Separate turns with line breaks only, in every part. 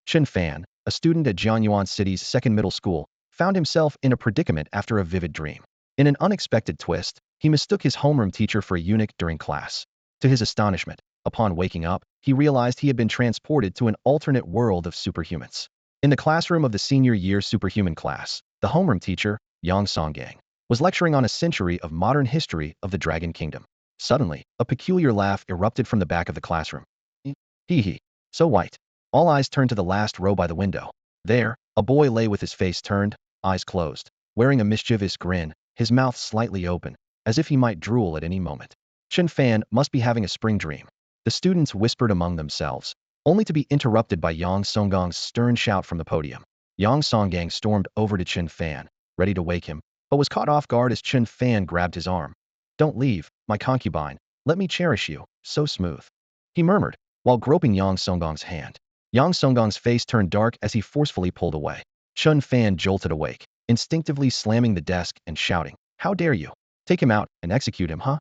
Chen Fan, a student at Jiangyuan City's second middle school, found himself in a predicament after a vivid dream. In an unexpected twist, he mistook his homeroom teacher for a eunuch during class. To his astonishment, upon waking up, he realized he had been transported to an alternate world of superhumans. In the classroom of the senior year superhuman class, the homeroom teacher, Yang Songgang, was lecturing on a century of modern history of the Dragon Kingdom. Suddenly, a peculiar laugh erupted from the back of the classroom. Hee hee. So white. All eyes turned to the last row by the window. There, a boy lay with his face turned, eyes closed, wearing a mischievous grin, his mouth slightly open, as if he might drool at any moment. Chen Fan must be having a spring dream. The students whispered among themselves, only to be interrupted by Yang Songgang's stern shout from the podium. Yang Songgang stormed over to Chen Fan, ready to wake him, but was caught off guard as Chen Fan grabbed his arm. "Don't leave, my concubine. Let me cherish you, so smooth," he murmured, while groping Yang Songgang's hand. Yang Songgang's face turned dark as he forcefully pulled away. Chen Fan jolted awake, instinctively slamming the desk and shouting, "How dare you? Take him out and execute him, huh?"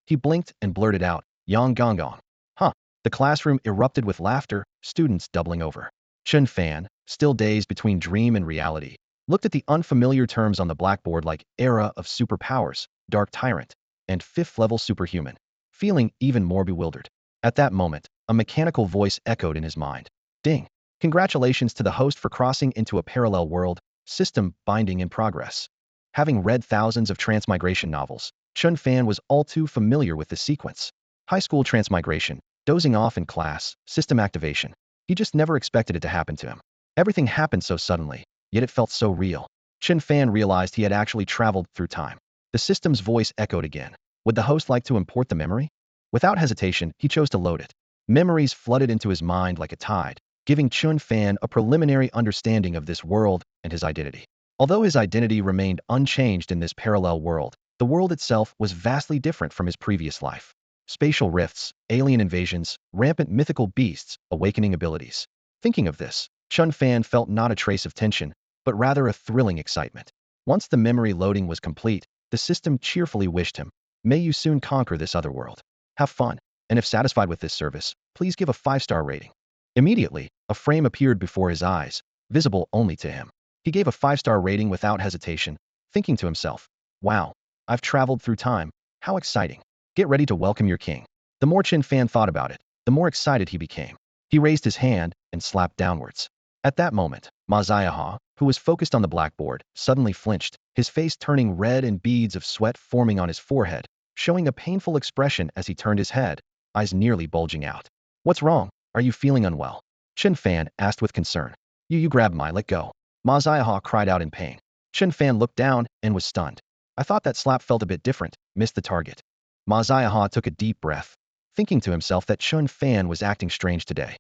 He blinked and blurted out, "Yang Gonggong." Huh. The classroom erupted with laughter, students doubling over. Chen Fan, still dazed between dream and reality, looked at the unfamiliar terms on the blackboard like era of superpowers, dark tyrant, and fifth-level superhuman, feeling even more bewildered. At that moment, a mechanical voice echoed in his mind. Ding! Congratulations to the host for crossing into a parallel world, system binding in progress. Having read thousands of transmigration novels, Chen Fan was all too familiar with the sequence. High school transmigration, dozing off in class, system activation. He just never expected it to happen to him. Everything happened so suddenly, yet it felt so real. Chen Fan realized he had actually traveled through time. The system's voice echoed again. Would the host like to import the memory? Without hesitation, he chose to load it. Memories flooded into his mind like a tide, giving Chen Fan a preliminary understanding of this world and his identity. Although his identity remained unchanged in this parallel world, the world itself was vastly different from his previous life. Spatial rifts, alien invasions, rampant mythical beasts, awakening abilities. Thinking of this, Chen Fan felt not a trace of tension, but rather a thrilling excitement. Once the memory loading was complete, the system cheerfully wished him, "May you soon conquer this other world. Have fun, and if satisfied with this service, please give a 5-star rating." Immediately, a frame appeared before his eyes, visible only to him. He gave a 5-star rating without hesitation, thinking to himself, "Wow, I've traveled through time. How exciting. Get ready to welcome your king." The more Chen Fan thought about it, the more excited he became. He raised his hand and slapped downwards. At that moment, Ma Ziaha, who was focused on the blackboard, suddenly flinched, his face turning red and beads of sweat forming on his forehead, showing a painful expression as he turned his head, eyes nearly bulging out. "What's wrong? Are you feeling unwell?" Chen Fan asked with concern. You grabbed my, let go." Ma Ziaha cried out in pain. Chen Fan looked down and was stunned. "I thought that slap felt a bit different, missed the target." Ma Ziaha took a deep breath, thinking to himself that Chen Fan was acting strange today.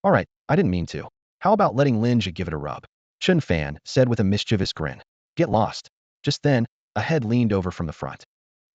"All right, I didn't mean to. How about letting Linja give it a rub?" Chen Fan said with a mischievous grin. "Get lost." Just then, a head leaned over from the front.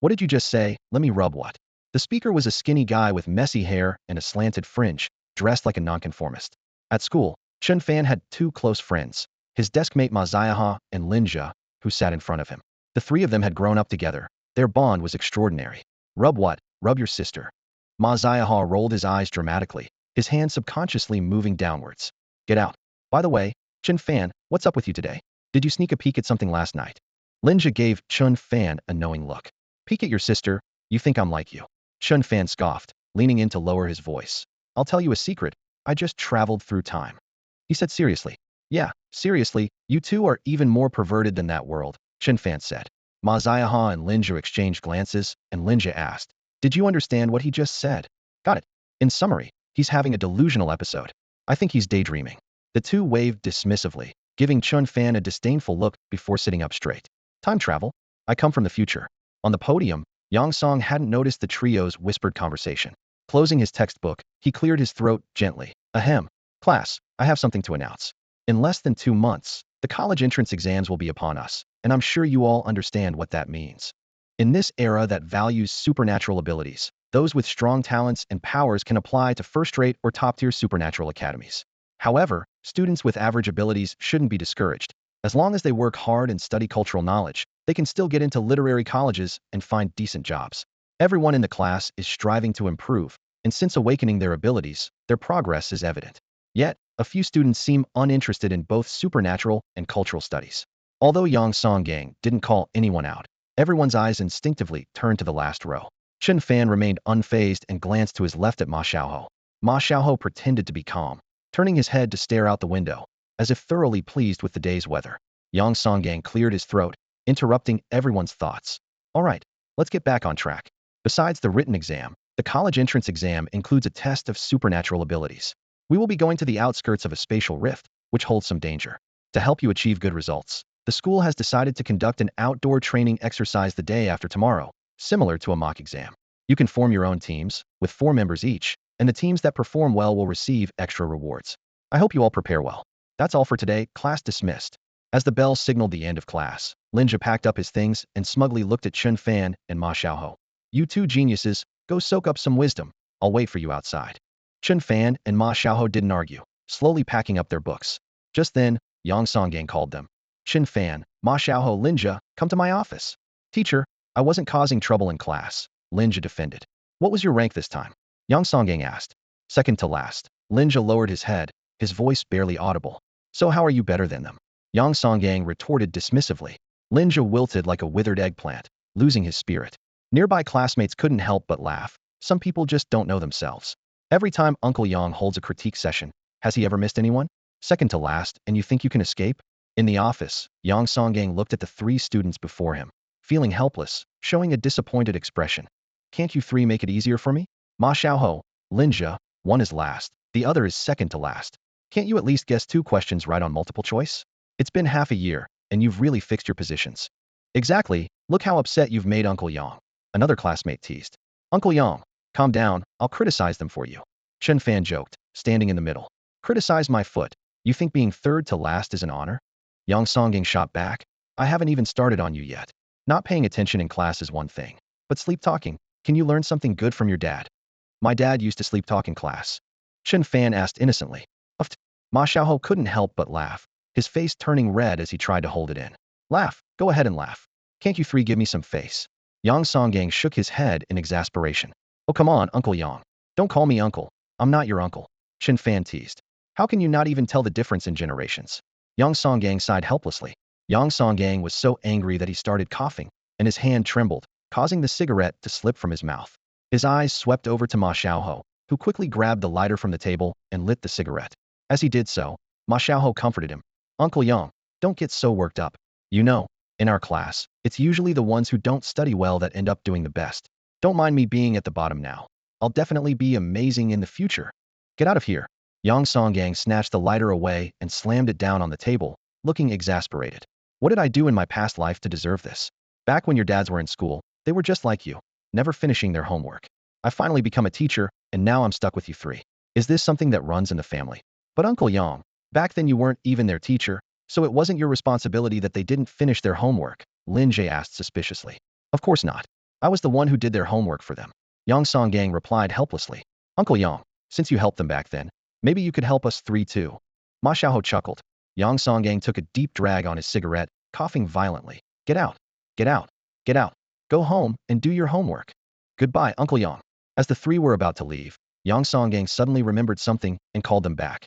"What did you just say? Let me rub what?" The speaker was a skinny guy with messy hair and a slanted fringe, dressed like a nonconformist. At school, Chen Fan had 2 close friends, his deskmate Ma Ziaha and Linja, who sat in front of him. The 3 of them had grown up together. Their bond was extraordinary. "Rub what? Rub your sister." Ma Ziaha rolled his eyes dramatically, his hand subconsciously moving downwards. "Get out. By the way, Chen Fan, what's up with you today? Did you sneak a peek at something last night?" Linja gave Chen Fan a knowing look. "Peek at your sister? You think I'm like you?" Chen Fan scoffed, leaning in to lower his voice. "I'll tell you a secret. I just traveled through time." He said seriously. "Yeah, seriously, you two are even more perverted than that world," Chen Fan said. Ma Ziaha and Linja exchanged glances, and Linja asked, "Did you understand what he just said?" "Got it. In summary, he's having a delusional episode. I think he's daydreaming." The two waved dismissively, giving Chen Fan a disdainful look before sitting up straight. "Time travel? I come from the future." On the podium, Yang Song hadn't noticed the trio's whispered conversation. Closing his textbook, he cleared his throat gently. "Ahem. Class, I have something to announce. In less than 2 months, the college entrance exams will be upon us, and I'm sure you all understand what that means. In this era that values supernatural abilities, those with strong talents and powers can apply to first-rate or top-tier supernatural academies. However, students with average abilities shouldn't be discouraged. As long as they work hard and study cultural knowledge, they can still get into literary colleges and find decent jobs. Everyone in the class is striving to improve, and since awakening their abilities, their progress is evident. Yet, a few students seem uninterested in both supernatural and cultural studies. Although Yang Songgang didn't call anyone out, everyone's eyes instinctively turned to the last row. Chen Fan remained unfazed and glanced to his left at Ma Xiaoho. Ma Xiaoho pretended to be calm, turning his head to stare out the window, as if thoroughly pleased with the day's weather. Yang Songgang cleared his throat, interrupting everyone's thoughts. All right, let's get back on track. Besides the written exam, the college entrance exam includes a test of supernatural abilities. We will be going to the outskirts of a spatial rift, which holds some danger. To help you achieve good results, the school has decided to conduct an outdoor training exercise the day after tomorrow, similar to a mock exam. You can form your own teams, with 4 members each, and the teams that perform well will receive extra rewards. I hope you all prepare well. That's all for today, class dismissed. As the bell signaled the end of class, Linja packed up his things and smugly looked at Chen Fan and Ma Xiaoho. You two geniuses, go soak up some wisdom. I'll wait for you outside. Chen Fan and Ma Xiaoho didn't argue, slowly packing up their books. Just then, Yang Songgang called them. Chen Fan, Ma Xiaoho, Linja, come to my office. Teacher, I wasn't causing trouble in class, Linja defended. What was your rank this time? Yang Songgang asked. Second to last. Linja lowered his head, his voice barely audible. So how are you better than them? Yang Songgang retorted dismissively. Linja wilted like a withered eggplant, losing his spirit. Nearby classmates couldn't help but laugh. Some people just don't know themselves. Every time Uncle Yang holds a critique session, has he ever missed anyone? Second to last, and you think you can escape? In the office, Yang Songgang looked at the 3 students before him, feeling helpless, showing a disappointed expression. Can't you 3 make it easier for me? Ma Xiaoho, Linja, one is last, the other is second to last. Can't you at least guess 2 questions right on multiple choice? It's been half a year, and you've really fixed your positions. Exactly, look how upset you've made Uncle Yang. Another classmate teased. Uncle Yang, calm down, I'll criticize them for you. Chen Fan joked, standing in the middle. Criticize my foot. You think being third to last is an honor? Yang Songgang shot back. I haven't even started on you yet. Not paying attention in class is one thing. But sleep talking, can you learn something good from your dad? My dad used to sleep talk in class. Chen Fan asked innocently. Ma Xiaoho couldn't help but laugh, his face turning red as he tried to hold it in. Laugh, go ahead and laugh. Can't you 3 give me some face? Yang Songgang shook his head in exasperation. Oh come on, Uncle Yang. Don't call me uncle. I'm not your uncle. Chen Fan teased. How can you not even tell the difference in generations? Yang Songgang sighed helplessly. Yang Songgang was so angry that he started coughing, and his hand trembled, causing the cigarette to slip from his mouth. His eyes swept over to Ma Xiaoho, who quickly grabbed the lighter from the table and lit the cigarette. As he did so, Ma Xiaoho comforted him. Uncle Yang, don't get so worked up. You know, in our class, it's usually the ones who don't study well that end up doing the best. Don't mind me being at the bottom now. I'll definitely be amazing in the future. Get out of here. Yang Songgang snatched the lighter away and slammed it down on the table, looking exasperated. What did I do in my past life to deserve this? Back when your dads were in school, they were just like you, never finishing their homework. I finally become a teacher, and now I'm stuck with you 3. Is this something that runs in the family? But Uncle Yang, back then you weren't even their teacher, so it wasn't your responsibility that they didn't finish their homework, Lin Jie asked suspiciously. Of course not. I was the one who did their homework for them. Yang Songgang replied helplessly. Uncle Yang, since you helped them back then, maybe you could help us 3 too. Ma Xiaoho chuckled. Yang Songgang took a deep drag on his cigarette, coughing violently. Get out. Get out. Get out. Go home and do your homework. Goodbye, Uncle Yang. As the 3 were about to leave, Yang Songgang suddenly remembered something and called them back.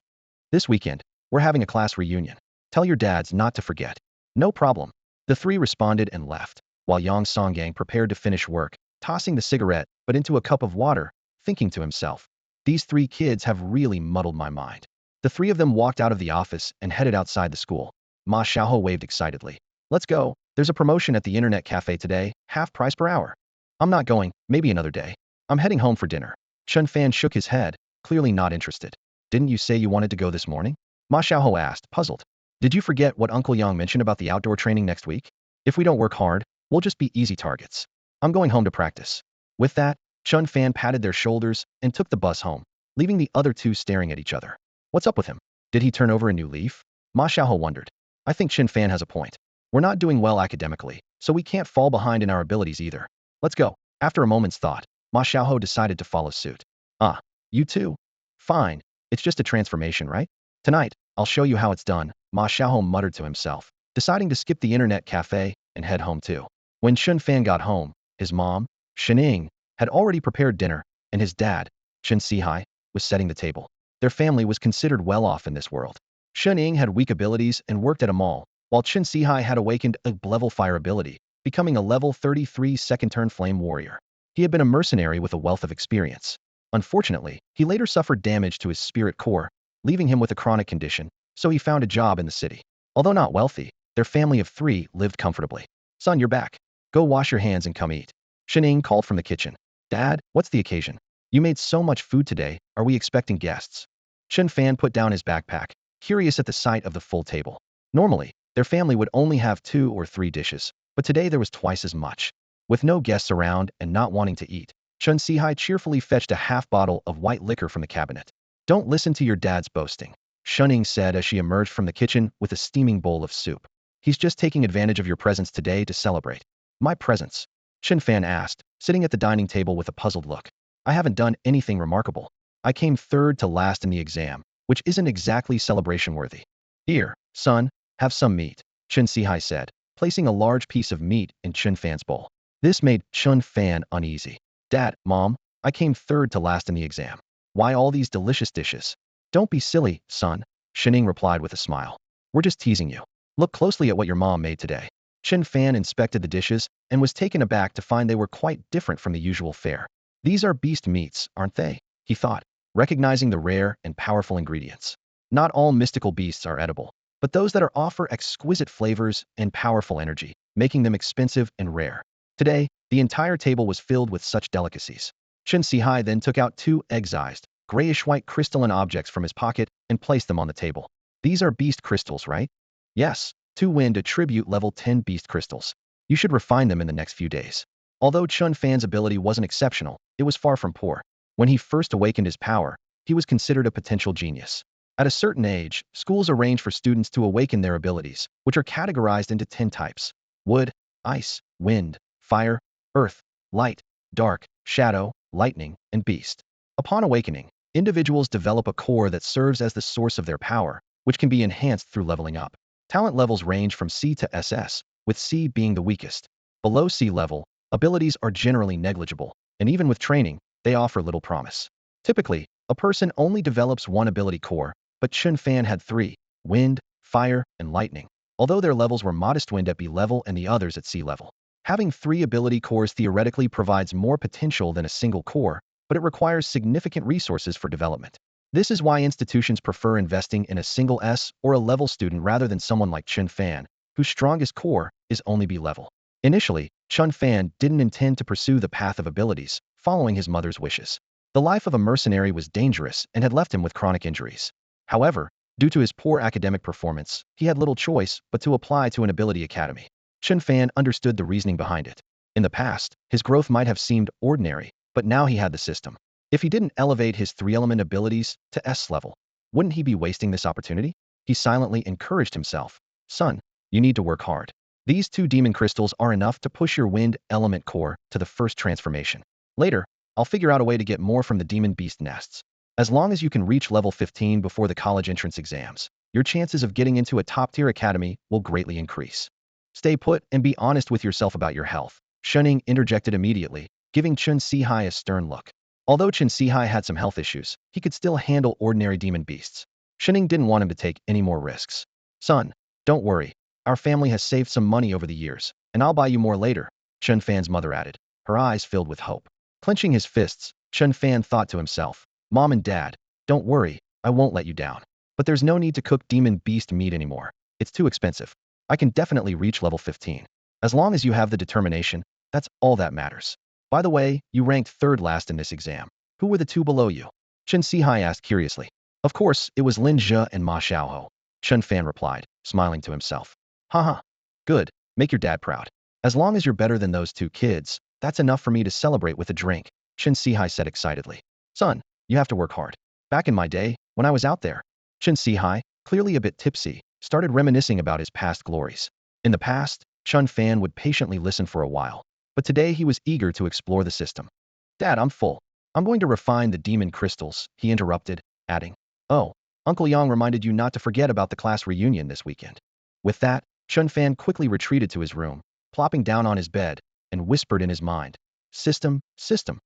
This weekend, we're having a class reunion. Tell your dads not to forget. No problem. The 3 responded and left, while Yang Songgang prepared to finish work, tossing the cigarette but into a cup of water, thinking to himself, these 3 kids have really muddled my mind. The 3 of them walked out of the office and headed outside the school. Ma Xiaoho waved excitedly. Let's go. There's a promotion at the internet cafe today, half price per hour. I'm not going, maybe another day. I'm heading home for dinner. Chen Fan shook his head, clearly not interested. Didn't you say you wanted to go this morning? Ma Xiaoho asked, puzzled. Did you forget what Uncle Yang mentioned about the outdoor training next week? If we don't work hard, we'll just be easy targets. I'm going home to practice. With that, Chen Fan patted their shoulders and took the bus home, leaving the other 2 staring at each other. What's up with him? Did he turn over a new leaf? Ma Xiaoho wondered. I think Chen Fan has a point. We're not doing well academically, so we can't fall behind in our abilities either. Let's go. After a moment's thought, Ma Xiaoho decided to follow suit. Ah, you too? Fine. It's just a transformation, right? Tonight, I'll show you how it's done, Ma Xiaoho muttered to himself, deciding to skip the internet cafe and head home too. When Chen Fan got home, his mom, Shening, had already prepared dinner, and his dad, Chen High, was setting the table. Their family was considered well off in this world. Shen Ying had weak abilities and worked at a mall, while Chen Sihai had awakened a level fire ability, becoming a level 33 second-turn flame warrior. He had been a mercenary with a wealth of experience. Unfortunately, he later suffered damage to his spirit core, leaving him with a chronic condition, so he found a job in the city. Although not wealthy, their family of 3 lived comfortably. Son, you're back. Go wash your hands and come eat. Shen Ying called from the kitchen. Dad, what's the occasion? You made so much food today, are we expecting guests? Chen Fan put down his backpack, curious at the sight of the full table. Normally, their family would only have 2 or 3 dishes, but today there was twice as much. With no guests around and not wanting to eat, Chen Sihai cheerfully fetched a half bottle of white liquor from the cabinet. Don't listen to your dad's boasting, Shen Ying said as she emerged from the kitchen with a steaming bowl of soup. He's just taking advantage of your presence today to celebrate. My presence? Chen Fan asked, sitting at the dining table with a puzzled look. I haven't done anything remarkable. I came third to last in the exam, which isn't exactly celebration-worthy. Here, son, have some meat, Chen Sihai said, placing a large piece of meat in Chen Fan's bowl. This made Chen Fan uneasy. Dad, Mom, I came third to last in the exam. Why all these delicious dishes? Don't be silly, son, Shen Ying replied with a smile. We're just teasing you. Look closely at what your mom made today. Chen Fan inspected the dishes and was taken aback to find they were quite different from the usual fare. These are beast meats, aren't they? He thought, recognizing the rare and powerful ingredients. Not all mystical beasts are edible, but those that offer exquisite flavors and powerful energy, making them expensive and rare. Today, the entire table was filled with such delicacies. Chen Sihai then took out 2 egg-sized, grayish-white crystalline objects from his pocket and placed them on the table. These are beast crystals, right? Yes, 2 wind attribute level 10 beast crystals. You should refine them in the next few days. Although Chen Fan's ability wasn't exceptional, it was far from poor. When he first awakened his power, he was considered a potential genius. At a certain age, schools arrange for students to awaken their abilities, which are categorized into 10 types: wood, ice, wind, fire, earth, light, dark, shadow, lightning, and beast. Upon awakening, individuals develop a core that serves as the source of their power, which can be enhanced through leveling up. Talent levels range from C to SS, with C being the weakest. Below C level, abilities are generally negligible, and even with training, they offer little promise. Typically, a person only develops 1 ability core, but Chen Fan had 3: wind, fire, and lightning. Although their levels were modest, wind at B level and the others at C level. Having 3 ability cores theoretically provides more potential than a single core, but it requires significant resources for development. This is why institutions prefer investing in a single S or a level student rather than someone like Chen Fan, whose strongest core is only B level. Initially, Chen Fan didn't intend to pursue the path of abilities, following his mother's wishes. The life of a mercenary was dangerous and had left him with chronic injuries. However, due to his poor academic performance, he had little choice but to apply to an ability academy. Chen Fan understood the reasoning behind it. In the past, his growth might have seemed ordinary, but now he had the system. If he didn't elevate his 3-element abilities to S level, wouldn't he be wasting this opportunity? He silently encouraged himself. Son, you need to work hard. These 2 demon crystals are enough to push your wind element core to the first transformation. Later, I'll figure out a way to get more from the demon beast nests. As long as you can reach level 15 before the college entrance exams, your chances of getting into a top-tier academy will greatly increase. Stay put and be honest with yourself about your health, Shen Ying interjected immediately, giving Chen Sihai a stern look. Although Chen Sihai had some health issues, he could still handle ordinary demon beasts. Shen Ying didn't want him to take any more risks. Son, don't worry. Our family has saved some money over the years, and I'll buy you more later, Chen Fan's mother added, her eyes filled with hope. Clenching his fists, Chen Fan thought to himself, Mom and Dad, don't worry, I won't let you down. But there's no need to cook demon beast meat anymore. It's too expensive. I can definitely reach level 15. As long as you have the determination, that's all that matters. By the way, you ranked 3rd last in this exam. Who were the 2 below you? Chen Sihai asked curiously. Of course, it was Lin Zhe and Ma Xiaoho, Chen Fan replied, smiling to himself. Haha. Good, make your dad proud. As long as you're better than those 2 kids, that's enough for me to celebrate with a drink, Chen Sihai said excitedly. Son, you have to work hard. Back in my day, when I was out there, Chen Sihai, clearly a bit tipsy, started reminiscing about his past glories. In the past, Chen Fan would patiently listen for a while, but today he was eager to explore the system. Dad, I'm full. I'm going to refine the demon crystals, he interrupted, adding, Oh, Uncle Yang reminded you not to forget about the class reunion this weekend. With that, Chen Fan quickly retreated to his room, plopping down on his bed, and whispered in his mind, System, system.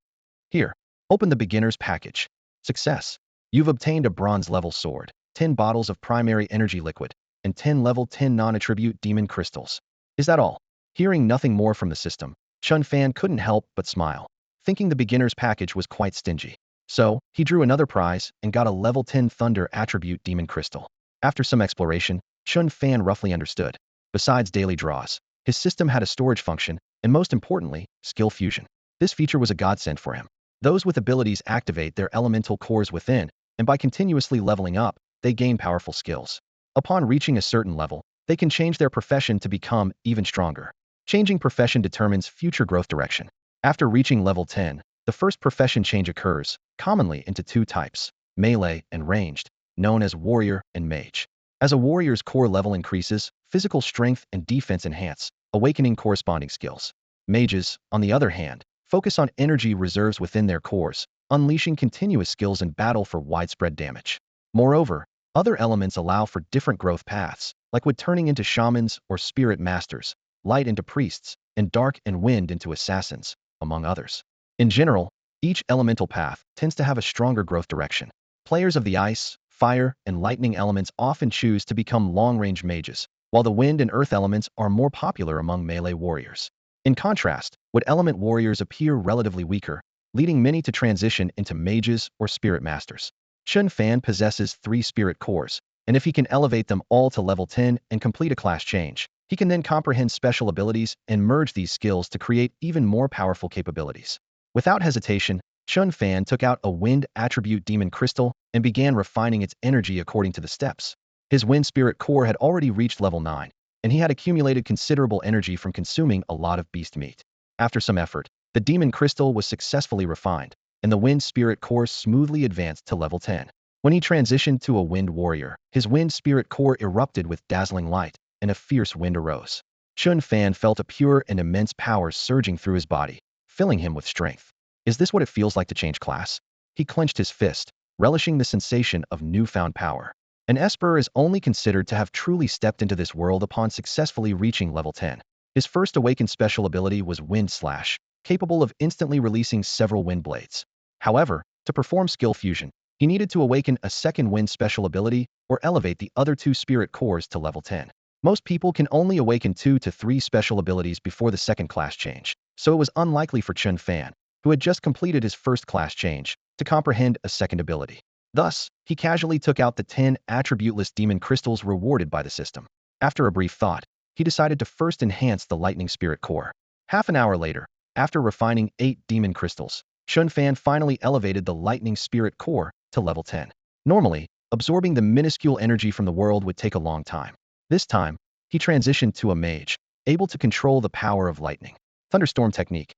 Here, open the beginner's package. Success. You've obtained a bronze-level sword, 10 bottles of primary energy liquid, and 10 level 10 non-attribute demon crystals. Is that all? Hearing nothing more from the system, Chen Fan couldn't help but smile, thinking the beginner's package was quite stingy. So, he drew another prize and got a level 10 Thunder Attribute Demon Crystal. After some exploration, Chen Fan roughly understood. Besides daily draws, his system had a storage function, and most importantly, skill fusion. This feature was a godsend for him. Those with abilities activate their elemental cores within, and by continuously leveling up, they gain powerful skills. Upon reaching a certain level, they can change their profession to become even stronger. Changing profession determines future growth direction. After reaching level 10, the first profession change occurs, commonly into two types, melee and ranged, known as warrior and mage. As a warrior's core level increases, physical strength and defense enhance, awakening corresponding skills. Mages, on the other hand, focus on energy reserves within their cores, unleashing continuous skills in battle for widespread damage. Moreover, other elements allow for different growth paths, like wood turning into shamans or spirit masters, light into priests, and dark and wind into assassins, among others. In general, each elemental path tends to have a stronger growth direction. Players of the ice, fire, and lightning elements often choose to become long-range mages, while the wind and earth elements are more popular among melee warriors. In contrast, wood element warriors appear relatively weaker, leading many to transition into mages or spirit masters. Chen Fan possesses 3 spirit cores, and if he can elevate them all to level 10 and complete a class change, he can then comprehend special abilities and merge these skills to create even more powerful capabilities. Without hesitation, Chen Fan took out a wind attribute demon crystal and began refining its energy according to the steps. His wind spirit core had already reached level 9, and he had accumulated considerable energy from consuming a lot of beast meat. After some effort, the demon crystal was successfully refined, and the wind spirit core smoothly advanced to level 10. When he transitioned to a wind warrior, his wind spirit core erupted with dazzling light, and a fierce wind arose. Chen Fan felt a pure and immense power surging through his body, filling him with strength. Is this what it feels like to change class? He clenched his fist, relishing the sensation of newfound power. An Esper is only considered to have truly stepped into this world upon successfully reaching level 10. His first awakened special ability was Wind Slash, capable of instantly releasing several wind blades. However, to perform skill fusion, he needed to awaken a second wind special ability or elevate the other 2 spirit cores to level 10. Most people can only awaken 2 to 3 special abilities before the second class change, so it was unlikely for Chen Fan, who had just completed his first class change, to comprehend a second ability. Thus, he casually took out the 10 attributeless demon crystals rewarded by the system. After a brief thought, he decided to first enhance the lightning spirit core. Half an hour later, after refining 8 demon crystals, Chen Fan finally elevated the lightning spirit core to level 10. Normally, absorbing the minuscule energy from the world would take a long time. This time, he transitioned to a mage, able to control the power of lightning. Thunderstorm technique,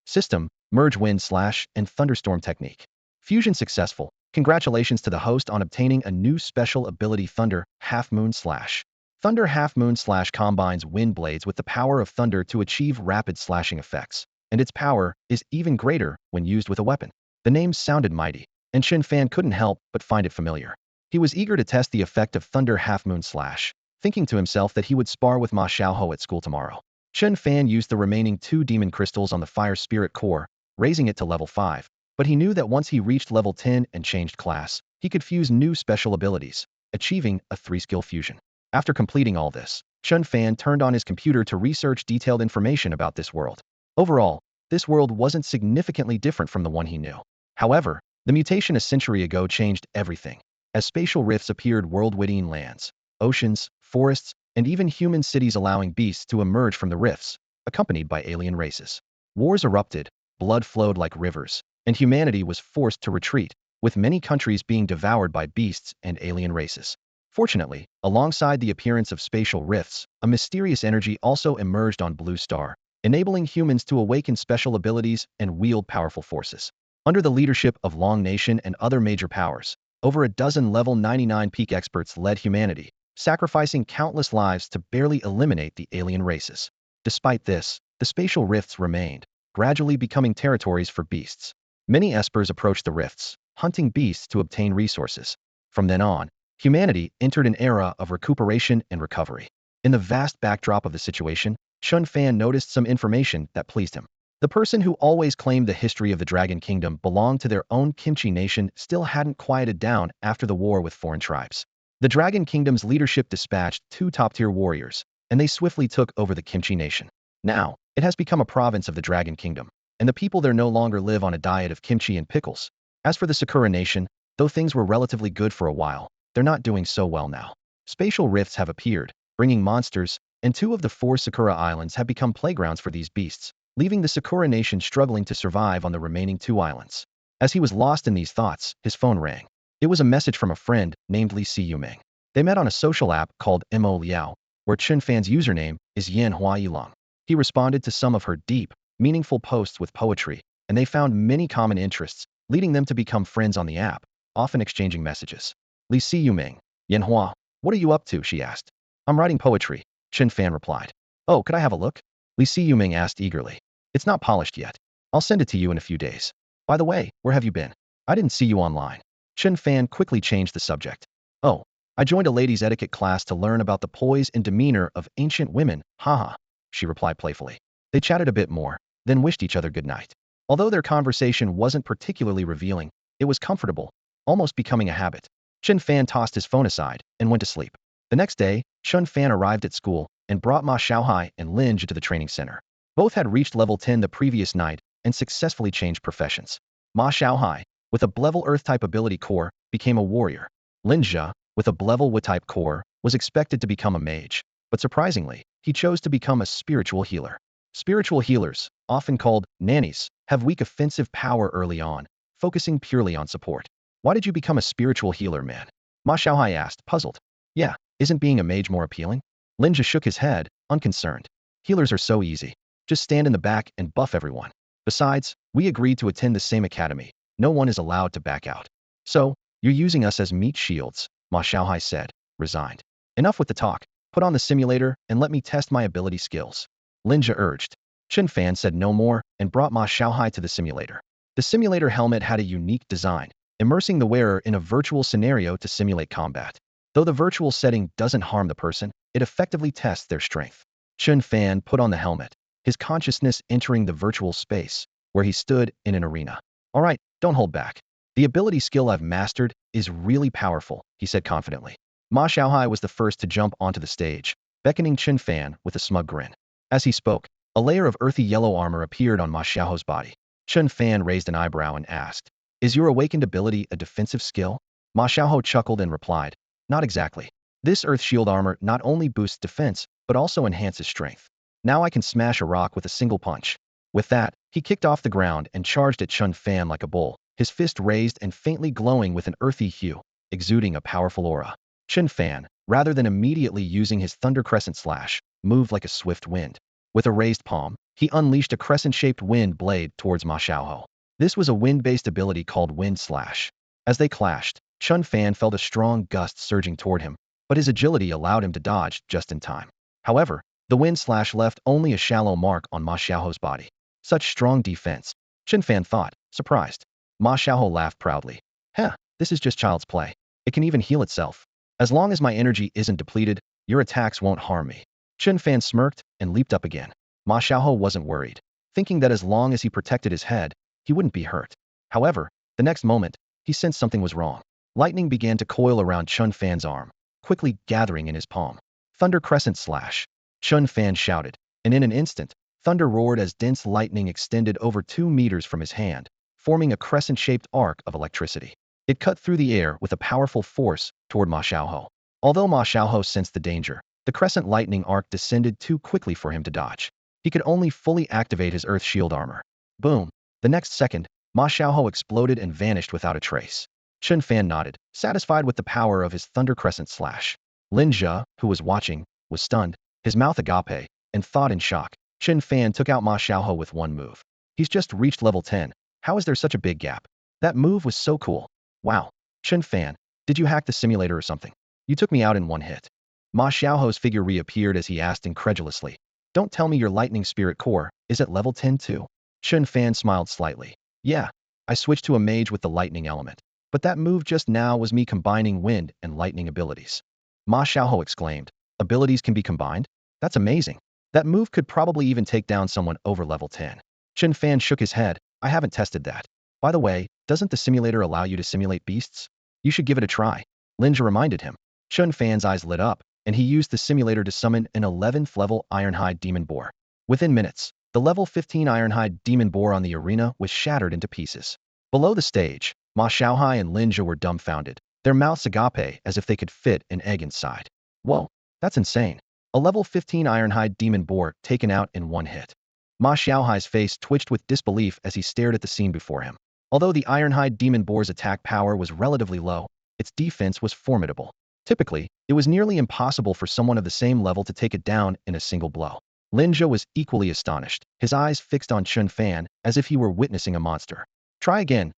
System, merge wind slash and thunderstorm technique. Fusion successful. Congratulations to the host on obtaining a new special ability Thunder Half Moon Slash. Thunder Half Moon Slash combines wind blades with the power of thunder to achieve rapid slashing effects, and its power is even greater when used with a weapon. The name sounded mighty, and Chen Fan couldn't help but find it familiar. He was eager to test the effect of Thunder Half Moon Slash, thinking to himself that he would spar with Ma Xiaoho at school tomorrow. Chen Fan used the remaining 2 demon crystals on the fire spirit core, raising it to level 5, but he knew that once he reached level 10 and changed class, he could fuse new special abilities, achieving a 3-skill fusion. After completing all this, Chen Fan turned on his computer to research detailed information about this world. Overall, this world wasn't significantly different from the one he knew. However, the mutation a century ago changed everything. As spatial rifts appeared, world-within lands, oceans, forests, and even human cities, allowing beasts to emerge from the rifts, accompanied by alien races. Wars erupted, blood flowed like rivers, and humanity was forced to retreat, with many countries being devoured by beasts and alien races. Fortunately, alongside the appearance of spatial rifts, a mysterious energy also emerged on Blue Star, enabling humans to awaken special abilities and wield powerful forces. Under the leadership of Long Nation and other major powers, over a dozen level 99 peak experts led humanity, sacrificing countless lives to barely eliminate the alien races. Despite this, the spatial rifts remained, gradually becoming territories for beasts. Many espers approached the rifts, hunting beasts to obtain resources. From then on, humanity entered an era of recuperation and recovery. In the vast backdrop of the situation, Chen Fan noticed some information that pleased him. The person who always claimed the history of the Dragon Kingdom belonged to their own Kimchi nation still hadn't quieted down after the war with foreign tribes. The Dragon Kingdom's leadership dispatched two top-tier warriors, and they swiftly took over the Kimchi nation. Now, it has become a province of the Dragon Kingdom, and the people there no longer live on a diet of kimchi and pickles. As for the Sakura nation, though things were relatively good for a while, they're not doing so well now. Spatial rifts have appeared, bringing monsters, and two of the four Sakura islands have become playgrounds for these beasts, leaving the Sakura nation struggling to survive on the remaining two islands. As he was lost in these thoughts, his phone rang. It was a message from a friend named Li Yuming. They met on a social app called Mo Liao, where Chen Fan's username is Yan Hua Yilong. He responded to some of her deep, meaningful posts with poetry, and they found many common interests, leading them to become friends on the app, often exchanging messages. Li Yuming, Yanhua, what are you up to? She asked. I'm writing poetry, Chen Fan replied. Oh, could I have a look? Li Yuming asked eagerly. It's not polished yet. I'll send it to you in a few days. By the way, where have you been? I didn't see you online. Chen Fan quickly changed the subject. Oh, I joined a ladies' etiquette class to learn about the poise and demeanor of ancient women, haha, she replied playfully. They chatted a bit more, then wished each other good night. Although their conversation wasn't particularly revealing, it was comfortable, almost becoming a habit. Chen Fan tossed his phone aside and went to sleep. The next day, Chen Fan arrived at school and brought Ma Xiaohai and Lin Zhi to the training center. Both had reached level 10 the previous night and successfully changed professions. Ma Xiaohai, with a Blevel Earth-type ability core, became a warrior. Lin Zhi, with a Blevel Wood-type core, was expected to become a mage, but surprisingly, he chose to become a spiritual healer. Spiritual healers, often called nannies, have weak offensive power early on, focusing purely on support. Why did you become a spiritual healer, man? Ma Xiaohai asked, puzzled. Yeah, isn't being a mage more appealing? Lin Zhi shook his head, unconcerned. Healers are so easy. Just stand in the back and buff everyone. Besides, we agreed to attend the same academy. No one is allowed to back out. So, you're using us as meat shields, Ma Xiaohai said, resigned. Enough with the talk. Put on the simulator and let me test my ability skills. Lin Zhi urged. Chen Fan said no more and brought Ma Xiaohai to the simulator. The simulator helmet had a unique design, immersing the wearer in a virtual scenario to simulate combat. Though the virtual setting doesn't harm the person, it effectively tests their strength. Chen Fan put on the helmet, his consciousness entering the virtual space, where he stood in an arena. All right, don't hold back. The ability skill I've mastered is really powerful, he said confidently. Ma Xiaohai was the first to jump onto the stage, beckoning Chen Fan with a smug grin. As he spoke, a layer of earthy yellow armor appeared on Ma Xiaohai's body. Chen Fan raised an eyebrow and asked, is your awakened ability a defensive skill? Ma Xiaohai chuckled and replied, not exactly. This earth shield armor not only boosts defense, but also enhances strength. Now I can smash a rock with a single punch. With that, he kicked off the ground and charged at Chen Fan like a bull, his fist raised and faintly glowing with an earthy hue, exuding a powerful aura. Chen Fan, rather than immediately using his Thunder Crescent Slash, moved like a swift wind. With a raised palm, he unleashed a crescent-shaped wind blade towards Ma Xiaohai. This was a wind-based ability called Wind Slash. As they clashed, Chen Fan felt a strong gust surging toward him, but his agility allowed him to dodge just in time. However, the Wind Slash left only a shallow mark on Ma Xiaohai's body. Such strong defense, Chen Fan thought, surprised. Ma Xiaohai laughed proudly. Heh, this is just child's play. It can even heal itself. As long as my energy isn't depleted, your attacks won't harm me. Chen Fan smirked and leaped up again. Ma Xiaohai wasn't worried, thinking that as long as he protected his head, he wouldn't be hurt. However, the next moment, he sensed something was wrong. Lightning began to coil around Chen Fan's arm, quickly gathering in his palm. Thunder Crescent Slash. Chen Fan shouted, and in an instant, thunder roared as dense lightning extended over 2 meters from his hand, forming a crescent-shaped arc of electricity. It cut through the air with a powerful force toward Ma Xiaohai. Although Ma Xiaohai sensed the danger, the crescent lightning arc descended too quickly for him to dodge. He could only fully activate his earth shield armor. Boom! The next second, Ma Xiaohai exploded and vanished without a trace. Chen Fan nodded, satisfied with the power of his Thunder Crescent Slash. Lin Zhi, who was watching, was stunned, his mouth agape, and thought in shock. Chen Fan took out Ma Xiaohai with one move. He's just reached level 10. How is there such a big gap? That move was so cool. Wow. Chen Fan, did you hack the simulator or something? You took me out in one hit. Ma Xiaohai's figure reappeared as he asked incredulously. Don't tell me your lightning spirit core is at level 10 too. Chen Fan smiled slightly. Yeah, I switched to a mage with the lightning element. But that move just now was me combining wind and lightning abilities. Ma Xiaohai exclaimed. Abilities can be combined? That's amazing. That move could probably even take down someone over level 10. Chen Fan shook his head. I haven't tested that. By the way, doesn't the simulator allow you to simulate beasts? You should give it a try. Linja reminded him. Chen Fan's eyes lit up, and he used the simulator to summon an 11th level Ironhide demon boar. Within minutes, the level 15 Ironhide demon boar on the arena was shattered into pieces. Below the stage, Ma Xiaohai and Linja were dumbfounded, their mouths agape as if they could fit an egg inside. Whoa, that's insane. A level 15 Ironhide demon boar taken out in one hit. Ma Xiaohai's face twitched with disbelief as he stared at the scene before him. Although the Ironhide demon boar's attack power was relatively low, its defense was formidable. Typically, it was nearly impossible for someone of the same level to take it down in a single blow. Linja was equally astonished, his eyes fixed on Chen Fan as if he were witnessing a monster. Try again,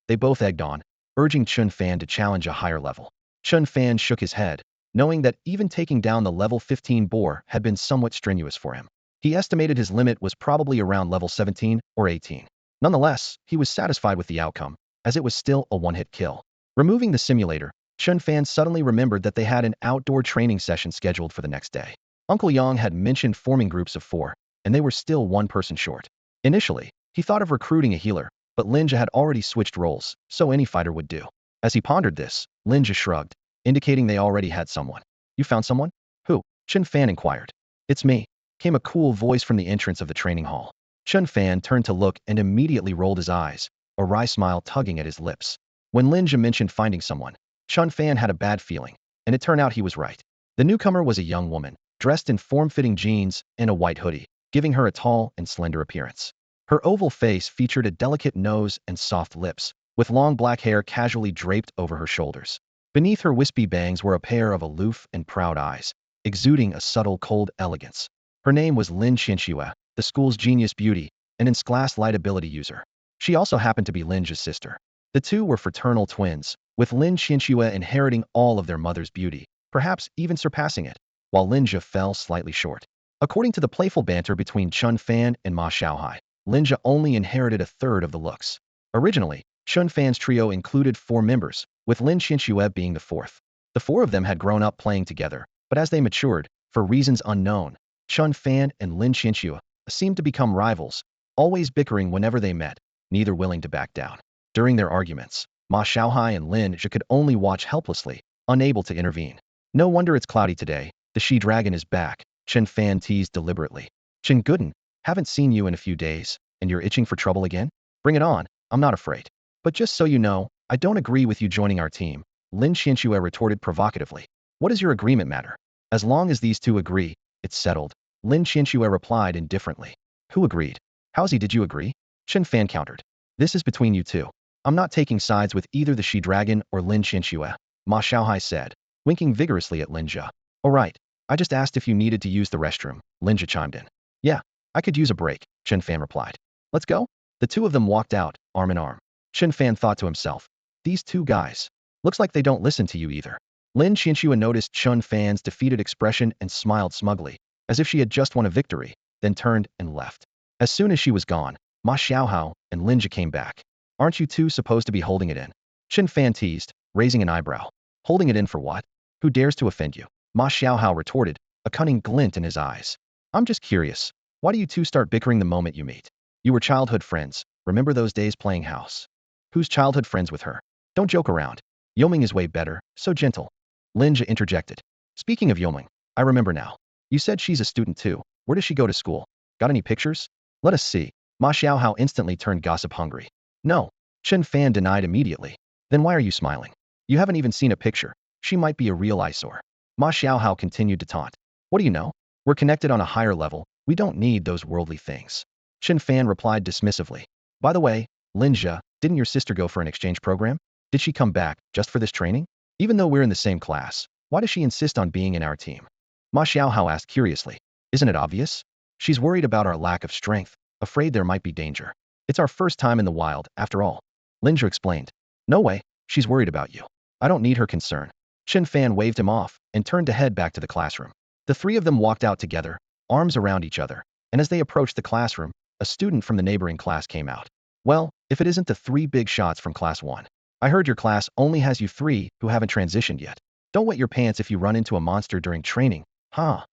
they both egged on, urging Chen Fan to challenge a higher level. Chen Fan shook his head, knowing that even taking down the level 15 boar had been somewhat strenuous for him. He estimated his limit was probably around level 17 or 18. Nonetheless, he was satisfied with the outcome, as it was still a one-hit kill. Removing the simulator, Chen Fan suddenly remembered that they had an outdoor training session scheduled for the next day. Uncle Yang had mentioned forming groups of 4, and they were still one person short. Initially, he thought of recruiting a healer, but Linja had already switched roles, so any fighter would do. As he pondered this, Linja shrugged, indicating they already had someone. You found someone? Who? Chen Fan inquired. It's me, came a cool voice from the entrance of the training hall. Chen Fan turned to look and immediately rolled his eyes, a wry smile tugging at his lips. When Linja mentioned finding someone, Chen Fan had a bad feeling, and it turned out he was right. The newcomer was a young woman, dressed in form-fitting jeans and a white hoodie, giving her a tall and slender appearance. Her oval face featured a delicate nose and soft lips, with long black hair casually draped over her shoulders. Beneath her wispy bangs were a pair of aloof and proud eyes, exuding a subtle cold elegance. Her name was Lin Xianxue, the school's genius beauty, and an class light ability user. She also happened to be Linja's sister. The two were fraternal twins, with Lin Xianxue inheriting all of their mother's beauty, perhaps even surpassing it, while Linja fell slightly short. According to the playful banter between Chen Fan and Ma Xiaohai, Linja only inherited a third of the looks. Originally, Chen Fan's trio included 4 members, with Lin Xianxue being the 4th. The 4 of them had grown up playing together, but as they matured, for reasons unknown, Chen Fan and Lin Xianxue seemed to become rivals, always bickering whenever they met, neither willing to back down. During their arguments, Ma Xiaohai and Lin Zhe could only watch helplessly, unable to intervene. No wonder it's cloudy today, the she-dragon is back, Chen Fan teased deliberately. Chen Gooden, haven't seen you in a few days, and you're itching for trouble again? Bring it on, I'm not afraid. But just so you know, I don't agree with you joining our team, Lin Xianxue retorted provocatively. What does your agreement matter? As long as these two agree, it's settled, Lin Xianxue replied indifferently. Who agreed? Howsy did you agree? Chen Fan countered. This is between you two. I'm not taking sides with either the she-dragon or Lin Xianxue, Ma Xiaohai said, winking vigorously at Linja. Oh right, I just asked if you needed to use the restroom, Linja chimed in. Yeah, I could use a break, Chen Fan replied. Let's go? The two of them walked out, arm in arm. Chen Fan thought to himself. These two guys. Looks like they don't listen to you either. Lin Xianxue noticed Chen Fan's defeated expression and smiled smugly, as if she had just won a victory, then turned and left. As soon as she was gone, Ma Xiaohao and Linja came back. Aren't you two supposed to be holding it in? Chen Fan teased, raising an eyebrow. Holding it in for what? Who dares to offend you? Ma Xiaohao retorted, a cunning glint in his eyes. I'm just curious. Why do you two start bickering the moment you meet? You were childhood friends. Remember those days playing house? Who's childhood friends with her? Don't joke around. Yoming is way better, so gentle. Linja interjected. Speaking of Yoming, I remember now. You said she's a student too. Where does she go to school? Got any pictures? Let us see. Ma Xiaohao instantly turned gossip hungry. No. Chen Fan denied immediately. Then why are you smiling? You haven't even seen a picture. She might be a real eyesore. Ma Xiaohao continued to taunt. What do you know? We're connected on a higher level. We don't need those worldly things. Chen Fan replied dismissively. By the way, Linja, didn't your sister go for an exchange program? Did she come back just for this training? Even though we're in the same class, why does she insist on being in our team? Ma Xiaohao asked curiously. Isn't it obvious? She's worried about our lack of strength, afraid there might be danger. It's our first time in the wild, after all. Linja explained. No way, she's worried about you. I don't need her concern. Chen Fan waved him off and turned to head back to the classroom. The three of them walked out together, arms around each other, and as they approached the classroom, a student from the neighboring class came out. Well, if it isn't the 3 big shots from class 1. I heard your class only has you 3 who haven't transitioned yet. Don't wet your pants if you run into a monster during training, huh?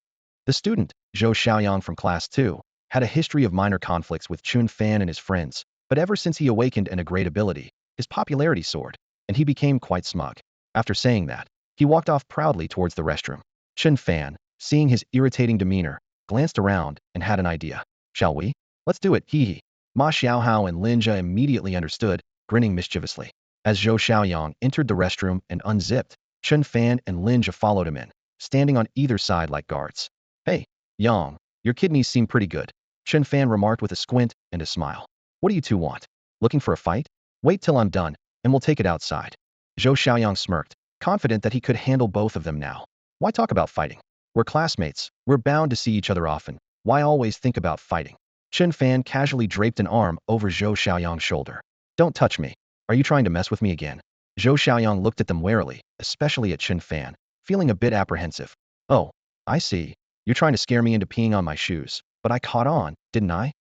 The student, Zhou Xiaoyang from class 2, had a history of minor conflicts with Chen Fan and his friends, but ever since he awakened a great ability, his popularity soared, and he became quite smug. After saying that, he walked off proudly towards the restroom. Chen Fan, seeing his irritating demeanor, glanced around and had an idea. Shall we? Let's do it, hee hee. Ma Xiaohao and Lin Jia immediately understood, grinning mischievously. As Zhou Xiaoyang entered the restroom and unzipped, Chen Fan and Lin Jia followed him in, standing on either side like guards. Hey, Yang, your kidneys seem pretty good, Chen Fan remarked with a squint and a smile. What do you two want? Looking for a fight? Wait till I'm done, and we'll take it outside. Zhou Xiaoyang smirked, confident that he could handle both of them now. Why talk about fighting? We're classmates, we're bound to see each other often. Why always think about fighting? Chen Fan casually draped an arm over Zhou Xiaoyang's shoulder. Don't touch me. Are you trying to mess with me again? Zhou Xiaoyang looked at them warily, especially at Chen Fan, feeling a bit apprehensive. Oh, I see. You're trying to scare me into peeing on my shoes, but I caught on, didn't I?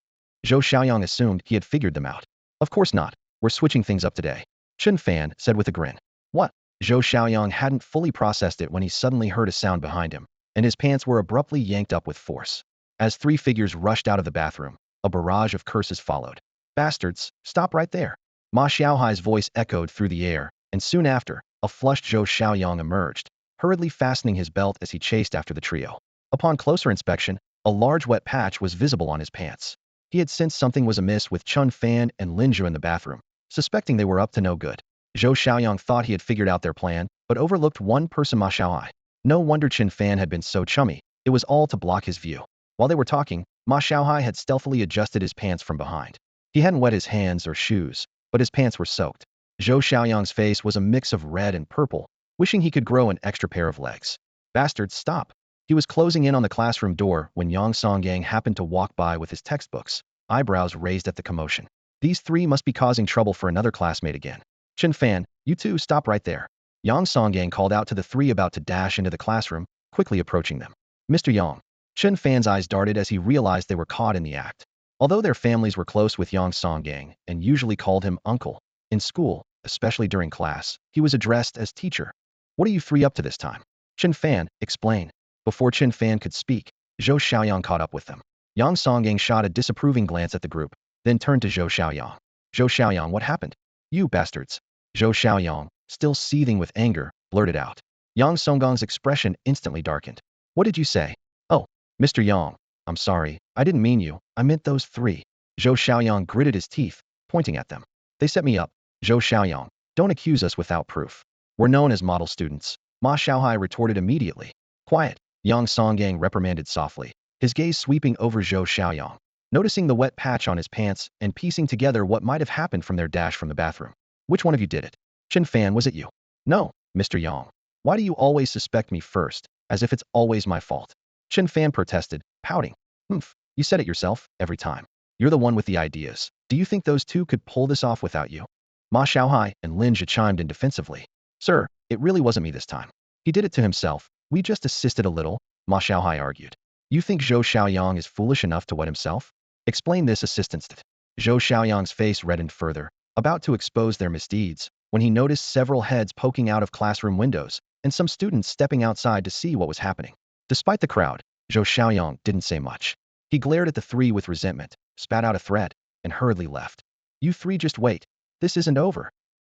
Zhou Xiaoyang assumed he had figured them out. Of course not. We're switching things up today. Chen Fan said with a grin. What? Zhou Xiaoyang hadn't fully processed it when he suddenly heard a sound behind him, and his pants were abruptly yanked up with force. As three figures rushed out of the bathroom, a barrage of curses followed. Bastards, stop right there. Ma Xiaohai's voice echoed through the air, and soon after, a flushed Zhou Xiaoyang emerged, hurriedly fastening his belt as he chased after the trio. Upon closer inspection, a large wet patch was visible on his pants. He had sensed something was amiss with Chen Fan and Lin Jia in the bathroom, suspecting they were up to no good. Zhou Xiaoyang thought he had figured out their plan, but overlooked one person, Ma Xiaohai. No wonder Chen Fan had been so chummy, it was all to block his view. While they were talking, Ma Xiaohai had stealthily adjusted his pants from behind. He hadn't wet his hands or shoes, but his pants were soaked. Zhou Xiaoyang's face was a mix of red and purple, wishing he could grow an extra pair of legs. Bastards, stop. He was closing in on the classroom door when Yang Songgang happened to walk by with his textbooks, eyebrows raised at the commotion. These three must be causing trouble for another classmate again. Chen Fan, you two stop right there. Yang Songgang called out to the three about to dash into the classroom, quickly approaching them. Mr. Yang. Chen Fan's eyes darted as he realized they were caught in the act. Although their families were close with Yang Songgang and usually called him uncle, in school, especially during class, he was addressed as teacher. What are you three up to this time? Chen Fan, explain. Before Chen Fan could speak, Zhou Xiaoyang caught up with them. Yang Songgang shot a disapproving glance at the group, then turned to Zhou Xiaoyang. Zhou Xiaoyang, what happened? You bastards. Zhou Xiaoyang, still seething with anger, blurted out. Yang Songgang's expression instantly darkened. What did you say? Oh, Mr. Yang, I'm sorry, I didn't mean you, I meant those three. Zhou Xiaoyang gritted his teeth, pointing at them. They set me up. Zhou Xiaoyang, don't accuse us without proof. We're known as model students. Ma Xiaohai retorted immediately. Quiet, Yang Songgang reprimanded softly, his gaze sweeping over Zhou Xiaoyang, noticing the wet patch on his pants and piecing together what might have happened from their dash from the bathroom. Which one of you did it? Chen Fan, was it you? No, Mr. Yang. Why do you always suspect me first, as if it's always my fault? Chen Fan protested, pouting. Humph, you said it yourself, every time. You're the one with the ideas. Do you think those two could pull this off without you? Ma Xiaohai and Lin Jia chimed in defensively. Sir, it really wasn't me this time. He did it to himself. We just assisted a little, Ma Xiaohai argued. You think Zhou Xiaoyang is foolish enough to wet himself? Explain this, assistance did. Zhou Xiaoyang's face reddened further, about to expose their misdeeds, when he noticed several heads poking out of classroom windows and some students stepping outside to see what was happening. Despite the crowd, Zhou Xiaoyang didn't say much. He glared at the three with resentment, spat out a threat, and hurriedly left. You three just wait. This isn't over.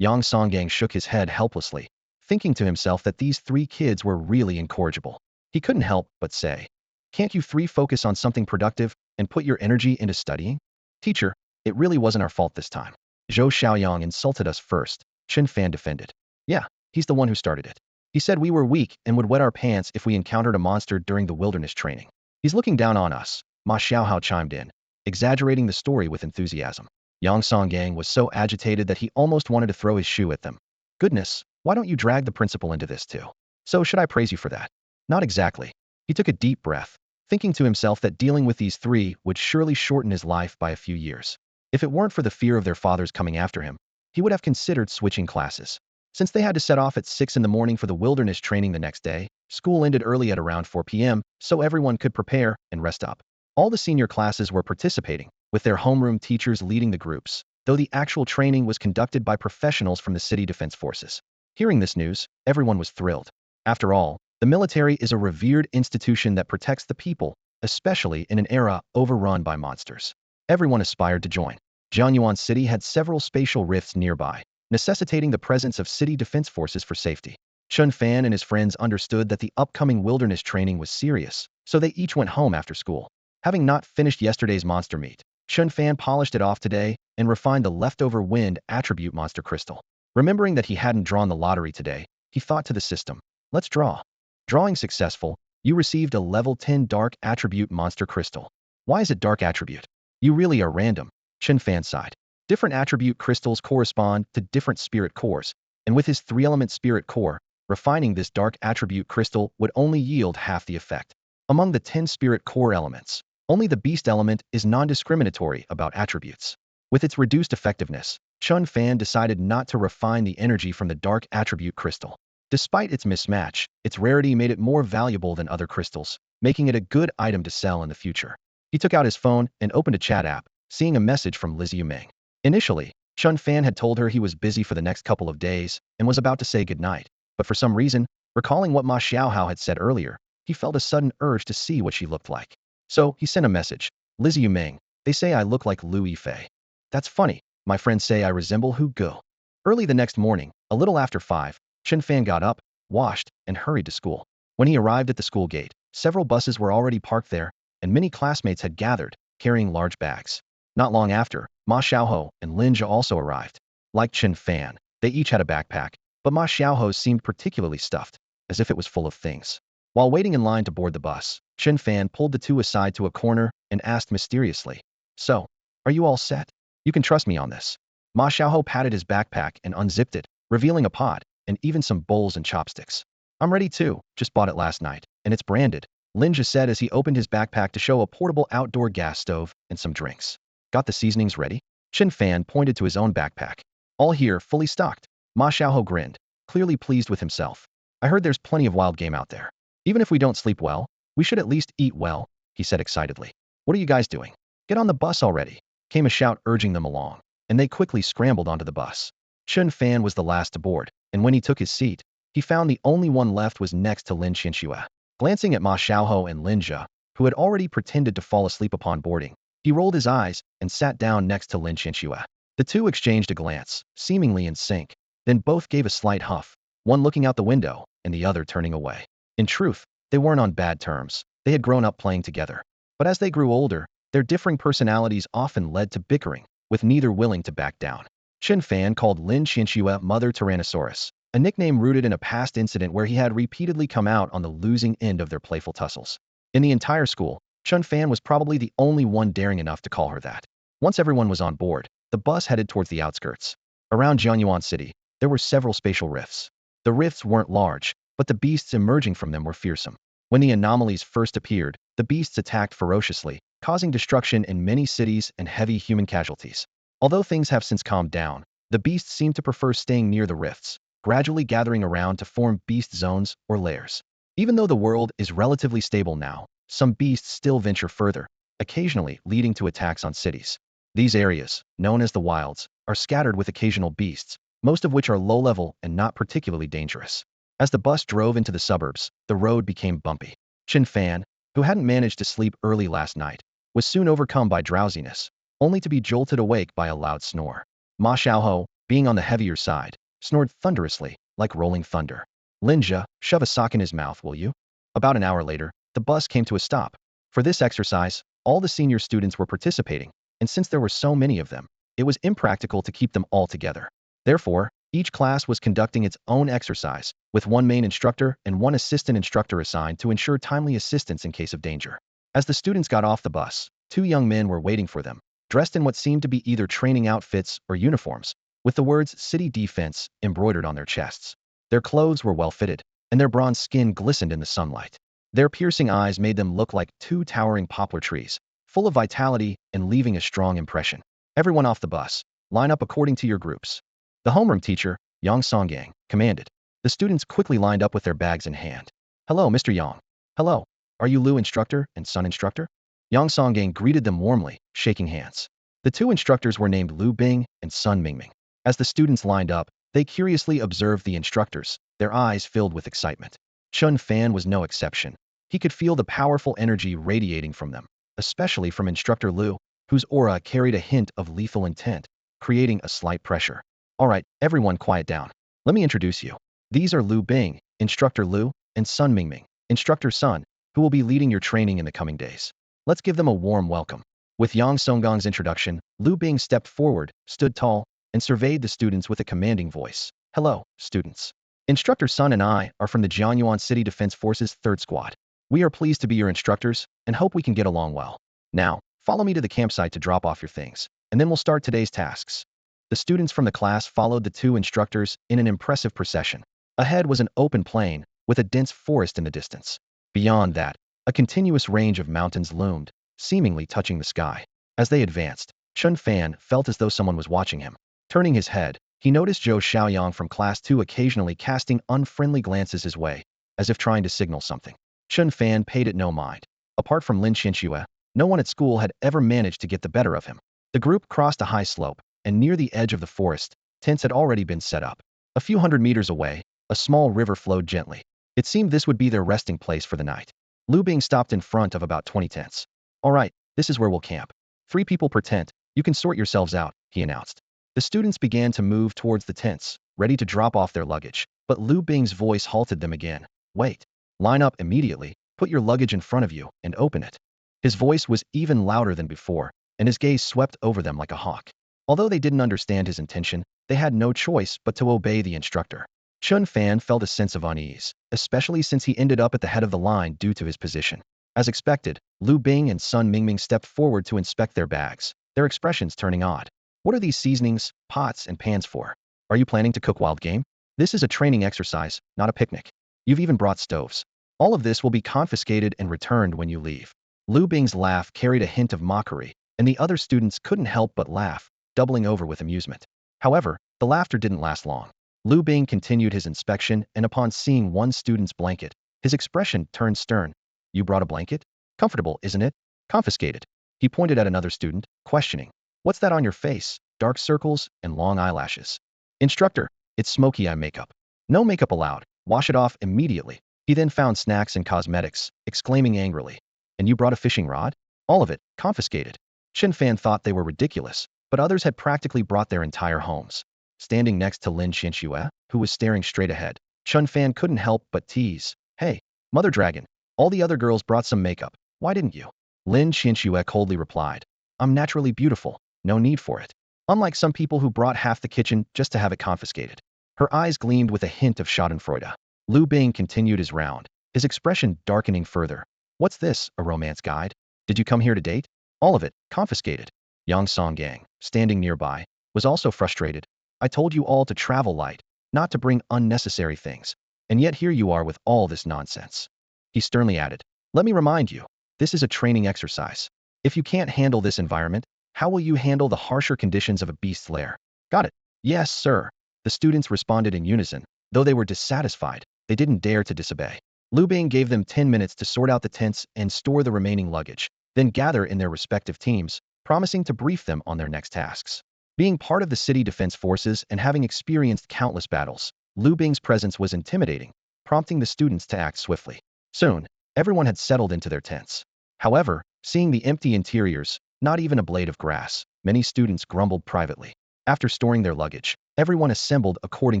Yang Songgang shook his head helplessly, thinking to himself that these three kids were really incorrigible. He couldn't help but say, can't you three focus on something productive and put your energy into studying? Teacher, it really wasn't our fault this time. Zhou Xiaoyang insulted us first, Chen Fan defended. Yeah, he's the one who started it. He said we were weak and would wet our pants if we encountered a monster during the wilderness training. He's looking down on us, Ma Xiaohao chimed in, exaggerating the story with enthusiasm. Yang Songgang was so agitated that he almost wanted to throw his shoe at them. Goodness, why don't you drag the principal into this too? So should I praise you for that? Not exactly. He took a deep breath, thinking to himself that dealing with these three would surely shorten his life by a few years. If it weren't for the fear of their fathers coming after him, he would have considered switching classes. Since they had to set off at 6 in the morning for the wilderness training the next day, school ended early at around 4 p.m., so everyone could prepare and rest up. All the senior classes were participating, with their homeroom teachers leading the groups, though the actual training was conducted by professionals from the city defense forces. Hearing this news, everyone was thrilled. After all, the military is a revered institution that protects the people, especially in an era overrun by monsters. Everyone aspired to join. Jiangyuan City had several spatial rifts nearby, necessitating the presence of city defense forces for safety. Chen Fan and his friends understood that the upcoming wilderness training was serious, so they each went home after school. Having not finished yesterday's monster meat, Chen Fan polished it off today and refined the leftover wind attribute monster crystal. Remembering that he hadn't drawn the lottery today, he thought to the system, let's draw. Drawing successful, you received a level 10 dark attribute monster crystal. Why is it dark attribute? You really are random, Chen Fan sighed. Different attribute crystals correspond to different spirit cores, and with his 3-element spirit core, refining this dark attribute crystal would only yield half the effect. Among the 10 spirit core elements, only the beast element is non-discriminatory about attributes. With its reduced effectiveness, Chen Fan decided not to refine the energy from the dark attribute crystal. Despite its mismatch, its rarity made it more valuable than other crystals, making it a good item to sell in the future. He took out his phone and opened a chat app, seeing a message from Liu Ming. Initially, Chen Fan had told her he was busy for the next couple of days and was about to say goodnight, but for some reason, recalling what Ma Xiaohao had said earlier, he felt a sudden urge to see what she looked like. So, he sent a message. Liu Ming, they say I look like Lu Yifei. That's funny. My friends say I resemble Hu Go. Early the next morning, a little after 5, Chen Fan got up, washed, and hurried to school. When he arrived at the school gate, several buses were already parked there, and many classmates had gathered, carrying large bags. Not long after, Ma Xiaohou and Lin Jia also arrived. Like Chen Fan, they each had a backpack, but Ma Xiaohou's seemed particularly stuffed, as if it was full of things. While waiting in line to board the bus, Chen Fan pulled the two aside to a corner and asked mysteriously, "So, are you all set? You can trust me on this." Ma Xiaohou patted his backpack and unzipped it, revealing a pot, and even some bowls and chopsticks. "I'm ready too, just bought it last night, and it's branded," Lin Jia said as he opened his backpack to show a portable outdoor gas stove and some drinks. "Got the seasonings ready?" Chen Fan pointed to his own backpack. "All here, fully stocked." Ma Xiaohou grinned, clearly pleased with himself. "I heard there's plenty of wild game out there. Even if we don't sleep well, we should at least eat well," he said excitedly. "What are you guys doing? Get on the bus already," came a shout urging them along, and they quickly scrambled onto the bus. Chen Fan was the last to board, and when he took his seat, he found the only one left was next to Lin Qianxue. Glancing at Ma Xiaohou and Lin Jia, who had already pretended to fall asleep upon boarding, he rolled his eyes and sat down next to Lin Qianxue. The two exchanged a glance, seemingly in sync, then both gave a slight huff, one looking out the window and the other turning away. In truth, they weren't on bad terms. They had grown up playing together. But as they grew older, their differing personalities often led to bickering, with neither willing to back down. Chen Fan called Lin Qianxue Mother Tyrannosaurus, a nickname rooted in a past incident where he had repeatedly come out on the losing end of their playful tussles. In the entire school, Chen Fan was probably the only one daring enough to call her that. Once everyone was on board, the bus headed towards the outskirts. Around Jiangyuan City, there were several spatial rifts. The rifts weren't large, but the beasts emerging from them were fearsome. When the anomalies first appeared, the beasts attacked ferociously, causing destruction in many cities and heavy human casualties. Although things have since calmed down, the beasts seem to prefer staying near the rifts, gradually gathering around to form beast zones or lairs. Even though the world is relatively stable now, some beasts still venture further, occasionally leading to attacks on cities. These areas, known as the wilds, are scattered with occasional beasts, most of which are low-level and not particularly dangerous. As the bus drove into the suburbs, the road became bumpy. Chen Fan, who hadn't managed to sleep early last night, was soon overcome by drowsiness, only to be jolted awake by a loud snore. Ma Xiaohou, being on the heavier side, snored thunderously, like rolling thunder. "Lin Jia, shove a sock in his mouth, will you?" About an hour later, the bus came to a stop. For this exercise, all the senior students were participating, and since there were so many of them, it was impractical to keep them all together. Therefore, each class was conducting its own exercise, with one main instructor and one assistant instructor assigned to ensure timely assistance in case of danger. As the students got off the bus, two young men were waiting for them, dressed in what seemed to be either training outfits or uniforms, with the words City Defense embroidered on their chests. Their clothes were well fitted, and their bronze skin glistened in the sunlight. Their piercing eyes made them look like two towering poplar trees, full of vitality and leaving a strong impression. "Everyone off the bus, line up according to your groups," the homeroom teacher, Yang Songyang, commanded. The students quickly lined up with their bags in hand. "Hello, Mr. Yang." "Hello. Are you Lu instructor and Sun instructor?" Yang Songyang greeted them warmly, shaking hands. The two instructors were named Lu Bing and Sun Mingming. As the students lined up, they curiously observed the instructors, their eyes filled with excitement. Chen Fan was no exception. He could feel the powerful energy radiating from them, especially from Instructor Liu, whose aura carried a hint of lethal intent, creating a slight pressure. All right, everyone quiet down. Let me introduce you. These are Liu Bing, Instructor Liu, and Sun Mingming, Instructor Sun, who will be leading your training in the coming days. Let's give them a warm welcome. With Yang Songgong's introduction, Liu Bing stepped forward, stood tall, and surveyed the students with a commanding voice. Hello, students. Instructor Sun and I are from the Jiangyuan City Defense Forces 3rd Squad. We are pleased to be your instructors and hope we can get along well. Now, follow me to the campsite to drop off your things, and then we'll start today's tasks. The students from the class followed the two instructors in an impressive procession. Ahead was an open plain, with a dense forest in the distance. Beyond that, a continuous range of mountains loomed, seemingly touching the sky. As they advanced, Chen Fan felt as though someone was watching him. Turning his head, he noticed Zhou Xiaoyang from Class 2 occasionally casting unfriendly glances his way, as if trying to signal something. Chen Fan paid it no mind. Apart from Lin Xianxue, no one at school had ever managed to get the better of him. The group crossed a high slope, and near the edge of the forest, tents had already been set up. A few hundred meters away, a small river flowed gently. It seemed this would be their resting place for the night. Liu Bing stopped in front of about 20 tents. All right, this is where we'll camp. 3 people per tent. You can sort yourselves out, he announced. The students began to move towards the tents, ready to drop off their luggage. But Liu Bing's voice halted them again. Wait. Line up immediately, put your luggage in front of you, and open it. His voice was even louder than before, and his gaze swept over them like a hawk. Although they didn't understand his intention, they had no choice but to obey the instructor. Chen Fan felt a sense of unease, especially since he ended up at the head of the line due to his position. As expected, Liu Bing and Sun Mingming stepped forward to inspect their bags, their expressions turning odd. What are these seasonings, pots, and pans for? Are you planning to cook wild game? This is a training exercise, not a picnic. You've even brought stoves. All of this will be confiscated and returned when you leave. Liu Bing's laugh carried a hint of mockery, and the other students couldn't help but laugh, doubling over with amusement. However, the laughter didn't last long. Liu Bing continued his inspection, and upon seeing one student's blanket, his expression turned stern. You brought a blanket? Comfortable, isn't it? Confiscated. He pointed at another student, questioning. What's that on your face? Dark circles and long eyelashes. Instructor, it's smoky eye makeup. No makeup allowed. Wash it off immediately. He then found snacks and cosmetics, exclaiming angrily. And you brought a fishing rod? All of it, confiscated. Chen Fan thought they were ridiculous, but others had practically brought their entire homes. Standing next to Lin Xianxue, who was staring straight ahead, Chen Fan couldn't help but tease. Hey, Mother Dragon, all the other girls brought some makeup. Why didn't you? Lin Xianxue coldly replied. I'm naturally beautiful. No need for it. Unlike some people who brought half the kitchen just to have it confiscated. Her eyes gleamed with a hint of schadenfreude. Liu Bing continued his round, his expression darkening further. What's this, a romance guide? Did you come here to date? All of it, confiscated. Yang Songgang, standing nearby, was also frustrated. I told you all to travel light, not to bring unnecessary things. And yet here you are with all this nonsense. He sternly added, let me remind you, this is a training exercise. If you can't handle this environment, how will you handle the harsher conditions of a beast's lair? Got it. Yes, sir. The students responded in unison. Though they were dissatisfied, they didn't dare to disobey. Liu Bing gave them 10 minutes to sort out the tents and store the remaining luggage, then gather in their respective teams, promising to brief them on their next tasks. Being part of the city defense forces and having experienced countless battles, Liu Bing's presence was intimidating, prompting the students to act swiftly. Soon, everyone had settled into their tents. However, seeing the empty interiors, not even a blade of grass, many students grumbled privately. After storing their luggage, everyone assembled according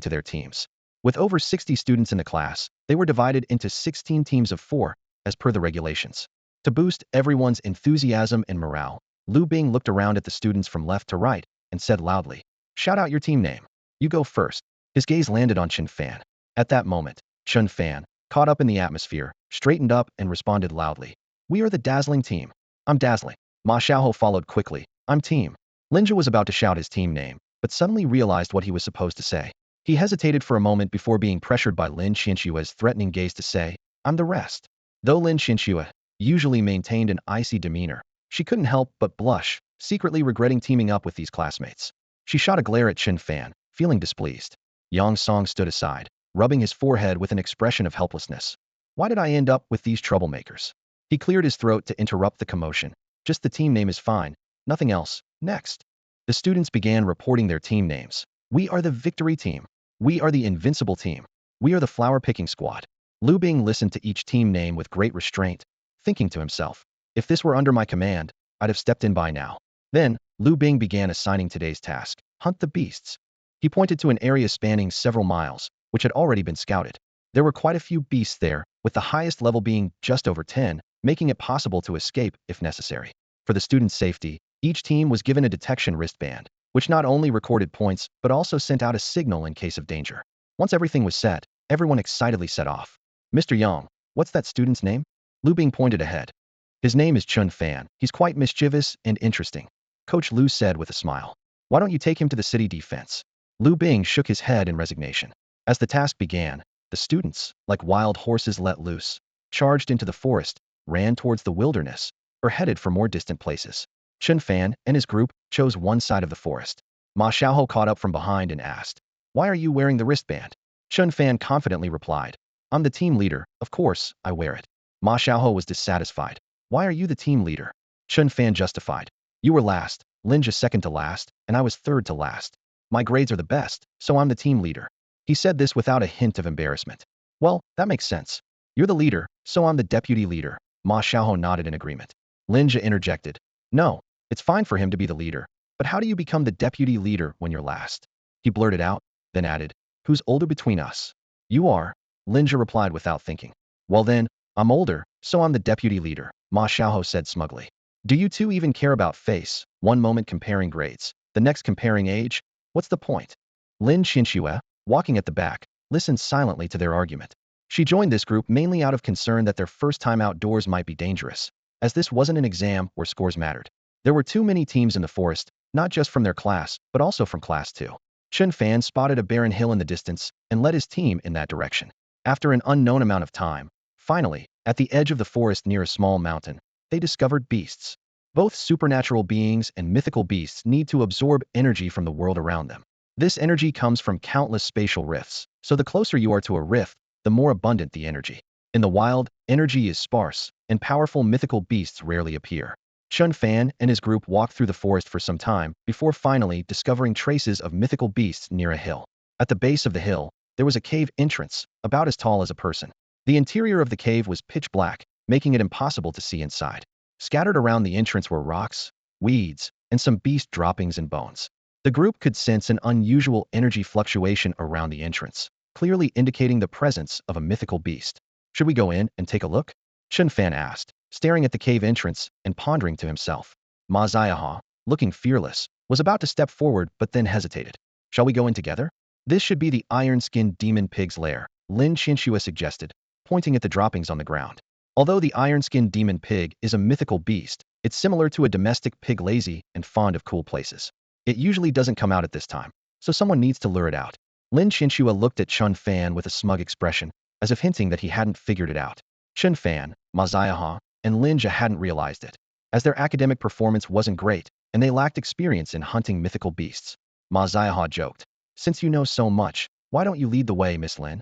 to their teams. With over 60 students in the class, they were divided into 16 teams of 4, as per the regulations. To boost everyone's enthusiasm and morale, Liu Bing looked around at the students from left to right and said loudly, shout out your team name. You go first. His gaze landed on Chen Fan. At that moment, Chen Fan, caught up in the atmosphere, straightened up and responded loudly. We are the dazzling team. I'm dazzling. Ma Xiaoho followed quickly. I'm team. Linja was about to shout his team name, but suddenly realized what he was supposed to say. He hesitated for a moment before being pressured by Lin Xianxue's threatening gaze to say, I'm the rest. Though Lin Xianxue usually maintained an icy demeanor, she couldn't help but blush, secretly regretting teaming up with these classmates. She shot a glare at Chen Fan, feeling displeased. Yang Song stood aside, rubbing his forehead with an expression of helplessness. Why did I end up with these troublemakers? He cleared his throat to interrupt the commotion. Just the team name is fine. Nothing else. Next. The students began reporting their team names. We are the victory team. We are the invincible team. We are the flower picking squad. Lu Bing listened to each team name with great restraint, thinking to himself, if this were under my command, I'd have stepped in by now. Then, Lu Bing began assigning today's task, hunt the beasts. He pointed to an area spanning several miles, which had already been scouted. There were quite a few beasts there, with the highest level being just over 10, making it possible to escape if necessary. For the students' safety, each team was given a detection wristband, which not only recorded points but also sent out a signal in case of danger. Once everything was set, everyone excitedly set off. Mr. Yang, what's that student's name? Lu Bing pointed ahead. His name is Chen Fan. He's quite mischievous and interesting, Coach Lu said with a smile. Why don't you take him to the city defense? Lu Bing shook his head in resignation. As the task began, the students, like wild horses let loose, charged into the forest, ran towards the wilderness, or headed for more distant places. Chen Fan and his group chose one side of the forest. Ma Xiaoho caught up from behind and asked, why are you wearing the wristband? Chen Fan confidently replied, I'm the team leader, of course, I wear it. Ma Xiaoho was dissatisfied. Why are you the team leader? Chen Fan justified. You were last, Linja second to last, and I was third to last. My grades are the best, so I'm the team leader. He said this without a hint of embarrassment. Well, that makes sense. You're the leader, so I'm the deputy leader. Ma Xiaoho nodded in agreement. Linja interjected. No, it's fine for him to be the leader, but how do you become the deputy leader when you're last? He blurted out, then added, who's older between us? You are, Linja replied without thinking. Well then, I'm older, so I'm the deputy leader, Ma Xiaoho said smugly. Do you two even care about face? One moment comparing grades, the next comparing age? What's the point? Lin Xinxue, walking at the back, listened silently to their argument. She joined this group mainly out of concern that their first time outdoors might be dangerous, as this wasn't an exam where scores mattered. There were too many teams in the forest, not just from their class, but also from class 2. Chen Fan spotted a barren hill in the distance and led his team in that direction. After an unknown amount of time, finally, at the edge of the forest near a small mountain, they discovered beasts. Both supernatural beings and mythical beasts need to absorb energy from the world around them. This energy comes from countless spatial rifts, so the closer you are to a rift, the more abundant the energy. In the wild, energy is sparse, and powerful mythical beasts rarely appear. Chen Fan and his group walked through the forest for some time before finally discovering traces of mythical beasts near a hill. At the base of the hill, there was a cave entrance, about as tall as a person. The interior of the cave was pitch black, making it impossible to see inside. Scattered around the entrance were rocks, weeds, and some beast droppings and bones. The group could sense an unusual energy fluctuation around the entrance, clearly indicating the presence of a mythical beast. Should we go in and take a look? Chen Fan asked, staring at the cave entrance and pondering to himself. Ma Xiaoho, looking fearless, was about to step forward but then hesitated. Shall we go in together? This should be the iron-skinned demon pig's lair, Lin Xinxue suggested, pointing at the droppings on the ground. Although the iron-skinned demon pig is a mythical beast, it's similar to a domestic pig, lazy and fond of cool places. It usually doesn't come out at this time, so someone needs to lure it out. Lin Xinxue looked at Chen Fan with a smug expression, as if hinting that he hadn't figured it out. Chen Fan, Ma Xiaoho, and Linja hadn't realized it, as their academic performance wasn't great, and they lacked experience in hunting mythical beasts. Ma Xiaoho joked, since you know so much, why don't you lead the way, Miss Lin?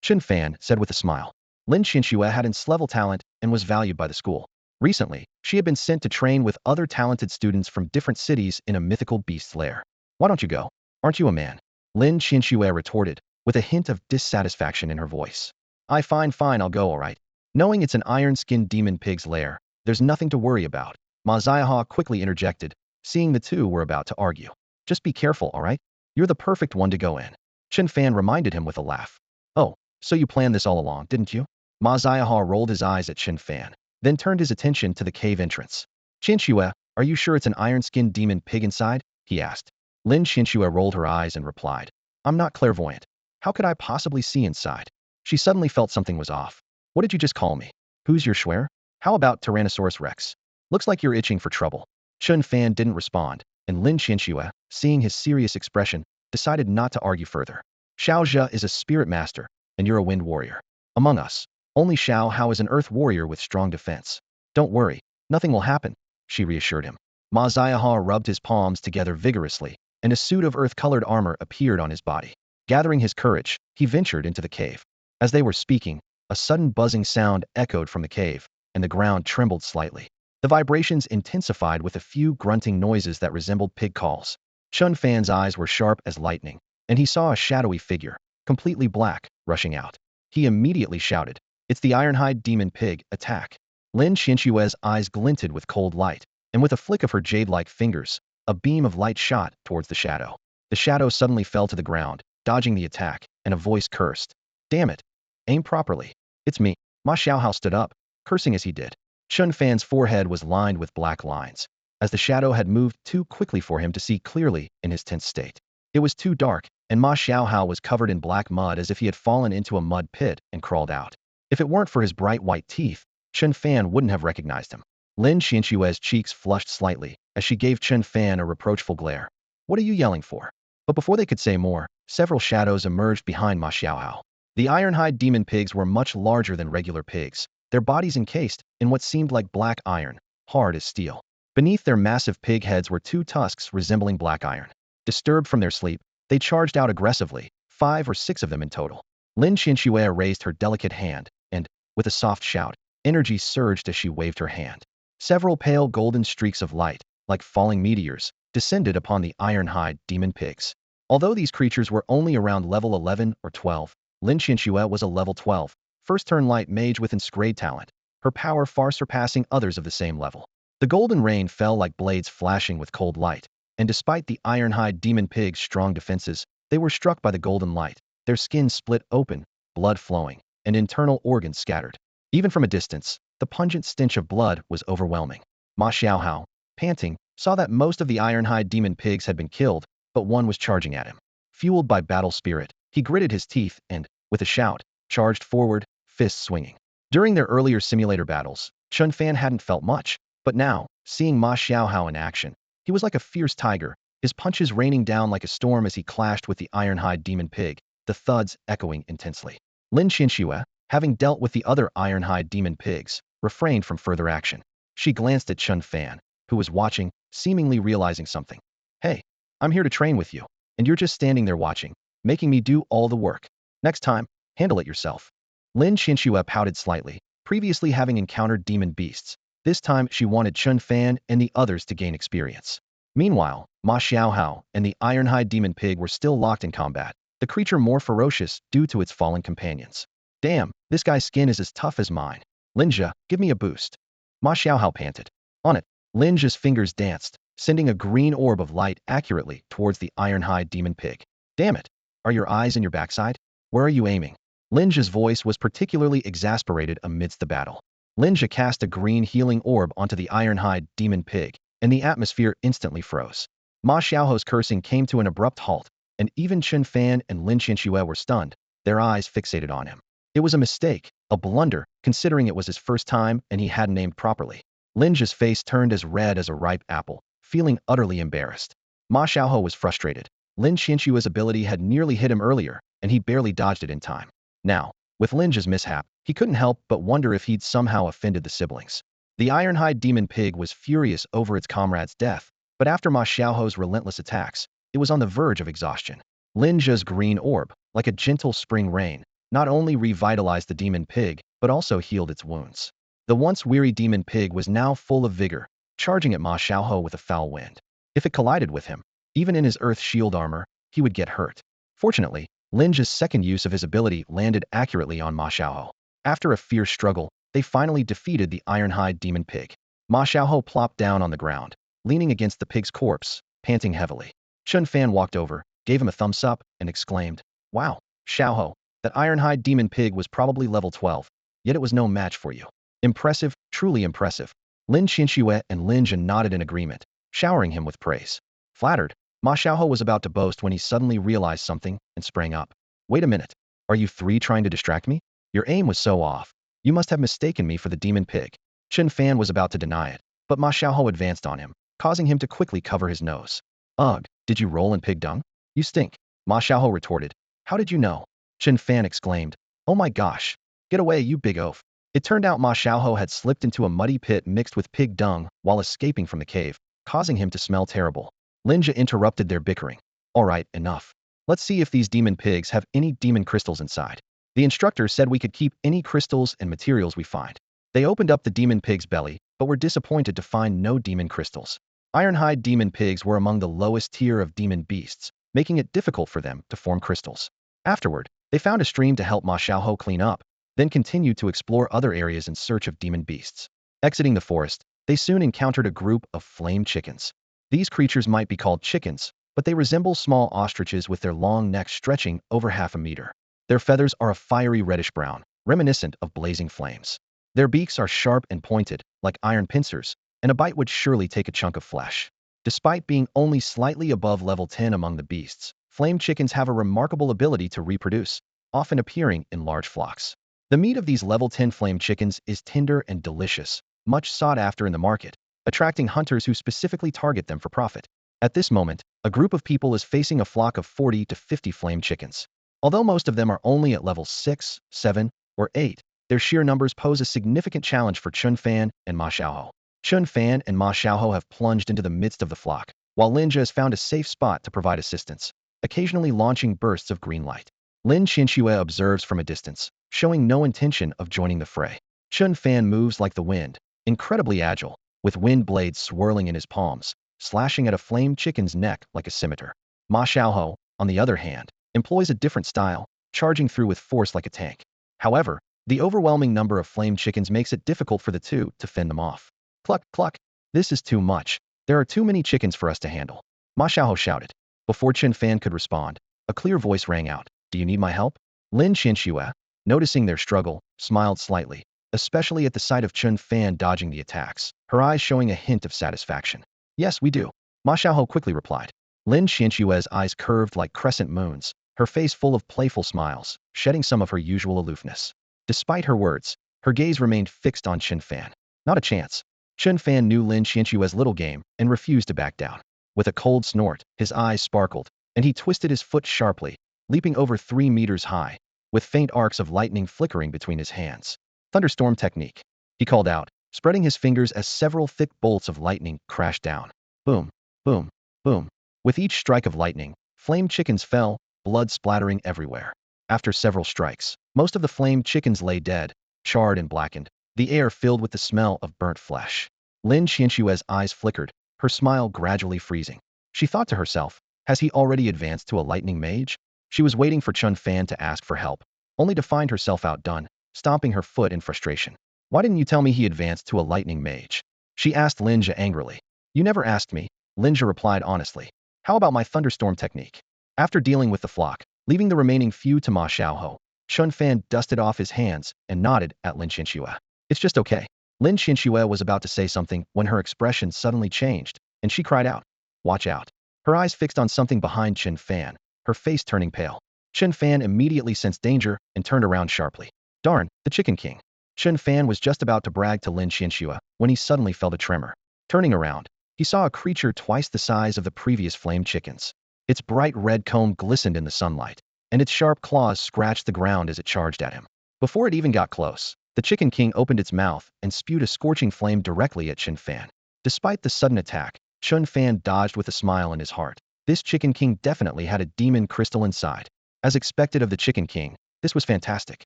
Chen Fan said with a smile. Lin Xinxue had ins-level talent and was valued by the school. Recently, she had been sent to train with other talented students from different cities in a mythical beast's lair. Why don't you go? Aren't you a man? Lin Xinxue retorted, with a hint of dissatisfaction in her voice. Fine, I'll go, alright. Knowing it's an iron-skinned demon pig's lair, there's nothing to worry about. Ma Xiaoho quickly interjected, seeing the two were about to argue. Just be careful, alright? You're the perfect one to go in. Chen Fan reminded him with a laugh. Oh, so you planned this all along, didn't you? Ma Xiaoho rolled his eyes at Chen Fan, then turned his attention to the cave entrance. Xinxue, are you sure it's an iron-skinned demon pig inside? He asked. Lin Xinxue rolled her eyes and replied, I'm not clairvoyant. How could I possibly see inside? She suddenly felt something was off. What did you just call me? Who's your schwer? How about Tyrannosaurus Rex? Looks like you're itching for trouble. Chen Fan didn't respond, and Lin Xinxue, seeing his serious expression, decided not to argue further. Xiao Zhe is a spirit master, and you're a wind warrior. Among us, only Xiao Hao is an earth warrior with strong defense. Don't worry, nothing will happen, she reassured him. Ma Xiaoho rubbed his palms together vigorously, and a suit of earth-colored armor appeared on his body. Gathering his courage, he ventured into the cave. As they were speaking, a sudden buzzing sound echoed from the cave, and the ground trembled slightly. The vibrations intensified with a few grunting noises that resembled pig calls. Chen Fan's eyes were sharp as lightning, and he saw a shadowy figure, completely black, rushing out. He immediately shouted, "It's the Ironhide Demon Pig, attack!" Lin Qinshue's eyes glinted with cold light, and with a flick of her jade-like fingers, a beam of light shot towards the shadow. The shadow suddenly fell to the ground, dodging the attack, and a voice cursed. "Damn it! Aim properly. It's me." Ma Xiaohao stood up, cursing as he did. Chen Fan's forehead was lined with black lines, as the shadow had moved too quickly for him to see clearly in his tense state. It was too dark, and Ma Xiaohao was covered in black mud as if he had fallen into a mud pit and crawled out. If it weren't for his bright white teeth, Chen Fan wouldn't have recognized him. Lin Qinshue's cheeks flushed slightly as she gave Chen Fan a reproachful glare. "What are you yelling for?" But before they could say more, several shadows emerged behind Ma Xiaohao. The Ironhide demon pigs were much larger than regular pigs, their bodies encased in what seemed like black iron, hard as steel. Beneath their massive pig heads were two tusks resembling black iron. Disturbed from their sleep, they charged out aggressively, 5 or 6 of them in total. Lin Qinshuo raised her delicate hand, and, with a soft shout, energy surged as she waved her hand. Several pale golden streaks of light, like falling meteors, descended upon the Ironhide demon pigs. Although these creatures were only around level 11 or 12, Lin Qinshuo was a level 12, first-turn light mage with inscrade talent, her power far surpassing others of the same level. The golden rain fell like blades flashing with cold light, and despite the Ironhide demon pigs' strong defenses, they were struck by the golden light, their skin split open, blood flowing, and internal organs scattered. Even from a distance, the pungent stench of blood was overwhelming. Ma Xiaohao, panting, saw that most of the Ironhide demon pigs had been killed, but one was charging at him. Fueled by battle spirit, he gritted his teeth and, with a shout, charged forward, fists swinging. During their earlier simulator battles, Chen Fan hadn't felt much, but now, seeing Ma Xiaohao in action, he was like a fierce tiger, his punches raining down like a storm as he clashed with the Ironhide demon pig, the thuds echoing intensely. Lin Qinshuo, having dealt with the other Ironhide demon pigs, refrained from further action. She glanced at Chen Fan, who was watching, seemingly realizing something. "Hey, I'm here to train with you, and you're just standing there watching, making me do all the work. Next time, handle it yourself." Lin Qinshuo pouted slightly, previously having encountered demon beasts. This time she wanted Chen Fan and the others to gain experience. Meanwhile, Ma Xiaohao and the Ironhide demon pig were still locked in combat, the creature more ferocious due to its fallen companions. "Damn, this guy's skin is as tough as mine. Linja, give me a boost." Ma Xiaohao panted. On it, Linja's fingers danced, sending a green orb of light accurately towards the Ironhide demon pig. "Damn it! Are your eyes in your backside? Where are you aiming?" Linja's voice was particularly exasperated amidst the battle. Linja cast a green healing orb onto the Ironhide demon pig, and the atmosphere instantly froze. Ma Xiaohao's cursing came to an abrupt halt, and even Chen Fan and Lin Qinshuo were stunned, their eyes fixated on him. It was a mistake, a blunder, considering it was his first time and he hadn't aimed properly. Linja's face turned as red as a ripe apple, feeling utterly embarrassed. Ma Xiaohao was frustrated. Lin Qinshuo's ability had nearly hit him earlier, and he barely dodged it in time. Now, with Linja's mishap, he couldn't help but wonder if he'd somehow offended the siblings. The Ironhide demon pig was furious over its comrade's death, but after Ma Xiaohao's relentless attacks, it was on the verge of exhaustion. Linja's green orb, like a gentle spring rain, not only revitalized the demon pig, but also healed its wounds. The once weary demon pig was now full of vigor, charging at Ma Xiaohao with a foul wind. If it collided with him, even in his earth shield armor, he would get hurt. Fortunately, Linja's second use of his ability landed accurately on Ma Xiaohao. After a fierce struggle, they finally defeated the Ironhide demon pig. Ma Xiaohao plopped down on the ground, leaning against the pig's corpse, panting heavily. Chen Fan walked over, gave him a thumbs up, and exclaimed, "Wow, Xiaohao, that Ironhide demon pig was probably level 12, yet it was no match for you. Impressive, truly impressive." Lin Qinshuo and Linja nodded in agreement, showering him with praise. Flattered, Ma Xiaohao was about to boast when he suddenly realized something and sprang up. "Wait a minute. Are you three trying to distract me? Your aim was so off. You must have mistaken me for the demon pig." Chen Fan was about to deny it, but Ma Xiaohao advanced on him, causing him to quickly cover his nose. "Ugh, did you roll in pig dung? You stink." Ma Xiaohao retorted. "How did you know?" Chen Fan exclaimed. "Oh my gosh. Get away, you big oaf." It turned out Ma Xiaohao had slipped into a muddy pit mixed with pig dung while escaping from the cave, causing him to smell terrible. Linja interrupted their bickering. "Alright, enough. Let's see if these demon pigs have any demon crystals inside." The instructor said we could keep any crystals and materials we find. They opened up the demon pig's belly, but were disappointed to find no demon crystals. Ironhide demon pigs were among the lowest tier of demon beasts, making it difficult for them to form crystals. Afterward, They found a stream to help Ma Xiaohou clean up, then continued to explore other areas in search of demon beasts. Exiting the forest, they soon encountered a group of flame chickens. These creatures might be called chickens, but they resemble small ostriches with their long necks stretching over half a meter. Their feathers are a fiery reddish-brown, reminiscent of blazing flames. Their beaks are sharp and pointed, like iron pincers, and a bite would surely take a chunk of flesh. Despite being only slightly above level 10 among the beasts, flame chickens have a remarkable ability to reproduce, often appearing in large flocks. The meat of these level 10 flame chickens is tender and delicious, much sought after in the market, attracting hunters who specifically target them for profit. At this moment, a group of people is facing a flock of 40 to 50 flame chickens. Although most of them are only at level 6, 7, or 8, their sheer numbers pose a significant challenge for Chen Fan and Ma Xiaohou. Chen Fan and Ma Xiaohou have plunged into the midst of the flock, while Linja has found a safe spot to provide assistance, occasionally launching bursts of green light. Lin Qianxue observes from a distance, showing no intention of joining the fray. Chen Fan moves like the wind, incredibly agile, with wind blades swirling in his palms, slashing at a flame chicken's neck like a scimitar. Ma Xiaohou, on the other hand, employs a different style, charging through with force like a tank. However, the overwhelming number of flame chickens makes it difficult for the two to fend them off. Cluck, cluck. This is too much. There are too many chickens for us to handle. Ma Xiaohou shouted. Before Chen Fan could respond, a clear voice rang out. Do you need my help? Lin Qianxue, noticing their struggle, smiled slightly, especially at the sight of Chen Fan dodging the attacks, her eyes showing a hint of satisfaction. Yes, we do. Ma Xiaohou quickly replied. Lin Qianxue's eyes curved like crescent moons, her face full of playful smiles, shedding some of her usual aloofness. Despite her words, her gaze remained fixed on Chen Fan. Not a chance. Chen Fan knew Lin Qianxue's little game and refused to back down. With a cold snort, his eyes sparkled, and he twisted his foot sharply, leaping over 3 meters high, with faint arcs of lightning flickering between his hands. Thunderstorm technique, he called out, spreading his fingers as several thick bolts of lightning crashed down. Boom, boom, boom. With each strike of lightning, flame chickens fell, blood splattering everywhere. After several strikes, most of the flame chickens lay dead, charred and blackened, the air filled with the smell of burnt flesh. Lin Qianxue's eyes flickered, her smile gradually freezing. She thought to herself, has he already advanced to a lightning mage? She was waiting for Chen Fan to ask for help, only to find herself outdone, stomping her foot in frustration. Why didn't you tell me he advanced to a lightning mage? She asked Linja angrily. You never asked me, Linja replied honestly. How about my thunderstorm technique? After dealing with the flock, leaving the remaining few to Ma Xiaohou, Chen Fan dusted off his hands and nodded at Lin Qianxue. It's just okay. Lin Qianxue was about to say something when her expression suddenly changed, and she cried out. Watch out. Her eyes fixed on something behind Chen Fan, her face turning pale. Chen Fan immediately sensed danger and turned around sharply. Darn, the Chicken King. Chen Fan was just about to brag to Lin Qianxue when he suddenly felt a tremor. Turning around, he saw a creature twice the size of the previous flame chickens. Its bright red comb glistened in the sunlight, and its sharp claws scratched the ground as it charged at him. Before it even got close, the Chicken King opened its mouth and spewed a scorching flame directly at Chen Fan. Despite the sudden attack, Chen Fan dodged with a smile in his heart. This Chicken King definitely had a demon crystal inside. As expected of the Chicken King, this was fantastic.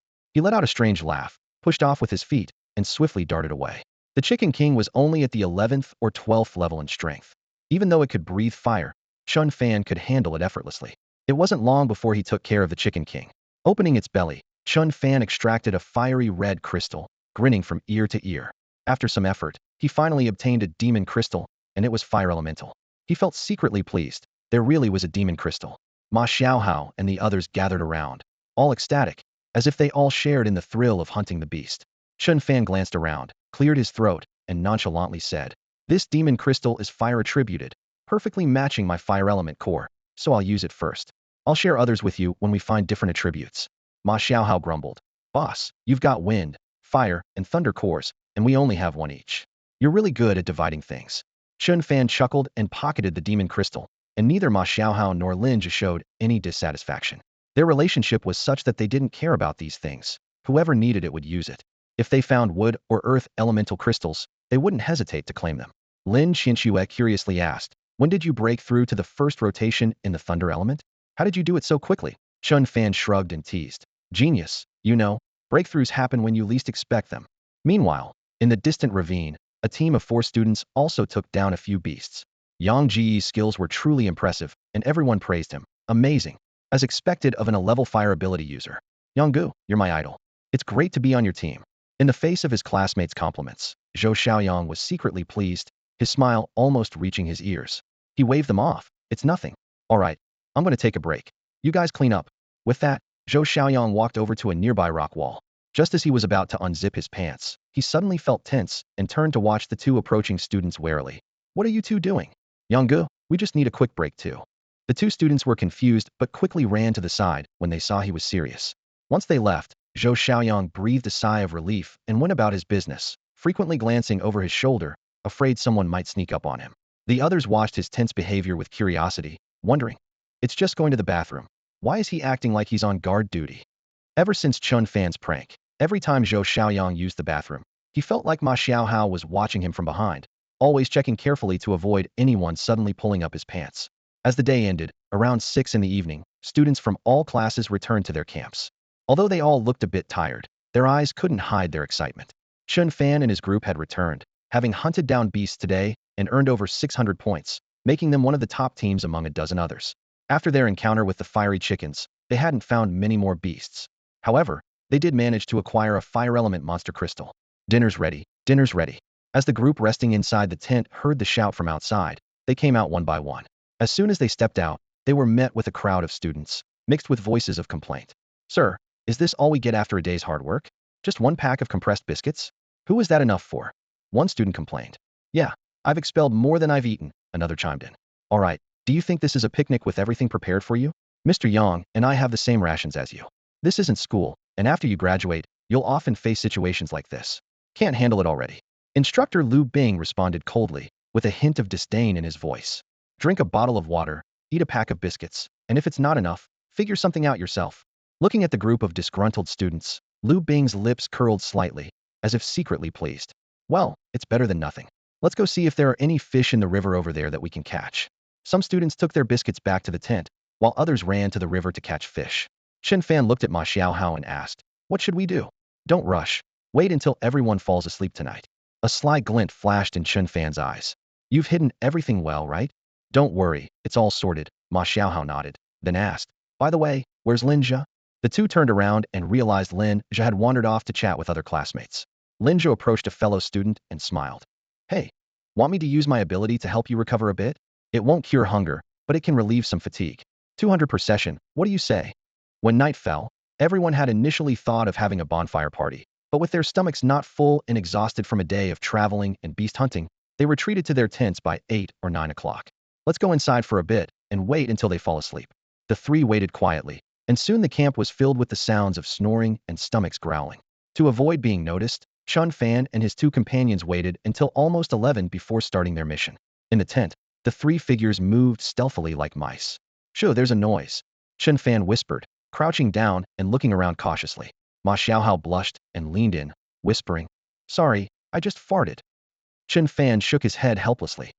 He let out a strange laugh, pushed off with his feet, and swiftly darted away. The Chicken King was only at the 11th or 12th level in strength. Even though it could breathe fire, Chen Fan could handle it effortlessly. It wasn't long before he took care of the Chicken King. Opening its belly, Chen Fan extracted a fiery red crystal, grinning from ear to ear. After some effort, he finally obtained a demon crystal, and it was fire elemental. He felt secretly pleased. There really was a demon crystal. Ma Xiaohou and the others gathered around, all ecstatic, as if they all shared in the thrill of hunting the beast. Chen Fan glanced around, cleared his throat, and nonchalantly said, This demon crystal is fire attributed, perfectly matching my fire element core, so I'll use it first. I'll share others with you when we find different attributes. Ma Xiaohou grumbled. Boss, you've got wind, fire, and thunder cores, and we only have one each. You're really good at dividing things. Chen Fan chuckled and pocketed the demon crystal, and neither Ma Xiaohou nor Linja showed any dissatisfaction. Their relationship was such that they didn't care about these things. Whoever needed it would use it. If they found wood or earth elemental crystals, they wouldn't hesitate to claim them. Lin Qianxue curiously asked, when did you break through to the first rotation in the thunder element? How did you do it so quickly? Chen Fan shrugged and teased. Genius, you know, breakthroughs happen when you least expect them. Meanwhile, in the distant ravine, a team of 4 students also took down a few beasts. Yang Ji's skills were truly impressive, and everyone praised him. Amazing. as expected of a level fire ability user. Yonggu, you're my idol. It's great to be on your team. In the face of his classmates' compliments, Zhou Xiaoyang was secretly pleased, his smile almost reaching his ears. He waved them off. It's nothing. All right, I'm going to take a break. You guys clean up. With that, Zhou Xiaoyang walked over to a nearby rock wall. Just as he was about to unzip his pants, he suddenly felt tense and turned to watch the two approaching students warily. What are you two doing? Yonggu, we just need a quick break too. The two students were confused but quickly ran to the side when they saw he was serious. Once they left, Zhou Xiaoyang breathed a sigh of relief and went about his business, frequently glancing over his shoulder, afraid someone might sneak up on him. The others watched his tense behavior with curiosity, wondering, it's just going to the bathroom. Why is he acting like he's on guard duty? Ever since Chen Fan's prank, every time Zhou Xiaoyang used the bathroom, he felt like Ma Xiaohao was watching him from behind, always checking carefully to avoid anyone suddenly pulling up his pants. As the day ended, around 6 in the evening, students from all classes returned to their camps. Although they all looked a bit tired, their eyes couldn't hide their excitement. Chen Fan and his group had returned, having hunted down beasts today and earned over 600 points, making them one of the top teams among a dozen others. After their encounter with the fiery chickens, they hadn't found many more beasts. However, they did manage to acquire a fire element monster crystal. Dinner's ready, dinner's ready. As the group resting inside the tent heard the shout from outside, they came out one by one. As soon as they stepped out, they were met with a crowd of students, mixed with voices of complaint. Sir, is this all we get after a day's hard work? Just one pack of compressed biscuits? Who is that enough for? One student complained. Yeah, I've expelled more than I've eaten, another chimed in. All right, do you think this is a picnic with everything prepared for you? Mr. Yang and I have the same rations as you. This isn't school, and after you graduate, you'll often face situations like this. Can't handle it already. Instructor Liu Bing responded coldly, with a hint of disdain in his voice. Drink a bottle of water, eat a pack of biscuits, and if it's not enough, figure something out yourself. Looking at the group of disgruntled students, Liu Bing's lips curled slightly, as if secretly pleased. Well, it's better than nothing. Let's go see if there are any fish in the river over there that we can catch. Some students took their biscuits back to the tent, while others ran to the river to catch fish. Chen Fan looked at Ma Xiaohao and asked, what should we do? Don't rush. Wait until everyone falls asleep tonight. A sly glint flashed in Chen Fan's eyes. You've hidden everything well, right? Don't worry, it's all sorted, Ma Xiaohao nodded, then asked, by the way, where's Lin Zhe? The two turned around and realized Lin Zhe had wandered off to chat with other classmates. Lin Zhe approached a fellow student and smiled. Hey, want me to use my ability to help you recover a bit? It won't cure hunger, but it can relieve some fatigue. 200 per session, what do you say? When night fell, everyone had initially thought of having a bonfire party, but with their stomachs not full and exhausted from a day of traveling and beast hunting, they retreated to their tents by 8 or 9 o'clock. Let's go inside for a bit and wait until they fall asleep. The three waited quietly, and soon the camp was filled with the sounds of snoring and stomachs growling. To avoid being noticed, Chen Fan and his two companions waited until almost 11 before starting their mission. In the tent, the three figures moved stealthily like mice. Sure, there's a noise, Chen Fan whispered, crouching down and looking around cautiously. Ma Xiaohao blushed and leaned in, whispering, sorry, I just farted. Chen Fan shook his head helplessly.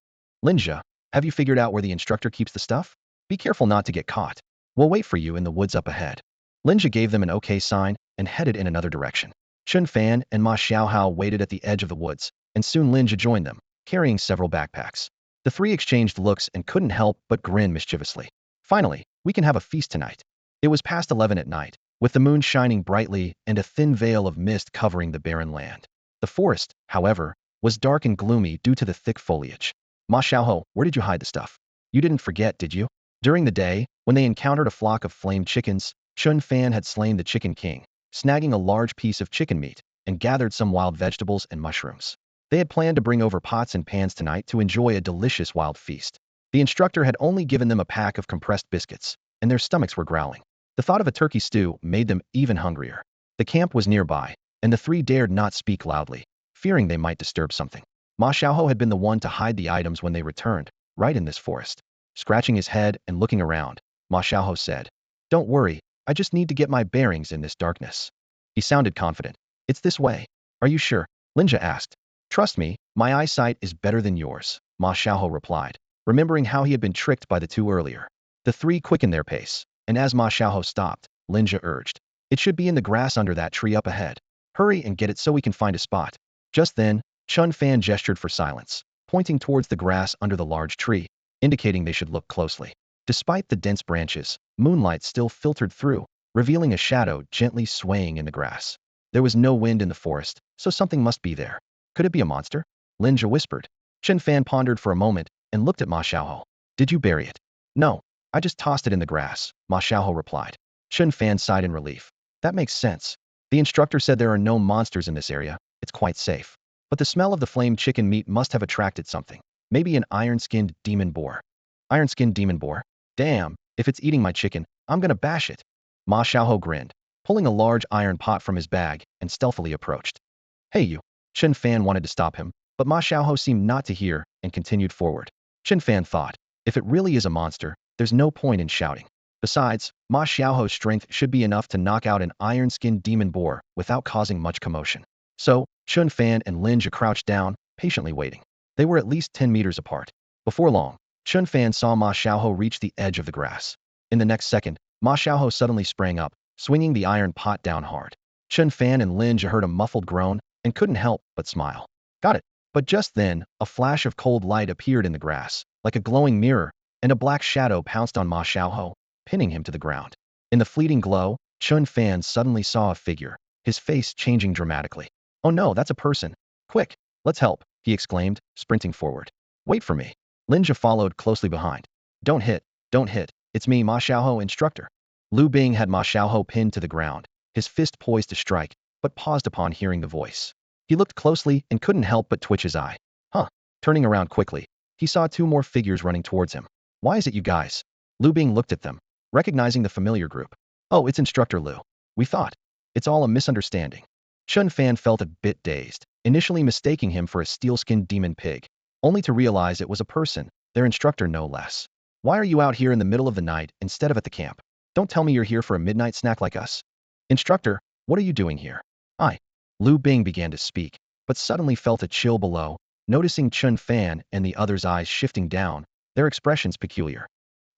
Lin Zhe, have you figured out where the instructor keeps the stuff? Be careful not to get caught. We'll wait for you in the woods up ahead. Lin Zhe gave them an okay sign and headed in another direction. Chen Fan and Ma Xiaohao waited at the edge of the woods, and soon Lin Zhe joined them, carrying several backpacks. The three exchanged looks and couldn't help but grin mischievously. Finally, we can have a feast tonight. It was past 11 at night, with the moon shining brightly and a thin veil of mist covering the barren land. The forest, however, was dark and gloomy due to the thick foliage. Ma Xiaohao, where did you hide the stuff? You didn't forget, did you? During the day, when they encountered a flock of flamed chickens, Chen Fan had slain the Chicken King, snagging a large piece of chicken meat, and gathered some wild vegetables and mushrooms. They had planned to bring over pots and pans tonight to enjoy a delicious wild feast. The instructor had only given them a pack of compressed biscuits, and their stomachs were growling. The thought of a turkey stew made them even hungrier. The camp was nearby, and the three dared not speak loudly, fearing they might disturb something. Ma Xiaohao had been the one to hide the items when they returned, right in this forest. Scratching his head and looking around, Ma Xiaohao said, don't worry, I just need to get my bearings in this darkness. He sounded confident. It's this way. Are you sure? Lin Zhe asked. Trust me, my eyesight is better than yours, Ma Xiaohao replied, remembering how he had been tricked by the two earlier. The three quickened their pace, and as Ma Xiaohao stopped, Lin Zhe urged, it should be in the grass under that tree up ahead. Hurry and get it so we can find a spot. Just then, Chen Fan gestured for silence, pointing towards the grass under the large tree, indicating they should look closely. Despite the dense branches, moonlight still filtered through, revealing a shadow gently swaying in the grass. There was no wind in the forest, so something must be there. Could it be a monster? Linja whispered. Chen Fan pondered for a moment and looked at Ma Xiaohou. Did you bury it? No, I just tossed it in the grass, Ma Xiaohou replied. Chen Fan sighed in relief. That makes sense. The instructor said there are no monsters in this area. It's quite safe. But the smell of the flamed chicken meat must have attracted something. Maybe an iron-skinned demon boar. Iron-skinned demon boar? Damn, if it's eating my chicken, I'm gonna bash it. Ma Xiaohou grinned, pulling a large iron pot from his bag and stealthily approached. Hey you. Chen Fan wanted to stop him, but Ma Xiaohou seemed not to hear and continued forward. Chen Fan thought, if it really is a monster, there's no point in shouting. Besides, Ma Xiaohou's strength should be enough to knock out an iron-skinned demon boar without causing much commotion. So, Chen Fan and Linja crouched down, patiently waiting. They were at least 10 meters apart. Before long, Chen Fan saw Ma Xiaohou reach the edge of the grass. In the next second, Ma Xiaohou suddenly sprang up, swinging the iron pot down hard. Chen Fan and Linja heard a muffled groan and couldn't help but smile. Got it. But just then, a flash of cold light appeared in the grass, like a glowing mirror, and a black shadow pounced on Ma Xiaohou, pinning him to the ground. In the fleeting glow, Chen Fan suddenly saw a figure, his face changing dramatically. Oh no, that's a person. Quick, let's help, he exclaimed, sprinting forward. Wait for me. Linja followed closely behind. Don't hit, it's me, Ma Xiaohou, instructor. Lu Bing had Ma Xiaohou pinned to the ground, his fist poised to strike, but paused upon hearing the voice. He looked closely and couldn't help but twitch his eye. Turning around quickly, he saw two more figures running towards him. Why is it you guys? Lu Bing looked at them, recognizing the familiar group. Oh, it's Instructor Lu. We thought. It's all a misunderstanding. Chen Fan felt a bit dazed, initially mistaking him for a steel-skinned demon pig, only to realize it was a person, their instructor no less. Why are you out here in the middle of the night instead of at the camp? Don't tell me you're here for a midnight snack like us. Instructor, what are you doing here? Lu Bing began to speak, but suddenly felt a chill below, noticing Chen Fan and the other's eyes shifting down, their expressions peculiar.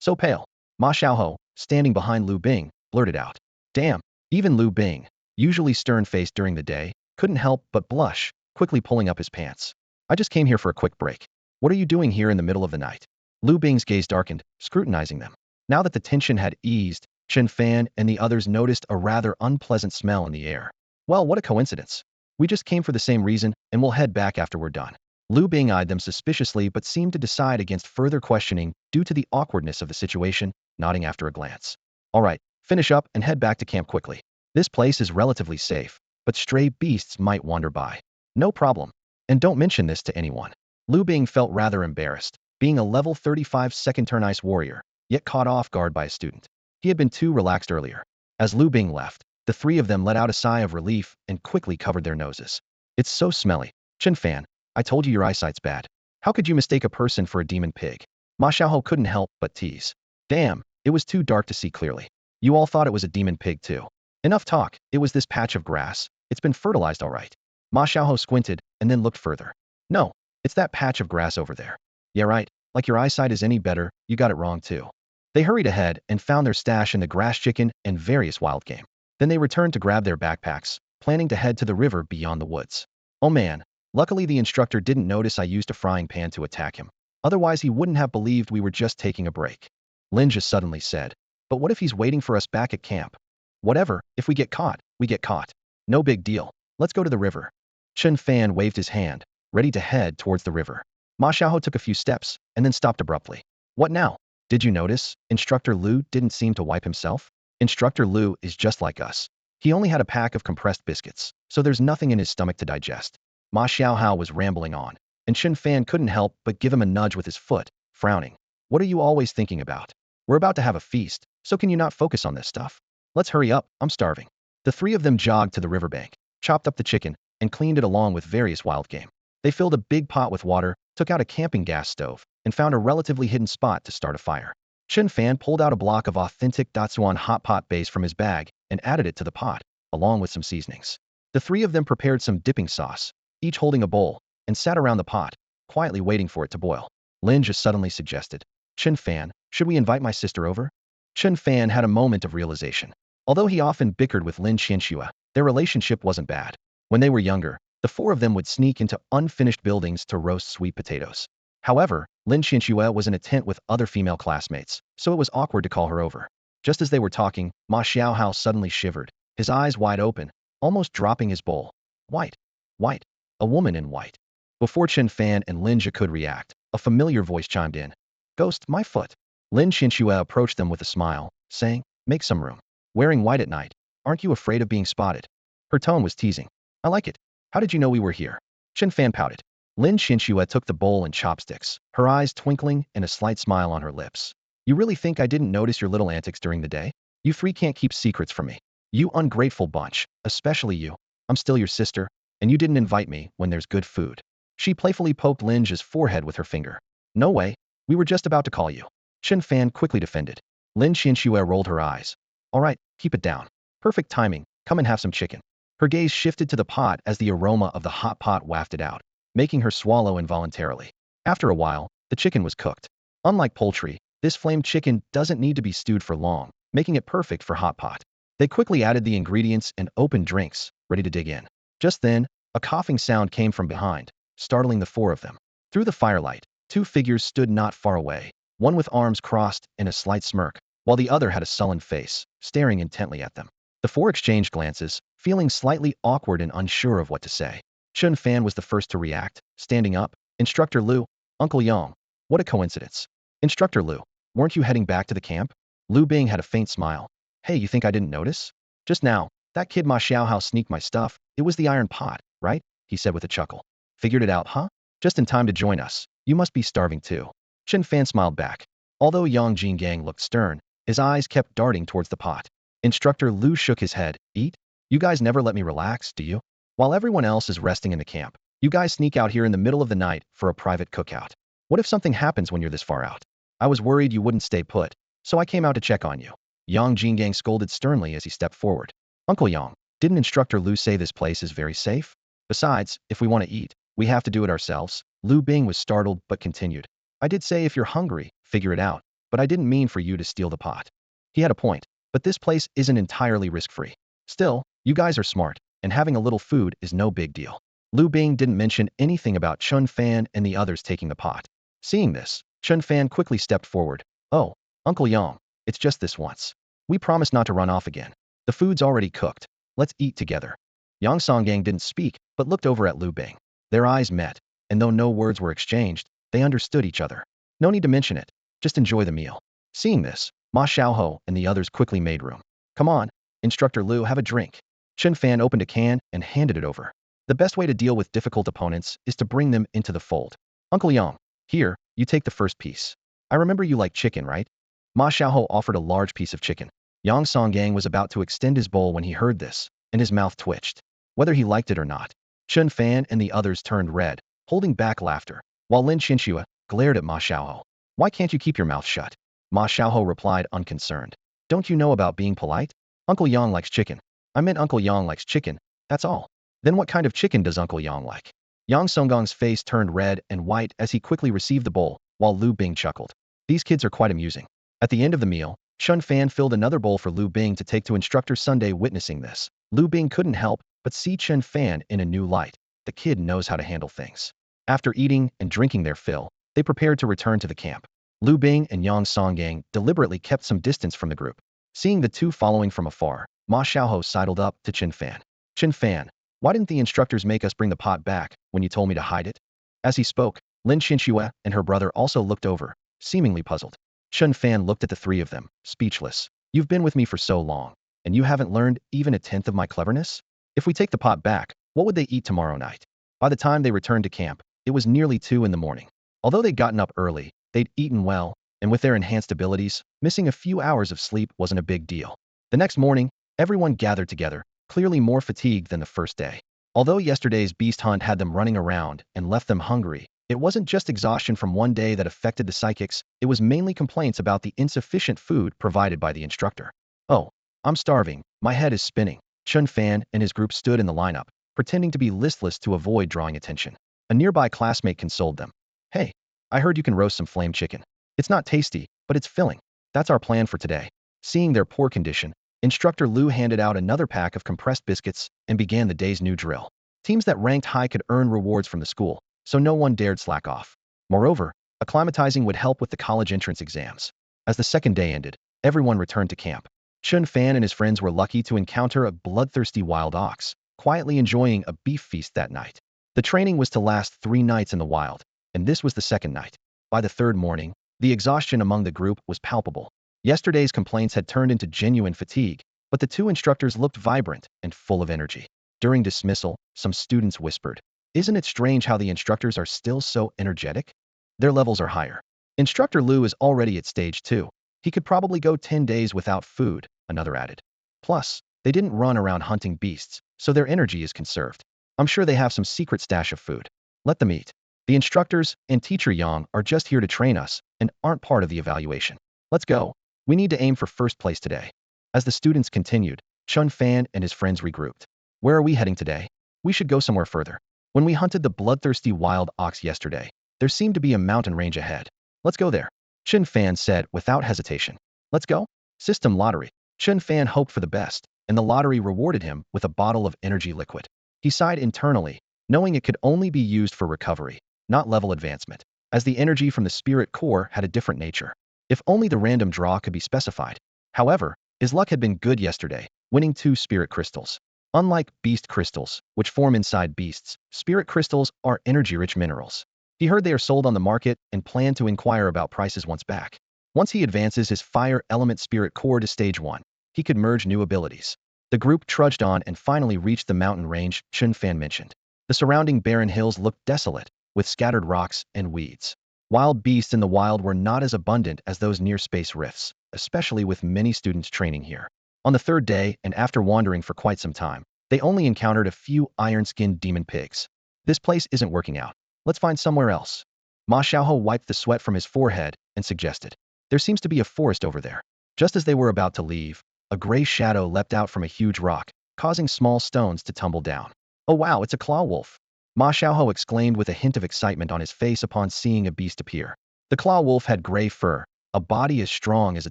So pale. Ma Xiaohou, standing behind Lu Bing, blurted out. Damn, even Lu Bing, usually stern-faced during the day, couldn't help but blush, quickly pulling up his pants. I just came here for a quick break. What are you doing here in the middle of the night? Lu Bing's gaze darkened, scrutinizing them. Now that the tension had eased, Chen Fan and the others noticed a rather unpleasant smell in the air. Well, what a coincidence. We just came for the same reason, and we'll head back after we're done. Lu Bing eyed them suspiciously but seemed to decide against further questioning due to the awkwardness of the situation, nodding after a glance. All right, finish up and head back to camp quickly. This place is relatively safe, but stray beasts might wander by. No problem. And don't mention this to anyone. Lu Bing felt rather embarrassed, being a level 35 second turn ice warrior, yet caught off guard by a student. He had been too relaxed earlier. As Lu Bing left, the three of them let out a sigh of relief and quickly covered their noses. It's so smelly. Chen Fan, I told you your eyesight's bad. How could you mistake a person for a demon pig? Ma Xiaohou couldn't help but tease. Damn, it was too dark to see clearly. You all thought it was a demon pig too. Enough talk, it was this patch of grass. It's been fertilized all right. Ma Xiaohou squinted and then looked further. No, it's that patch of grass over there. Yeah right, like your eyesight is any better, you got it wrong too. They hurried ahead and found their stash in the grass chicken and various wild game. Then they returned to grab their backpacks, planning to head to the river beyond the woods. Oh man, luckily the instructor didn't notice I used a frying pan to attack him. Otherwise he wouldn't have believed we were just taking a break. Linja suddenly said. But what if he's waiting for us back at camp? Whatever, if we get caught, we get caught. No big deal. Let's go to the river. Chen Fan waved his hand, ready to head towards the river. Ma Xiaohou took a few steps and then stopped abruptly. What now? Did you notice? Instructor Lu didn't seem to wipe himself? Instructor Lu is just like us. He only had a pack of compressed biscuits, so there's nothing in his stomach to digest. Ma Xiaohou was rambling on, and Chen Fan couldn't help but give him a nudge with his foot, frowning. What are you always thinking about? We're about to have a feast, so can you not focus on this stuff? Let's hurry up, I'm starving. The three of them jogged to the riverbank, chopped up the chicken, and cleaned it along with various wild game. They filled a big pot with water, took out a camping gas stove, and found a relatively hidden spot to start a fire. Chen Fan pulled out a block of authentic Datsuan hot pot base from his bag and added it to the pot, along with some seasonings. The three of them prepared some dipping sauce, each holding a bowl, and sat around the pot, quietly waiting for it to boil. Lin just suddenly suggested, Chen Fan, should we invite my sister over? Chen Fan had a moment of realization. Although he often bickered with Lin Qianxua, their relationship wasn't bad. When they were younger, the four of them would sneak into unfinished buildings to roast sweet potatoes. However, Lin Xianxue was in a tent with other female classmates, so it was awkward to call her over. Just as they were talking, Ma Xiaohao suddenly shivered, his eyes wide open, almost dropping his bowl. White. White. A woman in white. Before Chen Fan and Lin Jia could react, a familiar voice chimed in. Ghost, my foot. Lin Xianxue approached them with a smile, saying, make some room. Wearing white at night. Aren't you afraid of being spotted? Her tone was teasing. I like it. How did you know we were here? Chen Fan pouted. Lin Xianxue took the bowl and chopsticks, her eyes twinkling and a slight smile on her lips. You really think I didn't notice your little antics during the day? You three can't keep secrets from me. You ungrateful bunch, especially you. I'm still your sister, and you didn't invite me when there's good food. She playfully poked Lin Jia's forehead with her finger. No way. We were just about to call you. Chen Fan quickly defended. Lin Xianxue rolled her eyes. All right, keep it down. Perfect timing. Come and have some chicken. Her gaze shifted to the pot as the aroma of the hot pot wafted out, making her swallow involuntarily. After a while, the chicken was cooked. Unlike poultry, this flamed chicken doesn't need to be stewed for long, making it perfect for hot pot. They quickly added the ingredients and opened drinks, ready to dig in. Just then, a coughing sound came from behind, startling the four of them. Through the firelight, two figures stood not far away, one with arms crossed and a slight smirk, while the other had a sullen face, staring intently at them. The four exchanged glances, feeling slightly awkward and unsure of what to say. Chen Fan was the first to react, standing up. Instructor Liu, Uncle Yang. What a coincidence. Instructor Liu, weren't you heading back to the camp? Liu Bing had a faint smile. Hey, you think I didn't notice? Just now, that kid Ma Xiaohao sneaked my stuff. It was the iron pot, right? He said with a chuckle. Figured it out, huh? Just in time to join us. You must be starving too. Chen Fan smiled back. Although Yang Jingang looked stern, his eyes kept darting towards the pot. Instructor Liu shook his head. Eat? You guys never let me relax, do you? While everyone else is resting in the camp, you guys sneak out here in the middle of the night for a private cookout. What if something happens when you're this far out? I was worried you wouldn't stay put, so I came out to check on you. Yang Jingang scolded sternly as he stepped forward. Uncle Yang, didn't Instructor Liu say this place is very safe? Besides, if we want to eat, we have to do it ourselves. Liu Bing was startled but continued. I did say if you're hungry, figure it out, but I didn't mean for you to steal the pot. He had a point, but this place isn't entirely risk-free. Still, you guys are smart, and having a little food is no big deal. Liu Bing didn't mention anything about Chen Fan and the others taking the pot. Seeing this, Chen Fan quickly stepped forward. Oh, Uncle Yang, it's just this once. We promise not to run off again. The food's already cooked. Let's eat together. Yang Songgang didn't speak, but looked over at Liu Bing. Their eyes met, and though no words were exchanged, they understood each other. No need to mention it. Just enjoy the meal. Seeing this, Ma Xiaohou and the others quickly made room. Come on, Instructor Liu, have a drink. Chen Fan opened a can and handed it over. The best way to deal with difficult opponents is to bring them into the fold. Uncle Yang, here, you take the first piece. I remember you like chicken, right? Ma Xiaohou offered a large piece of chicken. Yang Songgang was about to extend his bowl when he heard this, and his mouth twitched. Whether he liked it or not, Chen Fan and the others turned red, holding back laughter, while Lin Xianxue glared at Ma Xiaohou. Why can't you keep your mouth shut? Ma Xiaohou replied unconcerned. Don't you know about being polite? Uncle Yang likes chicken. I meant Uncle Yang likes chicken, that's all. Then what kind of chicken does Uncle Yang like? Yang Songgong's face turned red and white as he quickly received the bowl, while Liu Bing chuckled. These kids are quite amusing. At the end of the meal, Chen Fan filled another bowl for Liu Bing to take to Instructor Sunday. Witnessing this, Liu Bing couldn't help but see Chen Fan in a new light. The kid knows how to handle things. After eating and drinking their fill, they prepared to return to the camp. Liu Bing and Yang Songgang deliberately kept some distance from the group. Seeing the two following from afar, Ma Xiaohou sidled up to Chen Fan. Chen Fan, why didn't the instructors make us bring the pot back when you told me to hide it? As he spoke, Lin Xianxue and her brother also looked over, seemingly puzzled. Chen Fan looked at the three of them, speechless. You've been with me for so long, and you haven't learned even a tenth of my cleverness? If we take the pot back, what would they eat tomorrow night? By the time they returned to camp, it was nearly 2 in the morning. Although they'd gotten up early, they'd eaten well, and with their enhanced abilities, missing a few hours of sleep wasn't a big deal. The next morning, everyone gathered together, clearly more fatigued than the first day. Although yesterday's beast hunt had them running around and left them hungry, it wasn't just exhaustion from one day that affected the psychics, it was mainly complaints about the insufficient food provided by the instructor. Oh, I'm starving, my head is spinning. Chen Fan and his group stood in the lineup, pretending to be listless to avoid drawing attention. A nearby classmate consoled them. Hey, I heard you can roast some flame chicken. It's not tasty, but it's filling. That's our plan for today. Seeing their poor condition, Instructor Liu handed out another pack of compressed biscuits and began the day's new drill. Teams that ranked high could earn rewards from the school, so no one dared slack off. Moreover, acclimatizing would help with the college entrance exams. As the second day ended, everyone returned to camp. Chen Fan and his friends were lucky to encounter a bloodthirsty wild ox, quietly enjoying a beef feast that night. The training was to last 3 nights in the wild, and this was the second night. By the third morning, the exhaustion among the group was palpable. Yesterday's complaints had turned into genuine fatigue, but the two instructors looked vibrant and full of energy. During dismissal, some students whispered, "Isn't it strange how the instructors are still so energetic? Their levels are higher." Instructor Liu is already at stage 2. He could probably go 10 days without food, another added. Plus, they didn't run around hunting beasts, so their energy is conserved. I'm sure they have some secret stash of food. Let them eat. The instructors and teacher Yang are just here to train us and aren't part of the evaluation. Let's go. We need to aim for first place today. As the students continued, Chen Fan and his friends regrouped. Where are we heading today? We should go somewhere further. When we hunted the bloodthirsty wild ox yesterday, there seemed to be a mountain range ahead. Let's go there. Chen Fan said without hesitation. Let's go? System lottery. Chen Fan hoped for the best, and the lottery rewarded him with a bottle of energy liquid. He sighed internally, knowing it could only be used for recovery, not level advancement, as the energy from the spirit core had a different nature. If only the random draw could be specified. However, his luck had been good yesterday, winning 2 spirit crystals. Unlike beast crystals, which form inside beasts, spirit crystals are energy-rich minerals. He heard they are sold on the market and planned to inquire about prices once back. Once he advances his fire element spirit core to stage 1, he could merge new abilities. The group trudged on and finally reached the mountain range Chen Fan mentioned. The surrounding barren hills looked desolate, with scattered rocks and weeds. Wild beasts in the wild were not as abundant as those near space rifts, especially with many students training here. On the third day, and after wandering for quite some time, they only encountered a few iron-skinned demon pigs. This place isn't working out. Let's find somewhere else. Ma Xiaoho wiped the sweat from his forehead and suggested. There seems to be a forest over there. Just as they were about to leave, a gray shadow leapt out from a huge rock, causing small stones to tumble down. Oh wow, it's a claw wolf. Ma Xiaoho exclaimed with a hint of excitement on his face upon seeing a beast appear. The claw wolf had gray fur, a body as strong as a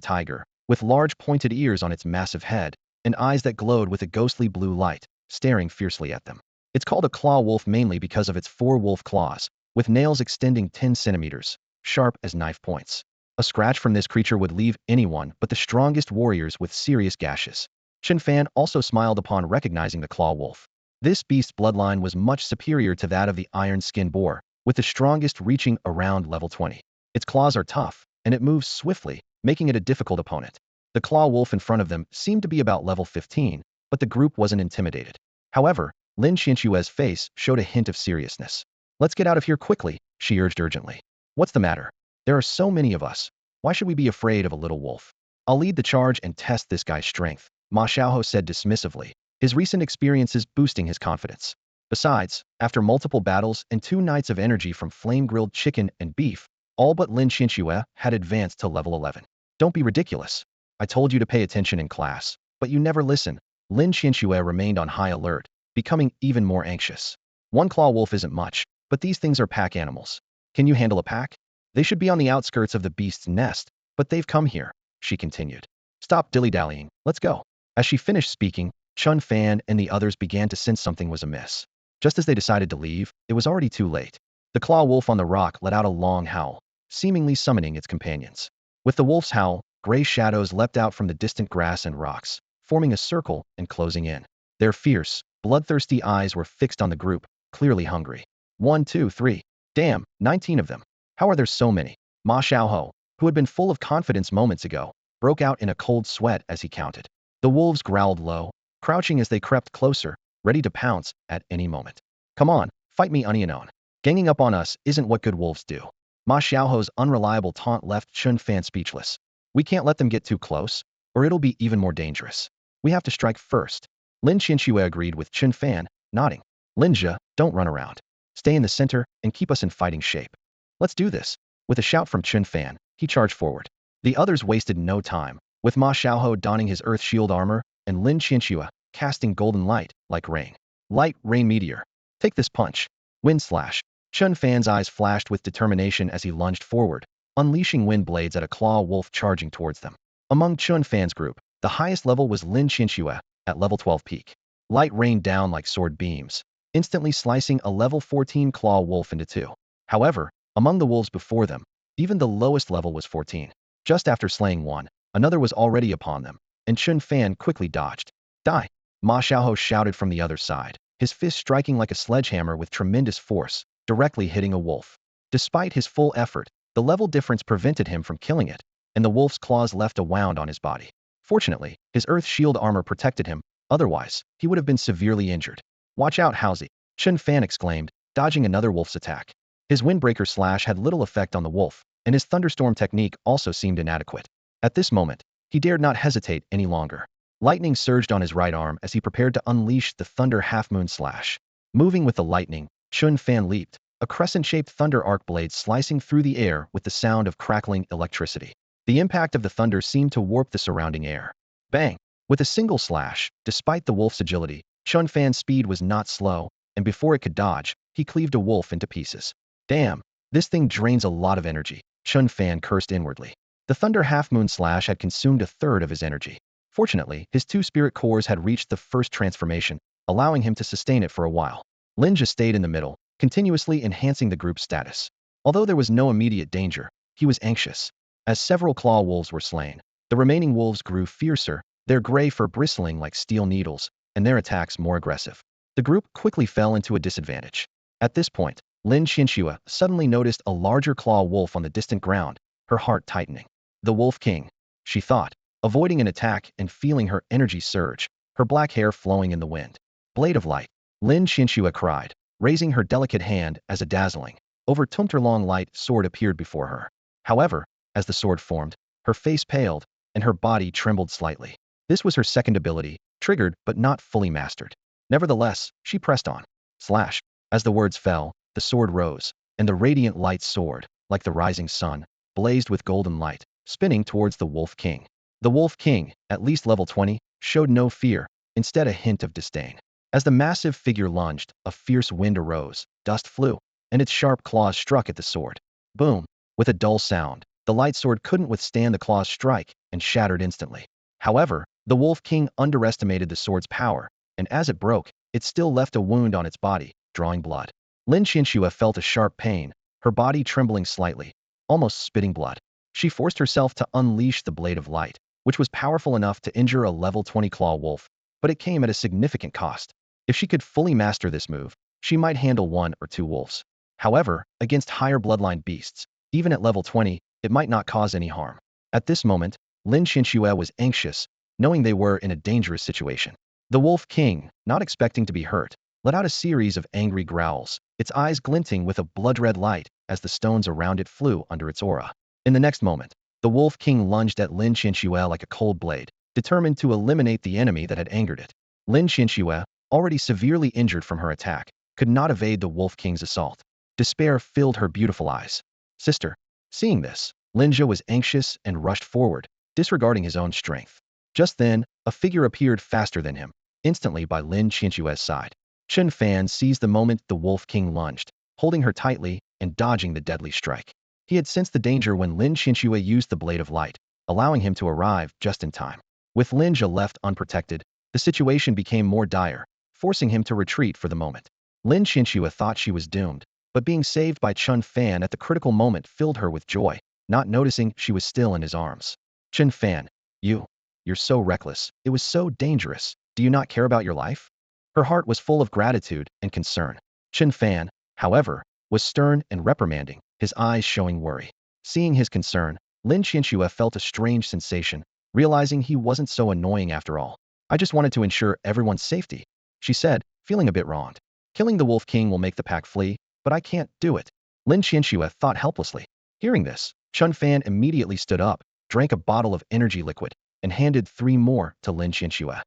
tiger, with large pointed ears on its massive head, and eyes that glowed with a ghostly blue light, staring fiercely at them. It's called a claw wolf mainly because of its 4 wolf claws, with nails extending 10 centimeters, sharp as knife points. A scratch from this creature would leave anyone but the strongest warriors with serious gashes. Chen Fan also smiled upon recognizing the claw wolf. This beast's bloodline was much superior to that of the iron-skin boar, with the strongest reaching around level 20. Its claws are tough, and it moves swiftly, making it a difficult opponent. The claw wolf in front of them seemed to be about level 15, but the group wasn't intimidated. However, Lin Qianxue's face showed a hint of seriousness. Let's get out of here quickly, she urged urgently. What's the matter? There are so many of us. Why should we be afraid of a little wolf? I'll lead the charge and test this guy's strength, Ma Xiaoho said dismissively, his recent experiences boosting his confidence. Besides, after multiple battles and 2 nights of energy from flame-grilled chicken and beef, all but Lin Qianxue had advanced to level 11. Don't be ridiculous. I told you to pay attention in class, but you never listen. Lin Qianxue remained on high alert, becoming even more anxious. 1 claw wolf isn't much, but these things are pack animals. Can you handle a pack? They should be on the outskirts of the beast's nest, but they've come here, she continued. Stop dilly-dallying, let's go. As she finished speaking, Chen Fan and the others began to sense something was amiss. Just as they decided to leave, it was already too late. The claw wolf on the rock let out a long howl, seemingly summoning its companions. With the wolf's howl, gray shadows leapt out from the distant grass and rocks, forming a circle and closing in. Their fierce, bloodthirsty eyes were fixed on the group, clearly hungry. 1, 2, 3. Damn, 19 of them. How are there so many? Ma Xiaoho, who had been full of confidence moments ago, broke out in a cold sweat as he counted. The wolves growled low, crouching as they crept closer, ready to pounce at any moment. Come on, fight me Onion. Ganging up on us isn't what good wolves do. Ma Xiaoho's unreliable taunt left Chen Fan speechless. We can't let them get too close, or it'll be even more dangerous. We have to strike first. Lin Qianxue agreed with Chen Fan, nodding. Linja, don't run around. Stay in the center and keep us in fighting shape. Let's do this. With a shout from Chen Fan, he charged forward. The others wasted no time, with Ma Xiaoho donning his earth shield armor and Lin Qianxue casting golden light like rain. Light rain meteor. Take this punch. Wind slash. Chen Fan's eyes flashed with determination as he lunged forward, unleashing wind blades at a claw wolf charging towards them. Among Chen Fan's group, the highest level was Lin Qianxue at level 12 peak. Light rained down like sword beams, instantly slicing a level 14 claw wolf into 2. However, Among the wolves before them, even the lowest level was 14. Just after slaying one, another was already upon them, and Chen Fan quickly dodged. Die! Ma Xiaohou shouted from the other side, his fist striking like a sledgehammer with tremendous force, directly hitting a wolf. Despite his full effort, the level difference prevented him from killing it, and the wolf's claws left a wound on his body. Fortunately, his earth shield armor protected him, otherwise, he would have been severely injured. Watch out, Housie! Chen Fan exclaimed, dodging another wolf's attack. His windbreaker slash had little effect on the wolf, and his thunderstorm technique also seemed inadequate. At this moment, he dared not hesitate any longer. Lightning surged on his right arm as he prepared to unleash the Thunder Half-Moon Slash. Moving with the lightning, Chen Fan leaped, a crescent-shaped thunder arc blade slicing through the air with the sound of crackling electricity. The impact of the thunder seemed to warp the surrounding air. Bang! With a single slash, despite the wolf's agility, Chen Fan's speed was not slow, and before it could dodge, he cleaved a wolf into pieces. Damn, this thing drains a lot of energy, Chen Fan cursed inwardly. The Thunder Half-Moon Slash had consumed a third of his energy. Fortunately, his two spirit cores had reached the first transformation, allowing him to sustain it for a while. Linja stayed in the middle, continuously enhancing the group's status. Although there was no immediate danger, he was anxious. As several claw wolves were slain, the remaining wolves grew fiercer, their gray fur bristling like steel needles, and their attacks more aggressive. The group quickly fell into a disadvantage. At this point, Lin Qianxue suddenly noticed a larger claw wolf on the distant ground, her heart tightening. The Wolf King, she thought, avoiding an attack and feeling her energy surge, her black hair flowing in the wind. Blade of Light, Lin Qianxue cried, raising her delicate hand as a dazzling, over-tumter-long light sword appeared before her. However, as the sword formed, her face paled, and her body trembled slightly. This was her second ability, triggered but not fully mastered. Nevertheless, she pressed on. Slash. As the words fell, the sword rose, and the radiant light soared, like the rising sun, blazed with golden light, spinning towards the Wolf King. The Wolf King, at least level 20, showed no fear, instead a hint of disdain. As the massive figure lunged, a fierce wind arose, dust flew, and its sharp claws struck at the sword. Boom! With a dull sound, the light sword couldn't withstand the claw's strike and shattered instantly. However, the Wolf King underestimated the sword's power, and as it broke, it still left a wound on its body, drawing blood. Lin Qianxue felt a sharp pain, her body trembling slightly, almost spitting blood. She forced herself to unleash the Blade of Light, which was powerful enough to injure a level 20 claw wolf, but it came at a significant cost. If she could fully master this move, she might handle one or two wolves. However, against higher bloodline beasts, even at level 20, it might not cause any harm. At this moment, Lin Qianxue was anxious, knowing they were in a dangerous situation. The Wolf King, not expecting to be hurt, let out a series of angry growls, its eyes glinting with a blood-red light as the stones around it flew under its aura. In the next moment, the Wolf King lunged at Lin Qianxue like a cold blade, determined to eliminate the enemy that had angered it. Lin Qianxue, already severely injured from her attack, could not evade the Wolf King's assault. Despair filled her beautiful eyes. Sister. Seeing this, Linja was anxious and rushed forward, disregarding his own strength. Just then, a figure appeared faster than him, instantly by Lin Qianxue's side. Chen Fan seized the moment the Wolf King lunged, holding her tightly and dodging the deadly strike. He had sensed the danger when Lin Qianxue used the Blade of Light, allowing him to arrive just in time. With Linja left unprotected, the situation became more dire, forcing him to retreat for the moment. Lin Qianxue thought she was doomed, but being saved by Chen Fan at the critical moment filled her with joy, not noticing she was still in his arms. Chen Fan, you're so reckless. It was so dangerous. Do you not care about your life? Her heart was full of gratitude and concern. Chen Fan, however, was stern and reprimanding, his eyes showing worry. Seeing his concern, Lin Qianxue felt a strange sensation, realizing he wasn't so annoying after all. I just wanted to ensure everyone's safety, she said, feeling a bit wronged. Killing the Wolf King will make the pack flee, but I can't do it. Lin Qianxue thought helplessly. Hearing this, Chen Fan immediately stood up, drank a bottle of energy liquid, and handed 3 more to Lin Qianxue.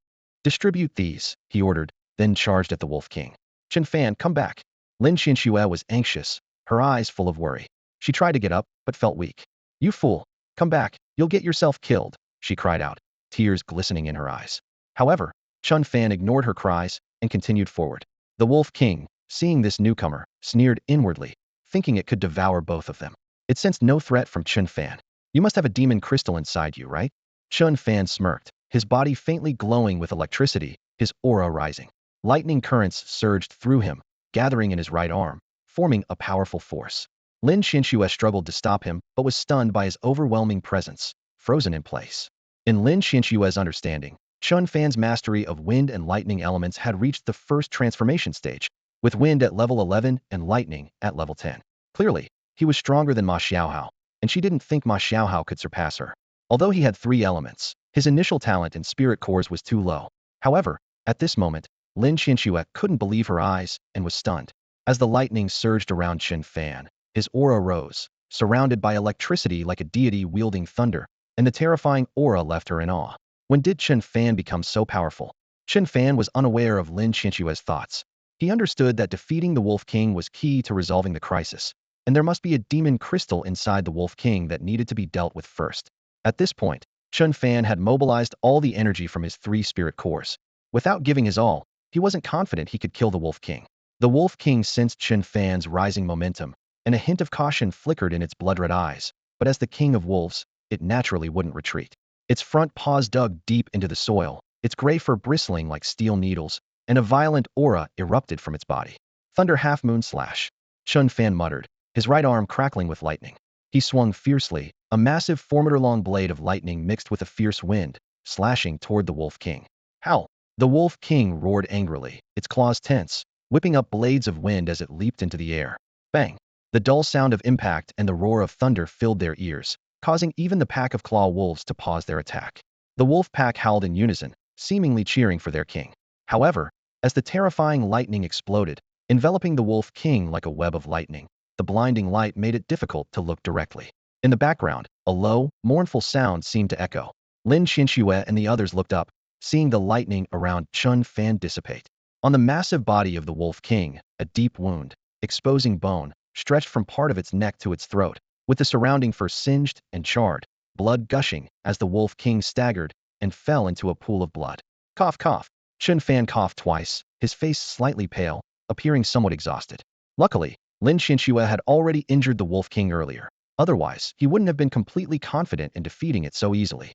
Distribute these, he ordered, then charged at the Wolf King. Chen Fan, come back. Lin Qianxue was anxious, her eyes full of worry. She tried to get up, but felt weak. You fool. Come back, you'll get yourself killed, she cried out, tears glistening in her eyes. However, Chen Fan ignored her cries and continued forward. The Wolf King, seeing this newcomer, sneered inwardly, thinking it could devour both of them. It sensed no threat from Chen Fan. You must have a demon crystal inside you, right? Chen Fan smirked, his body faintly glowing with electricity, his aura rising. Lightning currents surged through him, gathering in his right arm, forming a powerful force. Lin Qianxue struggled to stop him, but was stunned by his overwhelming presence, frozen in place. In Lin Qianxue's understanding, Chen Fan's mastery of wind and lightning elements had reached the first transformation stage, with wind at level 11 and lightning at level 10. Clearly, he was stronger than Ma Xiaohao, and she didn't think Ma Xiaohao could surpass her. Although he had 3 elements, his initial talent in spirit cores was too low. However, at this moment, Lin Qianxue couldn't believe her eyes and was stunned. As the lightning surged around Chen Fan, his aura rose, surrounded by electricity like a deity wielding thunder, and the terrifying aura left her in awe. When did Chen Fan become so powerful? Chen Fan was unaware of Lin Qianxue's thoughts. He understood that defeating the Wolf King was key to resolving the crisis, and there must be a demon crystal inside the Wolf King that needed to be dealt with first. At this point, Chen Fan had mobilized all the energy from his 3 spirit cores. Without giving his all, he wasn't confident he could kill the Wolf King. The Wolf King sensed Chen Fan's rising momentum, and a hint of caution flickered in its blood-red eyes, but as the king of wolves, it naturally wouldn't retreat. Its front paws dug deep into the soil, its gray fur bristling like steel needles, and a violent aura erupted from its body. Thunder half-moon slash. Chen Fan muttered, his right arm crackling with lightning. He swung fiercely, a massive 4-meter-long blade of lightning mixed with a fierce wind, slashing toward the Wolf King. Howl! The Wolf King roared angrily, its claws tense, whipping up blades of wind as it leaped into the air. Bang! The dull sound of impact and the roar of thunder filled their ears, causing even the pack of claw wolves to pause their attack. The wolf pack howled in unison, seemingly cheering for their king. However, as the terrifying lightning exploded, enveloping the Wolf King like a web of lightning, the blinding light made it difficult to look directly. In the background, a low, mournful sound seemed to echo. Lin Qianxue and the others looked up, seeing the lightning around Chen Fan dissipate. On the massive body of the Wolf King, a deep wound, exposing bone, stretched from part of its neck to its throat, with the surrounding fur singed and charred, blood gushing as the Wolf King staggered and fell into a pool of blood. Cough, cough. Chen Fan coughed twice, his face slightly pale, appearing somewhat exhausted. Luckily, Lin Qianxue had already injured the Wolf King earlier. Otherwise, he wouldn't have been completely confident in defeating it so easily.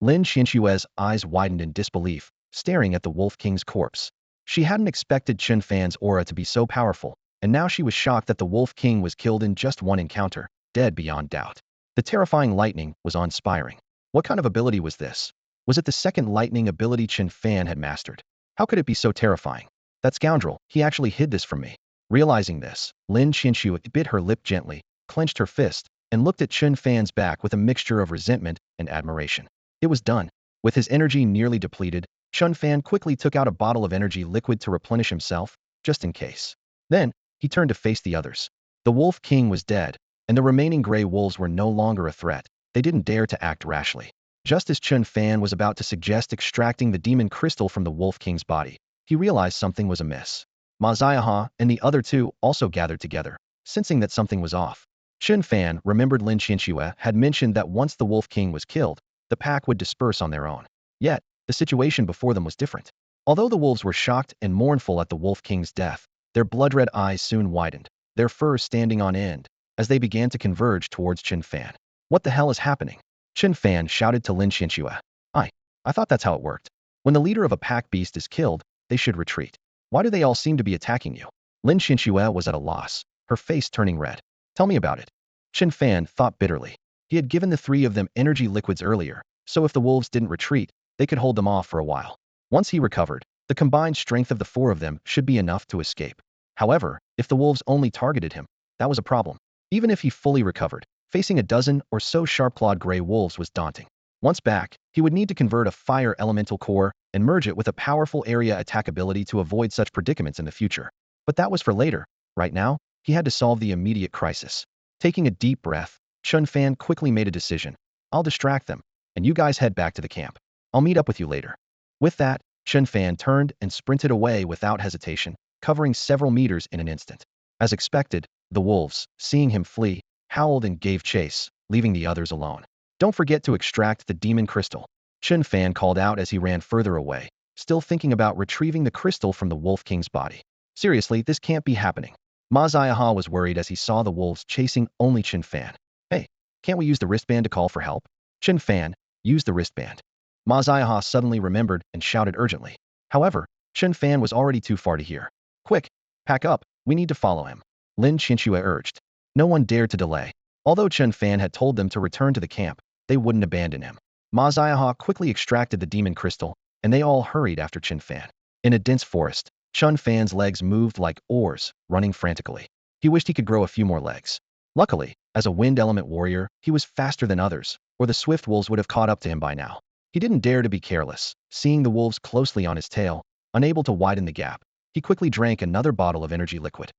Lin Qianxue's eyes widened in disbelief, staring at the Wolf King's corpse. She hadn't expected Chen Fan's aura to be so powerful, and now she was shocked that the Wolf King was killed in just one encounter, dead beyond doubt. The terrifying lightning was awe-inspiring. What kind of ability was this? Was it the second lightning ability Chen Fan had mastered? How could it be so terrifying? That scoundrel, he actually hid this from me. Realizing this, Lin Qianxue bit her lip gently, clenched her fist, and looked at Chen Fan's back with a mixture of resentment and admiration. It was done. With his energy nearly depleted, Chen Fan quickly took out a bottle of energy liquid to replenish himself, just in case. Then, he turned to face the others. The Wolf King was dead, and the remaining gray wolves were no longer a threat. They didn't dare to act rashly. Just as Chen Fan was about to suggest extracting the demon crystal from the Wolf King's body, he realized something was amiss. Ma Xiaohao and the other 2 also gathered together, sensing that something was off. Chen Fan remembered Lin Qianxue had mentioned that once the Wolf King was killed, the pack would disperse on their own. Yet, the situation before them was different. Although the wolves were shocked and mournful at the Wolf King's death, their blood-red eyes soon widened, their fur standing on end, as they began to converge towards Chen Fan. What the hell is happening? Chen Fan shouted to Lin Qianxue. I thought that's how it worked. When the leader of a pack beast is killed, they should retreat. Why do they all seem to be attacking you? Lin Qianxue was at a loss, her face turning red. Tell me about it. Chen Fan thought bitterly. He had given the 3 of them energy liquids earlier, so if the wolves didn't retreat, they could hold them off for a while. Once he recovered, the combined strength of the 4 of them should be enough to escape. However, if the wolves only targeted him, that was a problem. Even if he fully recovered, facing a dozen or so sharp-clawed gray wolves was daunting. Once back, he would need to convert a fire elemental core and merge it with a powerful area attack ability to avoid such predicaments in the future. But that was for later. Right now, he had to solve the immediate crisis. Taking a deep breath, Chen Fan quickly made a decision. I'll distract them, and you guys head back to the camp. I'll meet up with you later. With that, Chen Fan turned and sprinted away without hesitation, covering several meters in an instant. As expected, the wolves, seeing him flee, howled and gave chase, leaving the others alone. Don't forget to extract the demon crystal. Chen Fan called out as he ran further away, still thinking about retrieving the crystal from the Wolf King's body. Seriously, this can't be happening. Ma Xiaohao was worried as he saw the wolves chasing only Chen Fan. Hey, can't we use the wristband to call for help? Chen Fan, use the wristband. Ma Xiaohao suddenly remembered and shouted urgently. However, Chen Fan was already too far to hear. Quick, pack up, we need to follow him. Lin Qianxue urged. No one dared to delay. Although Chen Fan had told them to return to the camp, they wouldn't abandon him. Ma Xiaohua quickly extracted the demon crystal, and they all hurried after Chen Fan. In a dense forest, Chen Fan's legs moved like oars, running frantically. He wished he could grow a few more legs. Luckily, as a wind element warrior, he was faster than others, or the swift wolves would have caught up to him by now. He didn't dare to be careless. Seeing the wolves closely on his tail, unable to widen the gap, he quickly drank another bottle of energy liquid.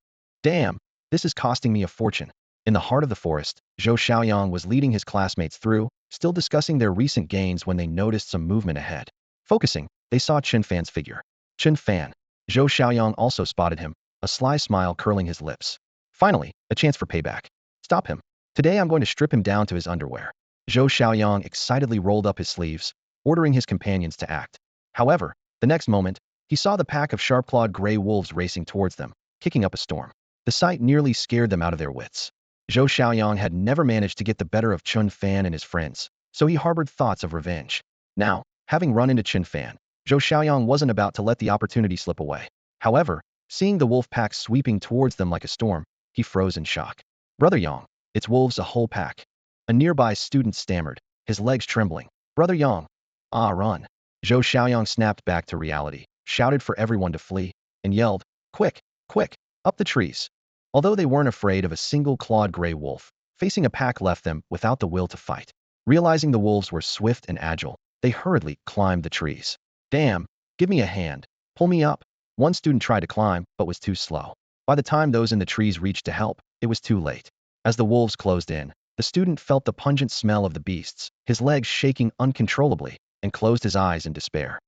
Damn, this is costing me a fortune. In the heart of the forest, Zhou Xiaoyang was leading his classmates through, still discussing their recent gains when they noticed some movement ahead. Focusing, they saw Chen Fan's figure. Chen Fan. Zhou Xiaoyang also spotted him, a sly smile curling his lips. Finally, a chance for payback. Stop him. Today I'm going to strip him down to his underwear. Zhou Xiaoyang excitedly rolled up his sleeves, ordering his companions to act. However, the next moment, he saw the pack of sharp-clawed gray wolves racing towards them, kicking up a storm. The sight nearly scared them out of their wits. Zhou Xiaoyang had never managed to get the better of Chen Fan and his friends, so he harbored thoughts of revenge. Now, having run into Chen Fan, Zhou Xiaoyang wasn't about to let the opportunity slip away. However, seeing the wolf pack sweeping towards them like a storm, he froze in shock. Brother Yang, it's wolves, a whole pack. A nearby student stammered, his legs trembling. Brother Yang. Ah, run. Zhou Xiaoyang snapped back to reality, shouted for everyone to flee, and yelled, quick, quick, up the trees. Although they weren't afraid of a single clawed gray wolf, facing a pack left them without the will to fight. Realizing the wolves were swift and agile, they hurriedly climbed the trees. Damn, give me a hand. Pull me up. One student tried to climb, but was too slow. By the time those in the trees reached to help, it was too late. As the wolves closed in, the student felt the pungent smell of the beasts, his legs shaking uncontrollably, and closed his eyes in despair.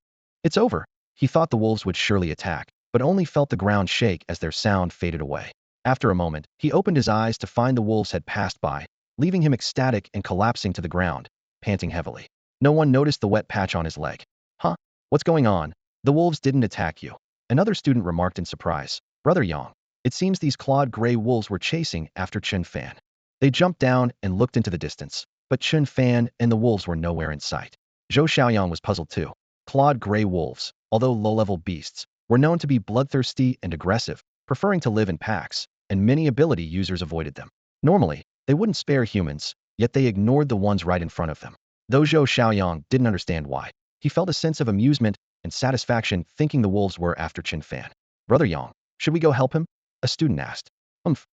It's over. He thought the wolves would surely attack, but only felt the ground shake as their sound faded away. After a moment, he opened his eyes to find the wolves had passed by, leaving him ecstatic and collapsing to the ground, panting heavily. No one noticed the wet patch on his leg. Huh? What's going on? The wolves didn't attack you. Another student remarked in surprise. Brother Yang. It seems these clawed gray wolves were chasing after Chen Fan. They jumped down and looked into the distance, but Chen Fan and the wolves were nowhere in sight. Zhou Xiaoyang was puzzled too. Clawed gray wolves, although low-level beasts, were known to be bloodthirsty and aggressive, preferring to live in packs, and many ability users avoided them. Normally, they wouldn't spare humans, yet they ignored the ones right in front of them. Though Zhou Xiaoyang didn't understand why, he felt a sense of amusement and satisfaction thinking the wolves were after Chen Fan. Brother Yang, should we go help him? A student asked.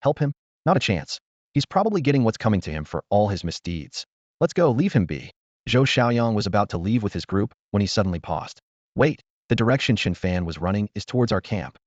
Help him? Not a chance. He's probably getting what's coming to him for all his misdeeds. Let's go, leave him be. Zhou Xiaoyang was about to leave with his group when he suddenly paused. Wait, the direction Chen Fan was running is towards our camp.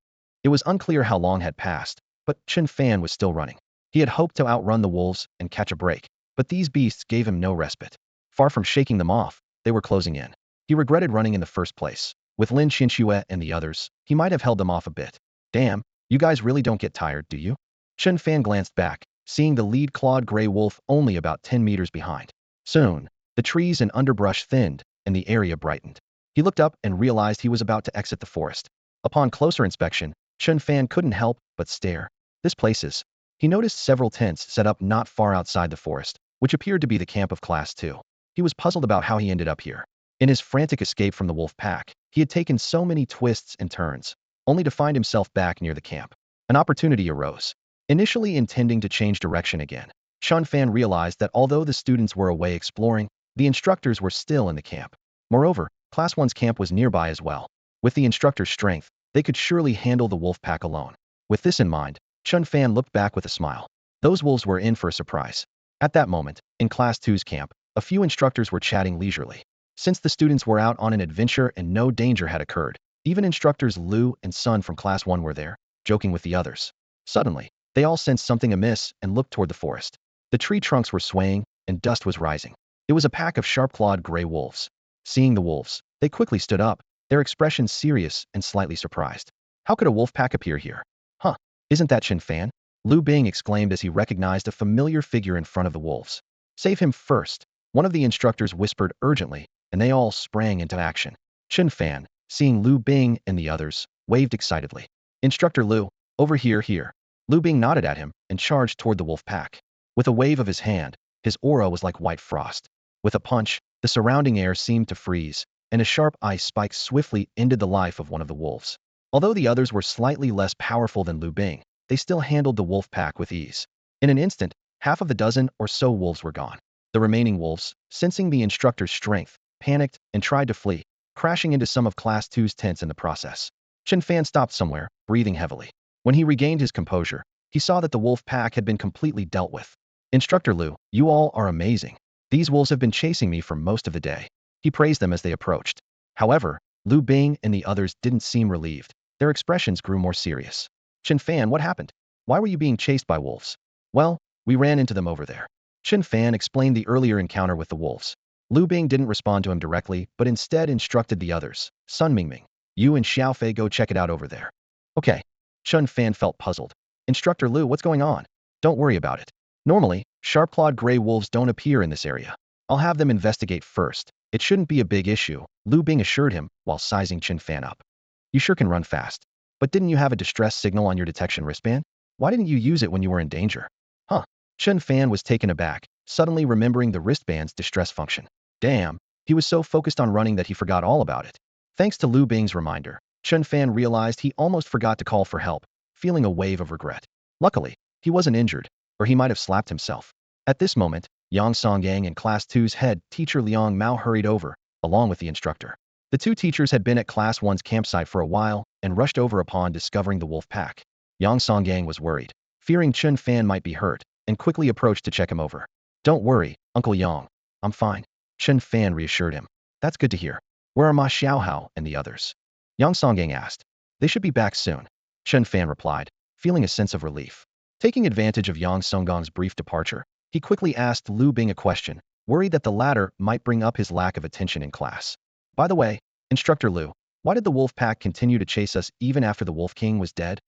It was unclear how long had passed, but Chen Fan was still running. He had hoped to outrun the wolves and catch a break, but these beasts gave him no respite. Far from shaking them off, they were closing in. He regretted running in the first place. With Lin Xinxue and the others, he might have held them off a bit. Damn, you guys really don't get tired, do you? Chen Fan glanced back, seeing the lead clawed gray wolf only about 10 meters behind. Soon, the trees and underbrush thinned, and the area brightened. He looked up and realized he was about to exit the forest. Upon closer inspection, Chen Fan couldn't help but stare. This place is. He noticed several tents set up not far outside the forest, which appeared to be the camp of Class 2. He was puzzled about how he ended up here. In his frantic escape from the wolf pack, he had taken so many twists and turns, only to find himself back near the camp. An opportunity arose. Initially intending to change direction again, Chen Fan realized that although the students were away exploring, the instructors were still in the camp. Moreover, Class 1's camp was nearby as well. With the instructor's strength, they could surely handle the wolf pack alone. With this in mind, Chen Fan looked back with a smile. Those wolves were in for a surprise. At that moment, in Class 2's camp, a few instructors were chatting leisurely. Since the students were out on an adventure and no danger had occurred, even instructors Liu and Sun from Class 1 were there, joking with the others. Suddenly, they all sensed something amiss and looked toward the forest. The tree trunks were swaying, and dust was rising. It was a pack of sharp-clawed gray wolves. Seeing the wolves, they quickly stood up, their expressions serious and slightly surprised. How could a wolf pack appear here? Huh, isn't that Chen Fan? Liu Bing exclaimed as he recognized a familiar figure in front of the wolves. Save him first, one of the instructors whispered urgently, and they all sprang into action. Chen Fan, seeing Liu Bing and the others, waved excitedly. Instructor Liu, over here. Liu Bing nodded at him and charged toward the wolf pack. With a wave of his hand, his aura was like white frost. With a punch, the surrounding air seemed to freeze, and a sharp ice spike swiftly ended the life of one of the wolves. Although the others were slightly less powerful than Liu Bing, they still handled the wolf pack with ease. In an instant, half of the dozen or so wolves were gone. The remaining wolves, sensing the instructor's strength, panicked and tried to flee, crashing into some of Class 2's tents in the process. Chen Fan stopped somewhere, breathing heavily. When he regained his composure, he saw that the wolf pack had been completely dealt with. Instructor Liu, you all are amazing. These wolves have been chasing me for most of the day. He praised them as they approached. However, Liu Bing and the others didn't seem relieved. Their expressions grew more serious. Chen Fan, what happened? Why were you being chased by wolves? Well, we ran into them over there. Chen Fan explained the earlier encounter with the wolves. Liu Bing didn't respond to him directly, but instead instructed the others. Sun Mingming, you and Xiao Fei go check it out over there. Okay. Chen Fan felt puzzled. Instructor Liu, what's going on? Don't worry about it. Normally, sharp-clawed gray wolves don't appear in this area. I'll have them investigate first. It shouldn't be a big issue, Liu Bing assured him while sizing Chen Fan up. You sure can run fast. But didn't you have a distress signal on your detection wristband? Why didn't you use it when you were in danger? Huh. Chen Fan was taken aback, suddenly remembering the wristband's distress function. Damn, he was so focused on running that he forgot all about it. Thanks to Liu Bing's reminder, Chen Fan realized he almost forgot to call for help, feeling a wave of regret. Luckily, he wasn't injured, or he might have slapped himself. At this moment, Yang Songyang and Class 2's head teacher Liang Mao hurried over, along with the instructor. The two teachers had been at Class 1's campsite for a while and rushed over upon discovering the wolf pack. Yang Songyang was worried, fearing Chen Fan might be hurt, and quickly approached to check him over. Don't worry, Uncle Yang. I'm fine. Chen Fan reassured him. That's good to hear. Where are Ma Xiaohao and the others? Yang Songyang asked. They should be back soon. Chen Fan replied, feeling a sense of relief. Taking advantage of Yang Songyang's brief departure, he quickly asked Liu Bing a question, worried that the latter might bring up his lack of attention in class. By the way, Instructor Liu, why did the wolf pack continue to chase us even after the Wolf King was dead?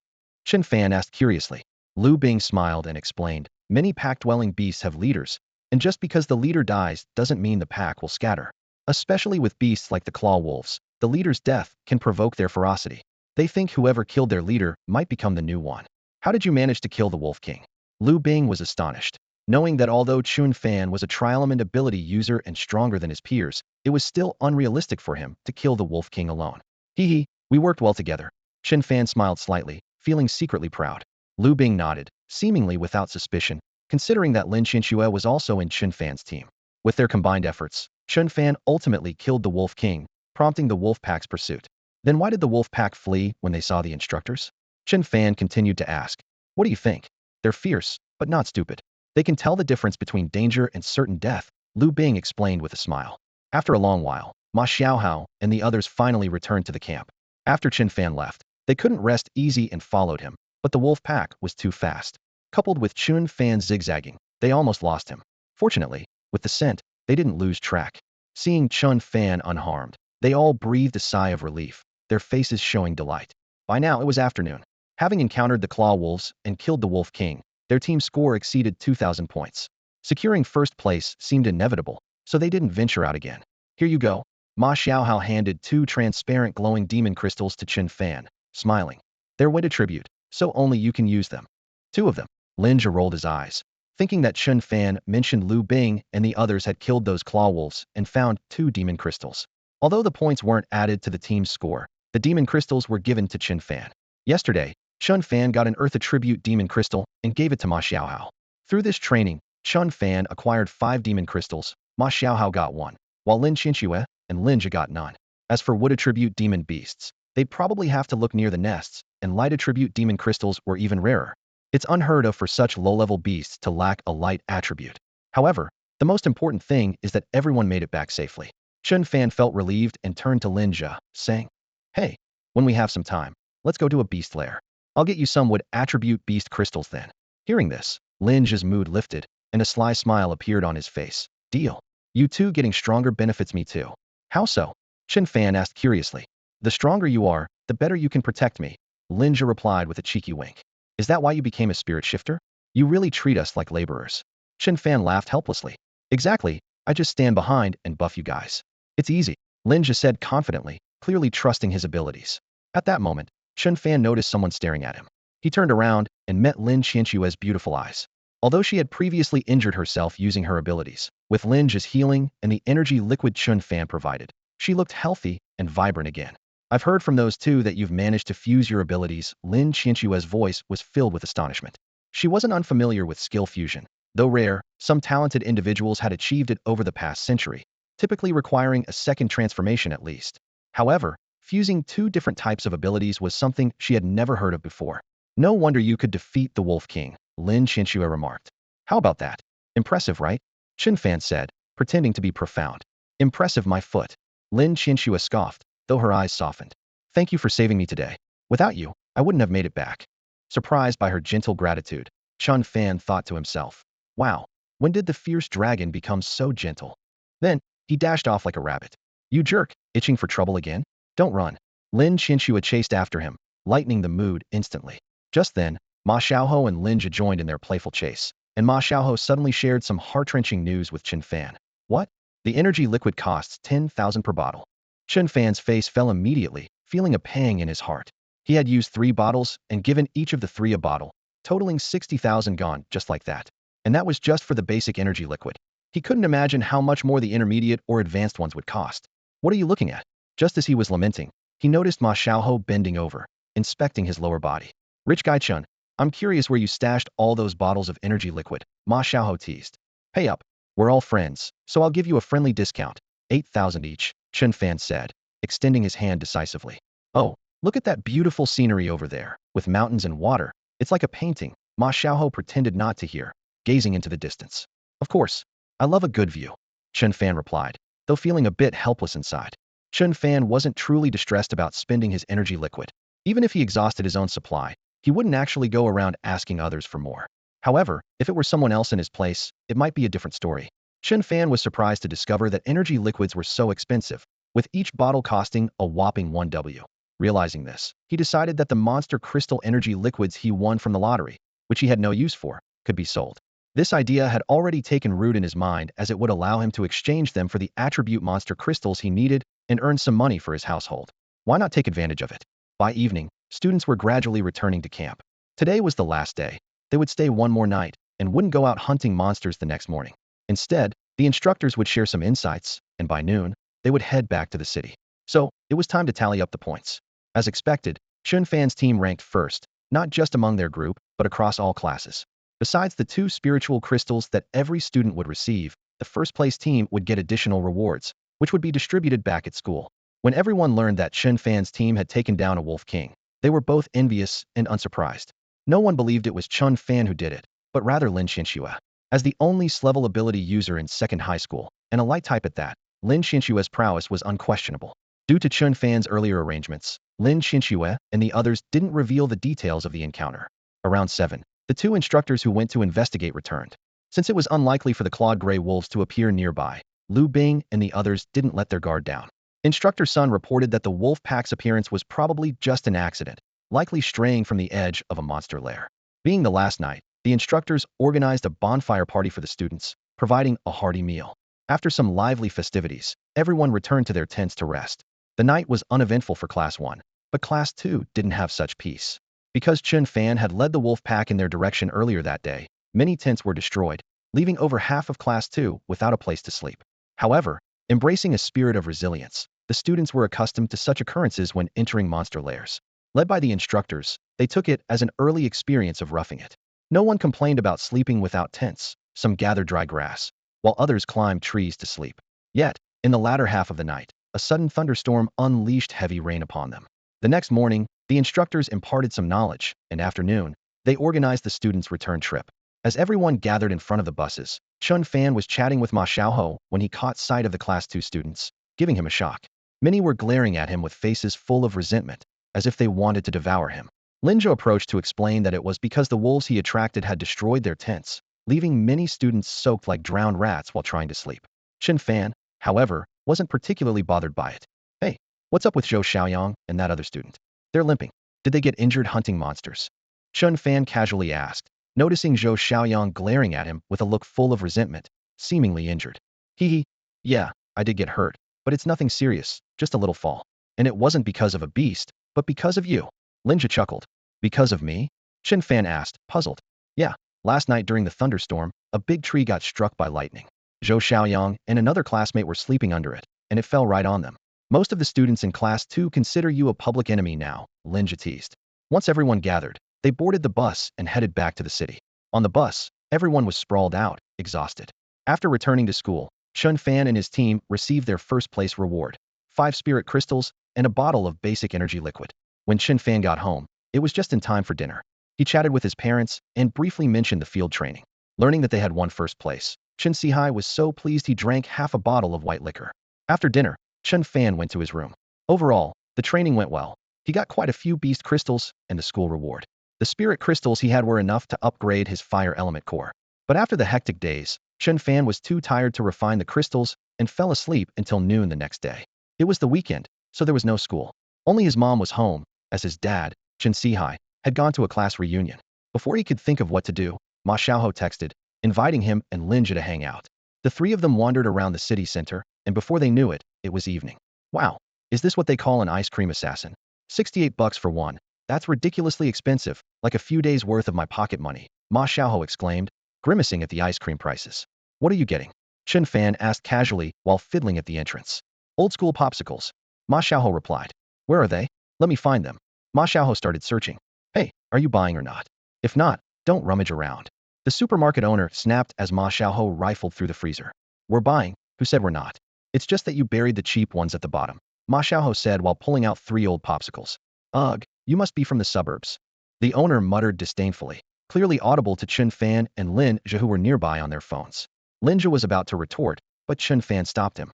Chen Fan asked curiously. Liu Bing smiled and explained, many pack-dwelling beasts have leaders, and just because the leader dies doesn't mean the pack will scatter. Especially with beasts like the claw wolves, the leader's death can provoke their ferocity. They think whoever killed their leader might become the new one. How did you manage to kill the Wolf King? Liu Bing was astonished, knowing that although Chen Fan was a tri-element ability user and stronger than his peers, it was still unrealistic for him to kill the Wolf King alone. Hee, we worked well together. Chen Fan smiled slightly, feeling secretly proud. Liu Bing nodded, seemingly without suspicion, considering that Lin Qianxue was also in Chen Fan's team. With their combined efforts, Chen Fan ultimately killed the Wolf King, prompting the wolf pack's pursuit. Then why did the wolf pack flee when they saw the instructors? Chen Fan continued to ask. What do you think? They're fierce, but not stupid. They can tell the difference between danger and certain death, Liu Bing explained with a smile. After a long while, Ma Xiaohao and the others finally returned to the camp. After Chen Fan left, they couldn't rest easy and followed him, but the wolf pack was too fast. Coupled with Chen Fan zigzagging, they almost lost him. Fortunately, with the scent, they didn't lose track. Seeing Chen Fan unharmed, they all breathed a sigh of relief, their faces showing delight. By now it was afternoon. Having encountered the Claw Wolves and killed the Wolf King, their team's score exceeded 2,000 points. Securing first place seemed inevitable, so they didn't venture out again. Here you go. Ma Xiaohao handed 2 transparent glowing demon crystals to Chen Fan, smiling. They're way to tribute, so only you can use them. 2 of them. Lin Jia rolled his eyes, thinking that Chen Fan mentioned Liu Bing and the others had killed those Claw Wolves and found 2 demon crystals. Although the points weren't added to the team's score, the demon crystals were given to Chen Fan. Yesterday, Chen Fan got an Earth Attribute Demon Crystal and gave it to Ma Xiaohao. Through this training, Chen Fan acquired 5 demon crystals, Ma Xiaohao got 1, while Lin Qianxue and Lin Jia got none. As for Wood Attribute Demon Beasts, they'd probably have to look near the nests, and Light Attribute Demon Crystals were even rarer. It's unheard of for such low-level beasts to lack a light attribute. However, the most important thing is that everyone made it back safely. Chen Fan felt relieved and turned to Lin Jia, saying, Hey, when we have some time, let's go to a beast lair. I'll get you some Wood Attribute Beast Crystals then. Hearing this, Lin Jia's mood lifted, and a sly smile appeared on his face. Deal. You two getting stronger benefits me too. How so? Chen Fan asked curiously. The stronger you are, the better you can protect me, Lin Jia replied with a cheeky wink. Is that why you became a spirit shifter? You really treat us like laborers. Chen Fan laughed helplessly. Exactly, I just stand behind and buff you guys. It's easy, Lin Jia said confidently, clearly trusting his abilities. At that moment, Chen Fan noticed someone staring at him. He turned around and met Lin Qianxue's beautiful eyes. Although she had previously injured herself using her abilities, with Lin Jia's healing and the energy liquid Chen Fan provided, she looked healthy and vibrant again. I've heard from those two that you've managed to fuse your abilities. Lin Qianxue's voice was filled with astonishment. She wasn't unfamiliar with skill fusion. Though rare, some talented individuals had achieved it over the past century, typically requiring a second transformation at least. However, fusing two different types of abilities was something she had never heard of before. No wonder you could defeat the Wolf King, Lin Qianxue remarked. How about that? Impressive, right? Chen Fan said, pretending to be profound. Impressive, my foot. Lin Qianxue scoffed, though her eyes softened. Thank you for saving me today. Without you, I wouldn't have made it back. Surprised by her gentle gratitude, Chen Fan thought to himself, wow, when did the fierce dragon become so gentle? Then, he dashed off like a rabbit. You jerk, itching for trouble again? Don't run. Lin Qianxue chased after him, lightening the mood instantly. Just then, Ma Xiaohou and Lin Jia joined in their playful chase, and Ma Xiaohou suddenly shared some heart-wrenching news with Chen Fan. What? The energy liquid costs 10,000 per bottle. Chen Fan's face fell immediately, feeling a pang in his heart. He had used 3 bottles and given each of the 3 a bottle, totaling 60,000 gone just like that. And that was just for the basic energy liquid. He couldn't imagine how much more the intermediate or advanced ones would cost. What are you looking at? Just as he was lamenting, he noticed Ma Xiaohou bending over, inspecting his lower body. Rich guy Chun, I'm curious where you stashed all those bottles of energy liquid, Ma Xiaohou teased. Pay up. We're all friends, so I'll give you a friendly discount. 8,000 each, Chen Fan said, extending his hand decisively. Oh, look at that beautiful scenery over there, with mountains and water. It's like a painting. Ma Xiaohou pretended not to hear, gazing into the distance. Of course, I love a good view, Chen Fan replied, though feeling a bit helpless inside. Chen Fan wasn't truly distressed about spending his energy liquid. Even if he exhausted his own supply, he wouldn't actually go around asking others for more. However, if it were someone else in his place, it might be a different story. Chen Fan was surprised to discover that energy liquids were so expensive, with each bottle costing a whopping 1W. Realizing this, he decided that the monster crystal energy liquids he won from the lottery, which he had no use for, could be sold. This idea had already taken root in his mind as it would allow him to exchange them for the attribute monster crystals he needed and earn some money for his household. Why not take advantage of it? By evening, students were gradually returning to camp. Today was the last day. They would stay one more night and wouldn't go out hunting monsters the next morning. Instead, the instructors would share some insights, and by noon, they would head back to the city. So, it was time to tally up the points. As expected, Chen Fan's team ranked first, not just among their group, but across all classes. Besides the 2 spiritual crystals that every student would receive, the first-place team would get additional rewards, which would be distributed back at school. When everyone learned that Chen Fan's team had taken down a Wolf King, they were both envious and unsurprised. No one believed it was Chen Fan who did it, but rather Lin Qianxue. As the only S-level ability user in second high school, and a light type at that, Lin Qianxue's prowess was unquestionable. Due to Chen Fan's earlier arrangements, Lin Qianxue and the others didn't reveal the details of the encounter. Around 7, the 2 instructors who went to investigate returned. Since it was unlikely for the clawed gray wolves to appear nearby, Liu Bing and the others didn't let their guard down. Instructor Sun reported that the wolf pack's appearance was probably just an accident, likely straying from the edge of a monster lair. Being the last night, the instructors organized a bonfire party for the students, providing a hearty meal. After some lively festivities, everyone returned to their tents to rest. The night was uneventful for Class 1, but Class 2 didn't have such peace. Because Chen Fan had led the wolf pack in their direction earlier that day, many tents were destroyed, leaving over half of Class 2 without a place to sleep. However, embracing a spirit of resilience, the students were accustomed to such occurrences when entering monster lairs. Led by the instructors, they took it as an early experience of roughing it. No one complained about sleeping without tents. Some gathered dry grass, while others climbed trees to sleep. Yet, in the latter half of the night, a sudden thunderstorm unleashed heavy rain upon them. The next morning, the instructors imparted some knowledge, and after noon, they organized the students' return trip. As everyone gathered in front of the buses, Chen Fan was chatting with Ma Xiaohou when he caught sight of the Class 2 students, giving him a shock. Many were glaring at him with faces full of resentment, as if they wanted to devour him. Lin Jia approached to explain that it was because the wolves he attracted had destroyed their tents, leaving many students soaked like drowned rats while trying to sleep. Chen Fan, however, wasn't particularly bothered by it. Hey, what's up with Zhou Xiaoyang and that other student? They're limping. Did they get injured hunting monsters? Chen Fan casually asked, noticing Zhou Xiaoyang glaring at him with a look full of resentment, seemingly injured. Hee. Yeah, I did get hurt, but it's nothing serious, just a little fall. And it wasn't because of a beast, but because of you. Lin Jia chuckled. Because of me? Chen Fan asked, puzzled. Yeah, last night during the thunderstorm, a big tree got struck by lightning. Zhou Xiaoyang and another classmate were sleeping under it, and it fell right on them. Most of the students in Class 2 consider you a public enemy now, Lin Jia teased. Once everyone gathered, They boarded the bus and headed back to the city. On the bus, everyone was sprawled out, exhausted. After returning to school, Chen Fan and his team received their first place reward, 5 spirit crystals and a bottle of basic energy liquid. When Chen Fan got home, it was just in time for dinner. He chatted with his parents and briefly mentioned the field training. Learning that they had won first place, Chen High was so pleased he drank half a bottle of white liquor. After dinner, Chen Fan went to his room. Overall, the training went well. He got quite a few beast crystals and the school reward. The spirit crystals he had were enough to upgrade his fire element core. But after the hectic days, Chen Fan was too tired to refine the crystals and fell asleep until noon the next day. It was the weekend, so there was no school. Only his mom was home, as his dad, Chen High, had gone to a class reunion. Before he could think of what to do, Ma Xiaoho texted, inviting him and Lin Zhi to hang out. The three of them wandered around the city center, and before they knew it, it was evening. Wow, is this what they call an ice cream assassin? $68 for one. That's ridiculously expensive, like a few days' worth of my pocket money, Ma Xiaoho exclaimed, grimacing at the ice cream prices. What are you getting? Chen Fan asked casually while fiddling at the entrance. Old school popsicles. Ma Xiaoho replied. Where are they? Let me find them. Ma Xiaoho started searching. Hey, are you buying or not? If not, don't rummage around. The supermarket owner snapped as Ma Xiaoho rifled through the freezer. We're buying. Who said we're not? It's just that you buried the cheap ones at the bottom, Ma Xiaoho said while pulling out 3 old popsicles. Ugh, you must be from the suburbs. The owner muttered disdainfully, clearly audible to Chen Fan and Lin Zhi who were nearby on their phones. Lin Zhi was about to retort, but Chen Fan stopped him.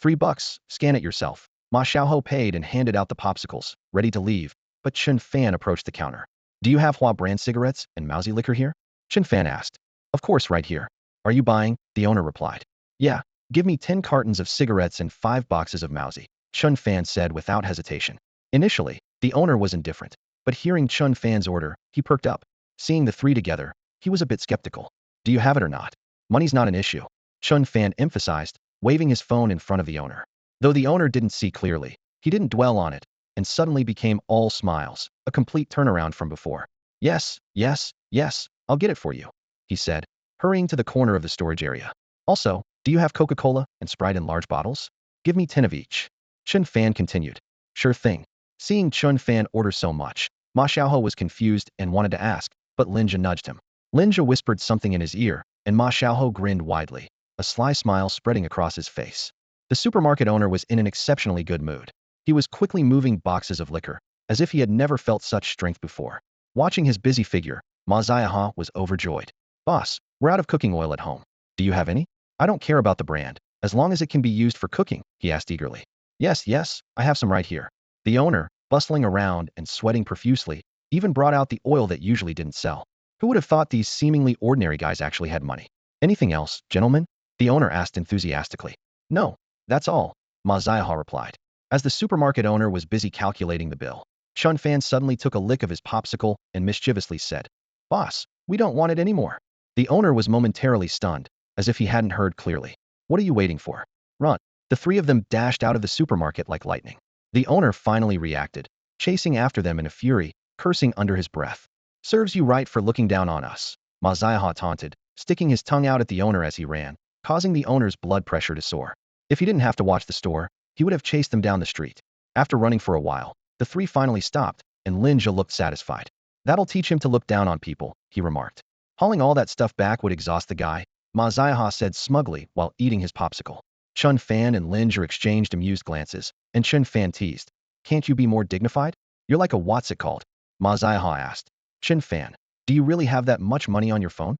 $3, scan it yourself. Ma Xiaoho paid and handed out the popsicles, ready to leave, but Chen Fan approached the counter. Do you have Hua brand cigarettes and mousy liquor here? Chen Fan asked. Of course, right here. Are you buying? The owner replied. Yeah, give me 10 cartons of cigarettes and 5 boxes of mousy, Chen Fan said without hesitation. Initially, the owner was indifferent, but hearing Chen Fan's order, he perked up. Seeing the 3 together, he was a bit skeptical. Do you have it or not? Money's not an issue, Chen Fan emphasized, waving his phone in front of the owner. Though the owner didn't see clearly, he didn't dwell on it, and suddenly became all smiles, a complete turnaround from before. Yes, yes, yes, I'll get it for you, he said, hurrying to the corner of the storage area. Also, do you have Coca-Cola and Sprite in large bottles? Give me 10 of each. Chen Fan continued. Sure thing. Seeing Chen Fan order so much, Ma Xiaoho was confused and wanted to ask, but Lin Zhi nudged him. Lin Zhi whispered something in his ear, and Ma Xiaoho grinned widely, a sly smile spreading across his face. The supermarket owner was in an exceptionally good mood. He was quickly moving boxes of liquor, as if he had never felt such strength before. Watching his busy figure, Ma Xiaoho was overjoyed. Boss, we're out of cooking oil at home. Do you have any? I don't care about the brand, as long as it can be used for cooking, he asked eagerly. Yes, I have some right here. The owner, bustling around and sweating profusely, even brought out the oil that usually didn't sell. Who would have thought these seemingly ordinary guys actually had money? Anything else, gentlemen? The owner asked enthusiastically. No, that's all, Ma Xiaoho replied. As the supermarket owner was busy calculating the bill, Chen Fan suddenly took a lick of his popsicle and mischievously said, Boss, we don't want it anymore. The owner was momentarily stunned, as if he hadn't heard clearly. What are you waiting for? Run. The 3 of them dashed out of the supermarket like lightning. The owner finally reacted, chasing after them in a fury, cursing under his breath. Serves you right for looking down on us, Ma Xiaoho taunted, sticking his tongue out at the owner as he ran, causing the owner's blood pressure to soar. If he didn't have to watch the store, he would have chased them down the street. After running for a while, the 3 finally stopped, and Lin Zhi looked satisfied. That'll teach him to look down on people, he remarked. Hauling all that stuff back would exhaust the guy, Ma Xiaoho said smugly while eating his popsicle. Chen Fan and Lin Zhi exchanged amused glances, and Chen Fan teased. Can't you be more dignified? You're like a what's it called? Ma Xiaoho asked. Chen Fan, do you really have that much money on your phone?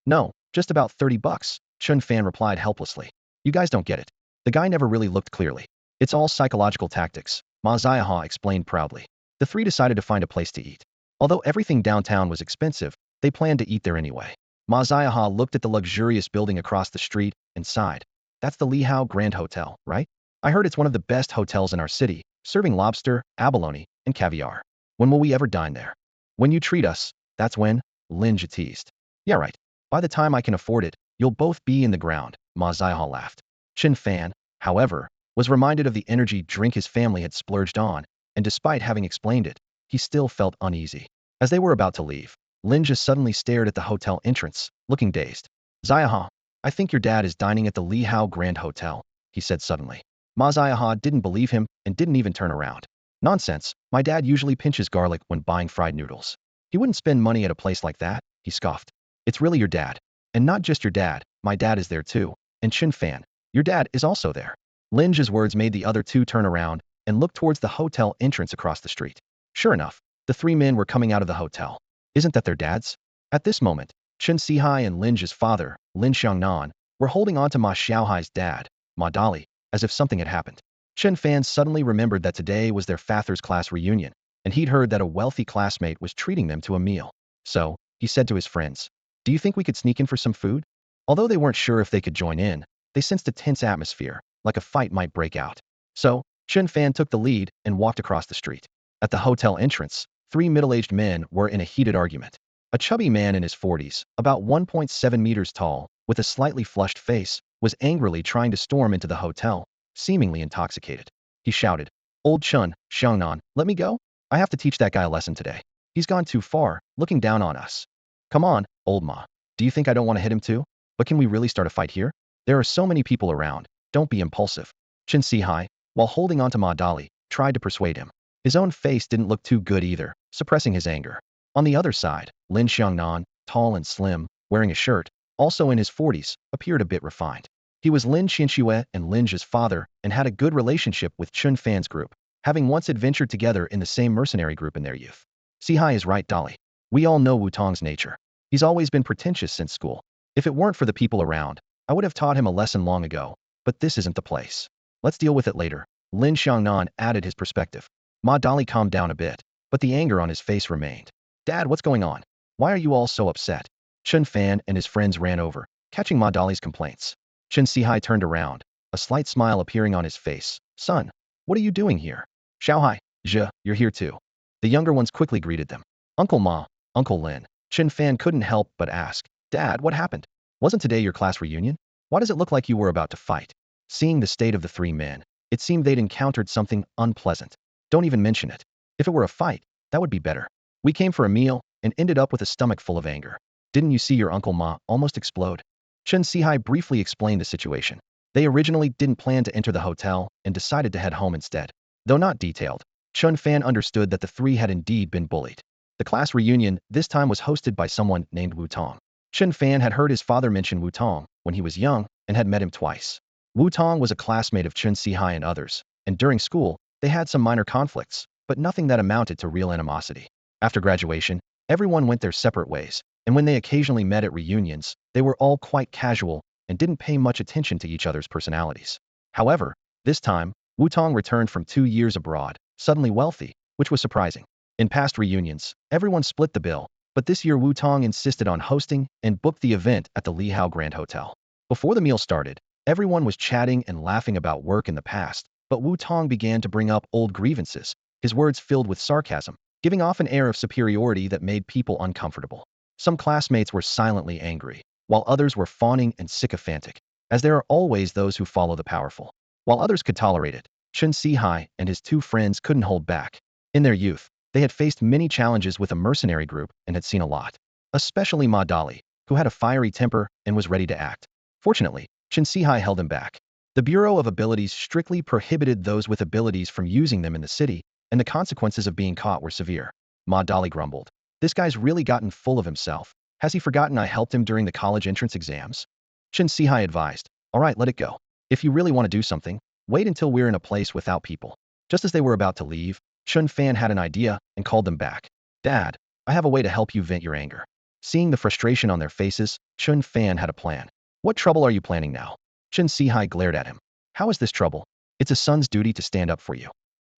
No, just about $30, Chen Fan replied helplessly. You guys don't get it. The guy never really looked clearly. It's all psychological tactics, Ma Xiaoho explained proudly. The 3 decided to find a place to eat. Although everything downtown was expensive, they planned to eat there anyway. Ma Xiaoho looked at the luxurious building across the street and sighed. That's the Lihao Grand Hotel, right? I heard it's one of the best hotels in our city, serving lobster, abalone, and caviar. When will we ever dine there? When you treat us, that's when, Lin Zhi teased. Yeah, right. By the time I can afford it, you'll both be in the ground, Ma Xiaoho laughed. Chen Fan, however, was reminded of the energy drink his family had splurged on, and despite having explained it, he still felt uneasy. As they were about to leave, Lin Zhi suddenly stared at the hotel entrance, looking dazed. Xiaoho, I think your dad is dining at the Lihao Grand Hotel, he said suddenly. Ma Xiaoho didn't believe him and didn't even turn around. Nonsense, my dad usually pinches garlic when buying fried noodles. He wouldn't spend money at a place like that, he scoffed. It's really your dad. And not just your dad, my dad is there too. And Chen Fan, your dad is also there. Lin's words made the other two turn around and look towards the hotel entrance across the street. Sure enough, the three men were coming out of the hotel. Isn't that their dads? At this moment, Chen Sihai and Lin's father, Lin Xiangnan, were holding on to Ma Xiaohai's dad, Ma Dali, as if something had happened. Chen Fan suddenly remembered that today was their father's class reunion, and he'd heard that a wealthy classmate was treating them to a meal. So, he said to his friends, "Do you think we could sneak in for some food?" Although they weren't sure if they could join in, they sensed a tense atmosphere, like a fight might break out. So, Chen Fan took the lead and walked across the street. At the hotel entrance, three middle-aged men were in a heated argument. A chubby man in his 40s, about 1.7 meters tall, with a slightly flushed face, was angrily trying to storm into the hotel, seemingly intoxicated. He shouted, "Old Chun, Xiangnan, let me go? I have to teach that guy a lesson today. He's gone too far, looking down on us." "Come on, old Ma. Do you think I don't want to hit him too? But can we really start a fight here? There are so many people around. Don't be impulsive." Chen Sihai, while holding on to Ma Dali, tried to persuade him. His own face didn't look too good either, suppressing his anger. On the other side, Lin Xiangnan, tall and slim, wearing a shirt, also in his 40s, appeared a bit refined. He was Lin Qianxue and Lin's father and had a good relationship with Chen Fan's group, having once adventured together in the same mercenary group in their youth. "Sihai is right, Dali. We all know Wu Tong's nature. He's always been pretentious since school. If it weren't for the people around, I would have taught him a lesson long ago, but this isn't the place. Let's deal with it later." Lin Xiangnan added his perspective. Ma Dali calmed down a bit, but the anger on his face remained. "Dad, what's going on? Why are you all so upset?" Chen Fan and his friends ran over, catching Ma Dali's complaints. Chen Sihai turned around, a slight smile appearing on his face. "Son, what are you doing here?" "Xiaohai, you're here too." The younger ones quickly greeted them. "Uncle Ma, Uncle Lin." Chen Fan couldn't help but ask, "Dad, what happened? Wasn't today your class reunion? Why does it look like you were about to fight?" Seeing the state of the three men, it seemed they'd encountered something unpleasant. "Don't even mention it. If it were a fight, that would be better. We came for a meal and ended up with a stomach full of anger. Didn't you see your Uncle Ma almost explode?" Chen Sihai briefly explained the situation. They originally didn't plan to enter the hotel and decided to head home instead. Though not detailed, Chen Fan understood that the three had indeed been bullied. The class reunion this time was hosted by someone named Wu Tong. Chen Fan had heard his father mention Wu Tong when he was young and had met him twice. Wu Tong was a classmate of Chen Sihai and others, and during school, they had some minor conflicts, but nothing that amounted to real animosity. After graduation, everyone went their separate ways, and when they occasionally met at reunions, they were all quite casual and didn't pay much attention to each other's personalities. However, this time, Wu Tong returned from 2 years abroad, suddenly wealthy, which was surprising. In past reunions, everyone split the bill, but this year Wu Tong insisted on hosting and booked the event at the Lihao Grand Hotel. Before the meal started, everyone was chatting and laughing about work in the past, but Wu Tong began to bring up old grievances, his words filled with sarcasm, giving off an air of superiority that made people uncomfortable. Some classmates were silently angry, while others were fawning and sycophantic, as there are always those who follow the powerful. While others could tolerate it, Chen Sihai and his two friends couldn't hold back. In their youth, they had faced many challenges with a mercenary group and had seen a lot. Especially Ma Dali, who had a fiery temper and was ready to act. Fortunately, Chen Sihai held him back. The Bureau of Abilities strictly prohibited those with abilities from using them in the city, and the consequences of being caught were severe. Ma Dali grumbled. "This guy's really gotten full of himself. Has he forgotten I helped him during the college entrance exams?" Chen Sihai advised, "All right, let it go. If you really want to do something, wait until we're in a place without people." Just as they were about to leave, Chen Fan had an idea and called them back. "Dad, I have a way to help you vent your anger." Seeing the frustration on their faces, Chen Fan had a plan. "What trouble are you planning now?" Chen Sihai glared at him. "How is this trouble? It's a son's duty to stand up for you."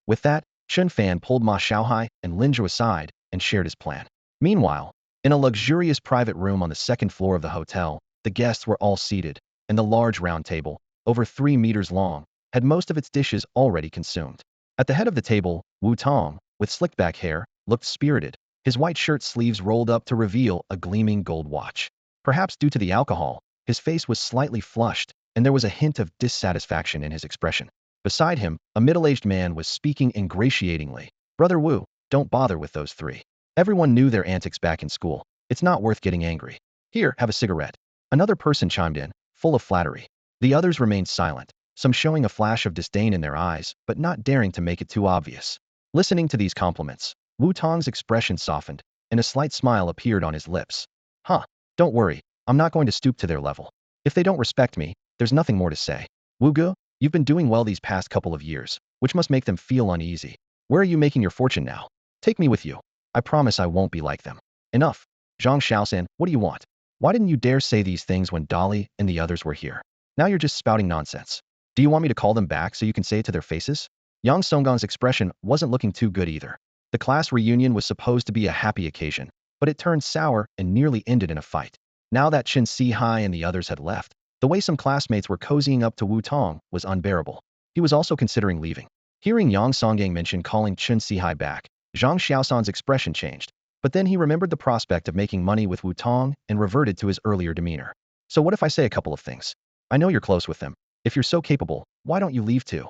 With that, Chen Fan pulled Ma Xiaohai and Lin Zhu aside and shared his plan. Meanwhile, in a luxurious private room on the second floor of the hotel, the guests were all seated, and the large round table, over 3 meters long, had most of its dishes already consumed. At the head of the table, Wu Tong, with slicked back hair, looked spirited, his white shirt sleeves rolled up to reveal a gleaming gold watch. Perhaps due to the alcohol, his face was slightly flushed, and there was a hint of dissatisfaction in his expression. Beside him, a middle-aged man was speaking ingratiatingly. "Brother Wu, don't bother with those three. Everyone knew their antics back in school. It's not worth getting angry. Here, have a cigarette." Another person chimed in, full of flattery. The others remained silent, some showing a flash of disdain in their eyes, but not daring to make it too obvious. Listening to these compliments, Wu Tong's expression softened, and a slight smile appeared on his lips. Huh, don't worry, I'm not going to stoop to their level. If they don't respect me, there's nothing more to say. Wu Ge, you've been doing well these past couple of years, which must make them feel uneasy. Where are you making your fortune now? Take me with you. I promise I won't be like them. Enough. Zhang Xiaosan, what do you want? Why didn't you dare say these things when Dali and the others were here? Now you're just spouting nonsense. Do you want me to call them back so you can say it to their faces? Yang Songgong's expression wasn't looking too good either. The class reunion was supposed to be a happy occasion, but it turned sour and nearly ended in a fight. Now that Chen High and the others had left, the way some classmates were cozying up to Wu Tong was unbearable. He was also considering leaving. Hearing Yang Songgong mention calling Chen High back, Zhang Xiaosan's expression changed, but then he remembered the prospect of making money with Wu Tong and reverted to his earlier demeanor. So what if I say a couple of things? I know you're close with them. If you're so capable, why don't you leave too?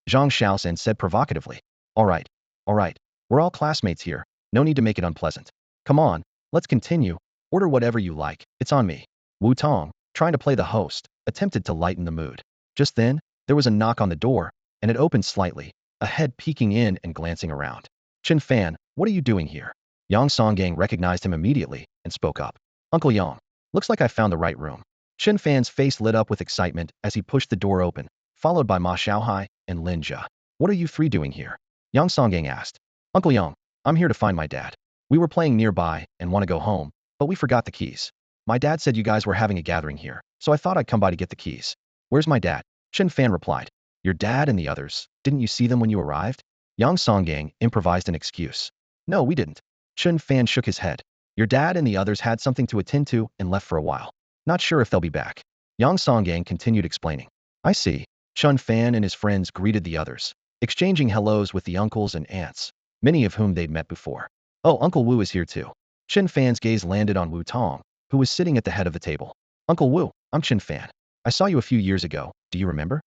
Zhang Xiaosan said provocatively. All right. We're all classmates here. No need to make it unpleasant. Come on, let's continue. Order whatever you like. It's on me. Wu Tong, trying to play the host, attempted to lighten the mood. Just then, there was a knock on the door, and it opened slightly, a head peeking in and glancing around. Chen Fan, what are you doing here? Yang Songgong recognized him immediately and spoke up. Uncle Yang, looks like I found the right room. Chen Fan's face lit up with excitement as he pushed the door open, followed by Ma Xiaohai and Lin Jia. What are you three doing here? Yang Songgong asked. Uncle Yang, I'm here to find my dad. We were playing nearby and want to go home, but we forgot the keys. My dad said you guys were having a gathering here, so I thought I'd come by to get the keys. Where's my dad? Chen Fan replied. Your dad and the others, didn't you see them when you arrived? Yang Songgong improvised an excuse. No, we didn't. Chen Fan shook his head. Your dad and the others had something to attend to and left for a while. Not sure if they'll be back. Yang Songgong continued explaining. I see. Chen Fan and his friends greeted the others, exchanging hellos with the uncles and aunts, many of whom they'd met before. Oh, Uncle Wu is here too. Chen Fan's gaze landed on Wu Tong, who was sitting at the head of the table. Uncle Wu, I'm Chen Fan. I saw you a few years ago, do you remember?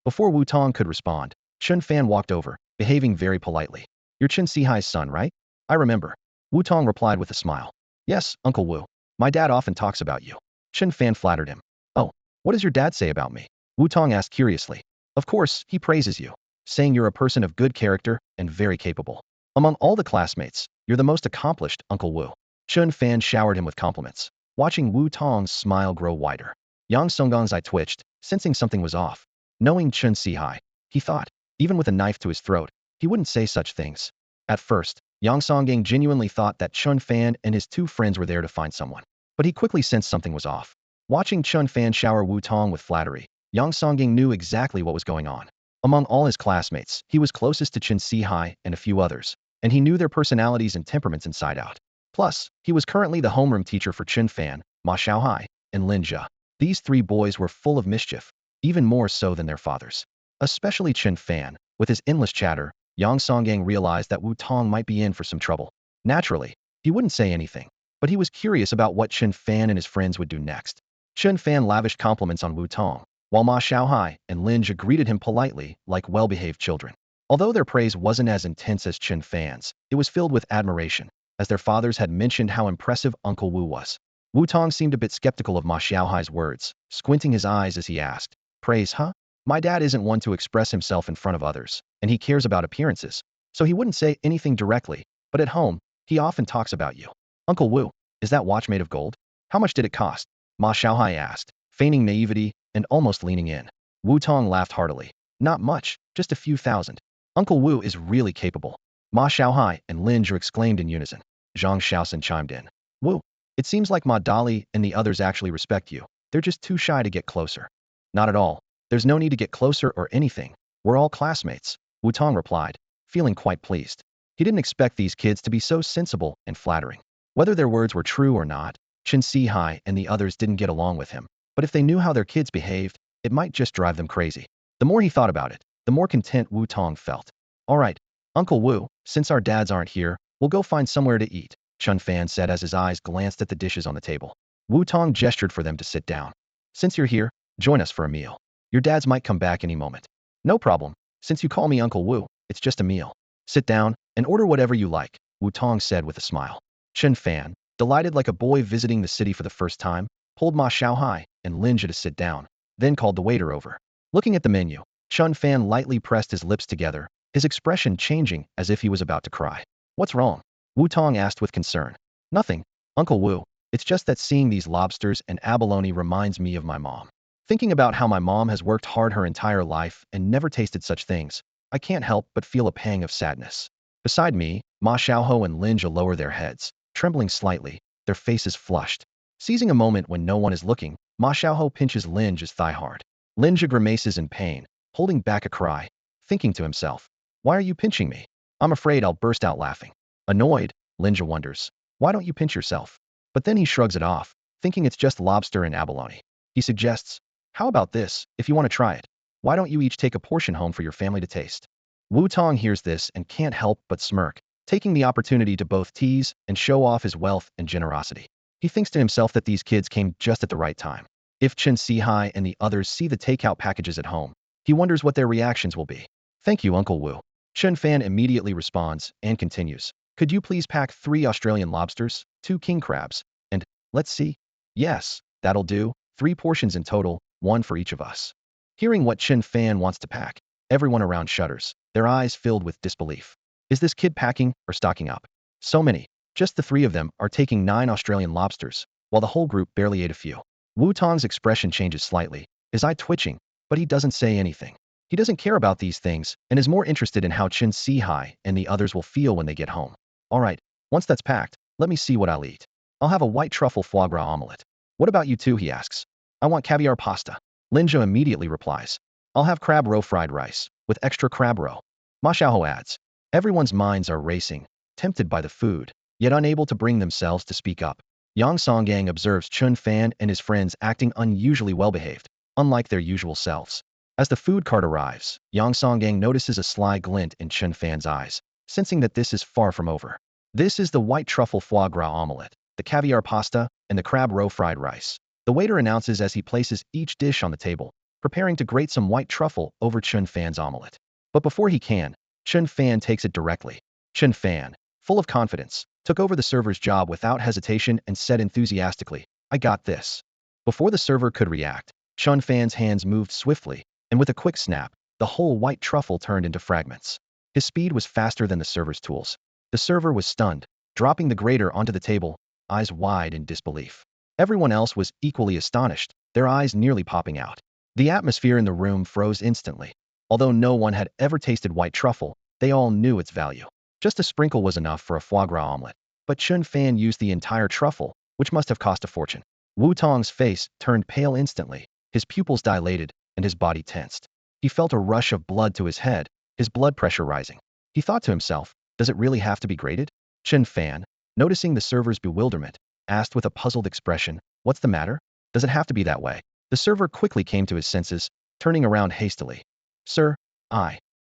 Before Wu Tong could respond, Chen Fan walked over, behaving very politely. You're Chen Hi's son, right? I remember. Wu Tong replied with a smile. Yes, Uncle Wu. My dad often talks about you. Chen Fan flattered him. Oh, what does your dad say about me? Wu Tong asked curiously. Of course, he praises you, saying you're a person of good character and very capable. Among all the classmates, you're the most accomplished, Uncle Wu. Chen Fan showered him with compliments, watching Wu Tong's smile grow wider. Yang Songgong's eye twitched, sensing something was off. Knowing Chen High, he thought, even with a knife to his throat, he wouldn't say such things. At first, Yang Songgong genuinely thought that Chen Fan and his two friends were there to find someone, but he quickly sensed something was off. Watching Chen Fan shower Wu Tong with flattery, Yang Songgong knew exactly what was going on. Among all his classmates, he was closest to Chen High and a few others, and he knew their personalities and temperaments inside out. Plus, he was currently the homeroom teacher for Chen Fan, Ma Xiaohai, and Lin Jia. These three boys were full of mischief, even more so than their fathers. Especially Chen Fan, with his endless chatter, Yang Songgong realized that Wu Tong might be in for some trouble. Naturally, he wouldn't say anything, but he was curious about what Chen Fan and his friends would do next. Chen Fan lavished compliments on Wu Tong, while Ma Xiaohai and Lin Jia greeted him politely, like well-behaved children. Although their praise wasn't as intense as Chen Fan's, it was filled with admiration, as their fathers had mentioned how impressive Uncle Wu was. Wu Tong seemed a bit skeptical of Ma Xiaohai's words, squinting his eyes as he asked, Praise, huh? My dad isn't one to express himself in front of others, and he cares about appearances, so he wouldn't say anything directly, but at home, he often talks about you. Uncle Wu, is that watch made of gold? How much did it cost? Ma Xiaohai asked, feigning naivety and almost leaning in. Wu Tong laughed heartily. Not much, just a few thousand. Uncle Wu is really capable. Ma Xiaohai and Lin Jia exclaimed in unison. Zhang Xiaosan chimed in. Wu, it seems like Ma Dali and the others actually respect you. They're just too shy to get closer. Not at all. There's no need to get closer or anything. We're all classmates, Wu Tong replied, feeling quite pleased. He didn't expect these kids to be so sensible and flattering. Whether their words were true or not, Chen High and the others didn't get along with him, but if they knew how their kids behaved, it might just drive them crazy. The more he thought about it, the more content Wu Tong felt. All right, Uncle Wu, since our dads aren't here, we'll go find somewhere to eat, Chen Fan said as his eyes glanced at the dishes on the table. Wu Tong gestured for them to sit down. Since you're here, join us for a meal. Your dads might come back any moment. No problem. Since you call me Uncle Wu, it's just a meal. Sit down and order whatever you like, Wu Tong said with a smile. Chen Fan, delighted like a boy visiting the city for the first time, pulled Ma Xiaohai and Lin Jia to sit down, then called the waiter over. Looking at the menu, Chen Fan lightly pressed his lips together, his expression changing as if he was about to cry. What's wrong? Wu Tong asked with concern. Nothing, Uncle Wu. It's just that seeing these lobsters and abalone reminds me of my mom. Thinking about how my mom has worked hard her entire life and never tasted such things, I can't help but feel a pang of sadness. Beside me, Ma Xiaoho and Lin Jia lower their heads, trembling slightly, their faces flushed. Seizing a moment when no one is looking, Ma Xiaoho pinches Lin Jia's thigh hard. Lin Jia grimaces in pain, holding back a cry, thinking to himself, "Why are you pinching me?" I'm afraid I'll burst out laughing. Annoyed, Lin Jia wonders, "Why don't you pinch yourself?" But then he shrugs it off, thinking it's just lobster and abalone. He suggests, "How about this, if you want to try it? Why don't you each take a portion home for your family to taste?" Wu Tong hears this and can't help but smirk, taking the opportunity to both tease and show off his wealth and generosity. He thinks to himself that these kids came just at the right time. If Chen High and the others see the takeout packages at home, he wonders what their reactions will be. "Thank you, Uncle Wu." Chen Fan immediately responds and continues, "Could you please pack 3 Australian lobsters, 2 king crabs, and, let's see? Yes, that'll do, 3 portions in total, 1 for each of us." Hearing what Chen Fan wants to pack, everyone around shudders, their eyes filled with disbelief. Is this kid packing or stocking up? So many. Just the 3 of them are taking 9 Australian lobsters, while the whole group barely ate a few. Wu Tong's expression changes slightly, his eye twitching, but he doesn't say anything. He doesn't care about these things and is more interested in how Chen High and the others will feel when they get home. All right, once that's packed, let me see what I'll eat. I'll have a white truffle foie gras omelette. What about you two, he asks. I want caviar pasta. Lin Jia immediately replies. I'll have crab roe fried rice, with extra crab roe. Ma Xiaoho adds. Everyone's minds are racing, tempted by the food, yet unable to bring themselves to speak up. Yang Songgang observes Chen Fan and his friends acting unusually well-behaved, unlike their usual selves. As the food cart arrives, Yang Songgang notices a sly glint in Chen Fan's eyes, sensing that this is far from over. This is the white truffle foie gras omelette, the caviar pasta, and the crab roe fried rice. The waiter announces as he places each dish on the table, preparing to grate some white truffle over Chen Fan's omelette. But before he can, Chen Fan takes it directly. Chen Fan, full of confidence, took over the server's job without hesitation and said enthusiastically, I got this. Before the server could react, Chen Fan's hands moved swiftly, and with a quick snap, the whole white truffle turned into fragments. His speed was faster than the server's tools. The server was stunned, dropping the grater onto the table, eyes wide in disbelief. Everyone else was equally astonished, their eyes nearly popping out. The atmosphere in the room froze instantly. Although no one had ever tasted white truffle, they all knew its value. Just a sprinkle was enough for a foie gras omelette. But Chen Fan used the entire truffle, which must have cost a fortune. Wu Tong's face turned pale instantly, his pupils dilated, and his body tensed. He felt a rush of blood to his head, his blood pressure rising. He thought to himself, does it really have to be grated? Chen Fan, noticing the server's bewilderment, asked with a puzzled expression, what's the matter? Does it have to be that way? The server quickly came to his senses, turning around hastily. Sir,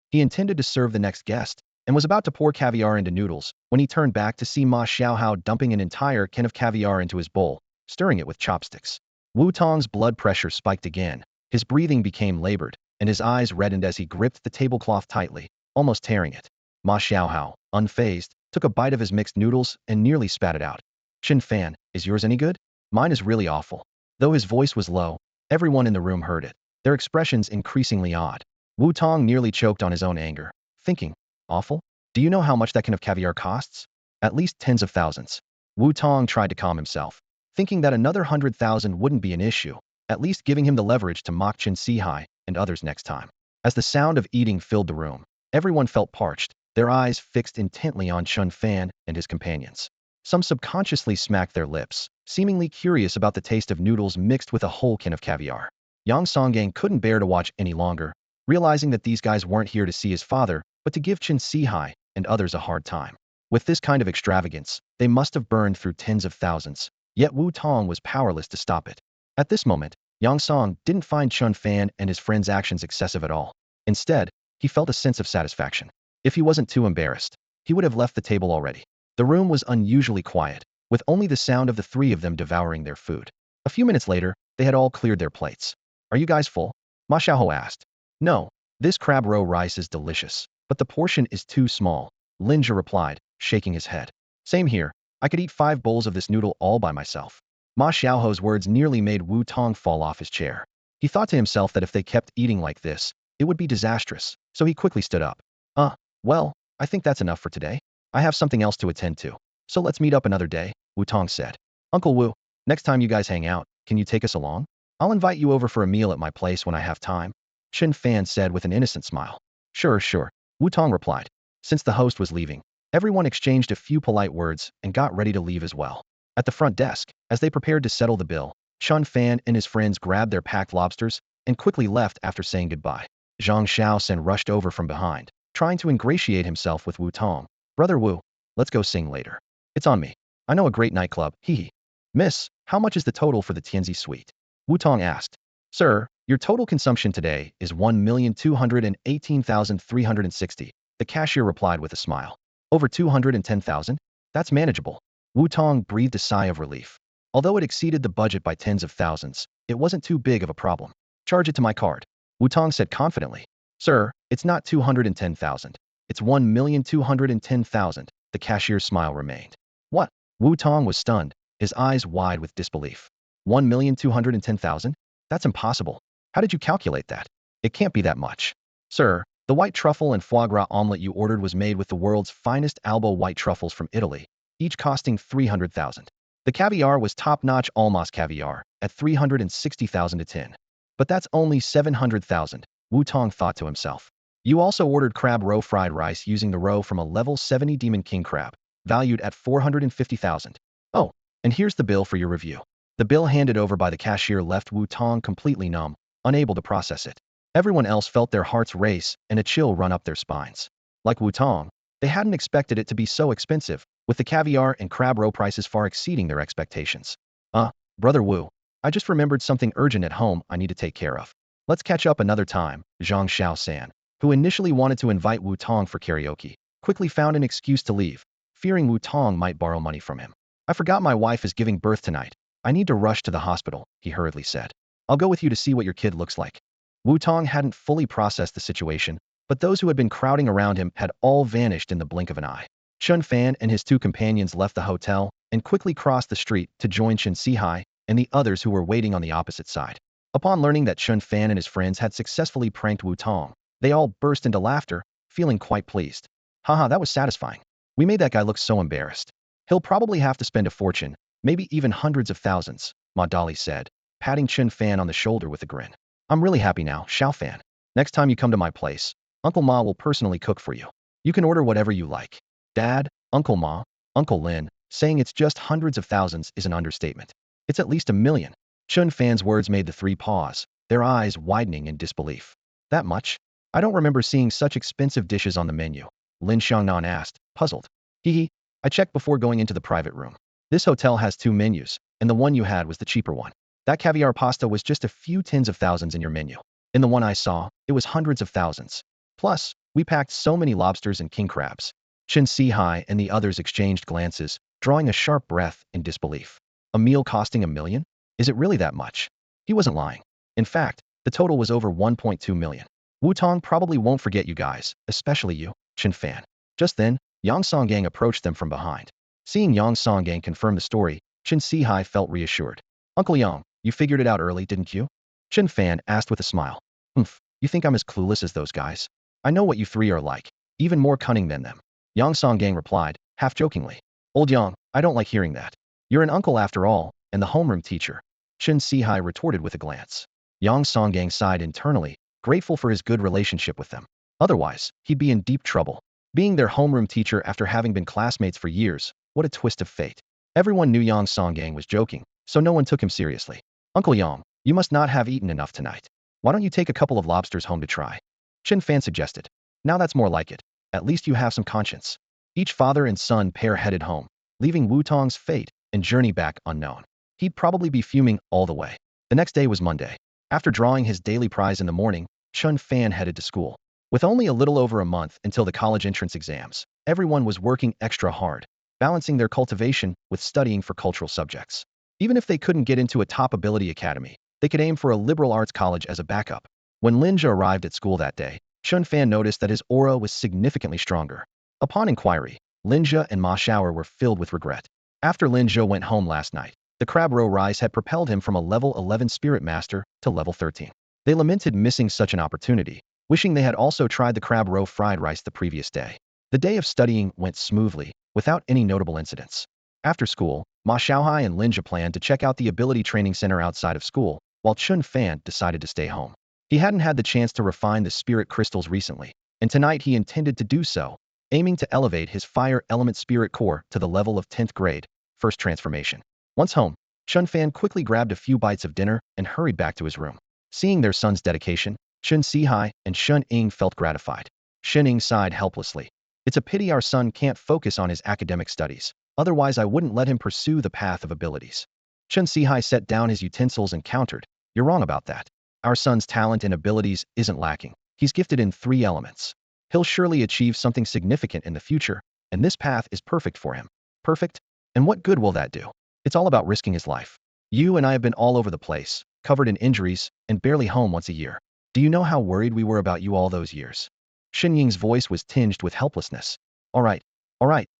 He intended to serve the next guest, and was about to pour caviar into noodles, when he turned back to see Ma Xiaohao dumping an entire can of caviar into his bowl, stirring it with chopsticks. Wu Tong's blood pressure spiked again, his breathing became labored, and his eyes reddened as he gripped the tablecloth tightly, almost tearing it. Ma Xiaohao, unfazed, took a bite of his mixed noodles and nearly spat it out. Chen Fan, is yours any good? Mine is really awful. Though his voice was low, everyone in the room heard it, their expressions increasingly odd. Wu Tong nearly choked on his own anger, thinking, awful? Do you know how much that can of caviar costs? At least tens of thousands. Wu Tong tried to calm himself, thinking that another 100,000 wouldn't be an issue, at least giving him the leverage to mock Chen High and others next time. As the sound of eating filled the room, everyone felt parched, their eyes fixed intently on Chen Fan and his companions. Some subconsciously smacked their lips, seemingly curious about the taste of noodles mixed with a whole can of caviar. Yang Songgang couldn't bear to watch any longer, realizing that these guys weren't here to see his father, but to give Chen High and others a hard time. With this kind of extravagance, they must have burned through tens of thousands, yet Wu Tong was powerless to stop it. At this moment, Yang Song didn't find Chen Fan and his friends' actions excessive at all. Instead, he felt a sense of satisfaction. If he wasn't too embarrassed, he would have left the table already. The room was unusually quiet, with only the sound of the 3 of them devouring their food. A few minutes later, they had all cleared their plates. Are you guys full? Ma Xiaoho asked. No, this crab roe rice is delicious, but the portion is too small, Lin Jia replied, shaking his head. Same here, I could eat 5 bowls of this noodle all by myself. Ma Xiaoho's words nearly made Wu Tong fall off his chair. He thought to himself that if they kept eating like this, it would be disastrous, so he quickly stood up. Well, I think that's enough for today. I have something else to attend to, so let's meet up another day. Wu Tong said. Uncle Wu, next time you guys hang out, can you take us along? I'll invite you over for a meal at my place when I have time, Chen Fan said with an innocent smile. Sure, sure, Wu Tong replied. Since the host was leaving, everyone exchanged a few polite words and got ready to leave as well. At the front desk, as they prepared to settle the bill, Chen Fan and his friends grabbed their packed lobsters and quickly left after saying goodbye. Zhang Xiaosen rushed over from behind, trying to ingratiate himself with Wu Tong. Brother Wu, let's go sing later. It's on me. I know a great nightclub, hee hee. Miss, how much is the total for the Tianzi suite? Wu Tong asked. Sir, your total consumption today is 1,218,360, the cashier replied with a smile. Over 210,000? That's manageable. Wu Tong breathed a sigh of relief. Although it exceeded the budget by tens of thousands, it wasn't too big of a problem. Charge it to my card, Wu Tong said confidently. Sir, it's not 210,000. It's 1,210,000. The cashier's smile remained. What? Wu Tong was stunned, his eyes wide with disbelief. 1,210,000? That's impossible. How did you calculate that? It can't be that much. Sir, the white truffle and foie gras omelette you ordered was made with the world's finest Albo white truffles from Italy, each costing 300,000. The caviar was top-notch Almas caviar, at 360,000 a tin. But that's only 700,000, Wu Tong thought to himself. You also ordered crab roe fried rice using the roe from a level 70 Demon King crab, valued at 450,000. Oh, and here's the bill for your review. The bill handed over by the cashier left Wu Tong completely numb, unable to process it. Everyone else felt their hearts race and a chill run up their spines. Like Wu Tong, they hadn't expected it to be so expensive, with the caviar and crab roe prices far exceeding their expectations. Brother Wu, I just remembered something urgent at home I need to take care of. Let's catch up another time, Zhang Xiaosan, who initially wanted to invite Wu Tong for karaoke, quickly found an excuse to leave, fearing Wu Tong might borrow money from him. I forgot my wife is giving birth tonight. I need to rush to the hospital, he hurriedly said. I'll go with you to see what your kid looks like. Wu Tong hadn't fully processed the situation, but those who had been crowding around him had all vanished in the blink of an eye. Chen Fan and his two companions left the hotel and quickly crossed the street to join Chen High and the others who were waiting on the opposite side. Upon learning that Chen Fan and his friends had successfully pranked Wu Tong, they all burst into laughter, feeling quite pleased. Haha, that was satisfying. We made that guy look so embarrassed. He'll probably have to spend a fortune, maybe even hundreds of thousands, Ma Dali said, patting Chen Fan on the shoulder with a grin. I'm really happy now, Xiao Fan. Next time you come to my place, Uncle Ma will personally cook for you. You can order whatever you like. Dad, Uncle Ma, Uncle Lin, saying it's just hundreds of thousands is an understatement. It's at least 1 million. Chen Fan's words made the three pause, their eyes widening in disbelief. That much? I don't remember seeing such expensive dishes on the menu, Lin Xiangnan asked, puzzled. Hee. I checked before going into the private room. This hotel has 2 menus, and the one you had was the cheaper one. That caviar pasta was just a few tens of thousands in your menu. In the one I saw, it was hundreds of thousands. Plus, we packed so many lobsters and king crabs. Chen High and the others exchanged glances, drawing a sharp breath in disbelief. A meal costing 1 million? Is it really that much? He wasn't lying. In fact, the total was over 1.2 million. Wu Tong probably won't forget you guys, especially you, Chen Fan. Just then, Yang Songang approached them from behind. Seeing Yang Songang confirm the story, Chen High felt reassured. Uncle Yang, you figured it out early, didn't you? Chen Fan asked with a smile. You think I'm as clueless as those guys? I know what you three are like, even more cunning than them. Yang Songang replied, half jokingly. Old Yang, I don't like hearing that. You're an uncle after all, and the homeroom teacher. Chen High retorted with a glance. Yang Songang sighed internally, grateful for his good relationship with them. Otherwise, he'd be in deep trouble. Being their homeroom teacher after having been classmates for years, what a twist of fate. Everyone knew Yang Songang was joking, so no one took him seriously. Uncle Yang, you must not have eaten enough tonight. Why don't you take a couple of lobsters home to try? Chen Fan suggested. Now that's more like it. At least you have some conscience. Each father and son pair headed home, leaving Wu Tong's fate and journey back unknown. He'd probably be fuming all the way. The next day was Monday. After drawing his daily prize in the morning, Chen Fan headed to school. With only a little over a month until the college entrance exams, everyone was working extra hard, balancing their cultivation with studying for cultural subjects. Even if they couldn't get into a top ability academy, they could aim for a liberal arts college as a backup. When Linja arrived at school that day, Chen Fan noticed that his aura was significantly stronger. Upon inquiry, Linja and Ma Shower were filled with regret. After Linja went home last night, the crab roe rise had propelled him from a level 11 spirit master to level 13. They lamented missing such an opportunity, wishing they had also tried the crab roe fried rice the previous day. The day of studying went smoothly, without any notable incidents. After school, Ma Xiaohai and Linja planned to check out the ability training center outside of school, while Chen Fan decided to stay home. He hadn't had the chance to refine the spirit crystals recently, and tonight he intended to do so, aiming to elevate his fire element spirit core to the level of 10th grade, first transformation. Once home, Chen Fan quickly grabbed a few bites of dinner and hurried back to his room. Seeing their son's dedication, Chen Sihai and Shen Ying felt gratified. Shen Ying sighed helplessly. It's a pity our son can't focus on his academic studies. Otherwise, I wouldn't let him pursue the path of abilities. Chen Sihai set down his utensils and countered, "You're wrong about that. Our son's talent and abilities isn't lacking. He's gifted in 3 elements. He'll surely achieve something significant in the future, and this path is perfect for him." Perfect? And what good will that do? It's all about risking his life. You and I have been all over the place, covered in injuries, and barely home once a year. Do you know how worried we were about you all those years? Shen Ying's voice was tinged with helplessness. All right,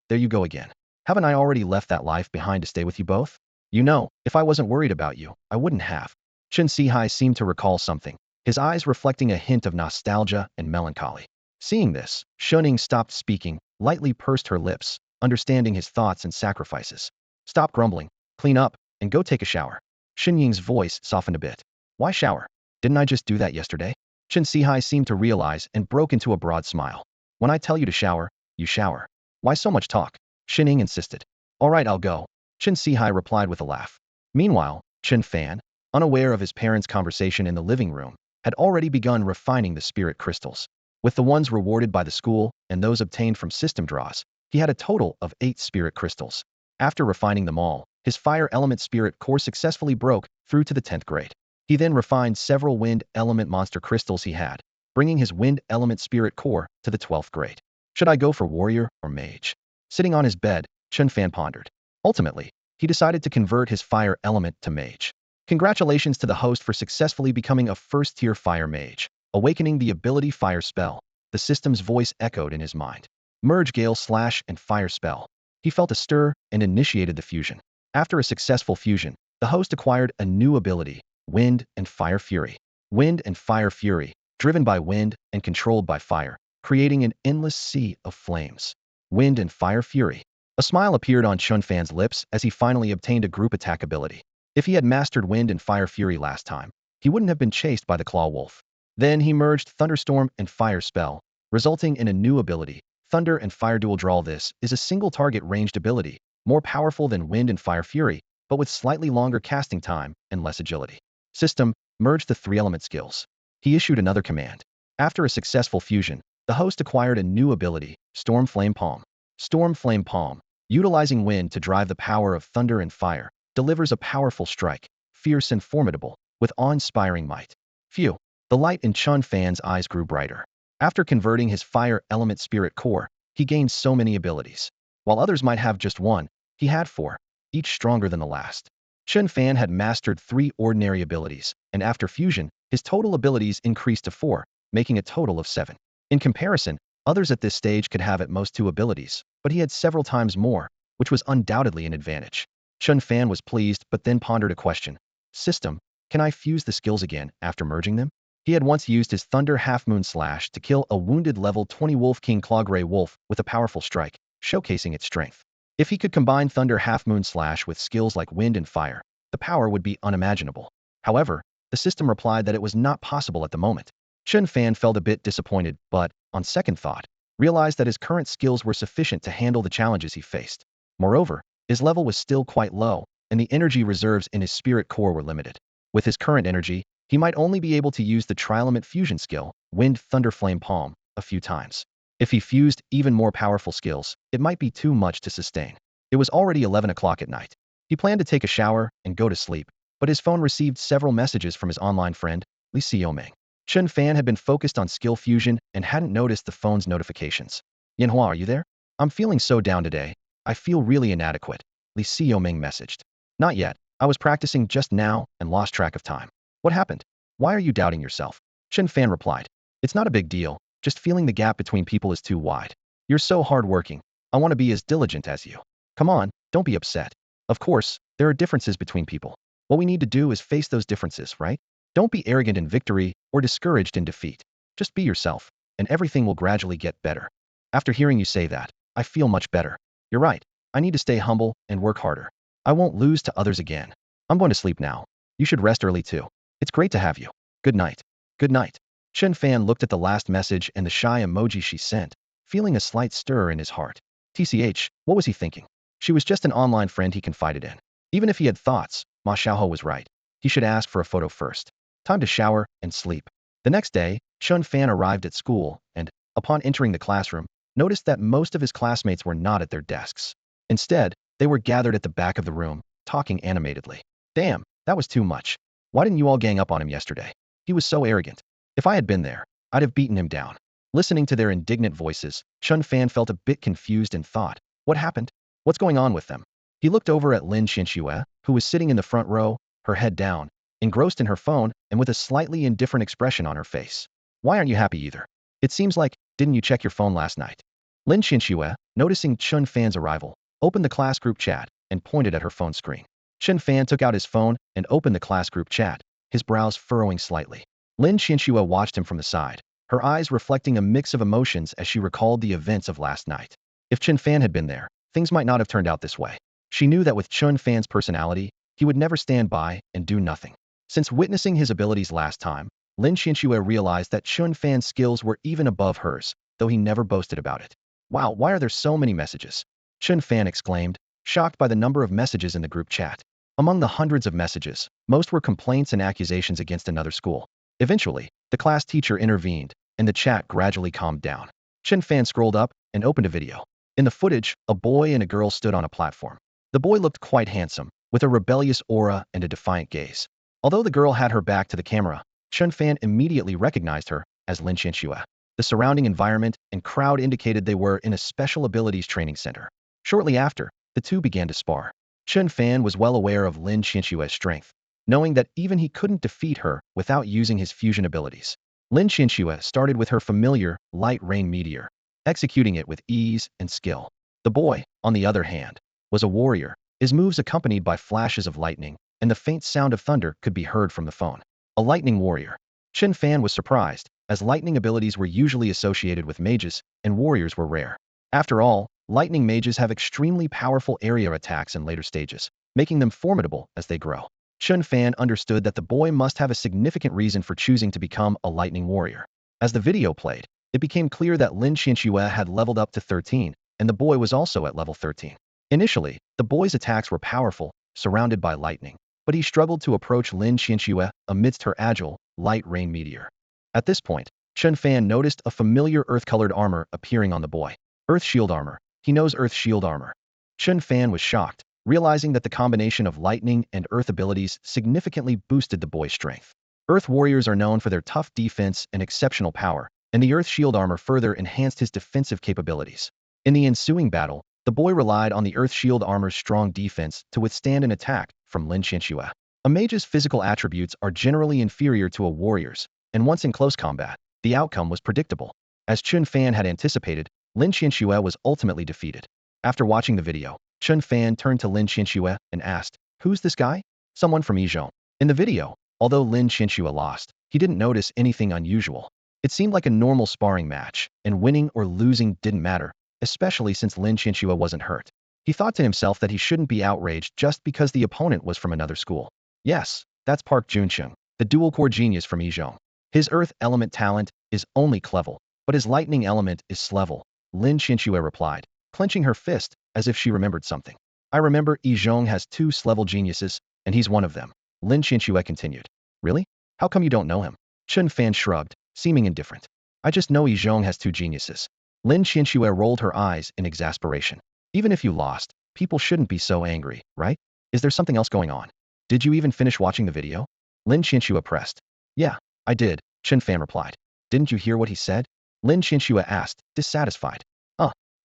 there you go again. Haven't I already left that life behind to stay with you both? You know, if I wasn't worried about you, I wouldn't have. Chen Sihai seemed to recall something, his eyes reflecting a hint of nostalgia and melancholy. Seeing this, Shen Ying stopped speaking, lightly pursed her lips, understanding his thoughts and sacrifices. Stop grumbling, clean up, and go take a shower. Shen Ying's voice softened a bit. Why shower? Didn't I just do that yesterday? Chen Sihai seemed to realize and broke into a broad smile. When I tell you to shower, you shower. Why so much talk? Shen Ying insisted. All right, I'll go. Chen Sihai replied with a laugh. Meanwhile, Chen Fan, unaware of his parents' conversation in the living room, had already begun refining the spirit crystals. With the ones rewarded by the school and those obtained from system draws, he had a total of 8 spirit crystals. After refining them all, his fire element spirit core successfully broke through to the 10th grade. He then refined several wind element monster crystals he had, bringing his wind element spirit core to the 12th grade. Should I go for warrior or mage? Sitting on his bed, Chen Fan pondered. Ultimately, he decided to convert his fire element to mage. Congratulations to the host for successfully becoming a first-tier fire mage, awakening the ability fire spell. The system's voice echoed in his mind. Merge Gale Slash and Fire Spell. He felt a stir and initiated the fusion. After a successful fusion, the host acquired a new ability, Wind and Fire Fury. Wind and Fire Fury, driven by wind and controlled by fire, creating an endless sea of flames. Wind and Fire Fury. A smile appeared on Chen Fan's lips as he finally obtained a group attack ability. If he had mastered Wind and Fire Fury last time, he wouldn't have been chased by the Claw Wolf. Then he merged Thunderstorm and Fire Spell, resulting in a new ability, Thunder and Fire Dual Draw. This is a single target ranged ability, more powerful than Wind and Fire Fury, but with slightly longer casting time and less agility. System, merge the 3 element skills. He issued another command. After a successful fusion, the host acquired a new ability, Storm Flame Palm. Storm Flame Palm, utilizing wind to drive the power of thunder and fire, delivers a powerful strike, fierce and formidable, with awe-inspiring might. Phew, the light in Chen Fan's eyes grew brighter. After converting his fire element spirit core, he gained so many abilities. While others might have just 1, he had 4, each stronger than the last. Chen Fan had mastered 3 ordinary abilities, and after fusion, his total abilities increased to 4, making a total of 7. In comparison, others at this stage could have at most 2 abilities, but he had several times more, which was undoubtedly an advantage. Chen Fan was pleased but then pondered a question. System, can I fuse the skills again after merging them? He had once used his Thunder Half-Moon Slash to kill a wounded level 20 Wolf King Clawgrey Wolf with a powerful strike, showcasing its strength. If he could combine Thunder Half-Moon Slash with skills like Wind and Fire, the power would be unimaginable. However, the system replied that it was not possible at the moment. Chen Fan felt a bit disappointed, but, on second thought, realized that his current skills were sufficient to handle the challenges he faced. Moreover, his level was still quite low, and the energy reserves in his spirit core were limited. With his current energy, he might only be able to use the Tri-Element fusion skill, Wind Thunder Flame Palm, a few times. If he fused even more powerful skills, it might be too much to sustain. It was already 11 o'clock at night. He planned to take a shower and go to sleep, but his phone received several messages from his online friend, Li Xiaoming. Chen Fan had been focused on skill fusion and hadn't noticed the phone's notifications. Yanhua, are you there? I'm feeling so down today. I feel really inadequate, Li Xiaoming messaged. Not yet. I was practicing just now and lost track of time. What happened? Why are you doubting yourself? Chen Fan replied. It's not a big deal, just feeling the gap between people is too wide. You're so hardworking. I want to be as diligent as you. Come on, don't be upset. Of course, there are differences between people. What we need to do is face those differences, right? Don't be arrogant in victory or discouraged in defeat. Just be yourself, and everything will gradually get better. After hearing you say that, I feel much better. You're right. I need to stay humble and work harder. I won't lose to others again. I'm going to sleep now. You should rest early too. It's great to have you. Good night. Good night. Chen Fan looked at the last message and the shy emoji she sent, feeling a slight stir in his heart. TCH, what was he thinking? She was just an online friend he confided in. Even if he had thoughts, Ma Xiaoho was right. He should ask for a photo first. Time to shower and sleep. The next day, Chen Fan arrived at school and, upon entering the classroom, noticed that most of his classmates were not at their desks. Instead, they were gathered at the back of the room, talking animatedly. Damn, that was too much. Why didn't you all gang up on him yesterday? He was so arrogant. If I had been there, I'd have beaten him down. Listening to their indignant voices, Chen Fan felt a bit confused and thought, what happened? What's going on with them? He looked over at Lin Xianxue, who was sitting in the front row, her head down, engrossed in her phone, and with a slightly indifferent expression on her face. Why aren't you happy either? It seems like, didn't you check your phone last night? Lin Xianxue, noticing Chen Fan's arrival, opened the class group chat and pointed at her phone screen. Chen Fan took out his phone and opened the class group chat, his brows furrowing slightly. Lin Xianxue watched him from the side, her eyes reflecting a mix of emotions as she recalled the events of last night. If Chen Fan had been there, things might not have turned out this way. She knew that with Chen Fan's personality, he would never stand by and do nothing. Since witnessing his abilities last time, Lin Xianxue realized that Chen Fan's skills were even above hers, though he never boasted about it. Wow, why are there so many messages? Chen Fan exclaimed, shocked by the number of messages in the group chat. Among the hundreds of messages, most were complaints and accusations against another school. Eventually, the class teacher intervened, and the chat gradually calmed down. Chen Fan scrolled up and opened a video. In the footage, a boy and a girl stood on a platform. The boy looked quite handsome, with a rebellious aura and a defiant gaze. Although the girl had her back to the camera, Chen Fan immediately recognized her as Lin Xianxue. The surrounding environment and crowd indicated they were in a special abilities training center. Shortly after, the two began to spar. Chen Fan was well aware of Lin Xianxue's strength, knowing that even he couldn't defeat her without using his fusion abilities. Lin Xianxue started with her familiar Light Rain Meteor, executing it with ease and skill. The boy, on the other hand, was a warrior, his moves accompanied by flashes of lightning, and the faint sound of thunder could be heard from the phone. A lightning warrior. Chen Fan was surprised, as lightning abilities were usually associated with mages, and warriors were rare. After all, lightning mages have extremely powerful area attacks in later stages, making them formidable as they grow. Chen Fan understood that the boy must have a significant reason for choosing to become a lightning warrior. As the video played, it became clear that Lin Xianxue had leveled up to 13, and the boy was also at level 13. Initially, the boy's attacks were powerful, surrounded by lightning, but he struggled to approach Lin Xianxue amidst her agile, light rain meteor. At this point, Chen Fan noticed a familiar earth-colored armor appearing on the boy. Earth shield armor. He knows earth shield armor. Chen Fan was shocked, realizing that the combination of lightning and earth abilities significantly boosted the boy's strength. Earth warriors are known for their tough defense and exceptional power, and the earth shield armor further enhanced his defensive capabilities. In the ensuing battle, the boy relied on the earth shield armor's strong defense to withstand an attack from Lin Xianxue. A mage's physical attributes are generally inferior to a warrior's, and once in close combat, the outcome was predictable. As Chen Fan had anticipated, Lin Xianxue was ultimately defeated. After watching the video, Chen Fan turned to Lin Xianxue and asked, "Who's this guy?" "Someone from Yizhong." In the video, although Lin Xianxue lost, he didn't notice anything unusual. It seemed like a normal sparring match, and winning or losing didn't matter, especially since Lin Xianxue wasn't hurt. He thought to himself that he shouldn't be outraged just because the opponent was from another school. Yes, that's Park Junsheng, the dual-core genius from Yizhong. His earth element talent is only Clevel, but his lightning element is Slevel, Lin Xianxue replied, clenching her fist as if she remembered something. I remember Yizhong has 2 Slevel geniuses, and he's one of them, Lin Xianxue continued. Really? How come you don't know him? Chen Fan shrugged, seeming indifferent. I just know Yizhong has 2 geniuses. Lin Xianxue rolled her eyes in exasperation. Even if you lost, people shouldn't be so angry, right? Is there something else going on? Did you even finish watching the video? Lin Xianxue pressed. Yeah, I did, Chen Fan replied. Didn't you hear what he said? Lin Xianxue asked, dissatisfied.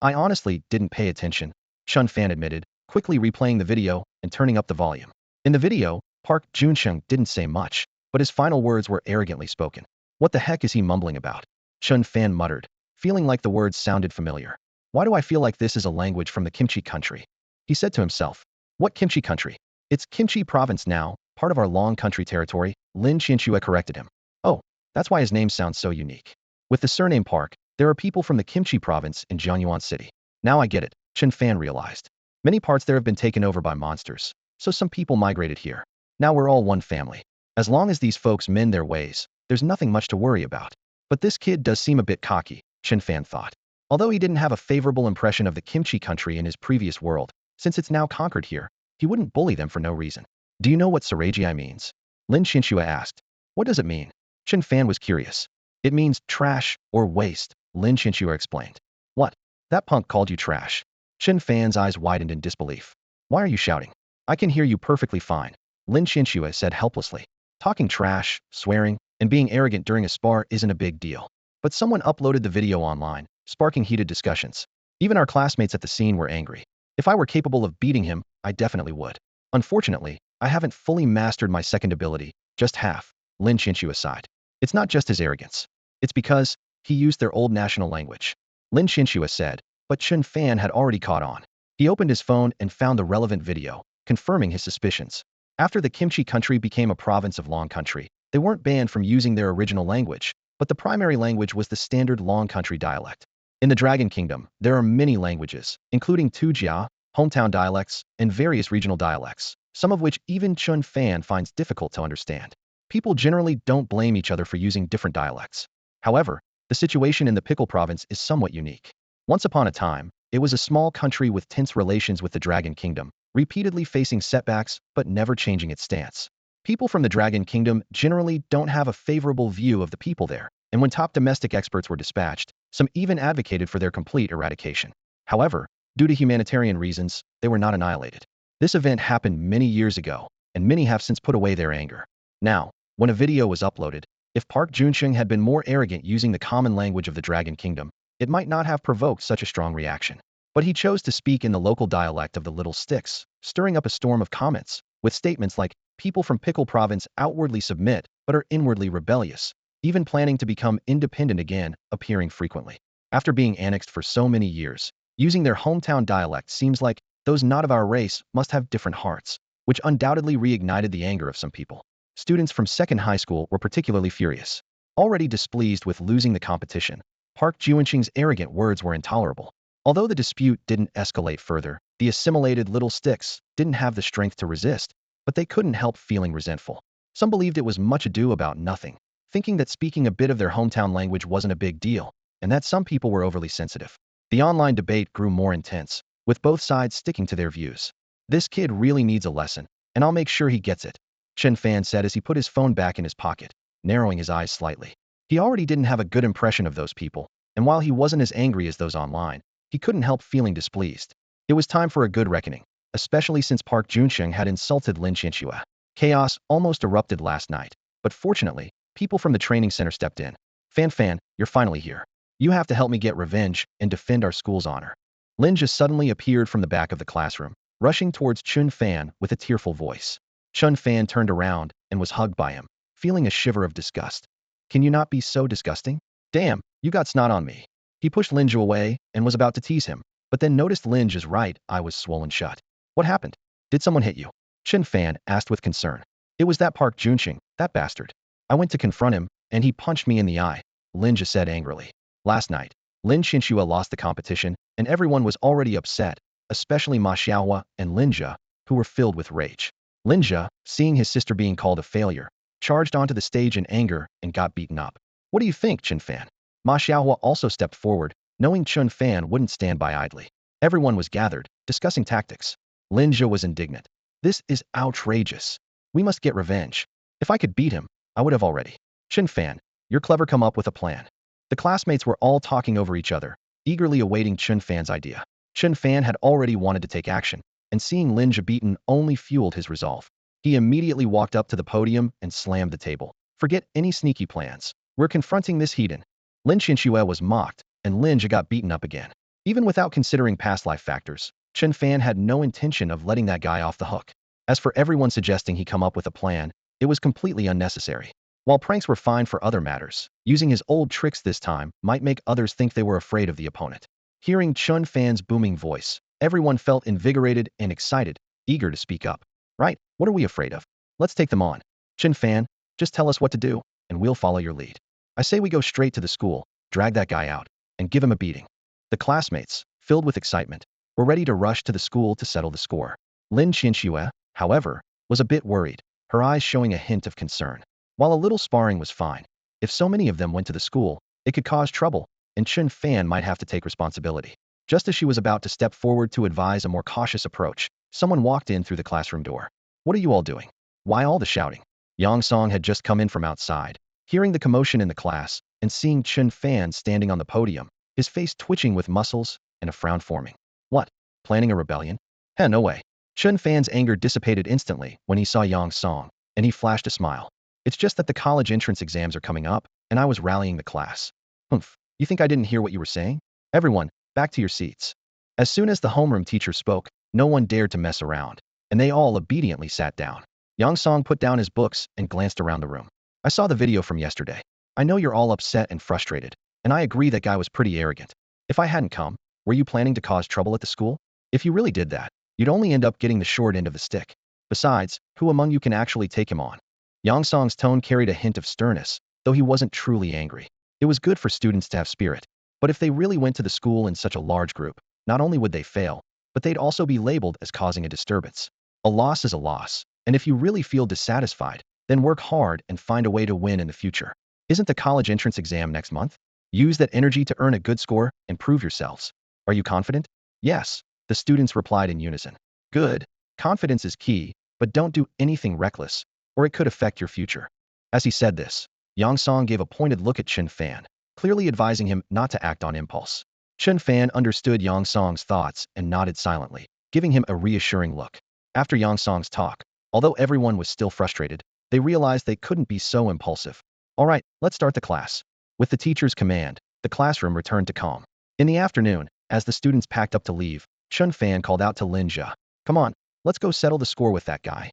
I honestly didn't pay attention, Chen Fan admitted, quickly replaying the video and turning up the volume. In the video, Park Junsheng didn't say much, but his final words were arrogantly spoken. What the heck is he mumbling about? Chen Fan muttered, feeling like the words sounded familiar. Why do I feel like this is a language from the Kimchi country? He said to himself. What Kimchi country? It's Kimchi province now, part of our Long country territory, Lin Xianxue corrected him. Oh, that's why his name sounds so unique. With the surname Park, there are people from the Kimchi province in Jiangyuan city. Now I get it, Chen Fan realized. Many parts there have been taken over by monsters, so some people migrated here. Now we're all one family. As long as these folks mend their ways, there's nothing much to worry about. But this kid does seem a bit cocky, Chen Fan thought. Although he didn't have a favorable impression of the kimchi country in his previous world, since it's now conquered here, he wouldn't bully them for no reason. Do you know what Sarajii means? Lin Xianxue asked. What does it mean? Chen Fan was curious. It means trash or waste, Lin Xianxue explained. What? That punk called you trash. Chen Fan's eyes widened in disbelief. Why are you shouting? I can hear you perfectly fine, Lin Xianxue said helplessly. Talking trash, swearing, and being arrogant during a spar isn't a big deal. But someone uploaded the video online, sparking heated discussions. Even our classmates at the scene were angry. If I were capable of beating him, I definitely would. Unfortunately, I haven't fully mastered my second ability, just half, Lin Xianxue sighed. It's not just his arrogance. It's because he used their old national language, Lin Xianxue said, but Chen Fan had already caught on. He opened his phone and found the relevant video, confirming his suspicions. After the kimchi country became a province of Long Country, they weren't banned from using their original language, but the primary language was the standard Long Country dialect. In the Dragon Kingdom, there are many languages, including Tujia, hometown dialects, and various regional dialects, some of which even Chen Fan finds difficult to understand. People generally don't blame each other for using different dialects. However, the situation in the Pickle province is somewhat unique. Once upon a time, it was a small country with tense relations with the Dragon Kingdom, repeatedly facing setbacks but never changing its stance. People from the Dragon Kingdom generally don't have a favorable view of the people there, and when top domestic experts were dispatched, some even advocated for their complete eradication. However, due to humanitarian reasons, they were not annihilated. This event happened many years ago, and many have since put away their anger. Now, when a video was uploaded, if Park Junsheng had been more arrogant using the common language of the Dragon Kingdom, it might not have provoked such a strong reaction. But he chose to speak in the local dialect of the Little Sticks, stirring up a storm of comments, with statements like, people from Pickle Province outwardly submit, but are inwardly rebellious, even planning to become independent again, appearing frequently. After being annexed for so many years, using their hometown dialect seems like those not of our race must have different hearts, which undoubtedly reignited the anger of some people. Students from second high school were particularly furious. Already displeased with losing the competition, Park Junsheng's arrogant words were intolerable. Although the dispute didn't escalate further, the assimilated Little Sticks didn't have the strength to resist, but they couldn't help feeling resentful. Some believed it was much ado about nothing, thinking that speaking a bit of their hometown language wasn't a big deal, and that some people were overly sensitive. The online debate grew more intense, with both sides sticking to their views. This kid really needs a lesson, and I'll make sure he gets it, Chen Fan said as he put his phone back in his pocket, narrowing his eyes slightly. He already didn't have a good impression of those people, and while he wasn't as angry as those online, he couldn't help feeling displeased. It was time for a good reckoning, especially since Park Junsheng had insulted Lin Xianxue. Chaos almost erupted last night, but fortunately, people from the training center stepped in. Fan, you're finally here. You have to help me get revenge and defend our school's honor. Lin just suddenly appeared from the back of the classroom, rushing towards Chen Fan with a tearful voice. Chen Fan turned around and was hugged by him, feeling a shiver of disgust. Can you not be so disgusting? Damn, you got snot on me. He pushed Linja away and was about to tease him, but then noticed Linja's right eye was swollen shut. What happened? Did someone hit you? Chen Fan asked with concern. It was that Park Junsheng, that bastard. I went to confront him, and he punched me in the eye, Linja said angrily. Last night, Lin Xianxue lost the competition, and everyone was already upset, especially Ma Xiaohua and Linja, who were filled with rage. Linja, seeing his sister being called a failure, charged onto the stage in anger and got beaten up. What do you think, Chen Fan? Ma Xiaohua also stepped forward, knowing Chen Fan wouldn't stand by idly. Everyone was gathered, discussing tactics. Linja was indignant. This is outrageous. We must get revenge. If I could beat him, I would have already. Chen Fan, you're clever, come up with a plan. The classmates were all talking over each other, eagerly awaiting Chen Fan's idea. Chen Fan had already wanted to take action, and seeing Linja beaten only fueled his resolve. He immediately walked up to the podium and slammed the table. Forget any sneaky plans. We're confronting this heathen. Lin Xianxue was mocked, and Linja got beaten up again. Even without considering past life factors, Chen Fan had no intention of letting that guy off the hook. As for everyone suggesting he come up with a plan, it was completely unnecessary. While pranks were fine for other matters, using his old tricks this time might make others think they were afraid of the opponent. Hearing Chen Fan's booming voice, everyone felt invigorated and excited, eager to speak up. Right, what are we afraid of? Let's take them on. Chen Fan, just tell us what to do, and we'll follow your lead. I say we go straight to the school, drag that guy out, and give him a beating. The classmates, filled with excitement, were ready to rush to the school to settle the score. Lin Qianxue, however, was a bit worried, her eyes showing a hint of concern. While a little sparring was fine, if so many of them went to the school, it could cause trouble, and Chen Fan might have to take responsibility. Just as she was about to step forward to advise a more cautious approach, someone walked in through the classroom door. What are you all doing? Why all the shouting? Yang Song had just come in from outside. Hearing the commotion in the class, and seeing Chen Fan standing on the podium, his face twitching with muscles, and a frown forming. What? Planning a rebellion? Heh, no way. Chen Fan's anger dissipated instantly when he saw Yang Song, and he flashed a smile. It's just that the college entrance exams are coming up, and I was rallying the class. Humph, you think I didn't hear what you were saying? Everyone, back to your seats. As soon as the homeroom teacher spoke, no one dared to mess around, and they all obediently sat down. Yang Song put down his books and glanced around the room. I saw the video from yesterday. I know you're all upset and frustrated, and I agree that guy was pretty arrogant. If I hadn't come, were you planning to cause trouble at the school? If you really did that, you'd only end up getting the short end of the stick. Besides, who among you can actually take him on? Yang Song's tone carried a hint of sternness, though he wasn't truly angry. It was good for students to have spirit, but if they really went to the school in such a large group, not only would they fail, but they'd also be labeled as causing a disturbance. A loss is a loss, and if you really feel dissatisfied, then work hard and find a way to win in the future. Isn't the college entrance exam next month? Use that energy to earn a good score and prove yourselves. Are you confident? Yes, the students replied in unison. Good. Confidence is key, but don't do anything reckless, or it could affect your future. As he said this, Yang Song gave a pointed look at Chen Fan, clearly advising him not to act on impulse. Chen Fan understood Yang Song's thoughts and nodded silently, giving him a reassuring look. After Yang Song's talk, although everyone was still frustrated, they realized they couldn't be so impulsive. All right, let's start the class. With the teacher's command, the classroom returned to calm. In the afternoon, as the students packed up to leave, Chen Fan called out to Lin Jia. Come on, let's go settle the score with that guy.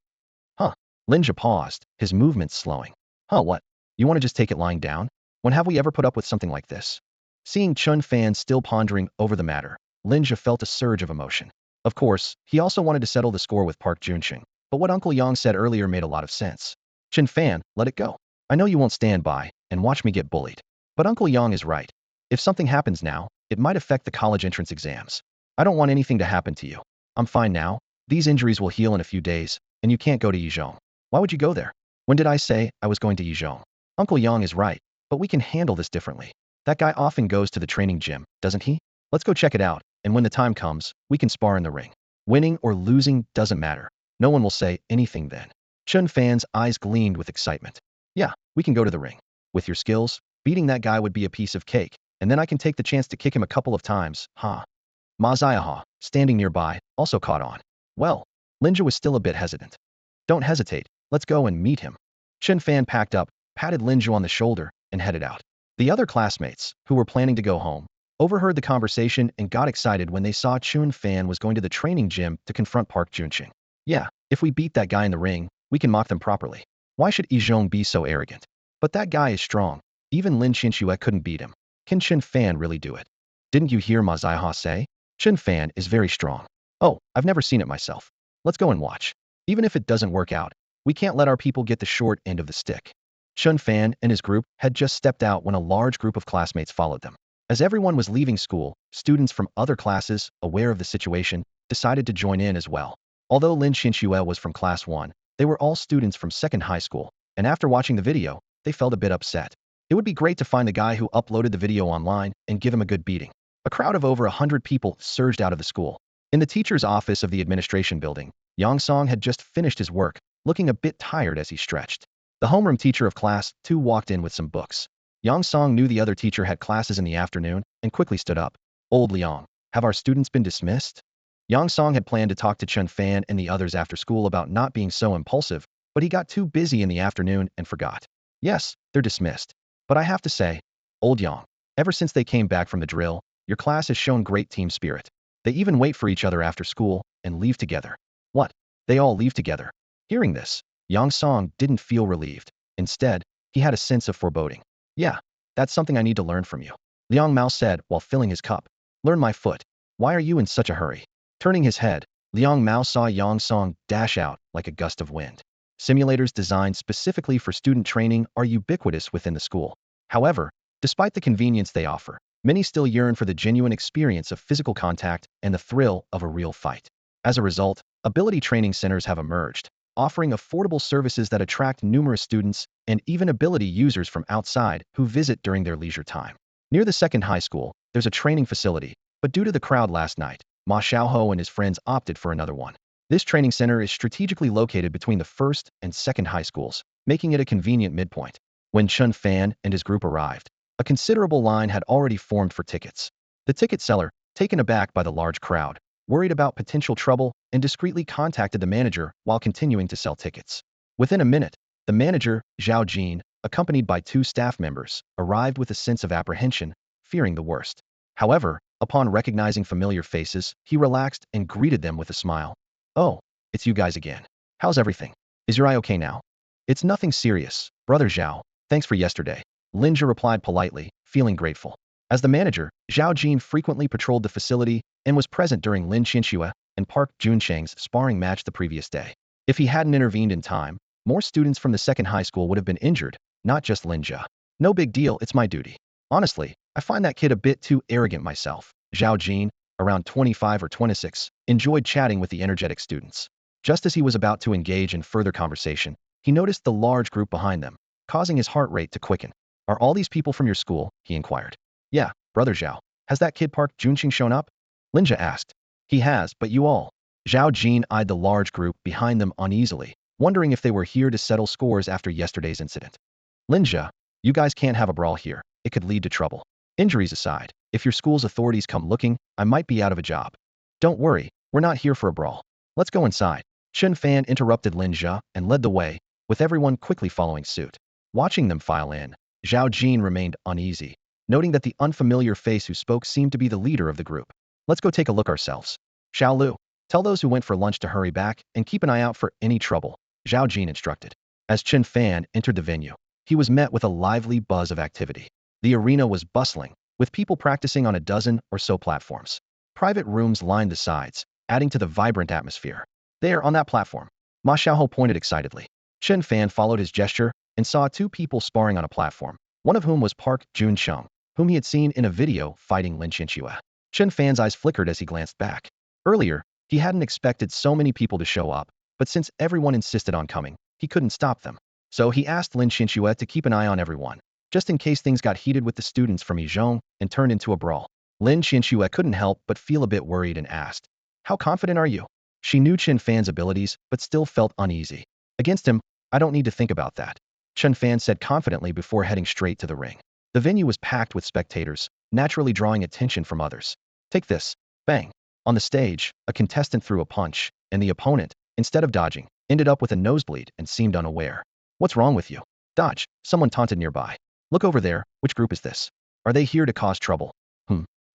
Huh? Lin Jia paused, his movements slowing. Huh, what? You want to just take it lying down? When have we ever put up with something like this? Seeing Chen Fan still pondering over the matter, Lin Jia felt a surge of emotion. Of course, he also wanted to settle the score with Park Junqing, but what Uncle Yang said earlier made a lot of sense. Chen Fan, let it go. I know you won't stand by and watch me get bullied. But Uncle Yang is right. If something happens now, it might affect the college entrance exams. I don't want anything to happen to you. I'm fine now. These injuries will heal in a few days, and you can't go to Yizhong. Why would you go there? When did I say I was going to Yizhong? Uncle Yang is right, but we can handle this differently. That guy often goes to the training gym, doesn't he? Let's go check it out, and when the time comes, we can spar in the ring. Winning or losing doesn't matter. No one will say anything then. Chen Fan's eyes gleamed with excitement. Yeah, we can go to the ring. With your skills, beating that guy would be a piece of cake, and then I can take the chance to kick him a couple of times, huh? Ma Ziaha, standing nearby, also caught on. Well, Linja was still a bit hesitant. Don't hesitate, let's go and meet him. Chen Fan packed up, patted Linju on the shoulder, and headed out. The other classmates, who were planning to go home, overheard the conversation and got excited when they saw Chen Fan was going to the training gym to confront Park Junqing. Yeah, if we beat that guy in the ring, we can mock them properly. Why should Yizhong be so arrogant? But that guy is strong. Even Lin Qianxue couldn't beat him. Can Chen Fan really do it? Didn't you hear Ma Ziaha say? Chen Fan is very strong. Oh, I've never seen it myself. Let's go and watch. Even if it doesn't work out, we can't let our people get the short end of the stick. Chen Fan and his group had just stepped out when a large group of classmates followed them. As everyone was leaving school, students from other classes, aware of the situation, decided to join in as well. Although Lin Qianxue was from class 1, they were all students from second high school, and after watching the video, they felt a bit upset. It would be great to find the guy who uploaded the video online and give him a good beating. A crowd of over 100 people surged out of the school. In the teacher's office of the administration building, Yang Song had just finished his work, looking a bit tired as he stretched. The homeroom teacher of class 2 walked in with some books. Yang Song knew the other teacher had classes in the afternoon and quickly stood up. Old Liang, have our students been dismissed? Yang Song had planned to talk to Chen Fan and the others after school about not being so impulsive, but he got too busy in the afternoon and forgot. Yes, they're dismissed. But I have to say, Old Yang, ever since they came back from the drill, your class has shown great team spirit. They even wait for each other after school and leave together. What? They all leave together? Hearing this, Yang Song didn't feel relieved. Instead, he had a sense of foreboding. Yeah, that's something I need to learn from you, Liang Mao said while filling his cup. Learn my foot. Why are you in such a hurry? Turning his head, Liang Mao saw Yang Song dash out like a gust of wind. Simulators designed specifically for student training are ubiquitous within the school. However, despite the convenience they offer, Many still yearn for the genuine experience of physical contact and the thrill of a real fight. As a result, ability training centers have emerged, offering affordable services that attract numerous students and even ability users from outside who visit during their leisure time. Near the second high school, there's a training facility, but due to the crowd last night, Ma Xiaoho and his friends opted for another one. This training center is strategically located between the first and second high schools, making it a convenient midpoint. When Chen Fan and his group arrived, a considerable line had already formed for tickets. The ticket seller, taken aback by the large crowd, worried about potential trouble and discreetly contacted the manager while continuing to sell tickets. Within a minute, the manager, Zhao Jin, accompanied by 2 staff members, arrived with a sense of apprehension, fearing the worst. However, upon recognizing familiar faces, he relaxed and greeted them with a smile. "Oh, it's you guys again. How's everything? Is your eye okay now?" "It's nothing serious, Brother Zhao. Thanks for yesterday," Linja replied politely, feeling grateful. As the manager, Zhao Jin frequently patrolled the facility and was present during Lin Qianxue and Park Juncheng's sparring match the previous day. If he hadn't intervened in time, more students from the second high school would have been injured, not just Linja. "No big deal, it's my duty. Honestly, I find that kid a bit too arrogant myself." Zhao Jin, around 25 or 26, enjoyed chatting with the energetic students. Just as he was about to engage in further conversation, he noticed the large group behind them, causing his heart rate to quicken. "Are all these people from your school?" he inquired. "Yeah, Brother Zhao. Has that kid Park Junqing shown up?" Linja asked. "He has, but you all." Zhao Jin eyed the large group behind them uneasily, wondering if they were here to settle scores after yesterday's incident. "Linja, you guys can't have a brawl here. It could lead to trouble. Injuries aside, if your school's authorities come looking, I might be out of a job." "Don't worry, we're not here for a brawl. Let's go inside." Chen Fan interrupted Linja and led the way, with everyone quickly following suit. Watching them file in, Zhao Jin remained uneasy, noting that the unfamiliar face who spoke seemed to be the leader of the group. "Let's go take a look ourselves. Lao Liu, tell those who went for lunch to hurry back and keep an eye out for any trouble," Zhao Jin instructed. As Chen Fan entered the venue, he was met with a lively buzz of activity. The arena was bustling, with people practicing on a dozen or so platforms. Private rooms lined the sides, adding to the vibrant atmosphere. "There, on that platform." Ma Xiaoho pointed excitedly. Chen Fan followed his gesture and saw 2 people sparring on a platform, one of whom was Park Juncheng, whom he had seen in a video fighting Lin Qianxue. Chen Fan's eyes flickered as he glanced back. Earlier, he hadn't expected so many people to show up, but since everyone insisted on coming, he couldn't stop them. So he asked Lin Qianxue to keep an eye on everyone, just in case things got heated with the students from Yizhong and turned into a brawl. Lin Qianxue couldn't help but feel a bit worried and asked, "How confident are you?" She knew Chen Fan's abilities, but still felt uneasy. "Against him, I don't need to think about that," Chen Fan said confidently before heading straight to the ring. The venue was packed with spectators, naturally drawing attention from others. "Take this." Bang. On the stage, a contestant threw a punch, and the opponent, instead of dodging, ended up with a nosebleed and seemed unaware. "What's wrong with you?" "Dodge," someone taunted nearby. "Look over there, which group is this? Are they here to cause trouble?"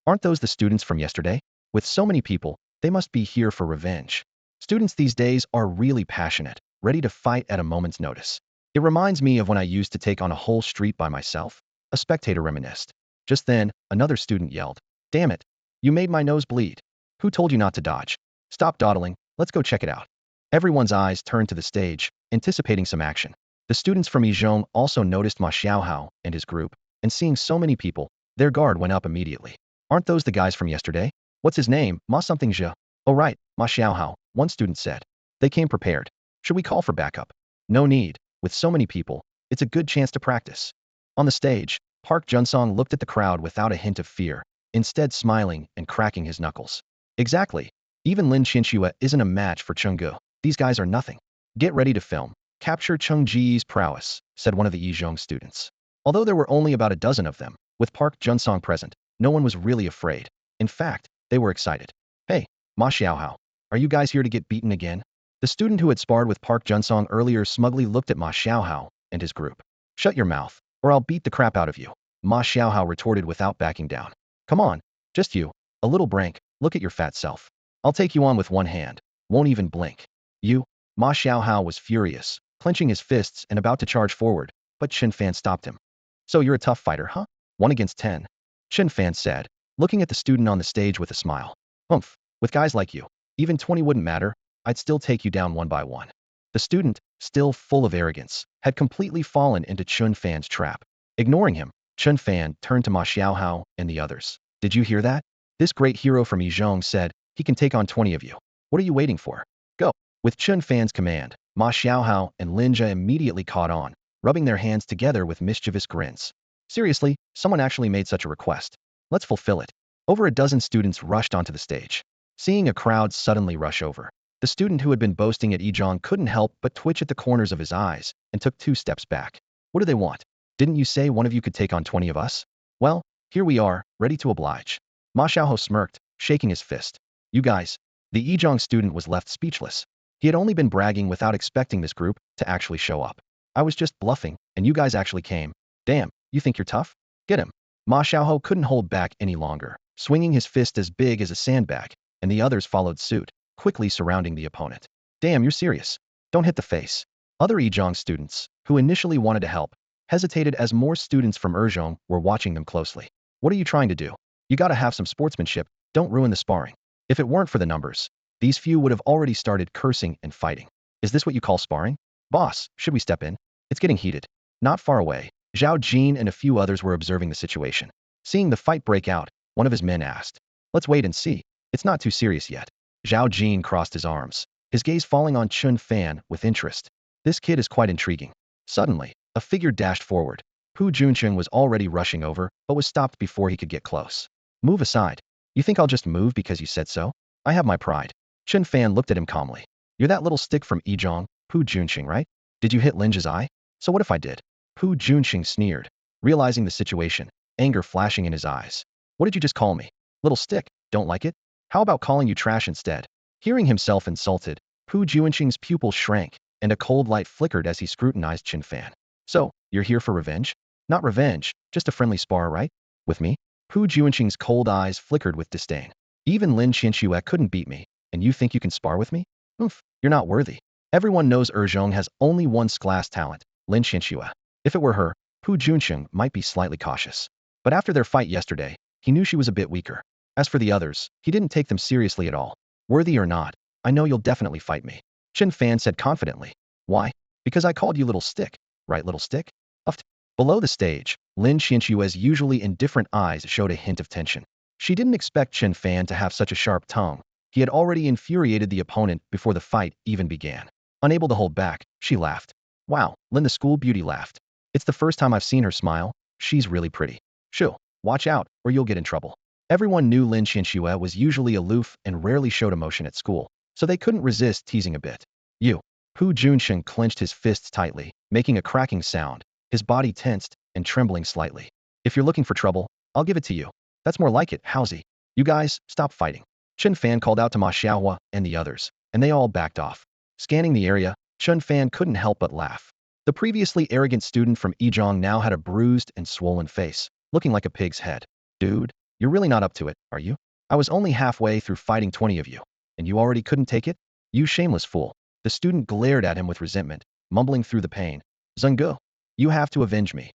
Aren't those the students from yesterday? With so many people, they must be here for revenge." Students these days are really passionate, ready to fight at a moment's notice. "It reminds me of when I used to take on a whole street by myself," a spectator reminisced. Just then, another student yelled, "Damn it! You made my nose bleed. Who told you not to dodge? Stop dawdling, let's go check it out." Everyone's eyes turned to the stage, anticipating some action. The students from Yizhong also noticed Ma Xiaohao and his group, and seeing so many people, their guard went up immediately. "Aren't those the guys from yesterday? What's his name, Ma something Zhe?" "Oh right, Ma Xiaohao," one student said. "They came prepared. Should we call for backup?" "No need. With so many people, it's a good chance to practice." On the stage, Park Junsong looked at the crowd without a hint of fear, instead smiling and cracking his knuckles. "Exactly. Even Lin Qianxue isn't a match for Chenggu. These guys are nothing. Get ready to film. Capture Cheng Ji's prowess," said one of the Yizhong students. Although there were only about a dozen of them, with Park Junsong present, no one was really afraid. In fact, they were excited. "Hey, Ma Xiaohao, are you guys here to get beaten again?" The student who had sparred with Park Junsong earlier smugly looked at Ma Xiaohao and his group. "Shut your mouth, or I'll beat the crap out of you," Ma Xiaohao retorted without backing down. "Come on, just you, a little brank, look at your fat self. I'll take you on with one hand, won't even blink." "You?" Ma Xiaohao was furious, clenching his fists and about to charge forward, but Chen Fan stopped him. "So you're a tough fighter, huh? 1 against 10. Chen Fan said, looking at the student on the stage with a smile. "Humph, with guys like you, even 20 wouldn't matter. I'd still take you down one by one." The student, still full of arrogance, had completely fallen into Chen Fan's trap. Ignoring him, Chen Fan turned to Ma Xiaohao and the others. Did you hear that? This great hero from Yizhong said, he can take on 20 of you. What are you waiting for? Go. With Chen Fan's command, Ma Xiaohao and Linja immediately caught on, rubbing their hands together with mischievous grins. Seriously, someone actually made such a request. Let's fulfill it. Over a dozen students rushed onto the stage. Seeing a crowd suddenly rush over, the student who had been boasting at Yizhong couldn't help but twitch at the corners of his eyes and took 2 steps back. What do they want? Didn't you say one of you could take on 20 of us? Well, here we are, ready to oblige. Ma Xiaohao smirked, shaking his fist. You guys. The Yizhong student was left speechless. He had only been bragging without expecting this group to actually show up. I was just bluffing, and you guys actually came. Damn, you think you're tough? Get him. Ma Xiaohao couldn't hold back any longer, swinging his fist as big as a sandbag, and the others followed suit, quickly surrounding the opponent. Damn, you're serious. Don't hit the face. Other Yizhong students, who initially wanted to help, hesitated as more students from Erzhong were watching them closely. What are you trying to do? You gotta have some sportsmanship, don't ruin the sparring. If it weren't for the numbers, these few would have already started cursing and fighting. Is this what you call sparring? Boss, should we step in? It's getting heated. Not far away, Zhao Jin and a few others were observing the situation. Seeing the fight break out, one of his men asked, let's wait and see. It's not too serious yet. Zhao Jin crossed his arms, his gaze falling on Chen Fan with interest. This kid is quite intriguing. Suddenly, a figure dashed forward. Pu Junqing was already rushing over, but was stopped before he could get close. Move aside. You think I'll just move because you said so? I have my pride. Chen Fan looked at him calmly. You're that little stick from Yizhong, Pu Junqing, right? Did you hit Linja's eye? So what if I did? Pu Junqing sneered, realizing the situation, anger flashing in his eyes. What did you just call me? Little stick, don't like it? How about calling you trash instead? Hearing himself insulted, Pu Junqing's pupil shrank, and a cold light flickered as he scrutinized Chen Fan. So, you're here for revenge? Not revenge, just a friendly spar, right? With me? Pu Junqing's cold eyes flickered with disdain. Even Lin Qianxue couldn't beat me, and you think you can spar with me? Oof, you're not worthy. Everyone knows Erzhong has only one class talent, Lin Qianxue. If it were her, Pu Junqing might be slightly cautious. But after their fight yesterday, he knew she was a bit weaker. As for the others, he didn't take them seriously at all. Worthy or not, I know you'll definitely fight me. Chen Fan said confidently. Why? Because I called you little stick. Right, little stick? Uffed. Below the stage, Lin Qianxue's usually indifferent eyes showed a hint of tension. She didn't expect Chen Fan to have such a sharp tongue. He had already infuriated the opponent before the fight even began. Unable to hold back, she laughed. Wow, Lin the school beauty laughed. It's the first time I've seen her smile. She's really pretty. Shoo, watch out, or you'll get in trouble. Everyone knew Lin Qianxue was usually aloof and rarely showed emotion at school, so they couldn't resist teasing a bit. You. Pu Junqing clenched his fists tightly, making a cracking sound, his body tensed and trembling slightly. If you're looking for trouble, I'll give it to you. That's more like it, Howsy. You guys, stop fighting. Chen Fan called out to Ma Xiaohua and the others, and they all backed off. Scanning the area, Chen Fan couldn't help but laugh. The previously arrogant student from Yizhong now had a bruised and swollen face, looking like a pig's head. Dude, you're really not up to it, are you? I was only halfway through fighting 20 of you, and you already couldn't take it? You shameless fool. The student glared at him with resentment, mumbling through the pain. Zhenggu, you have to avenge me.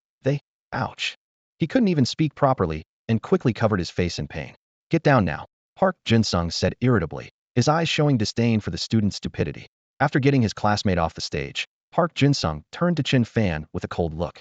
Ouch. He couldn't even speak properly, and quickly covered his face in pain. Get down now, Park Jinsung said irritably, his eyes showing disdain for the student's stupidity. After getting his classmate off the stage, Park Jinsung turned to Chen Fan with a cold look.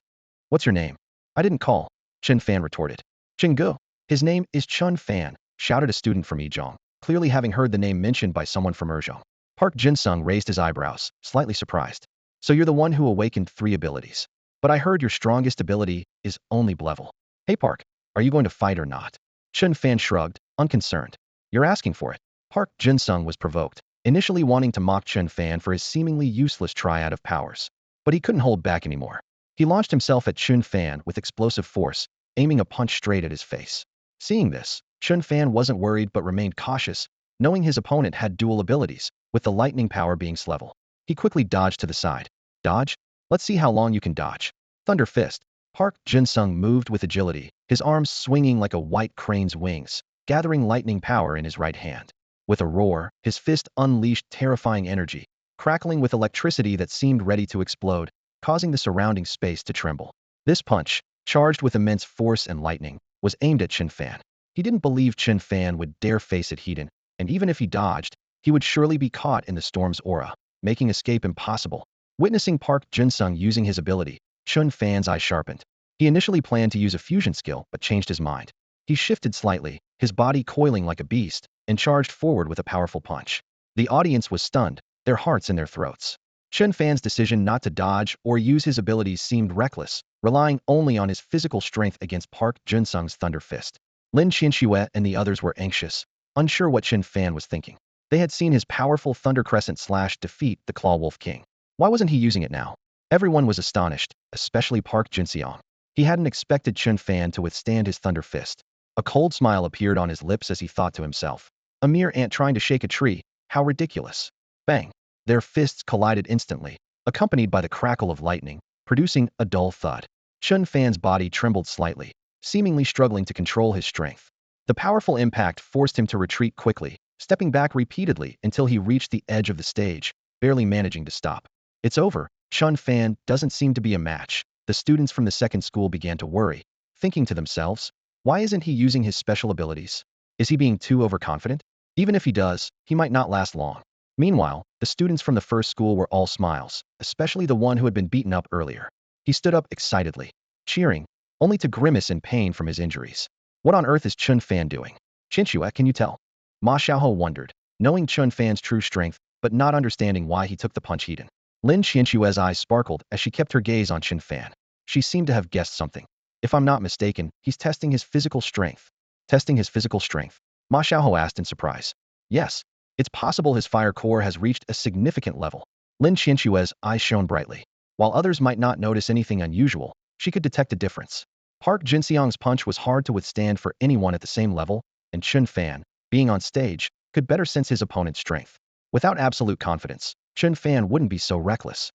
What's your name? I didn't call, Chen Fan retorted. Zhenggu. His name is Chen Fan, shouted a student from Yizhong, clearly having heard the name mentioned by someone from Erzhong. Park Jinsung raised his eyebrows, slightly surprised. So you're the one who awakened 3 abilities. But I heard your strongest ability is only level. Hey Park, are you going to fight or not? Chen Fan shrugged, unconcerned. You're asking for it. Park Jinsung was provoked, initially wanting to mock Chen Fan for his seemingly useless triad of powers. But he couldn't hold back anymore. He launched himself at Chen Fan with explosive force, aiming a punch straight at his face. Seeing this, Chen Fan wasn't worried but remained cautious, knowing his opponent had dual abilities, with the lightning power being level. He quickly dodged to the side. Dodge? Let's see how long you can dodge. Thunder Fist. Park Jinsung moved with agility, his arms swinging like a white crane's wings, gathering lightning power in his right hand. With a roar, his fist unleashed terrifying energy, crackling with electricity that seemed ready to explode, causing the surrounding space to tremble. This punch, charged with immense force and lightning, was aimed at Chen Fan. He didn't believe Chen Fan would dare face it heat-in, and even if he dodged, he would surely be caught in the storm's aura, making escape impossible. Witnessing Park Jinsung using his ability, Chen Fan's eye sharpened. He initially planned to use a fusion skill, but changed his mind. He shifted slightly, his body coiling like a beast, and charged forward with a powerful punch. The audience was stunned, their hearts in their throats. Chen Fan's decision not to dodge or use his abilities seemed reckless, relying only on his physical strength against Park Jun-sung's Thunder Fist. Lin Qianxue and the others were anxious, unsure what Chen Fan was thinking. They had seen his powerful Thunder Crescent Slash defeat the Claw Wolf King. Why wasn't he using it now? Everyone was astonished, especially Park Jin-seong. He hadn't expected Chen Fan to withstand his Thunder Fist. A cold smile appeared on his lips as he thought to himself. A mere ant trying to shake a tree, how ridiculous. Bang! Their fists collided instantly, accompanied by the crackle of lightning, producing a dull thud. Chen Fan's body trembled slightly, seemingly struggling to control his strength. The powerful impact forced him to retreat quickly, stepping back repeatedly until he reached the edge of the stage, barely managing to stop. It's over. Chen Fan doesn't seem to be a match. The students from the second school began to worry, thinking to themselves, why isn't he using his special abilities? Is he being too overconfident? Even if he does, he might not last long. Meanwhile, the students from the first school were all smiles, especially the one who had been beaten up earlier. He stood up excitedly, cheering, only to grimace in pain from his injuries. What on earth is Chen Fan doing? Qianxue, can you tell? Ma Xiaohou wondered, knowing Chen Fan's true strength, but not understanding why he took the punch he'd. Lin Qianxue's eyes sparkled as she kept her gaze on Chen Fan. She seemed to have guessed something. If I'm not mistaken, he's testing his physical strength. Testing his physical strength? Ma Xiaohou asked in surprise. Yes. It's possible his fire core has reached a significant level. Lin Qianxue's eyes shone brightly. While others might not notice anything unusual, she could detect a difference. Park Jin-seong's punch was hard to withstand for anyone at the same level, and Chen Fan, being on stage, could better sense his opponent's strength. Without absolute confidence, Chen Fan wouldn't be so reckless.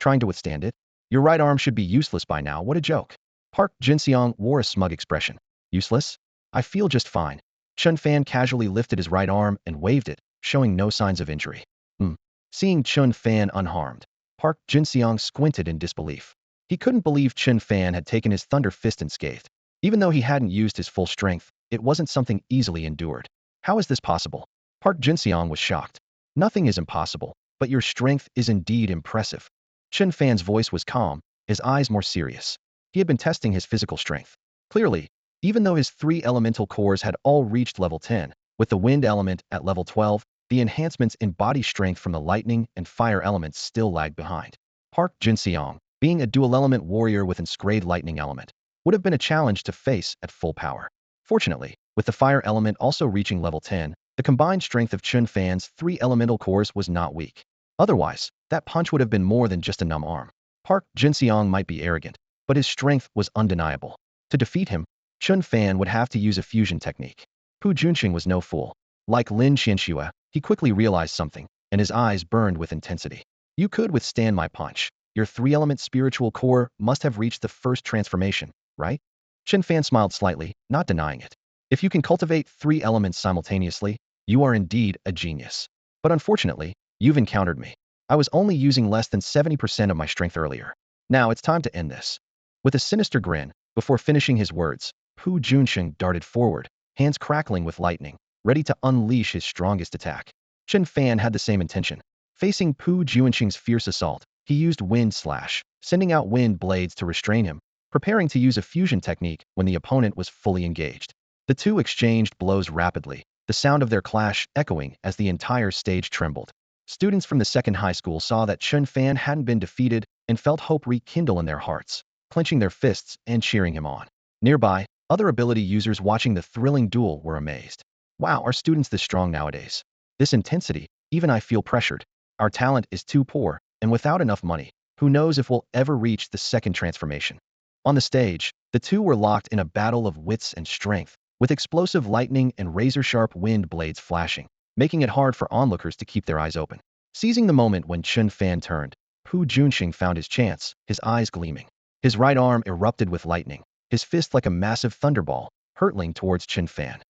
Trying to withstand it? Your right arm should be useless by now, what a joke. Park Jin-seong wore a smug expression. Useless? I feel just fine. Chen Fan casually lifted his right arm and waved it, showing no signs of injury. Seeing Chen Fan unharmed, Park Jin-seong squinted in disbelief. He couldn't believe Chen Fan had taken his Thunder Fist unscathed. Even though he hadn't used his full strength, it wasn't something easily endured. How is this possible? Park Jin-seong was shocked. Nothing is impossible, but your strength is indeed impressive. Chen Fan's voice was calm, his eyes more serious. He had been testing his physical strength. Clearly, even though his 3 elemental cores had all reached level 10, with the wind element at level 12, the enhancements in body strength from the lightning and fire elements still lagged behind. Park Jin-seong, being a dual-element warrior with inscribed lightning element, would have been a challenge to face at full power. Fortunately, with the fire element also reaching level 10, the combined strength of Chen Fan's 3 elemental cores was not weak. Otherwise, that punch would have been more than just a numb arm. Park Jin-seong might be arrogant, but his strength was undeniable. To defeat him, Chen Fan would have to use a fusion technique. Pu Junqing was no fool. Like Lin Qianxue, he quickly realized something, and his eyes burned with intensity. You could withstand my punch. Your 3-element spiritual core must have reached the first transformation, right? Chen Fan smiled slightly, not denying it. If you can cultivate 3 elements simultaneously, you are indeed a genius. But unfortunately, you've encountered me. I was only using less than 70% of my strength earlier. Now it's time to end this. With a sinister grin, before finishing his words, Pu Junqing darted forward, hands crackling with lightning, ready to unleash his strongest attack. Chen Fan had the same intention. Facing Pu Junqing's fierce assault, he used Wind Slash, sending out wind blades to restrain him, preparing to use a fusion technique when the opponent was fully engaged. The two exchanged blows rapidly, the sound of their clash echoing as the entire stage trembled. Students from the second high school saw that Chen Fan hadn't been defeated and felt hope rekindle in their hearts, clenching their fists and cheering him on. Nearby, other ability users watching the thrilling duel were amazed. Wow, are students this strong nowadays? This intensity, even I feel pressured. Our talent is too poor, and without enough money, who knows if we'll ever reach the second transformation. On the stage, the two were locked in a battle of wits and strength, with explosive lightning and razor-sharp wind blades flashing, making it hard for onlookers to keep their eyes open. Seizing the moment when Chen Fan turned, Pu Junqing found his chance, his eyes gleaming. His right arm erupted with lightning, his fist like a massive thunderball, hurtling towards Chen Fan.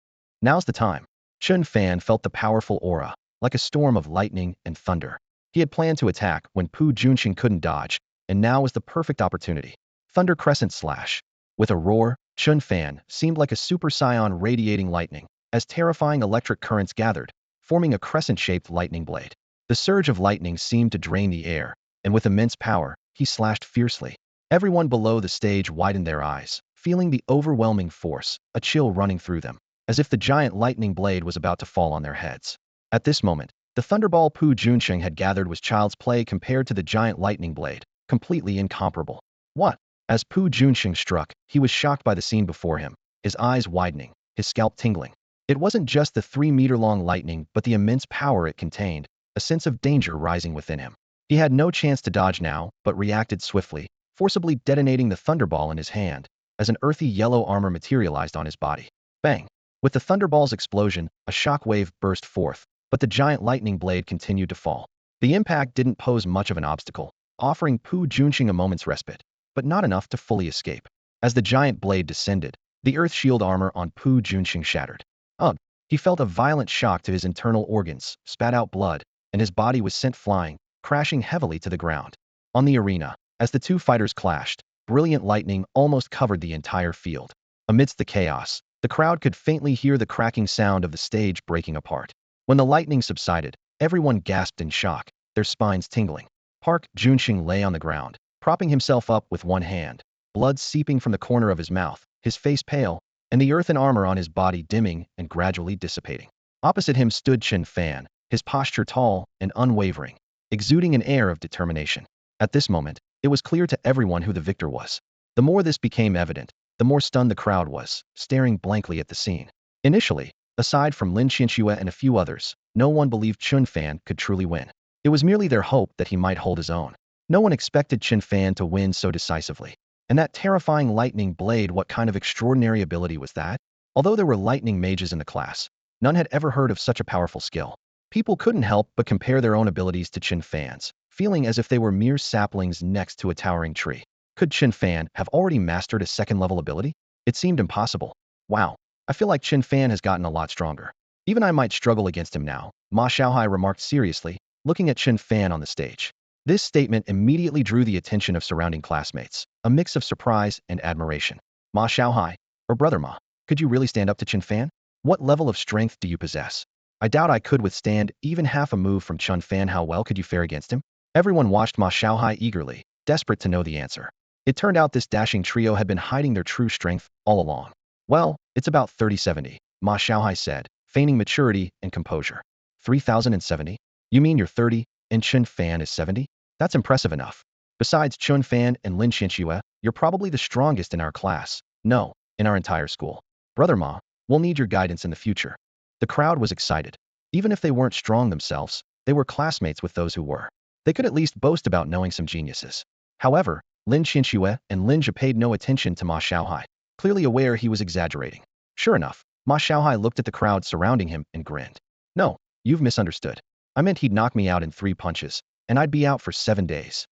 Now's the time. Chen Fan felt the powerful aura, like a storm of lightning and thunder. He had planned to attack when Pu Junqing couldn't dodge, and now was the perfect opportunity. Thunder Crescent Slash. With a roar, Chen Fan seemed like a super scion radiating lightning, as terrifying electric currents gathered, forming a crescent-shaped lightning blade. The surge of lightning seemed to drain the air, and with immense power, he slashed fiercely. Everyone below the stage widened their eyes, feeling the overwhelming force, a chill running through them, as if the giant lightning blade was about to fall on their heads. At this moment, the thunderball Pu Junsheng had gathered was child's play compared to the giant lightning blade, completely incomparable. What? As Pu Junsheng struck, he was shocked by the scene before him, his eyes widening, his scalp tingling. It wasn't just the 3-meter-long lightning but the immense power it contained, a sense of danger rising within him. He had no chance to dodge now, but reacted swiftly, forcibly detonating the thunderball in his hand, as an earthy yellow armor materialized on his body. Bang! With the thunderball's explosion, a shock wave burst forth, but the giant lightning blade continued to fall. The impact didn't pose much of an obstacle, offering Pu Junsheng a moment's respite, but not enough to fully escape. As the giant blade descended, the earth shield armor on Pu Junsheng shattered. Ugh! He felt a violent shock to his internal organs, spat out blood, and his body was sent flying, crashing heavily to the ground. On the arena, as the two fighters clashed, brilliant lightning almost covered the entire field. Amidst the chaos, the crowd could faintly hear the cracking sound of the stage breaking apart. When the lightning subsided, everyone gasped in shock, their spines tingling. Park Junsheng lay on the ground, propping himself up with one hand, blood seeping from the corner of his mouth, his face pale, and the earthen armor on his body dimming and gradually dissipating. Opposite him stood Chen Fan, his posture tall and unwavering, exuding an air of determination. At this moment, it was clear to everyone who the victor was. The more this became evident, the more stunned the crowd was, staring blankly at the scene. Initially, aside from Lin Qianxue and a few others, no one believed Chen Fan could truly win. It was merely their hope that he might hold his own. No one expected Chen Fan to win so decisively. And that terrifying lightning blade, what kind of extraordinary ability was that? Although there were lightning mages in the class, none had ever heard of such a powerful skill. People couldn't help but compare their own abilities to Chen Fan's, feeling as if they were mere saplings next to a towering tree. Could Chen Fan have already mastered a second-level ability? It seemed impossible. Wow, I feel like Chen Fan has gotten a lot stronger. Even I might struggle against him now, Ma Xiaohai remarked seriously, looking at Chen Fan on the stage. This statement immediately drew the attention of surrounding classmates, a mix of surprise and admiration. Ma Xiaohai, or Brother Ma, could you really stand up to Chen Fan? What level of strength do you possess? I doubt I could withstand even half a move from Chen Fan. How well could you fare against him? Everyone watched Ma Xiaohai eagerly, desperate to know the answer. It turned out this dashing trio had been hiding their true strength all along. Well, it's about 3070, Ma Xiaohai said, feigning maturity and composure. 3070? You mean you're 30, and Chen Fan is 70? That's impressive enough. Besides Chen Fan and Lin Qianxue, you're probably the strongest in our class. No, in our entire school. Brother Ma, we'll need your guidance in the future. The crowd was excited. Even if they weren't strong themselves, they were classmates with those who were. They could at least boast about knowing some geniuses. However, Lin Qianxue and Lin Zhe paid no attention to Ma Xiaohai, clearly aware he was exaggerating. Sure enough, Ma Xiaohai looked at the crowd surrounding him and grinned. No, you've misunderstood. I meant he'd knock me out in 3 punches, and I'd be out for 7 days.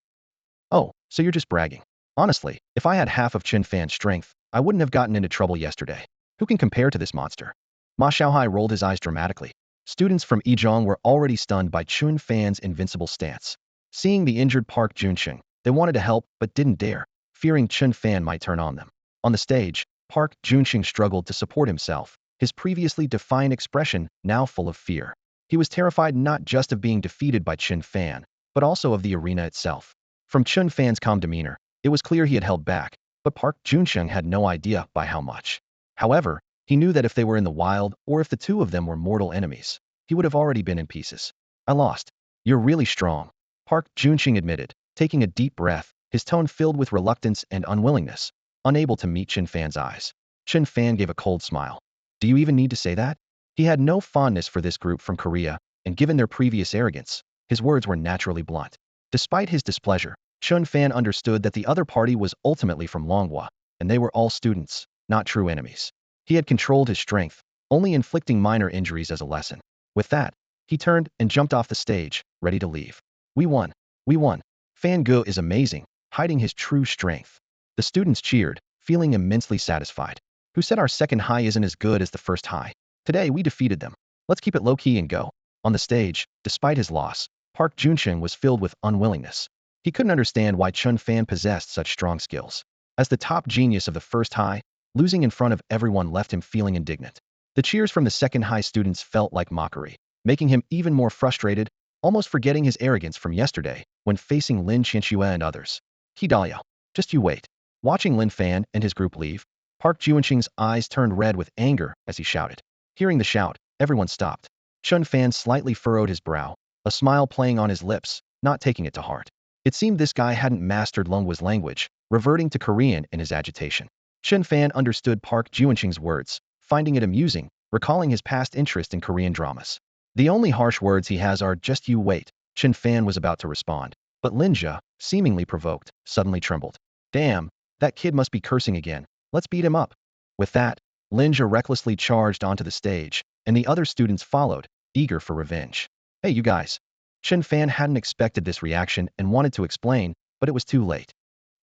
Oh, so you're just bragging. Honestly, if I had half of Chen Fan's strength, I wouldn't have gotten into trouble yesterday. Who can compare to this monster? Ma Xiaohai rolled his eyes dramatically. Students from Yizhong were already stunned by Chen Fan's invincible stance. Seeing the injured Park Junsheng, they wanted to help but didn't dare, fearing Chen Fan might turn on them. On the stage, Park Junsheng struggled to support himself, his previously defiant expression now full of fear. He was terrified not just of being defeated by Chen Fan, but also of the arena itself. From Chen Fan's calm demeanor, it was clear he had held back, but Park Junsheng had no idea by how much. However, he knew that if they were in the wild, or if the two of them were mortal enemies, he would have already been in pieces. I lost. You're really strong, Park Junsheng admitted, taking a deep breath, his tone filled with reluctance and unwillingness, unable to meet Chen Fan's eyes. Chen Fan gave a cold smile. Do you even need to say that? He had no fondness for this group from Korea, and given their previous arrogance, his words were naturally blunt. Despite his displeasure, Chen Fan understood that the other party was ultimately from Longhua, and they were all students, not true enemies. He had controlled his strength, only inflicting minor injuries as a lesson. With that, he turned and jumped off the stage, ready to leave. We won. We won. Fan Ge is amazing, hiding his true strength. The students cheered, feeling immensely satisfied. Who said our second high isn't as good as the first high? Today we defeated them. Let's keep it low-key and go. On the stage, despite his loss, Park Junsheng was filled with unwillingness. He couldn't understand why Chen Fan possessed such strong skills. As the top genius of the first high, losing in front of everyone left him feeling indignant. The cheers from the second high students felt like mockery, making him even more frustrated, almost forgetting his arrogance from yesterday when facing Lin Qianxue and others. He Daliao. Just you wait. Watching Lin Fan and his group leave, Park Juanqing's eyes turned red with anger as he shouted. Hearing the shout, everyone stopped. Chen Fan slightly furrowed his brow, a smile playing on his lips, not taking it to heart. It seemed this guy hadn't mastered Lungwa's language, reverting to Korean in his agitation. Chen Fan understood Park Juanqing's words, finding it amusing, recalling his past interest in Korean dramas. The only harsh words he has are "just you wait." Chen Fan was about to respond, but Linja, seemingly provoked, suddenly trembled. Damn, that kid must be cursing again. Let's beat him up. With that, Linja recklessly charged onto the stage, and the other students followed, eager for revenge. Hey, you guys. Chen Fan hadn't expected this reaction and wanted to explain, but it was too late.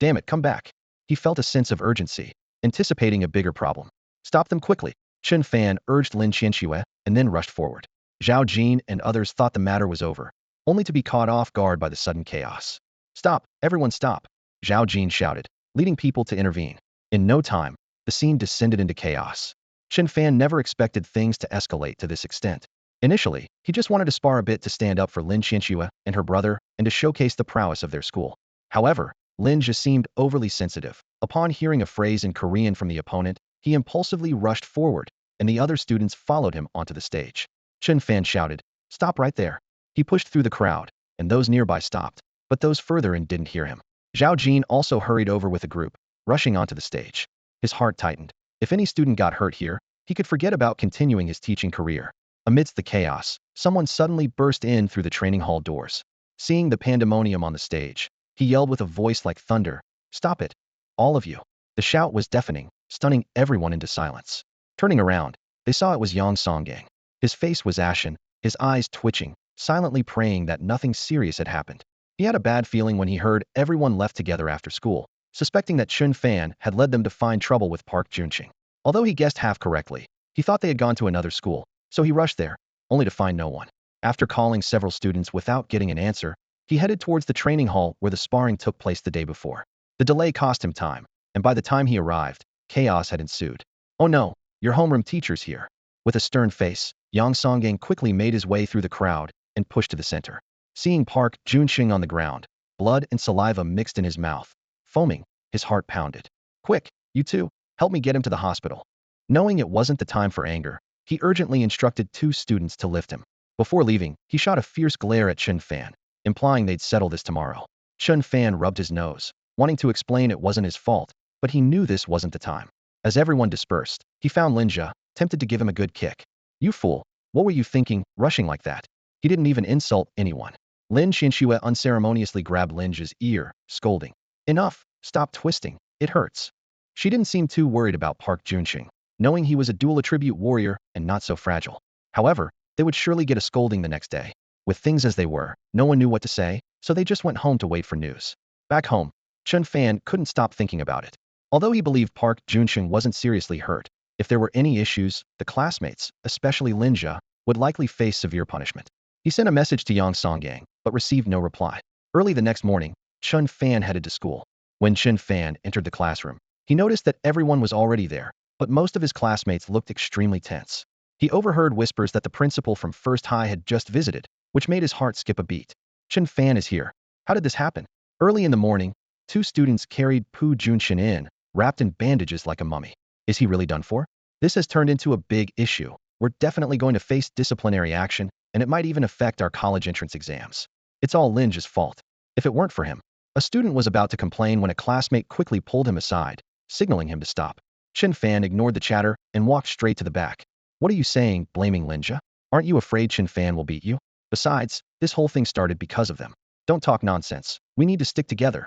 Damn it, come back. He felt a sense of urgency, anticipating a bigger problem. Stop them quickly. Chen Fan urged Lin Qianxue and then rushed forward. Zhao Jin and others thought the matter was over, only to be caught off guard by the sudden chaos. Stop, everyone stop, Zhao Jin shouted, leading people to intervene. In no time, the scene descended into chaos. Chen Fan never expected things to escalate to this extent. Initially, he just wanted to spar a bit to stand up for Lin Qianxue and her brother and to showcase the prowess of their school. However, Lin just seemed overly sensitive. Upon hearing a phrase in Korean from the opponent, he impulsively rushed forward, and the other students followed him onto the stage. Chen Fan shouted, "Stop right there." He pushed through the crowd, and those nearby stopped, but those further in didn't hear him. Zhao Jin also hurried over with the group, rushing onto the stage. His heart tightened. If any student got hurt here, he could forget about continuing his teaching career. Amidst the chaos, someone suddenly burst in through the training hall doors. Seeing the pandemonium on the stage, he yelled with a voice like thunder, "Stop it! All of you!" The shout was deafening, stunning everyone into silence. Turning around, they saw it was Yang Songang. His face was ashen, his eyes twitching, silently praying that nothing serious had happened. He had a bad feeling when he heard everyone left together after school, suspecting that Chen Fan had led them to find trouble with Park Junqing. Although he guessed half correctly, he thought they had gone to another school, so he rushed there, only to find no one. After calling several students without getting an answer, he headed towards the training hall where the sparring took place the day before. The delay cost him time, and by the time he arrived, chaos had ensued. "Oh no, your homeroom teacher's here." With a stern face, Yang Songang quickly made his way through the crowd and pushed to the center. Seeing Park Junqing on the ground, blood and saliva mixed in his mouth, foaming, his heart pounded. "Quick, you two, help me get him to the hospital." Knowing it wasn't the time for anger, he urgently instructed two students to lift him. Before leaving, he shot a fierce glare at Chen Fan, implying they'd settle this tomorrow. Chen Fan rubbed his nose, wanting to explain it wasn't his fault, but he knew this wasn't the time. As everyone dispersed, he found Linja, tempted to give him a good kick. "You fool, what were you thinking, rushing like that?" He didn't even insult anyone. Lin Qianxue unceremoniously grabbed Linja's ear, scolding. "Enough, stop twisting, it hurts." She didn't seem too worried about Park Junqing, knowing he was a dual attribute warrior and not so fragile. However, they would surely get a scolding the next day. With things as they were, no one knew what to say, so they just went home to wait for news. Back home, Chen Fan couldn't stop thinking about it. Although he believed Park Junqing wasn't seriously hurt, if there were any issues, the classmates, especially Linja, would likely face severe punishment. He sent a message to Yang Songang, but received no reply. Early the next morning, Chen Fan headed to school. When Chen Fan entered the classroom, he noticed that everyone was already there, but most of his classmates looked extremely tense. He overheard whispers that the principal from First High had just visited, which made his heart skip a beat. Chen Fan is here. How did this happen? Early in the morning, two students carried Pu Junxin in, wrapped in bandages like a mummy. Is he really done for? This has turned into a big issue. We're definitely going to face disciplinary action, and it might even affect our college entrance exams. It's all Linja's fault. If it weren't for him. A student was about to complain when a classmate quickly pulled him aside, signaling him to stop. Chen Fan ignored the chatter and walked straight to the back. "What are you saying, blaming Linja? Aren't you afraid Chen Fan will beat you? Besides, this whole thing started because of them. Don't talk nonsense. We need to stick together."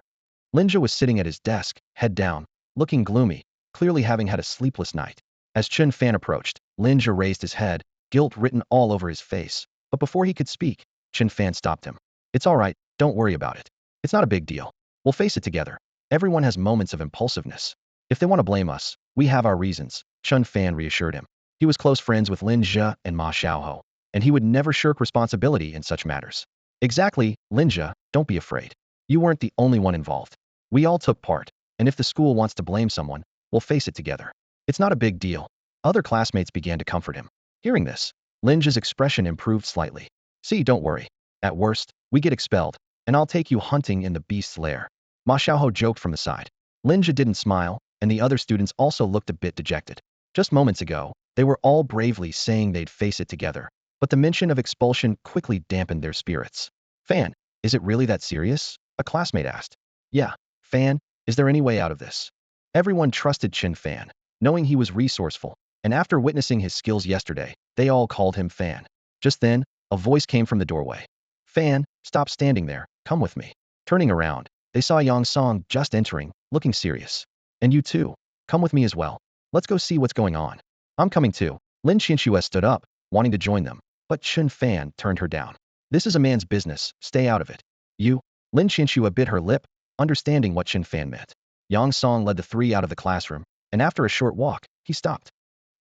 Linja was sitting at his desk, head down, looking gloomy, clearly having had a sleepless night. As Chen Fan approached, Linja raised his head, guilt written all over his face. But before he could speak, Chen Fan stopped him. "It's all right, don't worry about it. It's not a big deal. We'll face it together. Everyone has moments of impulsiveness. If they want to blame us, we have our reasons," Chen Fan reassured him. He was close friends with Lin Zhe and Ma Xiaoho, and he would never shirk responsibility in such matters. "Exactly, Linja, don't be afraid. You weren't the only one involved. We all took part, and if the school wants to blame someone, we'll face it together. It's not a big deal." Other classmates began to comfort him. Hearing this, Linja's expression improved slightly. "See, don't worry. At worst, we get expelled, and I'll take you hunting in the beast's lair." Ma Xiaohou joked from the side. Linja didn't smile, and the other students also looked a bit dejected. Just moments ago, they were all bravely saying they'd face it together, but the mention of expulsion quickly dampened their spirits. Fan, is it really that serious? A classmate asked. Yeah, Fan, is there any way out of this? Everyone trusted Chen Fan, knowing he was resourceful, and after witnessing his skills yesterday, they all called him Fan. Just then, a voice came from the doorway. Fan, stop standing there, come with me. Turning around, they saw Yang Song just entering, looking serious. And you too, come with me as well. Let's go see what's going on. I'm coming too. Lin Qianxue stood up, wanting to join them, but Chen Fan turned her down. This is a man's business, stay out of it. You, Lin Qianxue bit her lip, understanding what Chen Fan meant. Yang Song led the three out of the classroom, and after a short walk, he stopped.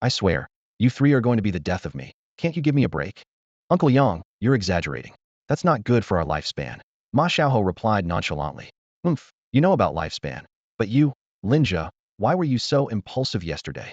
I swear, you three are going to be the death of me. Can't you give me a break? Uncle Yang, you're exaggerating. That's not good for our lifespan. Ma Xiaohou replied nonchalantly. You know about lifespan. But you, Linja, why were you so impulsive yesterday?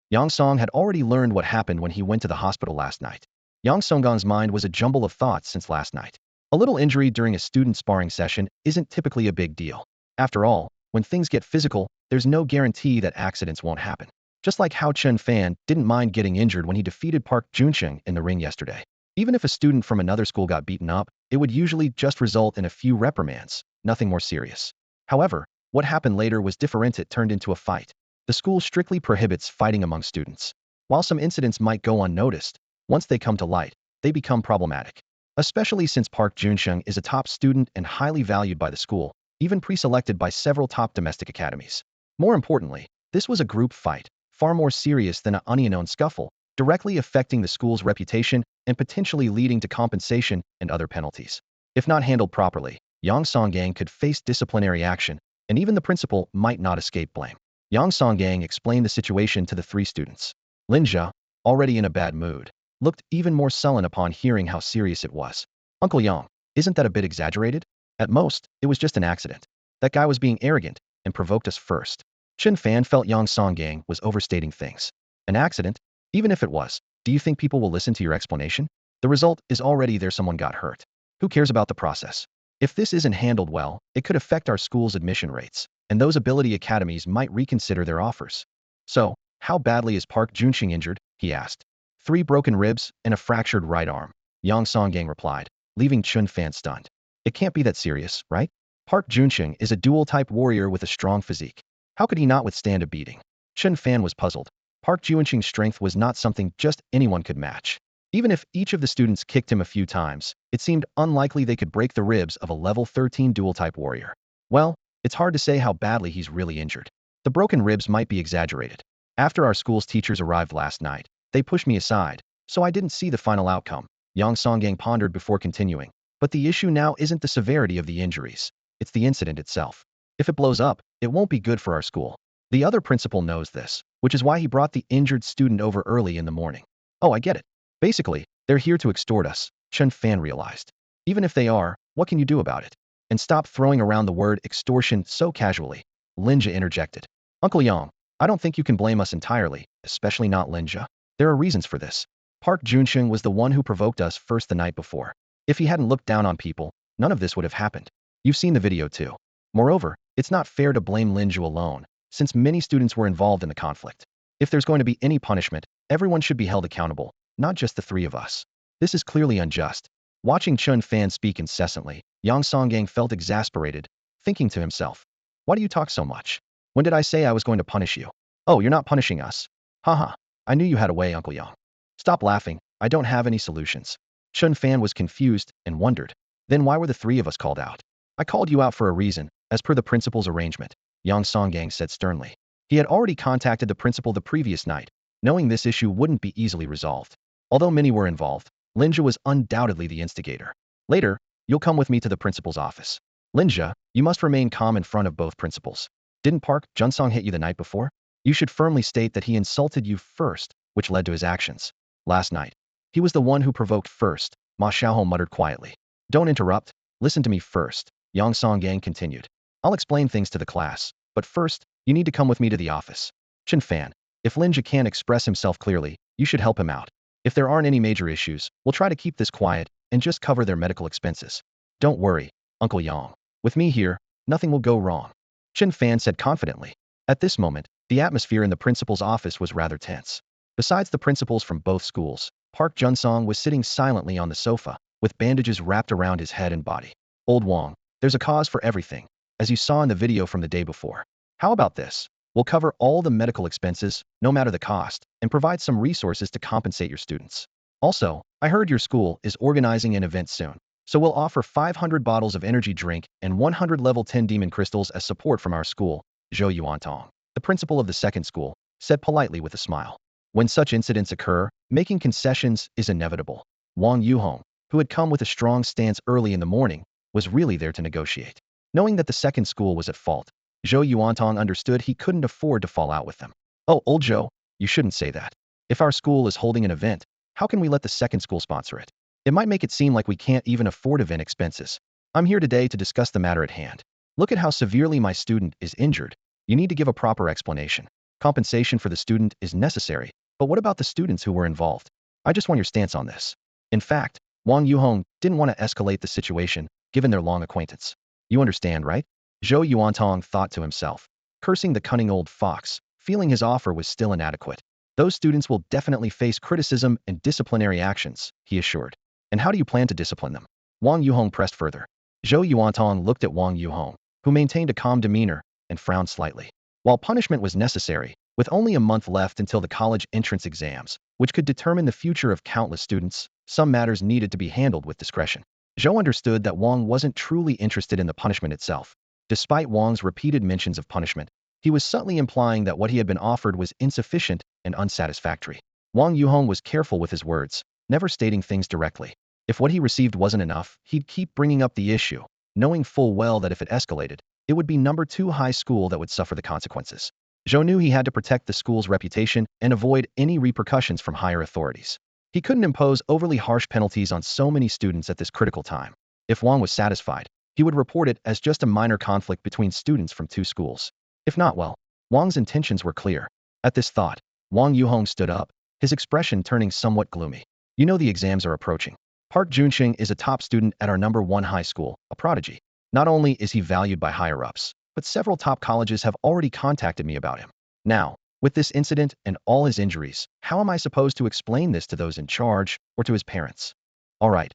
Yang Song had already learned what happened when he went to the hospital last night. Yang Songgong's mind was a jumble of thoughts since last night. A little injury during a student sparring session isn't typically a big deal. After all, when things get physical, there's no guarantee that accidents won't happen. Just like how Chen Fan didn't mind getting injured when he defeated Park Junsheng in the ring yesterday. Even if a student from another school got beaten up, it would usually just result in a few reprimands, nothing more serious. However, what happened later was different. It turned into a fight. The school strictly prohibits fighting among students. While some incidents might go unnoticed, once they come to light, they become problematic. Especially since Park Junsheng is a top student and highly valued by the school, even pre-selected by several top domestic academies. More importantly, this was a group fight, far more serious than an unknown scuffle, directly affecting the school's reputation and potentially leading to compensation and other penalties. If not handled properly, Yang Songgang could face disciplinary action, and even the principal might not escape blame. Yang Songgang explained the situation to the three students. Linja, already in a bad mood, looked even more sullen upon hearing how serious it was. Uncle Yang, isn't that a bit exaggerated? At most, it was just an accident. That guy was being arrogant and provoked us first. Chen Fan felt Yang Songgang was overstating things. An accident? Even if it was, do you think people will listen to your explanation? The result is already there, someone got hurt. Who cares about the process? If this isn't handled well, it could affect our school's admission rates, and those ability academies might reconsider their offers. So, how badly is Park Junsheng injured? He asked. 3 broken ribs and a fractured right arm, Yang Songgang replied, leaving Chen Fan stunned. It can't be that serious, right? Park Junsheng is a dual-type warrior with a strong physique. How could he not withstand a beating? Chen Fan was puzzled. Park Junsheng's strength was not something just anyone could match. Even if each of the students kicked him a few times, it seemed unlikely they could break the ribs of a level 13 dual-type warrior. Well, it's hard to say how badly he's really injured. The broken ribs might be exaggerated. After our school's teachers arrived last night, they pushed me aside, so I didn't see the final outcome. Yang Songgang pondered before continuing. But the issue now isn't the severity of the injuries. It's the incident itself. If it blows up, it won't be good for our school. The other principal knows this, which is why he brought the injured student over early in the morning. Oh, I get it. Basically, they're here to extort us, Chen Fan realized. Even if they are, what can you do about it? And stop throwing around the word extortion so casually. Linja interjected. Uncle Yang, I don't think you can blame us entirely, especially not Linja. There are reasons for this. Park Junsheng was the one who provoked us first the night before. If he hadn't looked down on people, none of this would have happened. You've seen the video too. Moreover, it's not fair to blame Linju alone, since many students were involved in the conflict. If there's going to be any punishment, everyone should be held accountable, not just the 3 of us. This is clearly unjust. Watching Chen Fan speak incessantly, Yang Songgang felt exasperated, thinking to himself, why do you talk so much? When did I say I was going to punish you? Oh, you're not punishing us. Haha. I knew you had a way, Uncle Yang. Stop laughing, I don't have any solutions. Chen Fan was confused and wondered. Then why were the 3 of us called out? I called you out for a reason, as per the principal's arrangement, Yang Songgang said sternly. He had already contacted the principal the previous night, knowing this issue wouldn't be easily resolved. Although many were involved, Linja was undoubtedly the instigator. Later, you'll come with me to the principal's office. Linja, you must remain calm in front of both principals. Didn't Park Junsong hit you the night before? You should firmly state that he insulted you first, which led to his actions. Last night, he was the one who provoked first, Ma Xiaohou muttered quietly. Don't interrupt, listen to me first, Yang Songgang continued. I'll explain things to the class, but first, you need to come with me to the office. Chen Fan, if Linja can't express himself clearly, you should help him out. If there aren't any major issues, we'll try to keep this quiet and just cover their medical expenses. Don't worry, Uncle Yang. With me here, Nothing will go wrong, Chen Fan said confidently. At this moment, the atmosphere in the principal's office was rather tense. Besides the principals from both schools, Park Junsong was sitting silently on the sofa, with bandages wrapped around his head and body. Old Wang, there's a cause for everything, as you saw in the video from the day before. How about this? We'll cover all the medical expenses, no matter the cost, and provide some resources to compensate your students. Also, I heard your school is organizing an event soon, so we'll offer 500 bottles of energy drink and 100 level 10 demon crystals as support from our school, Zhou Yuantong, the principal of the second school, said politely with a smile. When such incidents occur, making concessions is inevitable. Wang Yuhong, who had come with a strong stance early in the morning, was really there to negotiate. Knowing that the second school was at fault, Zhou Yuantong understood he couldn't afford to fall out with them. Oh, old Zhou, you shouldn't say that. If our school is holding an event, how can we let the second school sponsor it? It might make it seem like we can't even afford event expenses. I'm here today to discuss the matter at hand. Look at how severely my student is injured. You need to give a proper explanation. Compensation for the student is necessary, but what about the students who were involved? I just want your stance on this. In fact, Wang Yuhong didn't want to escalate the situation, given their long acquaintance. You understand, right? Zhou Yuantong thought to himself, cursing the cunning old fox, feeling his offer was still inadequate. Those students will definitely face criticism and disciplinary actions, he assured. And how do you plan to discipline them? Wang Yuhong pressed further. Zhou Yuantong looked at Wang Yuhong, who maintained a calm demeanor, and frowned slightly. While punishment was necessary, with only a month left until the college entrance exams, which could determine the future of countless students, some matters needed to be handled with discretion. Zhou understood that Wang wasn't truly interested in the punishment itself. Despite Wang's repeated mentions of punishment, he was subtly implying that what he had been offered was insufficient and unsatisfactory. Wang Yuhong was careful with his words, never stating things directly. If what he received wasn't enough, he'd keep bringing up the issue, knowing full well that if it escalated, it would be No.2 High school that would suffer the consequences. Zhou knew he had to protect the school's reputation and avoid any repercussions from higher authorities. He couldn't impose overly harsh penalties on so many students at this critical time. If Wang was satisfied, he would report it as just a minor conflict between students from two schools. If not, well, Wang's intentions were clear. At this thought, Wang Yuhong stood up, his expression turning somewhat gloomy. You know the exams are approaching. Park Junxing is a top student at our No.1 High school, a prodigy. Not only is he valued by higher-ups, but several top colleges have already contacted me about him. Now, with this incident and all his injuries, how am I supposed to explain this to those in charge or to his parents? All right,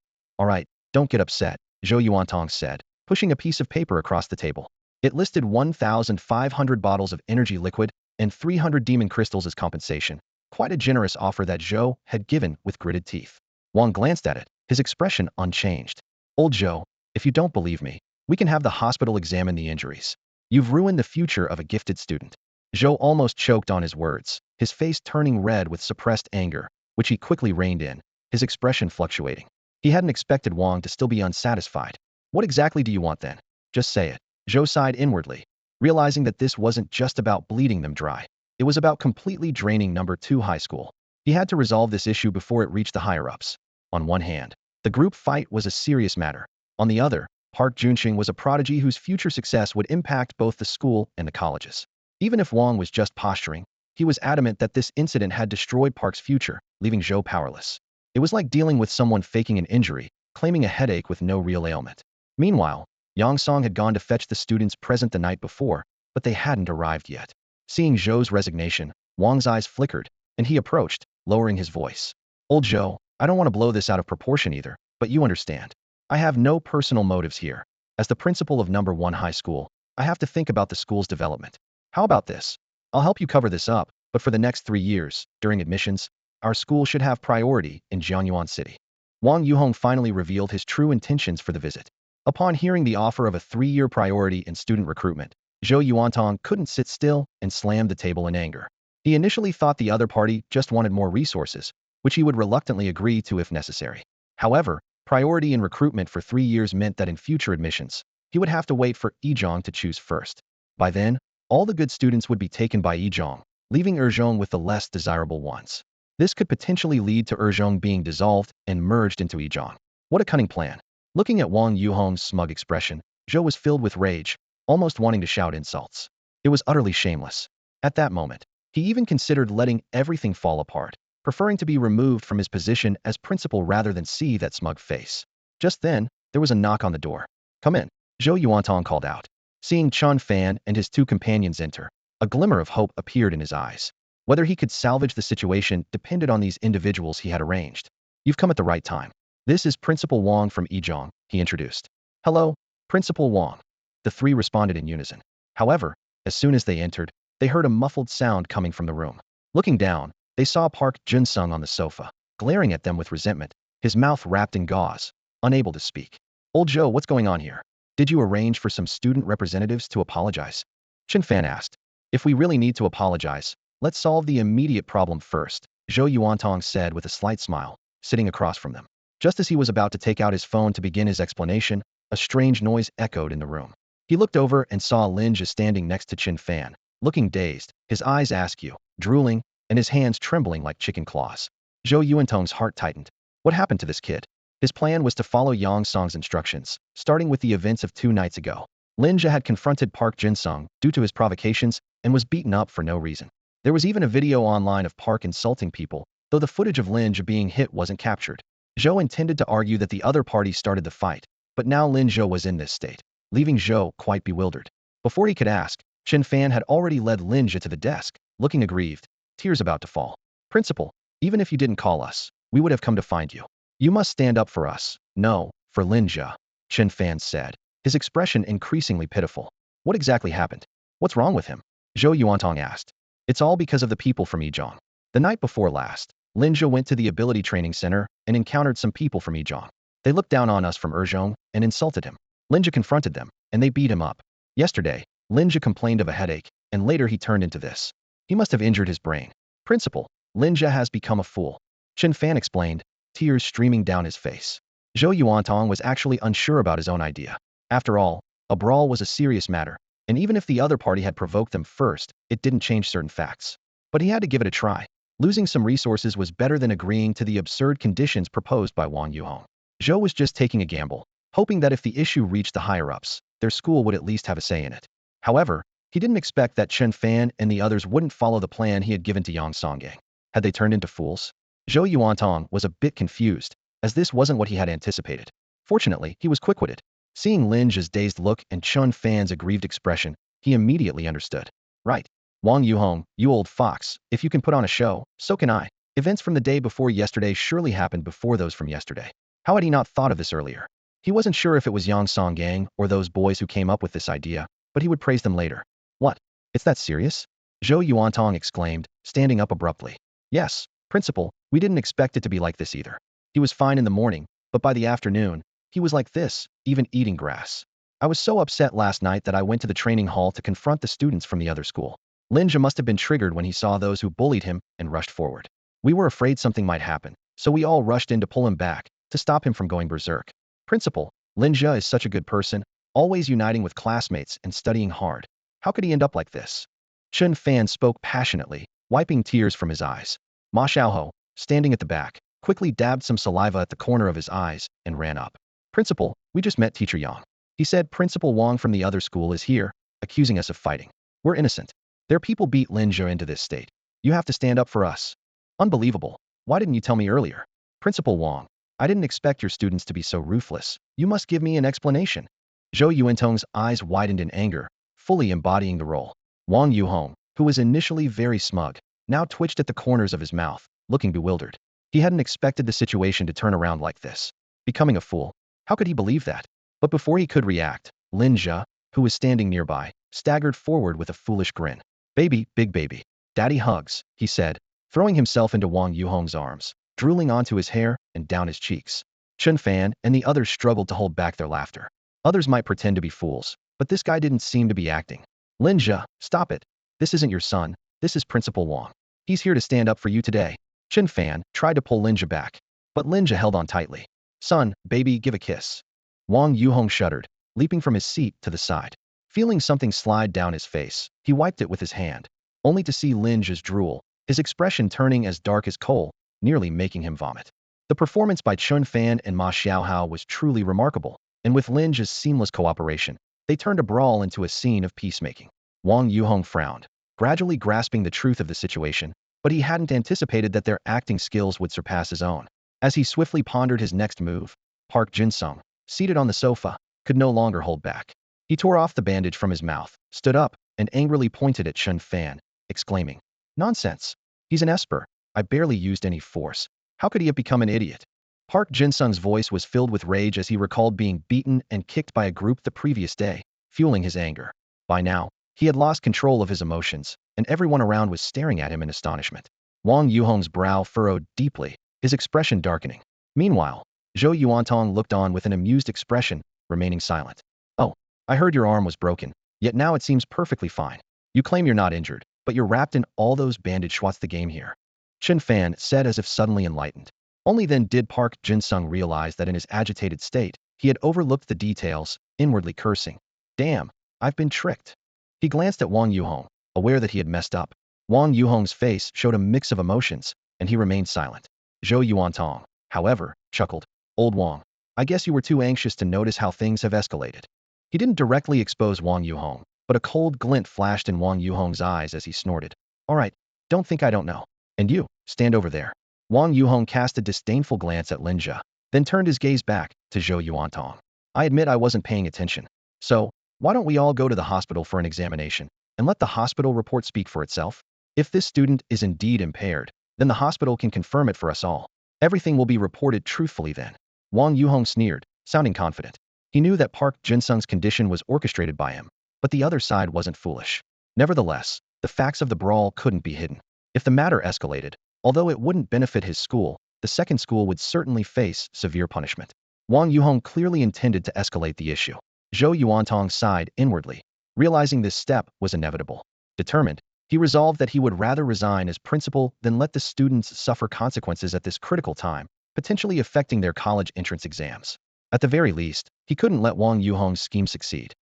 don't get upset, Zhou Yuantong said, pushing a piece of paper across the table. It listed 1,500 bottles of energy liquid and 300 demon crystals as compensation, quite a generous offer that Zhou had given with gritted teeth. Wang glanced at it, his expression unchanged. Old Zhou, if you don't believe me, we can have the hospital examine the injuries. You've ruined the future of a gifted student. Zhou almost choked on his words, his face turning red with suppressed anger, which he quickly reined in, his expression fluctuating. He hadn't expected Wang to still be unsatisfied. What exactly do you want then? Just say it. Zhou sighed inwardly, realizing that this wasn't just about bleeding them dry. It was about completely draining No.2 High school. He had to resolve this issue before it reached the higher-ups. On one hand, the group fight was a serious matter. On the other, Park Junxing was a prodigy whose future success would impact both the school and the colleges. Even if Wang was just posturing, he was adamant that this incident had destroyed Park's future, leaving Zhou powerless. It was like dealing with someone faking an injury, claiming a headache with no real ailment. Meanwhile, Yang Song had gone to fetch the students present the night before, but they hadn't arrived yet. Seeing Zhou's resignation, Wang's eyes flickered, and he approached, lowering his voice. Old Zhou, I don't want to blow this out of proportion either, but you understand. I have no personal motives here. As the principal of No.1 High School, I have to think about the school's development. How about this? I'll help you cover this up, but for the next 3 years, during admissions, our school should have priority in Jiangyuan City. Wang Yuhong finally revealed his true intentions for the visit. Upon hearing the offer of a 3-year priority in student recruitment, Zhou Yuantong couldn't sit still and slammed the table in anger. He initially thought the other party just wanted more resources, which he would reluctantly agree to if necessary. However, priority in recruitment for 3 years meant that in future admissions, he would have to wait for Yizhong to choose first. By then, all the good students would be taken by Yizhong, leaving Yizhong with the less desirable ones. This could potentially lead to Yizhong being dissolved and merged into Yizhong. What a cunning plan. Looking at Wang Yuhong's smug expression, Zhou was filled with rage, almost wanting to shout insults. It was utterly shameless. At that moment, he even considered letting everything fall apart, preferring to be removed from his position as principal rather than see that smug face. Just then, there was a knock on the door. Come in, Zhou Yuantong called out. Seeing Chen Fan and his two companions enter, a glimmer of hope appeared in his eyes. Whether he could salvage the situation depended on these individuals he had arranged. You've come at the right time. This is Principal Wang from Yizhong, he introduced. Hello, Principal Wang. The three responded in unison. However, as soon as they entered, they heard a muffled sound coming from the room. Looking down, they saw Park Jin-sung on the sofa, glaring at them with resentment, his mouth wrapped in gauze, unable to speak. Old Joe, what's going on here? Did you arrange for some student representatives to apologize? Chen Fan asked. If we really need to apologize, let's solve the immediate problem first, Zhou Yuantong said with a slight smile, sitting across from them. Just as he was about to take out his phone to begin his explanation, a strange noise echoed in the room. He looked over and saw Lin Zhe standing next to Chen Fan, looking dazed, his eyes askew, drooling, and his hands trembling like chicken claws. Zhou Yuantong's heart tightened. What happened to this kid? His plan was to follow Yang Song's instructions, starting with the events of 2 nights ago. Lin Zhe had confronted Park Jin-sung due to his provocations and was beaten up for no reason. There was even a video online of Park insulting people, though the footage of Lin Zhe being hit wasn't captured. Zhou intended to argue that the other party started the fight, but now Lin Zhe was in this state, leaving Zhou quite bewildered. Before he could ask, Chen Fan had already led Lin Zhe to the desk, looking aggrieved, tears about to fall. Principal, even if you didn't call us, we would have come to find you. You must stand up for us. No, for Lin Zhe, Chen Fan said, his expression increasingly pitiful. What exactly happened? What's wrong with him? Zhou Yuantong asked. It's all because of the people from Yizhong. The night before last, Lin Zhe went to the ability training center and encountered some people from Yizhong. They looked down on us from Yizhong and insulted him. Lin Zhe confronted them, and they beat him up. Yesterday, Lin Zhe complained of a headache, and later he turned into this. He must have injured his brain. Principal, Lin Zhe has become a fool. Chen Fan explained, tears streaming down his face. Zhou Yuantong was actually unsure about his own idea. After all, a brawl was a serious matter, and even if the other party had provoked them first, it didn't change certain facts. But he had to give it a try. Losing some resources was better than agreeing to the absurd conditions proposed by Wang Yuhong. Zhou was just taking a gamble, hoping that if the issue reached the higher-ups, their school would at least have a say in it. However, he didn't expect that Chen Fan and the others wouldn't follow the plan he had given to Yang Songgang. Had they turned into fools? Zhou Yuantong was a bit confused, as this wasn't what he had anticipated. Fortunately, he was quick-witted. Seeing Lin Zhe's dazed look and Chen Fan's aggrieved expression, he immediately understood. Right. Wang Yuhong, you old fox, if you can put on a show, so can I. Events from the day before yesterday surely happened before those from yesterday. How had he not thought of this earlier? He wasn't sure if it was Yang Songgang or those boys who came up with this idea, but he would praise them later. What? It's that serious? Zhou Yuantong exclaimed, standing up abruptly. Yes, Principal, we didn't expect it to be like this either. He was fine in the morning, but by the afternoon, he was like this, even eating grass. I was so upset last night that I went to the training hall to confront the students from the other school. Lin Zhe must have been triggered when he saw those who bullied him and rushed forward. We were afraid something might happen, so we all rushed in to pull him back, to stop him from going berserk. Principal, Lin Zhe is such a good person, always uniting with classmates and studying hard. How could he end up like this? Chen Fan spoke passionately, wiping tears from his eyes. Ma Xiaoho, standing at the back, quickly dabbed some saliva at the corner of his eyes and ran up. Principal, we just met Teacher Yang. He said Principal Wang from the other school is here, accusing us of fighting. We're innocent. Their people beat Lin Zhe into this state. You have to stand up for us. Unbelievable. Why didn't you tell me earlier? Principal Wang, I didn't expect your students to be so ruthless. You must give me an explanation. Zhou Yuantong's eyes widened in anger, fully embodying the role. Wang Yuhong, who was initially very smug, now twitched at the corners of his mouth, looking bewildered. He hadn't expected the situation to turn around like this. Becoming a fool. How could he believe that? But before he could react, Lin Zhe, who was standing nearby, staggered forward with a foolish grin. Baby, big baby. Daddy hugs, he said, throwing himself into Wang Yuhong's arms, drooling onto his hair and down his cheeks. Chen Fan and the others struggled to hold back their laughter. Others might pretend to be fools, but this guy didn't seem to be acting. Lin Zhe, stop it. This isn't your son, this is Principal Wang. He's here to stand up for you today. Chen Fan tried to pull Lin Zhe back, but Lin Zhe held on tightly. Son, baby, give a kiss. Wang Yuhong shuddered, leaping from his seat to the side. Feeling something slide down his face, he wiped it with his hand, only to see Lin Zhe's drool, his expression turning as dark as coal, nearly making him vomit. The performance by Chen Fan and Ma Xiaohao was truly remarkable, and with Lin Zhe's seamless cooperation, they turned a brawl into a scene of peacemaking. Wang Yuhong frowned, gradually grasping the truth of the situation, but he hadn't anticipated that their acting skills would surpass his own. As he swiftly pondered his next move, Park Jin-sung, seated on the sofa, could no longer hold back. He tore off the bandage from his mouth, stood up, and angrily pointed at Chen Fan, exclaiming, "Nonsense! He's an esper. I barely used any force. How could he have become an idiot?" Park Jin-sung's voice was filled with rage as he recalled being beaten and kicked by a group the previous day, fueling his anger. By now, he had lost control of his emotions, and everyone around was staring at him in astonishment. Wang Yuhong's brow furrowed deeply, his expression darkening. Meanwhile, Zhou Yuantong looked on with an amused expression, remaining silent. "Oh, I heard your arm was broken, yet now it seems perfectly fine. You claim you're not injured, but you're wrapped in all those bandage. What's the game here?" Chen Fan said as if suddenly enlightened. Only then did Park Jin-sung realize that in his agitated state, he had overlooked the details, inwardly cursing. "Damn, I've been tricked." He glanced at Wang Yuhong, aware that he had messed up. Wang Yuhong's face showed a mix of emotions, and he remained silent. Zhou Yuantong, however, chuckled. "Old Wang, I guess you were too anxious to notice how things have escalated." He didn't directly expose Wang Yuhong, but a cold glint flashed in Wang Yuhong's eyes as he snorted. "All right, don't think I don't know. And you, stand over there." Wang Yuhong cast a disdainful glance at Lin Jia, then turned his gaze back to Zhou Yuantong. "I admit I wasn't paying attention. So, why don't we all go to the hospital for an examination, and let the hospital report speak for itself? If this student is indeed impaired, then the hospital can confirm it for us all. Everything will be reported truthfully then." Wang Yuhong sneered, sounding confident. He knew that Park Jin-sung's condition was orchestrated by him, but the other side wasn't foolish. Nevertheless, the facts of the brawl couldn't be hidden. If the matter escalated, although it wouldn't benefit his school, the second school would certainly face severe punishment. Wang Yuhong clearly intended to escalate the issue. Zhou Yuantong sighed inwardly, realizing this step was inevitable. Determined, he resolved that he would rather resign as principal than let the students suffer consequences at this critical time, potentially affecting their college entrance exams. At the very least, he couldn't let Wang Yuhong's scheme succeed.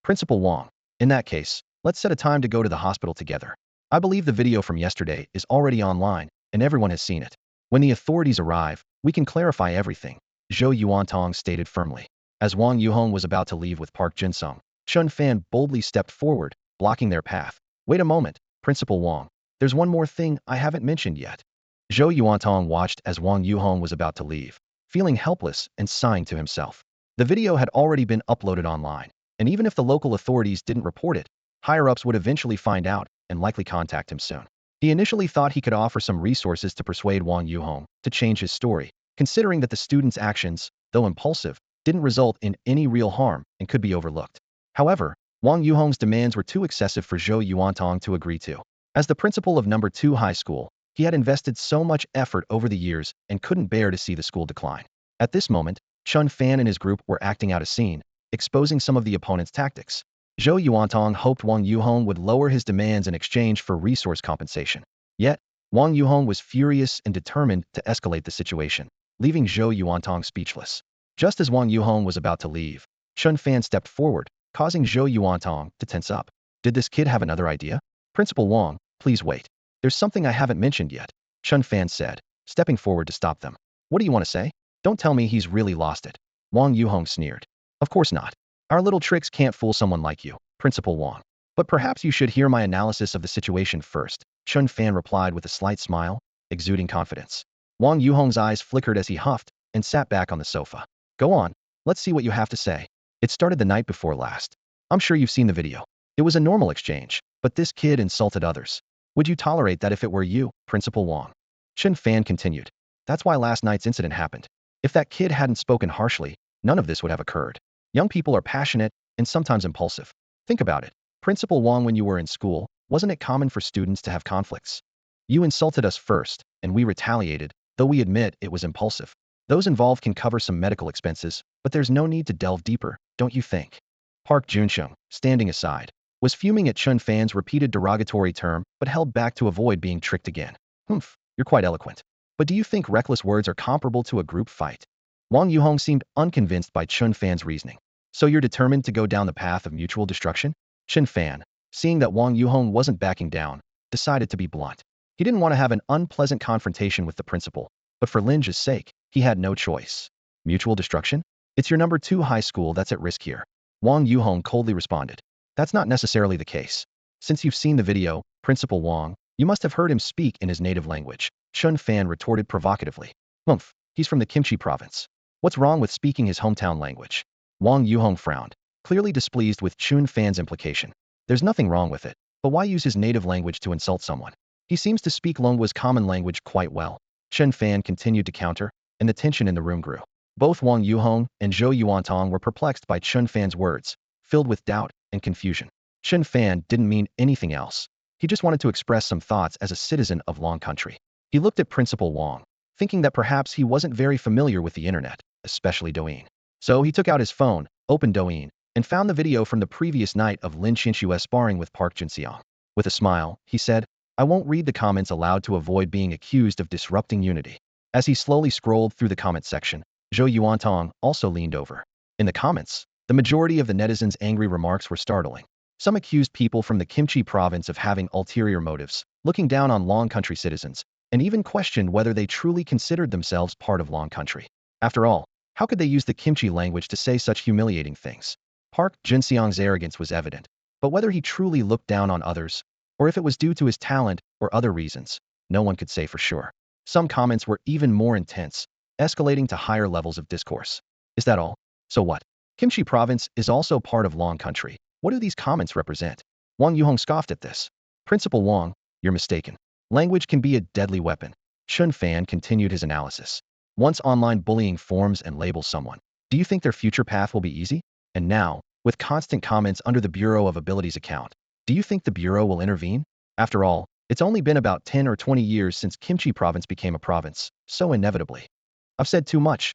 "Principal Wang, in that case, let's set a time to go to the hospital together. I believe the video from yesterday is already online, and everyone has seen it. When the authorities arrive, we can clarify everything," Zhou Yuantong stated firmly. As Wang Yuhong was about to leave with Park Jin-sung, Chen Fan boldly stepped forward, blocking their path. "Wait a moment, Principal Wang. There's one more thing I haven't mentioned yet." Zhou Yuantong watched as Wang Yuhong was about to leave, feeling helpless and sighing to himself. The video had already been uploaded online, and even if the local authorities didn't report it, higher-ups would eventually find out and likely contact him soon. He initially thought he could offer some resources to persuade Wang Yuhong to change his story, considering that the student's actions, though impulsive, didn't result in any real harm and could be overlooked. However, Wang Yuhong's demands were too excessive for Zhou Yuantong to agree to. As the principal of No.2 High School, he had invested so much effort over the years and couldn't bear to see the school decline. At this moment, Chen Fan and his group were acting out a scene, exposing some of the opponent's tactics. Zhou Yuantong hoped Wang Yuhong would lower his demands in exchange for resource compensation. Yet, Wang Yuhong was furious and determined to escalate the situation, leaving Zhou Yuantong speechless. Just as Wang Yuhong was about to leave, Chen Fan stepped forward, causing Zhou Yuantong to tense up. "Did this kid have another idea?" "Principal Wang, please wait. There's something I haven't mentioned yet," Chen Fan said, stepping forward to stop them. "What do you want to say? Don't tell me he's really lost it." Wang Yuhong sneered. "Of course not. Our little tricks can't fool someone like you, Principal Wang. But perhaps you should hear my analysis of the situation first," Chen Fan replied with a slight smile, exuding confidence. Wang Yuhong's eyes flickered as he huffed and sat back on the sofa. "Go on, let's see what you have to say. It started the night before last. I'm sure you've seen the video. It was a normal exchange, but this kid insulted others. Would you tolerate that if it were you, Principal Wang?" Chen Fan continued. "That's why last night's incident happened. If that kid hadn't spoken harshly, none of this would have occurred. Young people are passionate and sometimes impulsive. Think about it. Principal Wang, when you were in school, wasn't it common for students to have conflicts? You insulted us first, and we retaliated, though we admit it was impulsive. Those involved can cover some medical expenses, but there's no need to delve deeper, don't you think?" Park Junsheng, standing aside, was fuming at Chen Fan's repeated derogatory term but held back to avoid being tricked again. "Humph, you're quite eloquent. But do you think reckless words are comparable to a group fight?" Wang Yuhong seemed unconvinced by Chen Fan's reasoning. "So you're determined to go down the path of mutual destruction?" Chen Fan, seeing that Wang Yuhong wasn't backing down, decided to be blunt. He didn't want to have an unpleasant confrontation with the principal, but for Lin Jia's sake, he had no choice. "Mutual destruction? It's your No.2 High School that's at risk here," Wang Yuhong coldly responded. "That's not necessarily the case. Since you've seen the video, Principal Wang, you must have heard him speak in his native language," Chen Fan retorted provocatively. "Humph, he's from the Kimchi province. What's wrong with speaking his hometown language?" Wang Yuhong frowned. clearly displeased with Chen Fan's implication. There's nothing wrong with it, but why use his native language to insult someone? He seems to speak Longwa's common language quite well. Chen Fan continued to counter, and the tension in the room grew. Both Wang Yuhong and Zhou Yuantong were perplexed by Chen Fan's words, filled with doubt and confusion. Chen Fan didn't mean anything else. He just wanted to express some thoughts as a citizen of Long Country. He looked at Principal Wang, thinking that perhaps he wasn't very familiar with the internet, especially Douyin. So he took out his phone, opened Douyin, and found the video from the previous night of Lin Qinshue's sparring with Park Junxiang. With a smile, he said, "I won't read the comments aloud to avoid being accused of disrupting unity." As he slowly scrolled through the comment section, Zhou Yuantong also leaned over. In the comments, the majority of the netizens' angry remarks were startling. Some accused people from the Kimchi province of having ulterior motives, looking down on Long Country citizens, and even questioned whether they truly considered themselves part of Long Country. After all, how could they use the Kimchi language to say such humiliating things? Park Junxiang's arrogance was evident, but whether he truly looked down on others, or if it was due to his talent or other reasons, no one could say for sure. Some comments were even more intense, escalating to higher levels of discourse. Is that all? So what? Kimchi province is also part of Long Country. What do these comments represent? Wang Yuhong scoffed at this. Principal Wang, you're mistaken. Language can be a deadly weapon. Chen Fan continued his analysis. Once online bullying forms and labels someone, do you think their future path will be easy? And now, with constant comments under the Bureau of Abilities account, do you think the Bureau will intervene? After all, it's only been about 10 or 20 years since Kimchi province became a province, so inevitably. I've said too much.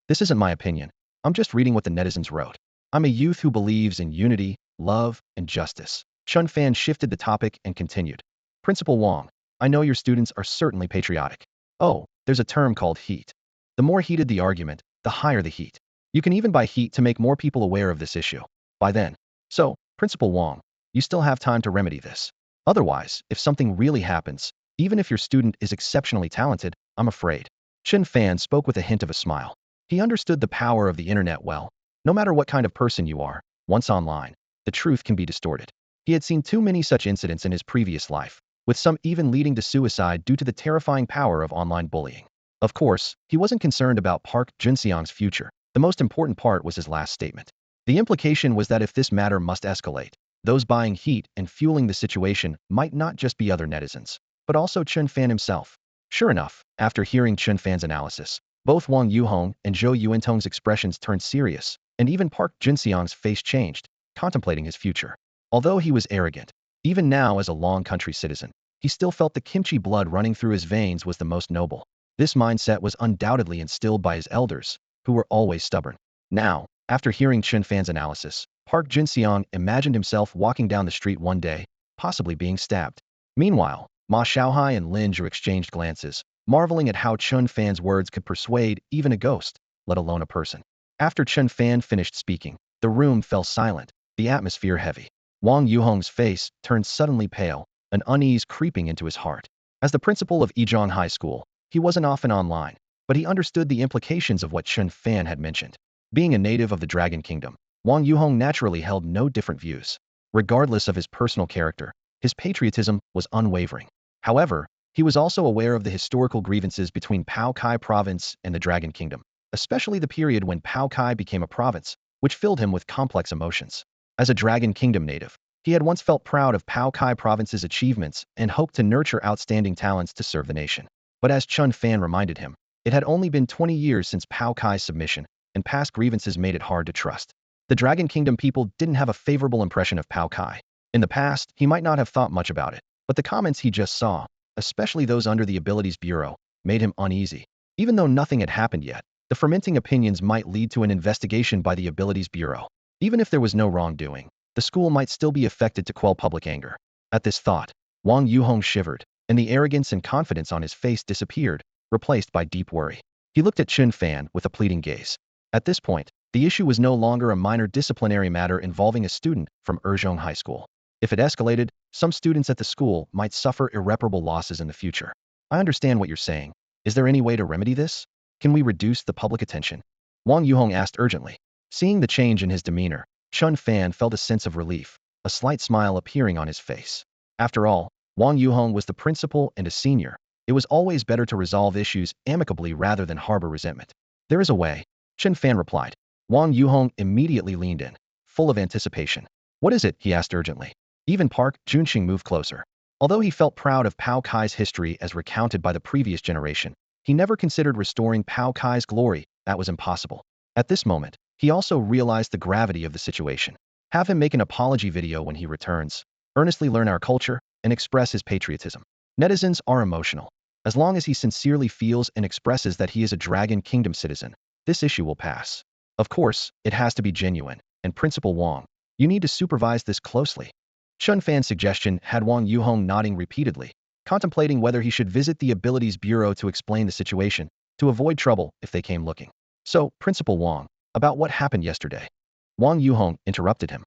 This isn't my opinion. I'm just reading what the netizens wrote. I'm a youth who believes in unity, love, and justice. Chen Fan shifted the topic and continued. Principal Wang, I know your students are certainly patriotic. Oh, there's a term called heat. The more heated the argument, the higher the heat. You can even buy heat to make more people aware of this issue. By then. So, Principal Wang, you still have time to remedy this. Otherwise, if something really happens, even if your student is exceptionally talented, I'm afraid. Chen Fan spoke with a hint of a smile. He understood the power of the internet well. No matter what kind of person you are, once online, the truth can be distorted. He had seen too many such incidents in his previous life, with some even leading to suicide due to the terrifying power of online bullying. Of course, he wasn't concerned about Park Junxiang's future. The most important part was his last statement. The implication was that if this matter must escalate, those buying heat and fueling the situation might not just be other netizens, but also Chen Fan himself. Sure enough, after hearing Chen Fan's analysis, both Wang Yuhong and Zhou Yuantong's expressions turned serious, and even Park Junxiang's face changed, contemplating his future. Although he was arrogant, even now as a Long Country citizen, he still felt the Kimchi blood running through his veins was the most noble. This mindset was undoubtedly instilled by his elders, who were always stubborn. Now, after hearing Chen Fan's analysis, Park Junxiang imagined himself walking down the street one day, possibly being stabbed. Meanwhile, Ma Xiaohai and Lin Zhu exchanged glances, marveling at how Chen Fan's words could persuade even a ghost, let alone a person. After Chen Fan finished speaking, the room fell silent, the atmosphere heavy. Wang Yuhong's face turned suddenly pale, an unease creeping into his heart. As the principal of Yizhong High School, he wasn't often online, but he understood the implications of what Chen Fan had mentioned. Being a native of the Dragon Kingdom, Wang Yuhong naturally held no different views. Regardless of his personal character, his patriotism was unwavering. However, he was also aware of the historical grievances between Pao Kai Province and the Dragon Kingdom, especially the period when Pao Kai became a province, which filled him with complex emotions. As a Dragon Kingdom native, he had once felt proud of Pao Kai Province's achievements and hoped to nurture outstanding talents to serve the nation. But as Chen Fan reminded him, it had only been 20 years since Pao Kai's submission, and past grievances made it hard to trust. The Dragon Kingdom people didn't have a favorable impression of Pao Kai. In the past, he might not have thought much about it, but the comments he just saw, especially those under the Abilities Bureau, made him uneasy. Even though nothing had happened yet, the fermenting opinions might lead to an investigation by the Abilities Bureau. Even if there was no wrongdoing, the school might still be affected to quell public anger. At this thought, Wang Yuhong shivered, and the arrogance and confidence on his face disappeared, replaced by deep worry. He looked at Chen Fan with a pleading gaze. At this point, the issue was no longer a minor disciplinary matter involving a student from Yizhong High School. If it escalated, some students at the school might suffer irreparable losses in the future. I understand what you're saying. Is there any way to remedy this? Can we reduce the public attention? Wang Yuhong asked urgently. Seeing the change in his demeanor, Chen Fan felt a sense of relief, a slight smile appearing on his face. After all, Wang Yuhong was the principal and a senior. It was always better to resolve issues amicably rather than harbor resentment. There is a way, Chen Fan replied. Wang Yuhong immediately leaned in, full of anticipation. What is it? He asked urgently. Even Park Junxing moved closer. Although he felt proud of Pao Kai's history as recounted by the previous generation, he never considered restoring Pao Kai's glory. That was impossible. At this moment, he also realized the gravity of the situation. Have him make an apology video when he returns, earnestly learn our culture, and express his patriotism. Netizens are emotional. As long as he sincerely feels and expresses that he is a Dragon Kingdom citizen, this issue will pass. Of course, it has to be genuine, and Principal Wang, you need to supervise this closely. Chen Fan's suggestion had Wang Yuhong nodding repeatedly, contemplating whether he should visit the Abilities Bureau to explain the situation, to avoid trouble if they came looking. So, Principal Wang, about what happened yesterday. Wang Yuhong interrupted him.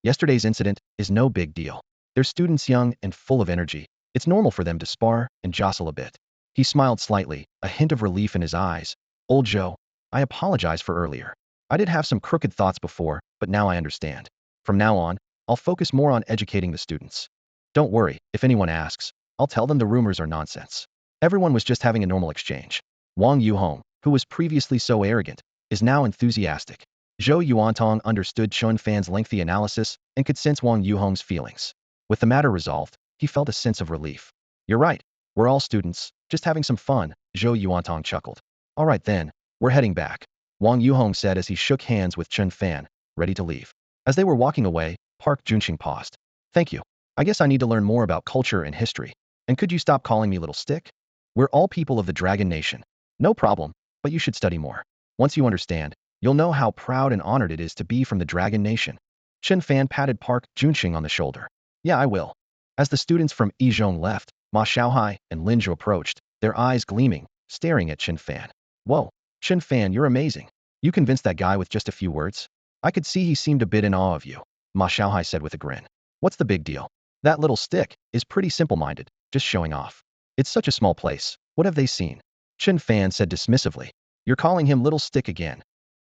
Yesterday's incident is no big deal. They're students young and full of energy. It's normal for them to spar and jostle a bit. He smiled slightly, a hint of relief in his eyes. Old Joe, I apologize for earlier. I did have some crooked thoughts before, but now I understand. From now on, I'll focus more on educating the students. Don't worry, if anyone asks, I'll tell them the rumors are nonsense. Everyone was just having a normal exchange. Wang Yuhong, who was previously so arrogant, is now enthusiastic. Zhou Yuantong understood Chen Fan's lengthy analysis and could sense Wang Yuhong's feelings. With the matter resolved, he felt a sense of relief. You're right, we're all students, just having some fun, Zhou Yuantong chuckled. All right then, we're heading back, Wang Yuhong said as he shook hands with Chen Fan, ready to leave. As they were walking away, Park Junxing paused. Thank you. I guess I need to learn more about culture and history. And could you stop calling me Little Stick? We're all people of the Dragon Nation. No problem, but you should study more. Once you understand, you'll know how proud and honored it is to be from the Dragon Nation. Chen Fan patted Park Junxing on the shoulder. Yeah, I will. As the students from Yizhong left, Ma Xiaohai and Lin Zhu approached, their eyes gleaming, staring at Chen Fan. Whoa, Chen Fan, you're amazing. You convinced that guy with just a few words? I could see he seemed a bit in awe of you, Ma Xiaohai said with a grin. What's the big deal? That little stick is pretty simple-minded, just showing off. It's such a small place. What have they seen? Chen Fan said dismissively. You're calling him Little Stick again.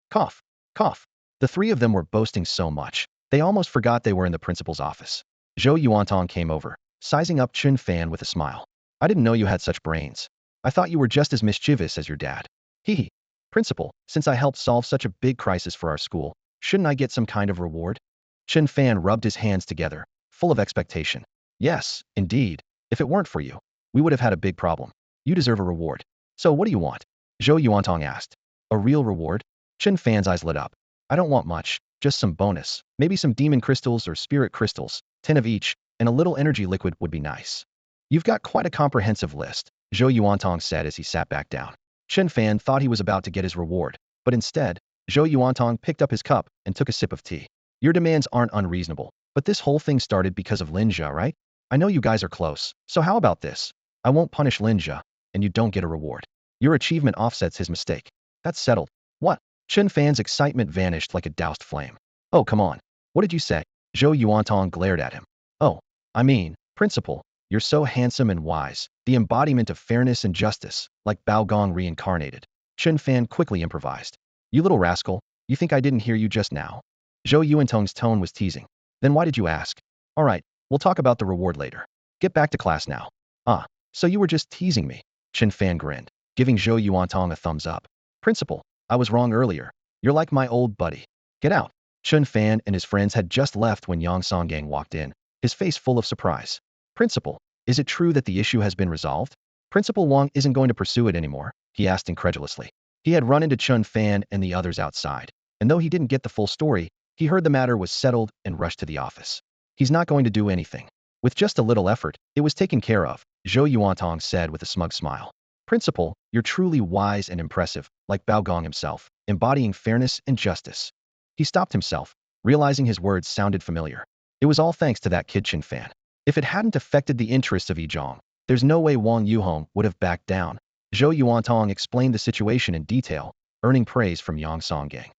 Cough. Cough. The three of them were boasting so much, they almost forgot they were in the principal's office. Zhou Yuantong came over, sizing up Chen Fan with a smile. I didn't know you had such brains. I thought you were just as mischievous as your dad. Hee hee. Principal, since I helped solve such a big crisis for our school, shouldn't I get some kind of reward? Chen Fan rubbed his hands together, full of expectation. Yes, indeed. If it weren't for you, we would have had a big problem. You deserve a reward. So what do you want? Zhou Yuantong asked. A real reward? Chen Fan's eyes lit up. I don't want much, just some bonus. Maybe some demon crystals or spirit crystals, 10 of each, and a little energy liquid would be nice. You've got quite a comprehensive list, Zhou Yuantong said as he sat back down. Chen Fan thought he was about to get his reward, but instead, Zhou Yuantong picked up his cup and took a sip of tea. Your demands aren't unreasonable, but this whole thing started because of Lin Zhe, right? I know you guys are close, so how about this? I won't punish Lin Zhe, and you don't get a reward. Your achievement offsets his mistake. That's settled. What? Chen Fan's excitement vanished like a doused flame. Oh, come on. What did you say? Zhou Yuantong glared at him. Oh, I mean, Principal, you're so handsome and wise, the embodiment of fairness and justice, like Bao Gong reincarnated. Chen Fan quickly improvised. You little rascal, you think I didn't hear you just now? Zhou Yuantong's tone was teasing. Then why did you ask? All right, we'll talk about the reward later. Get back to class now. Ah, so you were just teasing me. Chen Fan grinned, giving Zhou Yuantong a thumbs up. Principal, I was wrong earlier. You're like my old buddy. Get out. Chen Fan and his friends had just left when Yang Songgang walked in, his face full of surprise. Principal, is it true that the issue has been resolved? Principal Wang isn't going to pursue it anymore, he asked incredulously. He had run into Chen Fan and the others outside, and though he didn't get the full story, he heard the matter was settled and rushed to the office. He's not going to do anything. With just a little effort, it was taken care of, Zhou Yuantong said with a smug smile. Principal, you're truly wise and impressive, like Bao Gong himself, embodying fairness and justice. He stopped himself, realizing his words sounded familiar. It was all thanks to that kid Chen Fan. If it hadn't affected the interests of Yizhong, there's no way Wang Yuhong would have backed down. Zhou Yuantong explained the situation in detail, earning praise from Yang Songgang.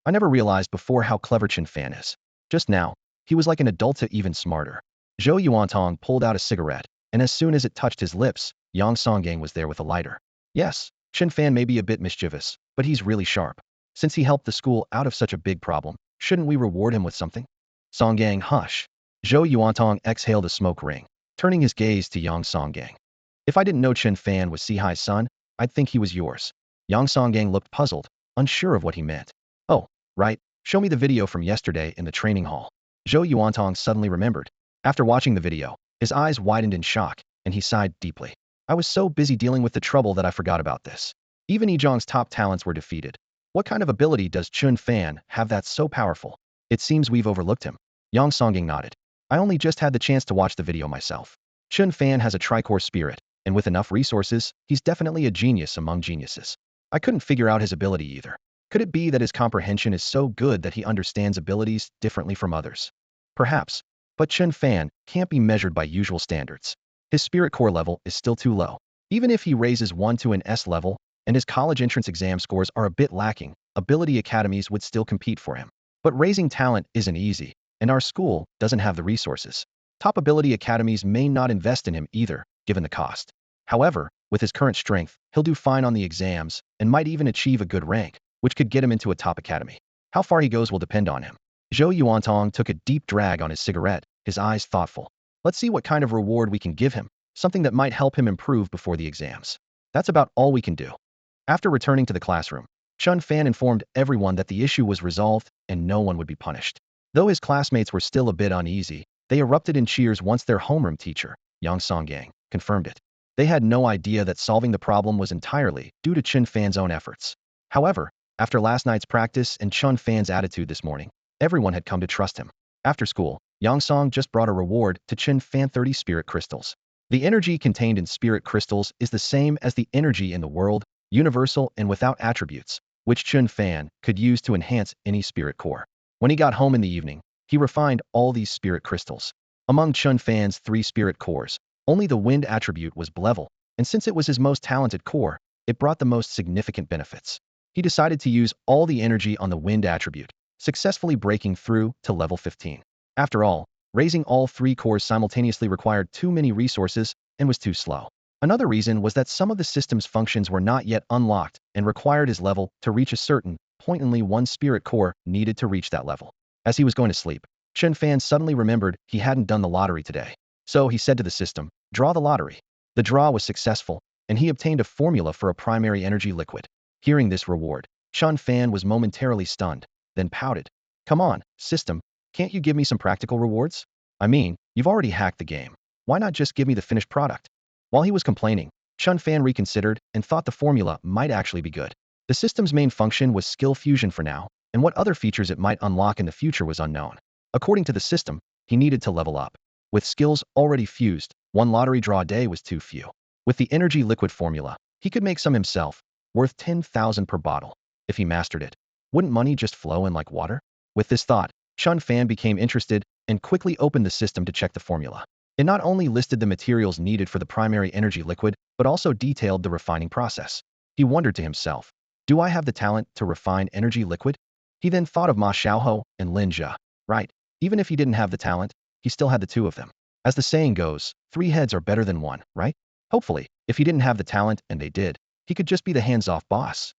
I never realized before how clever Chen Fan is. Just now, he was like an adult to even smarter. Zhou Yuantong pulled out a cigarette, and as soon as it touched his lips, Yang Songgang was there with a lighter. Yes, Chen Fan may be a bit mischievous, but he's really sharp. Since he helped the school out of such a big problem, shouldn't we reward him with something? Songgang, hush. Zhou Yuantong exhaled a smoke ring, turning his gaze to Yang Songgang. If I didn't know Chen Fan was Sihai's son, I'd think he was yours. Yang Songgang looked puzzled, unsure of what he meant. Oh, Right? Show me the video from yesterday in the training hall. Zhou Yuantong suddenly remembered. After watching the video, his eyes widened in shock, and he sighed deeply. I was so busy dealing with the trouble that I forgot about this. Even Yizhong's top talents were defeated. What kind of ability does Chen Fan have that's so powerful? It seems we've overlooked him. Yang Songying nodded. I only just had the chance to watch the video myself. Chen Fan has a tricore spirit, and with enough resources, he's definitely a genius among geniuses. I couldn't figure out his ability either. Could it be that his comprehension is so good that he understands abilities differently from others? Perhaps, but Chen Fan can't be measured by usual standards. His spirit core level is still too low. Even if he raises one to an S level, and his college entrance exam scores are a bit lacking, ability academies would still compete for him. But raising talent isn't easy, and our school doesn't have the resources. Top ability academies may not invest in him either, given the cost. However, with his current strength, he'll do fine on the exams, and might even achieve a good rank, which could get him into a top academy. How far he goes will depend on him. Zhou Yuantong took a deep drag on his cigarette, his eyes thoughtful. Let's see what kind of reward we can give him, something that might help him improve before the exams. That's about all we can do. After returning to the classroom, Chen Fan informed everyone that the issue was resolved and no one would be punished. Though his classmates were still a bit uneasy, they erupted in cheers once their homeroom teacher, Yang Songyang, confirmed it. They had no idea that solving the problem was entirely due to Chen Fan's own efforts. However, after last night's practice and Chen Fan's attitude this morning, everyone had come to trust him. After school, Yang Song just brought a reward to Chen Fan 30 spirit crystals. The energy contained in spirit crystals is the same as the energy in the world, universal and without attributes, which Chen Fan could use to enhance any spirit core. When he got home in the evening, he refined all these spirit crystals. Among Chen Fan's 3 spirit cores, only the wind attribute was level, and since it was his most talented core, it brought the most significant benefits. He decided to use all the energy on the wind attribute, successfully breaking through to level 15. After all, raising all 3 cores simultaneously required too many resources and was too slow. Another reason was that some of the system's functions were not yet unlocked and required his level to reach a certain point. Only one spirit core needed to reach that level. As he was going to sleep, Chen Fan suddenly remembered he hadn't done the lottery today. So he said to the system, "Draw the lottery." The draw was successful, and he obtained a formula for a primary energy liquid. Hearing this reward, Chen Fan was momentarily stunned, then pouted. "Come on, system, can't you give me some practical rewards? I mean, you've already hacked the game. Why not just give me the finished product?" While he was complaining, Chen Fan reconsidered and thought the formula might actually be good. The system's main function was skill fusion for now, and what other features it might unlock in the future was unknown. According to the system, he needed to level up. With skills already fused, one lottery draw a day was too few. With the energy liquid formula, he could make some himself, worth 10,000 per bottle. If he mastered it, wouldn't money just flow in like water? With this thought, Chen Fan became interested and quickly opened the system to check the formula. It not only listed the materials needed for the primary energy liquid, but also detailed the refining process. He wondered to himself, do I have the talent to refine energy liquid? He then thought of Ma Xiaohou and Lin Jia. Right, even if he didn't have the talent, he still had the 2 of them. As the saying goes, 3 heads are better than 1, right? Hopefully, if he didn't have the talent and they did, he could just be the hands-off boss.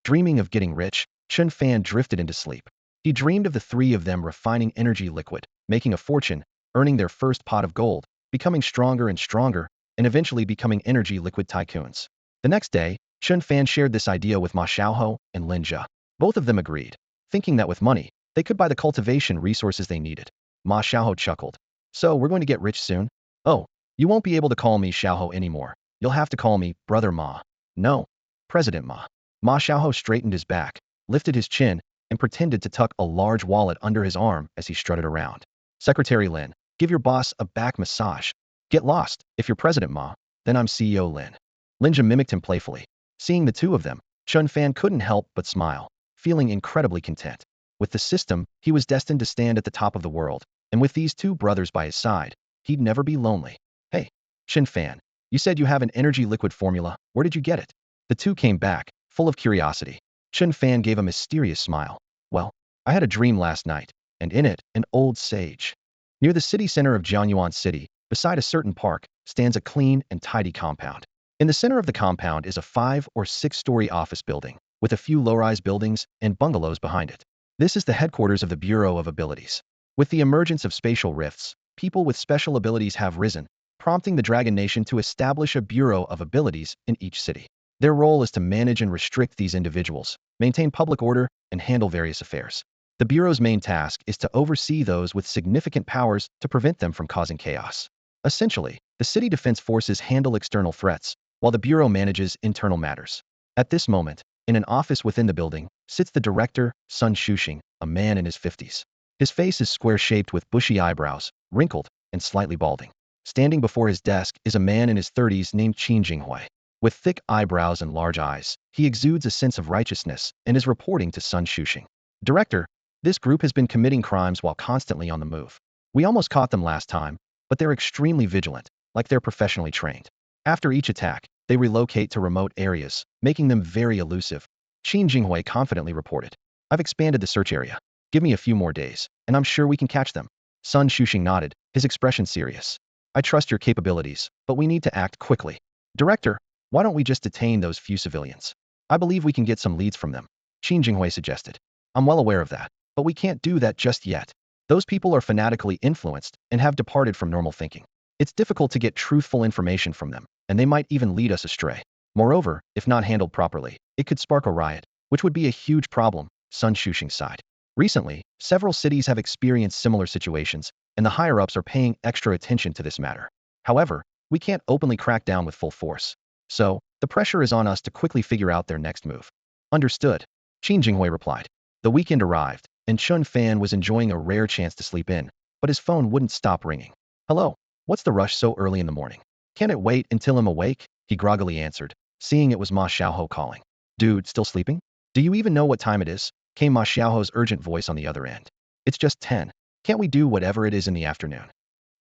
Dreaming of getting rich, Chen Fan drifted into sleep. He dreamed of the 3 of them refining energy liquid, making a fortune, earning their first pot of gold, becoming stronger and stronger, and eventually becoming energy liquid tycoons. The next day, Chen Fan shared this idea with Ma Xiaohou and Lin Jia. Both of them agreed, thinking that with money, they could buy the cultivation resources they needed. Ma Xiaohou chuckled. "So we're going to get rich soon? Oh, you won't be able to call me Xiaohou anymore. You'll have to call me Brother Ma." "No, President Ma." Ma Xiaohou straightened his back, lifted his chin, and pretended to tuck a large wallet under his arm as he strutted around. "Secretary Lin, give your boss a back massage. Get lost. If you're President Ma, then I'm CEO Lin." Lin Jia mimicked him playfully. Seeing the 2 of them, Chen Fan couldn't help but smile, feeling incredibly content. With the system, he was destined to stand at the top of the world, and with these 2 brothers by his side, he'd never be lonely. "Hey, Chen Fan, you said you have an energy liquid formula. Where did you get it?" The 2 came back, full of curiosity. Chen Fan gave a mysterious smile. "Well, I had a dream last night, and in it, an old sage." Near the city center of Jiangyuan City, beside a certain park, stands a clean and tidy compound. In the center of the compound is a 5- or 6-story office building, with a few low-rise buildings and bungalows behind it. This is the headquarters of the Bureau of Abilities. With the emergence of spatial rifts, people with special abilities have risen, prompting the Dragon Nation to establish a Bureau of Abilities in each city. Their role is to manage and restrict these individuals, maintain public order, and handle various affairs. The Bureau's main task is to oversee those with significant powers to prevent them from causing chaos. Essentially, the city defense forces handle external threats, while the Bureau manages internal matters. At this moment, in an office within the building, sits the director, Sun Shuxing, a man in his 50s. His face is square-shaped with bushy eyebrows, wrinkled, and slightly balding. Standing before his desk is a man in his 30s named Qin Jinghui. With thick eyebrows and large eyes, he exudes a sense of righteousness and is reporting to Sun Shuxing. Director, this group has been committing crimes while constantly on the move. We almost caught them last time, but they're extremely vigilant, like they're professionally trained. After each attack, they relocate to remote areas, making them very elusive. Qin Jinghui confidently reported. I've expanded the search area. Give me a few more days, and I'm sure we can catch them. Sun Shuxing nodded, his expression serious. I trust your capabilities, but we need to act quickly. Director, why don't we just detain those few civilians? I believe we can get some leads from them, Qin Jinghui suggested. I'm well aware of that, but we can't do that just yet. Those people are fanatically influenced and have departed from normal thinking. It's difficult to get truthful information from them, and they might even lead us astray. Moreover, if not handled properly, it could spark a riot, which would be a huge problem, Sun Shuxing sighed. Recently, several cities have experienced similar situations, and the higher-ups are paying extra attention to this matter. However, we can't openly crack down with full force. So, the pressure is on us to quickly figure out their next move. Understood, Qin Jinghui replied. The weekend arrived, and Chen Fan was enjoying a rare chance to sleep in, but his phone wouldn't stop ringing. Hello, what's the rush so early in the morning? Can't it wait until I'm awake? He groggily answered, seeing it was Ma Xiaohou calling. Dude, still sleeping? Do you even know what time it is? Came Ma Xiaohou's urgent voice on the other end. It's just 10. Can't we do whatever it is in the afternoon?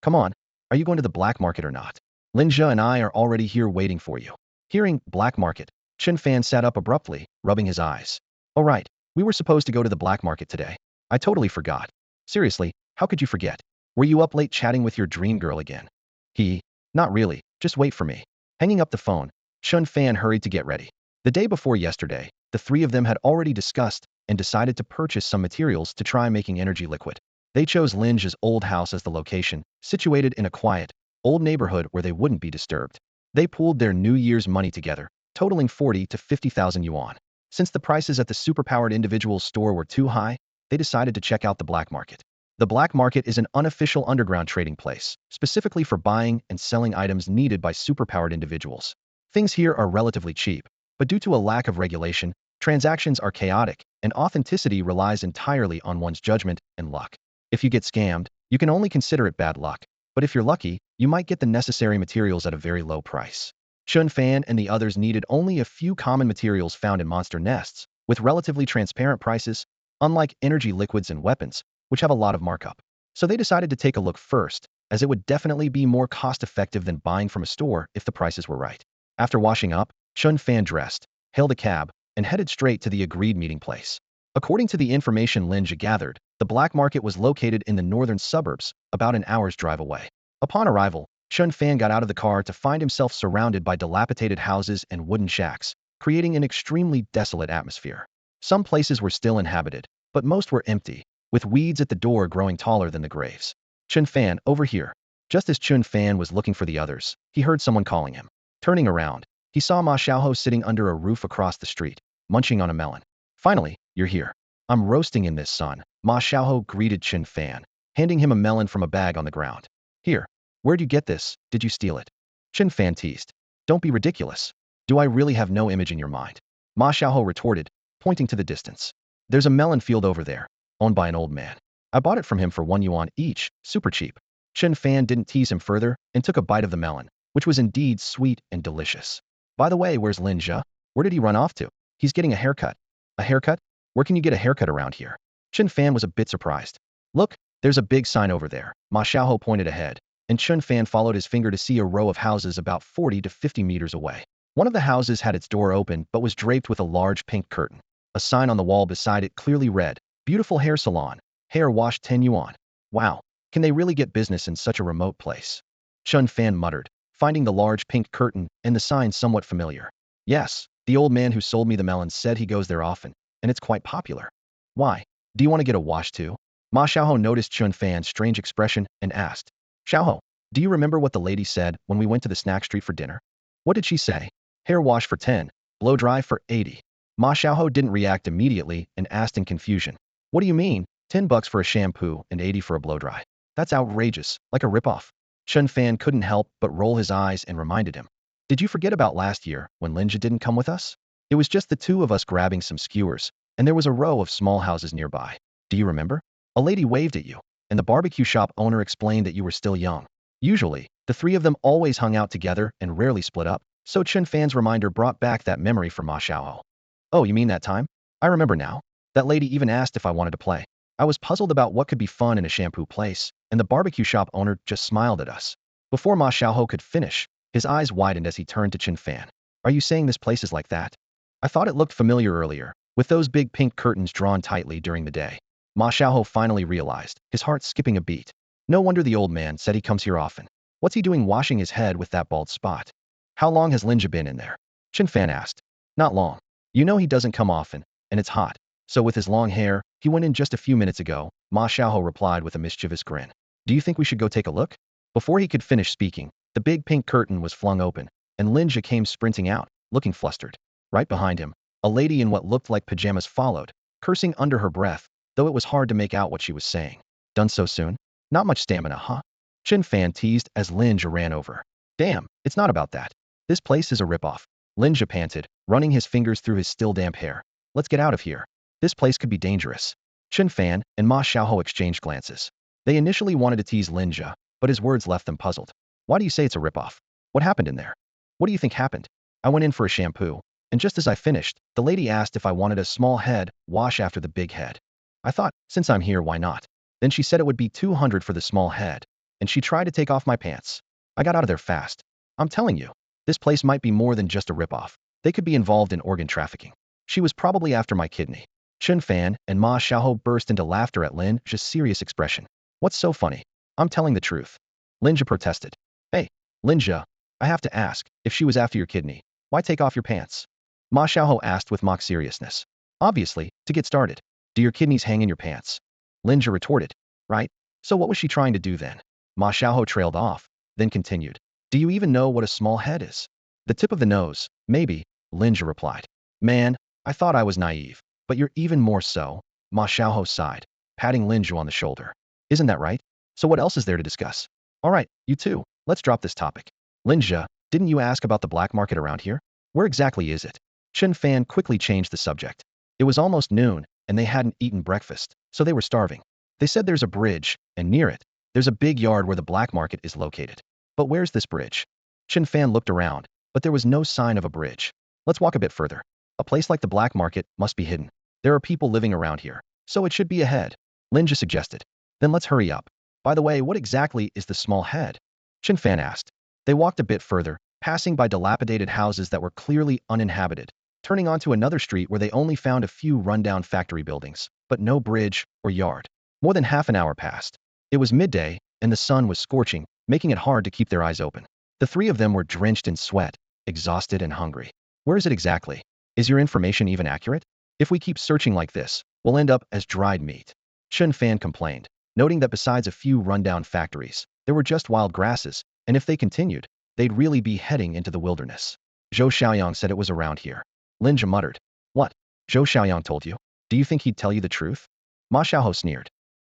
Come on, are you going to the black market or not? Linjia and I are already here waiting for you. Hearing black market, Chen Fan sat up abruptly, rubbing his eyes. Oh right, we were supposed to go to the black market today. I totally forgot. Seriously, how could you forget? Were you up late chatting with your dream girl again? Not really, just wait for me. Hanging up the phone, Chen Fan hurried to get ready. The day before yesterday, the three of them had already discussed and decided to purchase some materials to try making energy liquid. They chose Linjia's old house as the location, situated in a quiet, old neighborhood where they wouldn't be disturbed. They pooled their New Year's money together, totaling 40 to 50,000 yuan. Since the prices at the superpowered individual's store were too high, they decided to check out the black market. The black market is an unofficial underground trading place, specifically for buying and selling items needed by superpowered individuals. Things here are relatively cheap, but due to a lack of regulation, transactions are chaotic, and authenticity relies entirely on one's judgment and luck. If you get scammed, you can only consider it bad luck, but if you're lucky, you might get the necessary materials at a very low price. Chen Fan and the others needed only a few common materials found in monster nests, with relatively transparent prices, unlike energy liquids and weapons, which have a lot of markup. So they decided to take a look first, as it would definitely be more cost-effective than buying from a store if the prices were right. After washing up, Chen Fan dressed, hailed a cab, and headed straight to the agreed meeting place. According to the information Linjia gathered, the black market was located in the northern suburbs, about an hour's drive away. Upon arrival, Chen Fan got out of the car to find himself surrounded by dilapidated houses and wooden shacks, creating an extremely desolate atmosphere. Some places were still inhabited, but most were empty, with weeds at the door growing taller than the graves. Chen Fan, over here. Just as Chen Fan was looking for the others, he heard someone calling him. Turning around, he saw Ma Xiaohou sitting under a roof across the street, munching on a melon. Finally, you're here. I'm roasting in this sun, Ma Xiaohou greeted Chen Fan, handing him a melon from a bag on the ground. Here. Where'd you get this? Did you steal it? Chen Fan teased. Don't be ridiculous. Do I really have no image in your mind? Ma Xiaohou retorted, pointing to the distance. There's a melon field over there, owned by an old man. I bought it from him for 1 yuan each, super cheap. Chen Fan didn't tease him further and took a bite of the melon, which was indeed sweet and delicious. By the way, where's Linjia? Where did he run off to? He's getting a haircut. A haircut? Where can you get a haircut around here? Chen Fan was a bit surprised. Look, there's a big sign over there. Ma Xiaohou pointed ahead, and Chen Fan followed his finger to see a row of houses about 40 to 50 meters away. One of the houses had its door open but was draped with a large pink curtain. A sign on the wall beside it clearly read, Beautiful Hair Salon, Hair Wash 10 yuan. Wow, can they really get business in such a remote place? Chen Fan muttered, finding the large pink curtain and the sign somewhat familiar. Yes, the old man who sold me the melons said he goes there often, and it's quite popular. Why? Do you want to get a wash too? Ma Xiaohou noticed Chen Fan's strange expression and asked. Xiaohou, do you remember what the lady said when we went to the snack street for dinner? What did she say? Hair wash for 10. Blow dry for 80. Ma Xiaoho didn't react immediately and asked in confusion. What do you mean? $10 for a shampoo and 80 for a blow dry. That's outrageous, like a ripoff. Chen Fan couldn't help but roll his eyes and reminded him. Did you forget about last year when Linja didn't come with us? It was just the two of us grabbing some skewers, and there was a row of small houses nearby. Do you remember? A lady waved at you, and the barbecue shop owner explained that you were still young. Usually, the three of them always hung out together and rarely split up, so Chen Fan's reminder brought back that memory for Ma Xiaoho. Oh, you mean that time? I remember now. That lady even asked if I wanted to play. I was puzzled about what could be fun in a shampoo place, and the barbecue shop owner just smiled at us. Before Ma Xiaoho could finish, his eyes widened as he turned to Chen Fan. Are you saying this place is like that? I thought it looked familiar earlier, with those big pink curtains drawn tightly during the day. Ma Xiaoho finally realized, his heart skipping a beat. No wonder the old man said he comes here often. What's he doing washing his head with that bald spot? How long has Linja been in there? Chen Fan asked. Not long. You know he doesn't come often, and it's hot. So with his long hair, he went in just a few minutes ago, Ma Xiaoho replied with a mischievous grin. Do you think we should go take a look? Before he could finish speaking, the big pink curtain was flung open, and Linja came sprinting out, looking flustered. Right behind him, a lady in what looked like pajamas followed, cursing under her breath, though it was hard to make out what she was saying. Done so soon? Not much stamina, huh? Chen Fan teased as Linja ran over. Damn, it's not about that. This place is a ripoff. Linja panted, running his fingers through his still damp hair. Let's get out of here. This place could be dangerous. Chen Fan and Ma Xiaoho exchanged glances. They initially wanted to tease Linja, but his words left them puzzled. Why do you say it's a ripoff? What happened in there? What do you think happened? I went in for a shampoo, and just as I finished, the lady asked if I wanted a small head wash after the big head. I thought, since I'm here, why not? Then she said it would be 200 for the small head, and she tried to take off my pants. I got out of there fast. I'm telling you, this place might be more than just a ripoff. They could be involved in organ trafficking. She was probably after my kidney. Chen Fan and Ma Xiaoho burst into laughter at Linja's serious expression. What's so funny? I'm telling the truth. Linja protested. Hey, Linja, I have to ask, if she was after your kidney, why take off your pants? Ma Xiaoho asked with mock seriousness. Obviously, to get started. Do your kidneys hang in your pants? Linja retorted. Right? So what was she trying to do then? Ma Xiaoho trailed off, then continued. Do you even know what a small head is? The tip of the nose, maybe, Linja replied. Man, I thought I was naive, but you're even more so, Ma Xiaoho sighed, patting Linja on the shoulder. Isn't that right? So what else is there to discuss? All right, you two, let's drop this topic. Linja, didn't you ask about the black market around here? Where exactly is it? Chen Fan quickly changed the subject. It was almost noon, and they hadn't eaten breakfast, so they were starving. They said there's a bridge, and near it, there's a big yard where the black market is located. But where's this bridge? Chen Fan looked around, but there was no sign of a bridge. Let's walk a bit further. A place like the black market must be hidden. There are people living around here, so it should be ahead, Linja suggested. Then let's hurry up. By the way, what exactly is the small head? Chen Fan asked. They walked a bit further, passing by dilapidated houses that were clearly uninhabited, turning onto another street where they only found a few rundown factory buildings, but no bridge or yard. More than half an hour passed. It was midday, and the sun was scorching, making it hard to keep their eyes open. The three of them were drenched in sweat, exhausted and hungry. Where is it exactly? Is your information even accurate? If we keep searching like this, we'll end up as dried meat. Chen Fan complained, noting that besides a few rundown factories, there were just wild grasses, and if they continued, they'd really be heading into the wilderness. Zhou Xiaoyang said it was around here. Linja muttered. What? Zhou Xiaoyang told you? Do you think he'd tell you the truth? Ma Xiaoho sneered.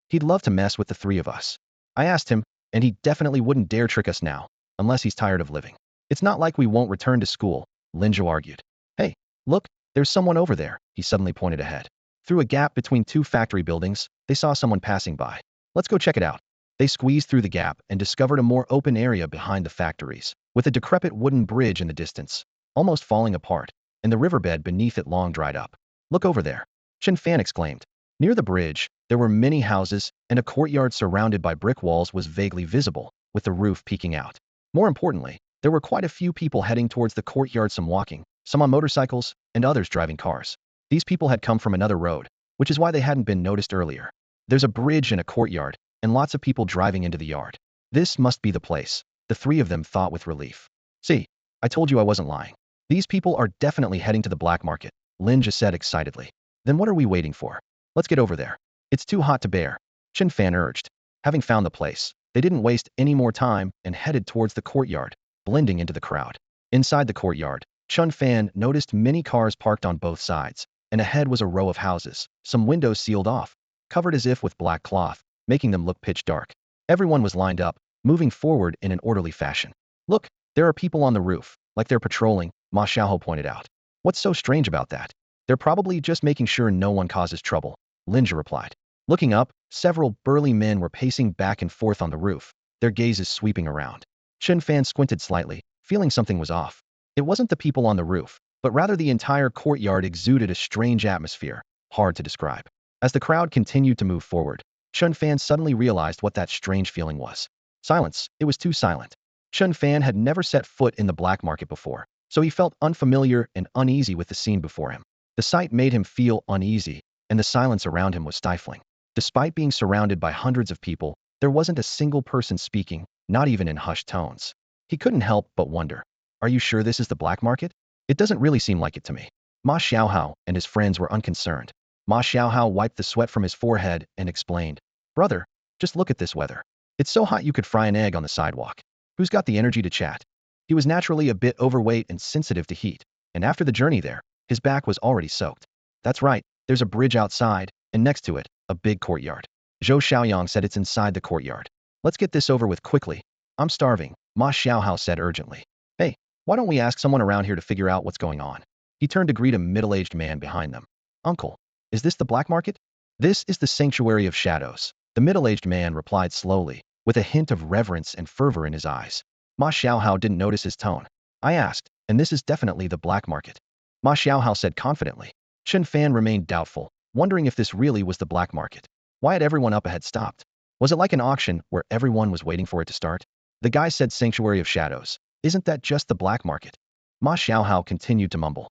He'd love to mess with the three of us. I asked him, and he definitely wouldn't dare trick us now, unless he's tired of living. It's not like we won't return to school, Linja argued. Hey, look, there's someone over there, he suddenly pointed ahead. Through a gap between two factory buildings, they saw someone passing by. Let's go check it out. They squeezed through the gap and discovered a more open area behind the factories, with a decrepit wooden bridge in the distance, almost falling apart, and the riverbed beneath it long dried up. Look over there, Chen Fan exclaimed. Near the bridge, there were many houses, and a courtyard surrounded by brick walls was vaguely visible, with the roof peeking out. More importantly, there were quite a few people heading towards the courtyard, some walking, some on motorcycles, and others driving cars. These people had come from another road, which is why they hadn't been noticed earlier. There's a bridge and a courtyard, and lots of people driving into the yard. This must be the place, the three of them thought with relief. See, I told you I wasn't lying. These people are definitely heading to the black market, Linja said excitedly. Then what are we waiting for? Let's get over there. It's too hot to bear, Chen Fan urged. Having found the place, they didn't waste any more time and headed towards the courtyard, blending into the crowd. Inside the courtyard, Chen Fan noticed many cars parked on both sides, and ahead was a row of houses, some windows sealed off, covered as if with black cloth, making them look pitch dark. Everyone was lined up, moving forward in an orderly fashion. Look, there are people on the roof, like they're patrolling, Ma Xiaohou pointed out. What's so strange about that? They're probably just making sure no one causes trouble, Linja replied. Looking up, several burly men were pacing back and forth on the roof, their gazes sweeping around. Chen Fan squinted slightly, feeling something was off. It wasn't the people on the roof, but rather the entire courtyard exuded a strange atmosphere, hard to describe. As the crowd continued to move forward, Chen Fan suddenly realized what that strange feeling was. Silence. It was too silent. Chen Fan had never set foot in the black market before, so he felt unfamiliar and uneasy with the scene before him. The sight made him feel uneasy, and the silence around him was stifling. Despite being surrounded by hundreds of people, there wasn't a single person speaking, not even in hushed tones. He couldn't help but wonder, are you sure this is the black market? It doesn't really seem like it to me. Ma Xiaohao and his friends were unconcerned. Ma Xiaohao wiped the sweat from his forehead and explained, brother, just look at this weather. It's so hot you could fry an egg on the sidewalk. Who's got the energy to chat? He was naturally a bit overweight and sensitive to heat, and after the journey there, his back was already soaked. That's right, there's a bridge outside, and next to it, a big courtyard. Zhou Xiaoyang said it's inside the courtyard. Let's get this over with quickly. I'm starving, Ma Xiaohao said urgently. Hey, why don't we ask someone around here to figure out what's going on? He turned to greet a middle-aged man behind them. Uncle, is this the black market? This is the Sanctuary of Shadows. The middle-aged man replied slowly, with a hint of reverence and fervor in his eyes. Ma Xiaohao didn't notice his tone. I asked, and this is definitely the black market. Ma Xiaohao said confidently. Chen Fan remained doubtful, wondering if this really was the black market. Why had everyone up ahead stopped? Was it like an auction where everyone was waiting for it to start? The guy said Sanctuary of Shadows. Isn't that just the black market? Ma Xiaohao continued to mumble.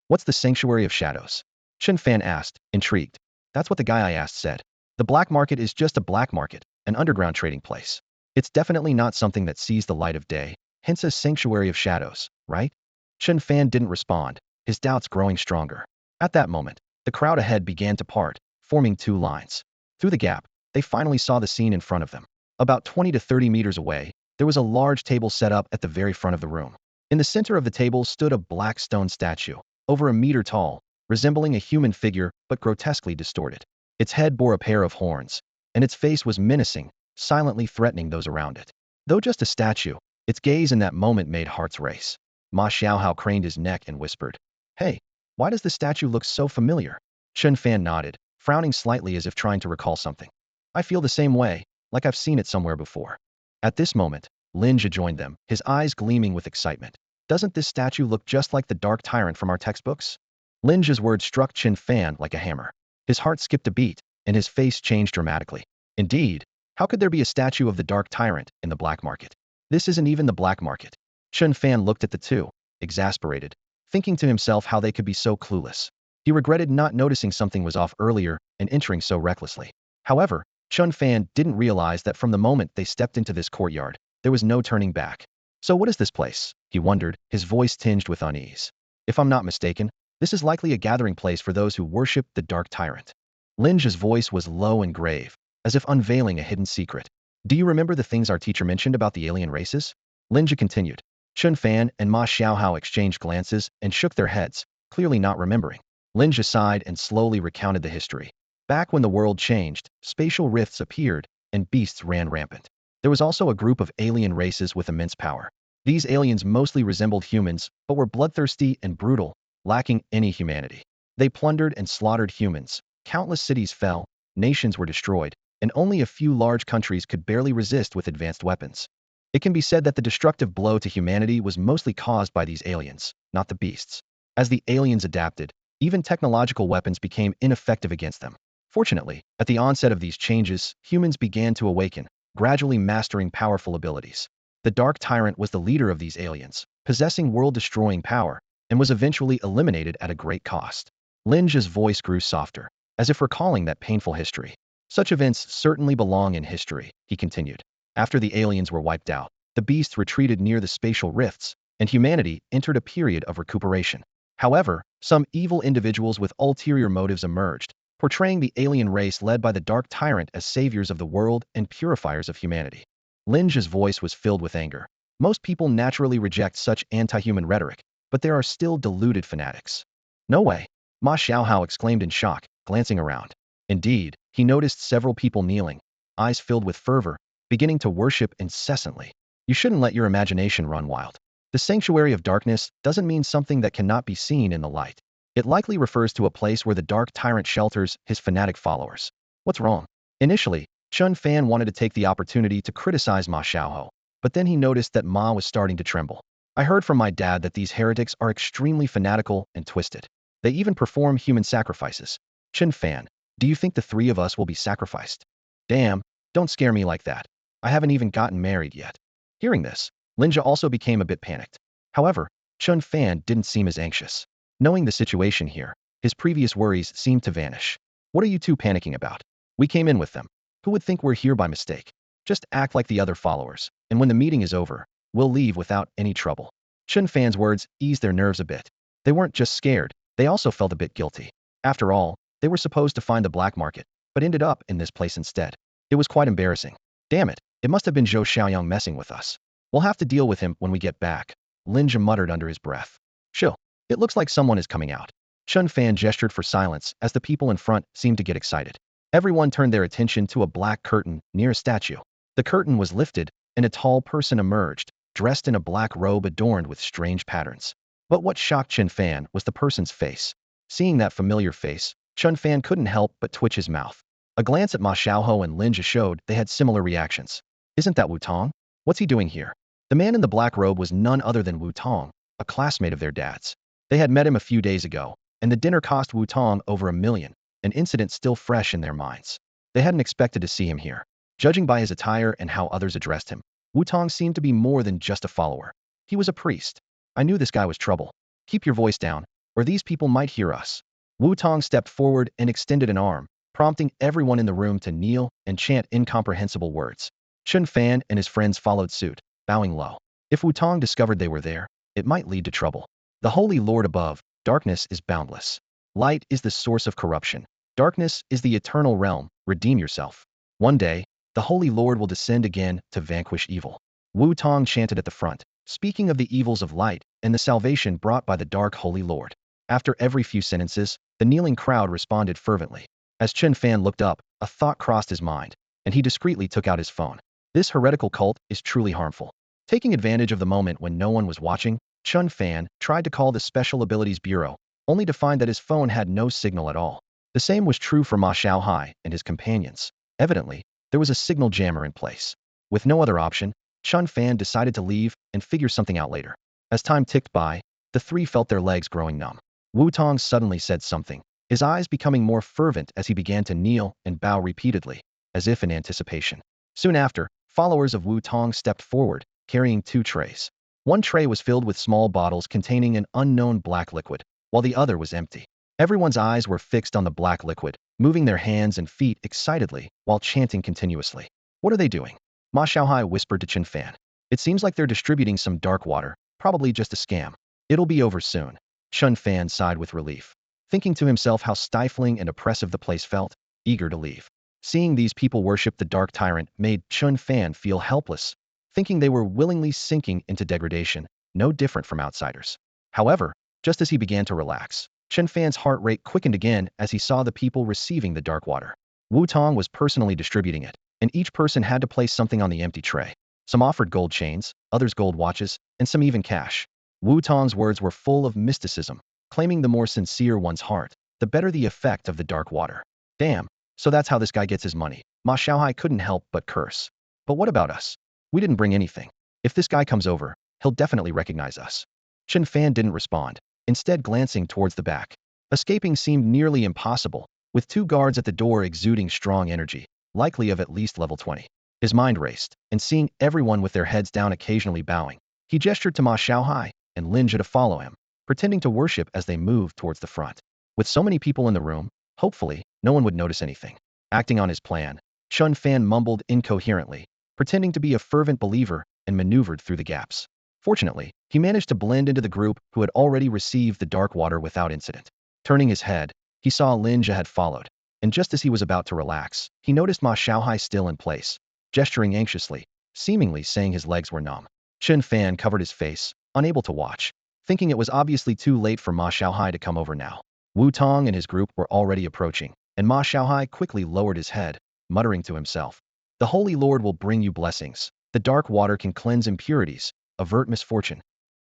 What's the Sanctuary of Shadows? Chen Fan asked, intrigued. That's what the guy I asked said. The black market is just a black market, an underground trading place. It's definitely not something that sees the light of day, hence a Sanctuary of Shadows, right? Chen Fan didn't respond, his doubts growing stronger. At that moment, the crowd ahead began to part, forming two lines. Through the gap, they finally saw the scene in front of them. About 20 to 30 meters away, there was a large table set up at the very front of the room. In the center of the table stood a black stone statue, over a meter tall, resembling a human figure but grotesquely distorted. Its head bore a pair of horns, and its face was menacing, silently threatening those around it. Though just a statue, its gaze in that moment made hearts race. Ma Xiaohao craned his neck and whispered, Hey, why does the statue look so familiar? Chen Fan nodded, frowning slightly as if trying to recall something. I feel the same way, like I've seen it somewhere before. At this moment, Linja joined them, his eyes gleaming with excitement. Doesn't this statue look just like the dark tyrant from our textbooks? Linja's words struck Chen Fan like a hammer. His heart skipped a beat, and his face changed dramatically. Indeed, how could there be a statue of the dark tyrant in the black market? This isn't even the black market. Chen Fan looked at the two, exasperated, thinking to himself how they could be so clueless. He regretted not noticing something was off earlier and entering so recklessly. However, Chen Fan didn't realize that from the moment they stepped into this courtyard, there was no turning back. So what is this place? He wondered, his voice tinged with unease. If I'm not mistaken, this is likely a gathering place for those who worship the dark tyrant. Linja's voice was low and grave, as if unveiling a hidden secret. Do you remember the things our teacher mentioned about the alien races? Linja continued. Chen Fan and Ma Xiaohao exchanged glances and shook their heads, clearly not remembering. Linja sighed and slowly recounted the history. Back when the world changed, spatial rifts appeared, and beasts ran rampant. There was also a group of alien races with immense power. These aliens mostly resembled humans, but were bloodthirsty and brutal, lacking any humanity. They plundered and slaughtered humans. Countless cities fell, nations were destroyed, and only a few large countries could barely resist with advanced weapons. It can be said that the destructive blow to humanity was mostly caused by these aliens, not the beasts. As the aliens adapted, even technological weapons became ineffective against them. Fortunately, at the onset of these changes, humans began to awaken, gradually mastering powerful abilities. The Dark Tyrant was the leader of these aliens, possessing world-destroying power, and was eventually eliminated at a great cost. Linja's voice grew softer, as if recalling that painful history. Such events certainly belong in history, he continued. After the aliens were wiped out, the beasts retreated near the spatial rifts, and humanity entered a period of recuperation. However, some evil individuals with ulterior motives emerged, portraying the alien race led by the Dark Tyrant as saviors of the world and purifiers of humanity. Linja's voice was filled with anger. Most people naturally reject such anti-human rhetoric, but there are still deluded fanatics. No way, Ma Xiaohao exclaimed in shock, glancing around. Indeed, he noticed several people kneeling, eyes filled with fervor, beginning to worship incessantly. You shouldn't let your imagination run wild. The sanctuary of darkness doesn't mean something that cannot be seen in the light. It likely refers to a place where the dark tyrant shelters his fanatic followers. What's wrong? Initially, Chen Fan wanted to take the opportunity to criticize Ma Xiaohou, but then he noticed that Ma was starting to tremble. I heard from my dad that these heretics are extremely fanatical and twisted. They even perform human sacrifices. Chen Fan, do you think the three of us will be sacrificed? Damn, don't scare me like that. I haven't even gotten married yet. Hearing this, Linja also became a bit panicked. However, Chen Fan didn't seem as anxious. Knowing the situation here, his previous worries seemed to vanish. What are you two panicking about? We came in with them. Who would think we're here by mistake? Just act like the other followers, and when the meeting is over, we'll leave without any trouble. Chen Fan's words eased their nerves a bit. They weren't just scared, they also felt a bit guilty. After all, they were supposed to find the black market, but ended up in this place instead. It was quite embarrassing. Damn it, it must have been Zhou Xiaoyang messing with us. We'll have to deal with him when we get back, Linja muttered under his breath. Chill. It looks like someone is coming out. Chen Fan gestured for silence as the people in front seemed to get excited. Everyone turned their attention to a black curtain near a statue. The curtain was lifted, and a tall person emerged, dressed in a black robe adorned with strange patterns. But what shocked Chen Fan was the person's face. Seeing that familiar face, Chen Fan couldn't help but twitch his mouth. A glance at Ma Xiaohou and Linja showed they had similar reactions. Isn't that Wu Tong? What's he doing here? The man in the black robe was none other than Wu Tong, a classmate of their dad's. They had met him a few days ago, and the dinner cost Wu Tong over $1 million, an incident still fresh in their minds. They hadn't expected to see him here. Judging by his attire and how others addressed him, Wu Tong seemed to be more than just a follower. He was a priest. I knew this guy was trouble. Keep your voice down, or these people might hear us. Wu Tong stepped forward and extended an arm, prompting everyone in the room to kneel and chant incomprehensible words. Chen Fan and his friends followed suit, bowing low. If Wu Tong discovered they were there, it might lead to trouble. The Holy Lord above, darkness is boundless. Light is the source of corruption. Darkness is the eternal realm, redeem yourself. One day, the Holy Lord will descend again to vanquish evil. Wu Tong chanted at the front, speaking of the evils of light and the salvation brought by the dark Holy Lord. After every few sentences, the kneeling crowd responded fervently. As Chen Fan looked up, a thought crossed his mind, and he discreetly took out his phone. This heretical cult is truly harmful. Taking advantage of the moment when no one was watching, Chen Fan tried to call the Special Abilities Bureau, only to find that his phone had no signal at all. The same was true for Ma Xiaohai and his companions. Evidently, there was a signal jammer in place. With no other option, Chen Fan decided to leave and figure something out later. As time ticked by, the three felt their legs growing numb. Wu Tong suddenly said something, his eyes becoming more fervent as he began to kneel and bow repeatedly, as if in anticipation. Soon after, followers of Wu Tong stepped forward, carrying 2 trays. One tray was filled with small bottles containing an unknown black liquid, while the other was empty. Everyone's eyes were fixed on the black liquid, moving their hands and feet excitedly while chanting continuously. What are they doing? Ma Xiaohai whispered to Chen Fan. It seems like they're distributing some dark water, probably just a scam. It'll be over soon. Chen Fan sighed with relief, thinking to himself how stifling and oppressive the place felt, eager to leave. Seeing these people worship the dark tyrant made Chen Fan feel helpless, thinking they were willingly sinking into degradation, no different from outsiders. However, just as he began to relax, Chen Fan's heart rate quickened again as he saw the people receiving the dark water. Wu Tong was personally distributing it, and each person had to place something on the empty tray. Some offered gold chains, others gold watches, and some even cash. Wu Tong's words were full of mysticism, claiming the more sincere one's heart, the better the effect of the dark water. Damn, so that's how this guy gets his money. Ma Xiaohai couldn't help but curse. But what about us? We didn't bring anything. If this guy comes over, he'll definitely recognize us. Chen Fan didn't respond, instead glancing towards the back. Escaping seemed nearly impossible, with 2 guards at the door exuding strong energy, likely of at least level 20. His mind raced, and seeing everyone with their heads down occasionally bowing, he gestured to Ma Xiaohai and Linja to follow him, pretending to worship as they moved towards the front. With so many people in the room, hopefully, no one would notice anything. Acting on his plan, Chen Fan mumbled incoherently, pretending to be a fervent believer, and maneuvered through the gaps. Fortunately, he managed to blend into the group who had already received the dark water without incident. Turning his head, he saw Linja had followed, and just as he was about to relax, he noticed Ma Xiaohai still in place, gesturing anxiously, seemingly saying his legs were numb. Chen Fan covered his face, unable to watch, thinking it was obviously too late for Ma Xiaohai to come over now. Wu Tong and his group were already approaching, and Ma Xiaohai quickly lowered his head, muttering to himself. The Holy Lord will bring you blessings. The dark water can cleanse impurities, avert misfortune.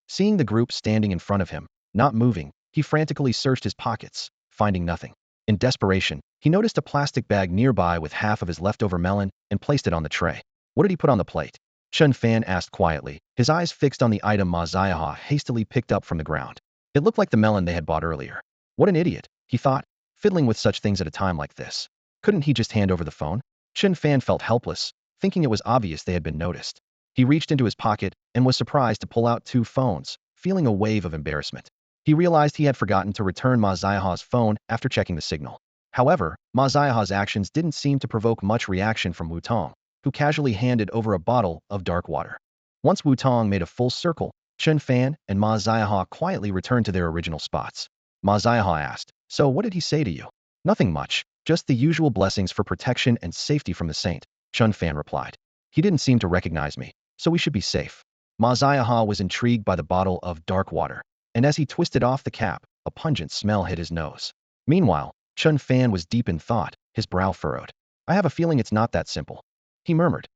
Seeing the group standing in front of him, not moving, he frantically searched his pockets, finding nothing. In desperation, he noticed a plastic bag nearby with half of his leftover melon and placed it on the tray. What did he put on the plate? Chen Fan asked quietly, his eyes fixed on the item Ma Xiaohai hastily picked up from the ground. It looked like the melon they had bought earlier. What an idiot, he thought, fiddling with such things at a time like this. Couldn't he just hand over the phone? Chen Fan felt helpless, thinking it was obvious they had been noticed. He reached into his pocket and was surprised to pull out 2 phones, feeling a wave of embarrassment. He realized he had forgotten to return Ma Xiaohai's phone after checking the signal. However, Ma Xiaohai's actions didn't seem to provoke much reaction from Wu Tong, who casually handed over a bottle of dark water. Once Wu Tong made a full circle, Chen Fan and Ma Xiaohai quietly returned to their original spots. Ma Xiaohai asked, "So what did he say to you?" "Nothing much, just the usual blessings for protection and safety from the saint," Chen Fan replied. "He didn't seem to recognize me, so we should be safe." Ma Xiaohai was intrigued by the bottle of dark water, and as he twisted off the cap, a pungent smell hit his nose. Meanwhile, Chen Fan was deep in thought, his brow furrowed. "I have a feeling it's not that simple," he murmured.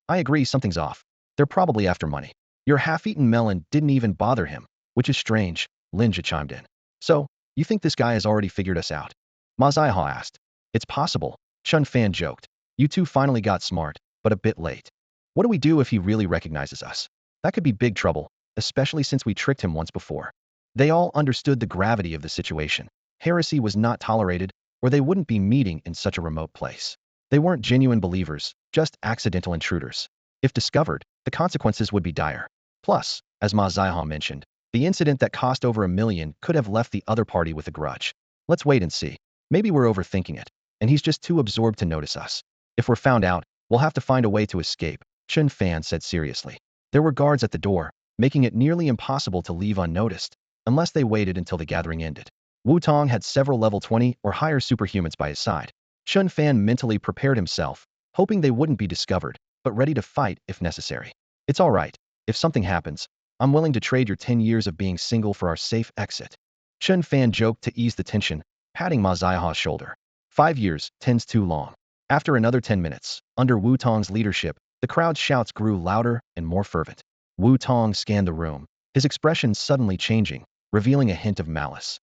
"I agree something's off. They're probably after money." Your half-eaten melon didn't even bother him, which is strange, Linja chimed in. "So, you think this guy has already figured us out?" Ma Xiaohai asked. "It's possible," Chen Fan joked. "You two finally got smart, but a bit late. What do we do if he really recognizes us? That could be big trouble, especially since we tricked him once before." They all understood the gravity of the situation. Heresy was not tolerated, or they wouldn't be meeting in such a remote place. They weren't genuine believers, just accidental intruders. If discovered, the consequences would be dire. Plus, as Ma Xiaohai mentioned, the incident that cost over $1 million could have left the other party with a grudge. Let's wait and see. Maybe we're overthinking it, and he's just too absorbed to notice us. If we're found out, we'll have to find a way to escape, Chen Fan said seriously. There were guards at the door, making it nearly impossible to leave unnoticed, unless they waited until the gathering ended. Wu Tong had several level 20 or higher superhumans by his side. Chen Fan mentally prepared himself, hoping they wouldn't be discovered, but ready to fight if necessary. "It's all right. If something happens, I'm willing to trade your 10 years of being single for our safe exit." Chen Fan joked to ease the tension, patting Ma Xiaohai's shoulder. 5 years, 10's too long. After another 10 minutes, under Wu Tong's leadership, the crowd's shouts grew louder and more fervent. Wu Tong scanned the room, his expression suddenly changing, revealing a hint of malice.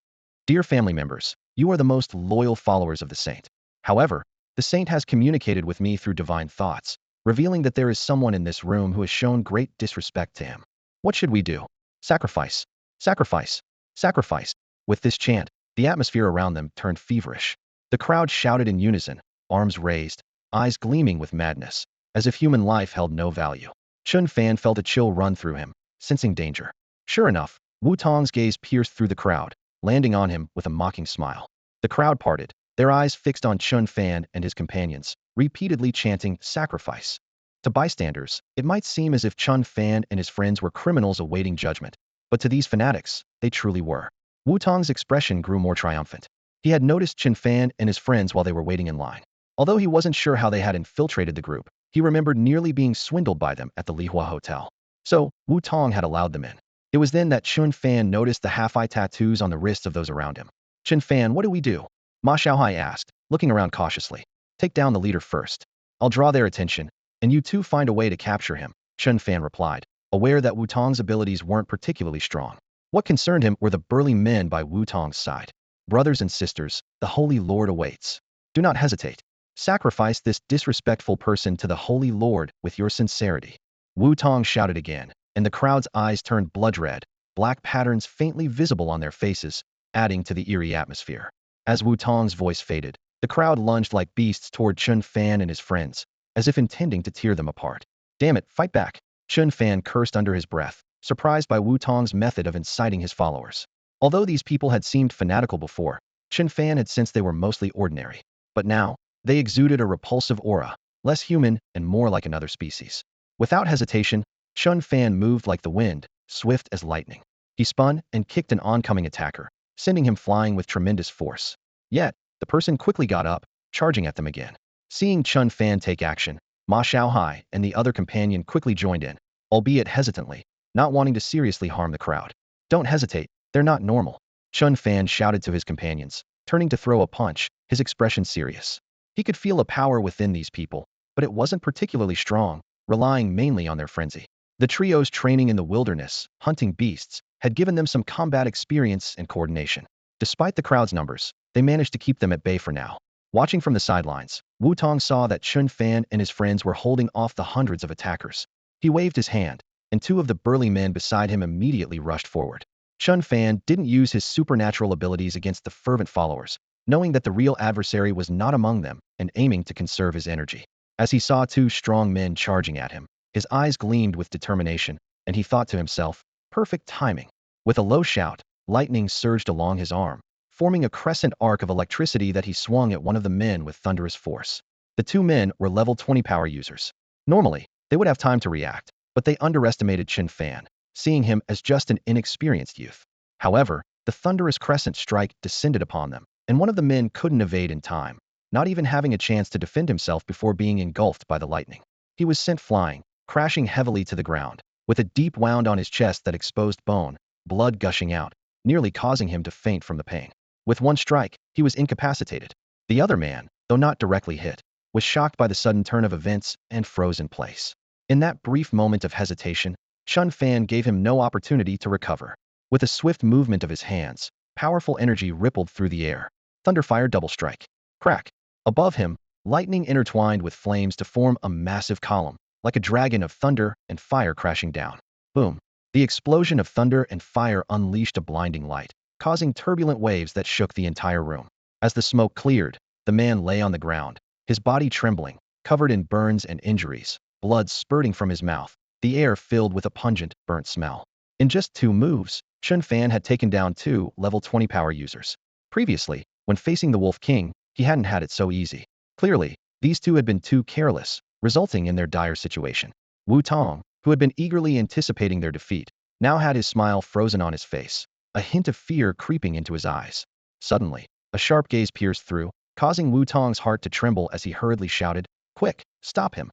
"Dear family members, you are the most loyal followers of the saint. However, the saint has communicated with me through divine thoughts, revealing that there is someone in this room who has shown great disrespect to him. What should we do? Sacrifice. Sacrifice. Sacrifice." With this chant, the atmosphere around them turned feverish. The crowd shouted in unison, arms raised, eyes gleaming with madness, as if human life held no value. Chen Fan felt a chill run through him, sensing danger. Sure enough, Wu Tong's gaze pierced through the crowd, landing on him with a mocking smile. The crowd parted, their eyes fixed on Chen Fan and his companions, repeatedly chanting sacrifice. To bystanders, it might seem as if Chen Fan and his friends were criminals awaiting judgment, but to these fanatics, they truly were. Wu Tong's expression grew more triumphant. He had noticed Chen Fan and his friends while they were waiting in line. Although he wasn't sure how they had infiltrated the group, he remembered nearly being swindled by them at the Lihua Hotel. So, Wu Tong had allowed them in. It was then that Chen Fan noticed the half-eye tattoos on the wrists of those around him. "Chen Fan, what do we do?" Ma Xiaohai asked, looking around cautiously. "Take down the leader first. I'll draw their attention, and you two find a way to capture him," Chen Fan replied, aware that Wu Tong's abilities weren't particularly strong. What concerned him were the burly men by Wu Tong's side. "Brothers and sisters, the Holy Lord awaits. Do not hesitate. Sacrifice this disrespectful person to the Holy Lord with your sincerity." Wu Tong shouted again, and the crowd's eyes turned blood red, black patterns faintly visible on their faces, adding to the eerie atmosphere. As Wu Tong's voice faded, the crowd lunged like beasts toward Chen Fan and his friends, as if intending to tear them apart. "Damn it, fight back!" Chen Fan cursed under his breath, surprised by Wu Tong's method of inciting his followers. Although these people had seemed fanatical before, Chen Fan had sensed they were mostly ordinary. But now, they exuded a repulsive aura, less human and more like another species. Without hesitation, Chen Fan moved like the wind, swift as lightning. He spun and kicked an oncoming attacker, sending him flying with tremendous force. Yet, the person quickly got up, charging at them again. Seeing Chen Fan take action, Ma Xiaohai and the other companion quickly joined in, albeit hesitantly, not wanting to seriously harm the crowd. Don't hesitate, they're not normal. Chen Fan shouted to his companions, turning to throw a punch, his expression serious. He could feel a power within these people, but it wasn't particularly strong, relying mainly on their frenzy. The trio's training in the wilderness, hunting beasts, had given them some combat experience and coordination. Despite the crowd's numbers, they managed to keep them at bay for now. Watching from the sidelines, Wu Tong saw that Chen Fan and his friends were holding off the hundreds of attackers. He waved his hand, and two of the burly men beside him immediately rushed forward. Chen Fan didn't use his supernatural abilities against the fervent followers, knowing that the real adversary was not among them and aiming to conserve his energy. As he saw two strong men charging at him, his eyes gleamed with determination, and he thought to himself, perfect timing. With a low shout, lightning surged along his arm, forming a crescent arc of electricity that he swung at one of the men with thunderous force. The two men were level 20 power users. Normally, they would have time to react, but they underestimated Chen Fan, seeing him as just an inexperienced youth. However, the thunderous crescent strike descended upon them, and one of the men couldn't evade in time, not even having a chance to defend himself before being engulfed by the lightning. He was sent flying, crashing heavily to the ground, with a deep wound on his chest that exposed bone, blood gushing out, nearly causing him to faint from the pain. With one strike, he was incapacitated. The other man, though not directly hit, was shocked by the sudden turn of events and froze in place. In that brief moment of hesitation, Chen Fan gave him no opportunity to recover. With a swift movement of his hands, powerful energy rippled through the air. Thunderfire double strike. Crack. Above him, lightning intertwined with flames to form a massive column, like a dragon of thunder and fire crashing down. Boom. The explosion of thunder and fire unleashed a blinding light, causing turbulent waves that shook the entire room. As the smoke cleared, the man lay on the ground, his body trembling, covered in burns and injuries, blood spurting from his mouth, the air filled with a pungent, burnt smell. In just 2 moves, Chen Fan had taken down 2 level 20 power users. Previously, when facing the Wolf King, he hadn't had it so easy. Clearly, these two had been too careless, resulting in their dire situation. Wu Tong, who had been eagerly anticipating their defeat, now had his smile frozen on his face, a hint of fear creeping into his eyes. Suddenly, a sharp gaze pierced through, causing Wu Tong's heart to tremble as he hurriedly shouted, "Quick, stop him!"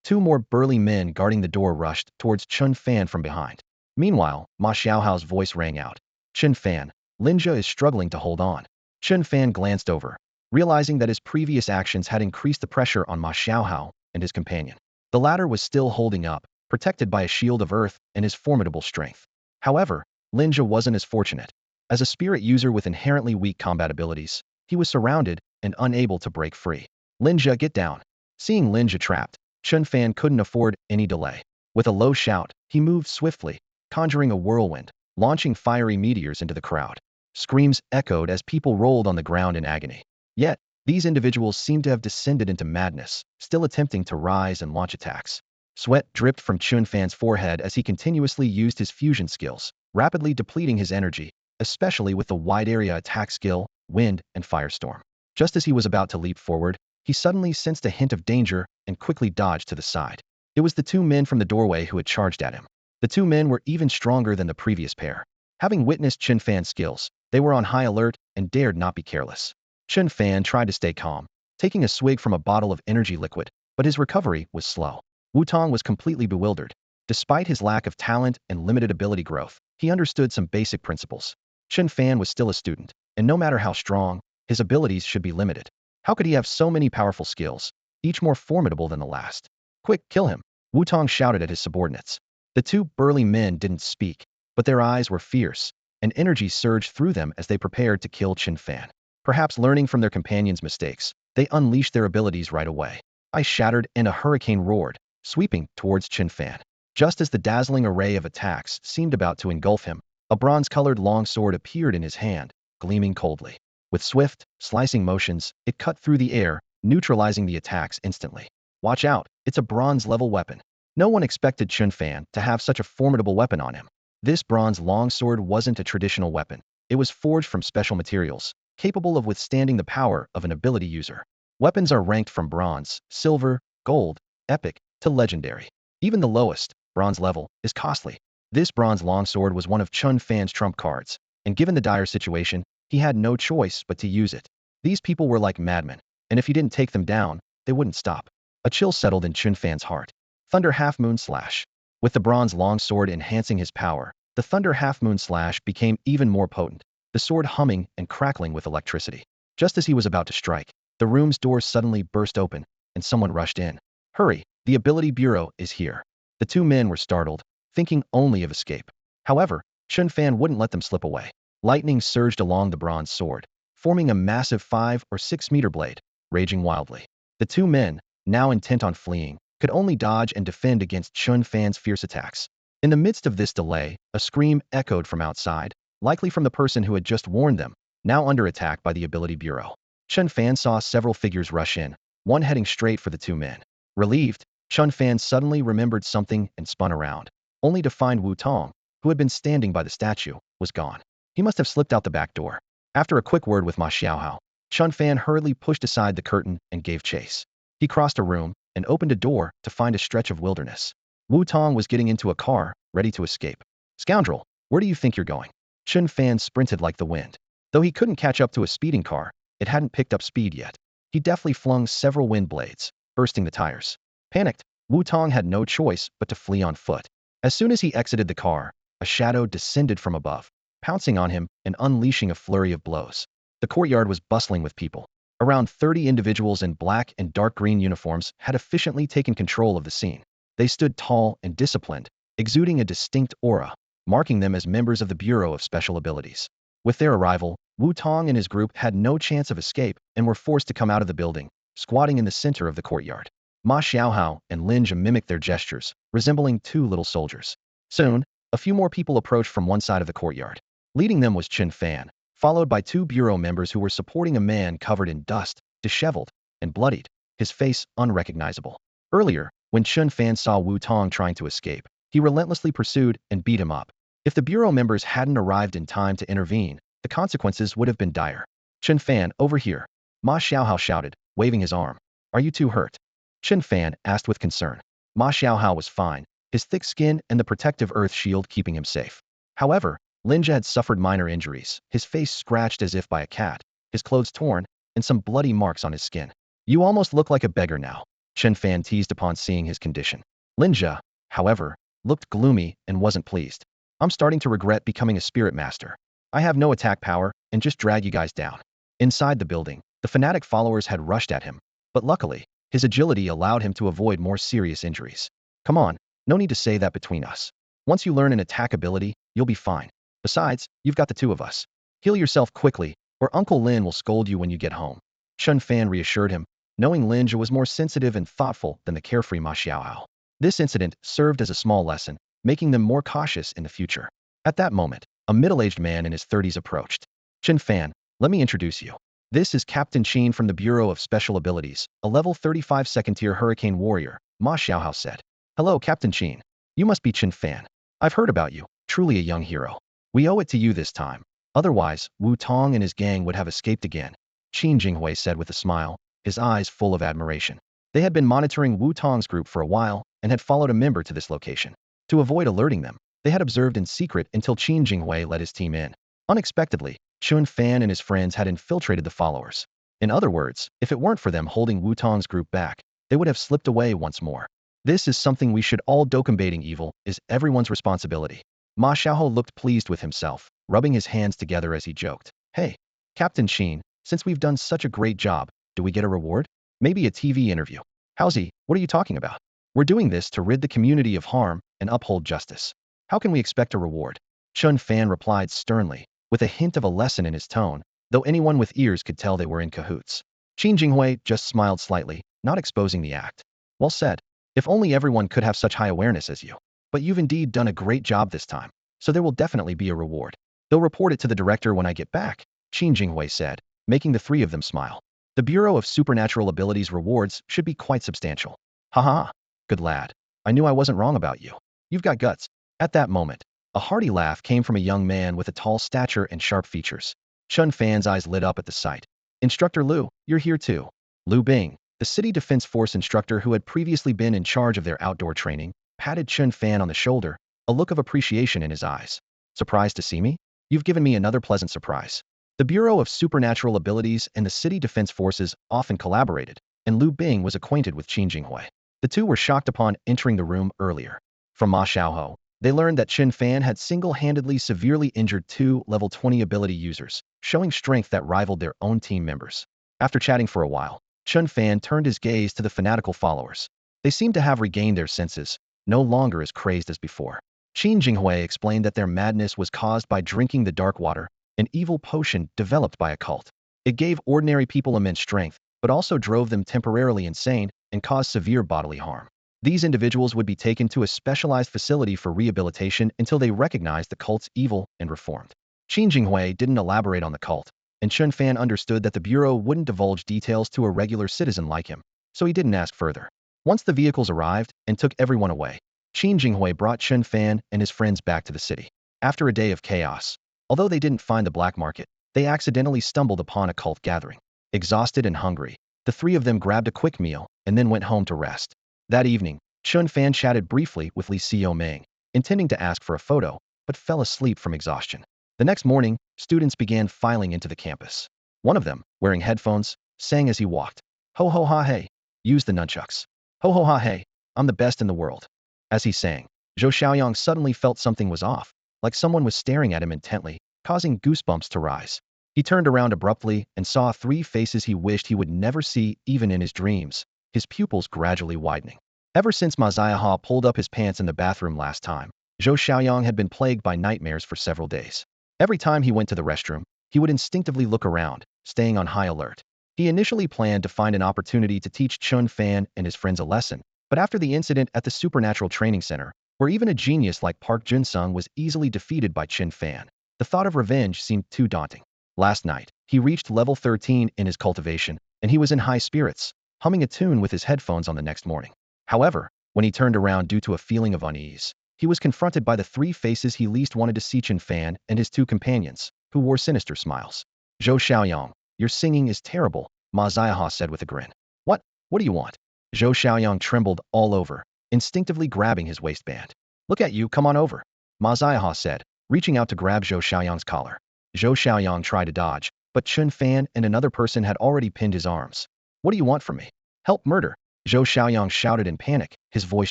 2 more burly men guarding the door rushed towards Chen Fan from behind. Meanwhile, Ma Xiaohao's voice rang out. "Chen Fan, Linja is struggling to hold on." Chen Fan glanced over, realizing that his previous actions had increased the pressure on Ma Xiaohao and his companion. The latter was still holding up, protected by a shield of earth and his formidable strength. However, Linja wasn't as fortunate. As a spirit user with inherently weak combat abilities, he was surrounded and unable to break free. "Linja, get down." Seeing Linja trapped, Chen Fan couldn't afford any delay. With a low shout, he moved swiftly, conjuring a whirlwind, launching fiery meteors into the crowd. Screams echoed as people rolled on the ground in agony. Yet, these individuals seemed to have descended into madness, still attempting to rise and launch attacks. Sweat dripped from Chen Fan's forehead as he continuously used his fusion skills, rapidly depleting his energy, especially with the wide area attack skill, wind, and firestorm. Just as he was about to leap forward, he suddenly sensed a hint of danger and quickly dodged to the side. It was the 2 men from the doorway who had charged at him. The 2 men were even stronger than the previous pair. Having witnessed Chen Fan's skills, they were on high alert and dared not be careless. Chen Fan tried to stay calm, taking a swig from a bottle of energy liquid, but his recovery was slow. Wu Tong was completely bewildered. Despite his lack of talent and limited ability growth, he understood some basic principles. Chen Fan was still a student, and no matter how strong, his abilities should be limited. How could he have so many powerful skills, each more formidable than the last? "Quick, kill him!" Wu Tong shouted at his subordinates. The 2 burly men didn't speak, but their eyes were fierce, and energy surged through them as they prepared to kill Chen Fan. Perhaps learning from their companions' mistakes, they unleashed their abilities right away. Ice shattered and a hurricane roared, sweeping towards Chen Fan. Just as the dazzling array of attacks seemed about to engulf him, a bronze-colored longsword appeared in his hand, gleaming coldly. With swift, slicing motions, it cut through the air, neutralizing the attacks instantly. "Watch out, it's a bronze-level weapon." No one expected Chen Fan to have such a formidable weapon on him. This bronze longsword wasn't a traditional weapon. It was forged from special materials, capable of withstanding the power of an ability user. Weapons are ranked from bronze, silver, gold, epic, to legendary. Even the lowest, bronze level, is costly. This bronze longsword was one of Chen Fan's trump cards, and given the dire situation, he had no choice but to use it. These people were like madmen, and if he didn't take them down, they wouldn't stop. A chill settled in Chen Fan's heart. Thunder Half Moon Slash. With the bronze longsword enhancing his power, The thunder half-moon slash became even more potent, the sword humming and crackling with electricity. Just as he was about to strike, the room's door suddenly burst open, and someone rushed in. Hurry, the Ability Bureau is here. The two men were startled, thinking only of escape. However, Chen Fan wouldn't let them slip away. Lightning surged along the bronze sword, forming a massive 5 or 6 meter blade, raging wildly. The two men, now intent on fleeing, could only dodge and defend against Chen Fan's fierce attacks. In the midst of this delay, a scream echoed from outside, likely from the person who had just warned them, now under attack by the Ability Bureau. Chen Fan saw several figures rush in, one heading straight for the two men. Relieved, Chen Fan suddenly remembered something and spun around, only to find Wu Tong, who had been standing by the statue, was gone. He must have slipped out the back door. After a quick word with Ma Xiaohao, Chen Fan hurriedly pushed aside the curtain and gave chase. He crossed a room and opened a door to find a stretch of wilderness. Wu Tong was getting into a car, ready to escape. Scoundrel, where do you think you're going? Chen Fan sprinted like the wind. Though he couldn't catch up to a speeding car, it hadn't picked up speed yet. He deftly flung several wind blades, bursting the tires. Panicked, Wu Tong had no choice but to flee on foot. As soon as he exited the car, a shadow descended from above, pouncing on him and unleashing a flurry of blows. The courtyard was bustling with people. Around 30 individuals in black and dark green uniforms had efficiently taken control of the scene. They stood tall and disciplined, exuding a distinct aura, marking them as members of the Bureau of Special Abilities. With their arrival, Wu Tong and his group had no chance of escape and were forced to come out of the building, squatting in the center of the courtyard. Ma Xiaohao and Lin Jia mimicked their gestures, resembling two little soldiers. Soon, a few more people approached from one side of the courtyard. Leading them was Chen Fan, followed by two Bureau members who were supporting a man covered in dust, disheveled, and bloodied, his face unrecognizable. Earlier, when Chen Fan saw Wu Tong trying to escape, he relentlessly pursued and beat him up. If the Bureau members hadn't arrived in time to intervene, the consequences would have been dire. Chen Fan, over here. Ma Xiaohao shouted, waving his arm. Are you too hurt? Chen Fan asked with concern. Ma Xiaohao was fine, his thick skin and the protective earth shield keeping him safe. However, Lin Jia had suffered minor injuries, his face scratched as if by a cat, his clothes torn, and some bloody marks on his skin. You almost look like a beggar now, Chen Fan teased upon seeing his condition. Lin Jia, however, looked gloomy and wasn't pleased. I'm starting to regret becoming a spirit master. I have no attack power and just drag you guys down. Inside the building, the fanatic followers had rushed at him, but luckily, his agility allowed him to avoid more serious injuries. Come on, no need to say that between us. Once you learn an attack ability, you'll be fine. Besides, you've got the two of us. Heal yourself quickly, or Uncle Lin will scold you when you get home. Chen Fan reassured him, knowing Lin Jia was more sensitive and thoughtful than the carefree Ma Xiaohao. This incident served as a small lesson, making them more cautious in the future. At that moment, a middle-aged man in his 30s approached. Chen Fan, let me introduce you. This is Captain Chen from the Bureau of Special Abilities, a level 35 second-tier Hurricane Warrior, Ma Xiaohao said. Hello, Captain Chen. You must be Chen Fan. I've heard about you, truly a young hero. We owe it to you this time. Otherwise, Wu Tong and his gang would have escaped again, Qin Jinghui said with a smile, his eyes full of admiration. They had been monitoring Wu Tong's group for a while and had followed a member to this location. To avoid alerting them, they had observed in secret until Qin Jinghui led his team in. Unexpectedly, Chen Fan and his friends had infiltrated the followers. In other words, if it weren't for them holding Wu Tong's group back, they would have slipped away once more. This is something we should all do. Combating evil is everyone's responsibility. Ma Xiaohao looked pleased with himself, rubbing his hands together as he joked. Hey, Captain Chen, since we've done such a great job, do we get a reward? Maybe a TV interview. Howsy, what are you talking about? We're doing this to rid the community of harm and uphold justice. How can we expect a reward? Chen Fan replied sternly, with a hint of a lesson in his tone, though anyone with ears could tell they were in cahoots. Qin Jinghui just smiled slightly, not exposing the act. Well said. If only everyone could have such high awareness as you. But you've indeed done a great job this time, so there will definitely be a reward. They'll report it to the director when I get back, Qin Jinghui said, making the three of them smile. The Bureau of Supernatural Abilities rewards should be quite substantial. Haha, good lad. I knew I wasn't wrong about you. You've got guts. At that moment, a hearty laugh came from a young man with a tall stature and sharp features. Chen Fan's eyes lit up at the sight. Instructor Liu, you're here too. Liu Bing, the City Defense Force instructor who had previously been in charge of their outdoor training, patted Chen Fan on the shoulder, a look of appreciation in his eyes. Surprised to see me? You've given me another pleasant surprise. The Bureau of Supernatural Abilities and the City Defense Forces often collaborated, and Liu Bing was acquainted with Qin Jinghui. The two were shocked upon entering the room earlier. From Ma Xiaohao, They learned that Chen Fan had single-handedly severely injured two level 20 ability users, showing strength that rivaled their own team members. After chatting for a while, Chen Fan turned his gaze to the fanatical followers. They seemed to have regained their senses, no longer as crazed as before. Qin Jinghui explained that their madness was caused by drinking the dark water, an evil potion developed by a cult. It gave ordinary people immense strength, but also drove them temporarily insane and caused severe bodily harm. These individuals would be taken to a specialized facility for rehabilitation until they recognized the cult's evil and reformed. Qin Jinghui didn't elaborate on the cult, and Chen Fan understood that the Bureau wouldn't divulge details to a regular citizen like him, so he didn't ask further. Once the vehicles arrived and took everyone away, Qin Jinghui brought Chen Fan and his friends back to the city. After a day of chaos, although they didn't find the black market, they accidentally stumbled upon a cult gathering. Exhausted and hungry, the three of them grabbed a quick meal and then went home to rest. That evening, Chen Fan chatted briefly with Li Xiaoming, intending to ask for a photo, but fell asleep from exhaustion. The next morning, students began filing into the campus. One of them, wearing headphones, sang as he walked. Ho ho ha hey. Use the nunchucks. Ho ho ha hey. I'm the best in the world. As he sang, Zhou Xiaoyang suddenly felt something was off, like someone was staring at him intently, causing goosebumps to rise. He turned around abruptly and saw three faces he wished he would never see even in his dreams, his pupils gradually widening. Ever since Ma Ziahe pulled up his pants in the bathroom last time, Zhou Xiaoyang had been plagued by nightmares for several days. Every time he went to the restroom, he would instinctively look around, staying on high alert. He initially planned to find an opportunity to teach Chen Fan and his friends a lesson, but after the incident at the Supernatural Training Center, where even a genius like Park Junsung was easily defeated by Chen Fan, the thought of revenge seemed too daunting. Last night, he reached level 13 in his cultivation, and he was in high spirits, humming a tune with his headphones on the next morning. However, when he turned around due to a feeling of unease, he was confronted by the three faces he least wanted to see: Chen Fan and his two companions, who wore sinister smiles. Zhou Xiaoyang, your singing is terrible, Ma Ziahe said with a grin. What? What do you want? Zhou Xiaoyang trembled all over, instinctively grabbing his waistband. Look at you, come on over, Ma Ziahe said, reaching out to grab Zhou Xiaoyang's collar. Zhou Xiaoyang tried to dodge, but Chen Fan and another person had already pinned his arms. What do you want from me? Help, murder, Zhou Xiaoyang shouted in panic, his voice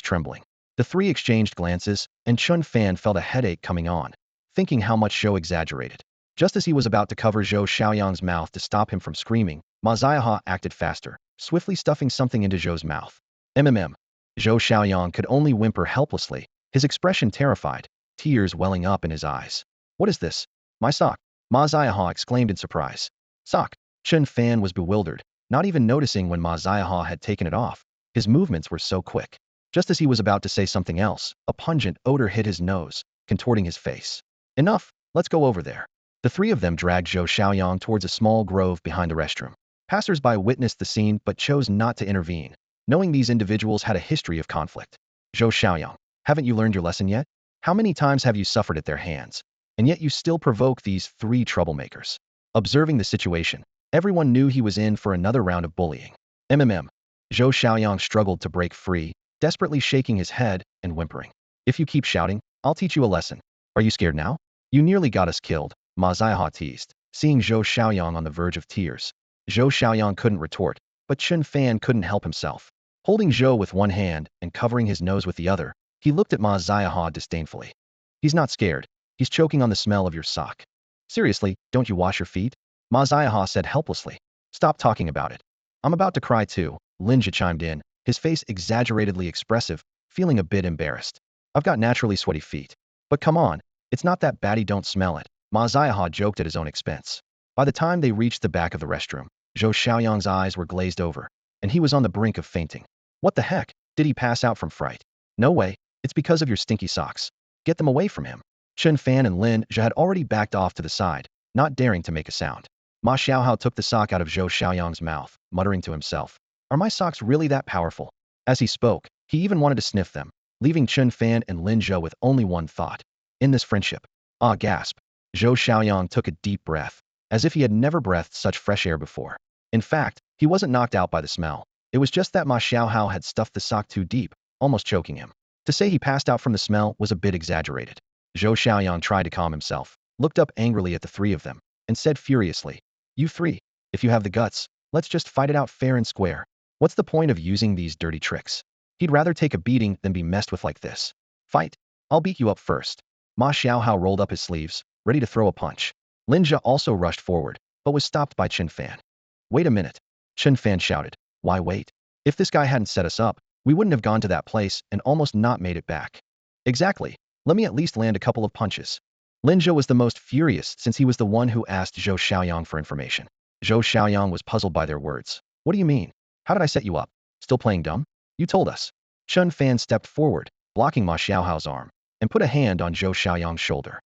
trembling. The three exchanged glances, and Chen Fan felt a headache coming on, thinking how much Zhou exaggerated. Just as he was about to cover Zhou Xiaoyang's mouth to stop him from screaming, Ma Ziahe acted faster, swiftly stuffing something into Zhou's mouth. Zhou Xiaoyang could only whimper helplessly, his expression terrified, tears welling up in his eyes. What is this? My sock, Ma Ziahe exclaimed in surprise. Sock? Chen Fan was bewildered, not even noticing when Ma Ziahe had taken it off. His movements were so quick. Just as he was about to say something else, a pungent odor hit his nose, contorting his face. Enough, let's go over there. The three of them dragged Zhou Xiaoyang towards a small grove behind the restroom. Passers-by witnessed the scene but chose not to intervene, knowing these individuals had a history of conflict. Zhou Xiaoyang, haven't you learned your lesson yet? How many times have you suffered at their hands? And yet you still provoke these three troublemakers. Observing the situation, everyone knew he was in for another round of bullying. Zhou Xiaoyang struggled to break free, desperately shaking his head and whimpering. If you keep shouting, I'll teach you a lesson. Are you scared now? You nearly got us killed, Ma Ziahe teased, seeing Zhou Xiaoyang on the verge of tears. Zhou Xiaoyang couldn't retort, but Chen Fan couldn't help himself. Holding Zhou with one hand and covering his nose with the other, he looked at Ma Ziahe disdainfully. He's not scared. He's choking on the smell of your sock. Seriously, don't you wash your feet? Ma Ziahe said helplessly. Stop talking about it. I'm about to cry too, Linja chimed in, his face exaggeratedly expressive, feeling a bit embarrassed. I've got naturally sweaty feet. But come on, it's not that bad, don't smell it, Ma Ziahe joked at his own expense. By the time they reached the back of the restroom, Zhou Xiaoyang's eyes were glazed over, and he was on the brink of fainting. What the heck? Did he pass out from fright? No way, it's because of your stinky socks. Get them away from him. Chen Fan and Lin Zhe had already backed off to the side, not daring to make a sound. Ma Xiaohao took the sock out of Zhou Xiaoyang's mouth, muttering to himself. Are my socks really that powerful? As he spoke, he even wanted to sniff them, leaving Chen Fan and Lin Zhe with only one thought. In this friendship. Ah, gasp. Zhou Xiaoyang took a deep breath, as if he had never breathed such fresh air before. In fact, he wasn't knocked out by the smell. It was just that Ma Xiaohao had stuffed the sock too deep, almost choking him. To say he passed out from the smell was a bit exaggerated. Zhou Xiaoyang tried to calm himself, looked up angrily at the three of them, and said furiously, You three, if you have the guts, let's just fight it out fair and square. What's the point of using these dirty tricks? He'd rather take a beating than be messed with like this. Fight. I'll beat you up first. Ma Xiaohao rolled up his sleeves, ready to throw a punch. Linja also rushed forward, but was stopped by Chen Fan. Wait a minute. Chen Fan shouted. Why wait? If this guy hadn't set us up, we wouldn't have gone to that place and almost not made it back. Exactly. Let me at least land a couple of punches. Linja was the most furious since he was the one who asked Zhou Xiaoyang for information. Zhou Xiaoyang was puzzled by their words. What do you mean? How did I set you up? Still playing dumb? You told us. Chen Fan stepped forward, blocking Ma Xiaohao's arm, and put a hand on Zhou Xiaoyang's shoulder.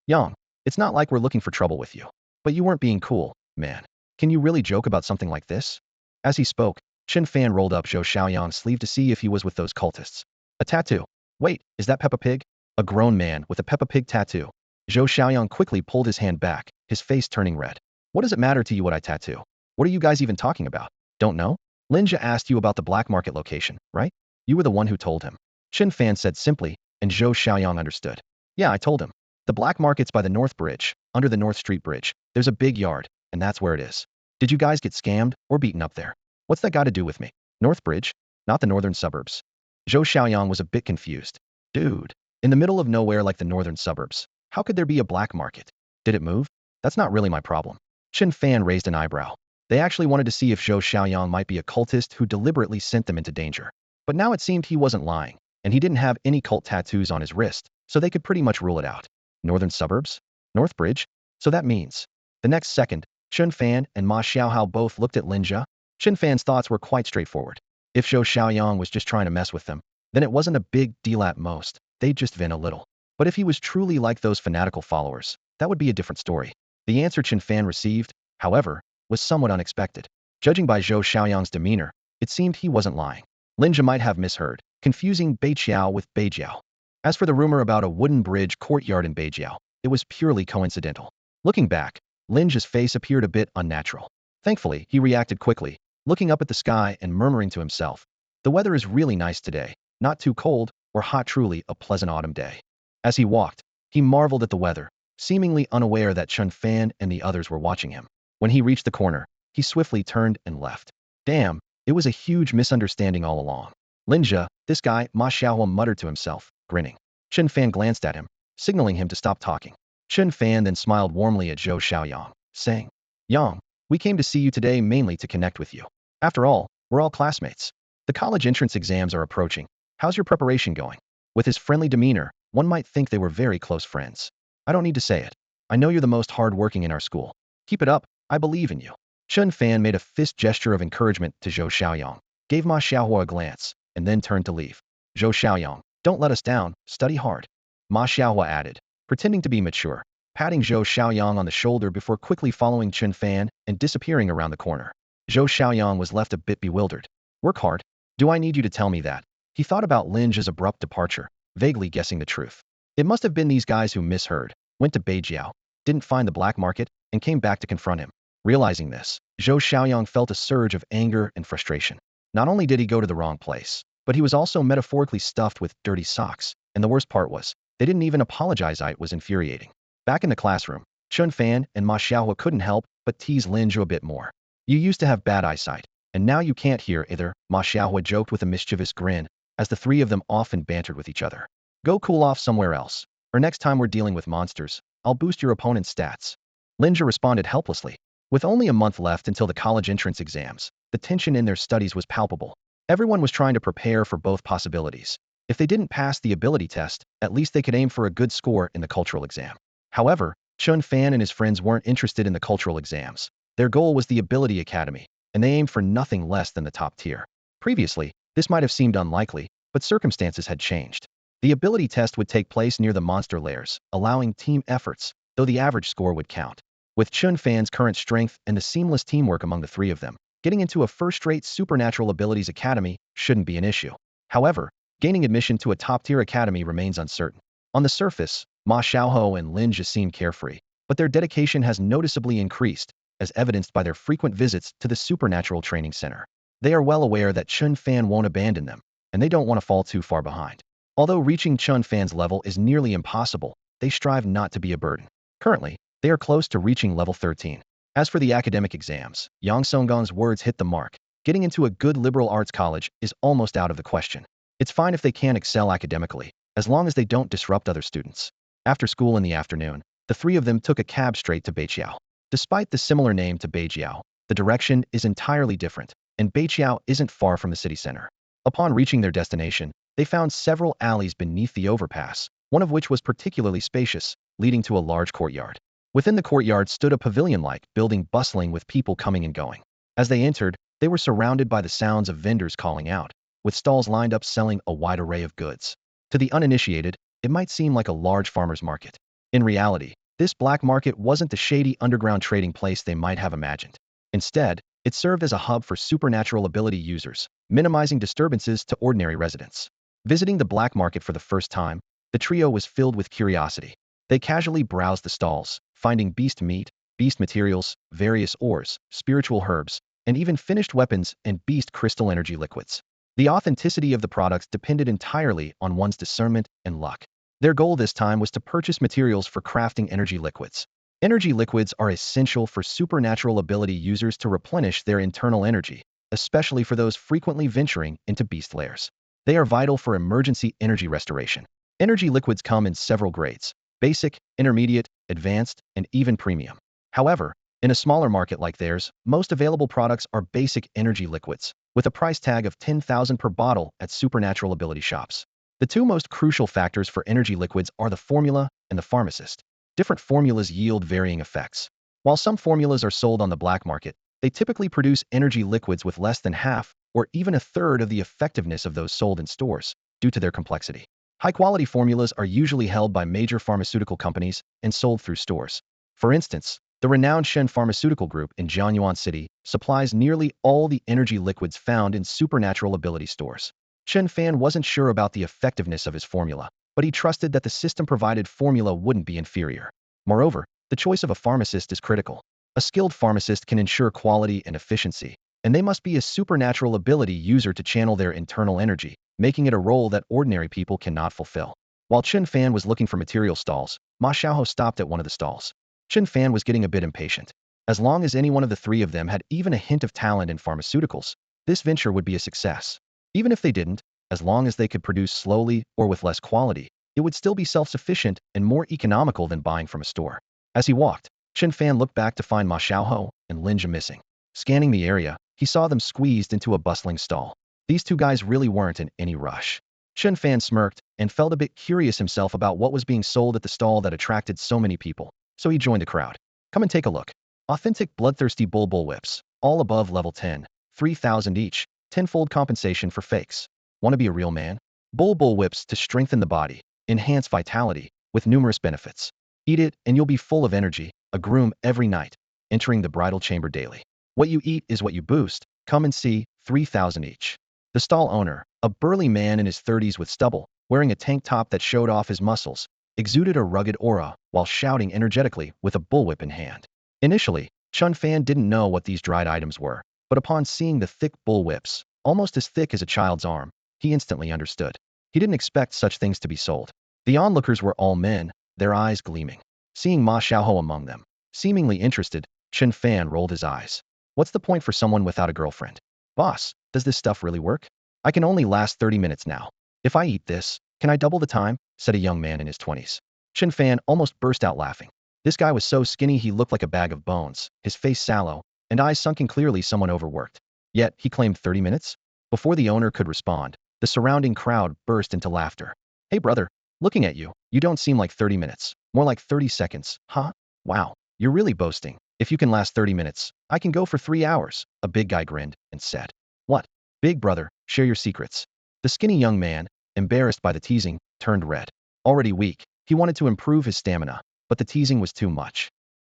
Yang, it's not like we're looking for trouble with you. But you weren't being cool, man. Can you really joke about something like this? As he spoke, Chen Fan rolled up Zhou Xiaoyang's sleeve to see if he was with those cultists. A tattoo. Wait, is that Peppa Pig? A grown man with a Peppa Pig tattoo. Zhou Xiaoyang quickly pulled his hand back, his face turning red. What does it matter to you what I tattoo? What are you guys even talking about? Don't know? Linja asked you about the black market location, right? You were the one who told him. Chen Fan said simply, and Zhou Xiaoyang understood. Yeah, I told him. The black market's by the North Bridge, under the North Street Bridge. There's a big yard, and that's where it is. Did you guys get scammed or beaten up there? What's that got to do with me? North Bridge? Not the northern suburbs. Zhou Xiaoyang was a bit confused. Dude, in the middle of nowhere like the northern suburbs, how could there be a black market? Did it move? That's not really my problem. Chen Fan raised an eyebrow. They actually wanted to see if Zhou Xiaoyang might be a cultist who deliberately sent them into danger. But now it seemed he wasn't lying, and he didn't have any cult tattoos on his wrist, so they could pretty much rule it out. Northern suburbs? North Bridge? So that means. The next second, Chen Fan and Ma Xiaohao both looked at Linja. Chen Fan's thoughts were quite straightforward. If Zhou Xiaoyang was just trying to mess with them, then it wasn't a big deal at most. They'd just vent a little. But if he was truly like those fanatical followers, that would be a different story. The answer Chen Fan received, however, was somewhat unexpected. Judging by Zhou Xiaoyang's demeanor, it seemed he wasn't lying. Linja might have misheard, confusing Beijiao with Beijiao. As for the rumor about a wooden bridge courtyard in Beijiao, it was purely coincidental. Looking back, Linja's face appeared a bit unnatural. Thankfully, he reacted quickly, looking up at the sky and murmuring to himself, the weather is really nice today, not too cold or hot, truly a pleasant autumn day. As he walked, he marveled at the weather, seemingly unaware that Chen Fan and the others were watching him. When he reached the corner, he swiftly turned and left. Damn, it was a huge misunderstanding all along. Linja, this guy, Ma Xiaohua muttered to himself, grinning. Chen Fan glanced at him, signaling him to stop talking. Chen Fan then smiled warmly at Zhou Xiaoyang, saying, Yang, we came to see you today mainly to connect with you. After all, we're all classmates. The college entrance exams are approaching. How's your preparation going? With his friendly demeanor, one might think they were very close friends. I don't need to say it. I know you're the most hard-working in our school. Keep it up, I believe in you. Chen Fan made a fist gesture of encouragement to Zhou Xiaoyang, gave Ma Xiaohua a glance, and then turned to leave. Zhou Xiaoyang, don't let us down, study hard. Ma Xiaohua added, pretending to be mature, patting Zhou Xiaoyang on the shoulder before quickly following Chen Fan and disappearing around the corner. Zhou Xiaoyang was left a bit bewildered. Work hard? Do I need you to tell me that? He thought about Linja's abrupt departure, vaguely guessing the truth. It must have been these guys who misheard, went to Beijiao, didn't find the black market, and came back to confront him. Realizing this, Zhou Xiaoyang felt a surge of anger and frustration. Not only did he go to the wrong place, but he was also metaphorically stuffed with dirty socks, and the worst part was, they didn't even apologize. It was infuriating. Back in the classroom, Chen Fan and Ma Xiaohua couldn't help but tease Linja a bit more. You used to have bad eyesight, and now you can't hear either, Ma Xiaohua joked with a mischievous grin, as the three of them often bantered with each other. Go cool off somewhere else, or next time we're dealing with monsters, I'll boost your opponent's stats. Linja responded helplessly. With only a month left until the college entrance exams, the tension in their studies was palpable. Everyone was trying to prepare for both possibilities. If they didn't pass the ability test, at least they could aim for a good score in the cultural exam. However, Chen Fan and his friends weren't interested in the cultural exams. Their goal was the ability academy, and they aimed for nothing less than the top tier. Previously, this might have seemed unlikely, but circumstances had changed. The ability test would take place near the monster lairs, allowing team efforts, though the average score would count. With Chen Fan's current strength and the seamless teamwork among the three of them, getting into a first-rate supernatural abilities academy shouldn't be an issue. However, gaining admission to a top-tier academy remains uncertain. On the surface, Ma Xiaohou and Linja seem carefree, but their dedication has noticeably increased, as evidenced by their frequent visits to the Supernatural Training Center. They are well aware that Chen Fan won't abandon them, and they don't want to fall too far behind. Although reaching Chen Fan's level is nearly impossible, they strive not to be a burden. Currently, they are close to reaching level 13. As for the academic exams, Yang Songong's words hit the mark. Getting into a good liberal arts college is almost out of the question. It's fine if they can't excel academically, as long as they don't disrupt other students. After school in the afternoon, the three of them took a cab straight to Beiqiao. Despite the similar name to Beijiao, the direction is entirely different, and Beiqiao isn't far from the city center. Upon reaching their destination, they found several alleys beneath the overpass, one of which was particularly spacious, leading to a large courtyard. Within the courtyard stood a pavilion-like building bustling with people coming and going. As they entered, they were surrounded by the sounds of vendors calling out, with stalls lined up selling a wide array of goods. To the uninitiated, it might seem like a large farmer's market. In reality, this black market wasn't the shady underground trading place they might have imagined. Instead, it served as a hub for supernatural ability users, minimizing disturbances to ordinary residents. Visiting the black market for the first time, the trio was filled with curiosity. They casually browsed the stalls, finding beast meat, beast materials, various ores, spiritual herbs, and even finished weapons and beast crystal energy liquids. The authenticity of the products depended entirely on one's discernment and luck. Their goal this time was to purchase materials for crafting energy liquids. Energy liquids are essential for supernatural ability users to replenish their internal energy, especially for those frequently venturing into beast lairs. They are vital for emergency energy restoration. Energy liquids come in several grades: basic, intermediate, advanced, and even premium. However, in a smaller market like theirs, most available products are basic energy liquids, with a price tag of 10,000 per bottle at supernatural ability shops. The two most crucial factors for energy liquids are the formula and the pharmacist. Different formulas yield varying effects. While some formulas are sold on the black market, they typically produce energy liquids with less than half or even a third of the effectiveness of those sold in stores, due to their complexity. High-quality formulas are usually held by major pharmaceutical companies and sold through stores. For instance, the renowned Chen Pharmaceutical Group in Jiangyuan City supplies nearly all the energy liquids found in supernatural ability stores. Chen Fan wasn't sure about the effectiveness of his formula, but he trusted that the system-provided formula wouldn't be inferior. Moreover, the choice of a pharmacist is critical. A skilled pharmacist can ensure quality and efficiency, and they must be a supernatural ability user to channel their internal energy, making it a role that ordinary people cannot fulfill. While Chen Fan was looking for material stalls, Ma Xiaohou stopped at one of the stalls. Chen Fan was getting a bit impatient. As long as any one of the three of them had even a hint of talent in pharmaceuticals, this venture would be a success. Even if they didn't, as long as they could produce slowly or with less quality, it would still be self-sufficient and more economical than buying from a store. As he walked, Chen Fan looked back to find Ma Xiaohou and Linja missing. Scanning the area, he saw them squeezed into a bustling stall. These two guys really weren't in any rush. Chen Fan smirked and felt a bit curious himself about what was being sold at the stall that attracted so many people, so he joined the crowd. Come and take a look. Authentic bloodthirsty bull whips, all above level 10, 3,000 each, tenfold compensation for fakes. Want to be a real man? Bull whips to strengthen the body, enhance vitality, with numerous benefits. Eat it and you'll be full of energy, a groom every night, entering the bridal chamber daily. What you eat is what you boost. Come and see, 3,000 each. The stall owner, a burly man in his 30s with stubble, wearing a tank top that showed off his muscles, exuded a rugged aura while shouting energetically with a bullwhip in hand. Initially, Chen Fan didn't know what these dried items were, but upon seeing the thick bullwhips, almost as thick as a child's arm, he instantly understood. He didn't expect such things to be sold. The onlookers were all men, their eyes gleaming. Seeing Ma Xiaohou among them, seemingly interested, Chen Fan rolled his eyes. What's the point for someone without a girlfriend? Boss, does this stuff really work? I can only last 30 minutes now. If I eat this, can I double the time? Said a young man in his 20s. Chen Fan almost burst out laughing. This guy was so skinny he looked like a bag of bones, his face sallow, and eyes sunken, clearly someone overworked. Yet, he claimed 30 minutes? Before the owner could respond, the surrounding crowd burst into laughter. Hey brother, looking at you, you don't seem like 30 minutes, more like 30 seconds, huh? Wow, you're really boasting. If you can last 30 minutes, I can go for 3 hours. A big guy grinned and said. What? Big brother, share your secrets. The skinny young man, embarrassed by the teasing, turned red. Already weak, he wanted to improve his stamina, but the teasing was too much.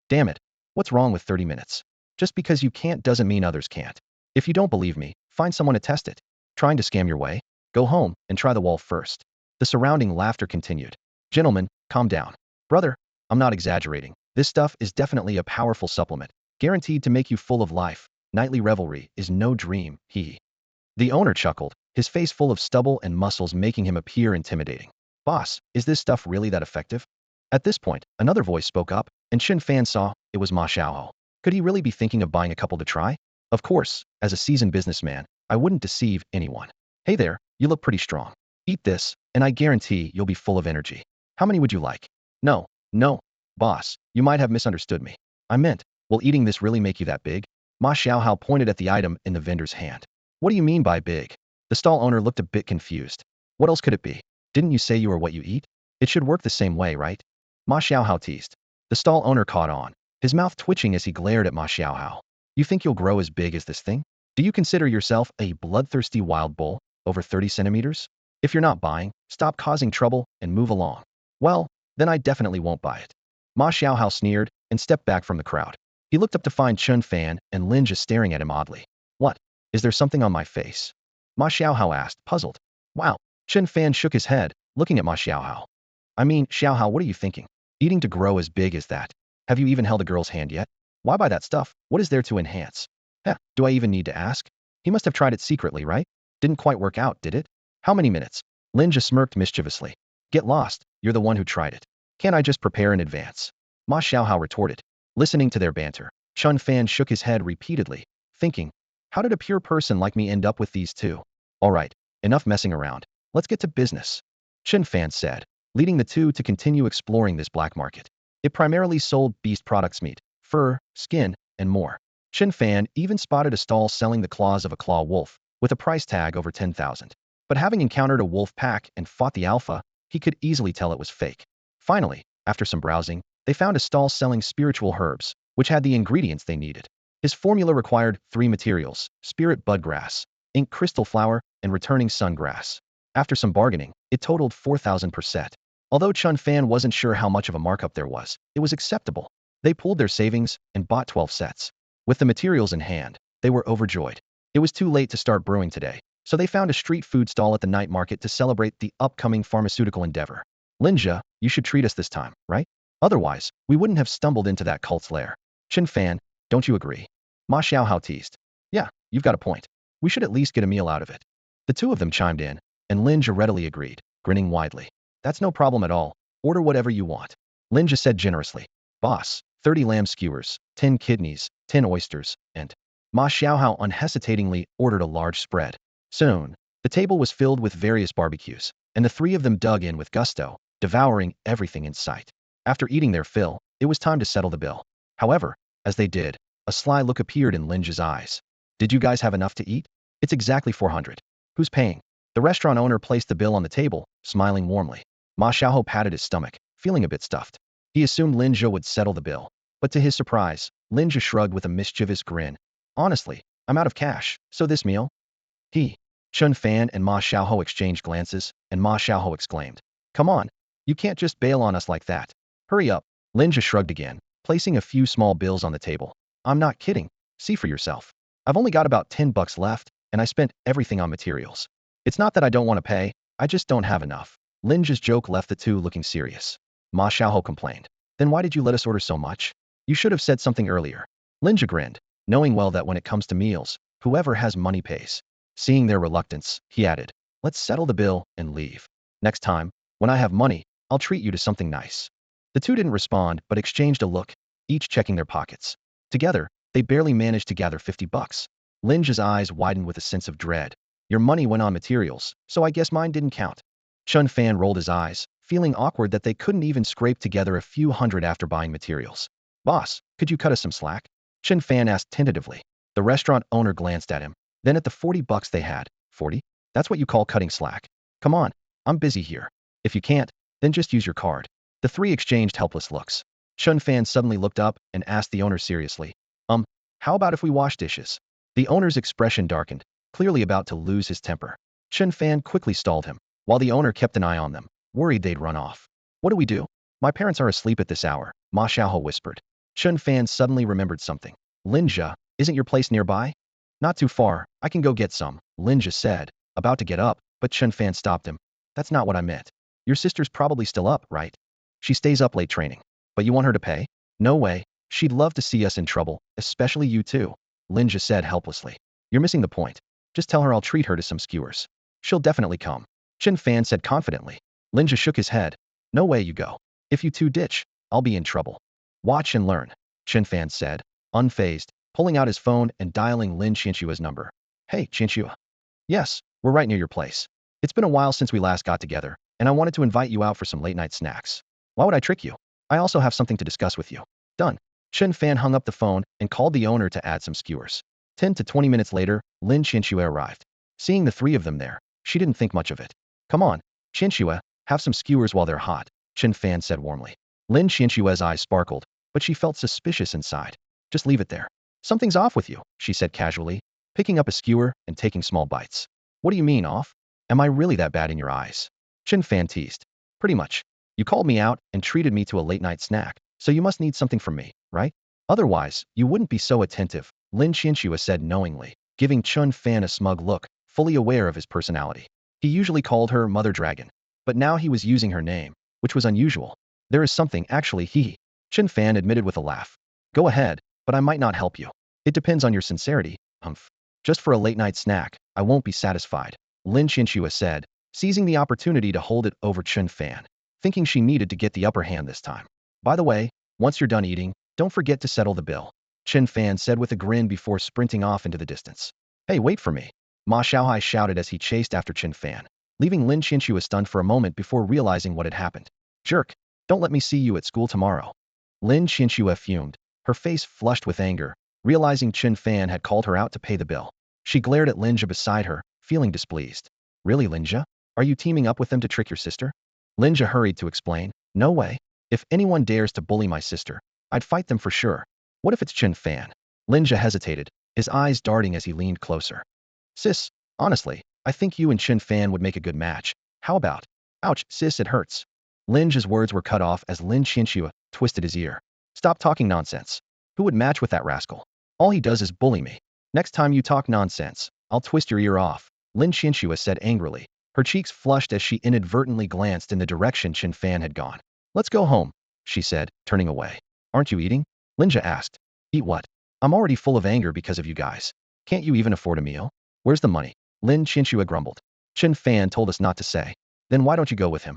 Damn it, what's wrong with 30 minutes? Just because you can't doesn't mean others can't. If you don't believe me, find someone to test it. Trying to scam your way? Go home and try the wall first. The surrounding laughter continued. Gentlemen, calm down. Brother, I'm not exaggerating. This stuff is definitely a powerful supplement, guaranteed to make you full of life. Nightly revelry is no dream, hee. The owner chuckled, his face full of stubble and muscles making him appear intimidating. Boss, is this stuff really that effective? At this point, another voice spoke up, and Chen Fan saw it was Ma Xiaohou. Could he really be thinking of buying a couple to try? Of course, as a seasoned businessman, I wouldn't deceive anyone. Hey there, you look pretty strong. Eat this, and I guarantee you'll be full of energy. How many would you like? No, no, boss, you might have misunderstood me. I meant, will eating this really make you that big? Ma Xiaohao pointed at the item in the vendor's hand. What do you mean by big? The stall owner looked a bit confused. What else could it be? Didn't you say you are what you eat? It should work the same way, right? Ma Xiaohao teased. The stall owner caught on, his mouth twitching as he glared at Ma Xiaohao. You think you'll grow as big as this thing? Do you consider yourself a bloodthirsty wild bull, over 30 centimeters? If you're not buying, stop causing trouble and move along. Well, then I definitely won't buy it. Ma Xiaohao sneered and stepped back from the crowd. He looked up to find Chen Fan and Lin just staring at him oddly. What? Is there something on my face? Ma Xiaohao asked, puzzled. Wow. Chen Fan shook his head, looking at Ma Xiaohao. I mean, Xiaohao, what are you thinking? Eating to grow as big as that? Have you even held a girl's hand yet? Why buy that stuff? What is there to enhance? Heh, do I even need to ask? He must have tried it secretly, right? Didn't quite work out, did it? How many minutes? Lin just smirked mischievously. Get lost, you're the one who tried it. Can't I just prepare in advance? Ma Xiaohao retorted. Listening to their banter, Chen Fan shook his head repeatedly, thinking, how did a pure person like me end up with these two? All right, enough messing around. Let's get to business. Chen Fan said, leading the two to continue exploring this black market. It primarily sold beast products, meat, fur, skin, and more. Chen Fan even spotted a stall selling the claws of a claw wolf, with a price tag over 10,000. But having encountered a wolf pack and fought the alpha, he could easily tell it was fake. Finally, after some browsing, they found a stall selling spiritual herbs, which had the ingredients they needed. His formula required 3 materials: spirit budgrass, ink crystal flower, and returning sun grass. After some bargaining, it totaled 4,000 per set. Although Chen Fan wasn't sure how much of a markup there was, it was acceptable. They pooled their savings and bought 12 sets. With the materials in hand, they were overjoyed. It was too late to start brewing today, so they found a street food stall at the night market to celebrate the upcoming pharmaceutical endeavor. Linja, you should treat us this time, right? Otherwise, we wouldn't have stumbled into that cult's lair. Chen Fan, don't you agree? Ma Xiaohao teased. Yeah, you've got a point. We should at least get a meal out of it. The two of them chimed in, and Linja readily agreed, grinning widely. That's no problem at all. Order whatever you want. Linja said generously. Boss, 30 lamb skewers, 10 kidneys, 10 oysters, and Ma Xiaohao unhesitatingly ordered a large spread. Soon, the table was filled with various barbecues, and the three of them dug in with gusto, devouring everything in sight. After eating their fill, it was time to settle the bill. However, as they did, a sly look appeared in Linja's eyes. Did you guys have enough to eat? It's exactly 400. Who's paying? The restaurant owner placed the bill on the table, smiling warmly. Ma Xiaohao patted his stomach, feeling a bit stuffed. He assumed Linja would settle the bill. But to his surprise, Linja shrugged with a mischievous grin. Honestly, I'm out of cash, so this meal? Chen Fan and Ma Xiaohao exchanged glances, and Ma Xiaohao exclaimed. Come on, you can't just bail on us like that. Hurry up. Linja shrugged again, placing a few small bills on the table. I'm not kidding. See for yourself. I've only got about 10 bucks left, and I spent everything on materials. It's not that I don't want to pay, I just don't have enough. Linja's joke left the two looking serious. Ma Xiaohao complained. Then why did you let us order so much? You should have said something earlier. Linja grinned, knowing well that when it comes to meals, whoever has money pays. Seeing their reluctance, he added, let's settle the bill and leave. Next time, when I have money, I'll treat you to something nice. The two didn't respond but exchanged a look, each checking their pockets. Together, they barely managed to gather 50 bucks. Linja's eyes widened with a sense of dread. Your money went on materials, so I guess mine didn't count. Chen Fan rolled his eyes, feeling awkward that they couldn't even scrape together a few hundred after buying materials. Boss, could you cut us some slack? Chen Fan asked tentatively. The restaurant owner glanced at him, then at the 40 bucks they had. 40? That's what you call cutting slack. Come on, I'm busy here. If you can't, then just use your card. The three exchanged helpless looks. Chen Fan suddenly looked up and asked the owner seriously. How about if we wash dishes? The owner's expression darkened, clearly about to lose his temper. Chen Fan quickly stalled him, while the owner kept an eye on them, worried they'd run off. What do we do? My parents are asleep at this hour, Ma Xiaohao whispered. Chen Fan suddenly remembered something. Linja, isn't your place nearby? Not too far, I can go get some, Linja said, about to get up, but Chen Fan stopped him. That's not what I meant. Your sister's probably still up, right? She stays up late training. But you want her to pay? No way. She'd love to see us in trouble, especially you two, Linja said helplessly. You're missing the point. Just tell her I'll treat her to some skewers. She'll definitely come. Chen Fan said confidently. Linja shook his head. No way you go. If you two ditch, I'll be in trouble. Watch and learn, Chen Fan said, unfazed, pulling out his phone and dialing Lin Qianxua's number. Hey, Qianxua. Yes, we're right near your place. It's been a while since we last got together, and I wanted to invite you out for some late-night snacks. Why would I trick you? I also have something to discuss with you. Done. Chen Fan hung up the phone and called the owner to add some skewers. 10 to 20 minutes later, Lin Qianxue arrived. Seeing the three of them there, she didn't think much of it. Come on, Qianxue, have some skewers while they're hot, Chen Fan said warmly. Lin Qianxue's eyes sparkled, but she felt suspicious inside. Just leave it there. Something's off with you, she said casually, picking up a skewer and taking small bites. What do you mean off? Am I really that bad in your eyes? Chen Fan teased. Pretty much. You called me out and treated me to a late-night snack, so you must need something from me, right? Otherwise, you wouldn't be so attentive, Lin Qianxue said knowingly, giving Chen Fan a smug look, fully aware of his personality. He usually called her Mother Dragon, but now he was using her name, which was unusual. There is something, actually, Chen Fan admitted with a laugh. Go ahead, but I might not help you. It depends on your sincerity, humph. Just for a late-night snack, I won't be satisfied, Lin Qianxue said, seizing the opportunity to hold it over Chen Fan, thinking she needed to get the upper hand this time. By the way, once you're done eating, don't forget to settle the bill, Chen Fan said with a grin before sprinting off into the distance. Hey, wait for me, Ma Xiaohai shouted as he chased after Chen Fan, leaving Lin Qianxue stunned for a moment before realizing what had happened. Jerk, don't let me see you at school tomorrow. Lin Qianxue fumed, her face flushed with anger, realizing Chen Fan had called her out to pay the bill. She glared at Linja beside her, feeling displeased. Really, Linja? Are you teaming up with them to trick your sister? Linja hurried to explain. No way. If anyone dares to bully my sister, I'd fight them for sure. What if it's Chen Fan? Linja hesitated, his eyes darting as he leaned closer. Sis, honestly, I think you and Chen Fan would make a good match. How about? Ouch, sis, it hurts. Linja's words were cut off as Lin Qianxue twisted his ear. Stop talking nonsense. Who would match with that rascal? All he does is bully me. Next time you talk nonsense, I'll twist your ear off, Lin Qianxue said angrily. Her cheeks flushed as she inadvertently glanced in the direction Chen Fan had gone. Let's go home, she said, turning away. Aren't you eating? Linja asked. Eat what? I'm already full of anger because of you guys. Can't you even afford a meal? Where's the money? Lin Qianxue grumbled. Chen Fan told us not to say. Then why don't you go with him?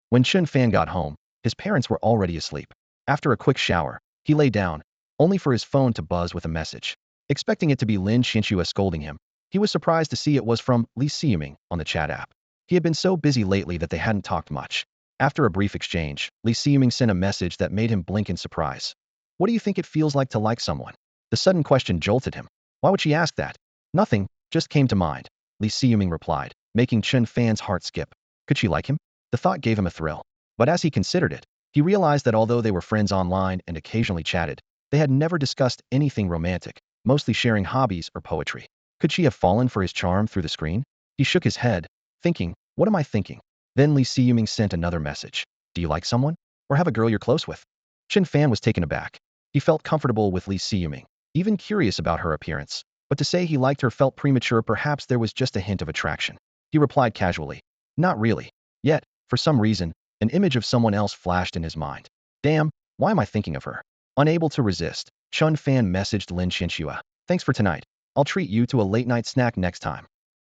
When Chen Fan got home, his parents were already asleep. After a quick shower, he lay down, only for his phone to buzz with a message. Expecting it to be Lin Qianxue scolding him, he was surprised to see it was from Li Siyuming on the chat app. He had been so busy lately that they hadn't talked much. After a brief exchange, Li Siyuming sent a message that made him blink in surprise. What do you think it feels like to like someone? The sudden question jolted him. Why would she ask that? Nothing, just came to mind, Li Siyuming replied, making Chen Fan's heart skip. Could she like him? The thought gave him a thrill. But as he considered it, he realized that although they were friends online and occasionally chatted, they had never discussed anything romantic, mostly sharing hobbies or poetry. Could she have fallen for his charm through the screen? He shook his head, thinking, what am I thinking? Then Li Siyuming sent another message. Do you like someone? Or have a girl you're close with? Chen Fan was taken aback. He felt comfortable with Li Siyuming, even curious about her appearance. But to say he liked her felt premature. Perhaps there was just a hint of attraction. He replied casually. Not really. Yet, for some reason, an image of someone else flashed in his mind. Damn, why am I thinking of her? Unable to resist, Chen Fan messaged Lin Qianxue. Thanks for tonight. I'll treat you to a late-night snack next time.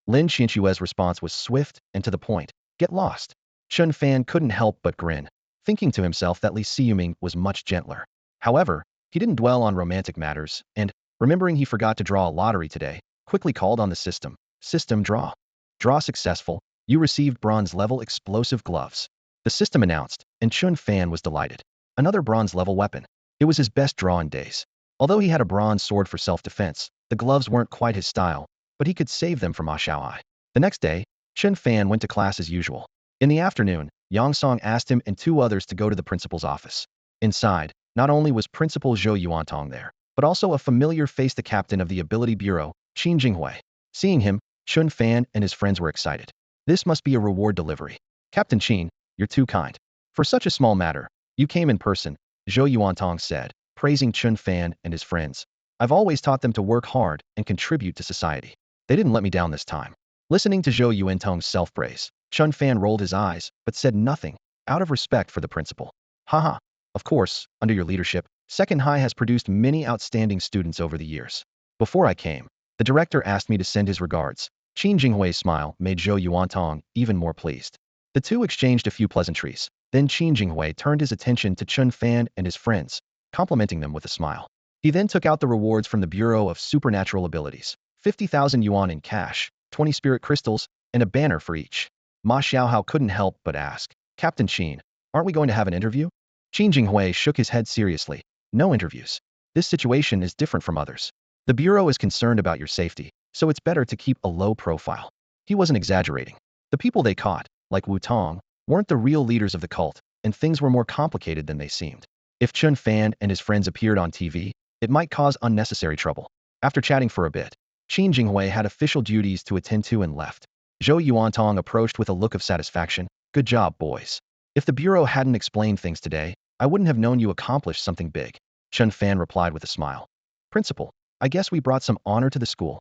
Lin Qianxue's response was swift and to the point. Get lost. Chen Fan couldn't help but grin, thinking to himself that Li Siyuming was much gentler. However, he didn't dwell on romantic matters, and, remembering he forgot to draw a lottery today, quickly called on the system. System draw. Draw successful. You received bronze-level explosive gloves. The system announced, and Chen Fan was delighted. Another bronze-level weapon. It was his best draw in days. Although he had a bronze sword for self-defense, the gloves weren't quite his style, but he could save them for Ma Xiaohai. The next day, Chen Fan went to class as usual. In the afternoon, Yang Song asked him and two others to go to the principal's office. Inside, not only was Principal Zhou Yuantong there, but also a familiar face, the captain of the Ability Bureau, Qin Jinghui. Seeing him, Chen Fan and his friends were excited. This must be a reward delivery. Captain Qin, you're too kind. For such a small matter, you came in person, Zhou Yuantong said, praising Chen Fan and his friends. I've always taught them to work hard and contribute to society. They didn't let me down this time. Listening to Zhou Yuantong's self-praise, Chen Fan rolled his eyes, but said nothing, out of respect for the principal. Haha. Of course, under your leadership, 2nd High has produced many outstanding students over the years. Before I came, the director asked me to send his regards. Qin Jinghui's smile made Zhou Yuantong even more pleased. The two exchanged a few pleasantries. Then Qin Jinghui turned his attention to Chen Fan and his friends, complimenting them with a smile. He then took out the rewards from the Bureau of Supernatural Abilities, 50,000 yuan in cash, 20 spirit crystals, and a banner for each. Ma Xiaohao couldn't help but ask, Captain Qin, aren't we going to have an interview? Qin Jinghui shook his head seriously. No interviews. This situation is different from others. The Bureau is concerned about your safety, so it's better to keep a low profile. He wasn't exaggerating. The people they caught, like Wu Tong, weren't the real leaders of the cult, and things were more complicated than they seemed. If Chen Fan and his friends appeared on TV, it might cause unnecessary trouble. After chatting for a bit, Qin Jinghui had official duties to attend to and left. Zhou Yuantong approached with a look of satisfaction. Good job, boys. If the Bureau hadn't explained things today, I wouldn't have known you accomplished something big. Chen Fan replied with a smile. Principal, I guess we brought some honor to the school.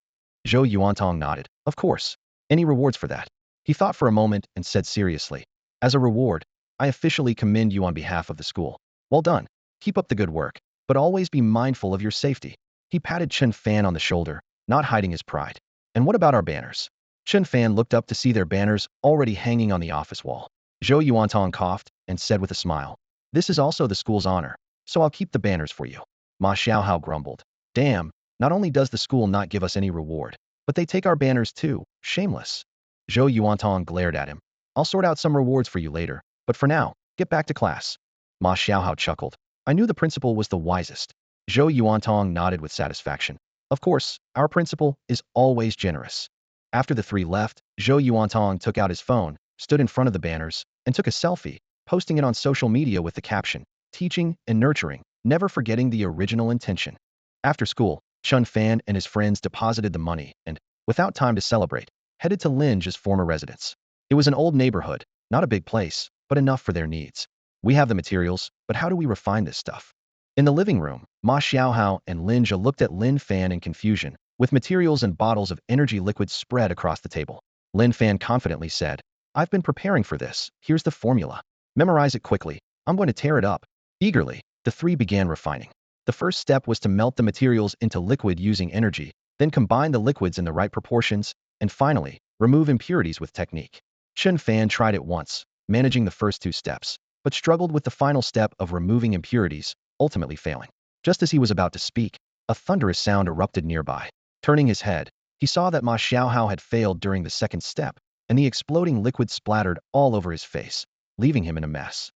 Zhou Yuantong nodded. Of course. Any rewards for that? He thought for a moment and said seriously. As a reward, I officially commend you on behalf of the school. Well done. Keep up the good work, but always be mindful of your safety. He patted Chen Fan on the shoulder, not hiding his pride. And what about our banners? Chen Fan looked up to see their banners already hanging on the office wall. Zhou Yuantong coughed and said with a smile. This is also the school's honor, so I'll keep the banners for you. Ma Xiaohao grumbled. Damn, not only does the school not give us any reward, but they take our banners too. Shameless. Zhou Yuantong glared at him. I'll sort out some rewards for you later, but for now, get back to class. Ma Xiaohao chuckled. I knew the principal was the wisest. Zhou Yuantong nodded with satisfaction. Of course, our principal is always generous. After the three left, Zhou Yuantong took out his phone, stood in front of the banners, and took a selfie, posting it on social media with the caption, teaching and nurturing, never forgetting the original intention. After school, Chen Fan and his friends deposited the money and, without time to celebrate, headed to Linge's former residence. It was an old neighborhood, not a big place, but enough for their needs. We have the materials, but how do we refine this stuff? In the living room, Ma Xiaohao and Linge looked at Lin Fan in confusion, with materials and bottles of energy liquid spread across the table. Lin Fan confidently said, I've been preparing for this. Here's the formula. Memorize it quickly. I'm going to tear it up. Eagerly, the three began refining. The first step was to melt the materials into liquid using energy, then combine the liquids in the right proportions, and finally, remove impurities with technique. Chen Fan tried it once, managing the first two steps, but struggled with the final step of removing impurities, ultimately failing. Just as he was about to speak, a thunderous sound erupted nearby. Turning his head, he saw that Ma Xiaohao had failed during the second step, and the exploding liquid splattered all over his face, leaving him in a mess.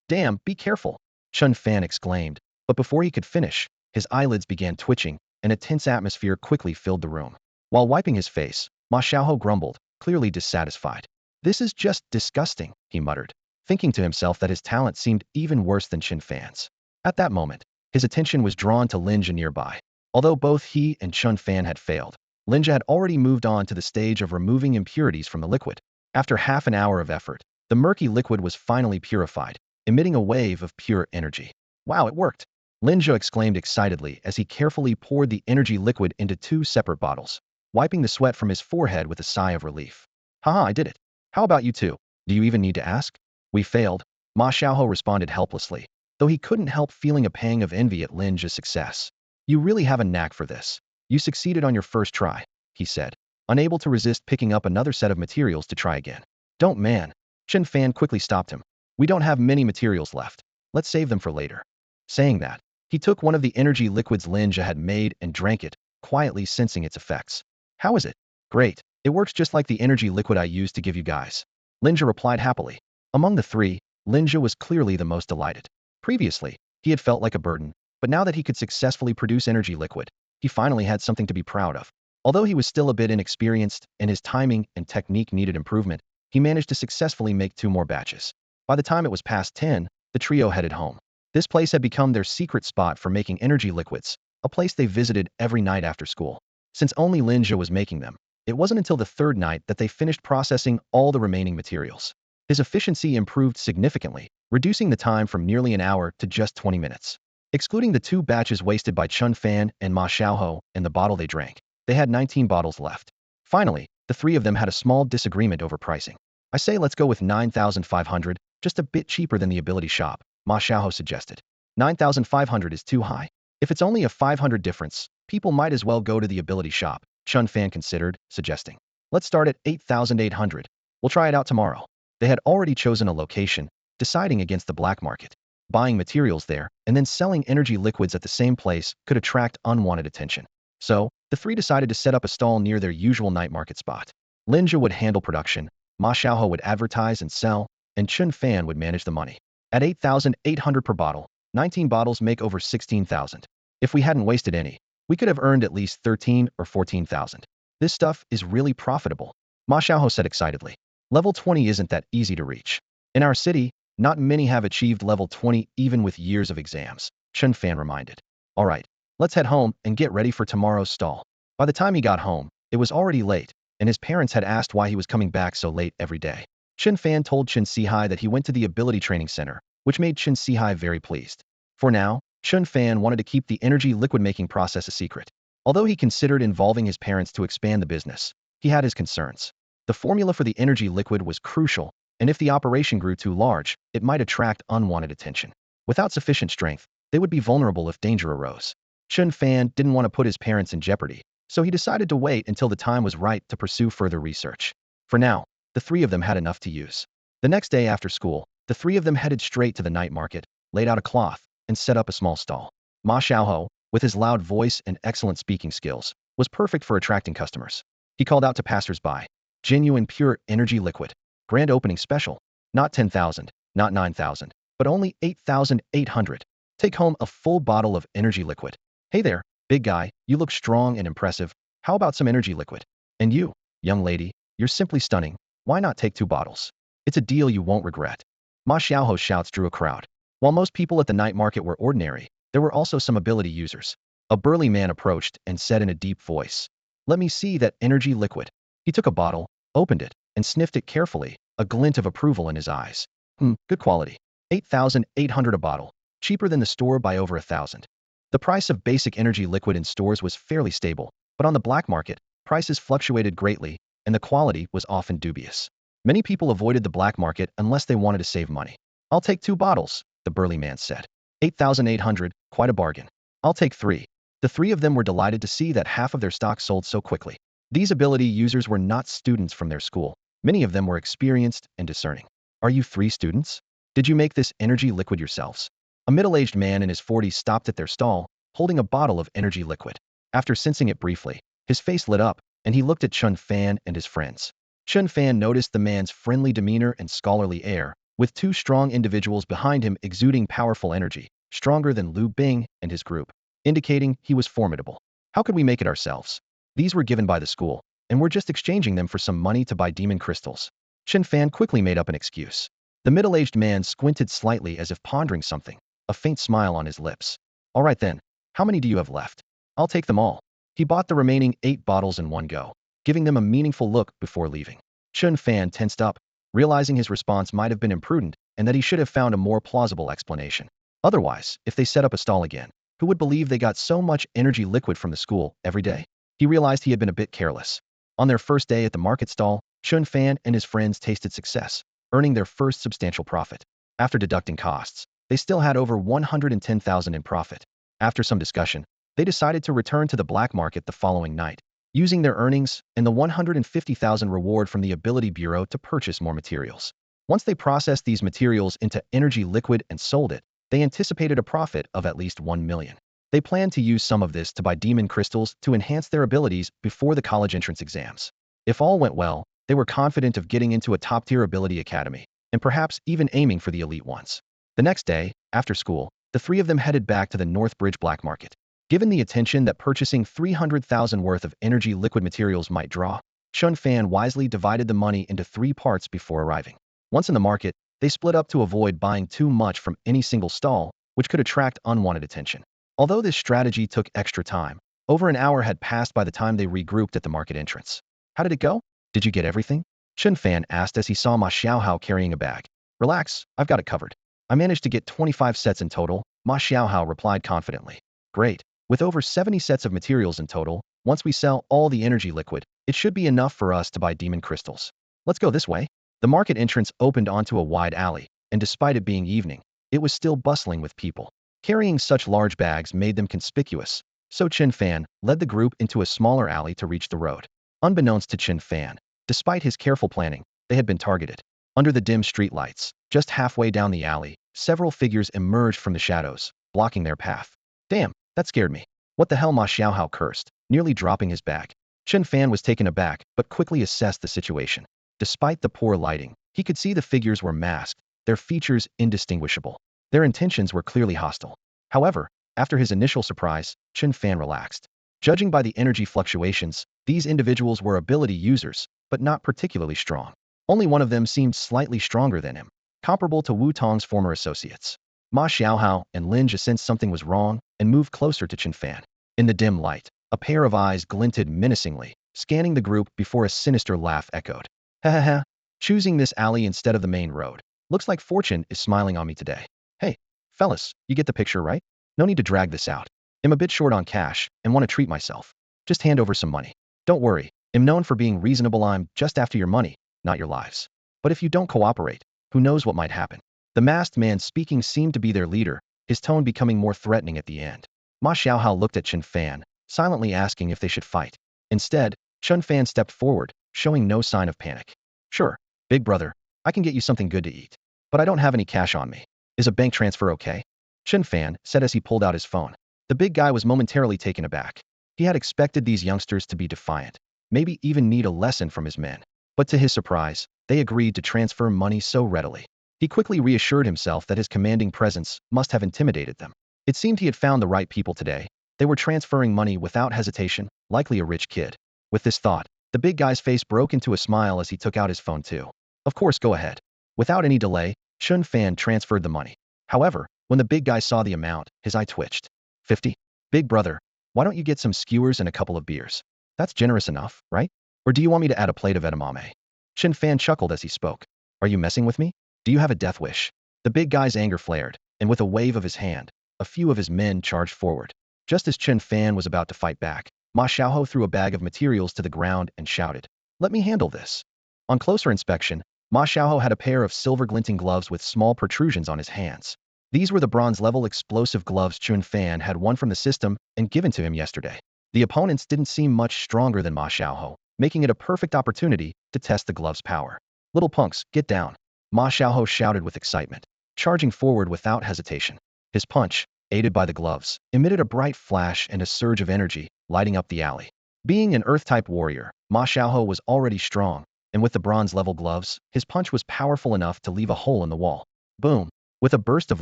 Damn, be careful, Chen Fan exclaimed, but before he could finish, his eyelids began twitching, and a tense atmosphere quickly filled the room. While wiping his face, Ma Xiaohao grumbled, clearly dissatisfied. This is just disgusting, he muttered, thinking to himself that his talent seemed even worse than Chen Fan's. At that moment, his attention was drawn to Linge nearby. Although both he and Chen Fan had failed, Linge had already moved on to the stage of removing impurities from the liquid. After half an hour of effort, the murky liquid was finally purified, emitting a wave of pure energy. Wow, it worked! Linge exclaimed excitedly as he carefully poured the energy liquid into two separate bottles, wiping the sweat from his forehead with a sigh of relief. Haha, I did it. How about you two? Do you even need to ask? We failed, Ma Xiaohao responded helplessly, though he couldn't help feeling a pang of envy at Linge's success. You really have a knack for this. You succeeded on your first try, he said, unable to resist picking up another set of materials to try again. Don't man. Chen Fan quickly stopped him. We don't have many materials left. Let's save them for later. Saying that, he took one of the energy liquids Linge had made and drank it, quietly sensing its effects. How is it? Great. It works just like the energy liquid I used to give you guys. Linge replied happily. Among the three, Linge was clearly the most delighted. Previously, he had felt like a burden, but now that he could successfully produce energy liquid, he finally had something to be proud of. Although he was still a bit inexperienced and his timing and technique needed improvement, he managed to successfully make 2 more batches. By the time it was past 10, the trio headed home. This place had become their secret spot for making energy liquids, a place they visited every night after school. Since only Linge was making them, it wasn't until the third night that they finished processing all the remaining materials. His efficiency improved significantly, reducing the time from nearly an hour to just 20 minutes. Excluding the 2 batches wasted by Chen Fan and Ma Xiaohao and the bottle they drank, they had 19 bottles left. Finally, the 3 of them had a small disagreement over pricing. I say let's go with 9,500, just a bit cheaper than the ability shop, Ma Xiaohao suggested. 9,500 is too high. If it's only a 500 difference, people might as well go to the ability shop, Chen Fan considered, suggesting. Let's start at 8,800. We'll try it out tomorrow. They had already chosen a location, deciding against the black market. Buying materials there and then selling energy liquids at the same place could attract unwanted attention. So, the 3 decided to set up a stall near their usual night market spot. Linge would handle production, Ma Xiaohou would advertise and sell, and Chen Fan would manage the money. At 8,800 per bottle, 19 bottles make over 16,000. If we hadn't wasted any, we could have earned at least 13 or 14,000. This stuff is really profitable, Ma Xiaohou said excitedly. Level 20 isn't that easy to reach. In our city, not many have achieved level 20 even with years of exams, Chen Fan reminded. All right, let's head home and get ready for tomorrow's stall. By the time he got home, it was already late, and his parents had asked why he was coming back so late every day. Chen Fan told Chen Sihai that he went to the ability training center, which made Chen Sihai very pleased. For now, Chen Fan wanted to keep the energy liquid making process a secret. Although he considered involving his parents to expand the business, he had his concerns. The formula for the energy liquid was crucial, and if the operation grew too large, it might attract unwanted attention. Without sufficient strength, they would be vulnerable if danger arose. Chen Fan didn't want to put his parents in jeopardy, so he decided to wait until the time was right to pursue further research. For now, the three of them had enough to use. The next day after school, the three of them headed straight to the night market, laid out a cloth, and set up a small stall. Ma Xiaohou, with his loud voice and excellent speaking skills, was perfect for attracting customers. He called out to passers-by, "Jiangyuan pure energy liquid. Grand opening special. Not 10,000, not 9,000, but only 8,800. Take home a full bottle of energy liquid. Hey there, big guy, you look strong and impressive. How about some energy liquid? And you, young lady, you're simply stunning. Why not take 2 bottles? It's a deal you won't regret." Ma Xiaohou's shouts drew a crowd. While most people at the night market were ordinary, there were also some ability users. A burly man approached and said in a deep voice, "Let me see that energy liquid." He took a bottle, opened it, and sniffed it carefully, a glint of approval in his eyes. Good quality. 8,800 a bottle. Cheaper than the store by over 1,000. The price of basic energy liquid in stores was fairly stable, but on the black market, prices fluctuated greatly, and the quality was often dubious. Many people avoided the black market unless they wanted to save money. "I'll take 2 bottles, the burly man said. 8,800, quite a bargain. "I'll take 3. The three of them were delighted to see that half of their stock sold so quickly. These ability users were not students from their school. Many of them were experienced and discerning. "Are you 3 students? Did you make this energy liquid yourselves?" A middle-aged man in his 40s stopped at their stall, holding a bottle of energy liquid. After sensing it briefly, his face lit up, and he looked at Chen Fan and his friends. Chen Fan noticed the man's friendly demeanor and scholarly air, with 2 strong individuals behind him exuding powerful energy, stronger than Liu Bing and his group, indicating he was formidable. "How could we make it ourselves? These were given by the school, and we're just exchanging them for some money to buy demon crystals." Chen Fan quickly made up an excuse. The middle-aged man squinted slightly as if pondering something, a faint smile on his lips. "All right then, how many do you have left?" "I'll take them all." He bought the remaining 8 bottles in one go, giving them a meaningful look before leaving. Chen Fan tensed up, realizing his response might have been imprudent and that he should have found a more plausible explanation. Otherwise, if they set up a stall again, who would believe they got so much energy liquid from the school every day? He realized he had been a bit careless. On their first day at the market stall, Chen Fan and his friends tasted success, earning their first substantial profit. After deducting costs, they still had over 110,000 in profit. After some discussion, they decided to return to the black market the following night, using their earnings and the 150,000 reward from the Ability Bureau to purchase more materials. Once they processed these materials into energy liquid and sold it, they anticipated a profit of at least 1 million. They planned to use some of this to buy demon crystals to enhance their abilities before the college entrance exams. If all went well, they were confident of getting into a top-tier ability academy, and perhaps even aiming for the elite ones. The next day, after school, the 3 of them headed back to the North Bridge black market. Given the attention that purchasing 300,000 worth of energy liquid materials might draw, Chen Fan wisely divided the money into 3 parts before arriving. Once in the market, they split up to avoid buying too much from any single stall, which could attract unwanted attention. Although this strategy took extra time, over an hour had passed by the time they regrouped at the market entrance. "How did it go? Did you get everything?" Chen Fan asked as he saw Ma Xiaohao carrying a bag. "Relax, I've got it covered. I managed to get 25 sets in total," Ma Xiaohao replied confidently. "Great. With over 70 sets of materials in total, once we sell all the energy liquid, it should be enough for us to buy demon crystals. Let's go this way." The market entrance opened onto a wide alley, and despite it being evening, it was still bustling with people. Carrying such large bags made them conspicuous, so Chen Fan led the group into a smaller alley to reach the road. Unbeknownst to Chen Fan, despite his careful planning, they had been targeted. Under the dim streetlights, just halfway down the alley, several figures emerged from the shadows, blocking their path. "Damn, that scared me. What the hell?" Ma Xiaohao cursed, nearly dropping his bag. Chen Fan was taken aback, but quickly assessed the situation. Despite the poor lighting, he could see the figures were masked, their features indistinguishable. Their intentions were clearly hostile. However, after his initial surprise, Chen Fan relaxed. Judging by the energy fluctuations, these individuals were ability users, but not particularly strong. Only one of them seemed slightly stronger than him, comparable to Wu Tong's former associates. Ma Xiaohao and Lin Jia sensed something was wrong and moved closer to Chen Fan. In the dim light, a pair of eyes glinted menacingly, scanning the group before a sinister laugh echoed. Ha ha ha, choosing this alley instead of the main road. Looks like fortune is smiling on me today. Hey, fellas, you get the picture, right? No need to drag this out. I'm a bit short on cash and want to treat myself. Just hand over some money. Don't worry, I'm known for being reasonable. I'm just after your money, not your lives. But if you don't cooperate, who knows what might happen. The masked man speaking seemed to be their leader, his tone becoming more threatening at the end. Ma Xiaohao looked at Chen Fan, silently asking if they should fight. Instead, Chen Fan stepped forward, showing no sign of panic. Sure, big brother, I can get you something good to eat. But I don't have any cash on me. Is a bank transfer okay? Chen Fan said as he pulled out his phone. The big guy was momentarily taken aback. He had expected these youngsters to be defiant, maybe even need a lesson from his men. But to his surprise, they agreed to transfer money so readily. He quickly reassured himself that his commanding presence must have intimidated them. It seemed he had found the right people today. They were transferring money without hesitation, likely a rich kid. With this thought, the big guy's face broke into a smile as he took out his phone too. Of course, go ahead. Without any delay, Chen Fan transferred the money. However, when the big guy saw the amount, his eye twitched. 50? Big brother, why don't you get some skewers and a couple of beers? That's generous enough, right? Or do you want me to add a plate of edamame? Chen Fan chuckled as he spoke. Are you messing with me? Do you have a death wish? The big guy's anger flared, and with a wave of his hand, a few of his men charged forward. Just as Chen Fan was about to fight back, Ma Xiaohao threw a bag of materials to the ground and shouted, "Let me handle this." On closer inspection, Ma Xiaohao had a pair of silver-glinting gloves with small protrusions on his hands. These were the bronze-level explosive gloves Chen Fan had won from the system and given to him yesterday. The opponents didn't seem much stronger than Ma Xiaohao, making it a perfect opportunity to test the gloves' power. Little punks, get down. Ma Xiaohao shouted with excitement, charging forward without hesitation. His punch, aided by the gloves, emitted a bright flash and a surge of energy, lighting up the alley. Being an Earth-type warrior, Ma Xiaohao was already strong, and with the bronze-level gloves, his punch was powerful enough to leave a hole in the wall. Boom! With a burst of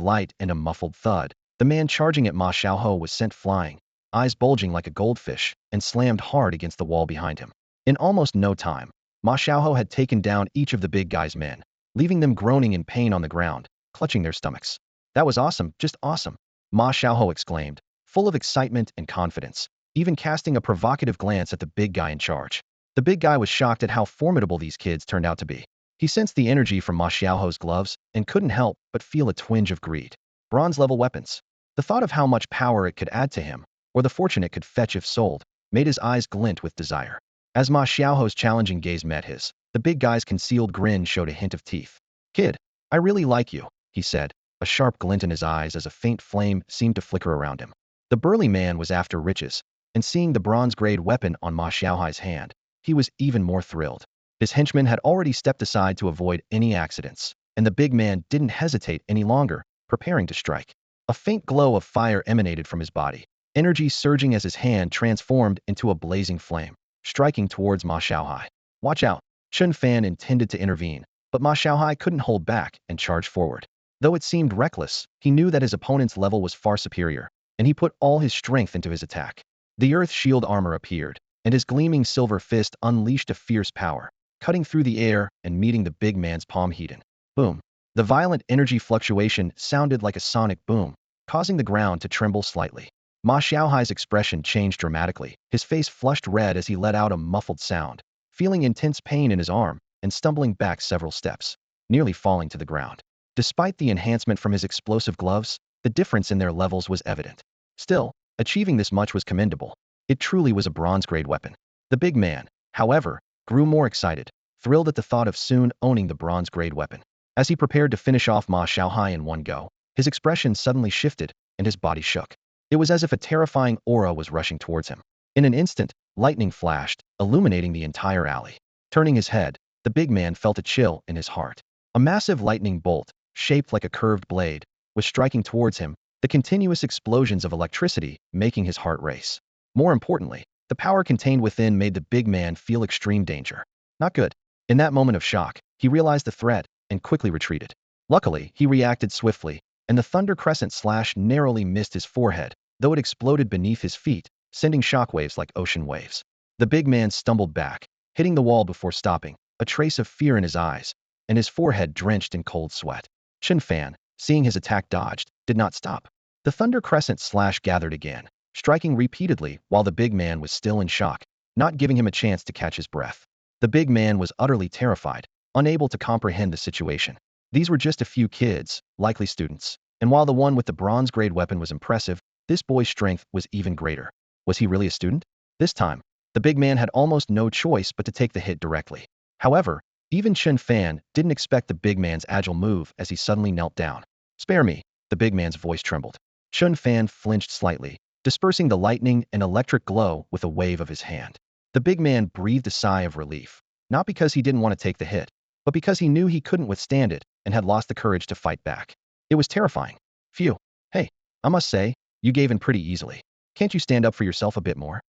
light and a muffled thud, the man charging at Ma Xiaohao was sent flying, eyes bulging like a goldfish, and slammed hard against the wall behind him. In almost no time, Ma Xiaohao had taken down each of the big guy's men, leaving them groaning in pain on the ground, clutching their stomachs. That was awesome, just awesome, Ma Xiaohao exclaimed, full of excitement and confidence, even casting a provocative glance at the big guy in charge. The big guy was shocked at how formidable these kids turned out to be. He sensed the energy from Ma Xiaohao's gloves and couldn't help but feel a twinge of greed. Bronze-level weapons. The thought of how much power it could add to him, or the fortune it could fetch if sold, made his eyes glint with desire. As Ma Xiaohao's challenging gaze met his, the big guy's concealed grin showed a hint of teeth. Kid, I really like you, he said, a sharp glint in his eyes as a faint flame seemed to flicker around him. The burly man was after riches, and seeing the bronze-grade weapon on Ma Xiaohai's hand, he was even more thrilled. His henchmen had already stepped aside to avoid any accidents, and the big man didn't hesitate any longer, preparing to strike. A faint glow of fire emanated from his body, energy surging as his hand transformed into a blazing flame, striking towards Ma Xiaohai. Watch out! Chen Fan intended to intervene, but Ma Xiaohai couldn't hold back and charged forward. Though it seemed reckless, he knew that his opponent's level was far superior, and he put all his strength into his attack. The earth shield armor appeared, and his gleaming silver fist unleashed a fierce power, cutting through the air and meeting the big man's palm heaton. Boom! The violent energy fluctuation sounded like a sonic boom, causing the ground to tremble slightly. Ma Xiaohai's expression changed dramatically, his face flushed red as he let out a muffled sound, feeling intense pain in his arm and stumbling back several steps, nearly falling to the ground. Despite the enhancement from his explosive gloves, the difference in their levels was evident. Still, achieving this much was commendable. It truly was a bronze-grade weapon. The big man, however, grew more excited, thrilled at the thought of soon owning the bronze-grade weapon. As he prepared to finish off Ma Xiaohai in one go, his expression suddenly shifted, and his body shook. It was as if a terrifying aura was rushing towards him. In an instant, lightning flashed, illuminating the entire alley. Turning his head, the big man felt a chill in his heart. A massive lightning bolt, shaped like a curved blade, was striking towards him, the continuous explosions of electricity making his heart race. More importantly, the power contained within made the big man feel extreme danger. Not good. In that moment of shock, he realized the threat and quickly retreated. Luckily, he reacted swiftly, and the Thunder Crescent slash narrowly missed his forehead, though it exploded beneath his feet, sending shockwaves like ocean waves. The big man stumbled back, hitting the wall before stopping, a trace of fear in his eyes, and his forehead drenched in cold sweat. Chen Fan, seeing his attack dodged, did not stop. The Thunder Crescent slash gathered again, striking repeatedly while the big man was still in shock, not giving him a chance to catch his breath. The big man was utterly terrified, unable to comprehend the situation. These were just a few kids, likely students, and while the one with the bronze-grade weapon was impressive, this boy's strength was even greater. Was he really a student? This time, the big man had almost no choice but to take the hit directly. However, even Chen Fan didn't expect the big man's agile move as he suddenly knelt down. "Spare me," the big man's voice trembled. Chen Fan flinched slightly, dispersing the lightning and electric glow with a wave of his hand. The big man breathed a sigh of relief, not because he didn't want to take the hit, but because he knew he couldn't withstand it and had lost the courage to fight back. It was terrifying. Phew. Hey, I must say, you gave in pretty easily. Can't you stand up for yourself a bit more?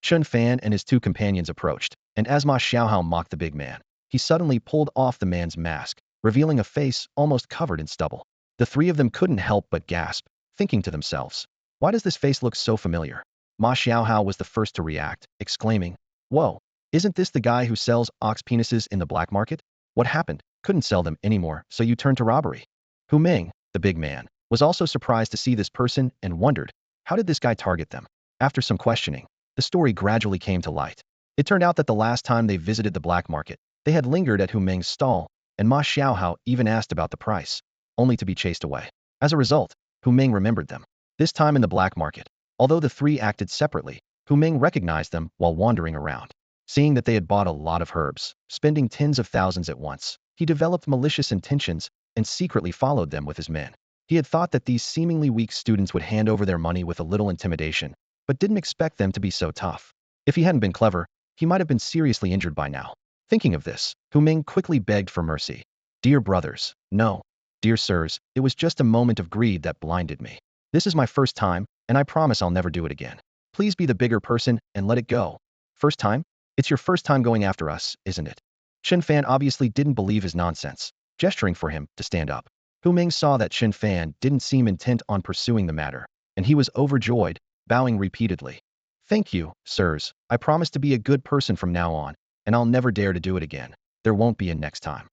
Chen Fan and his two companions approached, and as Ma Xiaohao mocked the big man, he suddenly pulled off the man's mask, revealing a face almost covered in stubble. The three of them couldn't help but gasp, thinking to themselves, why does this face look so familiar? Ma Xiaohao was the first to react, exclaiming, "Whoa, isn't this the guy who sells ox penises in the black market? What happened? Couldn't sell them anymore, so you turned to robbery." Hu Ming, the big man, was also surprised to see this person and wondered, how did this guy target them? After some questioning, the story gradually came to light. It turned out that the last time they visited the black market, they had lingered at Hu Ming's stall, and Ma Xiaohao even asked about the price, only to be chased away. As a result, Hu Ming remembered them. This time in the black market, although the three acted separately, Hu Ming recognized them while wandering around. Seeing that they had bought a lot of herbs, spending tens of thousands at once, he developed malicious intentions and secretly followed them with his men. He had thought that these seemingly weak students would hand over their money with a little intimidation, but didn't expect them to be so tough. If he hadn't been clever, he might have been seriously injured by now. Thinking of this, Hu Ming quickly begged for mercy. "Dear brothers, no. Dear sirs, it was just a moment of greed that blinded me. This is my first time, and I promise I'll never do it again. Please be the bigger person and let it go." "First time? It's your first time going after us, isn't it?" Chen Fan obviously didn't believe his nonsense, gesturing for him to stand up. Hu Ming saw that Chen Fan didn't seem intent on pursuing the matter, and he was overjoyed, bowing repeatedly. "Thank you, sirs. I promise to be a good person from now on, and I'll never dare to do it again. There won't be a next time."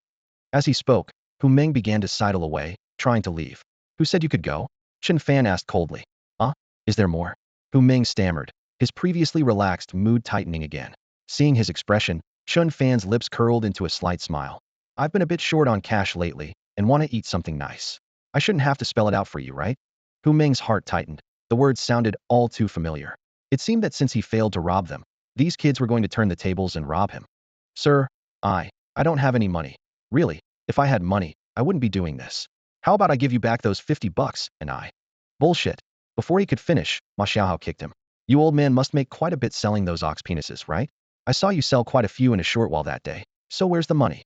As he spoke, Hu Ming began to sidle away, trying to leave. "Who said you could go?" Chen Fan asked coldly. Is there more?" Hu Ming stammered, his previously relaxed mood tightening again. Seeing his expression, Chen Fan's lips curled into a slight smile. "I've been a bit short on cash lately, and want to eat something nice. I shouldn't have to spell it out for you, right?" Hu Ming's heart tightened. The words sounded all too familiar. It seemed that since he failed to rob them, these kids were going to turn the tables and rob him. "Sir, I don't have any money. Really, if I had money, I wouldn't be doing this. How about I give you back those $50 and I—" "Bullshit." Before he could finish, Ma Xiaohao kicked him. "You old man must make quite a bit selling those ox penises, right? I saw you sell quite a few in a short while that day. So where's the money?"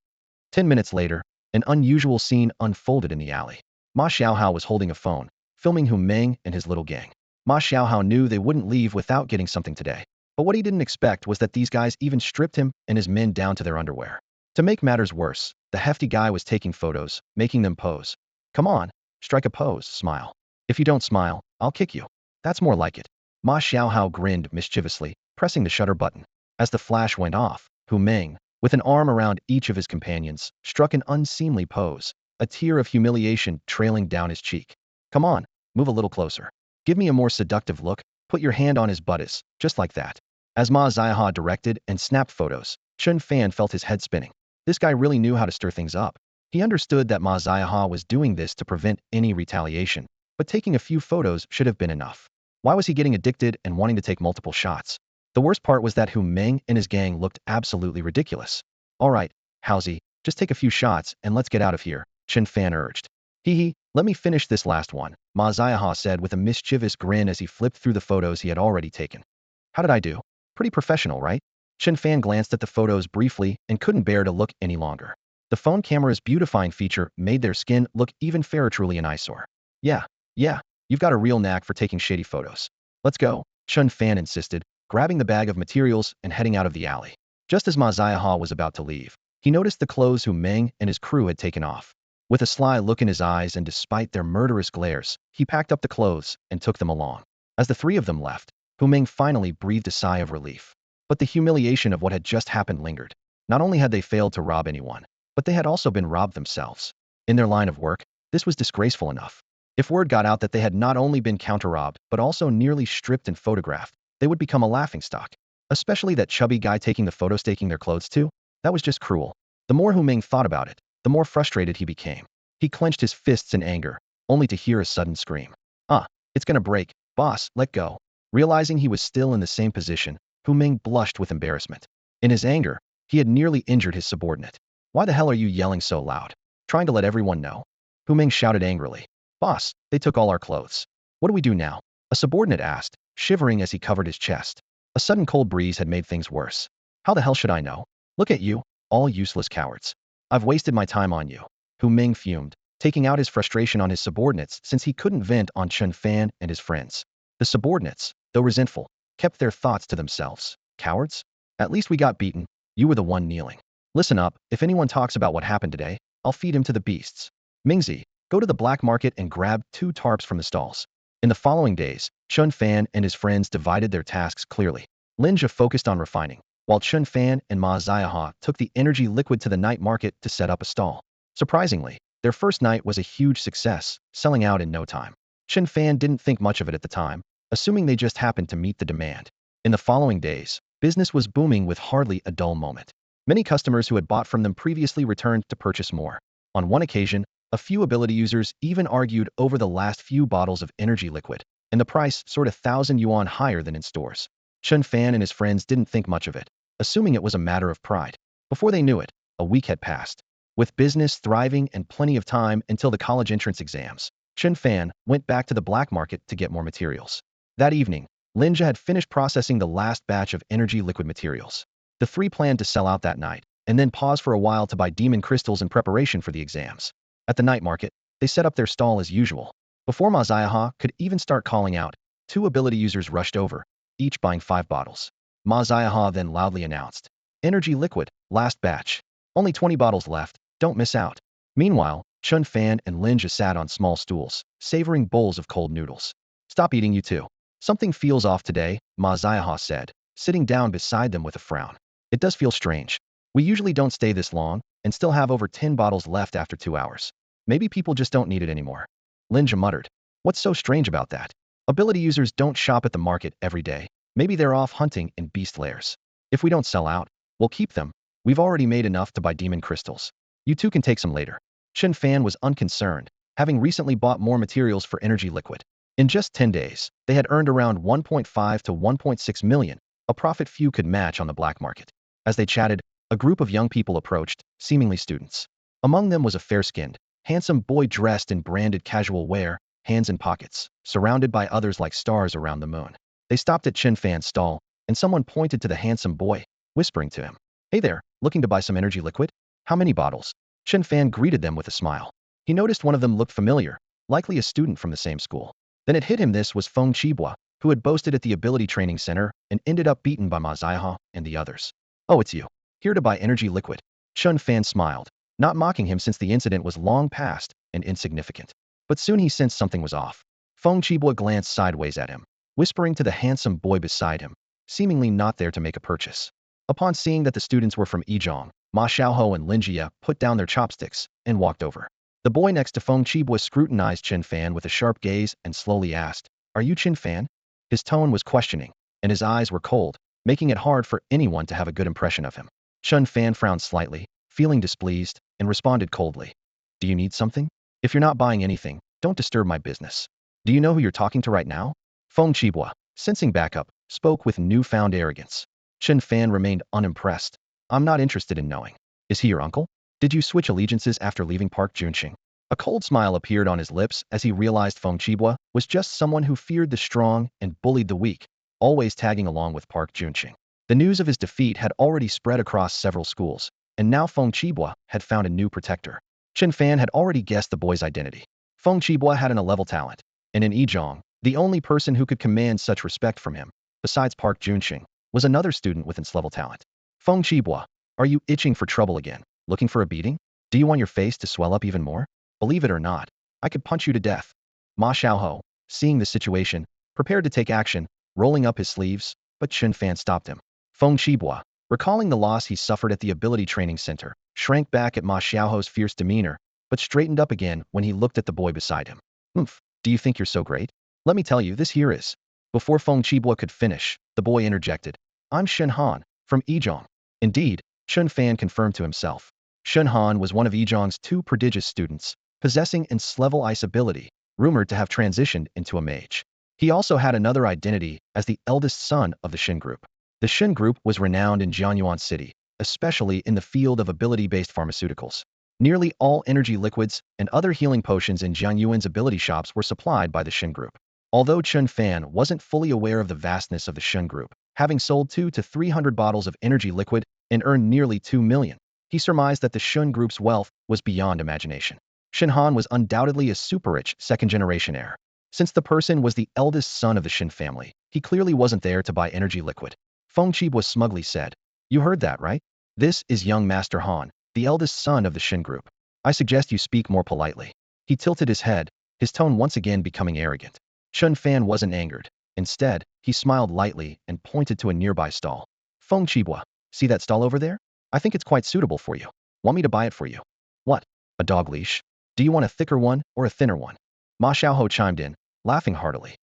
10 minutes later, an unusual scene unfolded in the alley. Ma Xiaohao was holding a phone, filming Hu Ming and his little gang. Ma Xiaohao knew they wouldn't leave without getting something today. But what he didn't expect was that these guys even stripped him and his men down to their underwear. To make matters worse, the hefty guy was taking photos, making them pose. "Come on, strike a pose, smile. If you don't smile, I'll kick you. That's more like it." Ma Xiaohao grinned mischievously, pressing the shutter button. As the flash went off, Hu Ming, with an arm around each of his companions, struck an unseemly pose, a tear of humiliation trailing down his cheek. "Come on, move a little closer. Give me a more seductive look. Put your hand on his buttock, just like that." As Ma Xiaohao directed and snapped photos, Chen Fan felt his head spinning. This guy really knew how to stir things up. He understood that Ma Xiaohao was doing this to prevent any retaliation, but taking a few photos should have been enough. Why was he getting addicted and wanting to take multiple shots? The worst part was that Hu Ming and his gang looked absolutely ridiculous. "All right, Housie, just take a few shots and let's get out of here," Chen Fan urged. "Hee, let me finish this last one," Ma Xiaohao said with a mischievous grin as he flipped through the photos he had already taken. "How did I do? Pretty professional, right?" Chen Fan glanced at the photos briefly and couldn't bear to look any longer. The phone camera's beautifying feature made their skin look even fairer, truly an eyesore. Yeah, you've got a real knack for taking shady photos. Let's go," Chen Fan insisted, grabbing the bag of materials and heading out of the alley. Just as Ma Xiaohao was about to leave, He noticed the clothes Hu Meng and his crew had taken off. With a sly look in his eyes and despite their murderous glares, he packed up the clothes and took them along. As the three of them left, Hu Meng finally breathed a sigh of relief. But the humiliation of what had just happened lingered. Not only had they failed to rob anyone, but they had also been robbed themselves. In their line of work, this was disgraceful enough. If word got out that they had not only been counter-robbed, but also nearly stripped and photographed, they would become a laughingstock. Especially that chubby guy taking the photos taking their clothes too? That was just cruel. The more Hu Ming thought about it, the more frustrated he became. He clenched his fists in anger, only to hear a sudden scream. Ah, it's gonna break. Boss, let go. Realizing he was still in the same position, Hu Ming blushed with embarrassment. In his anger, he had nearly injured his subordinate. Why the hell are you yelling so loud? Trying to let everyone know? Hu Ming shouted angrily. Boss, they took all our clothes. What do we do now? A subordinate asked, shivering as he covered his chest. A sudden cold breeze had made things worse. How the hell should I know? Look at you, all useless cowards. I've wasted my time on you. Hu Ming fumed, taking out his frustration on his subordinates since he couldn't vent on Chen Fan and his friends. The subordinates, though resentful, kept their thoughts to themselves. Cowards? At least we got beaten. You were the one kneeling. Listen up, if anyone talks about what happened today, I'll feed him to the beasts. Mingzi, go to the black market and grab 2 tarps from the stalls. In the following days, Chen Fan and his friends divided their tasks clearly. Linja focused on refining, while Chen Fan and Ma Ziaha took the energy liquid to the night market to set up a stall. Surprisingly, their first night was a huge success, selling out in no time. Chen Fan didn't think much of it at the time, assuming they just happened to meet the demand. In the following days, business was booming with hardly a dull moment. Many customers who had bought from them previously returned to purchase more. On one occasion, a few ability users even argued over the last few bottles of energy liquid, and the price soared 1,000 yuan higher than in stores. Chen Fan and his friends didn't think much of it, assuming it was a matter of pride. Before they knew it, a week had passed. With business thriving and plenty of time until the college entrance exams, Chen Fan went back to the black market to get more materials. That evening, Linja had finished processing the last batch of energy liquid materials. The three planned to sell out that night, and then pause for a while to buy demon crystals in preparation for the exams. At the night market, they set up their stall as usual. Before Ma Ziaha could even start calling out, 2 ability users rushed over, each buying 5 bottles. Ma Ziaha then loudly announced, energy liquid, last batch. Only 20 bottles left, don't miss out. Meanwhile, Chen Fan and Linja sat on small stools, savoring bowls of cold noodles. Stop eating, you two. Something feels off today, Ma Ziaha said, sitting down beside them with a frown. It does feel strange. We usually don't stay this long, and still have over 10 bottles left after 2 hours. Maybe people just don't need it anymore. Linja muttered. What's so strange about that? Ability users don't shop at the market every day. Maybe they're off hunting in beast lairs. If we don't sell out, we'll keep them. We've already made enough to buy demon crystals. You two can take some later. Chen Fan was unconcerned, having recently bought more materials for energy liquid. In just 10 days, they had earned around 1.5 to 1.6 million, a profit few could match on the black market. As they chatted, a group of young people approached, seemingly students. Among them was a fair-skinned, handsome boy dressed in branded casual wear, hands in pockets, surrounded by others like stars around the moon. They stopped at Chen Fan's stall, and someone pointed to the handsome boy, whispering to him. Hey there, looking to buy some energy liquid? How many bottles? Chen Fan greeted them with a smile. He noticed one of them looked familiar, likely a student from the same school. Then it hit him this was Feng Qibua, who had boasted at the ability training center and ended up beaten by Ma Ziaha and the others. Oh, it's you. Here to buy energy liquid. Chen Fan smiled, not mocking him since the incident was long past and insignificant. But soon he sensed something was off. Feng Qibua glanced sideways at him, whispering to the handsome boy beside him, seemingly not there to make a purchase. Upon seeing that the students were from Yizhong, Ma Xiaoho and Lin Jia put down their chopsticks and walked over. The boy next to Feng Qibua scrutinized Chen Fan with a sharp gaze and slowly asked, Are you Chen Fan? His tone was questioning, and his eyes were cold, making it hard for anyone to have a good impression of him. Chen Fan frowned slightly, feeling displeased, and responded coldly. Do you need something? If you're not buying anything, don't disturb my business. Do you know who you're talking to right now? Feng Qibua, sensing backup, spoke with newfound arrogance. Chen Fan remained unimpressed. I'm not interested in knowing. Is he your uncle? Did you switch allegiances after leaving Park Junxing? A cold smile appeared on his lips as he realized Feng Qibua was just someone who feared the strong and bullied the weak, always tagging along with Park Junxing. The news of his defeat had already spread across several schools, and now Feng Qibua had found a new protector. Chen Fan had already guessed the boy's identity. Feng Qibua had an A-level talent, and in Yizhong, the only person who could command such respect from him, besides Park Junxing, was another student with S-level talent. Feng Qibua, are you itching for trouble again? Looking for a beating? Do you want your face to swell up even more? Believe it or not, I could punch you to death. Ma Xiaoho, seeing the situation, prepared to take action, rolling up his sleeves, but Chen Fan stopped him. Feng Qibua, recalling the loss he suffered at the ability training center, shrank back at Ma Xiaoho's fierce demeanor, but straightened up again when he looked at the boy beside him. Oomph, do you think you're so great? Let me tell you, this here is. Before Feng Qibua could finish, the boy interjected. I'm Shen Han, from Yizhong. Indeed, Chen Fan confirmed to himself. Shen Han was one of Yizhong's two prodigious students, possessing level ice ability, rumored to have transitioned into a mage. He also had another identity as the eldest son of the Shen Group. The Shen Group was renowned in Jiangyuan City, especially in the field of ability-based pharmaceuticals. Nearly all energy liquids and other healing potions in Jiangyuan's ability shops were supplied by the Shen Group. Although Chen Fan wasn't fully aware of the vastness of the Shen Group, having sold 200 to 300 bottles of energy liquid and earned nearly 2 million, he surmised that the Shen Group's wealth was beyond imagination. Shen Han was undoubtedly a super-rich second-generation heir. Since the person was the eldest son of the Shen family, he clearly wasn't there to buy energy liquid. Feng Qibua smugly said, "You heard that, right? This is young Master Han, the eldest son of the Shen Group. I suggest you speak more politely." He tilted his head, his tone once again becoming arrogant. Chen Fan wasn't angered. Instead, he smiled lightly and pointed to a nearby stall. Feng Qibua, see that stall over there? I think it's quite suitable for you. Want me to buy it for you? What? A dog leash? Do you want a thicker one or a thinner one? Ma Xiaoho chimed in, laughing heartily.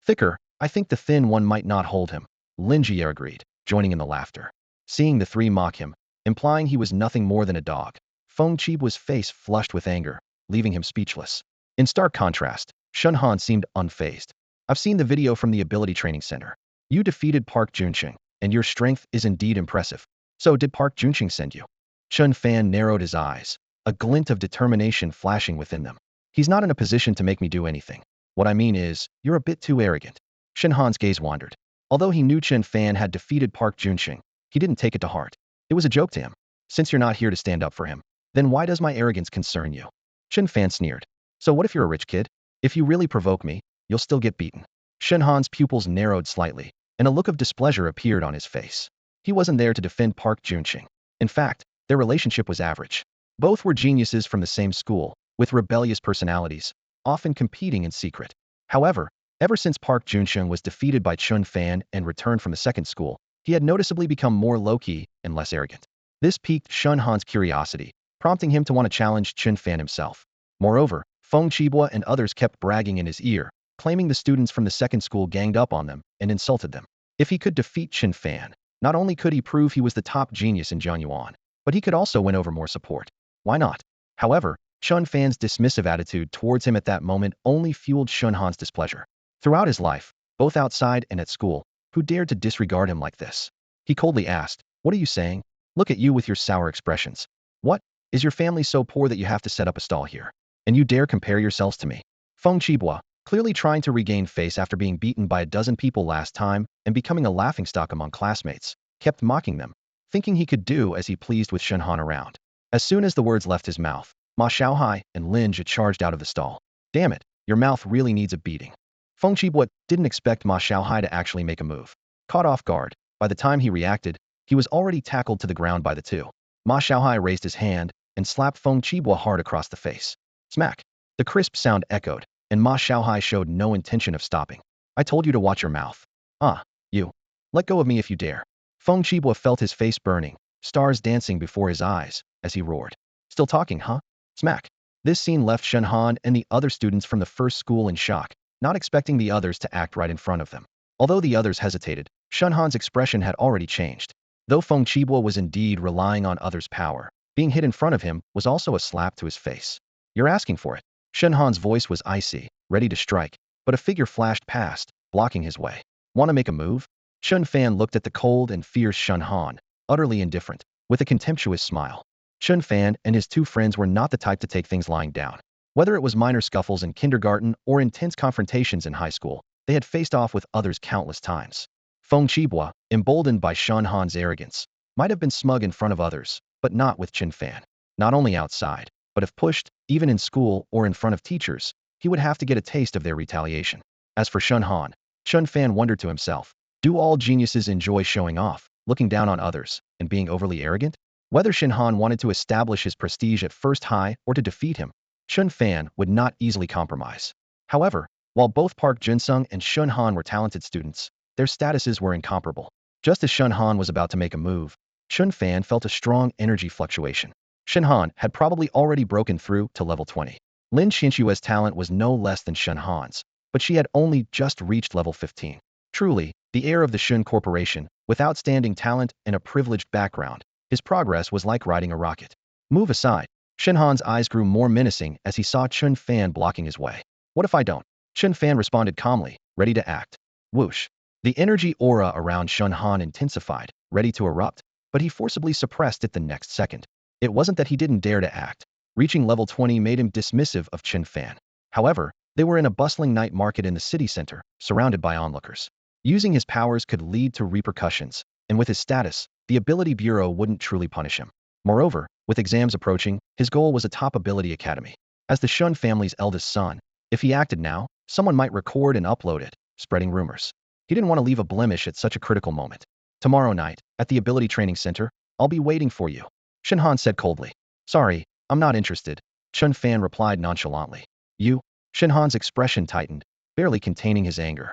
Thicker, I think the thin one might not hold him. Lin Jie agreed, joining in the laughter. Seeing the three mock him, implying he was nothing more than a dog, Feng Qibua's face flushed with anger, leaving him speechless. In stark contrast, Shen Han seemed unfazed. I've seen the video from the ability training center. You defeated Park Junqing, and your strength is indeed impressive. So did Park Junqing send you? Chen Fan narrowed his eyes, a glint of determination flashing within them. He's not in a position to make me do anything. What I mean is, you're a bit too arrogant. Shen Han's gaze wandered. Although he knew Chen Fan had defeated Park Junqing, he didn't take it to heart. It was a joke to him. Since you're not here to stand up for him, then why does my arrogance concern you? Chen Fan sneered. So what if you're a rich kid? If you really provoke me, you'll still get beaten. Shen Han's pupils narrowed slightly, and a look of displeasure appeared on his face. He wasn't there to defend Park Junqing. In fact, their relationship was average. Both were geniuses from the same school, with rebellious personalities, often competing in secret. However, ever since Park Junqing was defeated by Chen Fan and returned from the second school, he had noticeably become more low-key and less arrogant. This piqued Shen Han's curiosity, prompting him to want to challenge Chen Fan himself. Moreover, Feng Qibua and others kept bragging in his ear, claiming the students from the second school ganged up on them and insulted them. If he could defeat Chen Fan, not only could he prove he was the top genius in Jiangyuan, but he could also win over more support. Why not? However, Chen Fan's dismissive attitude towards him at that moment only fueled Shen Han's displeasure. Throughout his life, both outside and at school, who dared to disregard him like this? He coldly asked, "What are you saying? Look at you with your sour expressions. What? Is your family so poor that you have to set up a stall here? And you dare compare yourselves to me?" Feng Qibua, clearly trying to regain face after being beaten by a dozen people last time and becoming a laughingstock among classmates, kept mocking them, thinking he could do as he pleased with Shen Han around. As soon as the words left his mouth, Ma Xiaohai and Lin Jie charged out of the stall. Damn it, your mouth really needs a beating. Feng Qibua didn't expect Ma Xiaohai to actually make a move. Caught off guard, by the time he reacted, he was already tackled to the ground by the two. Ma Xiaohai raised his hand and slapped Feng Qibua hard across the face. Smack! The crisp sound echoed, and Ma Xiaohai showed no intention of stopping. I told you to watch your mouth. Ah, you. Let go of me if you dare. Feng Qibua felt his face burning, stars dancing before his eyes, as he roared. Still talking, huh? Smack. This scene left Shen Han and the other students from the first school in shock, not expecting the others to act right in front of them. Although the others hesitated, Shen Han's expression had already changed. Though Feng Qibua was indeed relying on others' power, being hit in front of him was also a slap to his face. You're asking for it. Shen Han's voice was icy, ready to strike, but a figure flashed past, blocking his way. Want to make a move? Chen Fan looked at the cold and fierce Shen Han, utterly indifferent, with a contemptuous smile. Chen Fan and his two friends were not the type to take things lying down. Whether it was minor scuffles in kindergarten or intense confrontations in high school, they had faced off with others countless times. Feng Qibua, emboldened by Shen Han's arrogance, might have been smug in front of others, but not with Chen Fan. Not only outside, but if pushed, even in school or in front of teachers, he would have to get a taste of their retaliation. As for Shen Han, Chen Fan wondered to himself, do all geniuses enjoy showing off, looking down on others, and being overly arrogant? Whether Chen Han wanted to establish his prestige at first high or to defeat him, Chen Fan would not easily compromise. However, while both Park Junsung and Chen Han were talented students, their statuses were incomparable. Just as Chen Han was about to make a move, Chen Fan felt a strong energy fluctuation. Chen Han had probably already broken through to level 20. Lin Qinshua's talent was no less than Chen Han's, but she had only just reached level 15. Truly, the heir of the Shun Corporation, with outstanding talent and a privileged background, his progress was like riding a rocket. Move aside. Chen Han's eyes grew more menacing as he saw Chen Fan blocking his way. What if I don't? Chen Fan responded calmly, ready to act. Whoosh. The energy aura around Chen Han intensified, ready to erupt, but he forcibly suppressed it the next second. It wasn't that he didn't dare to act. Reaching level 20 made him dismissive of Chen Fan. However, they were in a bustling night market in the city center, surrounded by onlookers. Using his powers could lead to repercussions, and with his status, the Ability Bureau wouldn't truly punish him. Moreover, with exams approaching, his goal was a top ability academy. As the Shun family's eldest son, if he acted now, someone might record and upload it, spreading rumors. He didn't want to leave a blemish at such a critical moment. Tomorrow night, at the Ability Training Center, I'll be waiting for you, Chen Han said coldly. Sorry, I'm not interested, Chen Fan replied nonchalantly. You? Chen Han's expression tightened, barely containing his anger.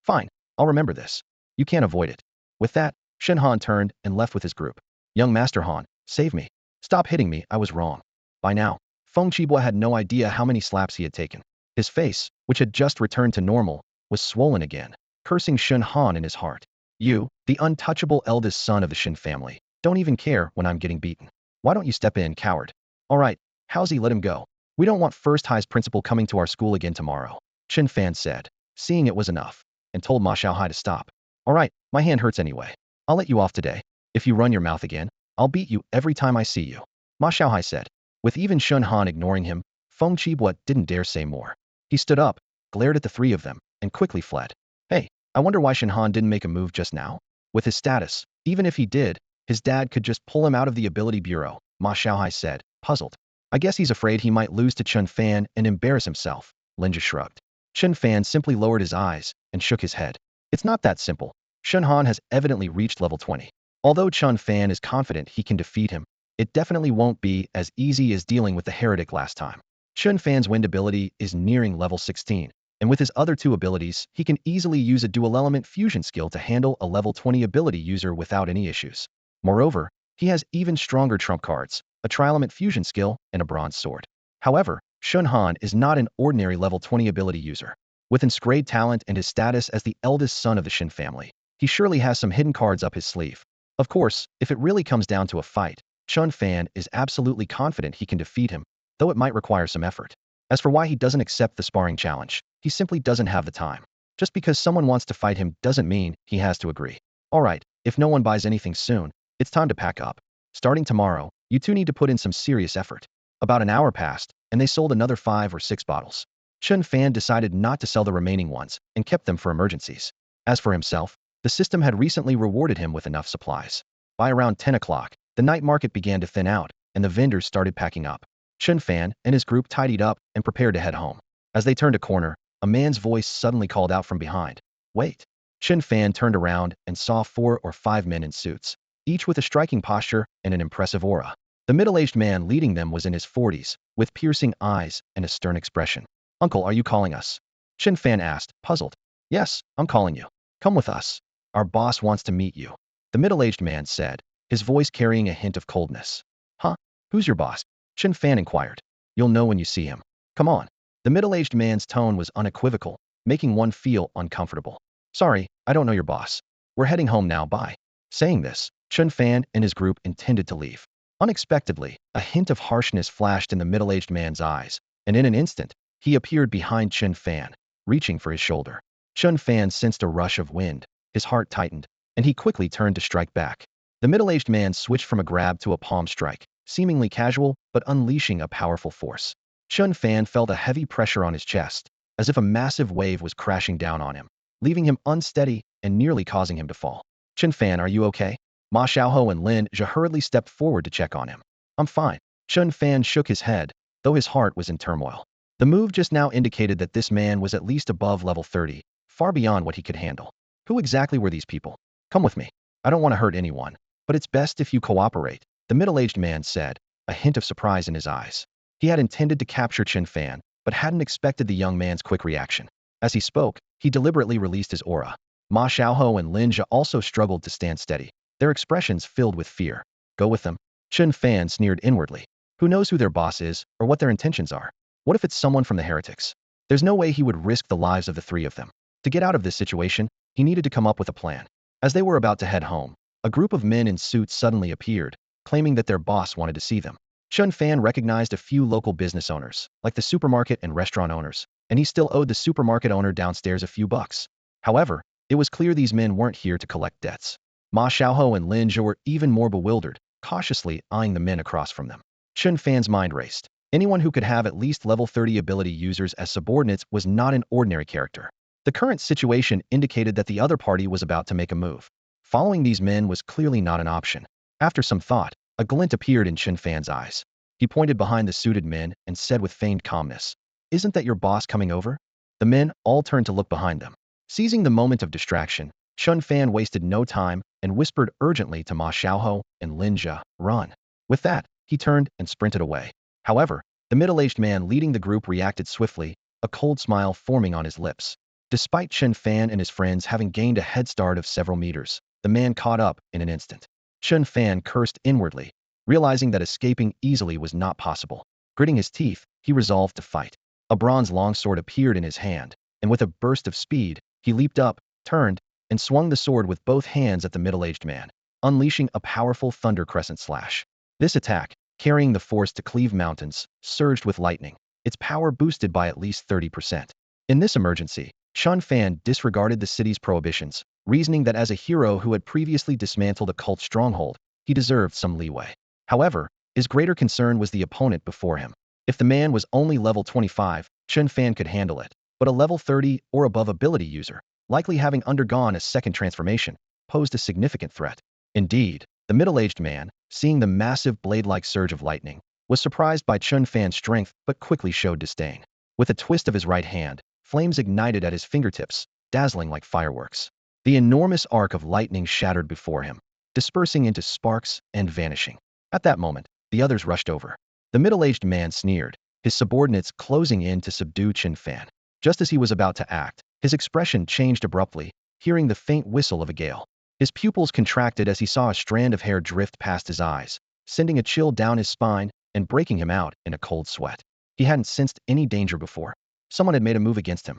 Fine, I'll remember this. You can't avoid it. With that, Chen Han turned and left with his group. Young Master Han, save me. Stop hitting me, I was wrong. By now, Feng Qibua had no idea how many slaps he had taken. His face, which had just returned to normal, was swollen again, cursing Chen Han in his heart. You, the untouchable eldest son of the Shin family, don't even care when I'm getting beaten. Why don't you step in, coward? All right, Howsy, let him go. We don't want First High's principal coming to our school again tomorrow, Chen Fan said, seeing it was enough, and told Ma Xiaohai to stop. All right, my hand hurts anyway. I'll let you off today. If you run your mouth again, I'll beat you every time I see you, Ma Xiaohai said. With even Shun Han ignoring him, Feng Qibua didn't dare say more. He stood up, glared at the three of them, and quickly fled. Hey, I wonder why Shen Han didn't make a move just now. With his status, even if he did, his dad could just pull him out of the Ability Bureau, Ma Xiaohai said, puzzled. I guess he's afraid he might lose to Chen Fan and embarrass himself, Linja shrugged. Chen Fan simply lowered his eyes and shook his head. It's not that simple. Shen Han has evidently reached level 20. Although Chen Fan is confident he can defeat him, it definitely won't be as easy as dealing with the heretic last time. Chen Fan's wind ability is nearing level 16, and with his other two abilities, he can easily use a dual-element fusion skill to handle a level 20 ability user without any issues. Moreover, he has even stronger trump cards, a tri-element fusion skill, and a bronze sword. However, Shun Han is not an ordinary level 20 ability user. With his great talent and his status as the eldest son of the Shin family, he surely has some hidden cards up his sleeve. Of course, if it really comes down to a fight, Chen Fan is absolutely confident he can defeat him, though it might require some effort. As for why he doesn't accept the sparring challenge, he simply doesn't have the time. Just because someone wants to fight him doesn't mean he has to agree. Alright, if no one buys anything soon, it's time to pack up. Starting tomorrow, you two need to put in some serious effort. About an hour passed, and they sold another 5 or 6 bottles. Chen Fan decided not to sell the remaining ones and kept them for emergencies. As for himself, the system had recently rewarded him with enough supplies. By around 10 o'clock, the night market began to thin out, and the vendors started packing up. Chen Fan and his group tidied up and prepared to head home. As they turned a corner, a man's voice suddenly called out from behind. Wait. Chen Fan turned around and saw 4 or 5 men in suits, each with a striking posture and an impressive aura. The middle-aged man leading them was in his 40s, with piercing eyes and a stern expression. Uncle, are you calling us? Chen Fan asked, puzzled. Yes, I'm calling you. Come with us. Our boss wants to meet you. The middle-aged man said, his voice carrying a hint of coldness. Huh? Who's your boss? Chen Fan inquired. You'll know when you see him. Come on. The middle-aged man's tone was unequivocal, making one feel uncomfortable. Sorry, I don't know your boss. We're heading home now, bye. Saying this, Chen Fan and his group intended to leave. Unexpectedly, a hint of harshness flashed in the middle-aged man's eyes, and in an instant, he appeared behind Chen Fan, reaching for his shoulder. Chen Fan sensed a rush of wind, his heart tightened, and he quickly turned to strike back. The middle-aged man switched from a grab to a palm strike, seemingly casual, but unleashing a powerful force. Chen Fan felt a heavy pressure on his chest, as if a massive wave was crashing down on him, leaving him unsteady and nearly causing him to fall. Chen Fan, are you okay? Ma Xiaoho and Lin Zhe hurriedly stepped forward to check on him. I'm fine. Chen Fan shook his head, though his heart was in turmoil. The move just now indicated that this man was at least above level 30, far beyond what he could handle. Who exactly were these people? Come with me. I don't want to hurt anyone, but it's best if you cooperate, the middle-aged man said, a hint of surprise in his eyes. He had intended to capture Chen Fan, but hadn't expected the young man's quick reaction. As he spoke, he deliberately released his aura. Ma Xiaohou and Lin Jia also struggled to stand steady, their expressions filled with fear. Go with them? Chen Fan sneered inwardly. Who knows who their boss is, or what their intentions are? What if it's someone from the heretics? There's no way he would risk the lives of the three of them. To get out of this situation, he needed to come up with a plan. As they were about to head home, a group of men in suits suddenly appeared, claiming that their boss wanted to see them. Chen Fan recognized a few local business owners, like the supermarket and restaurant owners, and he still owed the supermarket owner downstairs a few bucks. However, it was clear these men weren't here to collect debts. Ma Xiaohou and Lin Jia were even more bewildered, cautiously eyeing the men across from them. Chen Fan's mind raced. Anyone who could have at least level 30 ability users as subordinates was not an ordinary character. The current situation indicated that the other party was about to make a move. Following these men was clearly not an option. After some thought, a glint appeared in Chen Fan's eyes. He pointed behind the suited men and said with feigned calmness, "Isn't that your boss coming over?" The men all turned to look behind them. Seizing the moment of distraction, Chen Fan wasted no time and whispered urgently to Ma Xiaohou and Lin Jia, "Run." With that, he turned and sprinted away. However, the middle-aged man leading the group reacted swiftly, a cold smile forming on his lips. Despite Chen Fan and his friends having gained a head start of several meters, the man caught up in an instant. Chen Fan cursed inwardly, realizing that escaping easily was not possible. Gritting his teeth, he resolved to fight. A bronze longsword appeared in his hand, and with a burst of speed, he leaped up, turned, and swung the sword with both hands at the middle-aged man, unleashing a powerful thunder crescent slash. This attack, carrying the force to cleave mountains, surged with lightning, its power boosted by at least 30%. In this emergency, Chen Fan disregarded the city's prohibitions, reasoning that as a hero who had previously dismantled a cult stronghold, he deserved some leeway. However, his greater concern was the opponent before him. If the man was only level 25, Chen Fan could handle it, but a level 30 or above ability user, likely having undergone a second transformation, posed a significant threat. Indeed, the middle-aged man, seeing the massive blade-like surge of lightning, was surprised by Chen Fan's strength but quickly showed disdain. With a twist of his right hand, flames ignited at his fingertips, dazzling like fireworks. The enormous arc of lightning shattered before him, dispersing into sparks and vanishing. At that moment, the others rushed over. The middle-aged man sneered, his subordinates closing in to subdue Chen Fan. Just as he was about to act, his expression changed abruptly, hearing the faint whistle of a gale. His pupils contracted as he saw a strand of hair drift past his eyes, sending a chill down his spine and breaking him out in a cold sweat. He hadn't sensed any danger before. Someone had made a move against him.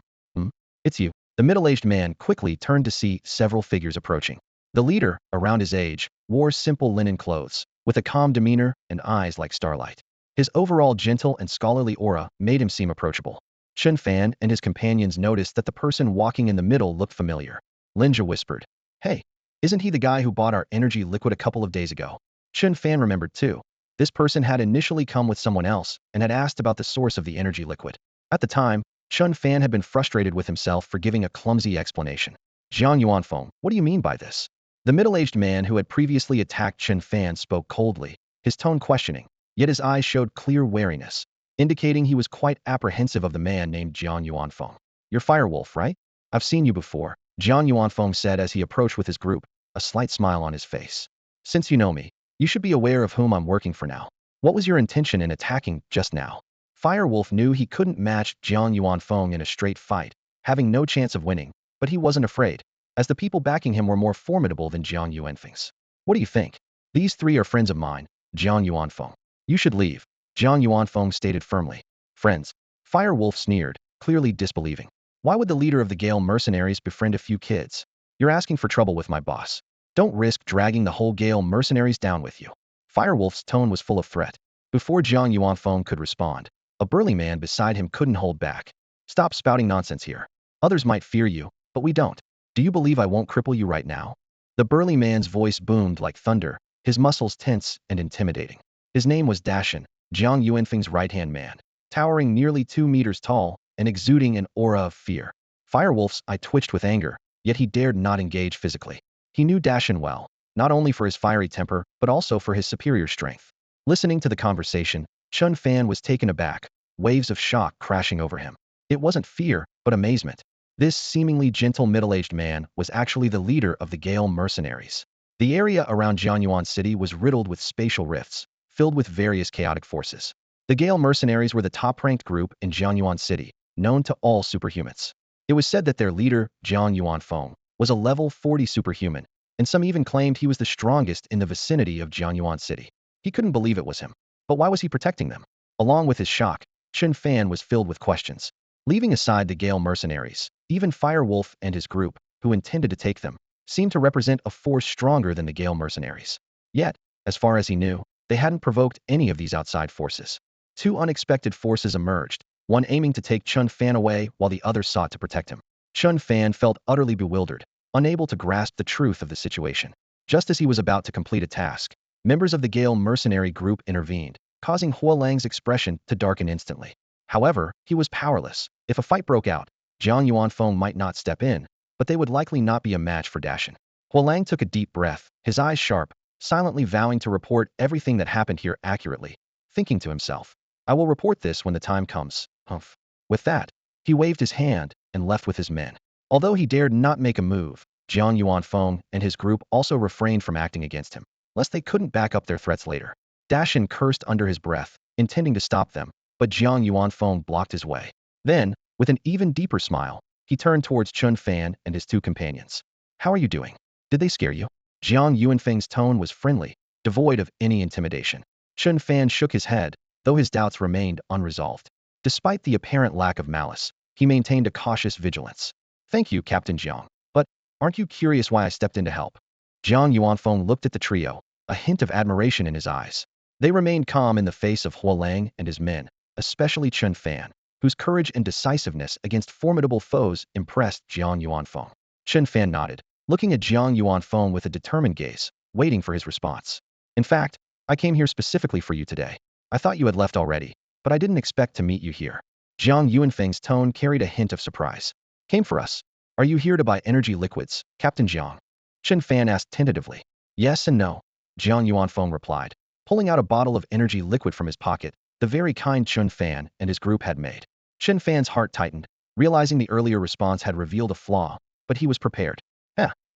It's you. The middle-aged man quickly turned to see several figures approaching. The leader, around his age, wore simple linen clothes, with a calm demeanor and eyes like starlight. His overall gentle and scholarly aura made him seem approachable. Chen Fan and his companions noticed that the person walking in the middle looked familiar. Lin Jia whispered, "Hey, isn't he the guy who bought our energy liquid a couple of days ago?" Chen Fan remembered too. This person had initially come with someone else and had asked about the source of the energy liquid. At the time, Chen Fan had been frustrated with himself for giving a clumsy explanation. "Jiangyuan Feng, what do you mean by this?" The middle-aged man who had previously attacked Chen Fan spoke coldly, his tone questioning, yet his eyes showed clear wariness, indicating he was quite apprehensive of the man named Jiangyuan Feng. "You're Firewolf, right? I've seen you before," Jiangyuan Feng said as he approached with his group, a slight smile on his face. "Since you know me, you should be aware of whom I'm working for now. What was your intention in attacking just now?" Firewolf knew he couldn't match Jiangyuan Feng in a straight fight, having no chance of winning, but he wasn't afraid, as the people backing him were more formidable than Jiangyuan Feng's. "What do you think? These three are friends of mine, Jiangyuan Feng. You should leave," Jiangyuan Feng stated firmly. "Friends?" Firewolf sneered, clearly disbelieving. "Why would the leader of the Gale mercenaries befriend a few kids? You're asking for trouble with my boss. Don't risk dragging the whole Gale mercenaries down with you." Firewolf's tone was full of threat. Before Jiangyuan Feng could respond, a burly man beside him couldn't hold back. "Stop spouting nonsense here. Others might fear you, but we don't. Do you believe I won't cripple you right now?" The burly man's voice boomed like thunder, his muscles tense and intimidating. His name was Dashan, Jiang Yuanfeng's right-hand man, towering nearly 2 meters tall and exuding an aura of fear. Firewolf's eye twitched with anger, yet he dared not engage physically. He knew Dashan well, not only for his fiery temper, but also for his superior strength. Listening to the conversation, Chen Fan was taken aback, waves of shock crashing over him. It wasn't fear, but amazement. This seemingly gentle middle-aged man was actually the leader of the Gale mercenaries. The area around Jiangyuan City was riddled with spatial rifts, filled with various chaotic forces. The Gale mercenaries were the top-ranked group in Jiangyuan City, known to all superhumans. It was said that their leader, Jiangyuan was a level 40 superhuman, and some even claimed he was the strongest in the vicinity of Jiangyuan City. He couldn't believe it was him. But why was he protecting them? Along with his shock, Chen Fan was filled with questions. Leaving aside the Gale mercenaries, even Firewolf and his group, who intended to take them, seemed to represent a force stronger than the Gale mercenaries. Yet, as far as he knew, they hadn't provoked any of these outside forces. Two unexpected forces emerged, one aiming to take Chen Fan away while the other sought to protect him. Chen Fan felt utterly bewildered, unable to grasp the truth of the situation. Just as he was about to complete a task, members of the Gale mercenary group intervened, causing Huolang's expression to darken instantly. However, he was powerless. If a fight broke out, Jiangyuan might not step in, but they would likely not be a match for Dashin. Huolang took a deep breath, his eyes sharp, silently vowing to report everything that happened here accurately, thinking to himself, I will report this when the time comes, humph. With that, he waved his hand and left with his men. Although he dared not make a move, Jiangyuan and his group also refrained from acting against him, lest they couldn't back up their threats later. Dashin cursed under his breath, intending to stop them, but Jiangyuan blocked his way. Then, with an even deeper smile, he turned towards Chen Fan and his two companions. How are you doing? Did they scare you? Jiang Yuanfeng's tone was friendly, devoid of any intimidation. Chen Fan shook his head, though his doubts remained unresolved. Despite the apparent lack of malice, he maintained a cautious vigilance. Thank you, Captain Jiang. But, aren't you curious why I stepped in to help? Jiang Yuanfeng looked at the trio, a hint of admiration in his eyes. They remained calm in the face of Huolang and his men, especially Chen Fan, whose courage and decisiveness against formidable foes impressed Jiang Yuanfeng. Chen Fan nodded, looking at Jiang Yuanfeng with a determined gaze, waiting for his response. In fact, I came here specifically for you today. I thought you had left already, but I didn't expect to meet you here. Jiang Yuanfeng's tone carried a hint of surprise. Came for us. Are you here to buy energy liquids, Captain Jiang? Chen Fan asked tentatively. Yes and no, Jiang Yuanfeng replied, pulling out a bottle of energy liquid from his pocket, the very kind Chen Fan and his group had made. Chen Fan's heart tightened, realizing the earlier response had revealed a flaw, but he was prepared.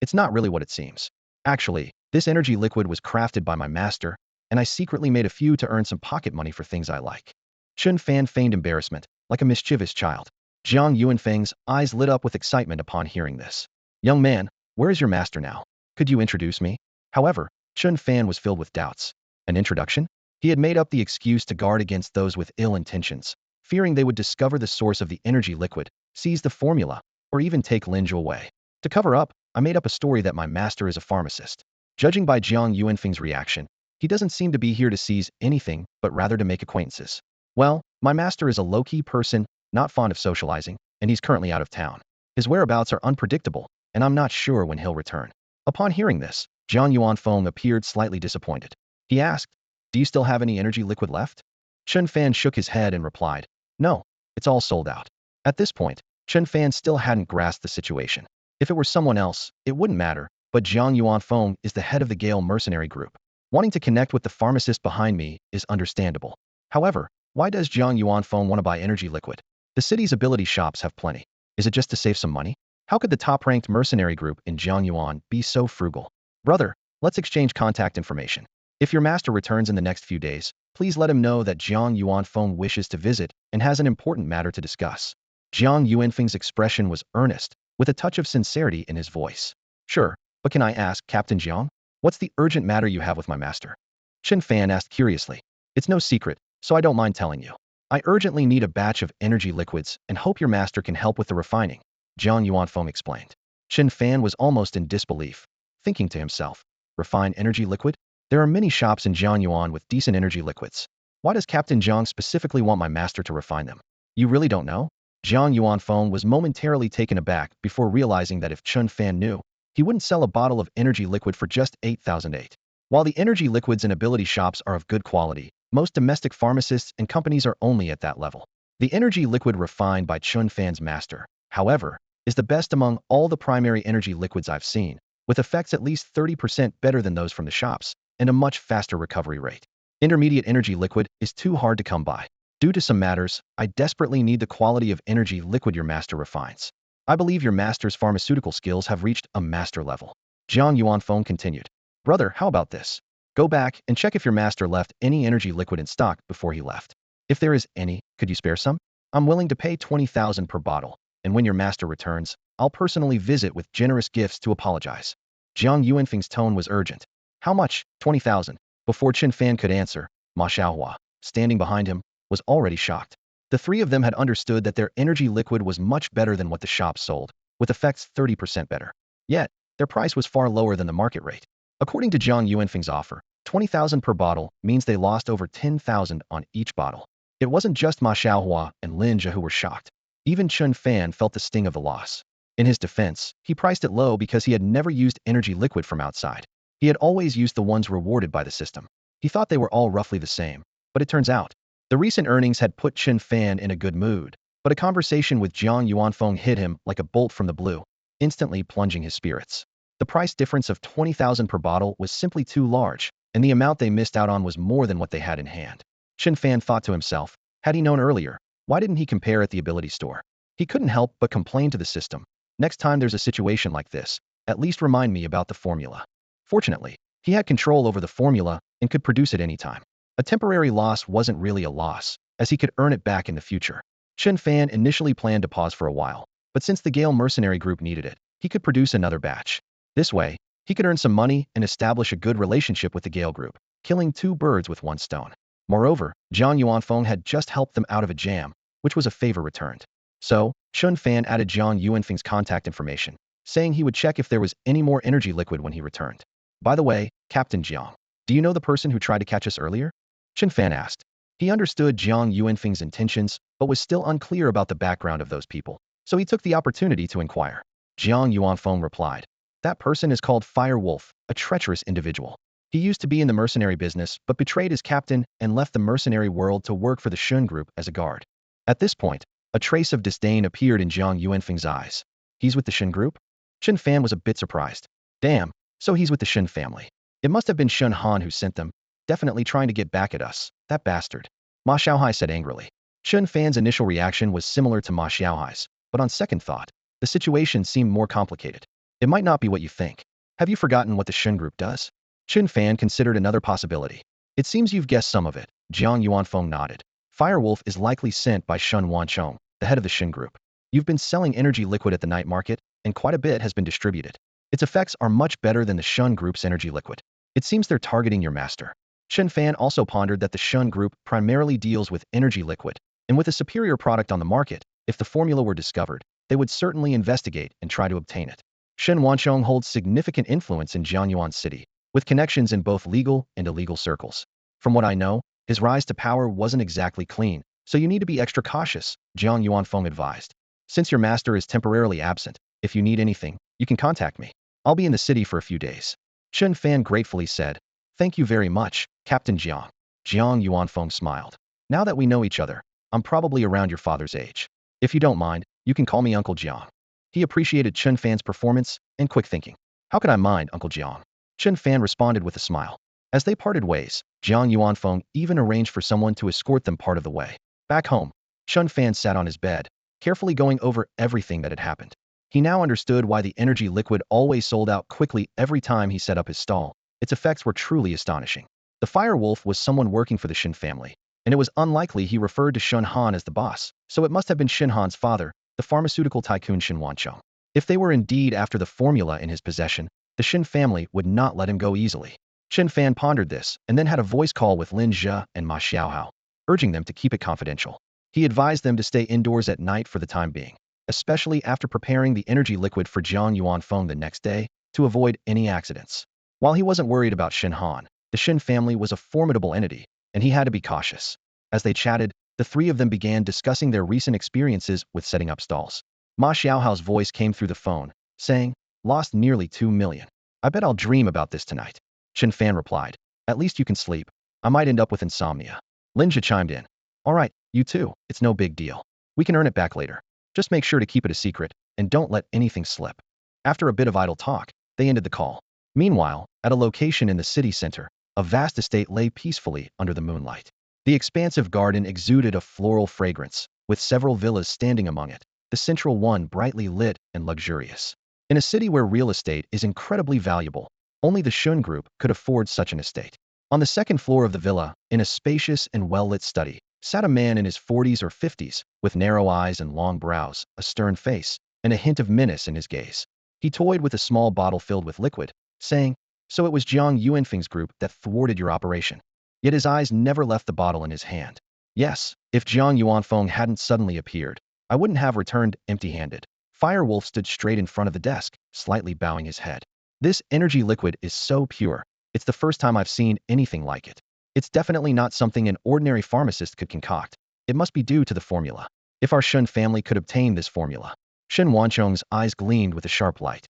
It's not really what it seems. Actually, this energy liquid was crafted by my master, and I secretly made a few to earn some pocket money for things I like. Chen Fan feigned embarrassment, like a mischievous child. Jiang Yuanfeng's eyes lit up with excitement upon hearing this. Young man, where is your master now? Could you introduce me? However, Chen Fan was filled with doubts. An introduction? He had made up the excuse to guard against those with ill intentions, fearing they would discover the source of the energy liquid, seize the formula, or even take Linju away. To cover up, I made up a story that my master is a pharmacist. Judging by Jiang Yuanfeng's reaction, he doesn't seem to be here to seize anything, but rather to make acquaintances. Well, my master is a low-key person, not fond of socializing, and he's currently out of town. His whereabouts are unpredictable, and I'm not sure when he'll return. Upon hearing this, Jiang Yuanfeng appeared slightly disappointed. He asked, do you still have any energy liquid left? Chen Fan shook his head and replied, no, it's all sold out. At this point, Chen Fan still hadn't grasped the situation. If it were someone else, it wouldn't matter, but Jiang Yuanfeng is the head of the Gale mercenary group. Wanting to connect with the pharmacist behind me is understandable. However, why does Jiang Yuanfeng want to buy energy liquid? The city's ability shops have plenty. Is it just to save some money? How could the top-ranked mercenary group in Jiangyuan be so frugal? Brother, let's exchange contact information. If your master returns in the next few days, please let him know that Jiang Yuanfeng wishes to visit and has an important matter to discuss. Jiang Yuanfeng's expression was earnest, with a touch of sincerity in his voice. Sure, but can I ask, Captain Jiang? What's the urgent matter you have with my master? Chen Fan asked curiously. It's no secret, so I don't mind telling you. I urgently need a batch of energy liquids and hope your master can help with the refining, Jiang Yuanfeng explained. Chen Fan was almost in disbelief, thinking to himself, refine energy liquid? There are many shops in Jiangyuan with decent energy liquids. Why does Captain Jiang specifically want my master to refine them? You really don't know? Jiang Yuanfeng was momentarily taken aback before realizing that if Chen Fan knew, he wouldn't sell a bottle of energy liquid for just 8,008. While the energy liquids in ability shops are of good quality, most domestic pharmacists and companies are only at that level. The energy liquid refined by Chen Fan's master, however, is the best among all the primary energy liquids I've seen, with effects at least 30% better than those from the shops, and a much faster recovery rate. Intermediate energy liquid is too hard to come by. Due to some matters, I desperately need the quality of energy liquid your master refines. I believe your master's pharmaceutical skills have reached a master level. Jiang Yuanfeng continued. Brother, how about this? Go back and check if your master left any energy liquid in stock before he left. If there is any, could you spare some? I'm willing to pay 20,000 per bottle, and when your master returns, I'll personally visit with generous gifts to apologize. Jiang Yuanfeng's tone was urgent. How much? 20,000. Before Chen Fan could answer, Ma Xiaohua, standing behind him, was already shocked. The three of them had understood that their energy liquid was much better than what the shop sold, with effects 30% better. Yet, their price was far lower than the market rate. According to Jiang Yuanfeng's offer, 20,000 per bottle means they lost over 10,000 on each bottle. It wasn't just Ma Xiaohua and Lin Jia who were shocked. Even Chen Fan felt the sting of the loss. In his defense, he priced it low because he had never used energy liquid from outside. He had always used the ones rewarded by the system. He thought they were all roughly the same, but it turns out, the recent earnings had put Chen Fan in a good mood, but a conversation with Jiang Yuanfeng hit him like a bolt from the blue, instantly plunging his spirits. The price difference of 20,000 per bottle was simply too large, and the amount they missed out on was more than what they had in hand. Chen Fan thought to himself, had he known earlier, why didn't he compare at the ability store? He couldn't help but complain to the system. Next time there's a situation like this, at least remind me about the formula. Fortunately, he had control over the formula and could produce it anytime. A temporary loss wasn't really a loss, as he could earn it back in the future. Chen Fan initially planned to pause for a while, but since the Gale mercenary group needed it, he could produce another batch. This way, he could earn some money and establish a good relationship with the Gale group, killing two birds with one stone. Moreover, Jiang Yuanfeng had just helped them out of a jam, which was a favor returned. So, Chen Fan added Jiang Yuanfeng's contact information, saying he would check if there was any more energy liquid when he returned. By the way, Captain Jiang, do you know the person who tried to catch us earlier? Chen Fan asked. He understood Jiang Yuanfeng's intentions, but was still unclear about the background of those people, so he took the opportunity to inquire. Jiang Yuanfeng replied, that person is called Fire Wolf, a treacherous individual. He used to be in the mercenary business, but betrayed his captain and left the mercenary world to work for the Shun group as a guard. At this point, a trace of disdain appeared in Jiang Yuanfeng's eyes. He's with the Shun group? Chen Fan was a bit surprised. Damn, so he's with the Shun family. It must have been Shun Han who sent them, definitely trying to get back at us, that bastard. Ma Xiaohai said angrily. Chen Fan's initial reaction was similar to Ma Xiaohai's, but on second thought, the situation seemed more complicated. It might not be what you think. Have you forgotten what the Shun group does? Chen Fan considered another possibility. It seems you've guessed some of it. Jiang Yuanfeng nodded. Firewolf is likely sent by Shun Wanchong, the head of the Shin group. You've been selling energy liquid at the night market, and quite a bit has been distributed. Its effects are much better than the Shun group's energy liquid. It seems they're targeting your master. Chen Fan also pondered that the Shun group primarily deals with energy liquid, and with a superior product on the market, if the formula were discovered, they would certainly investigate and try to obtain it. Shen Wanchong holds significant influence in Jiangyuan City, with connections in both legal and illegal circles. From what I know, his rise to power wasn't exactly clean, so you need to be extra cautious, Jiang Yuanfeng advised. Since your master is temporarily absent, if you need anything, you can contact me. I'll be in the city for a few days. Chen Fan gratefully said, thank you very much, Captain Jiang. Jiang Yuanfeng smiled. Now that we know each other, I'm probably around your father's age. If you don't mind, you can call me Uncle Jiang. He appreciated Chen Fan's performance and quick thinking. How could I mind, Uncle Jiang? Chen Fan responded with a smile. As they parted ways, Jiang Yuanfeng even arranged for someone to escort them part of the way. Back home, Chen Fan sat on his bed, carefully going over everything that had happened. He now understood why the energy liquid always sold out quickly every time he set up his stall. Its effects were truly astonishing. The Fire Wolf was someone working for the Shin family, and it was unlikely he referred to Shun Han as the boss, so it must have been Shin Han's father, the pharmaceutical tycoon Shin Wanchong. If they were indeed after the formula in his possession, the Shin family would not let him go easily. Chen Fan pondered this and then had a voice call with Lin Jia and Ma Xiaohao, urging them to keep it confidential. He advised them to stay indoors at night for the time being, especially after preparing the energy liquid for Jiang Yuanfeng the next day, to avoid any accidents. While he wasn't worried about Shin Han, the Shin family was a formidable entity, and he had to be cautious. As they chatted, the three of them began discussing their recent experiences with setting up stalls. Ma Xiaohao's voice came through the phone, saying, lost nearly 2 million. I bet I'll dream about this tonight. Chen Fan replied, at least you can sleep. I might end up with insomnia. Lin Jia chimed in. All right, you too, it's no big deal. We can earn it back later. Just make sure to keep it a secret, and don't let anything slip. After a bit of idle talk, they ended the call. Meanwhile, at a location in the city center, a vast estate lay peacefully under the moonlight. The expansive garden exuded a floral fragrance, with several villas standing among it, the central one brightly lit and luxurious. In a city where real estate is incredibly valuable, Only the Shun group could afford such an estate. On the second floor of the villa, in a spacious and well-lit study, sat a man in his 40s or 50s, with narrow eyes and long brows, a stern face, and a hint of menace in his gaze. He toyed with a small bottle filled with liquid, saying, "So it was Jiangyuan's group that thwarted your operation." Yet his eyes never left the bottle in his hand. Yes, if Jiangyuan hadn't suddenly appeared, I wouldn't have returned empty-handed. Firewolf stood straight in front of the desk, slightly bowing his head. This energy liquid is so pure. It's the first time I've seen anything like it. It's definitely not something an ordinary pharmacist could concoct. It must be due to the formula. If our Shun family could obtain this formula. Shen Wanchong's eyes gleamed with a sharp light.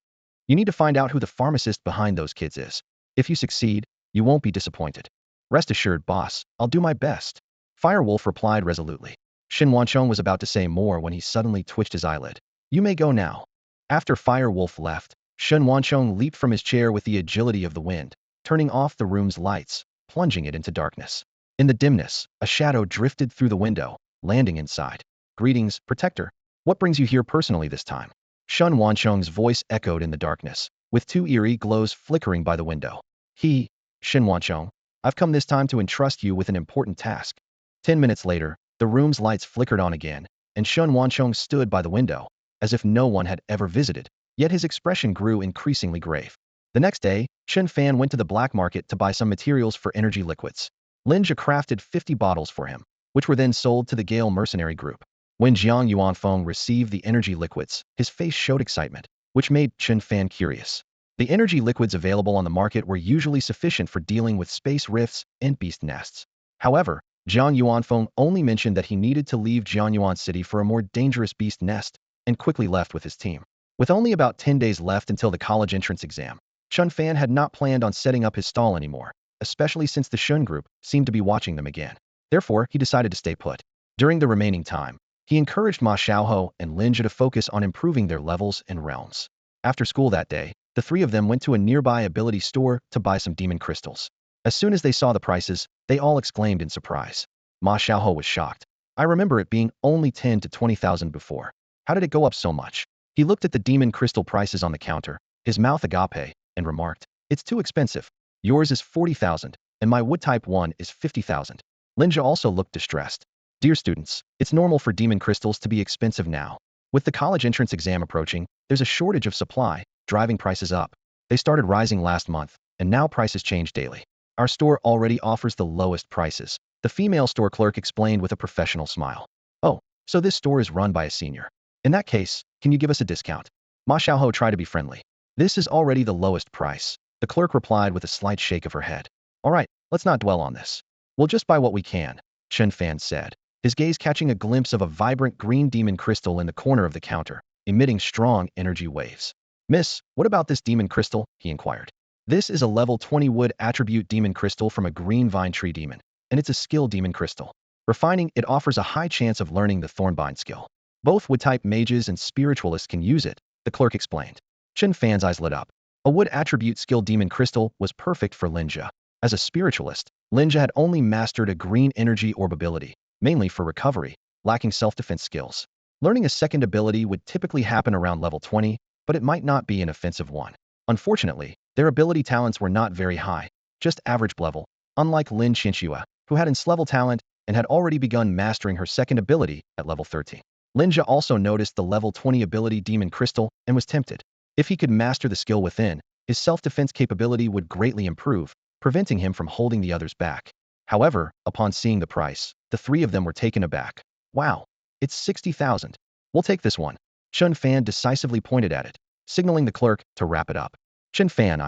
You need to find out who the pharmacist behind those kids is. If you succeed, you won't be disappointed. Rest assured, boss, I'll do my best. Firewolf replied resolutely. Shen Wanchong was about to say more when he suddenly twitched his eyelid. You may go now. After Firewolf left, Shen Wanchong leaped from his chair with the agility of the wind, turning off the room's lights, plunging it into darkness. In the dimness, a shadow drifted through the window, landing inside. Greetings, Protector. What brings you here personally this time? Shen Wanchong's voice echoed in the darkness, with two eerie glows flickering by the window. Shen Wanchong, I've come this time to entrust you with an important task. 10 minutes later, the room's lights flickered on again, and Shen Wanchong stood by the window, as if no one had ever visited, yet his expression grew increasingly grave. The next day, Chen Fan went to the black market to buy some materials for energy liquids. Linja crafted 50 bottles for him, which were then sold to the Gale mercenary group. When Jiangyuan received the energy liquids, his face showed excitement, which made Chen Fan curious. The energy liquids available on the market were usually sufficient for dealing with space rifts and beast nests. However, Jiangyuan only mentioned that he needed to leave Jiangyuan City for a more dangerous beast nest, and quickly left with his team. With only about 10 days left until the college entrance exam, Chen Fan had not planned on setting up his stall anymore, especially since the Shun group seemed to be watching them again. Therefore, he decided to stay put. During the remaining time, he encouraged Ma Xiaoho and Linja to focus on improving their levels and realms. After school that day, the three of them went to a nearby ability store to buy some demon crystals. As soon as they saw the prices, they all exclaimed in surprise. Ma Xiaoho was shocked. I remember it being only 10 to 20,000 before. How did it go up so much? He looked at the demon crystal prices on the counter, his mouth agape, and remarked, "It's too expensive. Yours is 40,000, and my wood type 1 is 50,000. Linja also looked distressed. Dear students, it's normal for demon crystals to be expensive now. With the college entrance exam approaching, there's a shortage of supply, driving prices up. They started rising last month, and now prices change daily. Our store already offers the lowest prices," the female store clerk explained with a professional smile. "Oh, so this store is run by a senior. In that case, can you give us a discount?" Ma Xiaoho tried to be friendly. "This is already the lowest price," the clerk replied with a slight shake of her head. "All right, let's not dwell on this. We'll just buy what we can," Chen Fan said, his gaze catching a glimpse of a vibrant green demon crystal in the corner of the counter, emitting strong energy waves. "Miss, what about this demon crystal?" he inquired. "This is a level 20 wood attribute demon crystal from a green vine tree demon, and it's a skill demon crystal. Refining it offers a high chance of learning the Thornbind skill. Both wood-type mages and spiritualists can use it," the clerk explained. Chen Fan's eyes lit up. A wood attribute skill demon crystal was perfect for Linja. As a spiritualist, Linja had only mastered a green energy orb ability, mainly for recovery, lacking self-defense skills. Learning a second ability would typically happen around level 20, but it might not be an offensive one. Unfortunately, their ability talents were not very high, just average level, unlike Lin Xianxua, who had ins-level talent and had already begun mastering her second ability at level 13. Linja also noticed the level 20 ability Demon Crystal and was tempted. If he could master the skill within, his self-defense capability would greatly improve, preventing him from holding the others back. However, upon seeing the price, the three of them were taken aback. "Wow, it's 60,000. We'll take this one." Chen Fan decisively pointed at it, signaling the clerk to wrap it up. Chen Fan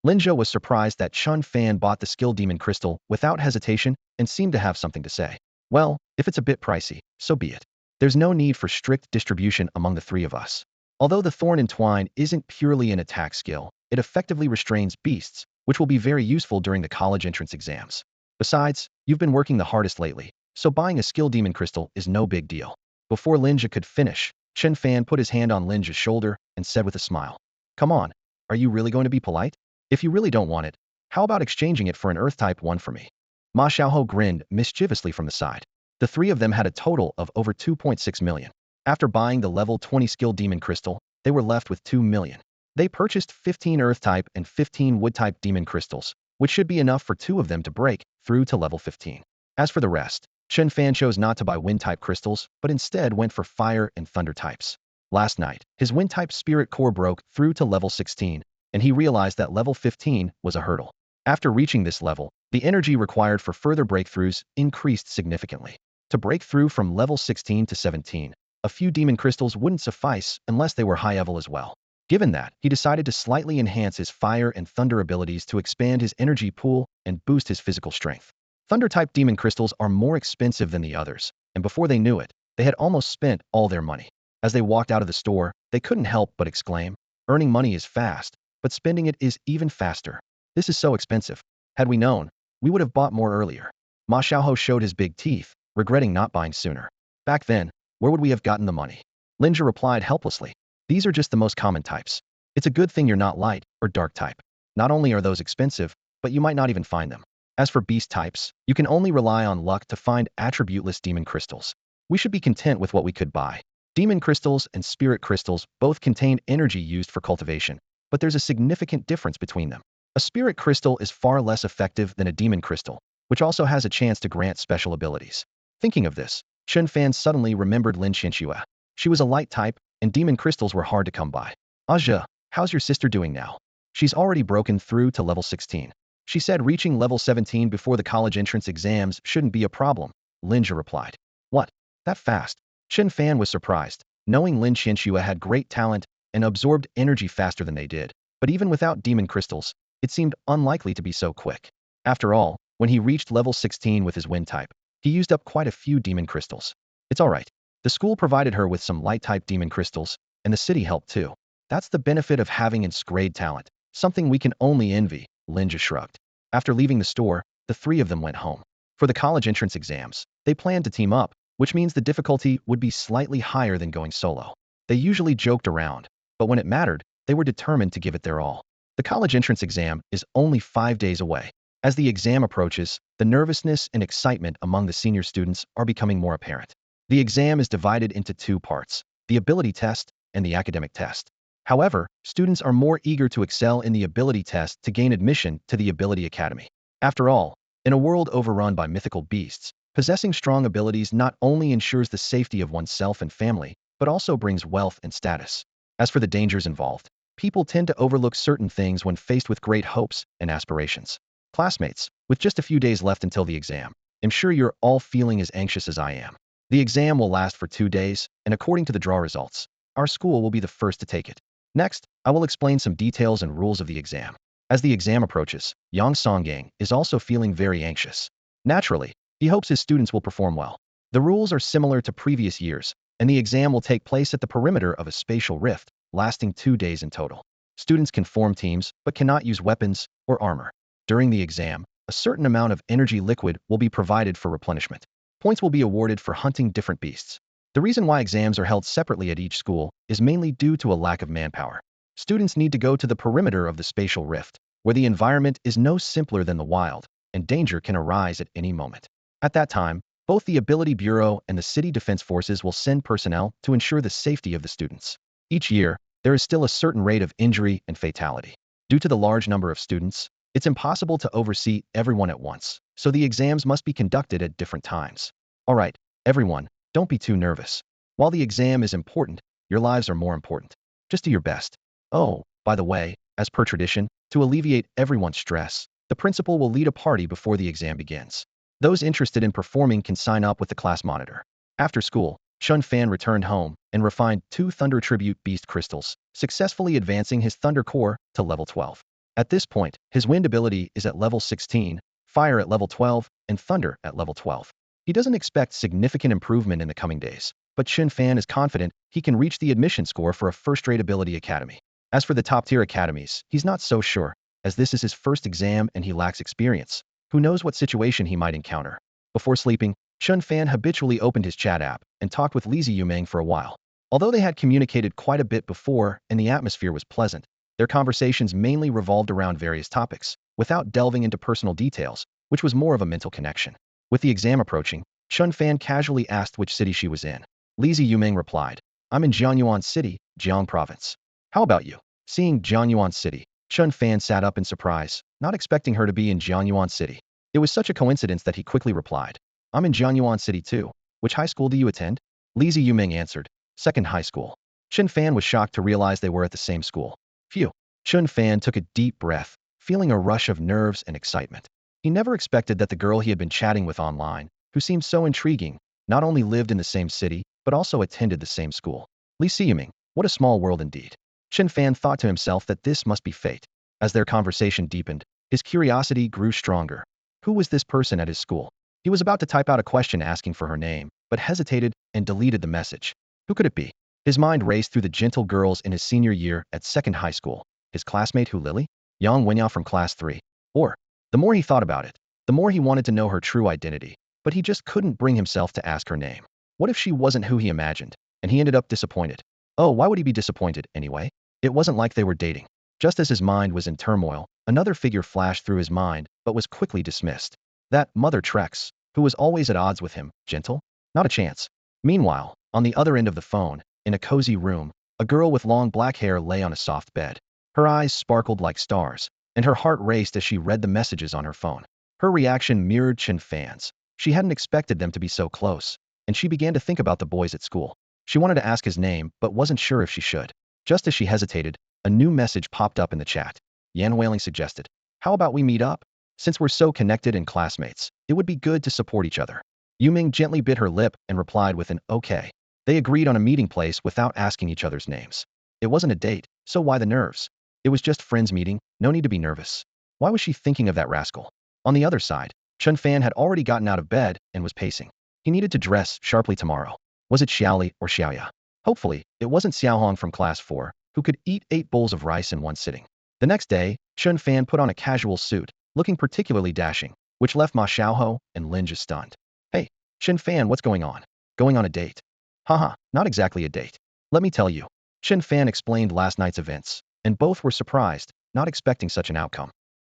Linja was surprised that Chen Fan bought the skill Demon Crystal without hesitation and seemed to have something to say. "Well, if it's a bit pricey, so be it. There's no need for strict distribution among the three of us. Although the Thorn and Twine isn't purely an attack skill, it effectively restrains beasts, which will be very useful during the college entrance exams. Besides, you've been working the hardest lately, so buying a skill Demon Crystal is no big deal." Before Linja could finish, Chen Fan put his hand on Linja's shoulder and said with a smile, "Come on, are you really going to be polite? If you really don't want it, how about exchanging it for an Earth-type one for me?" Ma Xiaoho grinned mischievously from the side. The three of them had a total of over 2.6 million. After buying the level 20 skill Demon Crystal, they were left with 2 million. They purchased 15 Earth-type and 15 Wood-type demon crystals, which should be enough for 2 of them to break through to level 15. As for the rest, Chen Fan chose not to buy Wind-type crystals, but instead went for Fire and Thunder types. Last night, his Wind-type Spirit Core broke through to level 16, and he realized that level 15 was a hurdle. After reaching this level, the energy required for further breakthroughs increased significantly. To break through from level 16 to 17, a few demon crystals wouldn't suffice unless they were high level as well. Given that, he decided to slightly enhance his Fire and Thunder abilities to expand his energy pool and boost his physical strength. Thunder-type demon crystals are more expensive than the others, and before they knew it, they had almost spent all their money. As they walked out of the store, they couldn't help but exclaim, "Earning money is fast, but spending it is even faster. This is so expensive. Had we known, we would have bought more earlier." Ma Xiaohou showed his big teeth, regretting not buying sooner. "Back then, where would we have gotten the money?" Linja replied helplessly. "These are just the most common types. It's a good thing you're not light or dark type. Not only are those expensive, but you might not even find them. As for beast types, you can only rely on luck to find attributeless demon crystals. We should be content with what we could buy." Demon crystals and spirit crystals both contain energy used for cultivation, but there's a significant difference between them. A spirit crystal is far less effective than a demon crystal, which also has a chance to grant special abilities. Thinking of this, Chen Fan suddenly remembered Lin Qianxue. She was a light type, and demon crystals were hard to come by. "Aja, how's your sister doing now?" "She's already broken through to level 16. She said reaching level 17 before the college entrance exams shouldn't be a problem," Linja replied. "What? That fast?" Chen Fan was surprised, knowing Lin Qianxue had great talent and absorbed energy faster than they did, but even without demon crystals, it seemed unlikely to be so quick. After all, when he reached level 16 with his wind type, he used up quite a few demon crystals. It's alright. The school provided her with some light-type demon crystals, and the city helped too. That's the benefit of having enscraved talent, something we can only envy, Linja shrugged. After leaving the store, the 3 of them went home. For the college entrance exams, they planned to team up, which means the difficulty would be slightly higher than going solo. They usually joked around, but when it mattered, they were determined to give it their all. The college entrance exam is only 5 days away. As the exam approaches, the nervousness and excitement among the senior students are becoming more apparent. The exam is divided into 2 parts, the ability test and the academic test. However, students are more eager to excel in the ability test to gain admission to the Ability Academy. After all, in a world overrun by mythical beasts, possessing strong abilities not only ensures the safety of oneself and family, but also brings wealth and status. As for the dangers involved, people tend to overlook certain things when faced with great hopes and aspirations. Classmates, with just a few days left until the exam, I'm sure you're all feeling as anxious as I am. The exam will last for 2 days, and according to the draw results, our school will be the first to take it. Next, I will explain some details and rules of the exam. As the exam approaches, Yang Songyang is also feeling very anxious. Naturally, he hopes his students will perform well. The rules are similar to previous years, and the exam will take place at the perimeter of a spatial rift, lasting 2 days in total. Students can form teams, but cannot use weapons or armor. During the exam, a certain amount of energy liquid will be provided for replenishment. Points will be awarded for hunting different beasts. The reason why exams are held separately at each school is mainly due to a lack of manpower. Students need to go to the perimeter of the spatial rift, where the environment is no simpler than the wild, and danger can arise at any moment. At that time, both the Ability Bureau and the City Defense Forces will send personnel to ensure the safety of the students. Each year, there is still a certain rate of injury and fatality. Due to the large number of students, it's impossible to oversee everyone at once, so the exams must be conducted at different times. Alright, everyone, don't be too nervous. While the exam is important, your lives are more important. Just do your best. Oh, by the way, as per tradition, to alleviate everyone's stress, the principal will lead a party before the exam begins. Those interested in performing can sign up with the class monitor. After school, Chen Fan returned home and refined 2 Thunder Tribute Beast Crystals, successfully advancing his Thunder Core to level 12. At this point, his Wind ability is at level 16, Fire at level 12, and Thunder at level 12. He doesn't expect significant improvement in the coming days, but Chen Fan is confident he can reach the admission score for a first-rate ability academy. As for the top-tier academies, he's not so sure, as this is his first exam and he lacks experience. Who knows what situation he might encounter. Before sleeping, Chen Fan habitually opened his chat app and talked with Li Ziyumeng for a while. Although they had communicated quite a bit before and the atmosphere was pleasant, their conversations mainly revolved around various topics, without delving into personal details, which was more of a mental connection. With the exam approaching, Chen Fan casually asked which city she was in. Li Ziyumeng replied, "I'm in Jiangyuan City, Jiang Province. How about you?" Seeing Jiangyuan City, Chen Fan sat up in surprise, not expecting her to be in Jiangyuan City. It was such a coincidence that he quickly replied, I'm in Jiangyuan City too. Which high school do you attend? Li Yuming answered, second high school. Chen Fan was shocked to realize they were at the same school. Phew. Chen Fan took a deep breath, feeling a rush of nerves and excitement. He never expected that the girl he had been chatting with online, who seemed so intriguing, not only lived in the same city, but also attended the same school. Li Yuming, what a small world indeed. Chen Fan thought to himself that this must be fate. As their conversation deepened, his curiosity grew stronger. Who was this person at his school? He was about to type out a question asking for her name, but hesitated and deleted the message. Who could it be? His mind raced through the gentle girls in his senior year at second high school. His classmate who Lily? Yang Wenyao from class 3. Or, the more he thought about it, the more he wanted to know her true identity, but he just couldn't bring himself to ask her name. What if she wasn't who he imagined? And he ended up disappointed. Oh, why would he be disappointed, anyway? It wasn't like they were dating. Just as his mind was in turmoil, another figure flashed through his mind, but was quickly dismissed. That Mother Trex, who was always at odds with him, gentle? Not a chance. Meanwhile, on the other end of the phone, in a cozy room, a girl with long black hair lay on a soft bed. Her eyes sparkled like stars, and her heart raced as she read the messages on her phone. Her reaction mirrored Chen Fan's. She hadn't expected them to be so close, and she began to think about the boys at school. She wanted to ask his name, but wasn't sure if she should. Just as she hesitated, a new message popped up in the chat. Yan Wailing suggested, how about we meet up? Since we're so connected and classmates, it would be good to support each other. Yuming gently bit her lip and replied with an okay. They agreed on a meeting place without asking each other's names. It wasn't a date, so why the nerves? It was just friends meeting, no need to be nervous. Why was she thinking of that rascal? On the other side, Chen Fan had already gotten out of bed and was pacing. He needed to dress sharply tomorrow. Was it Xiaoli or Xiaoya? Hopefully, it wasn't Xiaohong from class 4, who could eat 8 bowls of rice in one sitting. The next day, Chen Fan put on a casual suit, looking particularly dashing, which left Ma Xiaohou and Linja stunned. Hey, Chen Fan, what's going on? Going on a date? Haha, not exactly a date. Let me tell you. Chen Fan explained last night's events, and both were surprised, not expecting such an outcome.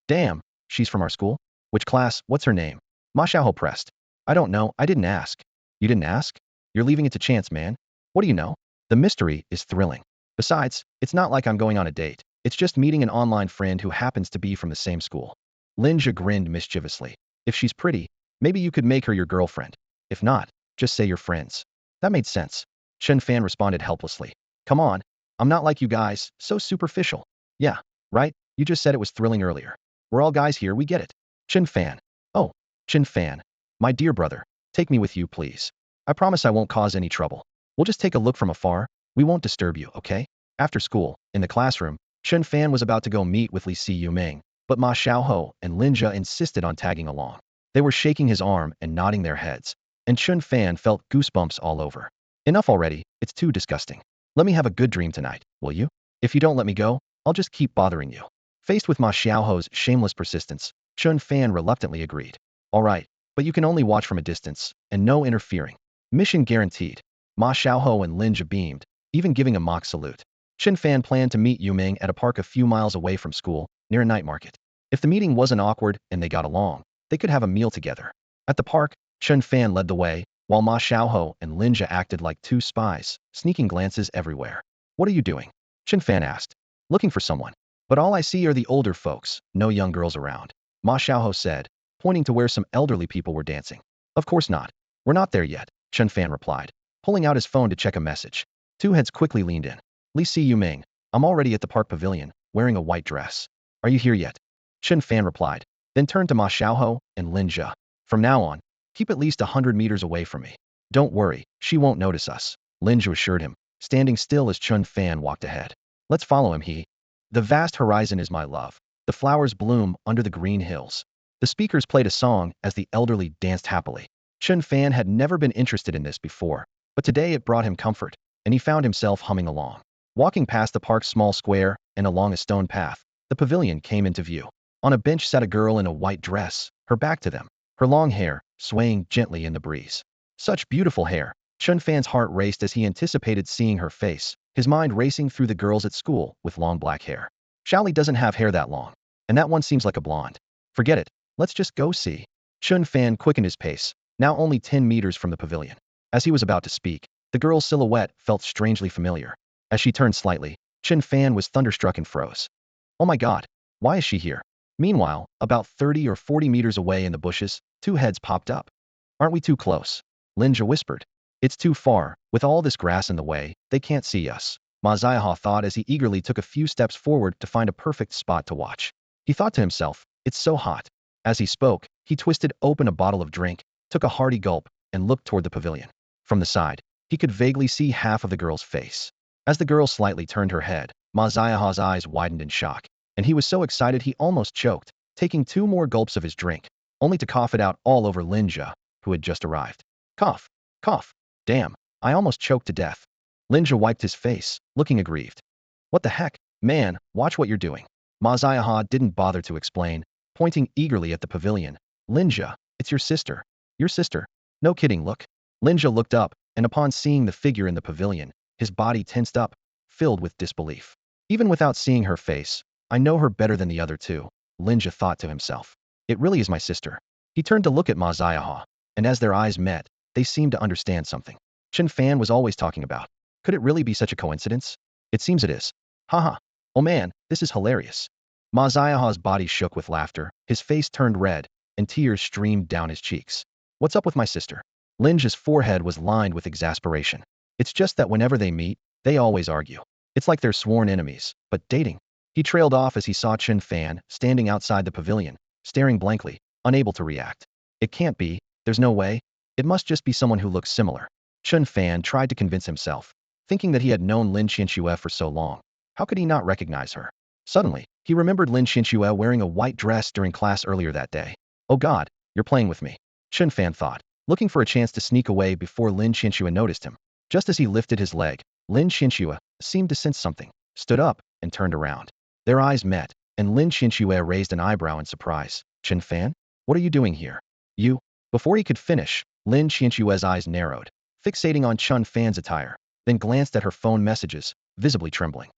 Damn, she's from our school? Which class? What's her name? Ma Xiaohou pressed. I don't know, I didn't ask. You didn't ask? You're leaving it to chance, man. What do you know? The mystery is thrilling. Besides, it's not like I'm going on a date. It's just meeting an online friend who happens to be from the same school. Linja grinned mischievously. If she's pretty, maybe you could make her your girlfriend. If not, just say you're friends. That made sense. Chen Fan responded helplessly. Come on, I'm not like you guys, so superficial. Yeah, right? You just said it was thrilling earlier. We're all guys here, we get it. Chen Fan. Oh, Chen Fan. My dear brother, take me with you, please. I promise I won't cause any trouble. We'll just take a look from afar. We won't disturb you, okay? After school, in the classroom, Chen Fan was about to go meet with Li Yuming, but Ma Xiaohou and Linja insisted on tagging along. They were shaking his arm and nodding their heads, and Chen Fan felt goosebumps all over. Enough already, it's too disgusting. Let me have a good dream tonight, will you? If you don't let me go, I'll just keep bothering you. Faced with Ma Xiaohou's shameless persistence, Chen Fan reluctantly agreed. All right, but you can only watch from a distance, and no interfering. Mission guaranteed. Ma Xiaohou and Linja beamed, even giving a mock salute. Chen Fan planned to meet Yuming at a park a few miles away from school, near a night market. If the meeting wasn't awkward and they got along, they could have a meal together. At the park, Chen Fan led the way, while Ma Xiaohou and Linja acted like two spies, sneaking glances everywhere. What are you doing? Chen Fan asked. Looking for someone. But all I see are the older folks, no young girls around. Ma Xiaohou said, pointing to where some elderly people were dancing. Of course not. We're not there yet, Chen Fan replied, pulling out his phone to check a message. Two heads quickly leaned in. Li Yuming, I'm already at the park pavilion, wearing a white dress. Are you here yet? Chen Fan replied, then turned to Ma Xiaohou and Linja. From now on, keep at least 100 meters away from me. Don't worry, she won't notice us, Linja assured him, standing still as Chen Fan walked ahead. Let's follow him, he. The vast horizon is my love. The flowers bloom under the green hills. The speakers played a song as the elderly danced happily. Chen Fan had never been interested in this before, but today it brought him comfort, and he found himself humming along. Walking past the park's small square and along a stone path, the pavilion came into view. On a bench sat a girl in a white dress, her back to them, her long hair swaying gently in the breeze. Such beautiful hair. Chen Fan's heart raced as he anticipated seeing her face, his mind racing through the girls at school with long black hair. Xiaoli doesn't have hair that long, and that one seems like a blonde. Forget it, let's just go see. Chen Fan quickened his pace, now only 10 meters from the pavilion. As he was about to speak, the girl's silhouette felt strangely familiar. As she turned slightly, Chen Fan was thunderstruck and froze. Oh my god, why is she here? Meanwhile, about 30 or 40 meters away in the bushes, two heads popped up. Aren't we too close? Linja whispered. It's too far. With all this grass in the way, they can't see us. Ma Xiaohao thought as he eagerly took a few steps forward to find a perfect spot to watch. He thought to himself, it's so hot. As he spoke, he twisted open a bottle of drink, took a hearty gulp, and looked toward the pavilion. From the side, he could vaguely see half of the girl's face. As the girl slightly turned her head, Ma Xiaohao's eyes widened in shock, and he was so excited he almost choked, taking 2 more gulps of his drink, only to cough it out all over Linja, who had just arrived. Cough. Cough. Damn, I almost choked to death. Linja wiped his face, looking aggrieved. What the heck? Man, watch what you're doing. Ma Xiaohao didn't bother to explain, pointing eagerly at the pavilion. Linja, it's your sister. Your sister? No kidding, look. Linja looked up, and upon seeing the figure in the pavilion, his body tensed up, filled with disbelief. Even without seeing her face, I know her better than the other two, Linja thought to himself. It really is my sister. He turned to look at Ma Xiaohao, and as their eyes met, they seemed to understand something. Chen Fan was always talking about. Could it really be such a coincidence? It seems it is. Haha. Oh man, this is hilarious. Ma Xiaohao's body shook with laughter, his face turned red, and tears streamed down his cheeks. What's up with my sister? Linja's forehead was lined with exasperation. It's just that whenever they meet, they always argue. It's like they're sworn enemies, but dating. He trailed off as he saw Chen Fan standing outside the pavilion, staring blankly, unable to react. It can't be, there's no way. It must just be someone who looks similar. Chen Fan tried to convince himself, thinking that he had known Lin Qianxue for so long. How could he not recognize her? Suddenly, he remembered Lin Qianxue wearing a white dress during class earlier that day. Oh god, you're playing with me. Chen Fan thought, looking for a chance to sneak away before Lin Qianxue noticed him. Just as he lifted his leg, Lin Qianxue seemed to sense something, stood up, and turned around. Their eyes met, and Lin Qianxue raised an eyebrow in surprise. Chen Fan? What are you doing here? You? Before he could finish, Lin Qianxue's eyes narrowed, fixating on Chen Fan's attire, then glanced at her phone messages, visibly trembling.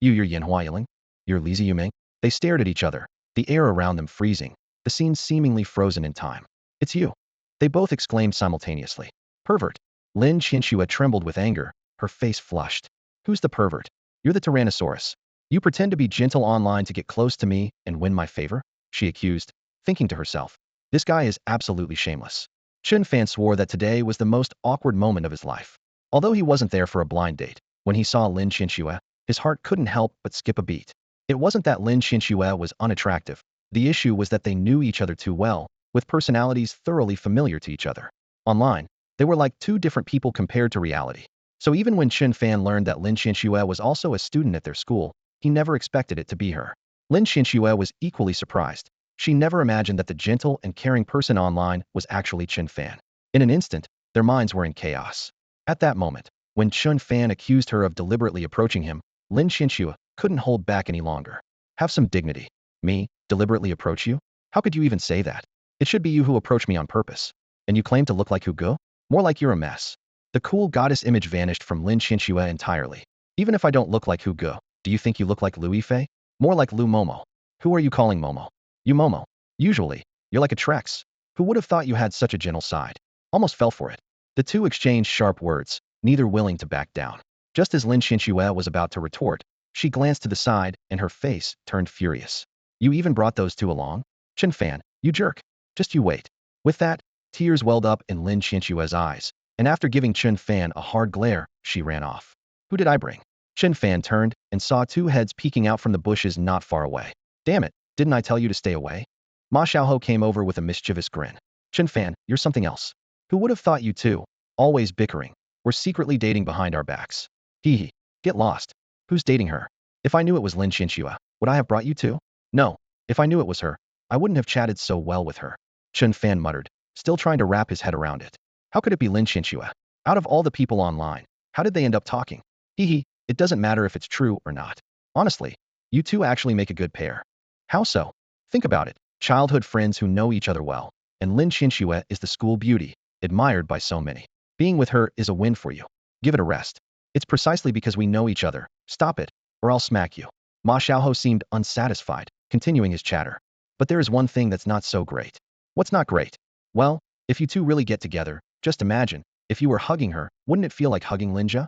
You're Yanhua Yiling? You're Li Ziyuming? They stared at each other, the air around them freezing, the scene seemingly frozen in time. It's you. They both exclaimed simultaneously. Pervert. Lin Qianxue trembled with anger, her face flushed. Who's the pervert? You're the Tyrannosaurus. You pretend to be gentle online to get close to me and win my favor? She accused, thinking to herself. This guy is absolutely shameless. Chen Fan swore that today was the most awkward moment of his life. Although he wasn't there for a blind date, when he saw Lin Qianxue, his heart couldn't help but skip a beat. It wasn't that Lin Qianxue was unattractive. The issue was that they knew each other too well, with personalities thoroughly familiar to each other. Online, they were like two different people compared to reality. So even when Chen Fan learned that Lin Qianxue was also a student at their school, he never expected it to be her. Lin Qianxue was equally surprised. She never imagined that the gentle and caring person online was actually Chen Fan. In an instant, their minds were in chaos. At that moment, when Chen Fan accused her of deliberately approaching him, Lin Qianxue couldn't hold back any longer. Have some dignity. Me, deliberately approach you? How could you even say that? It should be you who approach me on purpose. And you claim to look like Hugo? More like you're a mess. The cool goddess image vanished from Lin Qianxue entirely. Even if I don't look like Hugo, do you think you look like Lu Yifei? More like Lu Momo. Who are you calling Momo? You Momo. Usually, you're like a Trex. Who would have thought you had such a gentle side? Almost fell for it. The two exchanged sharp words, neither willing to back down. Just as Lin Qianxue was about to retort, she glanced to the side, and her face turned furious. You even brought those two along? Chen Fan, you jerk. Just you wait. With that, tears welled up in Lin Qianxue's eyes, and after giving Chen Fan a hard glare, she ran off. Who did I bring? Chen Fan turned and saw two heads peeking out from the bushes not far away. Damn it, didn't I tell you to stay away? Ma Xiaohou came over with a mischievous grin. Chen Fan, you're something else. Who would have thought you two, always bickering, were secretly dating behind our backs? Hee hee. Get lost. Who's dating her? If I knew it was Lin Qianxue, would I have brought you two? No. If I knew it was her, I wouldn't have chatted so well with her. Chen Fan muttered, still trying to wrap his head around it. How could it be Lin Qianxue? Out of all the people online, how did they end up talking? Hee hee. It doesn't matter if it's true or not. Honestly, you two actually make a good pair. How so? Think about it. Childhood friends who know each other well, and Lin Qianxue is the school beauty, admired by so many. Being with her is a win for you. Give it a rest. It's precisely because we know each other. Stop it, or I'll smack you. Ma Xiaohou seemed unsatisfied, continuing his chatter. But there is one thing that's not so great. What's not great? Well, if you two really get together, just imagine, if you were hugging her, wouldn't it feel like hugging Linja?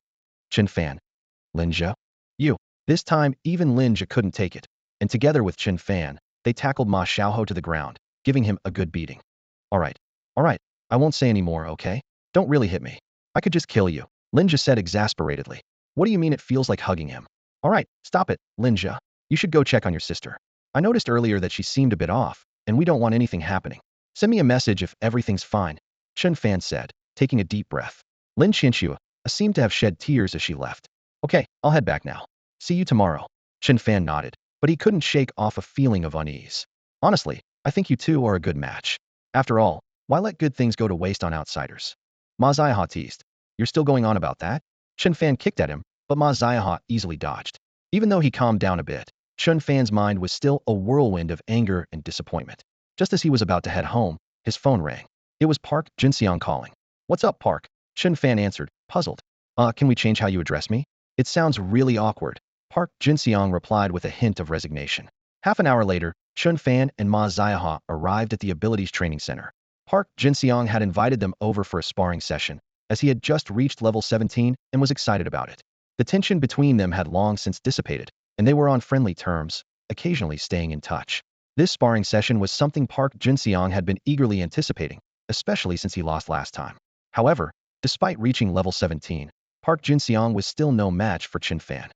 Chen Fan. Linja? You. This time, even Lin Jia couldn't take it, and together with Chen Fan, they tackled Ma Xiaoho to the ground, giving him a good beating. Alright, alright, I won't say any more, okay? Don't really hit me. I could just kill you, Lin Jia said exasperatedly. What do you mean it feels like hugging him? Alright, stop it, Lin Jia. You should go check on your sister. I noticed earlier that she seemed a bit off, and we don't want anything happening. Send me a message if everything's fine, Chen Fan said, taking a deep breath. Lin Qianxue seemed to have shed tears as she left. Okay, I'll head back now. See you tomorrow. Chen Fan nodded, but he couldn't shake off a feeling of unease. Honestly, I think you two are a good match. After all, why let good things go to waste on outsiders? Ma Ziaha teased. You're still going on about that? Chen Fan kicked at him, but Ma Ziaha easily dodged. Even though he calmed down a bit, Chen Fan's mind was still a whirlwind of anger and disappointment. Just as he was about to head home, his phone rang. It was Park Jinxiang calling. What's up, Park? Chen Fan answered, puzzled. Can we change how you address me? It sounds really awkward. Park Jinxiang replied with a hint of resignation. Half an hour later, Chen Fan and Ma Ziaha arrived at the Abilities Training Center. Park Jinxiang had invited them over for a sparring session, as he had just reached level 17 and was excited about it. The tension between them had long since dissipated, and they were on friendly terms, occasionally staying in touch. This sparring session was something Park Jinxiang had been eagerly anticipating, especially since he lost last time. However, despite reaching level 17, Park Jinxiang was still no match for Chen Fan.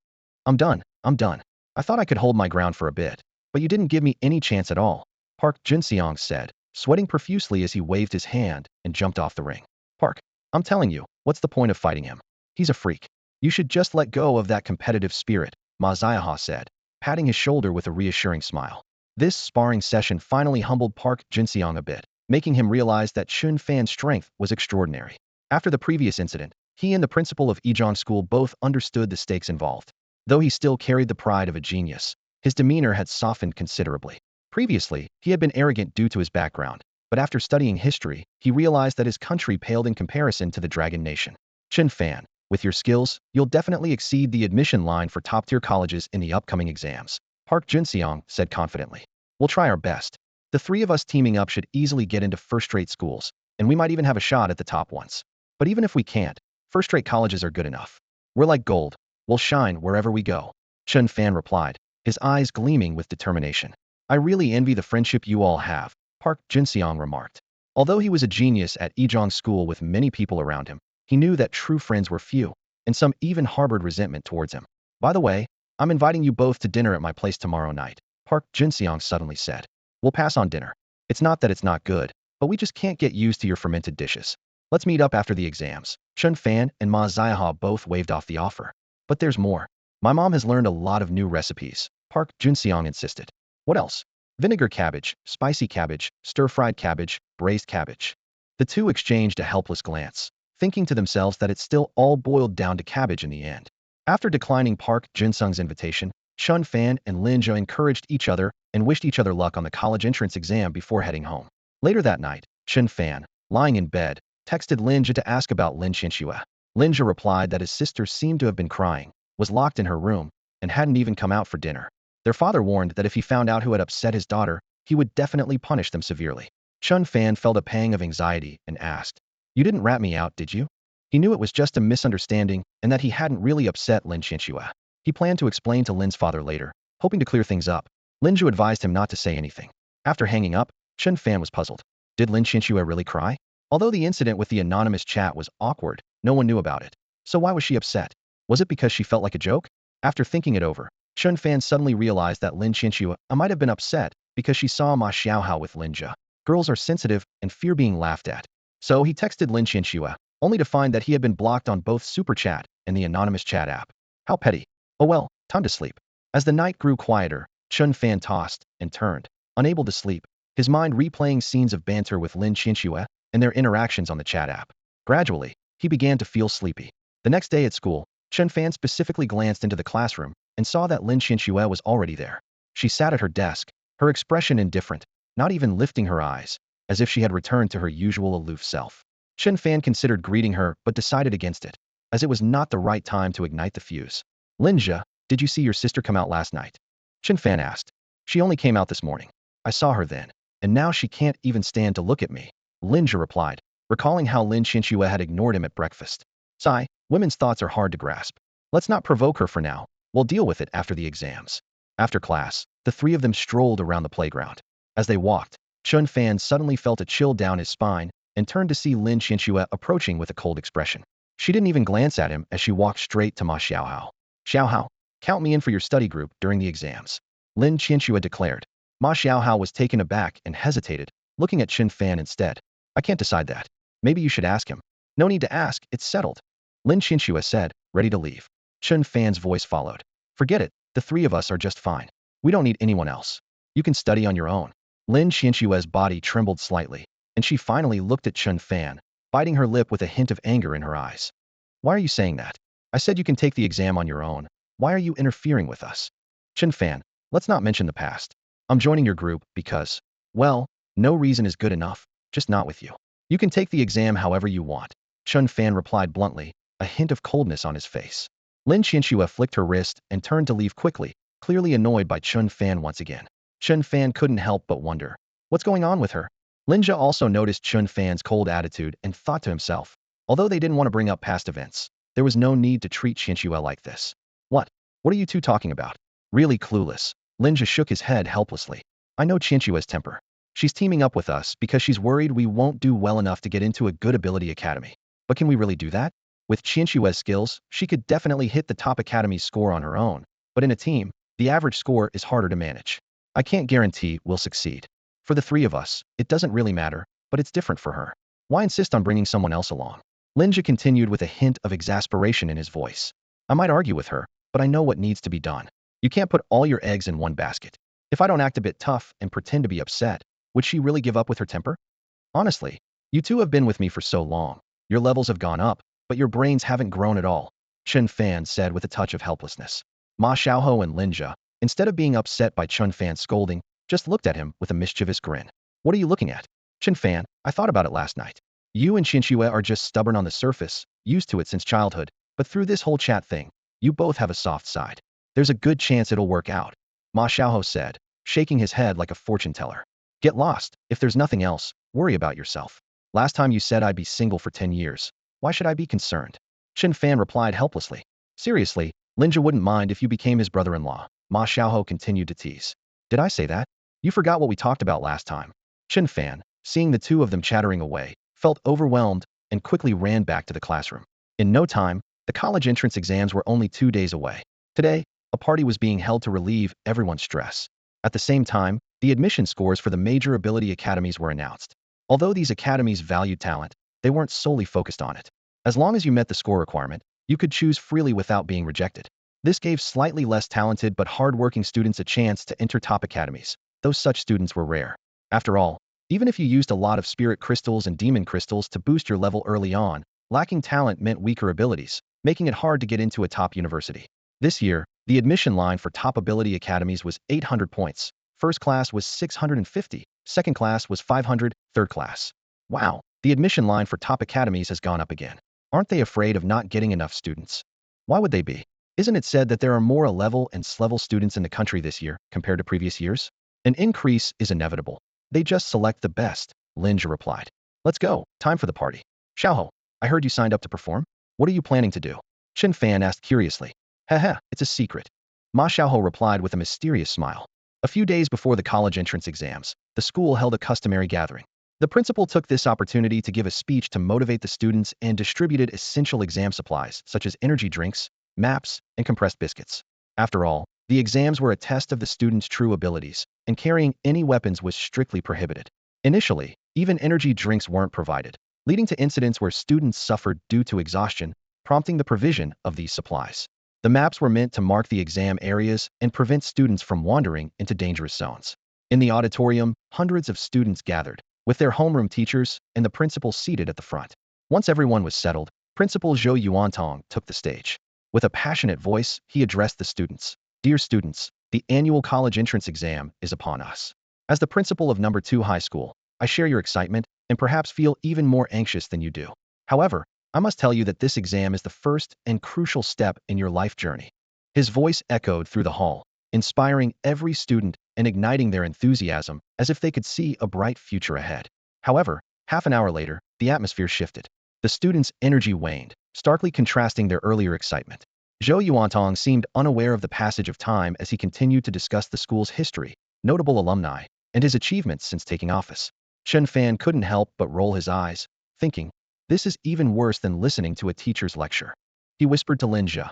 I'm done. I thought I could hold my ground for a bit, but you didn't give me any chance at all, Park Jinxiang said, sweating profusely as he waved his hand and jumped off the ring. Park, I'm telling you, what's the point of fighting him? He's a freak. You should just let go of that competitive spirit, Ma Ziaha said, patting his shoulder with a reassuring smile. This sparring session finally humbled Park Jinxiang a bit, making him realize that Chen Fan's strength was extraordinary. After the previous incident, he and the principal of Yizhong School both understood the stakes involved. Though he still carried the pride of a genius, his demeanor had softened considerably. Previously, he had been arrogant due to his background, but after studying history, he realized that his country paled in comparison to the Dragon Nation. Chen Fan, with your skills, you'll definitely exceed the admission line for top-tier colleges in the upcoming exams, Park Jinxiang said confidently. We'll try our best. The three of us teaming up should easily get into first-rate schools, and we might even have a shot at the top ones. But even if we can't, first-rate colleges are good enough. We're like gold. We'll shine wherever we go, Chen Fan replied, his eyes gleaming with determination. I really envy the friendship you all have, Park Jinxiang remarked. Although he was a genius at Yizhong School with many people around him, he knew that true friends were few, and some even harbored resentment towards him. By the way, I'm inviting you both to dinner at my place tomorrow night, Park Jinxiang suddenly said. We'll pass on dinner. It's not that it's not good, but we just can't get used to your fermented dishes. Let's meet up after the exams. Chen Fan and Ma Ziaha both waved off the offer. But there's more. My mom has learned a lot of new recipes, Park Jinxiang insisted. What else? Vinegar cabbage, spicy cabbage, stir-fried cabbage, braised cabbage. The two exchanged a helpless glance, thinking to themselves that it still all boiled down to cabbage in the end. After declining Park Jinxiang's invitation, Chen Fan and Lin Jia encouraged each other and wished each other luck on the college entrance exam before heading home. Later that night, Chen Fan, lying in bed, texted Lin Jia to ask about Lin Qianxue. Lin Jia replied that his sister seemed to have been crying, was locked in her room, and hadn't even come out for dinner. Their father warned that if he found out who had upset his daughter, he would definitely punish them severely. Chen Fan felt a pang of anxiety and asked, You didn't rat me out, did you? He knew it was just a misunderstanding and that he hadn't really upset Lin Qianxue. He planned to explain to Lin's father later, hoping to clear things up. Lin Zhu advised him not to say anything. After hanging up, Chen Fan was puzzled. Did Lin Qianxue really cry? Although the incident with the anonymous chat was awkward, no one knew about it. So why was she upset? Was it because she felt like a joke? After thinking it over, Chen Fan suddenly realized that Lin Qianxue might have been upset because she saw Ma Xiaohao with Lin Jia. Girls are sensitive and fear being laughed at. So he texted Lin Qianxue, only to find that he had been blocked on both Super Chat and the anonymous chat app. How petty. Oh well, time to sleep. As the night grew quieter, Chen Fan tossed and turned, unable to sleep, his mind replaying scenes of banter with Lin Qianxue and their interactions on the chat app. Gradually, he began to feel sleepy. The next day at school, Chen Fan specifically glanced into the classroom and saw that Lin Qianxue was already there. She sat at her desk, her expression indifferent, not even lifting her eyes, as if she had returned to her usual aloof self. Chen Fan considered greeting her but decided against it, as it was not the right time to ignite the fuse. Lin Jia, did you see your sister come out last night? Chen Fan asked. She only came out this morning. I saw her then, and now she can't even stand to look at me, Lin Jia replied, recalling how Lin Qianxue had ignored him at breakfast. Sigh, women's thoughts are hard to grasp. Let's not provoke her for now, We'll deal with it after the exams. After class, the three of them strolled around the playground. As they walked, Chen Fan suddenly felt a chill down his spine and turned to see Lin Xianxue approaching with a cold expression. She didn't even glance at him as she walked straight to Ma Xiaohao. Xiaohao, count me in for your study group during the exams, Lin Xianxue declared. Ma Xiaohao was taken aback and hesitated, looking at Chen Fan instead. I can't decide that. Maybe you should ask him. No need to ask, it's settled, Lin Xianxue said, ready to leave. Chen Fan's voice followed. Forget it, the three of us are just fine. We don't need anyone else. You can study on your own. Lin Xianxue's body trembled slightly, and she finally looked at Chen Fan, biting her lip with a hint of anger in her eyes. Why are you saying that? I said you can take the exam on your own. Why are you interfering with us? Chen Fan, let's not mention the past. I'm joining your group because, well, no reason is good enough, just not with you. You can take the exam however you want, Chen Fan replied bluntly, a hint of coldness on his face. Lin Xianxue flicked her wrist and turned to leave quickly, clearly annoyed by Chen Fan once again. Chen Fan couldn't help but wonder, what's going on with her? Linja also noticed Chen Fan's cold attitude and thought to himself, although they didn't want to bring up past events, there was no need to treat Xianxue like this. What? What are you two talking about? Really clueless. Linja shook his head helplessly. I know Xianxue's temper. She's teaming up with us because she's worried we won't do well enough to get into a good ability academy. But can we really do that? With Xianxue's skills, she could definitely hit the top academy's score on her own, but in a team, the average score is harder to manage. I can't guarantee we'll succeed. For the three of us, it doesn't really matter, but it's different for her. Why insist on bringing someone else along? Linja continued with a hint of exasperation in his voice. I might argue with her, but I know what needs to be done. You can't put all your eggs in one basket. If I don't act a bit tough and pretend to be upset, would she really give up with her temper? Honestly, you two have been with me for so long. Your levels have gone up, but your brains haven't grown at all, Chen Fan said with a touch of helplessness. Ma Xiaohou and Linja, instead of being upset by Chen Fan's scolding, just looked at him with a mischievous grin. What are you looking at? Chen Fan, I thought about it last night. You and Xianxue are just stubborn on the surface, used to it since childhood, but through this whole chat thing, you both have a soft side. There's a good chance it'll work out, Ma Xiaohou said, shaking his head like a fortune teller. Get lost. If there's nothing else, worry about yourself. Last time you said I'd be single for 10 years. Why should I be concerned? Chen Fan replied helplessly. Seriously, Linja wouldn't mind if you became his brother-in-law, Ma Xiaohou continued to tease. Did I say that? You forgot what we talked about last time. Chen Fan, seeing the two of them chattering away, felt overwhelmed and quickly ran back to the classroom. In no time, the college entrance exams were only 2 days away. Today, a party was being held to relieve everyone's stress. At the same time, the admission scores for the major ability academies were announced. Although these academies valued talent, they weren't solely focused on it. As long as you met the score requirement, you could choose freely without being rejected. This gave slightly less talented but hard-working students a chance to enter top academies, though such students were rare. After all, even if you used a lot of spirit crystals and demon crystals to boost your level early on, lacking talent meant weaker abilities, making it hard to get into a top university. This year, the admission line for top ability academies was 800 points. First class was 650, second class was 500, third class. Wow, the admission line for top academies has gone up again. Aren't they afraid of not getting enough students? Why would they be? Isn't it said that there are more A-level and S-level students in the country this year compared to previous years? An increase is inevitable. They just select the best, Linja replied. Let's go, time for the party. Xiaohou, I heard you signed up to perform. What are you planning to do? Chen Fan asked curiously. Haha, it's a secret. Ma Xiaohou replied with a mysterious smile. A few days before the college entrance exams, the school held a customary gathering. The principal took this opportunity to give a speech to motivate the students and distributed essential exam supplies such as energy drinks, maps, and compressed biscuits. After all, the exams were a test of the students' true abilities, and carrying any weapons was strictly prohibited. Initially, even energy drinks weren't provided, leading to incidents where students suffered due to exhaustion, prompting the provision of these supplies. The maps were meant to mark the exam areas and prevent students from wandering into dangerous zones. In the auditorium, hundreds of students gathered, with their homeroom teachers and the principal seated at the front. Once everyone was settled, Principal Zhou Yuantong took the stage. With a passionate voice, he addressed the students. Dear students, the annual college entrance exam is upon us. As the principal of No.2 High School, I share your excitement and perhaps feel even more anxious than you do. However, I must tell you that this exam is the first and crucial step in your life journey. His voice echoed through the hall, inspiring every student and igniting their enthusiasm as if they could see a bright future ahead. However, half an hour later, the atmosphere shifted. The students' energy waned, starkly contrasting their earlier excitement. Zhou Yuantong seemed unaware of the passage of time as he continued to discuss the school's history, notable alumni, and his achievements since taking office. Chen Fan couldn't help but roll his eyes, thinking, this is even worse than listening to a teacher's lecture. He whispered to Lin Zhe,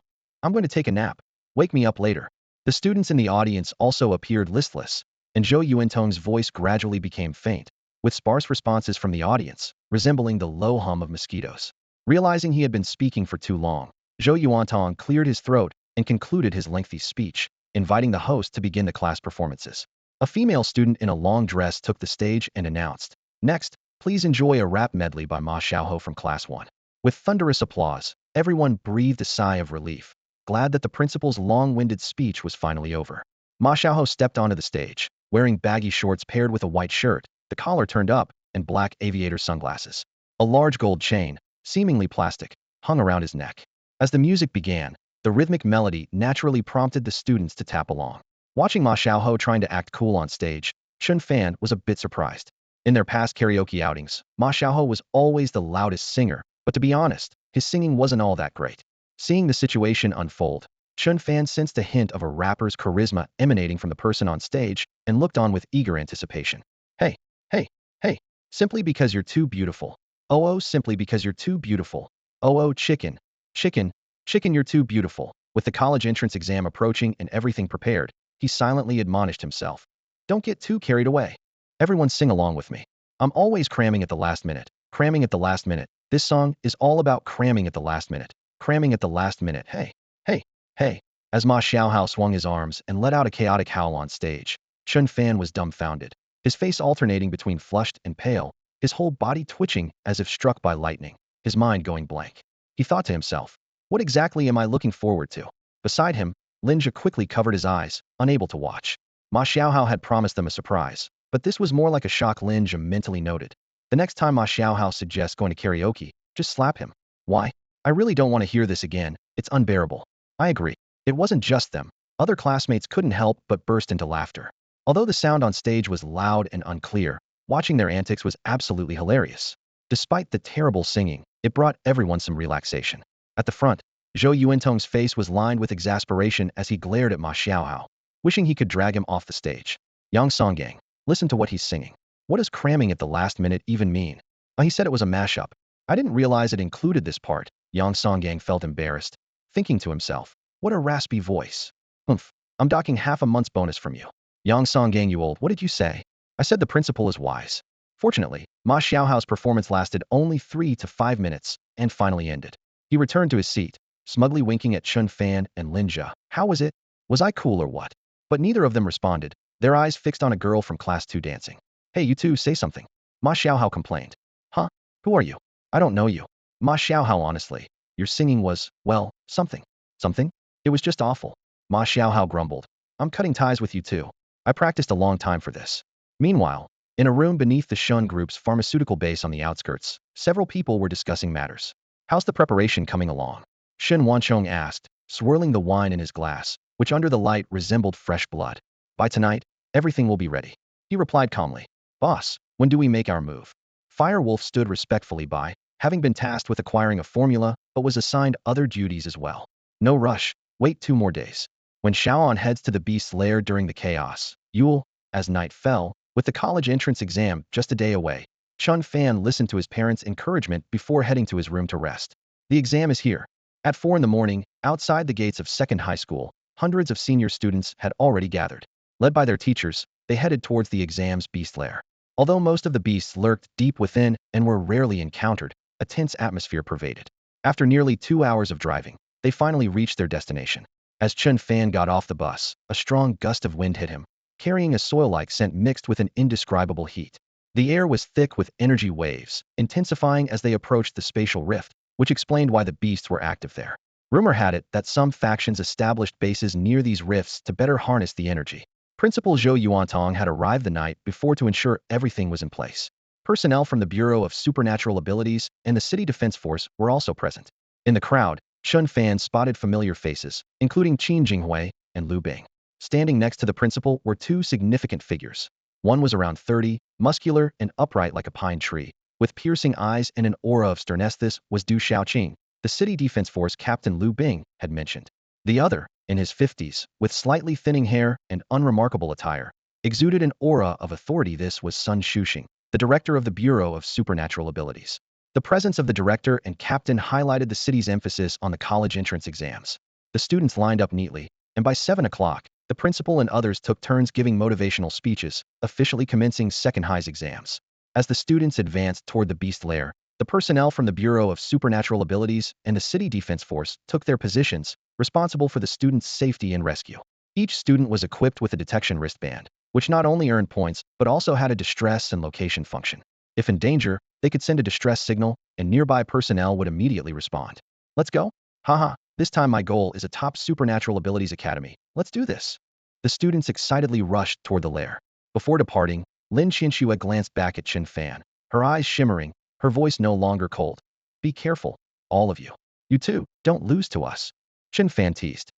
I'm going to take a nap. Wake me up later. The students in the audience also appeared listless, and Zhou Yuantong's voice gradually became faint, with sparse responses from the audience, resembling the low hum of mosquitoes. Realizing he had been speaking for too long, Zhou Yuantong cleared his throat and concluded his lengthy speech, inviting the host to begin the class performances. A female student in a long dress took the stage and announced, next, please enjoy a rap medley by Ma Xiaoho from Class 1. With thunderous applause, everyone breathed a sigh of relief, glad that the principal's long-winded speech was finally over. Ma Xiaoho stepped onto the stage, wearing baggy shorts paired with a white shirt, the collar turned up, and black aviator sunglasses. A large gold chain, seemingly plastic, hung around his neck. As the music began, the rhythmic melody naturally prompted the students to tap along. Watching Ma Xiaoho trying to act cool on stage, Chen Fan was a bit surprised. In their past karaoke outings, Ma Xiaoho was always the loudest singer, but to be honest, his singing wasn't all that great. Seeing the situation unfold, Chen Fan sensed a hint of a rapper's charisma emanating from the person on stage and looked on with eager anticipation. Hey, hey, hey, simply because you're too beautiful. Oh, simply because you're too beautiful. Oh, chicken, chicken, chicken, you're too beautiful. With the college entrance exam approaching and everything prepared, he silently admonished himself. Don't get too carried away. Everyone sing along with me. I'm always cramming at the last minute. Cramming at the last minute. This song is all about cramming at the last minute. Cramming at the last minute. Hey, hey, hey. As Ma Xiaohao swung his arms and let out a chaotic howl on stage, Chen Fan was dumbfounded, his face alternating between flushed and pale, his whole body twitching as if struck by lightning, his mind going blank. He thought to himself, what exactly am I looking forward to? Beside him, Lin Zhe quickly covered his eyes, unable to watch. Ma Xiaohao had promised them a surprise, but this was more like a shock. Lin Zhe mentally noted. The next time Ma Xiaohao suggests going to karaoke, just slap him. Why? I really don't want to hear this again, it's unbearable. I agree. It wasn't just them. Other classmates couldn't help but burst into laughter. Although the sound on stage was loud and unclear, watching their antics was absolutely hilarious. Despite the terrible singing, it brought everyone some relaxation. At the front, Zhou Yuantong's face was lined with exasperation as he glared at Ma Xiaohao, wishing he could drag him off the stage. Yang Songgang, listen to what he's singing. What does cramming at the last minute even mean? He said it was a mashup. I didn't realize it included this part. Yang Songgang felt embarrassed, thinking to himself, what a raspy voice. I'm docking half a month's bonus from you. Yang Songgang, you old, what did you say? I said the principal is wise. Fortunately, Ma Xiaohao's performance lasted only 3 to 5 minutes and finally ended. He returned to his seat, smugly winking at Chen Fan and Lin Zhe. How was it? Was I cool or what? But neither of them responded, their eyes fixed on a girl from Class 2 dancing. Hey, you two, say something. Ma Xiaohao complained. Huh? Who are you? I don't know you. Ma Xiaohao, honestly, your singing was, well, something. Something? It was just awful. Ma Xiaohao grumbled. I'm cutting ties with you too. I practiced a long time for this. Meanwhile, in a room beneath the Shun Group's pharmaceutical base on the outskirts, several people were discussing matters. How's the preparation coming along? Shen Wanchong asked, swirling the wine in his glass, which under the light resembled fresh blood. By tonight, everything will be ready. He replied calmly. Boss, when do we make our move? Fire Wolf stood respectfully by, having been tasked with acquiring a formula, but was assigned other duties as well. No rush, wait 2 more days. When Shaoan heads to the beast's lair during the chaos, Yule, as night fell, with the college entrance exam just a day away, Chen Fan listened to his parents' encouragement before heading to his room to rest. The exam is here. At 4 in the morning, outside the gates of 2nd High School, hundreds of senior students had already gathered. Led by their teachers, they headed towards the exam's beast lair. Although most of the beasts lurked deep within and were rarely encountered, a tense atmosphere pervaded. After nearly 2 hours of driving, they finally reached their destination. As Chen Fan got off the bus, a strong gust of wind hit him, carrying a soil-like scent mixed with an indescribable heat. The air was thick with energy waves, intensifying as they approached the spatial rift, which explained why the beasts were active there. Rumor had it that some factions established bases near these rifts to better harness the energy. Principal Zhou Yuantong had arrived the night before to ensure everything was in place. Personnel from the Bureau of Supernatural Abilities and the City Defense Force were also present. In the crowd, Chen Fan spotted familiar faces, including Qin Jinghui and Liu Bing. Standing next to the principal were 2 significant figures. One was around 30, muscular and upright like a pine tree, with piercing eyes and an aura of sternness. This was Du Xiaoqing, the City Defense Force Captain Liu Bing had mentioned. The other, in his 50s, with slightly thinning hair and unremarkable attire, exuded an aura of authority. This was Sun Shuxing, the director of the Bureau of Supernatural Abilities. The presence of the director and captain highlighted the city's emphasis on the college entrance exams. The students lined up neatly, and by 7 o'clock, the principal and others took turns giving motivational speeches, officially commencing Second High's exams. As the students advanced toward the beast lair, the personnel from the Bureau of Supernatural Abilities and the City Defense Force took their positions, responsible for the students' safety and rescue. Each student was equipped with a detection wristband, which not only earned points but also had a distress and location function. If in danger, they could send a distress signal, and nearby personnel would immediately respond. Let's go? Haha, this time my goal is a top supernatural abilities academy. Let's do this. The students excitedly rushed toward the lair. Before departing, Lin Qianxue glanced back at Chen Fan, her eyes shimmering, her voice no longer cold. Be careful, all of you. You too, don't lose to us. Chen Fan teased.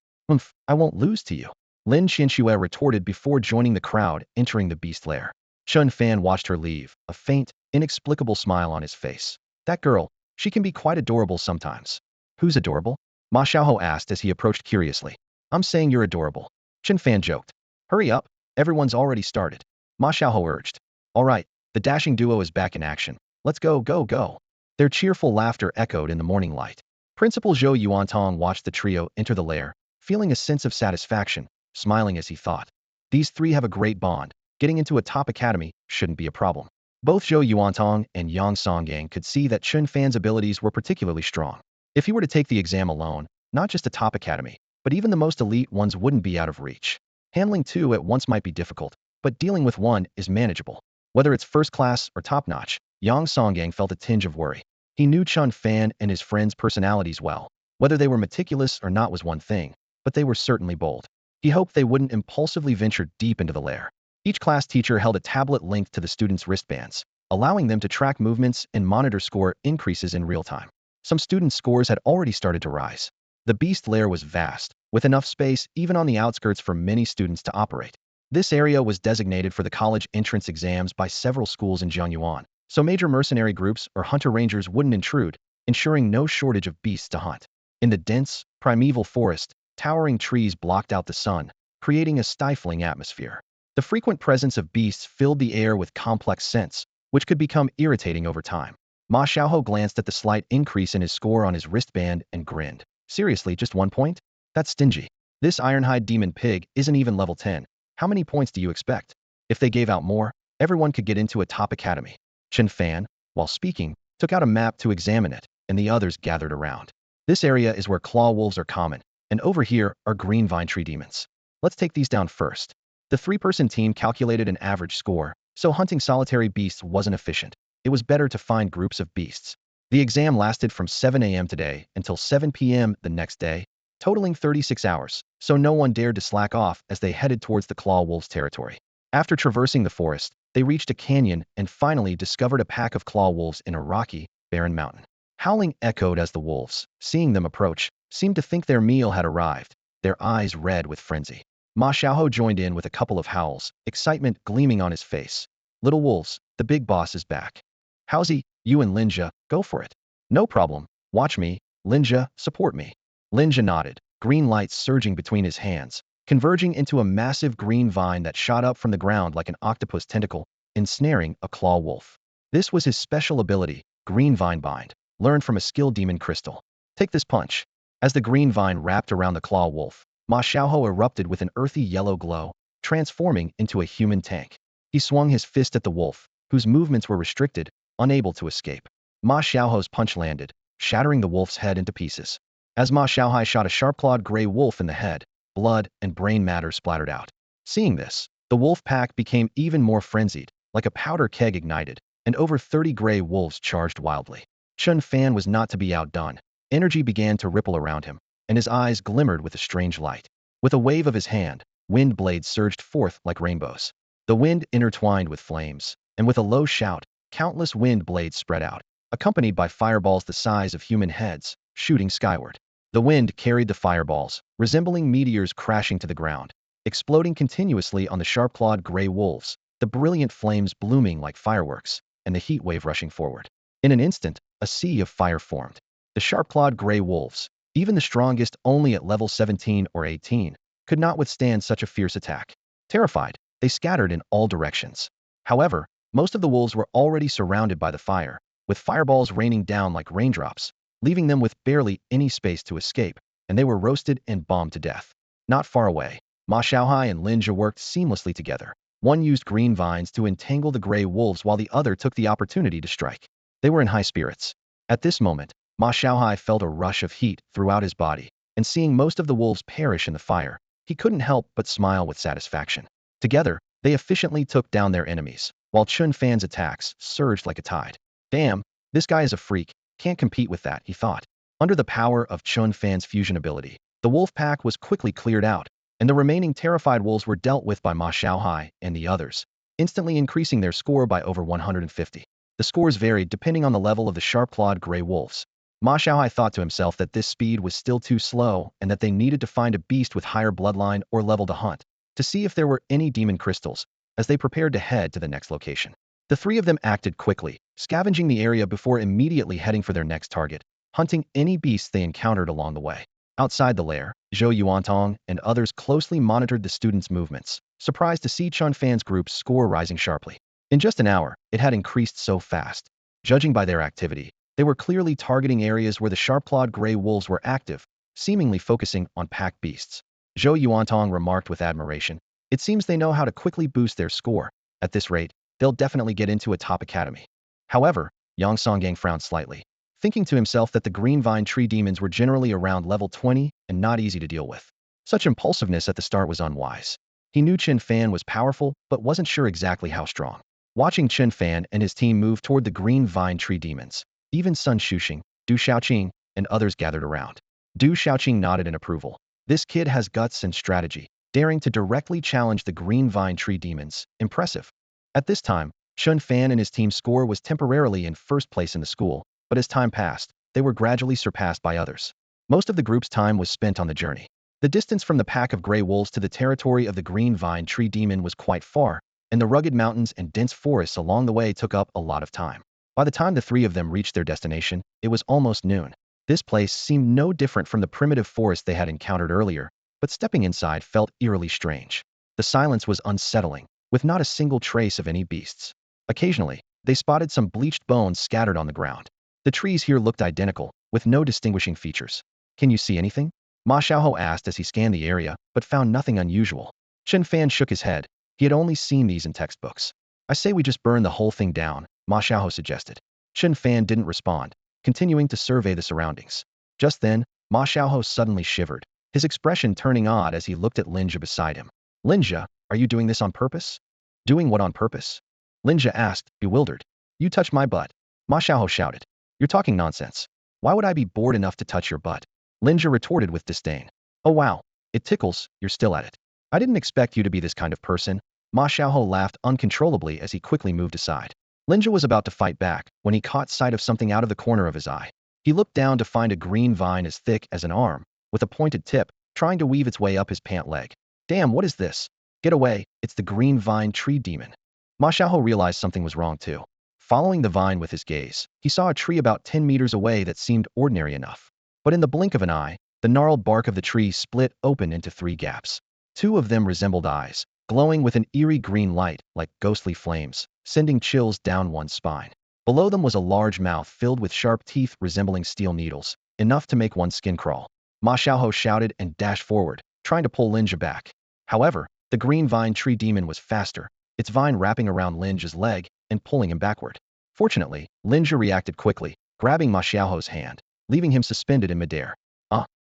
I won't lose to you. Lin Qianxue retorted before joining the crowd entering the beast lair. Chen Fan watched her leave, a faint, inexplicable smile on his face. That girl, she can be quite adorable sometimes. Who's adorable? Ma Xiaohou asked as he approached curiously. I'm saying you're adorable. Chen Fan joked. Hurry up, everyone's already started. Ma Xiaohou urged. All right, the dashing duo is back in action. Let's go, go, go. Their cheerful laughter echoed in the morning light. Principal Zhou Yuantong watched the trio enter the lair, feeling a sense of satisfaction, smiling as he thought. These three have a great bond. Getting into a top academy shouldn't be a problem. Both Zhou Yuantong and Yang Songyang could see that Chen Fan's abilities were particularly strong. If he were to take the exam alone, not just a top academy, but even the most elite ones wouldn't be out of reach. Handling two at once might be difficult, but dealing with one is manageable. Whether it's first class or top-notch, Yang Songyang felt a tinge of worry. He knew Chen Fan and his friends' personalities well. Whether they were meticulous or not was one thing, but they were certainly bold. He hoped they wouldn't impulsively venture deep into the lair. Each class teacher held a tablet linked to the students' wristbands, allowing them to track movements and monitor score increases in real time. Some students' scores had already started to rise. The beast lair was vast, with enough space even on the outskirts for many students to operate. This area was designated for the college entrance exams by several schools in Jiangyuan, so major mercenary groups or hunter rangers wouldn't intrude, ensuring no shortage of beasts to hunt. In the dense, primeval forest, towering trees blocked out the sun, creating a stifling atmosphere. The frequent presence of beasts filled the air with complex scents, which could become irritating over time. Ma Xiaohou glanced at the slight increase in his score on his wristband and grinned. Seriously, just 1 point? That's stingy. This Ironhide Demon Pig isn't even level 10. How many points do you expect? If they gave out more, everyone could get into a top academy. Chen Fan, while speaking, took out a map to examine it, and the others gathered around. This area is where claw wolves are common, and over here are green vine tree demons. Let's take these down first. The three-person team calculated an average score, so hunting solitary beasts wasn't efficient. It was better to find groups of beasts. The exam lasted from 7 a.m. today until 7 p.m. the next day, totaling 36 hours, so no one dared to slack off as they headed towards the claw wolves' territory. After traversing the forest, they reached a canyon and finally discovered a pack of claw wolves in a rocky, barren mountain. Howling echoed as the wolves, seeing them approach, seemed to think their meal had arrived, their eyes red with frenzy. Ma Xiaohou joined in with a couple of howls, excitement gleaming on his face. Little wolves, the big boss is back. Howsy, you and Linja, go for it. No problem, watch me, Linja, support me. Linja nodded, green lights surging between his hands, converging into a massive green vine that shot up from the ground like an octopus tentacle, ensnaring a claw wolf. This was his special ability, Green Vine Bind, learned from a skilled demon crystal. Take this punch. As the green vine wrapped around the claw wolf, Ma Xiaohou erupted with an earthy yellow glow, transforming into a human tank. He swung his fist at the wolf, whose movements were restricted, unable to escape. Ma Xiaohou's punch landed, shattering the wolf's head into pieces. As Ma Xiaohai shot a sharp-clawed gray wolf in the head, blood and brain matter splattered out. Seeing this, the wolf pack became even more frenzied, like a powder keg ignited, and over 30 gray wolves charged wildly. Chen Fan was not to be outdone. Energy began to ripple around him, and his eyes glimmered with a strange light. With a wave of his hand, wind blades surged forth like rainbows. The wind intertwined with flames, and with a low shout, countless wind blades spread out, accompanied by fireballs the size of human heads, shooting skyward. The wind carried the fireballs, resembling meteors crashing to the ground, exploding continuously on the sharp-clawed gray wolves, the brilliant flames blooming like fireworks, and the heat wave rushing forward. In an instant, a sea of fire formed. The sharp-clawed gray wolves, Even the strongest, only at level 17 or 18, could not withstand such a fierce attack. Terrified, they scattered in all directions. However, most of the wolves were already surrounded by the fire, with fireballs raining down like raindrops, leaving them with barely any space to escape, and they were roasted and bombed to death. Not far away, Ma Xiaohai and Lin Jie worked seamlessly together. One used green vines to entangle the gray wolves while the other took the opportunity to strike. They were in high spirits. At this moment, Ma Xiaohai felt a rush of heat throughout his body, and seeing most of the wolves perish in the fire, he couldn't help but smile with satisfaction. Together, they efficiently took down their enemies, while Chen Fan's attacks surged like a tide. Damn, this guy is a freak, can't compete with that, he thought. Under the power of Chen Fan's fusion ability, the wolf pack was quickly cleared out, and the remaining terrified wolves were dealt with by Ma Xiaohai and the others, instantly increasing their score by over 150. The scores varied depending on the level of the sharp-clawed gray wolves. Ma Xiaohai thought to himself that this speed was still too slow and that they needed to find a beast with higher bloodline or level to hunt, to see if there were any demon crystals, as they prepared to head to the next location. The three of them acted quickly, scavenging the area before immediately heading for their next target, hunting any beasts they encountered along the way. Outside the lair, Zhou Yuantong and others closely monitored the students' movements, surprised to see Chen Fan's group's score rising sharply. In just an hour, it had increased so fast. Judging by their activity, they were clearly targeting areas where the sharp-clawed gray wolves were active, seemingly focusing on pack beasts. Zhou Yuantong remarked with admiration, "It seems they know how to quickly boost their score. At this rate, they'll definitely get into a top academy." However, Yang Songyang frowned slightly, thinking to himself that the green vine tree demons were generally around level 20 and not easy to deal with. Such impulsiveness at the start was unwise. He knew Chen Fan was powerful, but wasn't sure exactly how strong. Watching Chen Fan and his team move toward the green vine tree demons, even Sun Shuxing, Du Xiaoqing, and others gathered around. Du Xiaoqing nodded in approval. This kid has guts and strategy, daring to directly challenge the green vine tree demons. Impressive. At this time, Chen Fan and his team's score was temporarily in first place in the school, but as time passed, they were gradually surpassed by others. Most of the group's time was spent on the journey. The distance from the pack of gray wolves to the territory of the green vine tree demon was quite far, and the rugged mountains and dense forests along the way took up a lot of time. By the time the three of them reached their destination, it was almost noon. This place seemed no different from the primitive forest they had encountered earlier, but stepping inside felt eerily strange. The silence was unsettling, with not a single trace of any beasts. Occasionally, they spotted some bleached bones scattered on the ground. The trees here looked identical, with no distinguishing features. "Can you see anything?" Ma Xiaohou asked as he scanned the area, but found nothing unusual. Chen Fan shook his head. He had only seen these in textbooks. "I say we just burn the whole thing down," Ma Xiaohou suggested. Chen Fan didn't respond, continuing to survey the surroundings. Just then, Ma Xiaohou suddenly shivered, his expression turning odd as he looked at Lin Jie beside him. "Lin Jie, are you doing this on purpose?" "Doing what on purpose?" Lin Jie asked, bewildered. "You touched my butt." Ma Xiaohou shouted. "You're talking nonsense. Why would I be bored enough to touch your butt?" Lin Jie retorted with disdain. "Oh wow, it tickles, you're still at it. I didn't expect you to be this kind of person." Ma Xiaohou laughed uncontrollably as he quickly moved aside. Lin Jie was about to fight back when he caught sight of something out of the corner of his eye. He looked down to find a green vine as thick as an arm, with a pointed tip, trying to weave its way up his pant leg. "Damn, what is this? Get away, it's the green vine tree demon." Ma Xiaohou realized something was wrong too. Following the vine with his gaze, he saw a tree about 10 meters away that seemed ordinary enough. But in the blink of an eye, the gnarled bark of the tree split open into 3 gaps. 2 of them resembled eyes, glowing with an eerie green light like ghostly flames, sending chills down one's spine. Below them was a large mouth filled with sharp teeth resembling steel needles, enough to make one's skin crawl. Ma Xiaohou shouted and dashed forward, trying to pull Lin Jie back. However, the green vine tree demon was faster, its vine wrapping around Lin Jie's leg and pulling him backward. Fortunately, Lin Jie reacted quickly, grabbing Ma Xiaohou's hand, leaving him suspended in midair.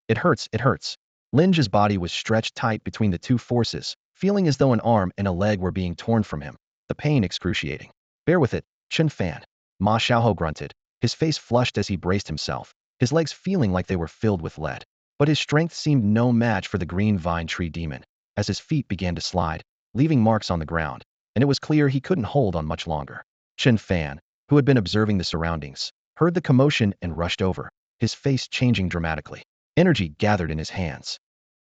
It hurts, it hurts." Lin Jie's body was stretched tight between the 2 forces, feeling as though an arm and a leg were being torn from him, the pain excruciating. "Bear with it, Chen Fan." Ma Xiaohou grunted, his face flushed as he braced himself, his legs feeling like they were filled with lead. But his strength seemed no match for the green vine tree demon, as his feet began to slide, leaving marks on the ground, and it was clear he couldn't hold on much longer. Chen Fan, who had been observing the surroundings, heard the commotion and rushed over, his face changing dramatically. Energy gathered in his hands.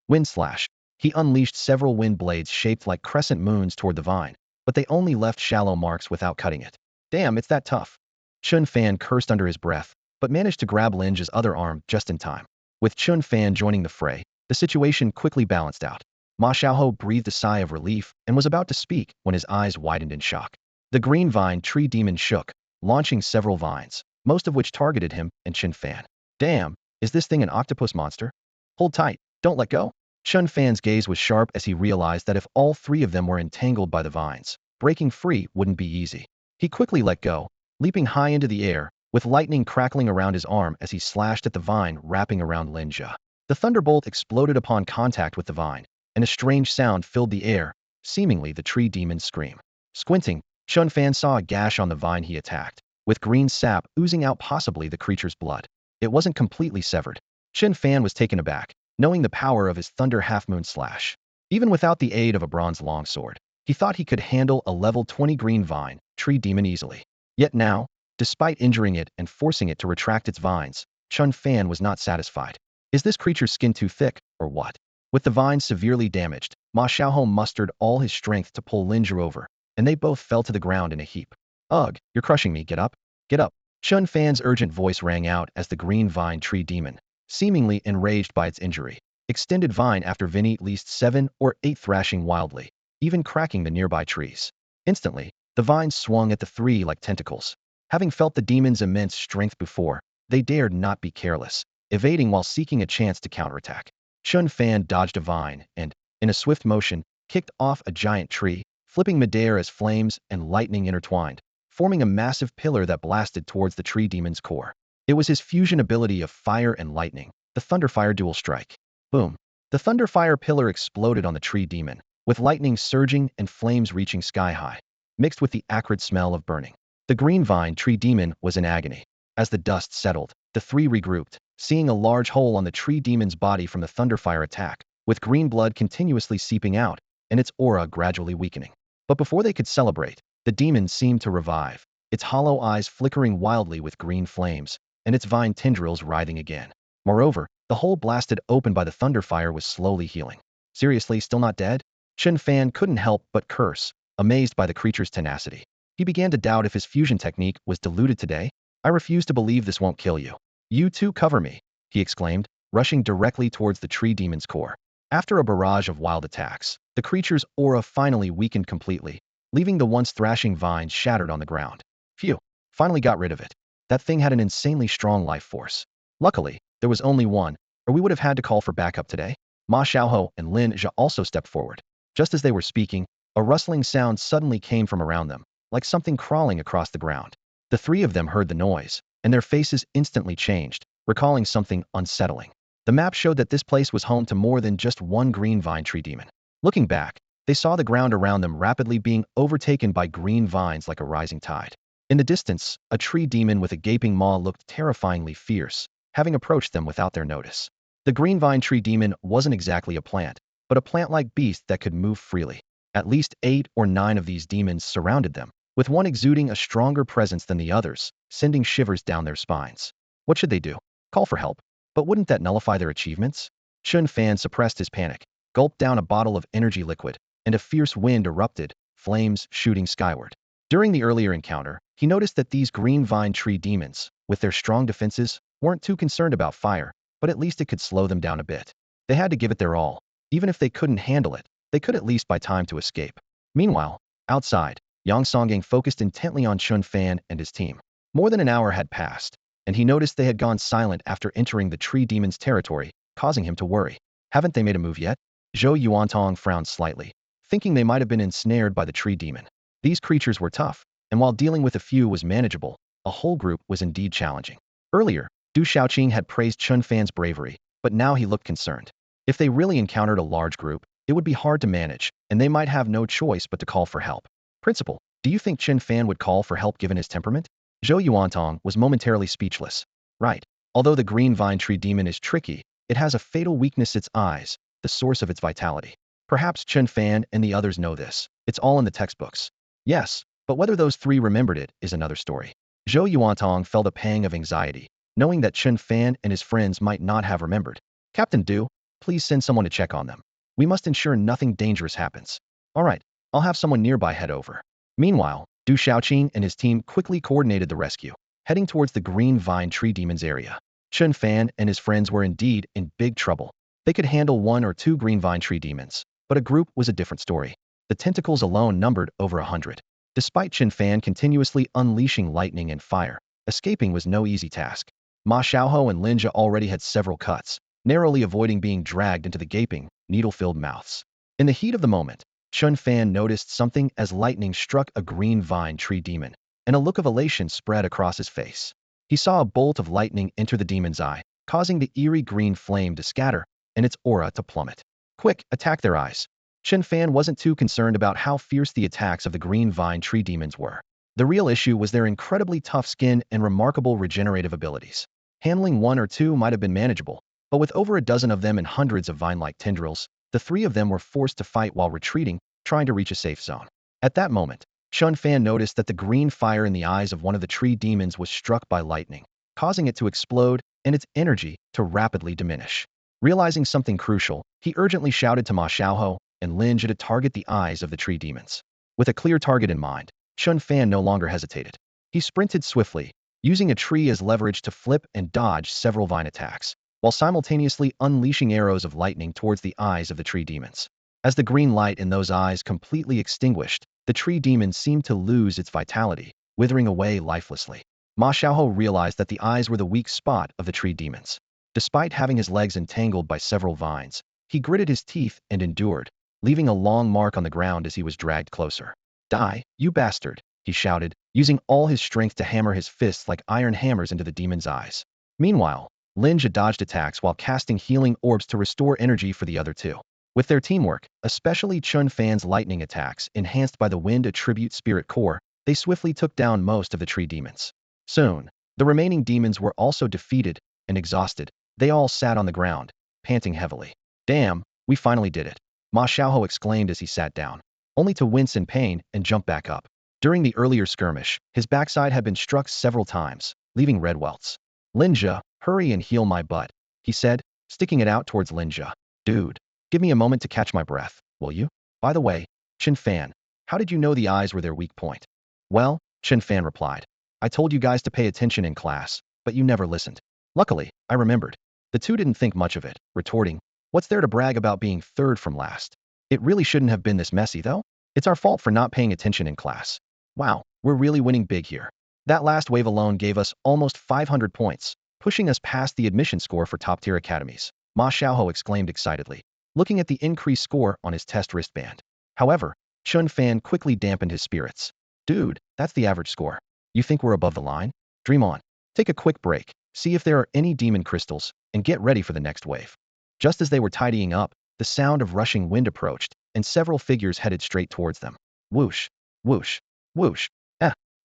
Wind slash. He unleashed several wind blades shaped like crescent moons toward the vine, but they only left shallow marks without cutting it. "Damn, it's that tough." Chen Fan cursed under his breath, but managed to grab Lin Jie's other arm just in time. With Chen Fan joining the fray, the situation quickly balanced out. Ma Xiaohou breathed a sigh of relief and was about to speak when his eyes widened in shock. The green vine tree demon shook, launching several vines, most of which targeted him and Chen Fan. Damn, is this thing an octopus monster? Hold tight, don't let go. Chen Fan's gaze was sharp as he realized that if all three of them were entangled by the vines, breaking free wouldn't be easy. He quickly let go, leaping high into the air, with lightning crackling around his arm as he slashed at the vine wrapping around Lin Jia. The thunderbolt exploded upon contact with the vine, and a strange sound filled the air, seemingly the tree demon's scream. Squinting, Chen Fan saw a gash on the vine he attacked, with green sap oozing out, possibly the creature's blood. It wasn't completely severed. Chen Fan was taken aback, knowing the power of his Thunder Half-Moon Slash. Even without the aid of a bronze longsword, he thought he could handle a level 20 green vine tree demon easily. Yet now, despite injuring it and forcing it to retract its vines, Chen Fan was not satisfied. Is this creature's skin too thick, or what? With the vines severely damaged, Ma Xiaohou mustered all his strength to pull Lin Jia over, and they both fell to the ground in a heap. Ugh, you're crushing me, get up, get up. Chen Fan's urgent voice rang out as the green vine tree demon, seemingly enraged by its injury, extended vine after Vinny at least 7 or 8 thrashing wildly, even cracking the nearby trees. Instantly, the vines swung at the three like tentacles. Having felt the demon's immense strength before, they dared not be careless, evading while seeking a chance to counterattack. Chen Fan dodged a vine and, in a swift motion, kicked off a giant tree, flipping midair as flames and lightning intertwined, forming a massive pillar that blasted towards the tree demon's core. It was his fusion ability of fire and lightning, the Thunderfire Dual Strike. Boom! The Thunderfire pillar exploded on the tree demon, with lightning surging and flames reaching sky high, mixed with the acrid smell of burning. The green vine tree demon was in agony. As the dust settled, the three regrouped, seeing a large hole on the tree demon's body from the Thunderfire attack, with green blood continuously seeping out, and its aura gradually weakening. But before they could celebrate, the demon seemed to revive, its hollow eyes flickering wildly with green flames, and its vine tendrils writhing again. Moreover, the hole blasted open by the Thunderfire was slowly healing. Seriously, still not dead? Chen Fan couldn't help but curse, amazed by the creature's tenacity. He began to doubt if his fusion technique was diluted today. I refuse to believe this won't kill you. You too, cover me, he exclaimed, rushing directly towards the tree demon's core. After a barrage of wild attacks, the creature's aura finally weakened completely, leaving the once thrashing vines shattered on the ground. Phew, finally got rid of it. That thing had an insanely strong life force. Luckily, there was only one, or we would have had to call for backup today. Ma Xiaohou and Lin Jia also stepped forward. Just as they were speaking, a rustling sound suddenly came from around them, like something crawling across the ground. The three of them heard the noise, and their faces instantly changed, recalling something unsettling. The map showed that this place was home to more than just one green vine tree demon. Looking back, they saw the ground around them rapidly being overtaken by green vines like a rising tide. In the distance, a tree demon with a gaping maw looked terrifyingly fierce, having approached them without their notice. The green vine tree demon wasn't exactly a plant, but a plant-like beast that could move freely. At least 8 or 9 of these demons surrounded them, with one exuding a stronger presence than the others, sending shivers down their spines. What should they do? Call for help? But wouldn't that nullify their achievements? Chen Fan suppressed his panic, gulped down a bottle of energy liquid, and a fierce wind erupted, flames shooting skyward. During the earlier encounter, he noticed that these green vine tree demons, with their strong defenses, weren't too concerned about fire, but at least it could slow them down a bit. They had to give it their all. Even if they couldn't handle it, they could at least buy time to escape. Meanwhile, outside, Yang Songyang focused intently on Chen Fan and his team. More than an hour had passed, and he noticed they had gone silent after entering the tree demon's territory, causing him to worry. Haven't they made a move yet? Zhou Yuantong frowned slightly, thinking they might have been ensnared by the tree demon. These creatures were tough, and while dealing with a few was manageable, a whole group was indeed challenging. Earlier, Du Xiaoqing had praised Chen Fan's bravery, but now he looked concerned. If they really encountered a large group, it would be hard to manage, and they might have no choice but to call for help. Principal, do you think Chen Fan would call for help given his temperament? Zhou Yuantong was momentarily speechless. Right. Although the green vine tree demon is tricky, it has a fatal weakness: its eyes, the source of its vitality. Perhaps Chen Fan and the others know this. It's all in the textbooks. Yes, but whether those three remembered it is another story. Zhou Yuantong felt a pang of anxiety, knowing that Chen Fan and his friends might not have remembered. Captain Du, please send someone to check on them. We must ensure nothing dangerous happens. All right, I'll have someone nearby head over. Meanwhile, Du Xiaoqing and his team quickly coordinated the rescue, heading towards the green vine tree demon's area. Chen Fan and his friends were indeed in big trouble. They could handle one or two green vine tree demons, but a group was a different story. The tentacles alone numbered over 100. Despite Chen Fan continuously unleashing lightning and fire, escaping was no easy task. Ma Xiaohou and Linja already had several cuts, narrowly avoiding being dragged into the gaping, needle-filled mouths. In the heat of the moment, Chen Fan noticed something as lightning struck a green vine tree demon, and a look of elation spread across his face. He saw a bolt of lightning enter the demon's eye, causing the eerie green flame to scatter and its aura to plummet. Quick, attack their eyes. Chen Fan wasn't too concerned about how fierce the attacks of the green vine tree demons were. The real issue was their incredibly tough skin and remarkable regenerative abilities. Handling one or two might have been manageable, but with over a dozen of them and hundreds of vine-like tendrils, the three of them were forced to fight while retreating, trying to reach a safe zone. At that moment, Chen Fan noticed that the green fire in the eyes of one of the tree demons was struck by lightning, causing it to explode and its energy to rapidly diminish. Realizing something crucial, he urgently shouted to Ma Xiaohou and Linja to target the eyes of the tree demons. With a clear target in mind, Chen Fan no longer hesitated. He sprinted swiftly, using a tree as leverage to flip and dodge several vine attacks, while simultaneously unleashing arrows of lightning towards the eyes of the tree demons. As the green light in those eyes completely extinguished, the tree demon seemed to lose its vitality, withering away lifelessly. Ma Xiaohou realized that the eyes were the weak spot of the tree demons. Despite having his legs entangled by several vines, he gritted his teeth and endured, leaving a long mark on the ground as he was dragged closer. Die, you bastard, he shouted, using all his strength to hammer his fists like iron hammers into the demon's eyes. Meanwhile, Linja dodged attacks while casting healing orbs to restore energy for the other two. With their teamwork, especially Chen Fan's lightning attacks enhanced by the wind attribute spirit core, they swiftly took down most of the tree demons. Soon, the remaining demons were also defeated and exhausted. They all sat on the ground, panting heavily. Damn, we finally did it, Ma Xiaohou exclaimed as he sat down, only to wince in pain and jump back up. During the earlier skirmish, his backside had been struck several times, leaving red welts. Linja, hurry and heal my butt, he said, sticking it out towards Linja. Dude, give me a moment to catch my breath, will you? By the way, Chen Fan, how did you know the eyes were their weak point? Well, Chen Fan replied, I told you guys to pay attention in class, but you never listened. Luckily, I remembered. The two didn't think much of it, retorting, what's there to brag about being third from last? It really shouldn't have been this messy, though. It's our fault for not paying attention in class. Wow, we're really winning big here. That last wave alone gave us almost 500 points, pushing us past the admission score for top-tier academies, Ma Xiaohou exclaimed excitedly, looking at the increased score on his test wristband. However, Chen Fan quickly dampened his spirits. Dude, that's the average score. You think we're above the line? Dream on. Take a quick break, see if there are any demon crystals, and get ready for the next wave. Just as they were tidying up, the sound of rushing wind approached, and several figures headed straight towards them. Whoosh, whoosh, whoosh.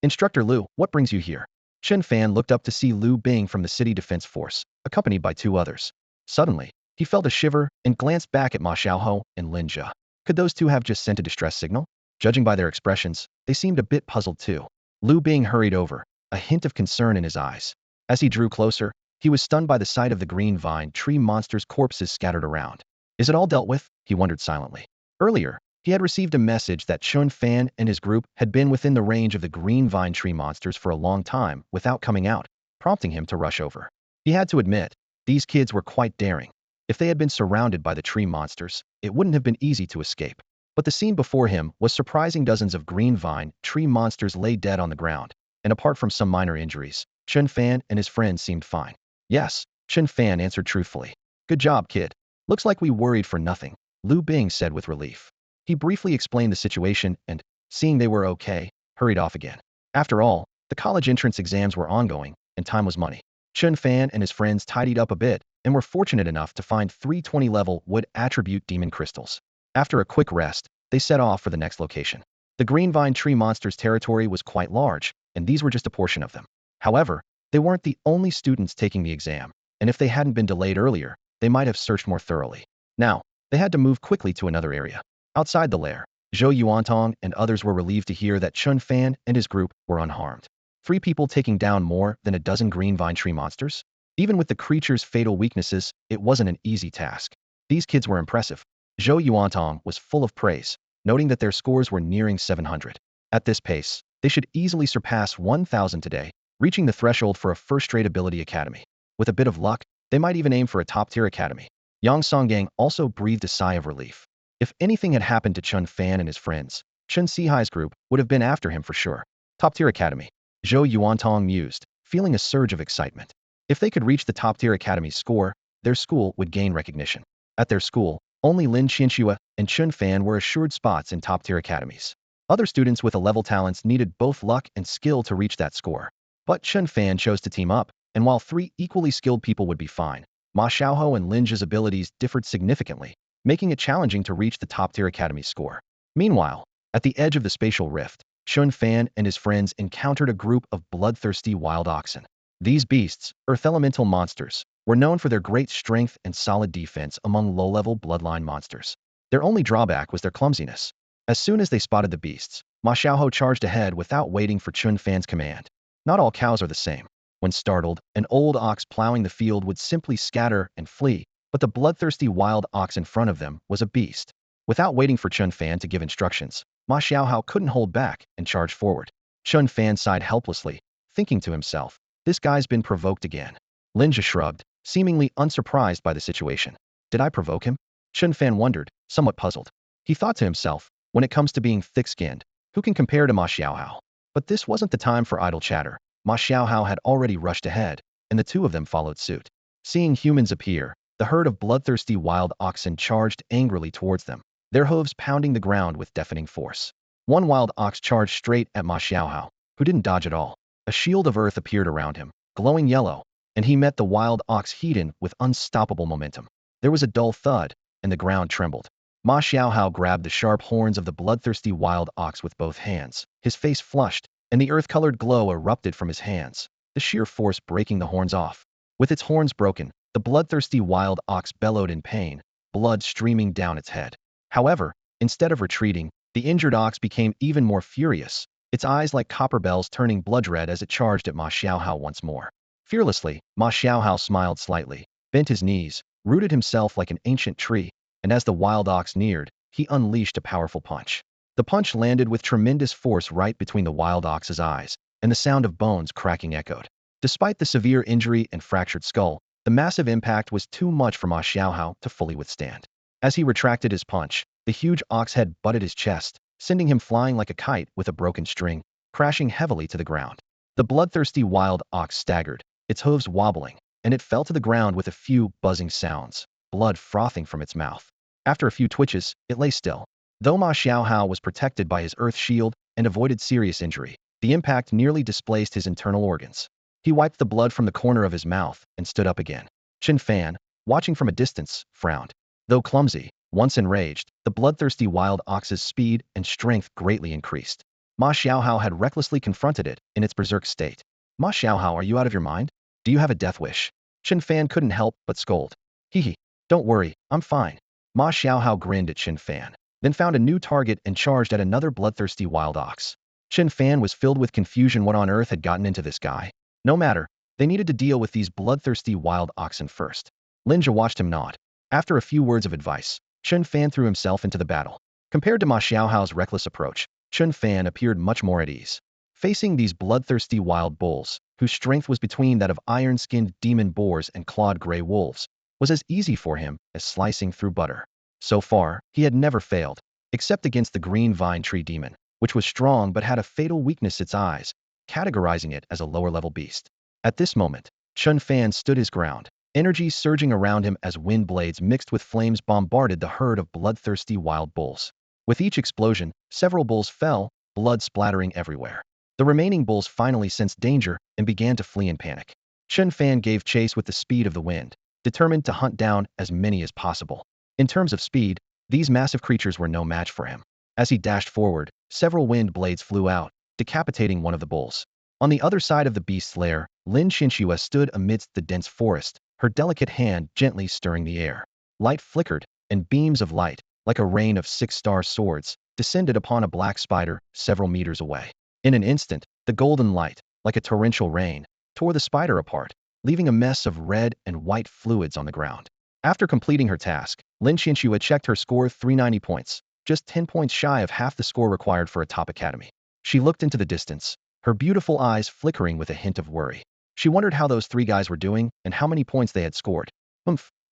Instructor Liu, what brings you here? Chen Fan looked up to see Liu Bing from the City Defense Force, accompanied by two others. Suddenly, he felt a shiver and glanced back at Ma Xiaohou and Linja. Could those two have just sent a distress signal? Judging by their expressions, they seemed a bit puzzled too. Liu Bing hurried over, a hint of concern in his eyes. As he drew closer, he was stunned by the sight of the green vine tree monsters' corpses scattered around. Is it all dealt with? He wondered silently. Earlier, he had received a message that Chen Fan and his group had been within the range of the green vine tree monsters for a long time without coming out, prompting him to rush over. He had to admit, these kids were quite daring. If they had been surrounded by the tree monsters, it wouldn't have been easy to escape. But the scene before him was surprising. Dozens of green vine tree monsters lay dead on the ground, and apart from some minor injuries, Chen Fan and his friends seemed fine. Yes, Chen Fan answered truthfully. Good job, kid. Looks like we worried for nothing, Liu Bing said with relief. He briefly explained the situation and, seeing they were okay, hurried off again. After all, the college entrance exams were ongoing, and time was money. Chen Fan and his friends tidied up a bit and were fortunate enough to find 320-level wood attribute demon crystals. After a quick rest, they set off for the next location. The green vine tree monsters' territory was quite large, and these were just a portion of them. However, they weren't the only students taking the exam, and if they hadn't been delayed earlier, they might have searched more thoroughly. Now, they had to move quickly to another area. Outside the lair, Zhou Yuantong and others were relieved to hear that Chen Fan and his group were unharmed. 3 people taking down more than a dozen green vine tree monsters? Even with the creature's fatal weaknesses, it wasn't an easy task. These kids were impressive. Zhou Yuantong was full of praise, noting that their scores were nearing 700. At this pace, they should easily surpass 1,000 today, reaching the threshold for a first-rate ability academy. With a bit of luck, they might even aim for a top-tier academy. Yang Songgang also breathed a sigh of relief. If anything had happened to Chen Fan and his friends, Chen Sihai's group would have been after him for sure. Top-tier academy. Zhou Yuantong mused, feeling a surge of excitement. If they could reach the top-tier academy's score, their school would gain recognition. At their school, only Lin Qianxue and Chen Fan were assured spots in top-tier academies. Other students with A-level talents needed both luck and skill to reach that score. But Chen Fan chose to team up, and while 3 equally skilled people would be fine, Ma Xiaohou and Lin Zhi's abilities differed significantly, making it challenging to reach the top-tier academy score. Meanwhile, at the edge of the spatial rift, Chen Fan and his friends encountered a group of bloodthirsty wild oxen. These beasts, earth elemental monsters, were known for their great strength and solid defense among low-level bloodline monsters. Their only drawback was their clumsiness. As soon as they spotted the beasts, Ma Xiaohou charged ahead without waiting for Chen Fan's command. Not all cows are the same. When startled, an old ox plowing the field would simply scatter and flee, but the bloodthirsty wild ox in front of them was a beast. Without waiting for Chen Fan to give instructions, Ma Xiaohou couldn't hold back and charged forward. Chen Fan sighed helplessly, thinking to himself, this guy's been provoked again. Lin Zhi shrugged, seemingly unsurprised by the situation. Did I provoke him? Chen Fan wondered, somewhat puzzled. He thought to himself, when it comes to being thick-skinned, who can compare to Ma Xiaohou? But this wasn't the time for idle chatter. Ma Xiaohou had already rushed ahead, and the two of them followed suit. Seeing humans appear, the herd of bloodthirsty wild oxen charged angrily towards them, their hooves pounding the ground with deafening force. One wild ox charged straight at Ma Xiaohou, who didn't dodge at all. A shield of earth appeared around him, glowing yellow, and he met the wild ox heat-in with unstoppable momentum. There was a dull thud, and the ground trembled. Ma Xiaohou grabbed the sharp horns of the bloodthirsty wild ox with both hands. His face flushed, and the earth-colored glow erupted from his hands, the sheer force breaking the horns off. With its horns broken, the bloodthirsty wild ox bellowed in pain, blood streaming down its head. However, instead of retreating, the injured ox became even more furious, its eyes like copper bells turning blood red as it charged at Ma Xiaohou once more. Fearlessly, Ma Xiaohou smiled slightly, bent his knees, rooted himself like an ancient tree, and as the wild ox neared, he unleashed a powerful punch. The punch landed with tremendous force right between the wild ox's eyes, and the sound of bones cracking echoed. Despite the severe injury and fractured skull, the massive impact was too much for Ma Xiaohou to fully withstand. As he retracted his punch, the huge ox head butted his chest, sending him flying like a kite with a broken string, crashing heavily to the ground. The bloodthirsty wild ox staggered, its hooves wobbling, and it fell to the ground with a few buzzing sounds, blood frothing from its mouth. After a few twitches, it lay still. Though Ma Xiaohou was protected by his earth shield and avoided serious injury, the impact nearly displaced his internal organs. He wiped the blood from the corner of his mouth and stood up again. Chen Fan, watching from a distance, frowned. Though clumsy, once enraged, the bloodthirsty wild ox's speed and strength greatly increased. Ma Xiaohou had recklessly confronted it in its berserk state. Ma Xiaohou, are you out of your mind? Do you have a death wish? Chen Fan couldn't help but scold. Hee. Don't worry, I'm fine. Ma Xiaohou grinned at Chen Fan, then found a new target and charged at another bloodthirsty wild ox. Chen Fan was filled with confusion. What on earth had gotten into this guy? No matter, they needed to deal with these bloodthirsty wild oxen first. Lin Zhi watched him nod. After a few words of advice, Chen Fan threw himself into the battle. Compared to Ma Xiaohou's reckless approach, Chen Fan appeared much more at ease. Facing these bloodthirsty wild bulls, whose strength was between that of iron-skinned demon boars and clawed gray wolves, was as easy for him as slicing through butter. So far, he had never failed, except against the green vine tree demon, which was strong but had a fatal weakness: its eyes, categorizing it as a lower-level beast. At this moment, Chen Fan stood his ground, energy surging around him as wind blades mixed with flames bombarded the herd of bloodthirsty wild bulls. With each explosion, several bulls fell, blood splattering everywhere. The remaining bulls finally sensed danger and began to flee in panic. Chen Fan gave chase with the speed of the wind, determined to hunt down as many as possible. In terms of speed, these massive creatures were no match for him. As he dashed forward, several wind blades flew out, decapitating one of the bulls. On the other side of the beast's lair, Lin Qianxue stood amidst the dense forest, her delicate hand gently stirring the air. Light flickered, and beams of light, like a rain of six-star swords, descended upon a black spider several meters away. In an instant, the golden light, like a torrential rain, tore the spider apart, leaving a mess of red and white fluids on the ground. After completing her task, Lin Qianxue checked her score: 390 points, just 10 points shy of half the score required for a top academy. She looked into the distance, her beautiful eyes flickering with a hint of worry. She wondered how those three guys were doing and how many points they had scored.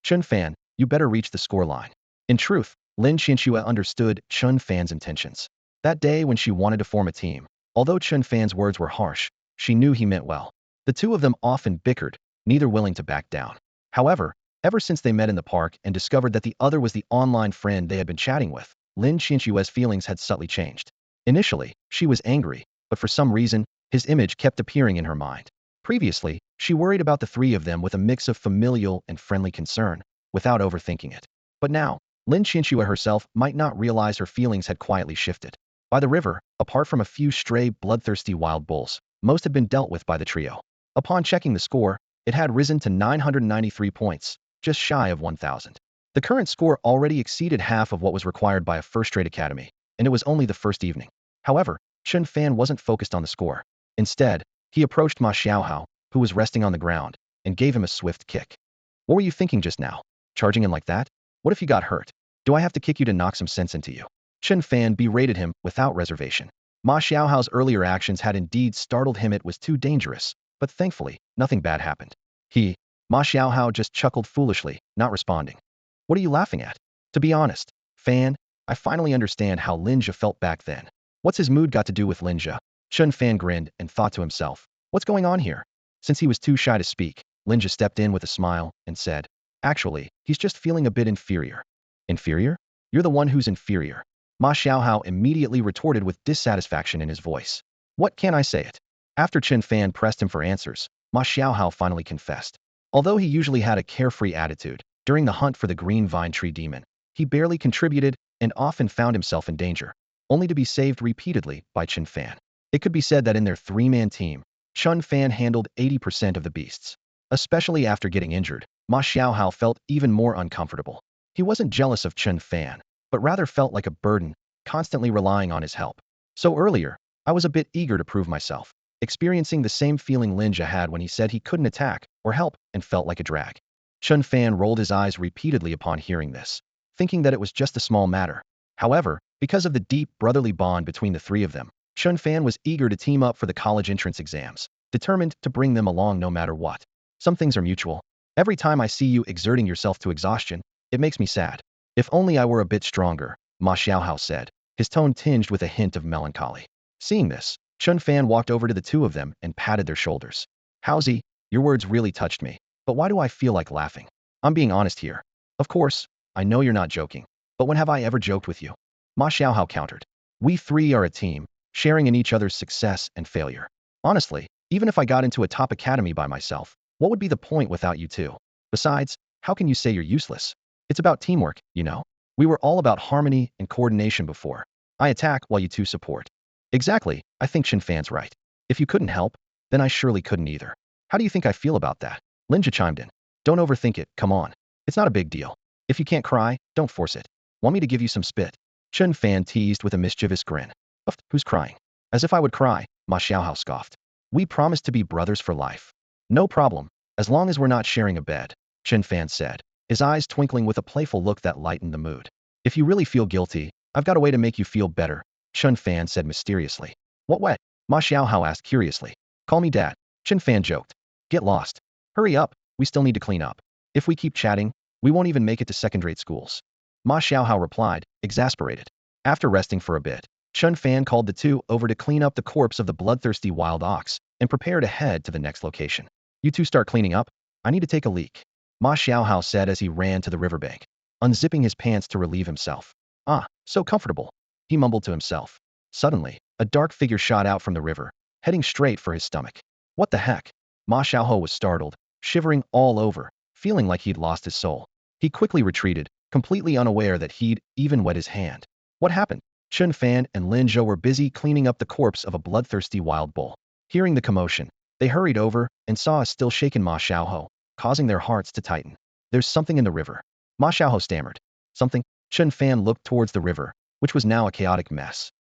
Chen Fan, you better reach the scoreline. In truth, Lin Qianxue understood Chen Fan's intentions. That day when she wanted to form a team, although Chen Fan's words were harsh, she knew he meant well. The two of them often bickered, neither willing to back down. However, ever since they met in the park and discovered that the other was the online friend they had been chatting with, Lin Qianxue's feelings had subtly changed. Initially, she was angry, but for some reason, his image kept appearing in her mind. Previously, she worried about the three of them with a mix of familial and friendly concern, without overthinking it. But now, Lin Qianxue herself might not realize her feelings had quietly shifted. By the river, apart from a few stray, bloodthirsty wild bulls, most had been dealt with by the trio. Upon checking the score, it had risen to 993 points, just shy of 1,000. The current score already exceeded half of what was required by a first-rate academy, and it was only the first evening. However, Chen Fan wasn't focused on the score. Instead, he approached Ma Xiaohao, who was resting on the ground, and gave him a swift kick. What were you thinking just now? Charging in like that? What if you got hurt? Do I have to kick you to knock some sense into you? Chen Fan berated him without reservation. Ma Xiaohao's earlier actions had indeed startled him. It was too dangerous, but thankfully, nothing bad happened. Ma Xiaohao just chuckled foolishly, not responding. What are you laughing at? To be honest, Fan, I finally understand how Linja felt back then. What's his mood got to do with Linja? Chen Fan grinned and thought to himself, what's going on here? Since he was too shy to speak, Linja stepped in with a smile and said, actually, he's just feeling a bit inferior. Inferior? You're the one who's inferior. Ma Xiaohao immediately retorted with dissatisfaction in his voice. What can I say it? After Chen Fan pressed him for answers, Ma Xiaohao finally confessed. Although he usually had a carefree attitude, during the hunt for the green vine tree demon, he barely contributed and often found himself in danger, only to be saved repeatedly by Chen Fan. It could be said that in their three-man team, Chen Fan handled 80% of the beasts. Especially after getting injured, Ma Xiaohao felt even more uncomfortable. He wasn't jealous of Chen Fan, but rather felt like a burden, constantly relying on his help. So earlier, I was a bit eager to prove myself, experiencing the same feeling Linja had when he said he couldn't attack or help and felt like a drag. Chen Fan rolled his eyes repeatedly upon hearing this, thinking that it was just a small matter. However, because of the deep brotherly bond between the three of them, Chen Fan was eager to team up for the college entrance exams, determined to bring them along no matter what. Some things are mutual. Every time I see you exerting yourself to exhaustion, it makes me sad. If only I were a bit stronger, Ma Xiaohao said, his tone tinged with a hint of melancholy. Seeing this, Chen Fan walked over to the two of them and patted their shoulders. Howsy, your words really touched me, but why do I feel like laughing? I'm being honest here. Of course, I know you're not joking, but when have I ever joked with you? Ma Xiaohao countered. We three are a team, sharing in each other's success and failure. Honestly, even if I got into a top academy by myself, what would be the point without you two? Besides, how can you say you're useless? It's about teamwork, you know? We were all about harmony and coordination before. I attack while you two support. Exactly, I think Chen Fan's right. If you couldn't help, then I surely couldn't either. How do you think I feel about that? Linja chimed in. Don't overthink it, come on. It's not a big deal. If you can't cry, don't force it. Want me to give you some spit? Chen Fan teased with a mischievous grin. Who's crying? As if I would cry, Ma Xiaohao scoffed. We promised to be brothers for life. No problem, as long as we're not sharing a bed, Chen Fan said, his eyes twinkling with a playful look that lightened the mood. If you really feel guilty, I've got a way to make you feel better, Chen Fan said mysteriously. What way? Ma Xiaohao asked curiously. Call me Dad, Chen Fan joked. Get lost. Hurry up, we still need to clean up. If we keep chatting, we won't even make it to second-rate schools. Ma Xiaohao replied, exasperated. After resting for a bit, Chen Fan called the two over to clean up the corpse of the bloodthirsty wild ox and prepare to head to the next location. You two start cleaning up? I need to take a leak, Ma Xiaohao said as he ran to the riverbank, unzipping his pants to relieve himself. Ah, so comfortable, he mumbled to himself. Suddenly, a dark figure shot out from the river, heading straight for his stomach. What the heck? Ma Xiaohao was startled, shivering all over, feeling like he'd lost his soul. He quickly retreated, completely unaware that he'd even wet his hand. What happened? Chen Fan and Lin Zhou were busy cleaning up the corpse of a bloodthirsty wild bull. Hearing the commotion, they hurried over and saw a still-shaken Ma Xiaohao, causing their hearts to tighten. There's something in the river. Ma Xiaohao stammered. Something? Chen Fan looked towards the river, which was now a chaotic mess.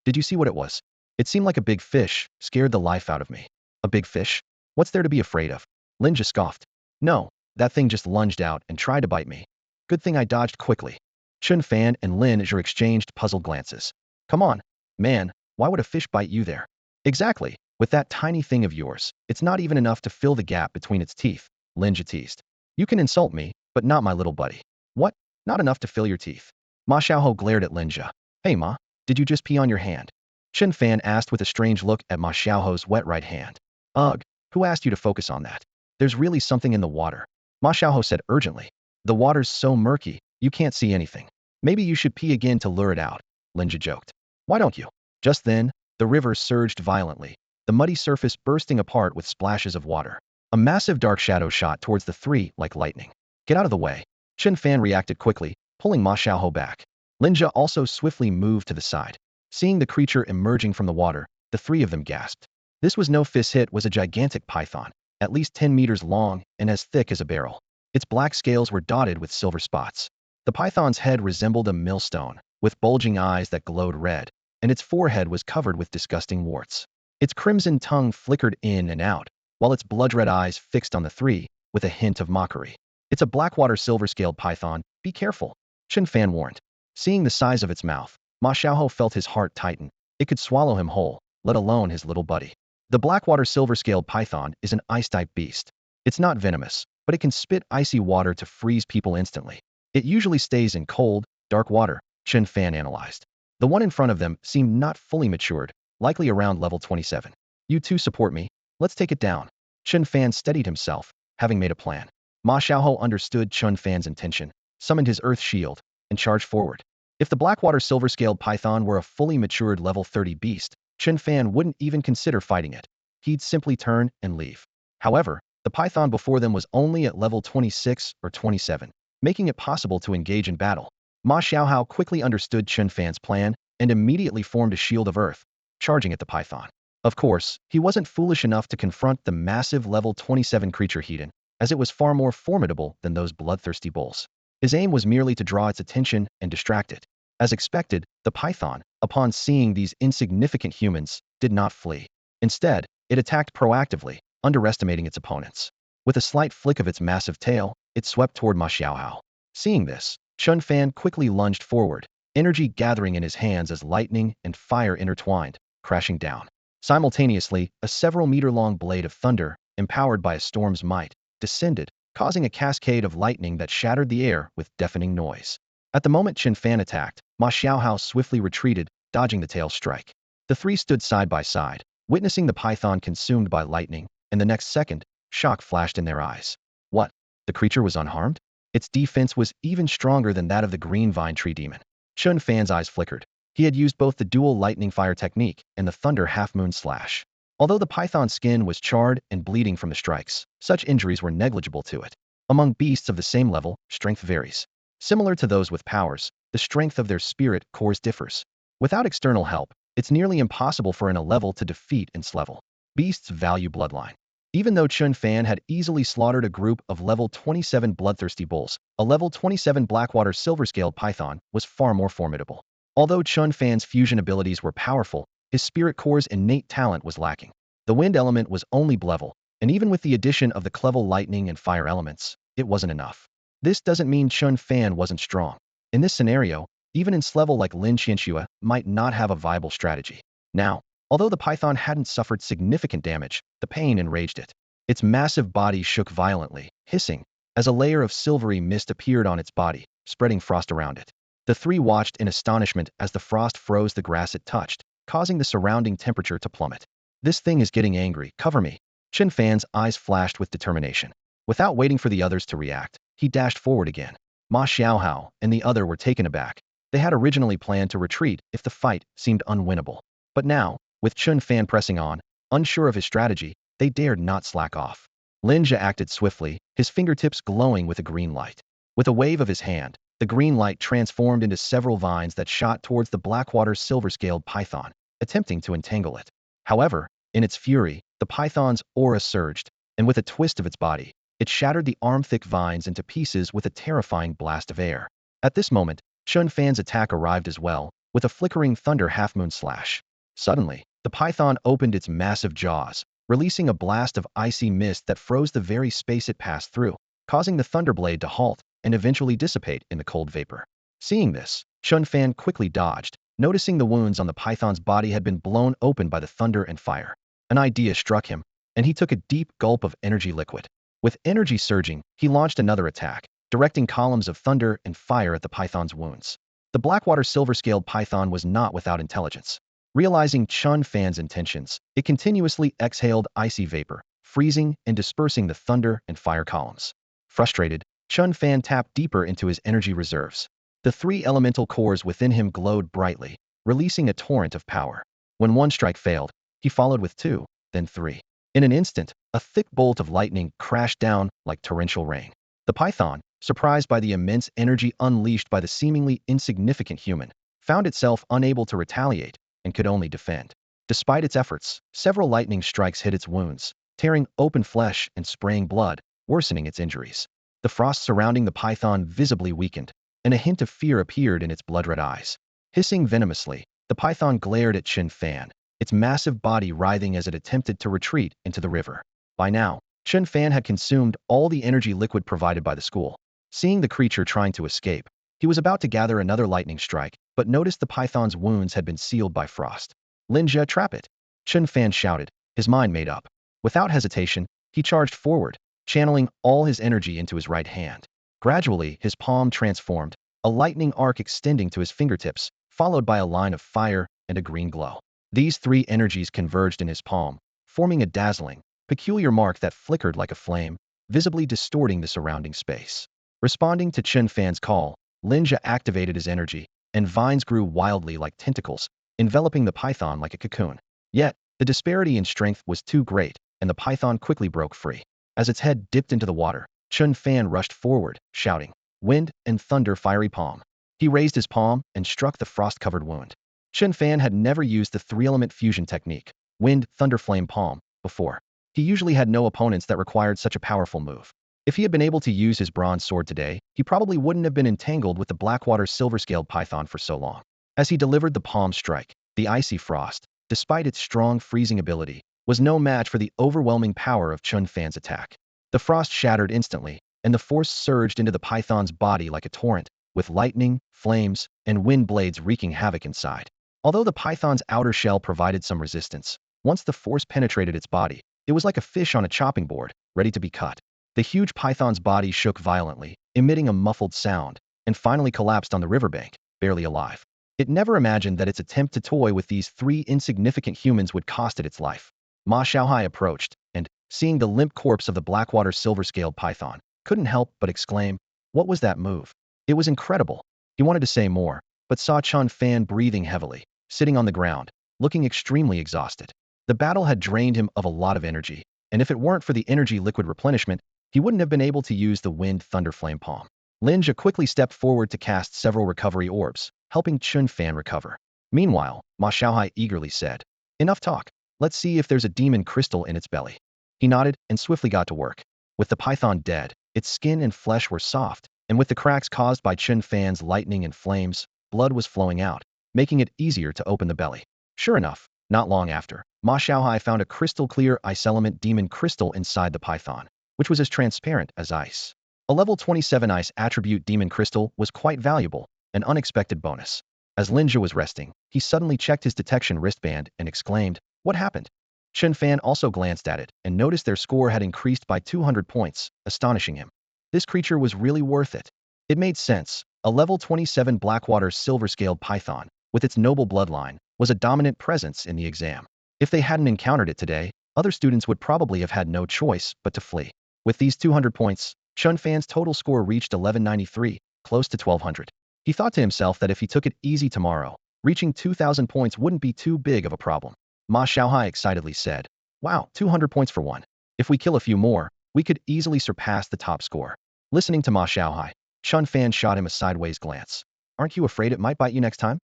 Did you see what it was? It seemed like a big fish, scared the life out of me. A big fish? What's there to be afraid of? Lin just scoffed. No, that thing just lunged out and tried to bite me. Good thing I dodged quickly. Chen Fan and Lin Zhou exchanged puzzled glances. Come on, man, why would a fish bite you there? Exactly, With that tiny thing of yours, it's not even enough to fill the gap between its teeth, Linja teased. You can insult me, but not my little buddy. What? Not enough to fill your teeth? Ma Xiaohou glared at Linja. Hey ma, did you just pee on your hand? Chen Fan asked with a strange look at Ma Xiaohou's wet right hand. Ugh, who asked you to focus on that? There's really something in the water. Ma Xiaohou said urgently. The water's so murky, you can't see anything. Maybe you should pee again to lure it out, Linja joked. Why don't you? Just then, the river surged violently, the muddy surface bursting apart with splashes of water. A massive dark shadow shot towards the three like lightning. Get out of the way. Chen Fan reacted quickly, pulling Ma Xiaohou back. Linja also swiftly moved to the side. Seeing the creature emerging from the water, the three of them gasped. This was no fist hit, was a gigantic python, at least 10 meters long and as thick as a barrel. Its black scales were dotted with silver spots. The python's head resembled a millstone, with bulging eyes that glowed red, and its forehead was covered with disgusting warts. Its crimson tongue flickered in and out, while its blood-red eyes fixed on the three, with a hint of mockery. It's a blackwater silver-scaled python, be careful, Chen Fan warned. Seeing the size of its mouth, Ma Xiaohou felt his heart tighten. It could swallow him whole, let alone his little buddy. The blackwater silver-scaled python is an ice-type beast. It's not venomous, but it can spit icy water to freeze people instantly. It usually stays in cold, dark water, Chen Fan analyzed. The one in front of them seemed not fully matured, likely around level 27. You two support me. Let's take it down. Chen Fan steadied himself, having made a plan. Ma Xiaohou understood Chen Fan's intention, summoned his earth shield, and charged forward. If the blackwater silver-scaled python were a fully matured level 30 beast, Chen Fan wouldn't even consider fighting it. He'd simply turn and leave. However, the python before them was only at level 26 or 27, making it possible to engage in battle. Ma Xiaohou quickly understood Chen Fan's plan and immediately formed a shield of earth, charging at the python. Of course, he wasn't foolish enough to confront the massive level 27 creature Hedon, as it was far more formidable than those bloodthirsty bulls. His aim was merely to draw its attention and distract it. As expected, the python, upon seeing these insignificant humans, did not flee. Instead, it attacked proactively, underestimating its opponents. With a slight flick of its massive tail, it swept toward Ma Xiaohou. Seeing this, Chen Fan quickly lunged forward, energy gathering in his hands as lightning and fire intertwined, crashing down. Simultaneously, a several-meter-long blade of thunder, empowered by a storm's might, descended, causing a cascade of lightning that shattered the air with deafening noise. At the moment Chen Fan attacked, Ma Xiaohou swiftly retreated, dodging the tail strike. The three stood side by side, witnessing the python consumed by lightning, and the next second, shock flashed in their eyes. What? The creature was unharmed? Its defense was even stronger than that of the green vine tree demon. Chen Fan's eyes flickered. He had used both the dual lightning fire technique and the thunder half-moon slash. Although the python's skin was charred and bleeding from the strikes, such injuries were negligible to it. Among beasts of the same level, strength varies. Similar to those with powers, the strength of their spirit cores differs. Without external help, it's nearly impossible for an level to defeat its level. Beasts value bloodline. Even though Chen Fan had easily slaughtered a group of level 27 bloodthirsty bulls, a level 27 blackwater silver-scaled python was far more formidable. Although Chen Fan's fusion abilities were powerful, his spirit core's innate talent was lacking. The wind element was only level, and even with the addition of the clevel lightning and fire elements, it wasn't enough. This doesn't mean Chen Fan wasn't strong. In this scenario, even an level like Lin Qianxue might not have a viable strategy. Now, although the python hadn't suffered significant damage, the pain enraged it. Its massive body shook violently, hissing, as a layer of silvery mist appeared on its body, spreading frost around it. The three watched in astonishment as the frost froze the grass it touched, causing the surrounding temperature to plummet. This thing is getting angry, cover me. Chen Fan's eyes flashed with determination. Without waiting for the others to react, he dashed forward again. Ma Xiaohou and the other were taken aback. They had originally planned to retreat if the fight seemed unwinnable. But now, with Chen Fan pressing on, unsure of his strategy, they dared not slack off. Linja acted swiftly, his fingertips glowing with a green light. With a wave of his hand, the green light transformed into several vines that shot towards the blackwater silver-scaled python, attempting to entangle it. However, in its fury, the python's aura surged, and with a twist of its body, it shattered the arm-thick vines into pieces with a terrifying blast of air. At this moment, Chen Fan's attack arrived as well, with a flickering thunder half-moon slash. Suddenly, the python opened its massive jaws, releasing a blast of icy mist that froze the very space it passed through, causing the thunderblade to halt and eventually dissipate in the cold vapor. Seeing this, Chen Fan quickly dodged, noticing the wounds on the python's body had been blown open by the thunder and fire. An idea struck him, and he took a deep gulp of energy liquid. With energy surging, he launched another attack, directing columns of thunder and fire at the python's wounds. The Blackwater silver-scaled python was not without intelligence. Realizing Chen Fan's intentions, it continuously exhaled icy vapor, freezing and dispersing the thunder and fire columns. Frustrated, Chen Fan tapped deeper into his energy reserves. The three elemental cores within him glowed brightly, releasing a torrent of power. When one strike failed, he followed with two, then three. In an instant, a thick bolt of lightning crashed down like torrential rain. The python, surprised by the immense energy unleashed by the seemingly insignificant human, found itself unable to retaliate and could only defend. Despite its efforts, several lightning strikes hit its wounds, tearing open flesh and spraying blood, worsening its injuries. The frost surrounding the python visibly weakened, and a hint of fear appeared in its blood-red eyes. Hissing venomously, the python glared at Chen Fan, its massive body writhing as it attempted to retreat into the river. By now, Chen Fan had consumed all the energy liquid provided by the school. Seeing the creature trying to escape, he was about to gather another lightning strike, but noticed the python's wounds had been sealed by frost. "Linja, trap it!" Chen Fan shouted, his mind made up. Without hesitation, he charged forward, channeling all his energy into his right hand. Gradually, his palm transformed, a lightning arc extending to his fingertips, followed by a line of fire and a green glow. These three energies converged in his palm, forming a dazzling, peculiar mark that flickered like a flame, visibly distorting the surrounding space. Responding to Chen Fan's call, Linja activated his energy, and vines grew wildly like tentacles, enveloping the python like a cocoon. Yet, the disparity in strength was too great, and the python quickly broke free. As its head dipped into the water, Chen Fan rushed forward, shouting, "Wind and thunder, fiery palm." He raised his palm and struck the frost-covered wound. Chen Fan had never used the three-element fusion technique, wind, thunder, flame, palm, before. He usually had no opponents that required such a powerful move. If he had been able to use his bronze sword today, he probably wouldn't have been entangled with the Blackwater silver-scaled python for so long. As he delivered the palm strike, the icy frost, despite its strong freezing ability, was no match for the overwhelming power of Chen Fan's attack. The frost shattered instantly, and the force surged into the python's body like a torrent, with lightning, flames, and wind blades wreaking havoc inside. Although the python's outer shell provided some resistance, once the force penetrated its body, it was like a fish on a chopping board, ready to be cut. The huge python's body shook violently, emitting a muffled sound, and finally collapsed on the riverbank, barely alive. It never imagined that its attempt to toy with these three insignificant humans would cost it its life. Ma Xiaohai approached, and, seeing the limp corpse of the Blackwater silver-scaled python, couldn't help but exclaim, "What was that move?" It was incredible. He wanted to say more, but saw Chen Fan breathing heavily, sitting on the ground, looking extremely exhausted. The battle had drained him of a lot of energy, and if it weren't for the energy liquid replenishment, he wouldn't have been able to use the wind thunder flame palm. Linja quickly stepped forward to cast several recovery orbs, helping Chen Fan recover. Meanwhile, Ma Xiaohai eagerly said, "Enough talk. Let's see if there's a demon crystal in its belly." He nodded and swiftly got to work. With the python dead, its skin and flesh were soft, and with the cracks caused by Chen Fan's lightning and flames, blood was flowing out, making it easier to open the belly. Sure enough, not long after, Ma Xiaohai found a crystal-clear ice-element demon crystal inside the python, which was as transparent as ice. A level 27 ice attribute demon crystal was quite valuable, an unexpected bonus. As Linja was resting, he suddenly checked his detection wristband and exclaimed, "What happened?" Chen Fan also glanced at it and noticed their score had increased by 200 points, astonishing him. This creature was really worth it. It made sense. A level 27 Blackwater silver-scaled python, with its noble bloodline, was a dominant presence in the exam. If they hadn't encountered it today, other students would probably have had no choice but to flee. With these 200 points, Chen Fan's total score reached 1193, close to 1200. He thought to himself that if he took it easy tomorrow, reaching 2000 points wouldn't be too big of a problem. Ma Xiaohai excitedly said, "Wow, 200 points for one. If we kill a few more, we could easily surpass the top score." Listening to Ma Xiaohai, Chen Fan shot him a sideways glance. "Aren't you afraid it might bite you next time?"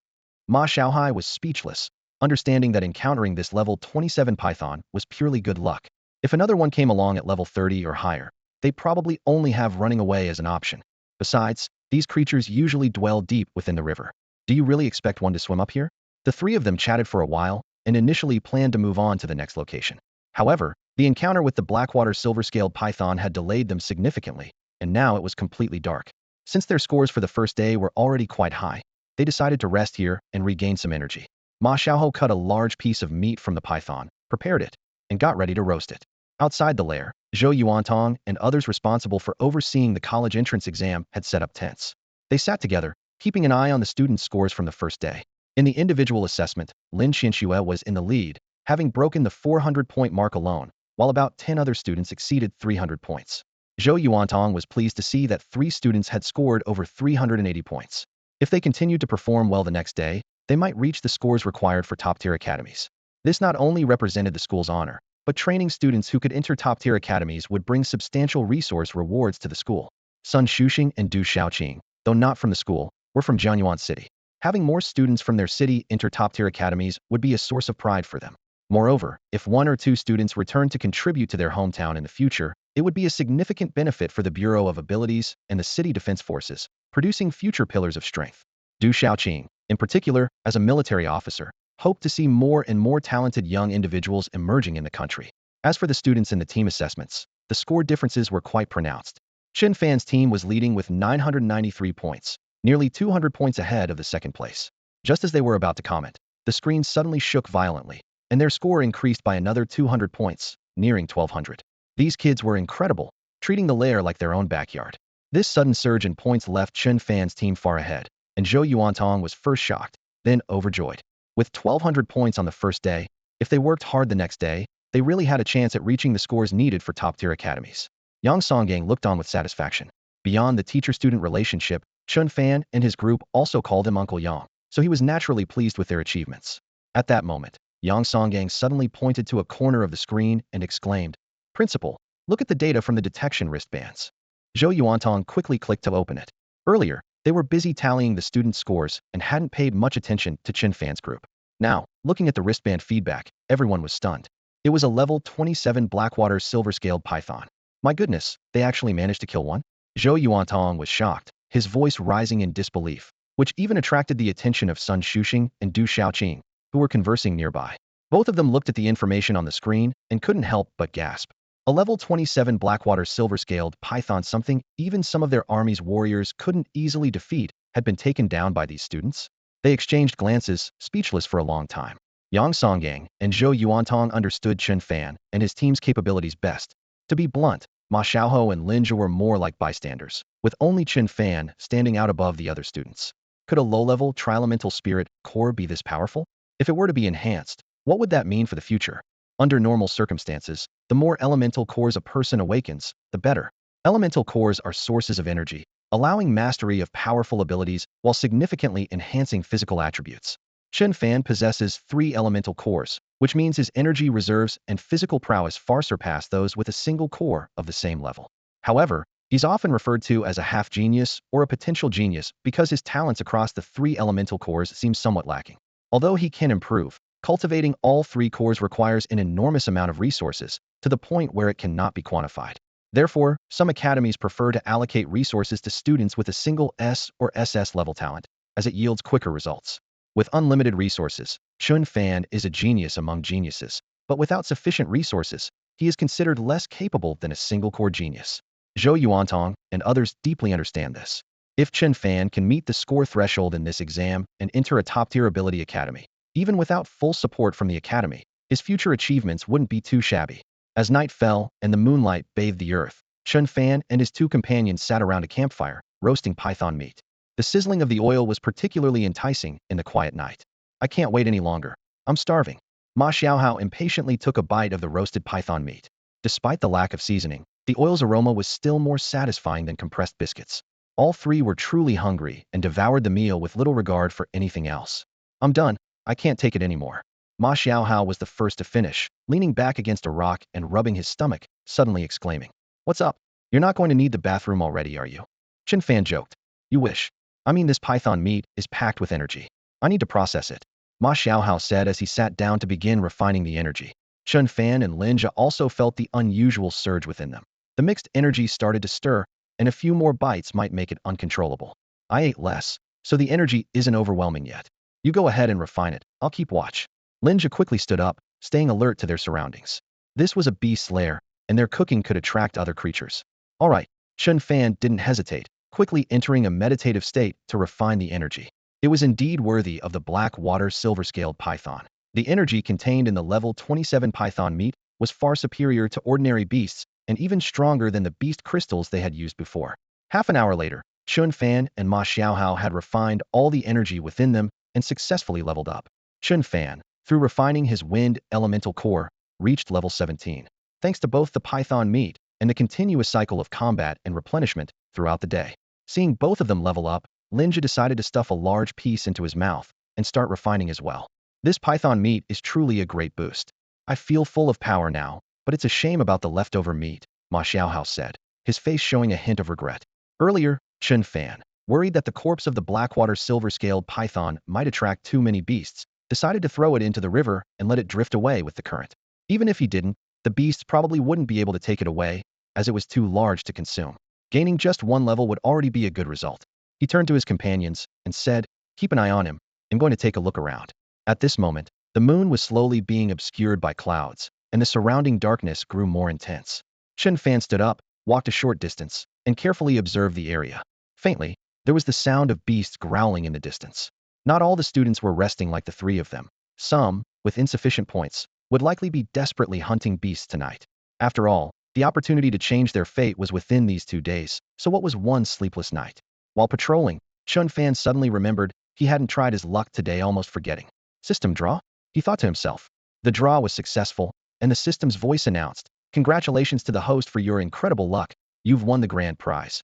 Ma Xiaohai was speechless, understanding that encountering this level 27 python was purely good luck. If another one came along at level 30 or higher, they'd probably only have running away as an option. Besides, these creatures usually dwell deep within the river. "Do you really expect one to swim up here?" The three of them chatted for a while, and initially planned to move on to the next location. However, the encounter with the Blackwater silver-scaled python had delayed them significantly, and now it was completely dark. Since their scores for the first day were already quite high, they decided to rest here and regain some energy. Ma Xiaohou cut a large piece of meat from the python, prepared it, and got ready to roast it. Outside the lair, Zhou Yuantong and others responsible for overseeing the college entrance exam had set up tents. They sat together, keeping an eye on the students' scores from the first day. In the individual assessment, Lin Xianxue was in the lead, having broken the 400-point mark alone, while about 10 other students exceeded 300 points. Zhou Yuantong was pleased to see that 3 students had scored over 380 points. If they continued to perform well the next day, they might reach the scores required for top-tier academies. This not only represented the school's honor, but training students who could enter top-tier academies would bring substantial resource rewards to the school. Sun Shuxing and Du Xiaoqing, though not from the school, were from Jiangyuan City. Having more students from their city enter top-tier academies would be a source of pride for them. Moreover, if 1 or 2 students returned to contribute to their hometown in the future, it would be a significant benefit for the Bureau of Abilities and the city defense forces, producing future pillars of strength. Du Xiaoqing, in particular, as a military officer, hoped to see more and more talented young individuals emerging in the country. As for the students in the team assessments, the score differences were quite pronounced. Chen Fan's team was leading with 993 points, nearly 200 points ahead of the second place. Just as they were about to comment, the screen suddenly shook violently, and their score increased by another 200 points, nearing 1,200. These kids were incredible, treating the lair like their own backyard. This sudden surge in points left Chen Fan's team far ahead, and Zhou Yuantong was first shocked, then overjoyed. With 1,200 points on the first day, if they worked hard the next day, they really had a chance at reaching the scores needed for top-tier academies. Yang Songgang looked on with satisfaction. Beyond the teacher-student relationship, Chen Fan and his group also called him Uncle Yang, so he was naturally pleased with their achievements. At that moment, Yang Songgang suddenly pointed to a corner of the screen and exclaimed, "Principal, look at the data from the detection wristbands." Zhou Yuantong quickly clicked to open it. Earlier, they were busy tallying the students' scores and hadn't paid much attention to Chen Fan's group. Now, looking at the wristband feedback, everyone was stunned. It was a level 27 Blackwater silver-scaled python. My goodness, they actually managed to kill one? Zhou Yuantong was shocked, his voice rising in disbelief, which even attracted the attention of Sun Shuxing and Du Xiaoqing, who were conversing nearby. Both of them looked at the information on the screen and couldn't help but gasp. A level 27 Blackwater silver-scaled python, something even some of their army's warriors couldn't easily defeat, had been taken down by these students? They exchanged glances, speechless for a long time. Yang Songgang and Zhou Yuantong understood Chen Fan and his team's capabilities best. To be blunt, Ma Xiaohou and Lin Zhe were more like bystanders, with only Chen Fan standing out above the other students. Could a low-level trielemental spirit core be this powerful? If it were to be enhanced, what would that mean for the future? Under normal circumstances, the more elemental cores a person awakens, the better. Elemental cores are sources of energy, allowing mastery of powerful abilities while significantly enhancing physical attributes. Chen Fan possesses 3 elemental cores, which means his energy reserves and physical prowess far surpass those with a single core of the same level. However, he's often referred to as a half-genius or a potential genius because his talents across the 3 elemental cores seem somewhat lacking. Although he can improve, cultivating all 3 cores requires an enormous amount of resources, to the point where it cannot be quantified. Therefore, some academies prefer to allocate resources to students with a single S or SS level talent, as it yields quicker results. With unlimited resources, Chen Fan is a genius among geniuses, but without sufficient resources, he is considered less capable than a single-core genius. Zhou Yuantong and others deeply understand this. If Chen Fan can meet the score threshold in this exam and enter a top-tier ability academy, even without full support from the academy, his future achievements wouldn't be too shabby. As night fell and the moonlight bathed the earth, Chen Fan and his 2 companions sat around a campfire, roasting python meat. The sizzling of the oil was particularly enticing in the quiet night. "I can't wait any longer. I'm starving." Ma Xiaohou impatiently took a bite of the roasted python meat. Despite the lack of seasoning, the oil's aroma was still more satisfying than compressed biscuits. All 3 were truly hungry and devoured the meal with little regard for anything else. "I'm done. I can't take it anymore." Ma Xiaohou was the first to finish, leaning back against a rock and rubbing his stomach, suddenly exclaiming, "What's up? You're not going to need the bathroom already, are you?" Chen Fan joked. "You wish. I mean, this python meat is packed with energy. I need to process it," Ma Xiaohou said as he sat down to begin refining the energy. Chen Fan and Lin Zhe also felt the unusual surge within them. The mixed energy started to stir, and a few more bites might make it uncontrollable. "I ate less, so the energy isn't overwhelming yet. You go ahead and refine it. I'll keep watch." Lin Zhe quickly stood up, staying alert to their surroundings. This was a beast's lair, and their cooking could attract other creatures. "All right." Chen Fan didn't hesitate, quickly entering a meditative state to refine the energy. It was indeed worthy of the Blackwater silver-scaled python. The energy contained in the level 27 python meat was far superior to ordinary beasts and even stronger than the beast crystals they had used before. Half an hour later, Chen Fan and Ma Xiaohao had refined all the energy within them and successfully leveled up. Chen Fan, through refining his wind elemental core, reached level 17, thanks to both the python meat and the continuous cycle of combat and replenishment throughout the day. Seeing both of them level up, Linja decided to stuff a large piece into his mouth and start refining as well. This python meat is truly a great boost. I feel full of power now, but it's a shame about the leftover meat, Ma Xiaohao said, his face showing a hint of regret. Earlier, Chen Fan, worried that the corpse of the Blackwater silver-scaled python might attract too many beasts, decided to throw it into the river and let it drift away with the current. Even if he didn't, the beasts probably wouldn't be able to take it away, as it was too large to consume. Gaining just one level would already be a good result. He turned to his companions and said, "Keep an eye on him. I'm going to take a look around." At this moment, the moon was slowly being obscured by clouds, and the surrounding darkness grew more intense. Chen Fan stood up, walked a short distance, and carefully observed the area. Faintly, there was the sound of beasts growling in the distance. Not all the students were resting like the three of them. Some, with insufficient points, would likely be desperately hunting beasts tonight. After all, the opportunity to change their fate was within these 2 days, so what was one sleepless night? While patrolling, Chen Fan suddenly remembered he hadn't tried his luck today, almost forgetting. System draw? He thought to himself. The draw was successful, and the system's voice announced, "Congratulations to the host for your incredible luck. You've won the grand prize.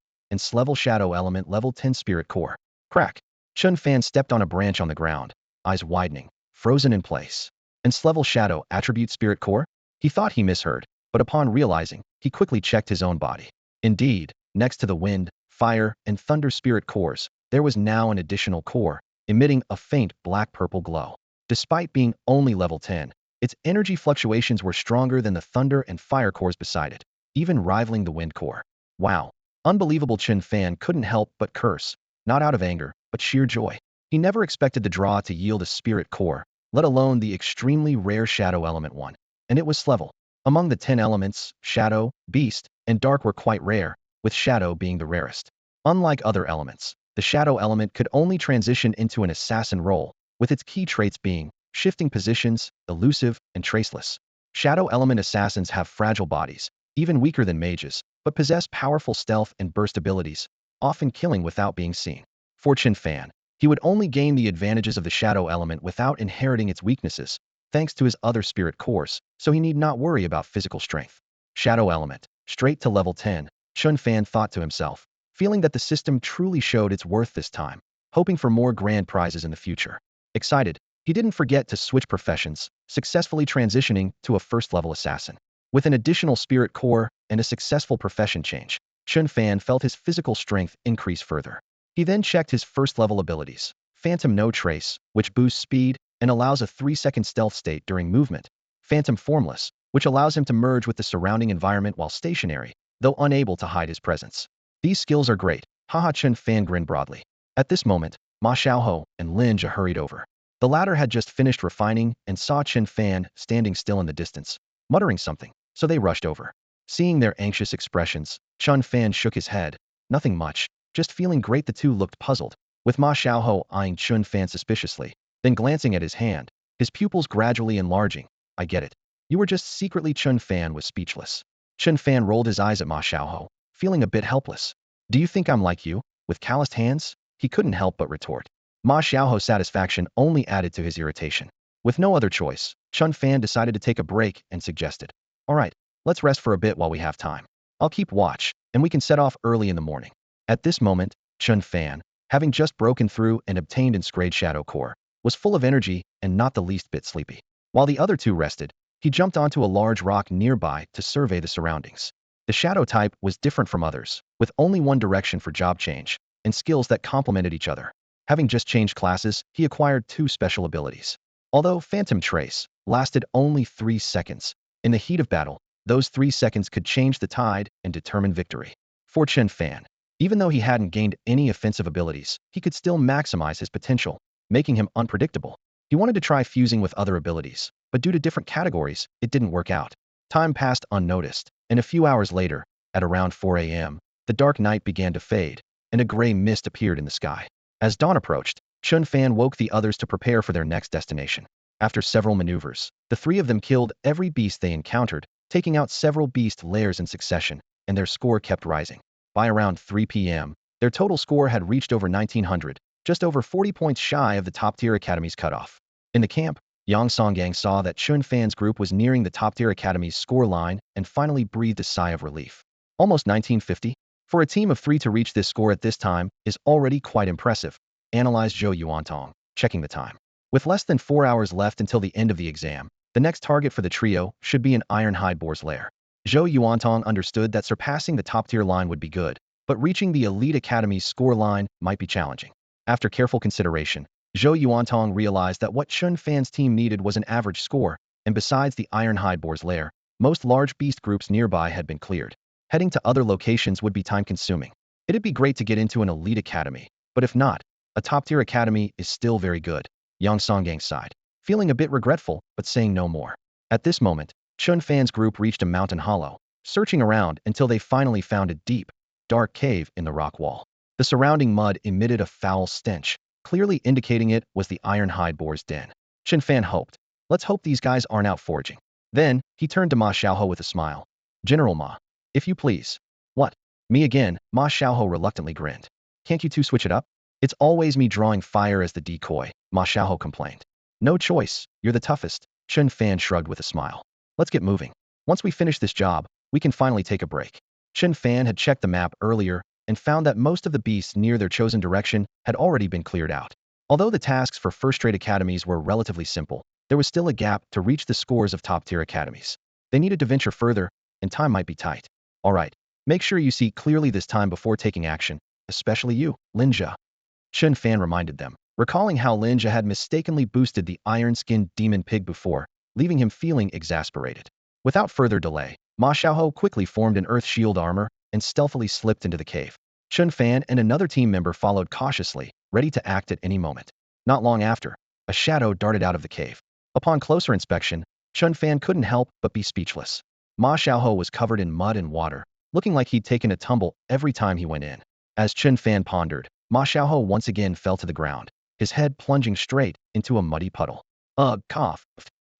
Level Shadow Element Level 10 Spirit Core." Crack. Chen Fan stepped on a branch on the ground, eyes widening, frozen in place. Level Shadow Attribute Spirit Core? He thought he misheard, but upon realizing, he quickly checked his own body. Indeed, next to the wind, fire, and thunder spirit cores, there was now an additional core, emitting a faint black-purple glow. Despite being only level 10, its energy fluctuations were stronger than the thunder and fire cores beside it, even rivaling the wind core. Wow. Unbelievable. Chen Fan couldn't help but curse, not out of anger, but sheer joy. He never expected the draw to yield a spirit core, let alone the extremely rare Shadow Element one. And it was level. Among the 10 elements, Shadow, Beast, and Dark were quite rare, with Shadow being the rarest. Unlike other elements, the Shadow Element could only transition into an assassin role, with its key traits being shifting positions, elusive, and traceless. Shadow Element assassins have fragile bodies, even weaker than mages, but possess powerful stealth and burst abilities, often killing without being seen. For Chen Fan, he would only gain the advantages of the Shadow Element without inheriting its weaknesses, thanks to his other spirit cores, so he need not worry about physical strength. Shadow Element, straight to level 10, Chen Fan thought to himself, feeling that the system truly showed its worth this time, hoping for more grand prizes in the future. Excited, he didn't forget to switch professions, successfully transitioning to a first-level assassin. With an additional spirit core and a successful profession change, Chen Fan felt his physical strength increase further. He then checked his first-level abilities, Phantom No Trace, which boosts speed and allows a 3-second stealth state during movement, Phantom Formless, which allows him to merge with the surrounding environment while stationary, though unable to hide his presence. These skills are great, haha. Chen Fan grinned broadly. At this moment, Ma Xiaohou and Linja hurried over. The latter had just finished refining and saw Chen Fan standing still in the distance, muttering something, so they rushed over. Seeing their anxious expressions, Chen Fan shook his head. Nothing much, just feeling great. The two looked puzzled, with Ma Xiaohou eyeing Chen Fan suspiciously, then glancing at his hand, his pupils gradually enlarging. I get it. You were just secretly. Chen Fan was speechless. Chen Fan rolled his eyes at Ma Xiaohou, feeling a bit helpless. Do you think I'm like you, with calloused hands? He couldn't help but retort. Ma Xiaohou's satisfaction only added to his irritation. With no other choice, Chen Fan decided to take a break and suggested, "All right, let's rest for a bit while we have time. I'll keep watch, and we can set off early in the morning." At this moment, Chen Fan, having just broken through and obtained Inscrayed Shadow Core, was full of energy and not the least bit sleepy. While the other two rested, he jumped onto a large rock nearby to survey the surroundings. The shadow type was different from others, with only one direction for job change, and skills that complemented each other. Having just changed classes, he acquired 2 special abilities. Although Phantom Trace lasted only 3 seconds, in the heat of battle, those 3 seconds could change the tide and determine victory. For Chen Fan, even though he hadn't gained any offensive abilities, he could still maximize his potential, making him unpredictable. He wanted to try fusing with other abilities, but due to different categories, it didn't work out. Time passed unnoticed, and a few hours later, at around 4 a.m., the dark night began to fade, and a gray mist appeared in the sky. As dawn approached, Chen Fan woke the others to prepare for their next destination. After several maneuvers, the three of them killed every beast they encountered, taking out several beast layers in succession, and their score kept rising. By around 3 p.m., their total score had reached over 1900, just over 40 points shy of the top-tier academy's cutoff. In the camp, Yang Songang saw that Chen Fan's group was nearing the top-tier academy's score line and finally breathed a sigh of relief. Almost 1950? For a team of 3 to reach this score at this time is already quite impressive, analyzed Zhou Yuantong, checking the time. With less than 4 hours left until the end of the exam, the next target for the trio should be an iron-hide boar's lair. Zhou Yuantong understood that surpassing the top-tier line would be good, but reaching the elite academy's score line might be challenging. After careful consideration, Zhou Yuantong realized that what Chen Fan's team needed was an average score, and besides the iron-hide boar's lair, most large beast groups nearby had been cleared. Heading to other locations would be time-consuming. It'd be great to get into an elite academy, but if not, a top-tier academy is still very good. Yang Songang sighed, feeling a bit regretful, but saying no more. At this moment, Chen Fan's group reached a mountain hollow, searching around until they finally found a deep, dark cave in the rock wall. The surrounding mud emitted a foul stench, clearly indicating it was the iron-hide boar's den. Chen Fan hoped, let's hope these guys aren't out foraging. Then, he turned to Ma Xiaoho with a smile. General Ma, if you please. What? Me again? Ma Xiaoho reluctantly grinned. Can't you two switch it up? It's always me drawing fire as the decoy, Ma Xiaoho complained. No choice, you're the toughest, Chen Fan shrugged with a smile. Let's get moving. Once we finish this job, we can finally take a break. Chen Fan had checked the map earlier and found that most of the beasts near their chosen direction had already been cleared out. Although the tasks for first-rate academies were relatively simple, there was still a gap to reach the scores of top-tier academies. They needed to venture further, and time might be tight. All right, make sure you see clearly this time before taking action, especially you, Linja. Chen Fan reminded them, recalling how Linja had mistakenly boosted the iron-skinned demon pig before, leaving him feeling exasperated. Without further delay, Ma Xiaoho quickly formed an earth shield armor and stealthily slipped into the cave. Chen Fan and another team member followed cautiously, ready to act at any moment. Not long after, a shadow darted out of the cave. Upon closer inspection, Chen Fan couldn't help but be speechless. Ma Xiaoho was covered in mud and water, looking like he'd taken a tumble every time he went in. As Chen Fan pondered, Ma Xiaoho once again fell to the ground, his head plunging straight into a muddy puddle. Ugh, cough.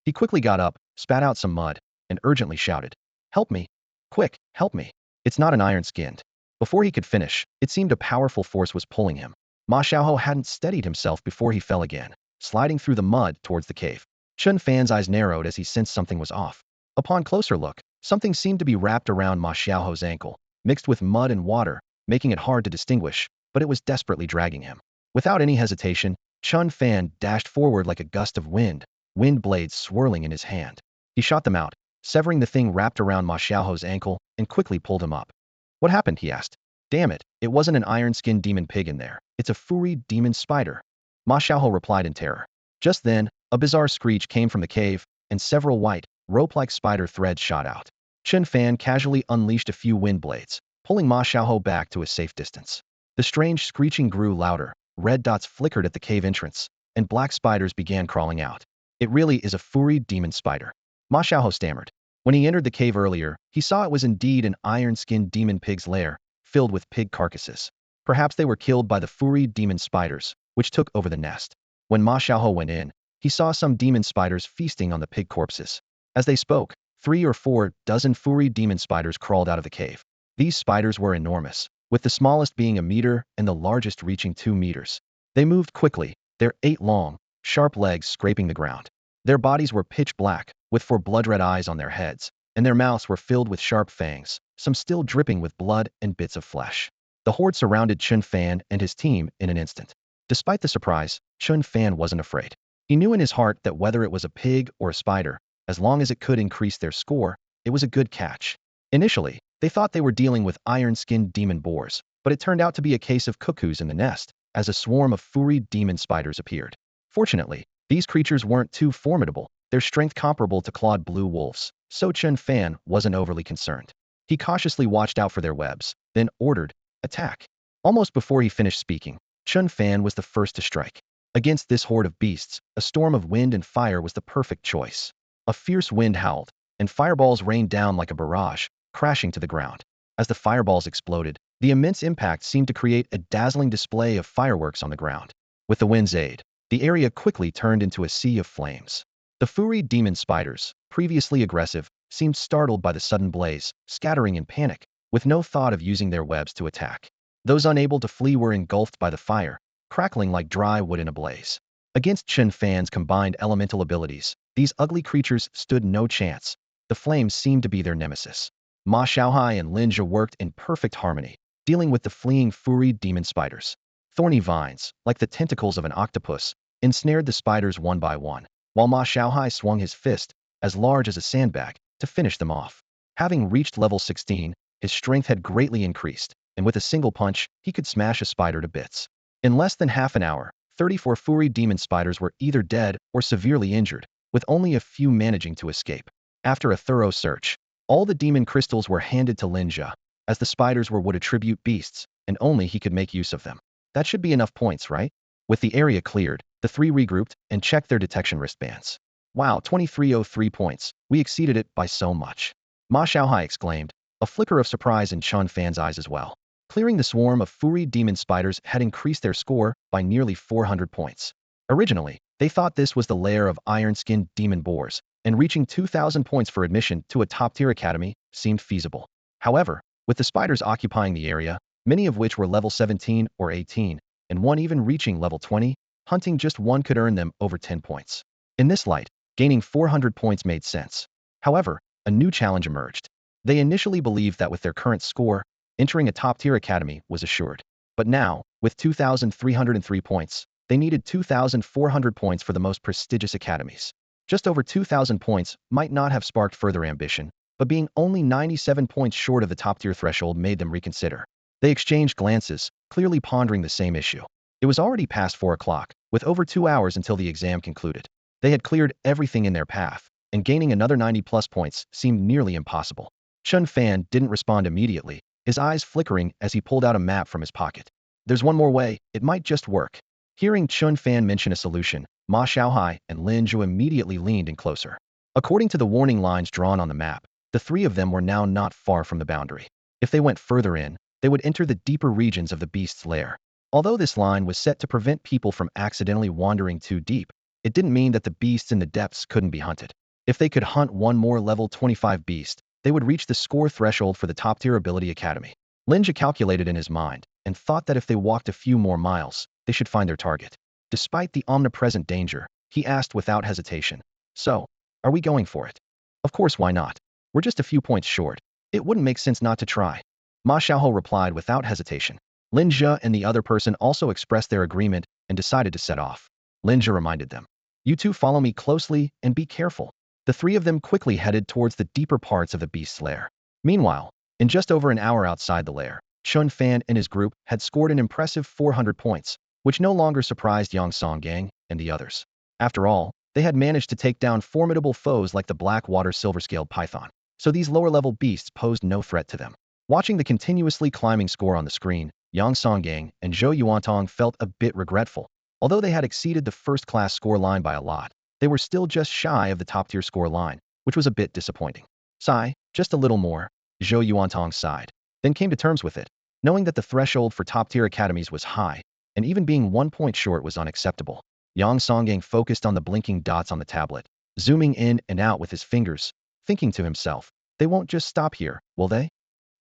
He quickly got up, spat out some mud, and urgently shouted, "Help me! Quick, help me! It's not an iron-skinned." Before he could finish, it seemed a powerful force was pulling him. Ma Xiaoho hadn't steadied himself before he fell again, sliding through the mud towards the cave. Chen Fan's eyes narrowed as he sensed something was off. Upon closer look, something seemed to be wrapped around Ma Xiaoho's ankle, mixed with mud and water, making it hard to distinguish, but it was desperately dragging him. Without any hesitation, Chen Fan dashed forward like a gust of wind blades swirling in his hand. He shot them out, severing the thing wrapped around Ma Xiaoho's ankle, and quickly pulled him up. What happened? He asked. Damn it, it wasn't an iron-skinned demon pig in there. It's a furry demon spider. Ma Xiaoho replied in terror. Just then, a bizarre screech came from the cave, and several white, rope-like spider threads shot out. Chen Fan casually unleashed a few wind blades, pulling Ma Xiaoho back to a safe distance. The strange screeching grew louder, red dots flickered at the cave entrance, and black spiders began crawling out. It really is a furry demon spider. Ma Xiaoho stammered. When he entered the cave earlier, he saw it was indeed an iron-skinned demon pig's lair, filled with pig carcasses. Perhaps they were killed by the furry demon spiders, which took over the nest. When Ma Xiaoho went in, he saw some demon spiders feasting on the pig corpses. As they spoke, 3 or 4 dozen furry demon spiders crawled out of the cave. These spiders were enormous, with the smallest being a meter and the largest reaching 2 meters. They moved quickly, their 8 long, sharp legs scraping the ground. Their bodies were pitch black, with 4 blood-red eyes on their heads, and their mouths were filled with sharp fangs, some still dripping with blood and bits of flesh. The horde surrounded Chen Fan and his team in an instant. Despite the surprise, Chen Fan wasn't afraid. He knew in his heart that whether it was a pig or a spider, as long as it could increase their score, it was a good catch. Initially, they thought they were dealing with iron-skinned demon boars, but it turned out to be a case of cuckoos in the nest, as a swarm of furry demon spiders appeared. Fortunately, these creatures weren't too formidable, their strength comparable to clawed blue wolves, so Chen Fan wasn't overly concerned. He cautiously watched out for their webs, then ordered, "Attack." Almost before he finished speaking, Chen Fan was the first to strike. Against this horde of beasts, a storm of wind and fire was the perfect choice. A fierce wind howled, and fireballs rained down like a barrage, crashing to the ground. As the fireballs exploded, the immense impact seemed to create a dazzling display of fireworks on the ground. With the wind's aid, The area quickly turned into a sea of flames. The furry demon spiders, previously aggressive, seemed startled by the sudden blaze, scattering in panic, with no thought of using their webs to attack. Those unable to flee were engulfed by the fire, crackling like dry wood in a blaze. Against Chen Fan's combined elemental abilities, these ugly creatures stood no chance. The flames seemed to be their nemesis. Ma Xiaohai and Lin Zhe worked in perfect harmony, dealing with the fleeing furry demon spiders. Thorny vines, like the tentacles of an octopus, ensnared the spiders one by one, while Ma Xiaohai swung his fist, as large as a sandbag, to finish them off. Having reached level 16, his strength had greatly increased, and with a single punch, he could smash a spider to bits. In less than half an hour, 34 furry demon spiders were either dead or severely injured, with only a few managing to escape. After a thorough search, all the demon crystals were handed to Lin Zhe, as the spiders were would attribute beasts, and only he could make use of them. That should be enough points, right? With the area cleared, the three regrouped and checked their detection wristbands. Wow, 2303 points. We exceeded it by so much. Ma Xiaohai exclaimed, a flicker of surprise in Chen Fan's eyes as well. Clearing the swarm of furry demon spiders had increased their score by nearly 400 points. Originally, they thought this was the lair of iron-skinned demon boars, and reaching 2,000 points for admission to a top-tier academy seemed feasible. However, with the spiders occupying the area, many of which were level 17 or 18, and one even reaching level 20, hunting just one could earn them over 10 points. In this light, gaining 400 points made sense. However, a new challenge emerged. They initially believed that with their current score, entering a top-tier academy was assured. But now, with 2,303 points, they needed 2,400 points for the most prestigious academies. Just over 2,000 points might not have sparked further ambition, but being only 97 points short of the top-tier threshold made them reconsider. They exchanged glances, clearly pondering the same issue. It was already past 4 o'clock, with over 2 hours until the exam concluded. They had cleared everything in their path, and gaining another 90-plus points seemed nearly impossible. Chen Fan didn't respond immediately, his eyes flickering as he pulled out a map from his pocket. There's one more way, it might just work. Hearing Chen Fan mention a solution, Ma Xiaohai and Lin Zhe immediately leaned in closer. According to the warning lines drawn on the map, the three of them were now not far from the boundary. If they went further in, they would enter the deeper regions of the beast's lair. Although this line was set to prevent people from accidentally wandering too deep, it didn't mean that the beasts in the depths couldn't be hunted. If they could hunt one more level 25 beast, they would reach the score threshold for the top-tier ability academy. Lin Zhe calculated in his mind, and thought that if they walked a few more miles, they should find their target. Despite the omnipresent danger, he asked without hesitation, so, are we going for it? Of course, why not? We're just a few points short. It wouldn't make sense not to try. Ma Xiaohou replied without hesitation. Lin Zhe and the other person also expressed their agreement and decided to set off. Lin Zhe reminded them, you two follow me closely and be careful. The three of them quickly headed towards the deeper parts of the beast's lair. Meanwhile, in just over an hour outside the lair, Chen Fan and his group had scored an impressive 400 points, which no longer surprised Yang Songgang and the others. After all, they had managed to take down formidable foes like the black-water silver-scaled python, so these lower-level beasts posed no threat to them. Watching the continuously climbing score on the screen, Yang Songgang and Zhou Yuantong felt a bit regretful. Although they had exceeded the first-class score line by a lot, they were still just shy of the top-tier score line, which was a bit disappointing. Sigh, just a little more, Zhou Yuantong sighed, then came to terms with it, knowing that the threshold for top-tier academies was high, and even being 1 point short was unacceptable. Yang Songgang focused on the blinking dots on the tablet, zooming in and out with his fingers, thinking to himself, they won't just stop here, will they?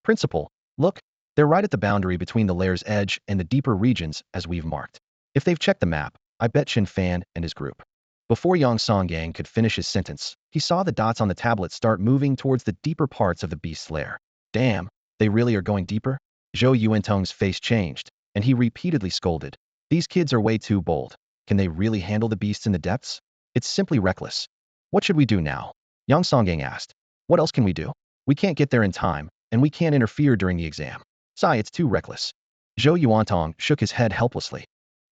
Principal, look, they're right at the boundary between the lair's edge and the deeper regions as we've marked. If they've checked the map, I bet Chen Fan and his group. Before Yang Songgang could finish his sentence, he saw the dots on the tablet start moving towards the deeper parts of the beast's lair. Damn, they really are going deeper? Zhou Yuantong's face changed, and he repeatedly scolded. These kids are way too bold. Can they really handle the beasts in the depths? It's simply reckless. What should we do now? Yang Songgang asked. What else can we do? We can't get there in time, and we can't interfere during the exam. Sigh, it's too reckless. Zhou Yuantong shook his head helplessly.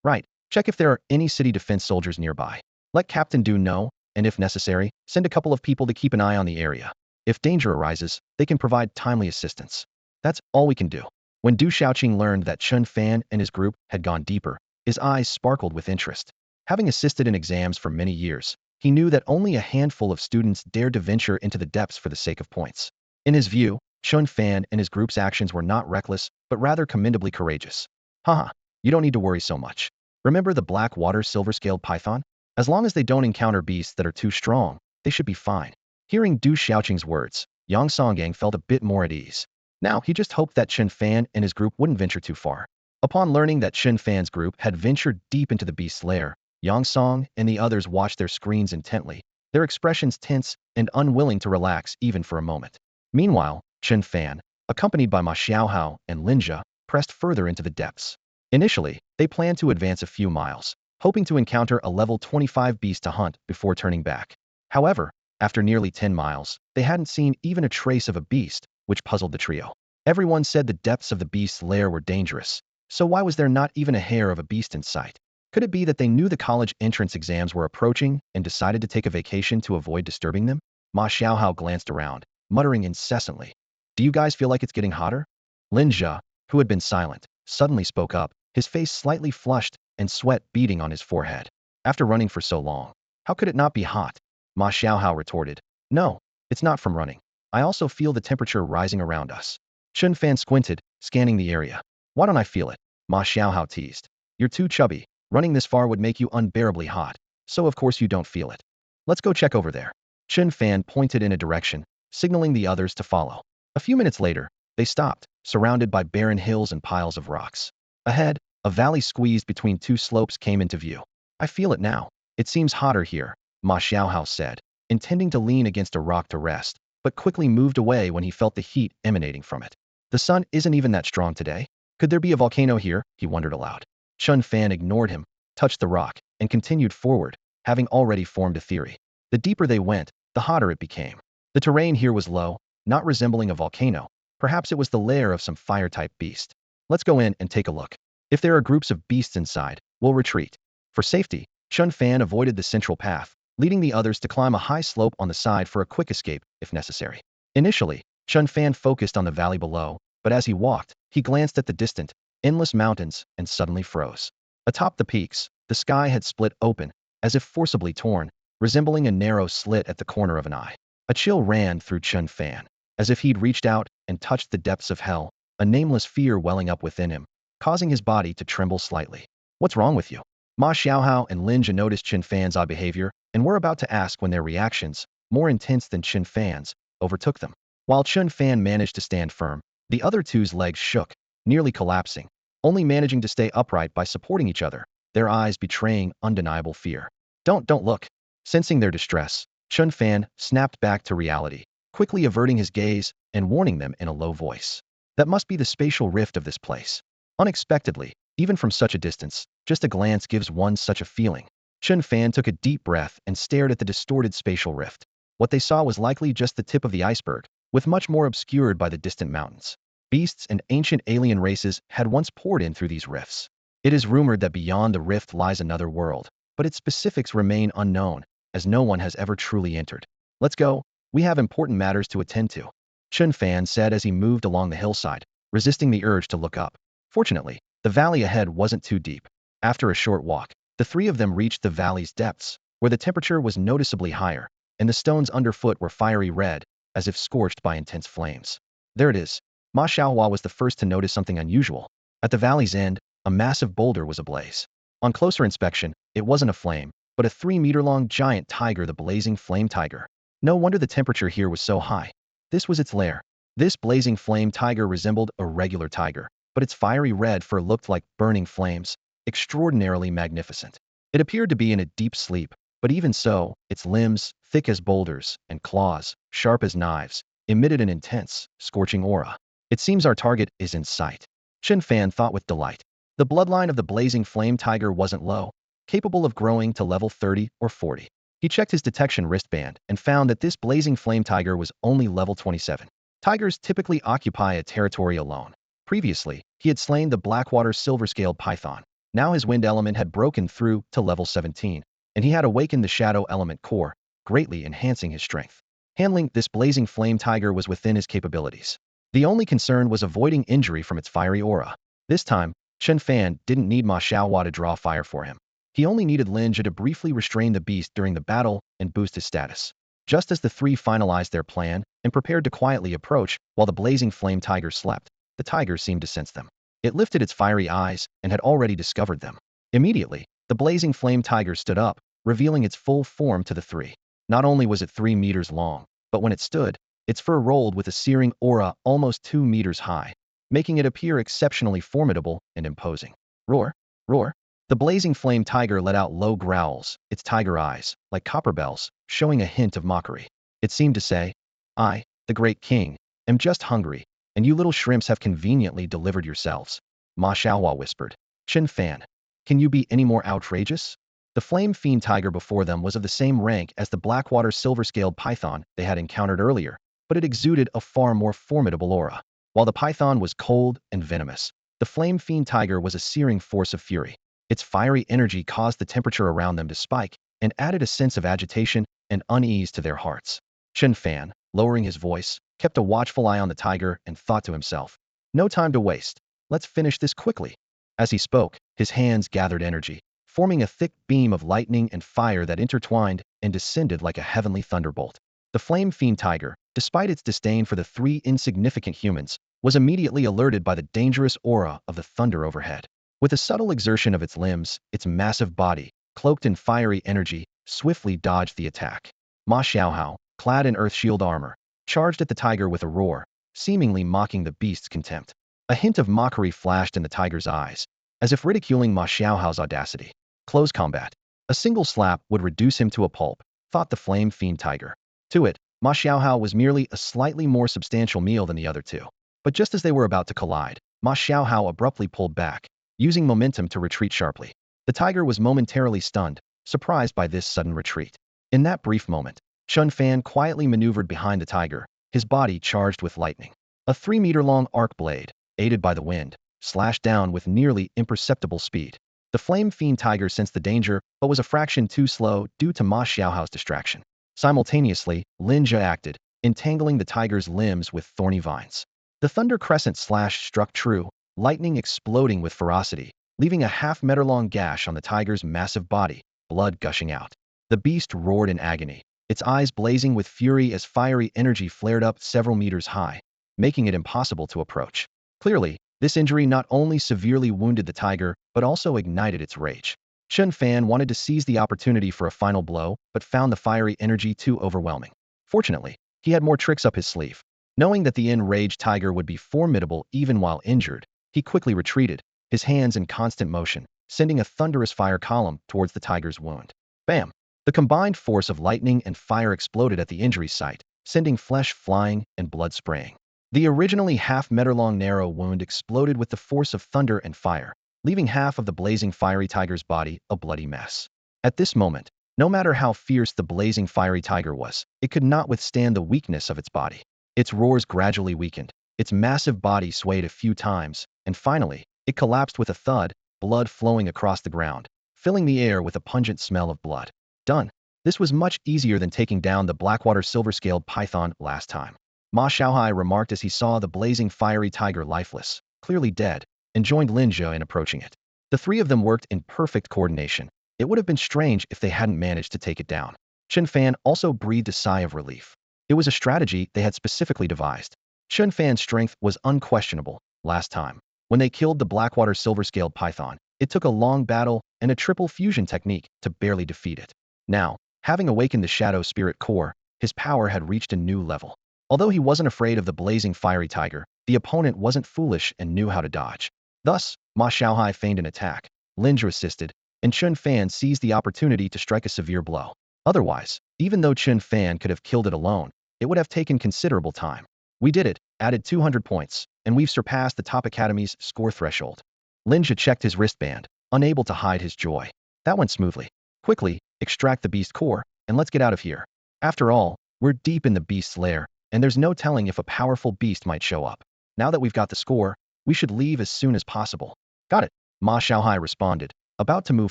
Right, check if there are any city defense soldiers nearby. Let Captain Du know, and if necessary, send a couple of people to keep an eye on the area. If danger arises, they can provide timely assistance. That's all we can do. When Du Xiaoqing learned that Chen Fan and his group had gone deeper, his eyes sparkled with interest. Having assisted in exams for many years, he knew that only a handful of students dared to venture into the depths for the sake of points. In his view, Chen Fan and his group's actions were not reckless, but rather commendably courageous. Haha, you don't need to worry so much. Remember the black water silver-scaled python? As long as they don't encounter beasts that are too strong, they should be fine. Hearing Du Xiaoqing's words, Yang Songyang felt a bit more at ease. Now, he just hoped that Chen Fan and his group wouldn't venture too far. Upon learning that Chen Fan's group had ventured deep into the beast's lair, Yang Song and the others watched their screens intently, their expressions tense and unwilling to relax even for a moment. Meanwhile, Chen Fan, accompanied by Ma Xiaohao and Lin Jia, pressed further into the depths. Initially, they planned to advance a few miles, hoping to encounter a level 25 beast to hunt before turning back. However, after nearly 10 miles, they hadn't seen even a trace of a beast, which puzzled the trio. Everyone said the depths of the beast's lair were dangerous, so why was there not even a hair of a beast in sight? Could it be that they knew the college entrance exams were approaching and decided to take a vacation to avoid disturbing them? Ma Xiaohao glanced around, muttering incessantly. Do you guys feel like it's getting hotter? Lin Jia, who had been silent, suddenly spoke up, his face slightly flushed and sweat beading on his forehead. After running for so long, how could it not be hot? Ma Xiaohao retorted. No, it's not from running. I also feel the temperature rising around us. Chen Fan squinted, scanning the area. Why don't I feel it? Ma Xiaohao teased. You're too chubby. Running this far would make you unbearably hot, so of course you don't feel it. Let's go check over there. Chen Fan pointed in a direction, signaling the others to follow. A few minutes later, they stopped, surrounded by barren hills and piles of rocks. Ahead, a valley squeezed between two slopes came into view. I feel it now. It seems hotter here, Ma Xiaohao said, intending to lean against a rock to rest, but quickly moved away when he felt the heat emanating from it. The sun isn't even that strong today. Could there be a volcano here? He wondered aloud. Chen Fan ignored him, touched the rock, and continued forward, having already formed a theory. The deeper they went, the hotter it became. The terrain here was low, not resembling a volcano. Perhaps it was the lair of some fire-type beast. Let's go in and take a look. If there are groups of beasts inside, we'll retreat. For safety, Chen Fan avoided the central path, leading the others to climb a high slope on the side for a quick escape, if necessary. Initially, Chen Fan focused on the valley below, but as he walked, he glanced at the distant, endless mountains and suddenly froze. Atop the peaks, the sky had split open, as if forcibly torn, resembling a narrow slit at the corner of an eye. A chill ran through Chen Fan, as if he'd reached out and touched the depths of hell, a nameless fear welling up within him, causing his body to tremble slightly. What's wrong with you? Ma Xiaohao and Lin Jia noticed Chen Fan's odd behavior and were about to ask when their reactions, more intense than Chen Fan's, overtook them. While Chen Fan managed to stand firm, the other two's legs shook, nearly collapsing, only managing to stay upright by supporting each other, their eyes betraying undeniable fear. Don't look. Sensing their distress, Chen Fan snapped back to reality, quickly averting his gaze and warning them in a low voice. That must be the spatial rift of this place. Unexpectedly, even from such a distance, just a glance gives one such a feeling. Chen Fan took a deep breath and stared at the distorted spatial rift. What they saw was likely just the tip of the iceberg, with much more obscured by the distant mountains. Beasts and ancient alien races had once poured in through these rifts. It is rumored that beyond the rift lies another world, but its specifics remain unknown, as no one has ever truly entered. Let's go, we have important matters to attend to, Chen Fan said as he moved along the hillside, resisting the urge to look up. Fortunately, the valley ahead wasn't too deep. After a short walk, the three of them reached the valley's depths, where the temperature was noticeably higher, and the stones underfoot were fiery red, as if scorched by intense flames. There it is. Ma Xiaohua was the first to notice something unusual. At the valley's end, a massive boulder was ablaze. On closer inspection, it wasn't a flame, but a 3-meter-long giant tiger, the blazing flame tiger. No wonder the temperature here was so high. This was its lair. This blazing flame tiger resembled a regular tiger, but its fiery red fur looked like burning flames, extraordinarily magnificent. It appeared to be in a deep sleep, but even so, its limbs, thick as boulders, and claws, sharp as knives, emitted an intense, scorching aura. It seems our target is in sight, Chen Fan thought with delight. The bloodline of the blazing flame tiger wasn't low, capable of growing to level 30 or 40. He checked his detection wristband and found that this blazing flame tiger was only level 27. Tigers typically occupy a territory alone. Previously, he had slain the Blackwater silver-scaled python. Now his wind element had broken through to level 17, and he had awakened the shadow element core, greatly enhancing his strength. Handling this blazing flame tiger was within his capabilities. The only concern was avoiding injury from its fiery aura. This time, Chen Fan didn't need Ma Xiaohua to draw fire for him. He only needed Lin Jia to briefly restrain the beast during the battle and boost his status. Just as the three finalized their plan and prepared to quietly approach while the blazing flame tiger slept, the tiger seemed to sense them. It lifted its fiery eyes and had already discovered them. Immediately, the blazing flame tiger stood up, revealing its full form to the three. Not only was it 3 meters long, but when it stood, its fur rolled with a searing aura almost 2 meters high, making it appear exceptionally formidable and imposing. Roar! Roar! The blazing flame tiger let out low growls, its tiger eyes, like copper bells, showing a hint of mockery. It seemed to say, I, the great king, am just hungry, and you little shrimps have conveniently delivered yourselves. Ma Xiaohua whispered. Chen Fan, can you be any more outrageous? The flame fiend tiger before them was of the same rank as the blackwater silver-scaled python they had encountered earlier, but it exuded a far more formidable aura. While the python was cold and venomous, the flame fiend tiger was a searing force of fury. Its fiery energy caused the temperature around them to spike and added a sense of agitation and unease to their hearts. Chen Fan, lowering his voice, kept a watchful eye on the tiger and thought to himself, no time to waste. Let's finish this quickly. As he spoke, his hands gathered energy, forming a thick beam of lightning and fire that intertwined and descended like a heavenly thunderbolt. The flame fiend tiger, despite its disdain for the three insignificant humans, was immediately alerted by the dangerous aura of the thunder overhead. With a subtle exertion of its limbs, its massive body, cloaked in fiery energy, swiftly dodged the attack. Ma Xiaohao, clad in earth shield armor, charged at the tiger with a roar, seemingly mocking the beast's contempt. A hint of mockery flashed in the tiger's eyes, as if ridiculing Ma Xiaohao's audacity. Close combat. A single slap would reduce him to a pulp, thought the flame fiend tiger. To it, Ma Xiaohao was merely a slightly more substantial meal than the other two. But just as they were about to collide, Ma Xiaohao abruptly pulled back, using momentum to retreat sharply. The tiger was momentarily stunned, surprised by this sudden retreat. In that brief moment, Chen Fan quietly maneuvered behind the tiger, his body charged with lightning. A 3-meter-long arc blade, aided by the wind, slashed down with nearly imperceptible speed. The flame fiend tiger sensed the danger, but was a fraction too slow due to Ma Xiaohao's distraction. Simultaneously, Lin Jia acted, entangling the tiger's limbs with thorny vines. The thunder crescent slash struck true, lightning exploding with ferocity, leaving a half-meter-long gash on the tiger's massive body, blood gushing out. The beast roared in agony, its eyes blazing with fury as fiery energy flared up several meters high, making it impossible to approach. Clearly, this injury not only severely wounded the tiger, but also ignited its rage. Chen Fan wanted to seize the opportunity for a final blow, but found the fiery energy too overwhelming. Fortunately, he had more tricks up his sleeve. Knowing that the enraged tiger would be formidable even while injured, he quickly retreated, his hands in constant motion, sending a thunderous fire column towards the tiger's wound. Bam! The combined force of lightning and fire exploded at the injury site, sending flesh flying and blood spraying. The originally half-meter-long narrow wound exploded with the force of thunder and fire, leaving half of the blazing fiery tiger's body a bloody mess. At this moment, no matter how fierce the blazing fiery tiger was, it could not withstand the weakness of its body. Its roars gradually weakened, its massive body swayed a few times, and finally, it collapsed with a thud, blood flowing across the ground, filling the air with a pungent smell of blood. Done. This was much easier than taking down the blackwater silver-scaled python last time. Ma Xiaohai remarked as he saw the blazing fiery tiger lifeless, clearly dead, and joined Lin Jia in approaching it. The three of them worked in perfect coordination. It would have been strange if they hadn't managed to take it down. Chen Fan also breathed a sigh of relief. It was a strategy they had specifically devised. Chen Fan's strength was unquestionable last time. When they killed the blackwater silver-scaled python, it took a long battle and a triple fusion technique to barely defeat it. Now, having awakened the shadow spirit core, his power had reached a new level. Although he wasn't afraid of the blazing fiery tiger, the opponent wasn't foolish and knew how to dodge. Thus, Ma Xiaohai feigned an attack, Lin Jia assisted, and Chen Fan seized the opportunity to strike a severe blow. Otherwise, even though Chen Fan could have killed it alone, it would have taken considerable time. We did it, added 200 points, and we've surpassed the top academy's score threshold. Lin Jia checked his wristband, unable to hide his joy. That went smoothly. Quickly, extract the beast core, and let's get out of here. After all, we're deep in the beast's lair, and there's no telling if a powerful beast might show up. Now that we've got the score, we should leave as soon as possible. Got it, Ma Xiaohai responded, about to move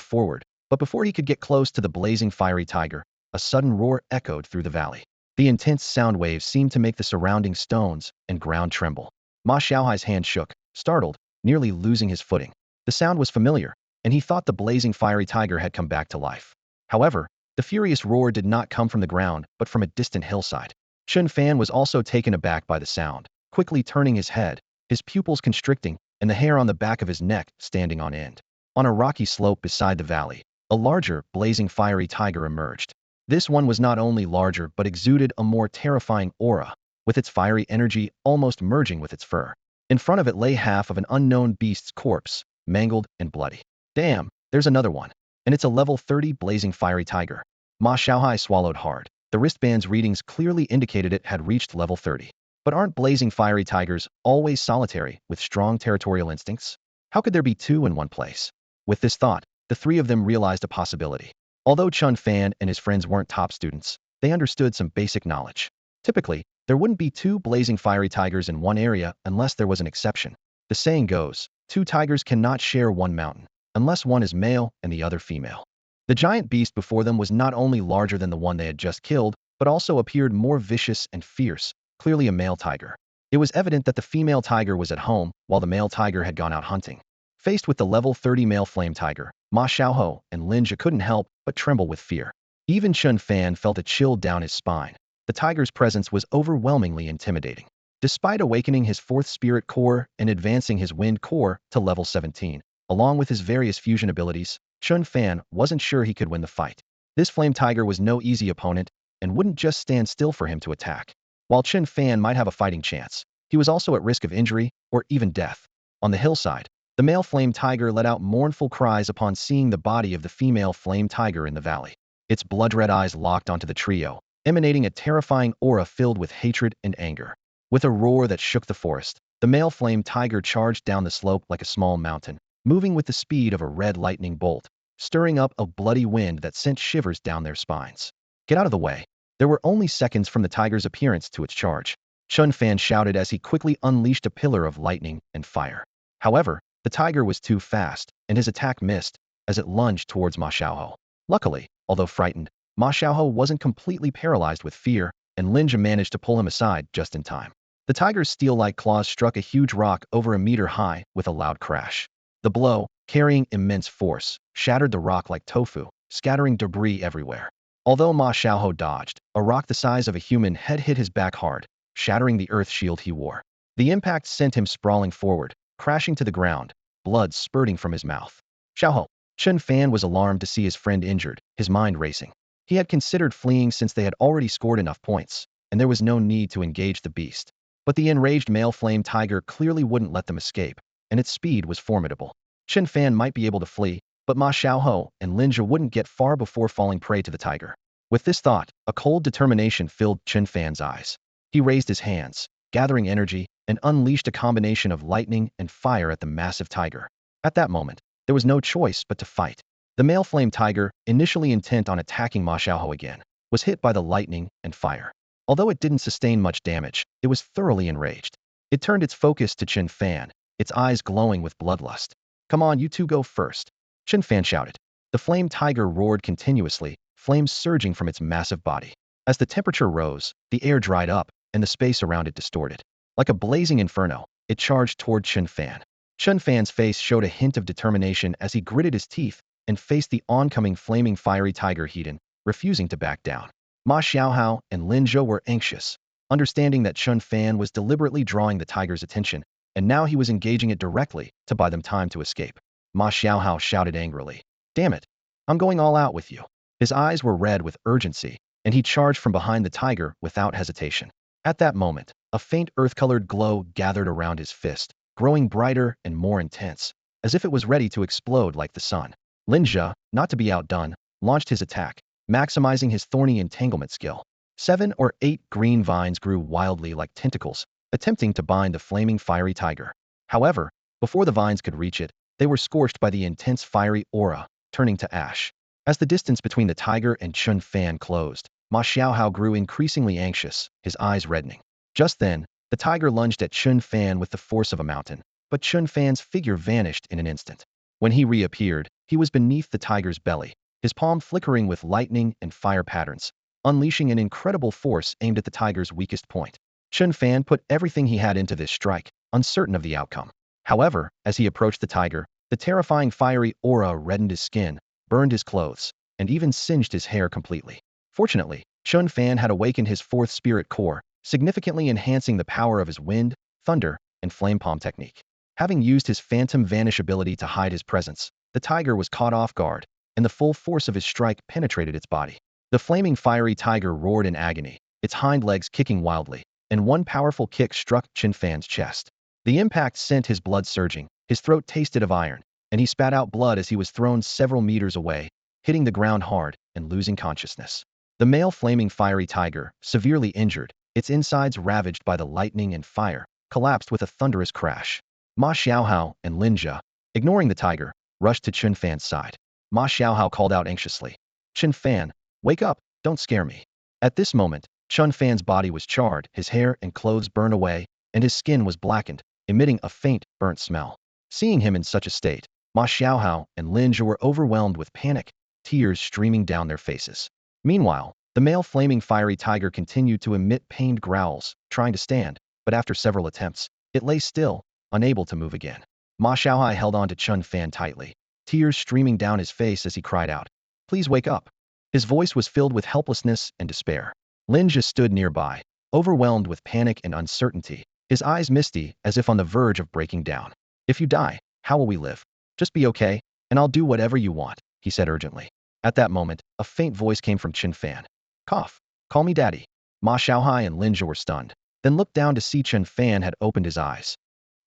forward, but before he could get close to the blazing fiery tiger, a sudden roar echoed through the valley. The intense sound waves seemed to make the surrounding stones and ground tremble. Ma Xiaohai's hand shook, startled, nearly losing his footing. The sound was familiar, and he thought the blazing fiery tiger had come back to life. However, the furious roar did not come from the ground, but from a distant hillside. Chen Fan was also taken aback by the sound, quickly turning his head, his pupils constricting, and the hair on the back of his neck standing on end. On a rocky slope beside the valley, a larger, blazing fiery tiger emerged. This one was not only larger but exuded a more terrifying aura, with its fiery energy almost merging with its fur. In front of it lay half of an unknown beast's corpse, mangled and bloody. Damn, there's another one. And it's a level 30 blazing fiery tiger. Ma Xiaohai swallowed hard. The wristband's readings clearly indicated it had reached level 30. But aren't blazing fiery tigers always solitary, with strong territorial instincts? How could there be two in one place? With this thought, the three of them realized a possibility. Although Chen Fan and his friends weren't top students, they understood some basic knowledge. Typically, there wouldn't be two blazing fiery tigers in one area unless there was an exception. The saying goes, two tigers cannot share one mountain, unless one is male and the other female. The giant beast before them was not only larger than the one they had just killed, but also appeared more vicious and fierce, clearly a male tiger. It was evident that the female tiger was at home, while the male tiger had gone out hunting. Faced with the level 30 male flame tiger, Ma Xiaohou and Lin Jia couldn't help but tremble with fear. Even Chen Fan felt a chill down his spine. The tiger's presence was overwhelmingly intimidating. Despite awakening his fourth spirit core and advancing his wind core to level 17, along with his various fusion abilities, Chen Fan wasn't sure he could win the fight. This flame tiger was no easy opponent and wouldn't just stand still for him to attack. While Chen Fan might have a fighting chance, he was also at risk of injury or even death. On the hillside, the male flame tiger let out mournful cries upon seeing the body of the female flame tiger in the valley. Its blood-red eyes locked onto the trio, emanating a terrifying aura filled with hatred and anger. With a roar that shook the forest, the male flame tiger charged down the slope like a small mountain, moving with the speed of a red lightning bolt, stirring up a bloody wind that sent shivers down their spines. Get out of the way. There were only seconds from the tiger's appearance to its charge. Chen Fan shouted as he quickly unleashed a pillar of lightning and fire. However, the tiger was too fast, and his attack missed as it lunged towards Ma Xiaohou. Luckily, although frightened, Ma Xiaohou wasn't completely paralyzed with fear, and Lin Jia managed to pull him aside just in time. The tiger's steel-like claws struck a huge rock over a meter high with a loud crash. The blow, carrying immense force, shattered the rock like tofu, scattering debris everywhere. Although Ma Xiaohou dodged, a rock the size of a human head hit his back hard, shattering the earth shield he wore. The impact sent him sprawling forward, crashing to the ground, blood spurting from his mouth. Xiaohou. Chen Fan was alarmed to see his friend injured, his mind racing. He had considered fleeing since they had already scored enough points, and there was no need to engage the beast. But the enraged male flame tiger clearly wouldn't let them escape, and its speed was formidable. Chen Fan might be able to flee, but Ma Xiaohou and Lin Jia wouldn't get far before falling prey to the tiger. With this thought, a cold determination filled Chen Fan's eyes. He raised his hands, gathering energy, and unleashed a combination of lightning and fire at the massive tiger. At that moment, there was no choice but to fight. The male flame tiger, initially intent on attacking Ma Xiaohou again, was hit by the lightning and fire. Although it didn't sustain much damage, it was thoroughly enraged. It turned its focus to Chen Fan, its eyes glowing with bloodlust. "Come on, you two go first," Chen Fan shouted. The flame tiger roared continuously, flames surging from its massive body. As the temperature rose, the air dried up, and the space around it distorted. Like a blazing inferno, it charged toward Chen Fan. Chen Fan's face showed a hint of determination as he gritted his teeth and faced the oncoming flaming fiery tiger heat-in, refusing to back down. Ma Xiaohou and Lin Jia were anxious, understanding that Chen Fan was deliberately drawing the tiger's attention, and now he was engaging it directly to buy them time to escape. Ma Xiaohou shouted angrily, "Damn it! I'm going all out with you." His eyes were red with urgency, and he charged from behind the tiger without hesitation. At that moment, a faint earth-colored glow gathered around his fist, growing brighter and more intense, as if it was ready to explode like the sun. Lin Jia, not to be outdone, launched his attack, maximizing his thorny entanglement skill. 7 or 8 green vines grew wildly like tentacles, attempting to bind the flaming fiery tiger. However, before the vines could reach it, they were scorched by the intense fiery aura, turning to ash. As the distance between the tiger and Chen Fan closed, Ma Xiaohou grew increasingly anxious, his eyes reddening. Just then, the tiger lunged at Chen Fan with the force of a mountain, but Chen Fan's figure vanished in an instant. When he reappeared, he was beneath the tiger's belly, his palm flickering with lightning and fire patterns, unleashing an incredible force aimed at the tiger's weakest point. Chen Fan put everything he had into this strike, uncertain of the outcome. However, as he approached the tiger, the terrifying fiery aura reddened his skin, burned his clothes, and even singed his hair completely. Fortunately, Chen Fan had awakened his fourth spirit core, significantly enhancing the power of his wind, thunder, and flame palm technique. Having used his phantom vanish ability to hide his presence, the tiger was caught off guard, and the full force of his strike penetrated its body. The flaming fiery tiger roared in agony, its hind legs kicking wildly, and one powerful kick struck Chen Fan's chest. The impact sent his blood surging, his throat tasted of iron, and he spat out blood as he was thrown several meters away, hitting the ground hard and losing consciousness. The male flaming fiery tiger, severely injured, its insides ravaged by the lightning and fire, collapsed with a thunderous crash. Ma Xiaohao and Lin Jia, ignoring the tiger, rushed to Chen Fan's side. Ma Xiaohao called out anxiously, "Chen Fan, wake up, don't scare me." At this moment, Chen Fan's body was charred, his hair and clothes burned away, and his skin was blackened, emitting a faint, burnt smell. Seeing him in such a state, Ma Xiaohao and Lin Jia were overwhelmed with panic, tears streaming down their faces. Meanwhile, the male flaming fiery tiger continued to emit pained growls, trying to stand, but after several attempts, it lay still, unable to move again. Ma Xiaohai held on to Chen Fan tightly, tears streaming down his face as he cried out, "Please wake up." His voice was filled with helplessness and despair. Lin Jia stood nearby, overwhelmed with panic and uncertainty, his eyes misty as if on the verge of breaking down. "If you die, how will we live? Just be okay, and I'll do whatever you want," he said urgently. At that moment, a faint voice came from Chen Fan. "Cough. Call me daddy." Ma Xiaohai and Lin Jia were stunned, then looked down to see Chen Fan had opened his eyes.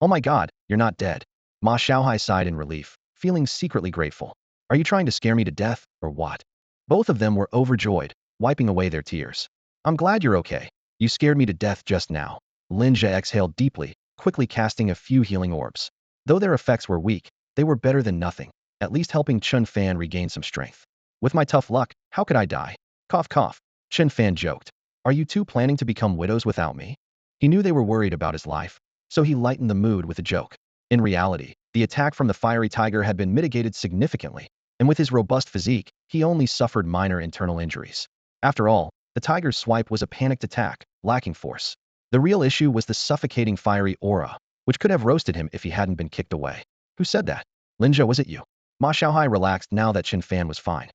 "Oh my god, you're not dead." Ma Xiaohai sighed in relief, feeling secretly grateful. "Are you trying to scare me to death, or what?" Both of them were overjoyed, wiping away their tears. "I'm glad you're okay. You scared me to death just now." Lin Jia exhaled deeply, quickly casting a few healing orbs. Though their effects were weak, they were better than nothing, at least helping Chen Fan regain some strength. "With my tough luck, how could I die?" Cough cough. Chen Fan joked. "Are you two planning to become widows without me?" He knew they were worried about his life, so he lightened the mood with a joke. In reality, the attack from the fiery tiger had been mitigated significantly, and with his robust physique, he only suffered minor internal injuries. After all, the tiger's swipe was a panicked attack, lacking force. The real issue was the suffocating fiery aura, which could have roasted him if he hadn't been kicked away. "Who said that?" "Lin Jia, was it you?" Ma Xiaohai relaxed now that Chen Fan was fine.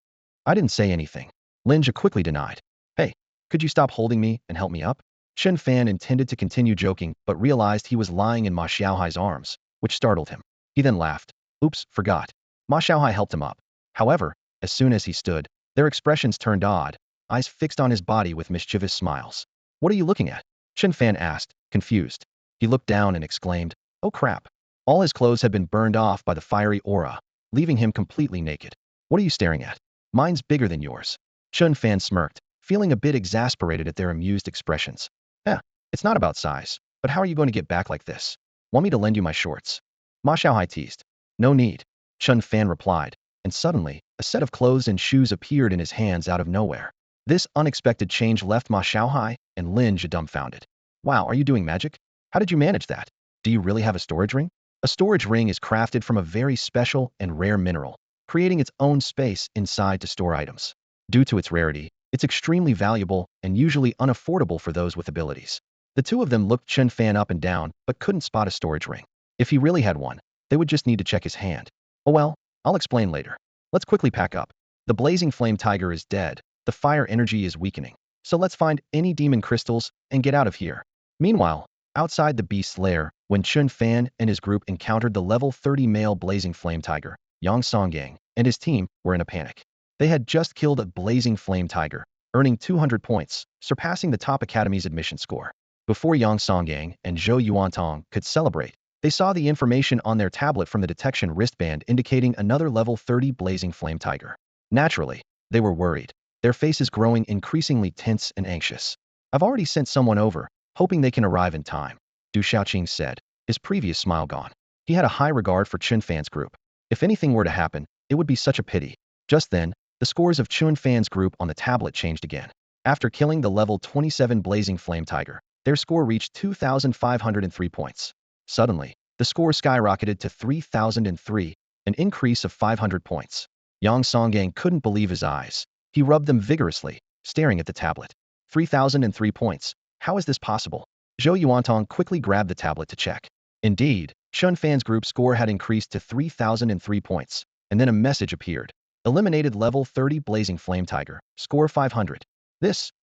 "I didn't say anything." Lin Jia quickly denied. "Hey, could you stop holding me and help me up?" Chen Fan intended to continue joking but realized he was lying in Ma Xiaohai's arms, which startled him. He then laughed. "Oops, forgot." Ma Xiaohai helped him up. However, as soon as he stood, their expressions turned odd, eyes fixed on his body with mischievous smiles. "What are you looking at?" Chen Fan asked, confused. He looked down and exclaimed, "Oh crap." All his clothes had been burned off by the fiery aura, leaving him completely naked. "What are you staring at?" "Mine's bigger than yours." Chen Fan smirked, feeling a bit exasperated at their amused expressions. It's not about size, but how are you going to get back like this? Want me to lend you my shorts?" Ma Xiaohai teased. "No need." Chen Fan replied, and suddenly, a set of clothes and shoes appeared in his hands out of nowhere. This unexpected change left Ma Xiaohai and Lin Jia dumbfounded. "Wow, are you doing magic? How did you manage that? Do you really have a storage ring?" A storage ring is crafted from a very special and rare mineral, creating its own space inside to store items. Due to its rarity, it's extremely valuable and usually unaffordable for those with abilities. The two of them looked Chen Fan up and down, but couldn't spot a storage ring. If he really had one, they would just need to check his hand. "Oh well, I'll explain later. Let's quickly pack up. The blazing flame tiger is dead, the fire energy is weakening, so let's find any demon crystals and get out of here." Meanwhile, outside the beast's lair, when Chen Fan and his group encountered the level 30 male blazing flame tiger, Yang Songyang and his team were in a panic. They had just killed a blazing flame tiger, earning 200 points, surpassing the top academy's admission score. Before Yang Songyang and Zhou Yuantong could celebrate, they saw the information on their tablet from the detection wristband indicating another level 30 blazing flame tiger. Naturally, they were worried, their faces growing increasingly tense and anxious. "I've already sent someone over, hoping they can arrive in time," Du Xiaoqing said, his previous smile gone. He had a high regard for Chen Fan's group. If anything were to happen, it would be such a pity. Just then, the scores of Chen Fan's group on the tablet changed again. After killing the level 27 blazing flame tiger, their score reached 2,503 points. Suddenly, the score skyrocketed to 3,003, an increase of 500 points. Yang Songyang couldn't believe his eyes. He rubbed them vigorously, staring at the tablet. 3,003 points. How is this possible? Zhou Yuantong quickly grabbed the tablet to check. Indeed, Chen Fan's group score had increased to 3,003 points, and then a message appeared. Eliminated level 30 blazing flame tiger, score 500.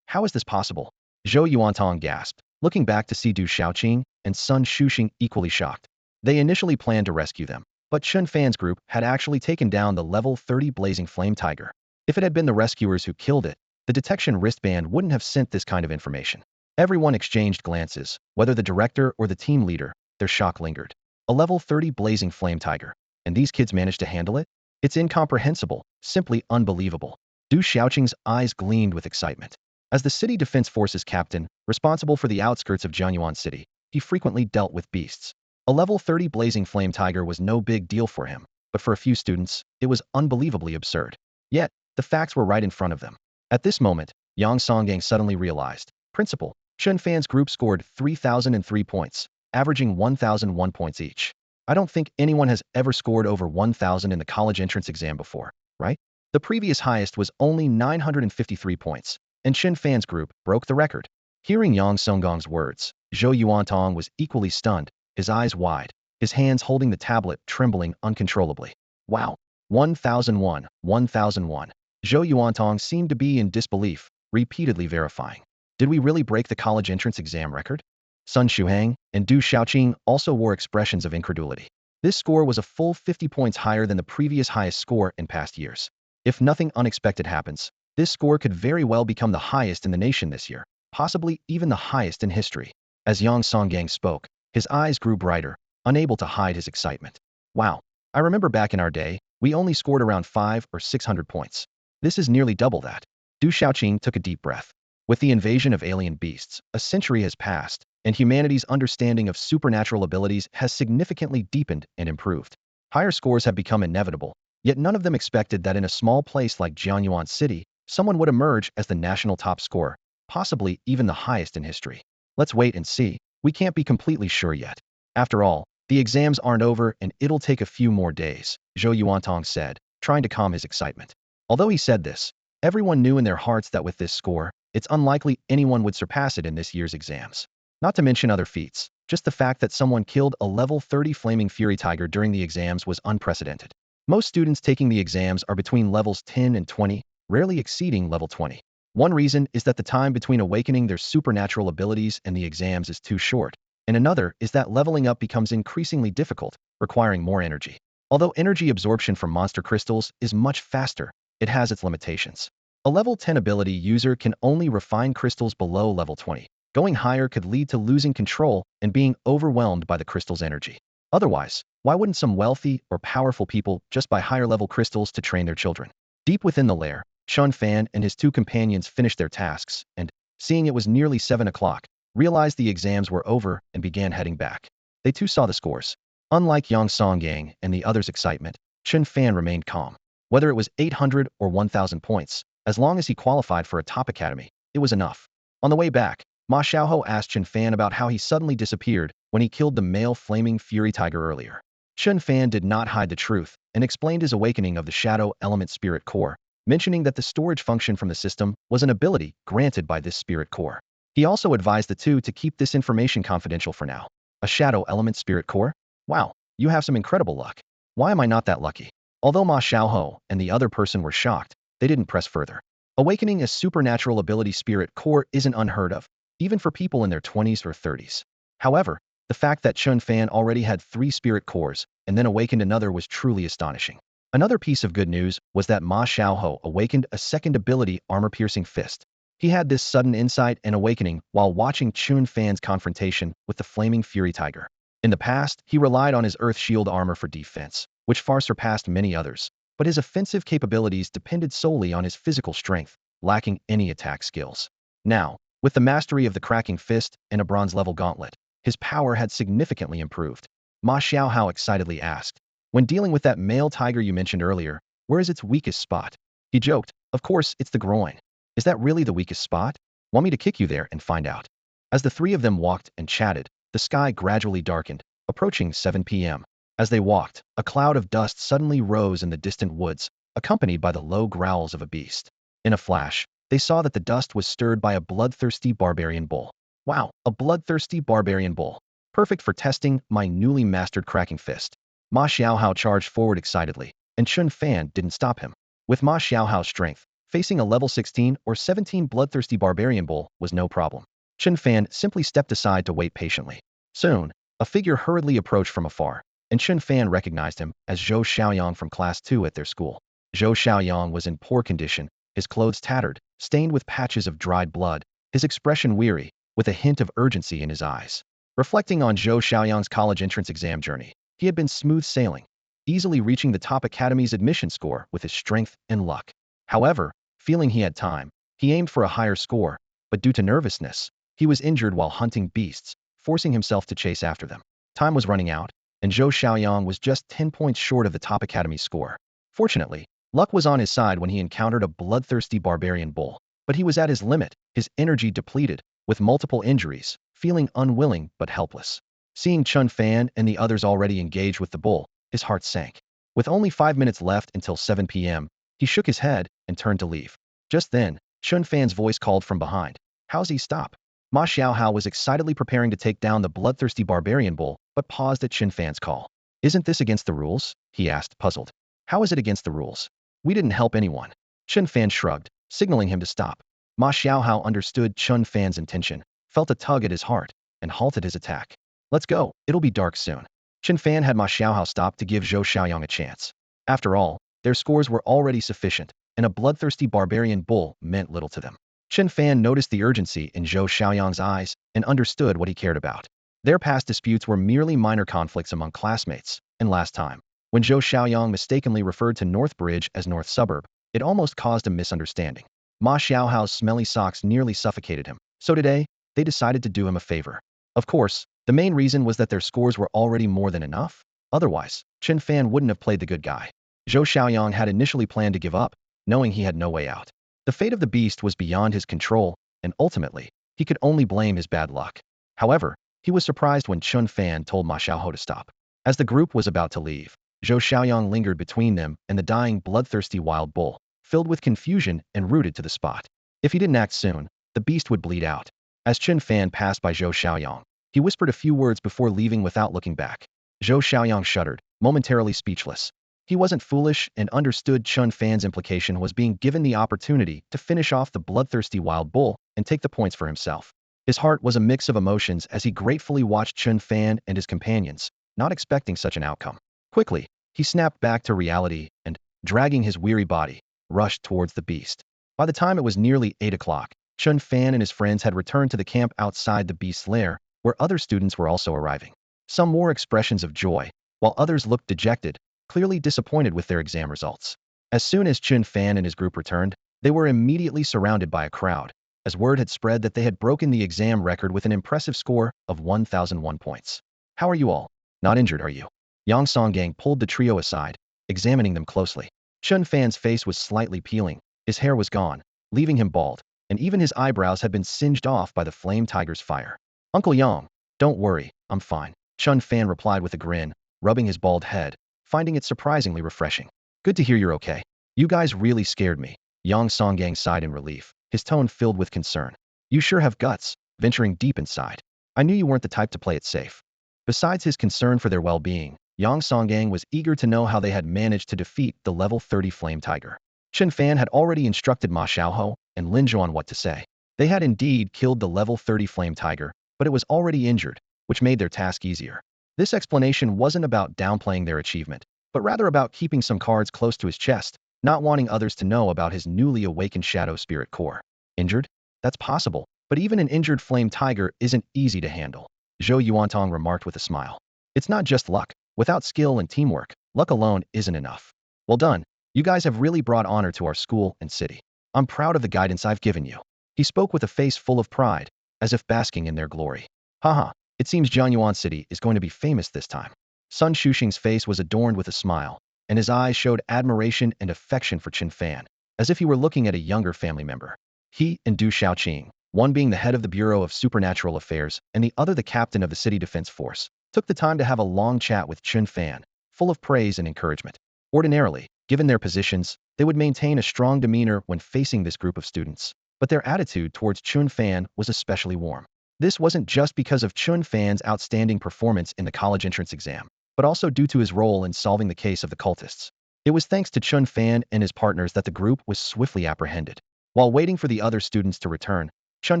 How is this possible? Zhou Yuantong gasped, looking back to see Du Xiaoqing and Sun Shuxing equally shocked. They initially planned to rescue them, But Chen Fan's group had actually taken down the level 30 Blazing Flame Tiger. If it had been the rescuers who killed it, the detection wristband wouldn't have sent this kind of information. Everyone exchanged glances, whether the director or the team leader. Their shock lingered. A level 30 Blazing Flame Tiger, and these kids managed to handle it? It's incomprehensible, simply unbelievable. Du Xiaoqing's eyes gleamed with excitement. As the City Defense Forces captain, responsible for the outskirts of Jiangyuan City, he frequently dealt with beasts. A level 30 Blazing Flame Tiger was no big deal for him, but for a few students, it was unbelievably absurd. Yet, the facts were right in front of them. At this moment, Yang Songang suddenly realized, Principal, Chen Fan's group scored 3,003 points, averaging 1,001 points each. I don't think anyone has ever scored over 1,000 in the college entrance exam before, right? The previous highest was only 953 points, and Chen Fan's group broke the record. Hearing Yang Songgong's words, Zhou Yuantong was equally stunned, his eyes wide, his hands holding the tablet trembling uncontrollably. Wow! 1001, 1001. Zhou Yuantong seemed to be in disbelief, repeatedly verifying. Did we really break the college entrance exam record? Sun Shuhang and Du Xiaoqing also wore expressions of incredulity. This score was a full 50 points higher than the previous highest score in past years. If nothing unexpected happens, this score could very well become the highest in the nation this year, possibly even the highest in history. As Yang Songgang spoke, his eyes grew brighter, unable to hide his excitement. Wow, I remember back in our day, we only scored around 500 or 600 points. This is nearly double that. Du Xiaoqing took a deep breath. With the invasion of alien beasts, a century has passed, and humanity's understanding of supernatural abilities has significantly deepened and improved. Higher scores have become inevitable, yet none of them expected that in a small place like Jiangyuan City, someone would emerge as the national top scorer, possibly even the highest in history. Let's wait and see. We can't be completely sure yet. After all, the exams aren't over and it'll take a few more days, Zhou Yuantong said, trying to calm his excitement. Although he said this, everyone knew in their hearts that with this score, it's unlikely anyone would surpass it in this year's exams. Not to mention other feats, just the fact that someone killed a level 30 Flaming Fury Tiger during the exams was unprecedented. Most students taking the exams are between levels 10 and 20, rarely exceeding level 20. One reason is that the time between awakening their supernatural abilities and the exams is too short, and another is that leveling up becomes increasingly difficult, requiring more energy. Although energy absorption from monster crystals is much faster, it has its limitations. A level 10 ability user can only refine crystals below level 20. Going higher could lead to losing control and being overwhelmed by the crystal's energy. Otherwise, why wouldn't some wealthy or powerful people just buy higher level crystals to train their children? Deep within the lair, Chen Fan and his two companions finished their tasks and, seeing it was nearly 7 o'clock, realized the exams were over and began heading back. They too saw the scores. Unlike Yang Songgang and the others' excitement, Chen Fan remained calm. Whether it was 800 or 1,000 points, as long as he qualified for a top academy, it was enough. On the way back, Ma Xiaoho asked Chen Fan about how he suddenly disappeared when he killed the male Flaming Fury Tiger earlier. Chen Fan did not hide the truth and explained his awakening of the Shadow Element Spirit Core, mentioning that the storage function from the system was an ability granted by this Spirit Core. He also advised the two to keep this information confidential for now. A Shadow Element Spirit Core? Wow, you have some incredible luck. Why am I not that lucky? Although Ma Xiaoho and the other person were shocked, they didn't press further. Awakening a supernatural ability Spirit Core isn't unheard of, even for people in their 20s or 30s. However, the fact that Chen Fan already had 3 Spirit Cores and then awakened another was truly astonishing. Another piece of good news was that Ma Xiaoho awakened a second ability, Armor-Piercing Fist. He had this sudden insight and awakening while watching Chen Fan's confrontation with the Flaming Fury Tiger. In the past, he relied on his Earth Shield armor for defense, which far surpassed many others, but his offensive capabilities depended solely on his physical strength, lacking any attack skills. Now, with the mastery of the Cracking Fist and a bronze-level gauntlet, his power had significantly improved. Ma Xiaohao excitedly asked, when dealing with that male tiger you mentioned earlier, where is its weakest spot? He joked, of course, it's the groin. Is that really the weakest spot? Want me to kick you there and find out? As the three of them walked and chatted, the sky gradually darkened, approaching 7 p.m. As they walked, a cloud of dust suddenly rose in the distant woods, accompanied by the low growls of a beast. In a flash, they saw that the dust was stirred by a bloodthirsty barbarian bull. Wow, a bloodthirsty barbarian bull. Perfect for testing my newly mastered Cracking Fist. Ma Xiaohao charged forward excitedly, and Chen Fan didn't stop him. With Ma Xiaohao's strength, facing a level 16 or 17 bloodthirsty barbarian bull was no problem. Chen Fan simply stepped aside to wait patiently. Soon, a figure hurriedly approached from afar. and Chen Fan recognized him as Zhou Xiaoyang from Class 2 at their school. Zhou Xiaoyang was in poor condition, his clothes tattered, stained with patches of dried blood, his expression weary, with a hint of urgency in his eyes. Reflecting on Zhou Xiaoyang's college entrance exam journey, he had been smooth sailing, easily reaching the top academy's admission score with his strength and luck. However, feeling he had time, he aimed for a higher score, but due to nervousness, he was injured while hunting beasts, forcing himself to chase after them. Time was running out, and Zhou Xiaoyang was just 10 points short of the top academy score. Fortunately, luck was on his side when he encountered a bloodthirsty barbarian bull, but he was at his limit, his energy depleted, with multiple injuries, feeling unwilling but helpless. Seeing Chen Fan and the others already engaged with the bull, his heart sank. With only 5 minutes left until 7 p.m., he shook his head and turned to leave. Just then, Chen Fan's voice called from behind. "How's he stop?" Ma Xiaohao was excitedly preparing to take down the bloodthirsty barbarian bull, but paused at Chen Fan's call. "Isn't this against the rules?" he asked, puzzled. "How is it against the rules? We didn't help anyone." Chen Fan shrugged, signaling him to stop. Ma Xiaohao understood Chen Fan's intention, felt a tug at his heart, and halted his attack. "Let's go, it'll be dark soon." Chen Fan had Ma Xiaohao stop to give Zhou Xiaoyang a chance. After all, their scores were already sufficient, and a bloodthirsty barbarian bull meant little to them. Chen Fan noticed the urgency in Zhou Xiaoyang's eyes and understood what he cared about. Their past disputes were merely minor conflicts among classmates, and last time, when Zhou Xiaoyang mistakenly referred to North Bridge as North Suburb, it almost caused a misunderstanding. Ma Xiaohao's smelly socks nearly suffocated him, so today, they decided to do him a favor. Of course, the main reason was that their scores were already more than enough. Otherwise, Chen Fan wouldn't have played the good guy. Zhou Xiaoyang had initially planned to give up, knowing he had no way out. The fate of the beast was beyond his control, and ultimately, he could only blame his bad luck. However, he was surprised when Chen Fan told Ma Xiaohao to stop. As the group was about to leave, Zhou Xiaoyang lingered between them and the dying bloodthirsty wild bull, filled with confusion and rooted to the spot. If he didn't act soon, the beast would bleed out. As Chen Fan passed by Zhou Xiaoyang, he whispered a few words before leaving without looking back. Zhou Xiaoyang shuddered, momentarily speechless. He wasn't foolish and understood Chen Fan's implication was being given the opportunity to finish off the bloodthirsty wild bull and take the points for himself. His heart was a mix of emotions as he gratefully watched Chen Fan and his companions, not expecting such an outcome. Quickly, he snapped back to reality and, dragging his weary body, rushed towards the beast. By the time it was nearly 8 o'clock, Chen Fan and his friends had returned to the camp outside the beast's lair, where other students were also arriving. Some wore expressions of joy, while others looked dejected, clearly disappointed with their exam results. As soon as Chen Fan and his group returned, they were immediately surrounded by a crowd, as word had spread that they had broken the exam record with an impressive score of 1,001 points. "How are you all? Not injured, are you?" Yang Songgang pulled the trio aside, examining them closely. Chen Fan's face was slightly peeling, his hair was gone, leaving him bald, and even his eyebrows had been singed off by the flame tiger's fire. "Uncle Yang, don't worry, I'm fine," Chen Fan replied with a grin, rubbing his bald head, finding it surprisingly refreshing. "Good to hear you're okay. You guys really scared me." Yang Songgang sighed in relief, his tone filled with concern. "You sure have guts, venturing deep inside. I knew you weren't the type to play it safe." Besides his concern for their well-being, Yang Songgang was eager to know how they had managed to defeat the level 30 flame tiger. Chen Fan had already instructed Ma Xiaohao and Lin Zhuan what to say. They had indeed killed the level 30 flame tiger, but it was already injured, which made their task easier. This explanation wasn't about downplaying their achievement, but rather about keeping some cards close to his chest, not wanting others to know about his newly awakened shadow spirit core. "Injured? That's possible, but even an injured flame tiger isn't easy to handle," Zhou Yuantong remarked with a smile. "It's not just luck. Without skill and teamwork, luck alone isn't enough." "Well done. You guys have really brought honor to our school and city. I'm proud of the guidance I've given you." He spoke with a face full of pride, as if basking in their glory. "Haha. It seems Jiangyuan City is going to be famous this time." Sun Shuxing's face was adorned with a smile, and his eyes showed admiration and affection for Chen Fan, as if he were looking at a younger family member. He and Du Xiaoqing, one being the head of the Bureau of Supernatural Affairs and the other the captain of the City Defense Force, took the time to have a long chat with Chen Fan, full of praise and encouragement. Ordinarily, given their positions, they would maintain a strong demeanor when facing this group of students, but their attitude towards Chen Fan was especially warm. This wasn't just because of Chen Fan's outstanding performance in the college entrance exam, but also due to his role in solving the case of the cultists. It was thanks to Chen Fan and his partners that the group was swiftly apprehended. While waiting for the other students to return, Chen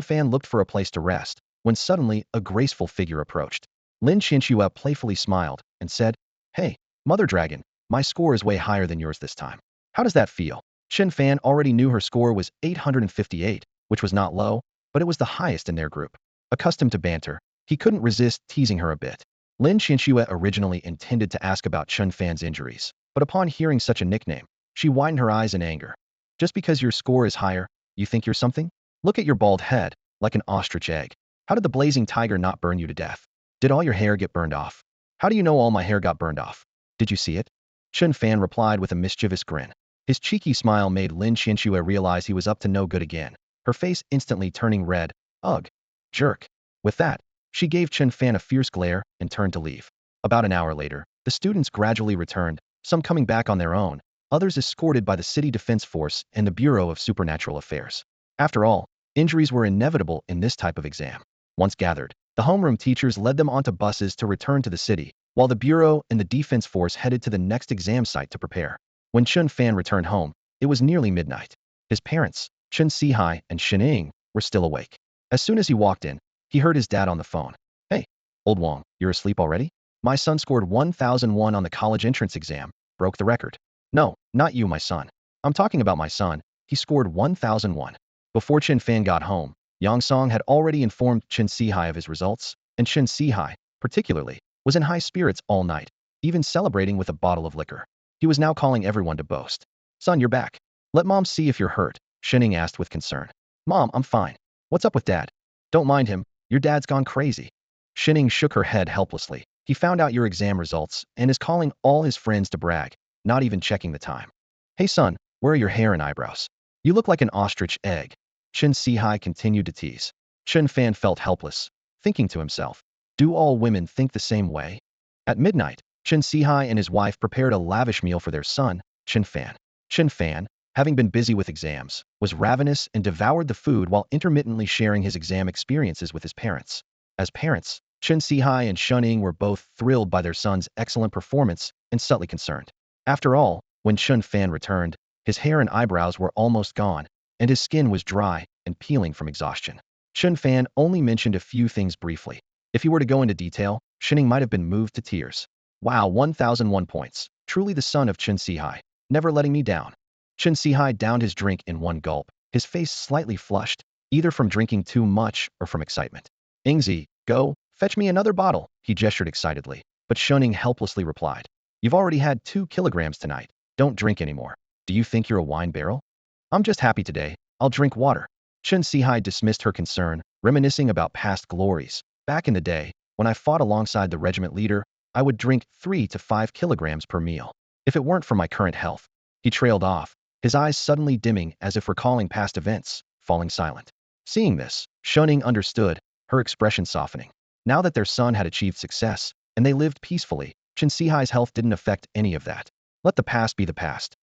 Fan looked for a place to rest, when suddenly a graceful figure approached. Lin Qianxue playfully smiled and said, Hey, Mother Dragon, my score is way higher than yours this time. How does that feel? Chen Fan already knew her score was 858, which was not low, but it was the highest in their group. Accustomed to banter, he couldn't resist teasing her a bit. Lin Xianxue originally intended to ask about Chen Fan's injuries, but upon hearing such a nickname, she widened her eyes in anger. Just because your score is higher, you think you're something? Look at your bald head, like an ostrich egg. How did the blazing tiger not burn you to death? Did all your hair get burned off? How do you know all my hair got burned off? Did you see it? Chen Fan replied with a mischievous grin. His cheeky smile made Lin Xianxue realize he was up to no good again, her face instantly turning red. Ugh. Jerk. With that, she gave Chen Fan a fierce glare and turned to leave. About an hour later, the students gradually returned, some coming back on their own, others escorted by the City Defense Force and the Bureau of Supernatural Affairs. After all, injuries were inevitable in this type of exam. Once gathered, the homeroom teachers led them onto buses to return to the city, while the Bureau and the Defense Force headed to the next exam site to prepare. When Chen Fan returned home, it was nearly midnight. His parents, Chen Sihai and Shen Ying, were still awake. As soon as he walked in, he heard his dad on the phone. Hey, old Wong, you're asleep already? My son scored 1001 on the college entrance exam, broke the record. No, not you, my son. I'm talking about my son. He scored 1001. Before Chen Fan got home, Yang Song had already informed Chen Sihai of his results, and Chen Sihai, particularly, was in high spirits all night, even celebrating with a bottle of liquor. He was now calling everyone to boast. Son, you're back. Let mom see if you're hurt, Shenning asked with concern. Mom, I'm fine. What's up with dad? Don't mind him. Your dad's gone crazy. Shenning shook her head helplessly. He found out your exam results and is calling all his friends to brag, not even checking the time. Hey son, where are your hair and eyebrows? You look like an ostrich egg. Chen Sihai continued to tease. Chen Fan felt helpless, thinking to himself, do all women think the same way? At midnight, Chen Sihai and his wife prepared a lavish meal for their son, Chen Fan. Chen Fan, having been busy with exams, was ravenous and devoured the food while intermittently sharing his exam experiences with his parents. As parents, Chen Sihai and Shen Ying were both thrilled by their son's excellent performance and subtly concerned. After all, when Chen Fan returned, his hair and eyebrows were almost gone, and his skin was dry and peeling from exhaustion. Chen Fan only mentioned a few things briefly. If he were to go into detail, Shen Ying might have been moved to tears. Wow, 1001 points. Truly the son of Chen Sihai, never letting me down. Chen Sihai downed his drink in one gulp, his face slightly flushed, either from drinking too much or from excitement. Ingzi, go, fetch me another bottle, he gestured excitedly, but Shen Ying helplessly replied. You've already had 2 kilograms tonight. Don't drink anymore. Do you think you're a wine barrel? I'm just happy today. I'll drink water. Chen Sihai dismissed her concern, reminiscing about past glories. Back in the day, when I fought alongside the regiment leader, I would drink 3 to 5 kilograms per meal. If it weren't for my current health. He trailed off, his eyes suddenly dimming as if recalling past events, falling silent. Seeing this, Shen Ying understood, her expression softening. Now that their son had achieved success, and they lived peacefully, Chen Sihai's health didn't affect any of that. Let the past be the past.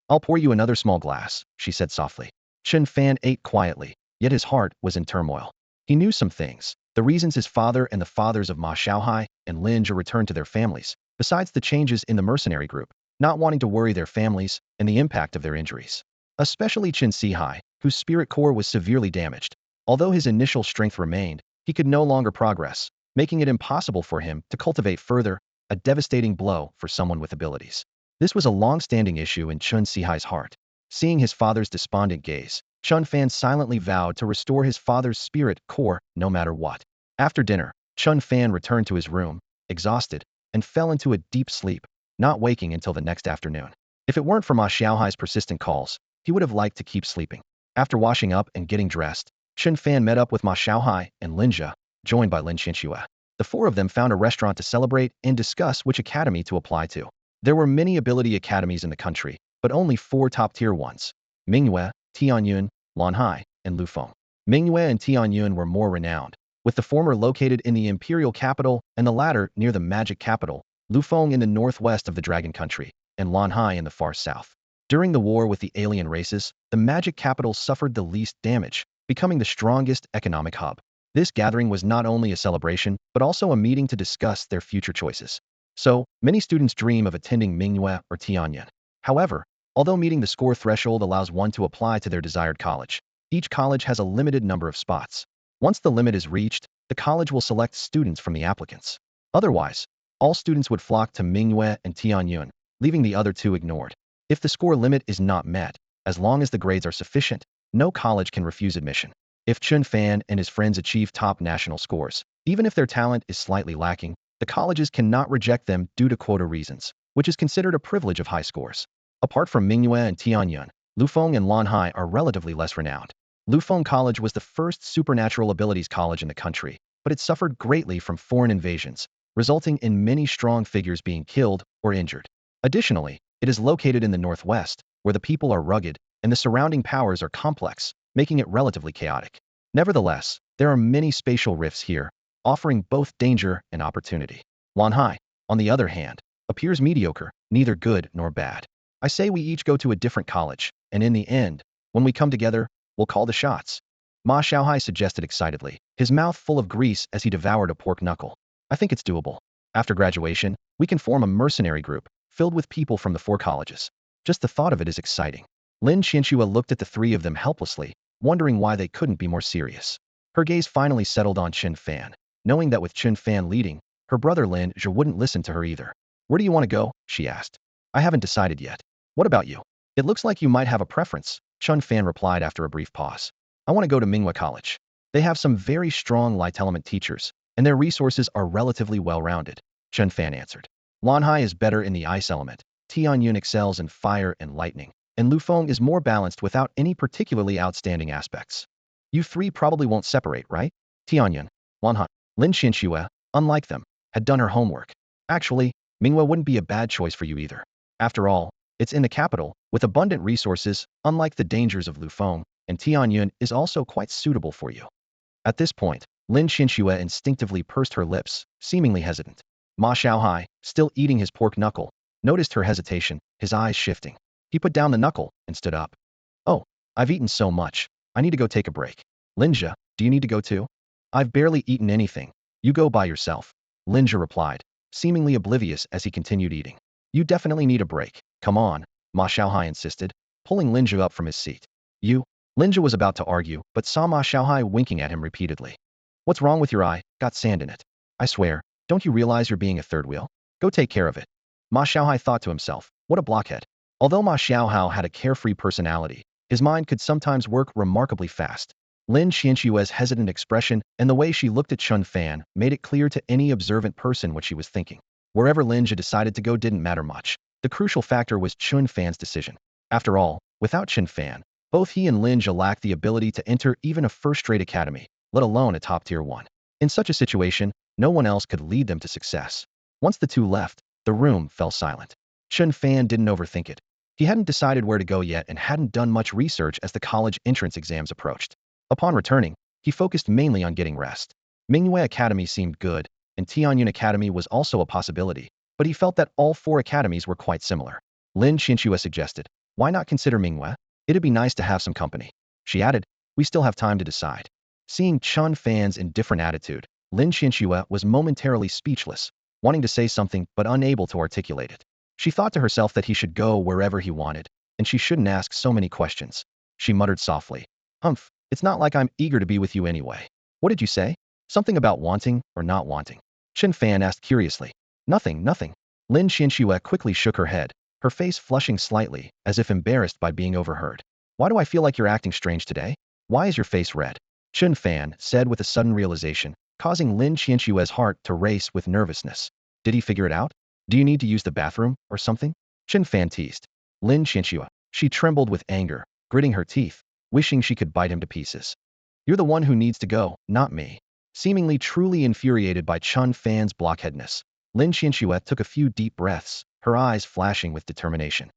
I'll pour you another small glass, she said softly. Chen Fan ate quietly, yet his heart was in turmoil. He knew some things, the reasons his father and the fathers of Ma Xiaohai and Lin Zhe returned to their families, besides the changes in the mercenary group, not wanting to worry their families and the impact of their injuries. Especially Chen Sihai, whose spirit core was severely damaged. Although his initial strength remained, he could no longer progress, making it impossible for him to cultivate further, a devastating blow for someone with abilities. This was a long-standing issue in Chen Sihai's heart. Seeing his father's despondent gaze, Chen Fan silently vowed to restore his father's spirit core no matter what. After dinner, Chen Fan returned to his room, exhausted, and fell into a deep sleep, not waking until the next afternoon. If it weren't for Ma Xiaohai's persistent calls, he would have liked to keep sleeping. After washing up and getting dressed, Chen Fan met up with Ma Xiaohai and Lin Zhe, joined by Lin Xianxue. The 4 of them found a restaurant to celebrate and discuss which academy to apply to. There were many ability academies in the country, but only 4 top-tier ones: Mingyue, Tianyuan, Lanhai, and Lufeng. Mingyue and Tianyuan were more renowned, with the former located in the imperial capital and the latter near the magic capital, Lufeng in the northwest of the Dragon Country, and Lanhai in the far south. During the war with the alien races, the magic capital suffered the least damage, becoming the strongest economic hub. This gathering was not only a celebration, but also a meeting to discuss their future choices. So, many students dream of attending Mingyue or Tianyuan. However, although meeting the score threshold allows one to apply to their desired college, each college has a limited number of spots. Once the limit is reached, the college will select students from the applicants. Otherwise, All students would flock to Mingyue and Tianyun, leaving the other two ignored. If the score limit is not met, as long as the grades are sufficient, no college can refuse admission. If Chen Fan and his friends achieve top national scores, even if their talent is slightly lacking, the colleges cannot reject them due to quota reasons, which is considered a privilege of high scores. Apart from Mingyue and Tianyun, Lufeng and Lanhai are relatively less renowned. Lufeng College was the first supernatural abilities college in the country, but it suffered greatly from foreign invasions, resulting in many strong figures being killed or injured. Additionally, it is located in the northwest, where the people are rugged and the surrounding powers are complex, making it relatively chaotic. Nevertheless, there are many spatial rifts here, offering both danger and opportunity. Lanhai, on the other hand, appears mediocre, neither good nor bad. I say we each go to a different college, and in the end, when we come together, we'll call the shots. Ma Xiaohai suggested excitedly, his mouth full of grease as he devoured a pork knuckle. I think it's doable. After graduation, we can form a mercenary group, filled with people from the 4 colleges. Just the thought of it is exciting. Lin Qianxue looked at the 3 of them helplessly, wondering why they couldn't be more serious. Her gaze finally settled on Chen Fan, knowing that with Chen Fan leading, her brother Lin Zhe wouldn't listen to her either. Where do you want to go? She asked. I haven't decided yet. What about you? It looks like you might have a preference, Chen Fan replied after a brief pause. I want to go to Mingyue College. They have some very strong light element teachers, and their resources are relatively well-rounded, Chen Fan answered. Lanhai is better in the ice element, Tianyun excels in fire and lightning, and Lufeng is more balanced without any particularly outstanding aspects. You 3 probably won't separate, right? Tianyun, Lanhai, Lin Qianxue, unlike them, had done her homework. Actually, Mingyue wouldn't be a bad choice for you either. After all, it's in the capital, with abundant resources, unlike the dangers of Lufeng, and Tianyun is also quite suitable for you. At this point, Lin Qianxue instinctively pursed her lips, seemingly hesitant. Ma Xiaohai, still eating his pork knuckle, noticed her hesitation, his eyes shifting. He put down the knuckle and stood up. Oh, I've eaten so much. I need to go take a break. Linja, do you need to go too? I've barely eaten anything. You go by yourself. Linja replied, seemingly oblivious as he continued eating. You definitely need a break. Come on, Ma Xiaohai insisted, pulling Linja up from his seat. You? Linja was about to argue, but saw Ma Xiaohai winking at him repeatedly. What's wrong with your eye? Got sand in it. I swear, don't you realize you're being a third wheel? Go take care of it. Ma Xiaohai thought to himself, what a blockhead. Although Ma Xiaohao had a carefree personality, his mind could sometimes work remarkably fast. Lin Qianxue's hesitant expression and the way she looked at Chen Fan made it clear to any observant person what she was thinking. Wherever Lin Zhe decided to go didn't matter much. The crucial factor was Chen Fan's decision. After all, without Chen Fan, both he and Lin Zhe lacked the ability to enter even a first-rate academy, let alone a top-tier one. In such a situation, no one else could lead them to success. Once the two left, the room fell silent. Chen Fan didn't overthink it. He hadn't decided where to go yet and hadn't done much research as the college entrance exams approached. Upon returning, he focused mainly on getting rest. Mingyue Academy seemed good, and Tianyun Academy was also a possibility, but he felt that all 4 academies were quite similar. Lin Qianxue suggested, why not consider Mingyue? It'd be nice to have some company. She added, we still have time to decide. Seeing Chen Fan's indifferent attitude, Lin Qianxue was momentarily speechless, wanting to say something but unable to articulate it. She thought to herself that he should go wherever he wanted, and she shouldn't ask so many questions. She muttered softly, Humph, it's not like I'm eager to be with you anyway. What did you say? Something about wanting or not wanting? Chen Fan asked curiously. Nothing, nothing. Lin Qianxue quickly shook her head, her face flushing slightly, as if embarrassed by being overheard. Why do I feel like you're acting strange today? Why is your face red? Chen Fan said with a sudden realization, causing Lin Qianxue's heart to race with nervousness. Did he figure it out? Do you need to use the bathroom, or something? Chen Fan teased. Lin Qianxue. She trembled with anger, gritting her teeth, wishing she could bite him to pieces. You're the one who needs to go, not me. Seemingly truly infuriated by Chen Fan's blockheadness, Lin Qianxue took a few deep breaths, her eyes flashing with determination.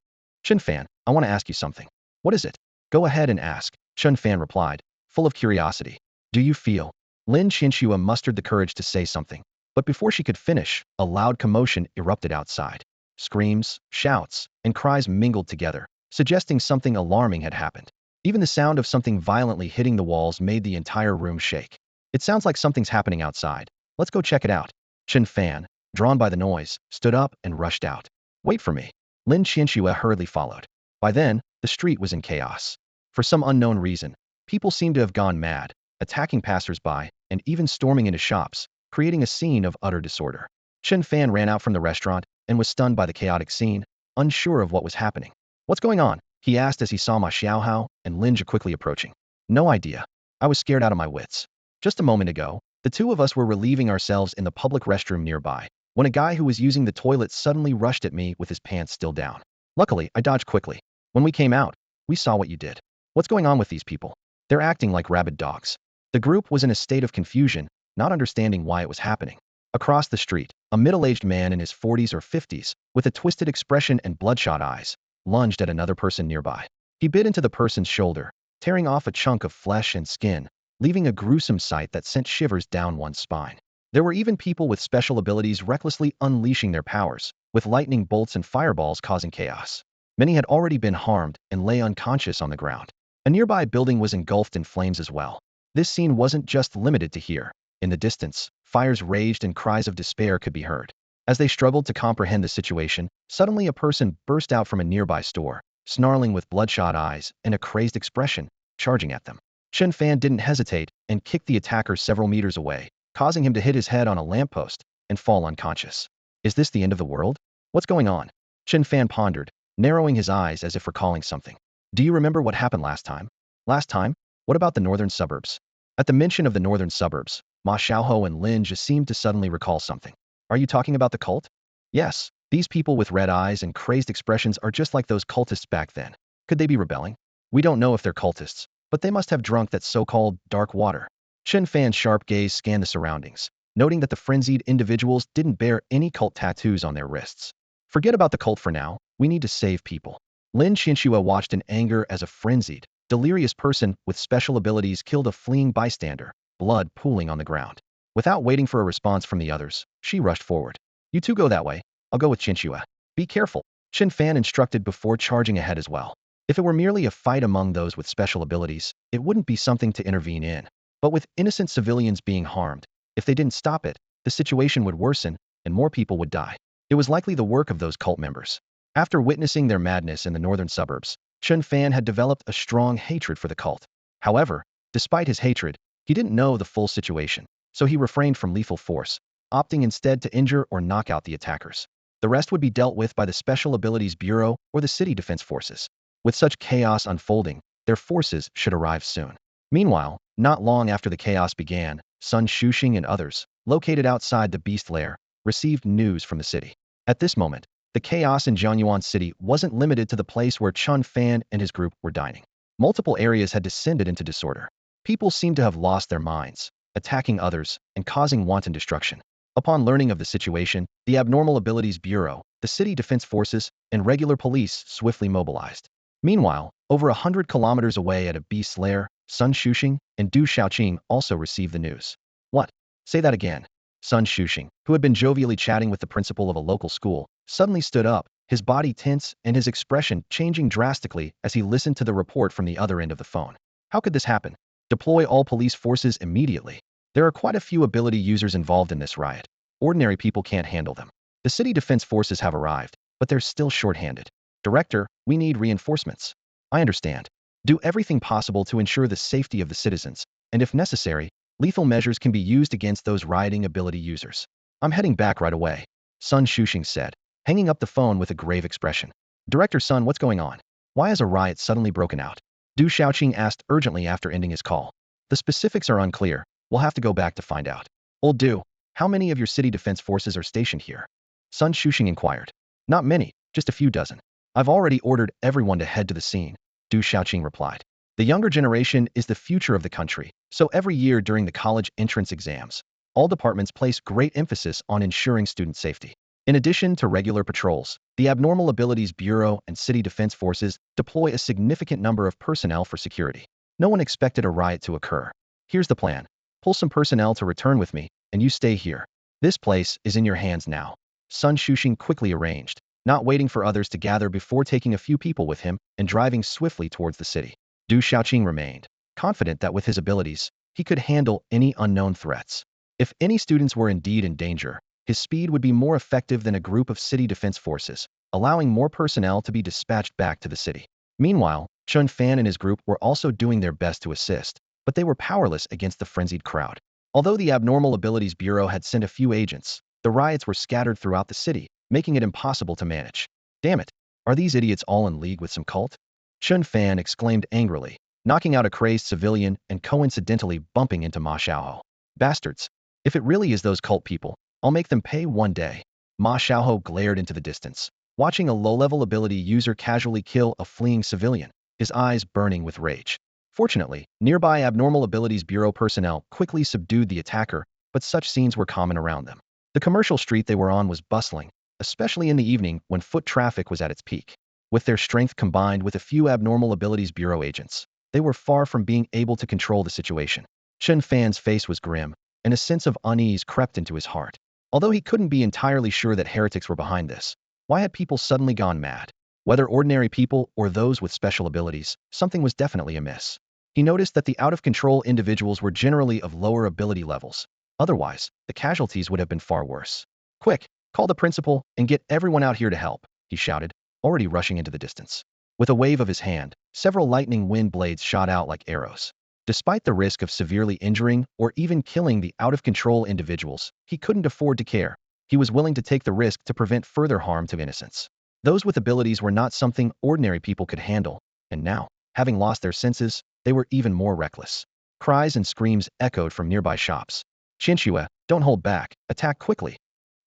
Chen Fan, I want to ask you something. What is it? Go ahead and ask, Chen Fan replied, full of curiosity. Do you feel? Lin Qianxue mustered the courage to say something, but before she could finish, a loud commotion erupted outside. Screams, shouts, and cries mingled together, suggesting something alarming had happened. Even the sound of something violently hitting the walls made the entire room shake. It sounds like something's happening outside. Let's go check it out. Chen Fan, drawn by the noise, stood up and rushed out. Wait for me. Lin Qianxue hurriedly followed. By then, the street was in chaos. For some unknown reason, people seemed to have gone mad, attacking passers-by and even storming into shops, creating a scene of utter disorder. Chen Fan ran out from the restaurant and was stunned by the chaotic scene, unsure of what was happening. What's going on? He asked as he saw Ma Xiaohao and Lin Jie quickly approaching. No idea. I was scared out of my wits. Just a moment ago, the two of us were relieving ourselves in the public restroom nearby, when a guy who was using the toilet suddenly rushed at me with his pants still down. Luckily, I dodged quickly. When we came out, we saw what you did. What's going on with these people? They're acting like rabid dogs. The group was in a state of confusion, not understanding why it was happening. Across the street, a middle-aged man in his 40s or 50s, with a twisted expression and bloodshot eyes, lunged at another person nearby. He bit into the person's shoulder, tearing off a chunk of flesh and skin, leaving a gruesome sight that sent shivers down one's spine. There were even people with special abilities recklessly unleashing their powers, with lightning bolts and fireballs causing chaos. Many had already been harmed and lay unconscious on the ground. A nearby building was engulfed in flames as well. This scene wasn't just limited to here. In the distance, fires raged and cries of despair could be heard. As they struggled to comprehend the situation, suddenly a person burst out from a nearby store, snarling with bloodshot eyes and a crazed expression, charging at them. Chen Fan didn't hesitate and kicked the attacker several meters away, causing him to hit his head on a lamppost and fall unconscious. Is this the end of the world? What's going on? Chen Fan pondered, narrowing his eyes as if recalling something. Do you remember what happened last time? Last time? What about the northern suburbs? At the mention of the northern suburbs, Ma Xiaohou and Lin Jie seemed to suddenly recall something. Are you talking about the cult? Yes, these people with red eyes and crazed expressions are just like those cultists back then. Could they be rebelling? We don't know if they're cultists, but they must have drunk that so-called dark water. Chen Fan's sharp gaze scanned the surroundings, noting that the frenzied individuals didn't bear any cult tattoos on their wrists. Forget about the cult for now, we need to save people. Lin Qianxue watched in anger as a frenzied, delirious person with special abilities killed a fleeing bystander, blood pooling on the ground. Without waiting for a response from the others, she rushed forward. You two go that way, I'll go with Qianxue. Be careful, Chen Fan instructed before charging ahead as well. If it were merely a fight among those with special abilities, it wouldn't be something to intervene in. But with innocent civilians being harmed, if they didn't stop it, the situation would worsen and more people would die. It was likely the work of those cult members. After witnessing their madness in the northern suburbs, Chen Fan had developed a strong hatred for the cult. However, despite his hatred, he didn't know the full situation, so he refrained from lethal force, opting instead to injure or knock out the attackers. The rest would be dealt with by the Special Abilities Bureau or the City Defense Forces. With such chaos unfolding, their forces should arrive soon. Meanwhile, not long after the chaos began, Sun Shuxing and others, located outside the beast lair, received news from the city. At this moment, the chaos in Jiangyuan city wasn't limited to the place where Chen Fan and his group were dining. Multiple areas had descended into disorder. People seemed to have lost their minds, attacking others and causing wanton destruction. Upon learning of the situation, the Abnormal Abilities Bureau, the City Defense Forces, and regular police swiftly mobilized. Meanwhile, over 100 kilometers away at a beast's lair, Sun Shuxing and Du Xiaoqing also received the news. What? Say that again. Sun Shuxing, who had been jovially chatting with the principal of a local school, suddenly stood up, his body tense and his expression changing drastically as he listened to the report from the other end of the phone. How could this happen? Deploy all police forces immediately. There are quite a few ability users involved in this riot. Ordinary people can't handle them. The city defense forces have arrived, but they're still short-handed. Director, we need reinforcements. I understand. Do everything possible to ensure the safety of the citizens, and if necessary, lethal measures can be used against those rioting ability users. I'm heading back right away, Sun Shuxing said, hanging up the phone with a grave expression. Director Sun, what's going on? Why has a riot suddenly broken out? Du Xiaoqing asked urgently after ending his call. The specifics are unclear. We'll have to go back to find out. Old Du, how many of your city defense forces are stationed here? Sun Shuxing inquired. Not many, just a few dozen. I've already ordered everyone to head to the scene, Du Xiaoqing replied. The younger generation is the future of the country, so every year during the college entrance exams, all departments place great emphasis on ensuring student safety. In addition to regular patrols, the Abnormal Abilities Bureau and City Defense Forces deploy a significant number of personnel for security. No one expected a riot to occur. Here's the plan. Pull some personnel to return with me, and you stay here. This place is in your hands now. Sun Shuxing quickly arranged, not waiting for others to gather before taking a few people with him and driving swiftly towards the city. Du Xiaoqing remained, confident that with his abilities, he could handle any unknown threats. If any students were indeed in danger, his speed would be more effective than a group of city defense forces, allowing more personnel to be dispatched back to the city. Meanwhile, Chen Fan and his group were also doing their best to assist, but they were powerless against the frenzied crowd. Although the Abnormal Abilities Bureau had sent a few agents, The riots were scattered throughout the city, making it impossible to manage. Damn it! Are these idiots all in league with some cult? Chen Fan exclaimed angrily, knocking out a crazed civilian and coincidentally bumping into Ma Xiaoho. Bastards! If it really is those cult people, I'll make them pay one day. Ma Xiaoho glared into the distance, watching a low-level ability user casually kill a fleeing civilian, his eyes burning with rage. Fortunately, nearby Abnormal Abilities Bureau personnel quickly subdued the attacker, but such scenes were common around them. The commercial street they were on was bustling, especially in the evening when foot traffic was at its peak. With their strength combined with a few Abnormal Abilities Bureau agents, they were far from being able to control the situation. Chen Fan's face was grim, and a sense of unease crept into his heart. Although he couldn't be entirely sure that heretics were behind this, why had people suddenly gone mad? Whether ordinary people or those with special abilities, something was definitely amiss. He noticed that the out-of-control individuals were generally of lower ability levels. Otherwise, the casualties would have been far worse. Quick, call the principal and get everyone out here to help, he shouted, already rushing into the distance. With a wave of his hand, several lightning wind blades shot out like arrows. Despite the risk of severely injuring or even killing the out-of-control individuals, he couldn't afford to care. He was willing to take the risk to prevent further harm to innocents. Those with abilities were not something ordinary people could handle, and now, having lost their senses, they were even more reckless. Cries and screams echoed from nearby shops. Qianxue, don't hold back, attack quickly.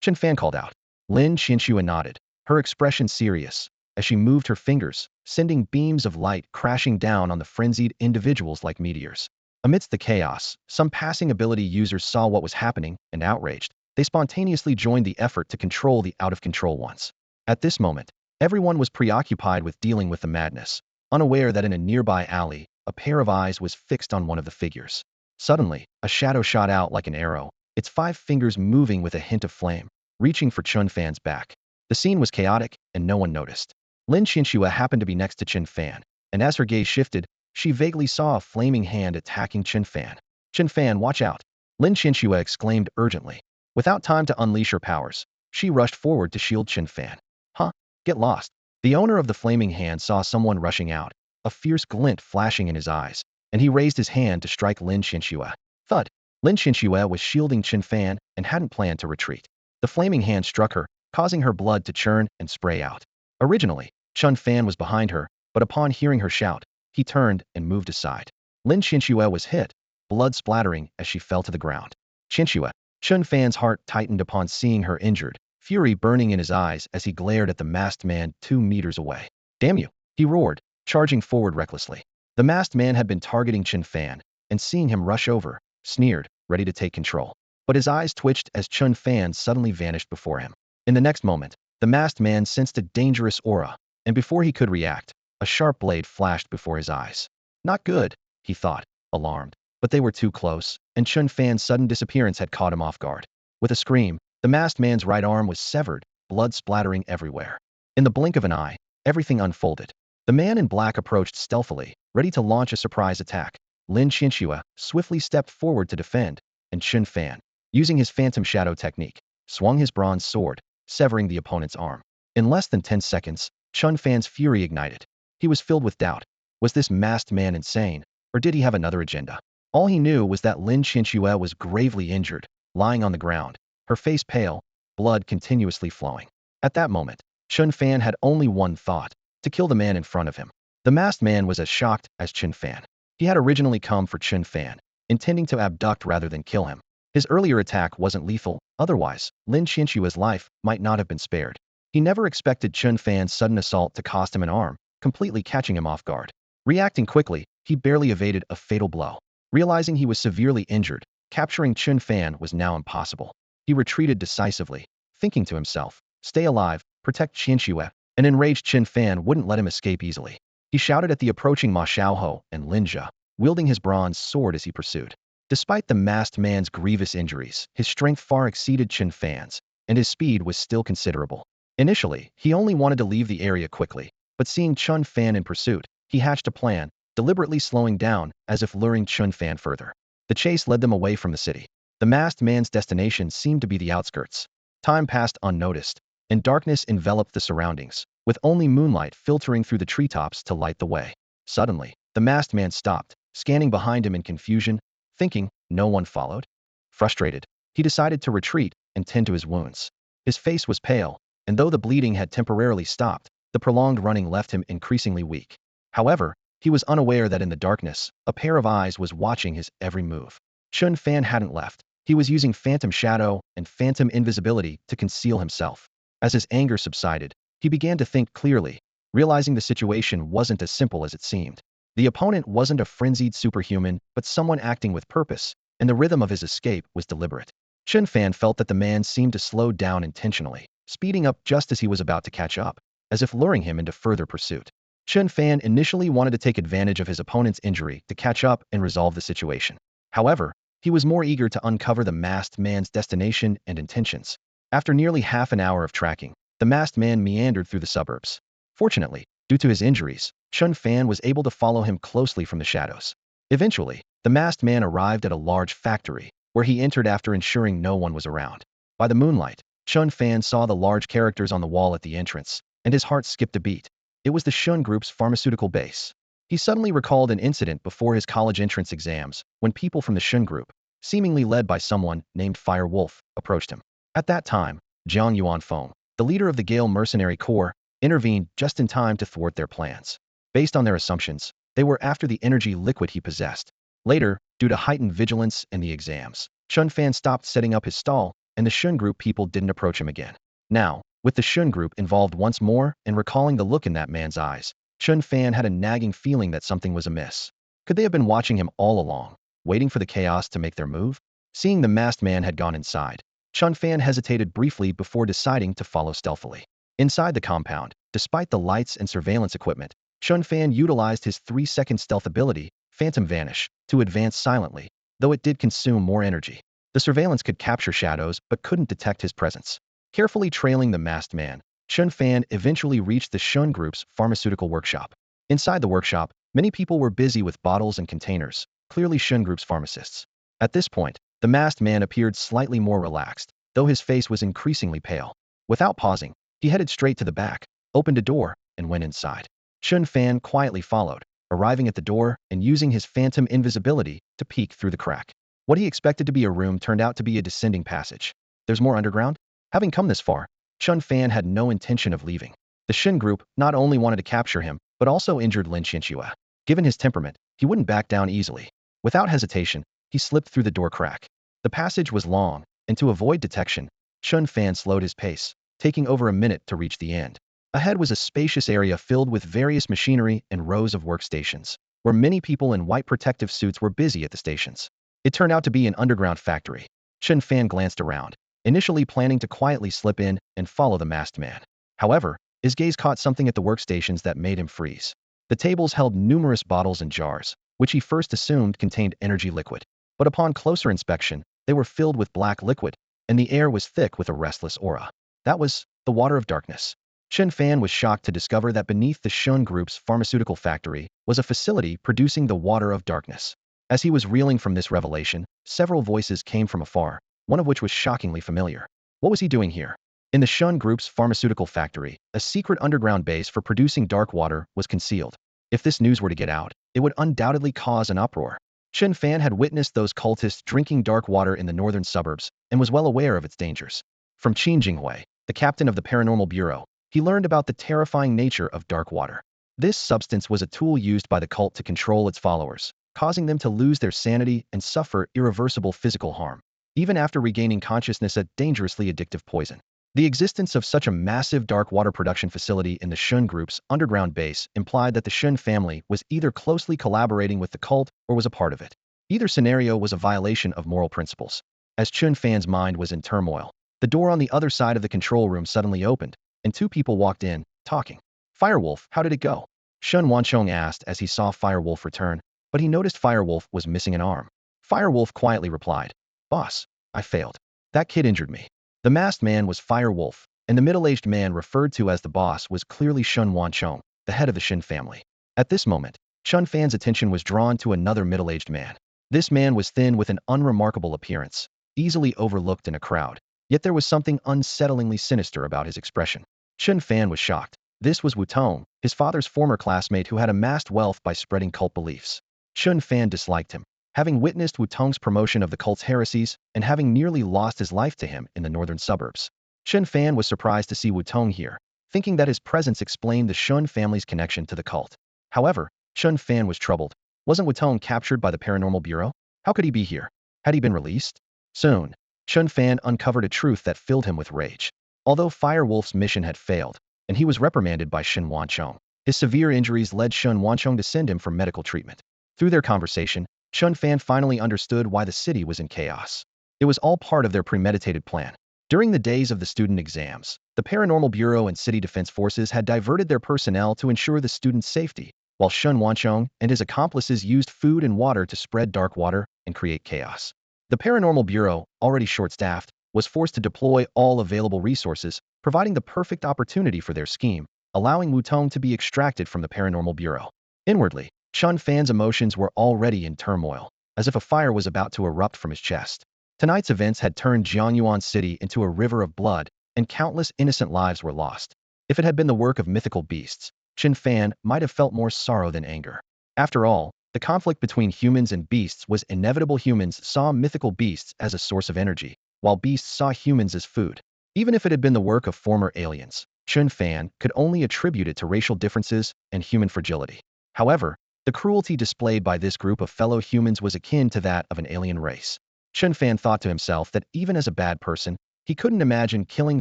Chen Fan called out. Lin Qianxue nodded, her expression serious, as she moved her fingers, sending beams of light crashing down on the frenzied individuals like meteors. Amidst the chaos, some passing ability users saw what was happening, and outraged, they spontaneously joined the effort to control the out-of-control ones. At this moment, everyone was preoccupied with dealing with the madness, unaware that in a nearby alley, a pair of eyes was fixed on one of the figures. Suddenly, a shadow shot out like an arrow, its 5 fingers moving with a hint of flame, reaching for Chen Fan's back. The scene was chaotic, and no one noticed. Lin Qianxue happened to be next to Chen Fan, and as her gaze shifted, she vaguely saw a flaming hand attacking Chen Fan. Chen Fan, watch out! Lin Qianxue exclaimed urgently. Without time to unleash her powers, she rushed forward to shield Chen Fan. Huh? Get lost. The owner of the flaming hand saw someone rushing out, a fierce glint flashing in his eyes, and he raised his hand to strike Lin Qianxue. Thud! Lin Qianxue was shielding Chen Fan and hadn't planned to retreat. The flaming hand struck her, causing her blood to churn and spray out. Originally, Chen Fan was behind her, but upon hearing her shout, he turned and moved aside. Lin Qianxue was hit, blood splattering as she fell to the ground. Qianxue, Chen Fan's heart tightened upon seeing her injured, fury burning in his eyes as he glared at the masked man 2 meters away. Damn you! He roared, charging forward recklessly. The masked man had been targeting Chen Fan, and seeing him rush over, sneered, ready to take control. But his eyes twitched as Chen Fan suddenly vanished before him. In the next moment, the masked man sensed a dangerous aura, and before he could react, a sharp blade flashed before his eyes. Not good, he thought, alarmed. But they were too close, and Chen Fan's sudden disappearance had caught him off guard. With a scream, the masked man's right arm was severed, blood splattering everywhere. In the blink of an eye, everything unfolded. The man in black approached stealthily, ready to launch a surprise attack. Lin Qianxue swiftly stepped forward to defend, and Chen Fan, using his phantom shadow technique, swung his bronze sword, severing the opponent's arm. In less than 10 seconds, Chen Fan's fury ignited. He was filled with doubt. Was this masked man insane, or did he have another agenda? All he knew was that Lin Qianxue was gravely injured, lying on the ground, her face pale, blood continuously flowing. At that moment, Chen Fan had only one thought, to kill the man in front of him. The masked man was as shocked as Chen Fan. He had originally come for Chen Fan, intending to abduct rather than kill him. His earlier attack wasn't lethal, otherwise, Lin Qianxue's life might not have been spared. He never expected Chen Fan's sudden assault to cost him an arm, completely catching him off guard. Reacting quickly, he barely evaded a fatal blow. Realizing he was severely injured, capturing Chen Fan was now impossible. He retreated decisively, thinking to himself, stay alive, protect Qianxue. An enraged Chen Fan wouldn't let him escape easily. He shouted at the approaching Ma Xiaoho and Linjia, wielding his bronze sword as he pursued. Despite the masked man's grievous injuries, his strength far exceeded Chen Fan's, and his speed was still considerable. Initially, he only wanted to leave the area quickly, but seeing Chen Fan in pursuit, he hatched a plan, deliberately slowing down as if luring Chen Fan further. The chase led them away from the city. The masked man's destination seemed to be the outskirts. Time passed unnoticed, and darkness enveloped the surroundings, with only moonlight filtering through the treetops to light the way. Suddenly, the masked man stopped, scanning behind him in confusion, thinking no one followed. Frustrated, he decided to retreat and tend to his wounds. His face was pale, and though the bleeding had temporarily stopped, the prolonged running left him increasingly weak. However, he was unaware that in the darkness, a pair of eyes was watching his every move. Chen Fan hadn't left. He was using phantom shadow and phantom invisibility to conceal himself. As his anger subsided, he began to think clearly, realizing the situation wasn't as simple as it seemed. The opponent wasn't a frenzied superhuman, but someone acting with purpose, and the rhythm of his escape was deliberate. Chen Fan felt that the man seemed to slow down intentionally, speeding up just as he was about to catch up, as if luring him into further pursuit. Chen Fan initially wanted to take advantage of his opponent's injury to catch up and resolve the situation. However, he was more eager to uncover the masked man's destination and intentions. After nearly half an hour of tracking, the masked man meandered through the suburbs. Fortunately, due to his injuries, Chen Fan was able to follow him closely from the shadows. Eventually, the masked man arrived at a large factory, where he entered after ensuring no one was around. By the moonlight, Chen Fan saw the large characters on the wall at the entrance, and his heart skipped a beat. It was the Shun Group's pharmaceutical base. He suddenly recalled an incident before his college entrance exams, when people from the Shun Group, seemingly led by someone named Fire Wolf, approached him. At that time, Jiangyuan Feng, the leader of the Gale Mercenary Corps, intervened just in time to thwart their plans. Based on their assumptions, they were after the energy liquid he possessed. Later, due to heightened vigilance and the exams, Chen Fan stopped setting up his stall, and the Shun Group people didn't approach him again. Now, with the Shun Group involved once more and recalling the look in that man's eyes, Chen Fan had a nagging feeling that something was amiss. Could they have been watching him all along, waiting for the chaos to make their move? Seeing the masked man had gone inside, Chen Fan hesitated briefly before deciding to follow stealthily. Inside the compound, despite the lights and surveillance equipment, Chen Fan utilized his 3-second stealth ability, Phantom Vanish, to advance silently, though it did consume more energy. The surveillance could capture shadows but couldn't detect his presence. Carefully trailing the masked man, Chen Fan eventually reached the Shun Group's pharmaceutical workshop. Inside the workshop, many people were busy with bottles and containers, clearly Shun Group's pharmacists. At this point, the masked man appeared slightly more relaxed, though his face was increasingly pale. Without pausing, he headed straight to the back, opened a door, and went inside. Chen Fan quietly followed, arriving at the door and using his phantom invisibility to peek through the crack. What he expected to be a room turned out to be a descending passage. There's more underground? Having come this far, Chen Fan had no intention of leaving. The Shin Group not only wanted to capture him, but also injured Lin Qianxue. Given his temperament, he wouldn't back down easily. Without hesitation, he slipped through the door crack. The passage was long, and to avoid detection, Chen Fan slowed his pace, taking over a minute to reach the end. Ahead was a spacious area filled with various machinery and rows of workstations, where many people in white protective suits were busy at the stations. It turned out to be an underground factory. Chen Fan glanced around, initially planning to quietly slip in and follow the masked man. However, his gaze caught something at the workstations that made him freeze. The tables held numerous bottles and jars, which he first assumed contained energy liquid. But upon closer inspection, they were filled with black liquid, and the air was thick with a restless aura. That was the water of darkness. Chen Fan was shocked to discover that beneath the Shun Group's pharmaceutical factory was a facility producing the water of darkness. As he was reeling from this revelation, several voices came from afar, one of which was shockingly familiar. What was he doing here? In the Shun Group's pharmaceutical factory, a secret underground base for producing dark water was concealed. If this news were to get out, it would undoubtedly cause an uproar. Chen Fan had witnessed those cultists drinking dark water in the northern suburbs and was well aware of its dangers. From Qin Jinghui, the captain of the Paranormal Bureau, he learned about the terrifying nature of dark water. This substance was a tool used by the cult to control its followers, causing them to lose their sanity and suffer irreversible physical harm, even after regaining consciousness, a dangerously addictive poison. The existence of such a massive dark water production facility in the Shun Group's underground base implied that the Shun family was either closely collaborating with the cult or was a part of it. Either scenario was a violation of moral principles. As Chen Fan's mind was in turmoil, the door on the other side of the control room suddenly opened, and two people walked in, talking. Firewolf, how did it go? Shun Wanchong asked as he saw Firewolf return, but he noticed Firewolf was missing an arm. Firewolf quietly replied, "Boss, I failed. That kid injured me." The masked man was Firewolf, and the middle-aged man referred to as the boss was clearly Shun Wanchong, the head of the Shin family. At this moment, Chen Fan's attention was drawn to another middle-aged man. This man was thin with an unremarkable appearance, easily overlooked in a crowd, yet there was something unsettlingly sinister about his expression. Chen Fan was shocked. This was Wu Tong, his father's former classmate who had amassed wealth by spreading cult beliefs. Chen Fan disliked him. having witnessed Wu Tong's promotion of the cult's heresies and having nearly lost his life to him in the northern suburbs. Chen Fan was surprised to see Wu Tong here, thinking that his presence explained the Shun family's connection to the cult. However, Chen Fan was troubled. Wasn't Wu Tong captured by the Paranormal Bureau? How could he be here? Had he been released? Soon, Chen Fan uncovered a truth that filled him with rage. Although Fire Wolf's mission had failed, and he was reprimanded by Shen Wanchong, his severe injuries led Shen Wanchong to send him for medical treatment. Through their conversation, Chen Fan finally understood why the city was in chaos. It was all part of their premeditated plan. During the days of the student exams, the Paranormal Bureau and City Defense Forces had diverted their personnel to ensure the students' safety, while Shen Wanchong and his accomplices used food and water to spread dark water and create chaos. The Paranormal Bureau, already short-staffed, was forced to deploy all available resources, providing the perfect opportunity for their scheme, allowing Wu Tong to be extracted from the Paranormal Bureau. Inwardly, Chen Fan's emotions were already in turmoil, as if a fire was about to erupt from his chest. Tonight's events had turned Jiangyuan City into a river of blood, and countless innocent lives were lost. If it had been the work of mythical beasts, Chen Fan might have felt more sorrow than anger. After all, the conflict between humans and beasts was inevitable. Humans saw mythical beasts as a source of energy, while beasts saw humans as food. Even if it had been the work of former aliens, Chen Fan could only attribute it to racial differences and human fragility. However, the cruelty displayed by this group of fellow humans was akin to that of an alien race. Chen Fan thought to himself that even as a bad person, he couldn't imagine killing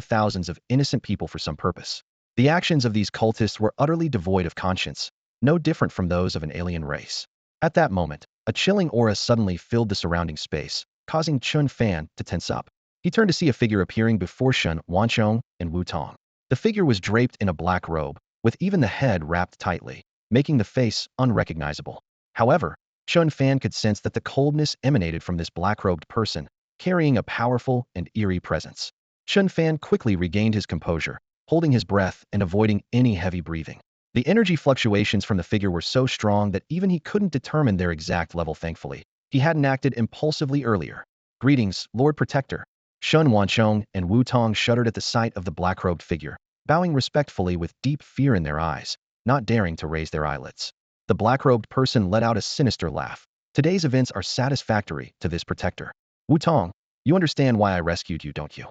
thousands of innocent people for some purpose. The actions of these cultists were utterly devoid of conscience, no different from those of an alien race. At that moment, a chilling aura suddenly filled the surrounding space, causing Chen Fan to tense up. He turned to see a figure appearing before Shen Wanchong and Wu Tong. The figure was draped in a black robe, with even the head wrapped tightly, making the face unrecognizable. However, Chen Fan could sense that the coldness emanated from this black-robed person, carrying a powerful and eerie presence. Chen Fan quickly regained his composure, holding his breath and avoiding any heavy breathing. The energy fluctuations from the figure were so strong that even he couldn't determine their exact level. Thankfully, he hadn't acted impulsively earlier. "Greetings, Lord Protector." Shen Wanchong and Wu Tong shuddered at the sight of the black-robed figure, bowing respectfully with deep fear in their eyes, not daring to raise their eyelids. The black-robed person let out a sinister laugh. "Today's events are satisfactory to this protector. Wu Tong, you understand why I rescued you, don't you?"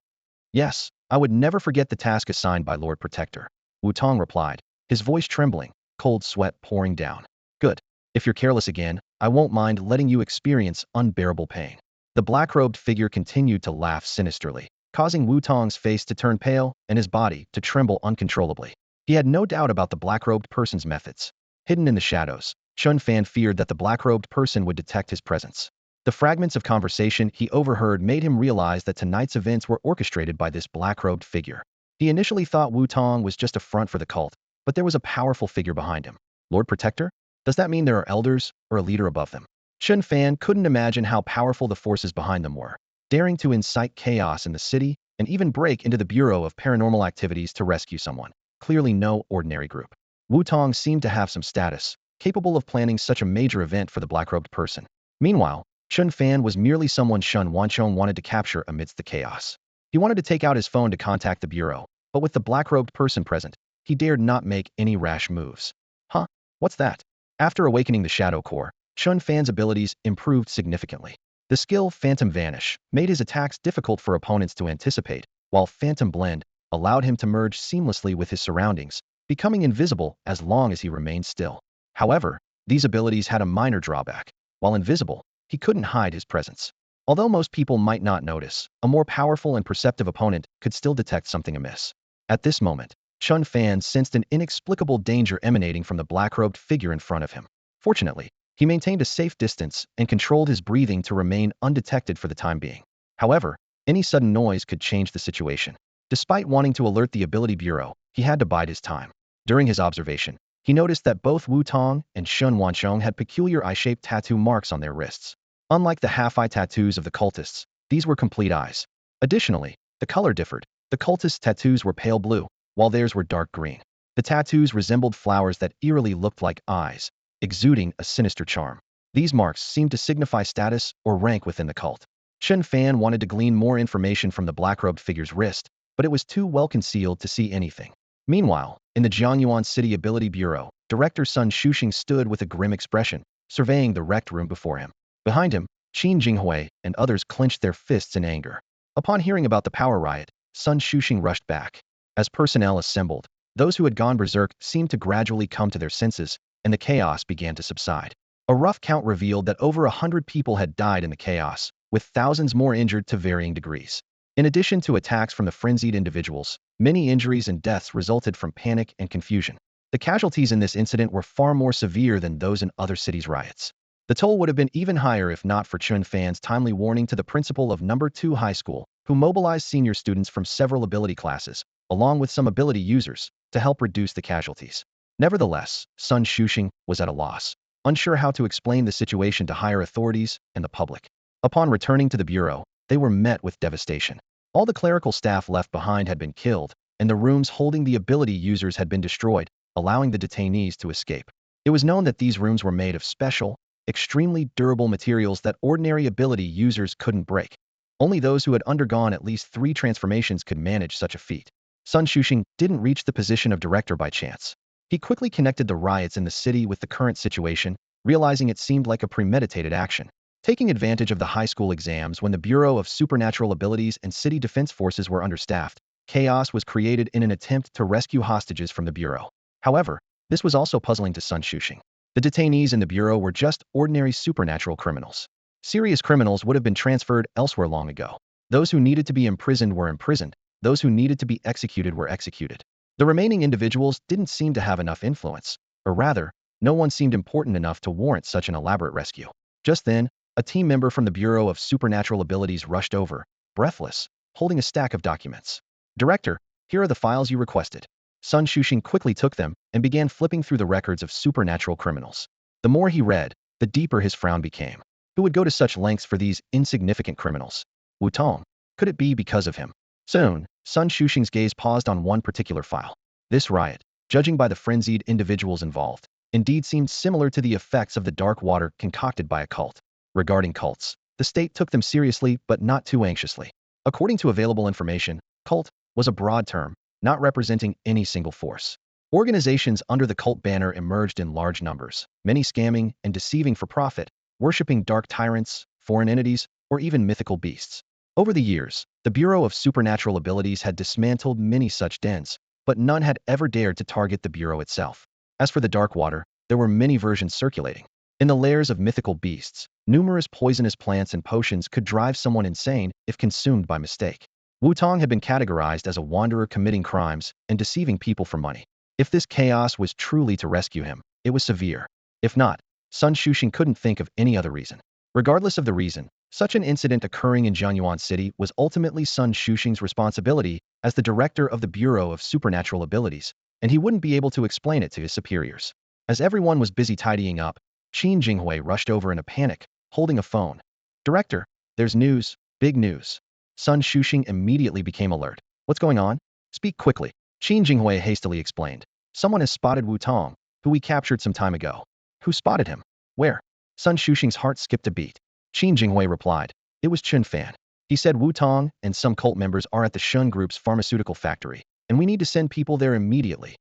"Yes, I would never forget the task assigned by Lord Protector," Wu Tong replied, his voice trembling, cold sweat pouring down. "Good. If you're careless again, I won't mind letting you experience unbearable pain." The black-robed figure continued to laugh sinisterly, causing Wu Tong's face to turn pale and his body to tremble uncontrollably. He had no doubt about the black-robed person's methods. Hidden in the shadows, Chen Fan feared that the black-robed person would detect his presence. The fragments of conversation he overheard made him realize that tonight's events were orchestrated by this black-robed figure. He initially thought Wu Tong was just a front for the cult, but there was a powerful figure behind him. Lord Protector? Does that mean there are elders or a leader above them? Chen Fan couldn't imagine how powerful the forces behind them were, daring to incite chaos in the city and even break into the Bureau of Paranormal Activities to rescue someone. Clearly no ordinary group. Wu Tong seemed to have some status, capable of planning such a major event for the black-robed person. Meanwhile, Chen Fan was merely someone Shen Wanchong wanted to capture amidst the chaos. He wanted to take out his phone to contact the Bureau, but with the black-robed person present, he dared not make any rash moves. Huh? What's that? After awakening the Shadow Core, Chen Fan's abilities improved significantly. The skill Phantom Vanish made his attacks difficult for opponents to anticipate, while Phantom Blend allowed him to merge seamlessly with his surroundings, becoming invisible as long as he remained still. However, these abilities had a minor drawback. While invisible, he couldn't hide his presence. Although most people might not notice, a more powerful and perceptive opponent could still detect something amiss. At this moment, Chen Fan sensed an inexplicable danger emanating from the black-robed figure in front of him. Fortunately, he maintained a safe distance and controlled his breathing to remain undetected for the time being. However, any sudden noise could change the situation. Despite wanting to alert the Ability Bureau, he had to bide his time. During his observation, he noticed that both Wu Tong and Shen Wanchong had peculiar eye-shaped tattoo marks on their wrists. Unlike the half-eye tattoos of the cultists, these were complete eyes. Additionally, the color differed. The cultists' tattoos were pale blue, while theirs were dark green. The tattoos resembled flowers that eerily looked like eyes, exuding a sinister charm. These marks seemed to signify status or rank within the cult. Chen Fan wanted to glean more information from the black-robed figure's wrist, but it was too well concealed to see anything. Meanwhile, in the Jiangyuan City Ability Bureau, Director Sun Shuxing stood with a grim expression, surveying the wrecked room before him. Behind him, Qin Jinghui and others clenched their fists in anger. Upon hearing about the power riot, Sun Shuxing rushed back. As personnel assembled, those who had gone berserk seemed to gradually come to their senses, and the chaos began to subside. A rough count revealed that over 100 people had died in the chaos, with thousands more injured to varying degrees. In addition to attacks from the frenzied individuals, many injuries and deaths resulted from panic and confusion. The casualties in this incident were far more severe than those in other cities' riots. The toll would have been even higher if not for Chen Fan's timely warning to the principal of No.2 High School, who mobilized senior students from several ability classes, along with some ability users, to help reduce the casualties. Nevertheless, Sun Shuxing was at a loss, unsure how to explain the situation to higher authorities and the public. Upon returning to the bureau, they were met with devastation. All the clerical staff left behind had been killed, and the rooms holding the ability users had been destroyed, allowing the detainees to escape. It was known that these rooms were made of special, extremely durable materials that ordinary ability users couldn't break. Only those who had undergone at least 3 transformations could manage such a feat. Sun Shuxing didn't reach the position of director by chance. He quickly connected the riots in the city with the current situation, realizing it seemed like a premeditated action. Taking advantage of the high school exams when the Bureau of Supernatural Abilities and City Defense Forces were understaffed, chaos was created in an attempt to rescue hostages from the Bureau. However, this was also puzzling to Sun Shuxing. The detainees in the Bureau were just ordinary supernatural criminals. Serious criminals would have been transferred elsewhere long ago. Those who needed to be imprisoned were imprisoned, those who needed to be executed were executed. The remaining individuals didn't seem to have enough influence, or rather, no one seemed important enough to warrant such an elaborate rescue. Just then, a team member from the Bureau of Supernatural Abilities rushed over, breathless, holding a stack of documents. "Director, here are the files you requested." Sun Shuxing quickly took them and began flipping through the records of supernatural criminals. The more he read, the deeper his frown became. Who would go to such lengths for these insignificant criminals? Wu Tong. Could it be because of him? Soon, Sun Shuxing's gaze paused on one particular file. This riot, judging by the frenzied individuals involved, indeed seemed similar to the effects of the dark water concocted by a cult. Regarding cults, the state took them seriously but not too anxiously. According to available information, cult was a broad term, not representing any single force. Organizations under the cult banner emerged in large numbers, many scamming and deceiving for profit, worshipping dark tyrants, foreign entities, or even mythical beasts. Over the years, the Bureau of Supernatural Abilities had dismantled many such dens, but none had ever dared to target the Bureau itself. As for the dark water, there were many versions circulating. In the lairs of mythical beasts, numerous poisonous plants and potions could drive someone insane if consumed by mistake. Wu Tong had been categorized as a wanderer committing crimes and deceiving people for money. If this chaos was truly to rescue him, it was severe. If not, Sun Shuxing couldn't think of any other reason. Regardless of the reason, such an incident occurring in Jiangyuan City was ultimately Sun Shuxing's responsibility as the director of the Bureau of Supernatural Abilities, and he wouldn't be able to explain it to his superiors. As everyone was busy tidying up, Qin Jinghui rushed over in a panic, holding a phone. "Director, there's news, big news." Sun Shuxing immediately became alert. "What's going on? Speak quickly." Qin Jinghui hastily explained. "Someone has spotted Wu Tong, who we captured some time ago." "Who spotted him? Where?" Sun Shuxing's heart skipped a beat. Qin Jinghui replied. "It was Chen Fan. He said Wu Tong and some cult members are at the Shun Group's pharmaceutical factory, and we need to send people there immediately."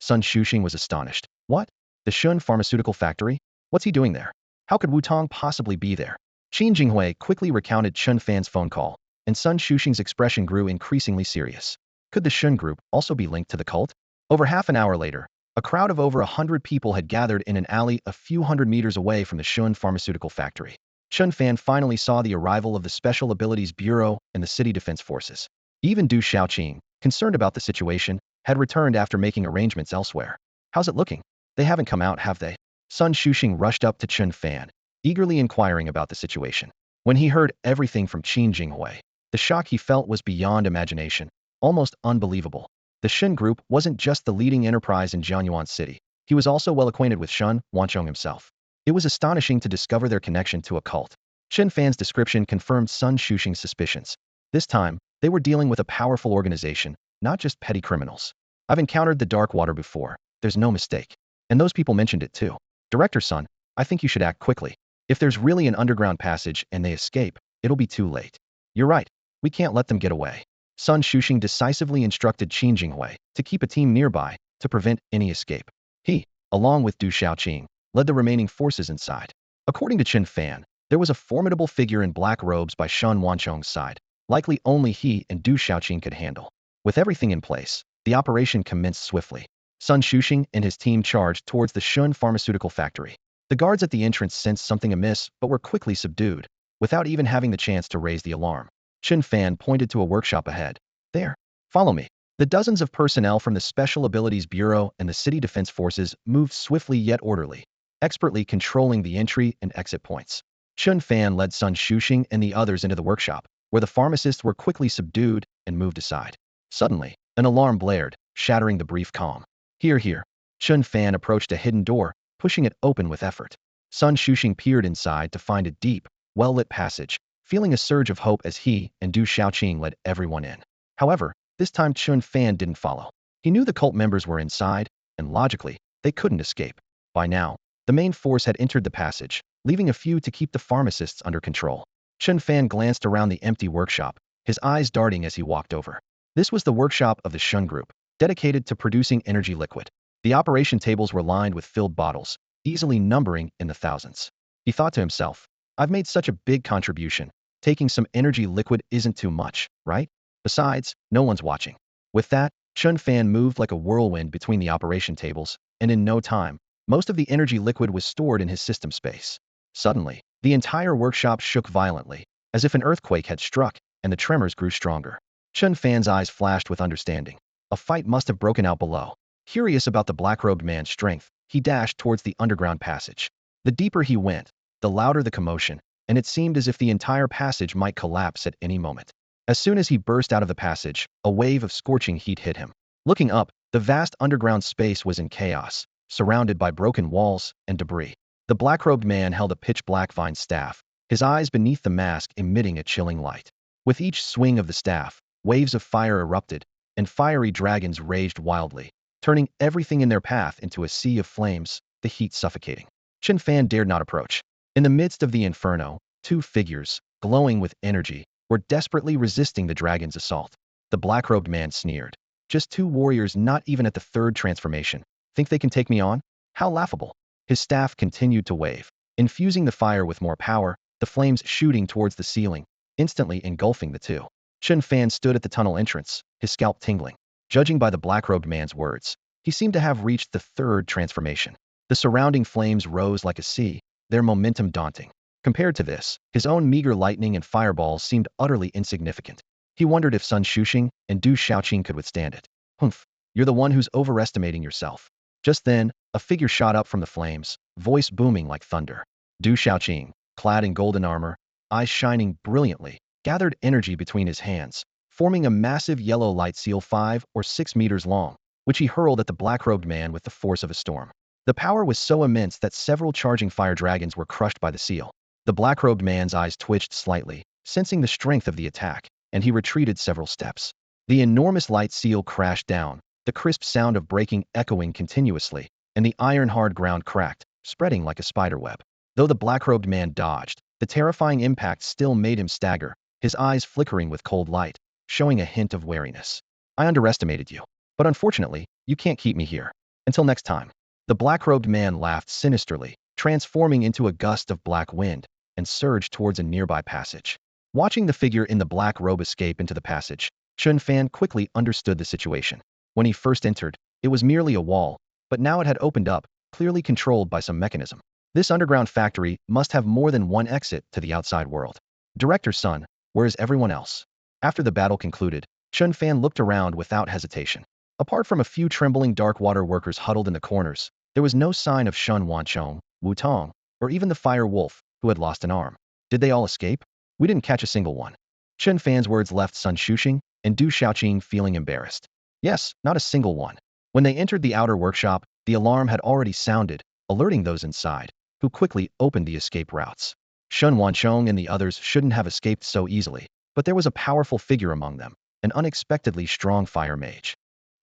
Sun Shuxing was astonished. "What? The Shun pharmaceutical factory? What's he doing there? How could Wu Tong possibly be there?" Qin Jinghui quickly recounted Chen Fan's phone call, and Sun Shuxing's expression grew increasingly serious. Could the Shun Group also be linked to the cult? Over half an hour later, a crowd of over 100 people had gathered in an alley a few hundred meters away from the Shun pharmaceutical factory. Chen Fan finally saw the arrival of the Special Abilities Bureau and the City Defense Forces. Even Du Xiaoqing, concerned about the situation, had returned after making arrangements elsewhere. "How's it looking? They haven't come out, have they?" Sun Shuxing rushed up to Chen Fan, eagerly inquiring about the situation. When he heard everything from Qin Jinghui, the shock he felt was beyond imagination, almost unbelievable. The Shun Group wasn't just the leading enterprise in Jiangyuan City. He was also well acquainted with Shun Wanchong himself. It was astonishing to discover their connection to a cult. Chen Fan's description confirmed Sun Shuxing's suspicions. This time, they were dealing with a powerful organization, not just petty criminals. "I've encountered the dark water before. There's no mistake. And those people mentioned it too. Director Sun, I think you should act quickly. If there's really an underground passage and they escape, it'll be too late." "You're right. We can't let them get away." Sun Shuxing decisively instructed Qin Jinghui to keep a team nearby to prevent any escape. He, along with Du Xiaoqing, led the remaining forces inside. According to Chen Fan, There was a formidable figure in black robes by Shen Wanchong's side, likely only he and Du Xiaoqing could handle. With everything in place, the operation commenced swiftly. Sun Shuxing and his team charged towards the Shun pharmaceutical factory. The guards at the entrance sensed something amiss but were quickly subdued, without even having the chance to raise the alarm. Chen Fan pointed to a workshop ahead. There. Follow me. The dozens of personnel from the Special Abilities Bureau and the City Defense Forces moved swiftly yet orderly, expertly controlling the entry and exit points. Chen Fan led Sun Shuxing and the others into the workshop, where the pharmacists were quickly subdued and moved aside. Suddenly, an alarm blared, shattering the brief calm. Here, here. Chen Fan approached a hidden door, pushing it open with effort. Sun Shuxing peered inside to find a deep, well-lit passage, feeling a surge of hope as he and Du Xiaoqing led everyone in. However, this time Chen Fan didn't follow. He knew the cult members were inside, and logically, they couldn't escape. By now, the main force had entered the passage, leaving a few to keep the pharmacists under control. Chen Fan glanced around the empty workshop, his eyes darting as he walked over. This was the workshop of the Shun Group, dedicated to producing energy liquid. The operation tables were lined with filled bottles, easily numbering in the thousands. He thought to himself, I've made such a big contribution. Taking some energy liquid isn't too much, right? Besides, no one's watching. With that, Chen Fan moved like a whirlwind between the operation tables, and in no time, most of the energy liquid was stored in his system space. Suddenly, the entire workshop shook violently, as if an earthquake had struck, and the tremors grew stronger. Chen Fan's eyes flashed with understanding. A fight must have broken out below. Curious about the black-robed man's strength, he dashed towards the underground passage. The deeper he went, the louder the commotion, and it seemed as if the entire passage might collapse at any moment. As soon as he burst out of the passage, a wave of scorching heat hit him. Looking up, the vast underground space was in chaos, surrounded by broken walls and debris. The black-robed man held a pitch-black vine staff, his eyes beneath the mask emitting a chilling light. With each swing of the staff, waves of fire erupted, and fiery dragons raged wildly, turning everything in their path into a sea of flames, the heat suffocating. Chen Fan dared not approach. In the midst of the inferno, two figures, glowing with energy, were desperately resisting the dragon's assault. The black-robed man sneered. Just two warriors not even at the third transformation. Think they can take me on? How laughable. His staff continued to wave, infusing the fire with more power, the flames shooting towards the ceiling, instantly engulfing the two. Chen Fan stood at the tunnel entrance, his scalp tingling. Judging by the black-robed man's words, he seemed to have reached the third transformation. The surrounding flames rose like a sea, their momentum daunting. Compared to this, his own meager lightning and fireballs seemed utterly insignificant. He wondered if Sun Shuxing and Du Xiaoqing could withstand it. Humph, you're the one who's overestimating yourself. Just then, a figure shot up from the flames, voice booming like thunder. Du Xiaoqing, clad in golden armor, eyes shining brilliantly, gathered energy between his hands, forming a massive yellow light seal 5 or 6 meters long, which he hurled at the black-robed man with the force of a storm. The power was so immense that several charging fire dragons were crushed by the seal. The black-robed man's eyes twitched slightly, sensing the strength of the attack, and he retreated several steps. The enormous light seal crashed down, the crisp sound of breaking echoing continuously, and the iron-hard ground cracked, spreading like a spiderweb. Though the black-robed man dodged, the terrifying impact still made him stagger, his eyes flickering with cold light, showing a hint of wariness. I underestimated you. But unfortunately, you can't keep me here. Until next time. The black-robed man laughed sinisterly, transforming into a gust of black wind, and surged towards a nearby passage. Watching the figure in the black robe escape into the passage, Chen Fan quickly understood the situation. When he first entered, it was merely a wall, but now it had opened up, clearly controlled by some mechanism. This underground factory must have more than one exit to the outside world. Director's son, where is everyone else? After the battle concluded, Chen Fan looked around without hesitation. Apart from a few trembling dark water workers huddled in the corners, there was no sign of Shun Wanchong, Wu Tong, or even the fire wolf, who had lost an arm. Did they all escape? We didn't catch a single one. Chen Fan's words left Sun Shuxing and Du Xiaoqing feeling embarrassed. Yes, not a single one. When they entered the outer workshop, the alarm had already sounded, alerting those inside, who quickly opened the escape routes. Shun Wanchong and the others shouldn't have escaped so easily, but there was a powerful figure among them, an unexpectedly strong fire mage.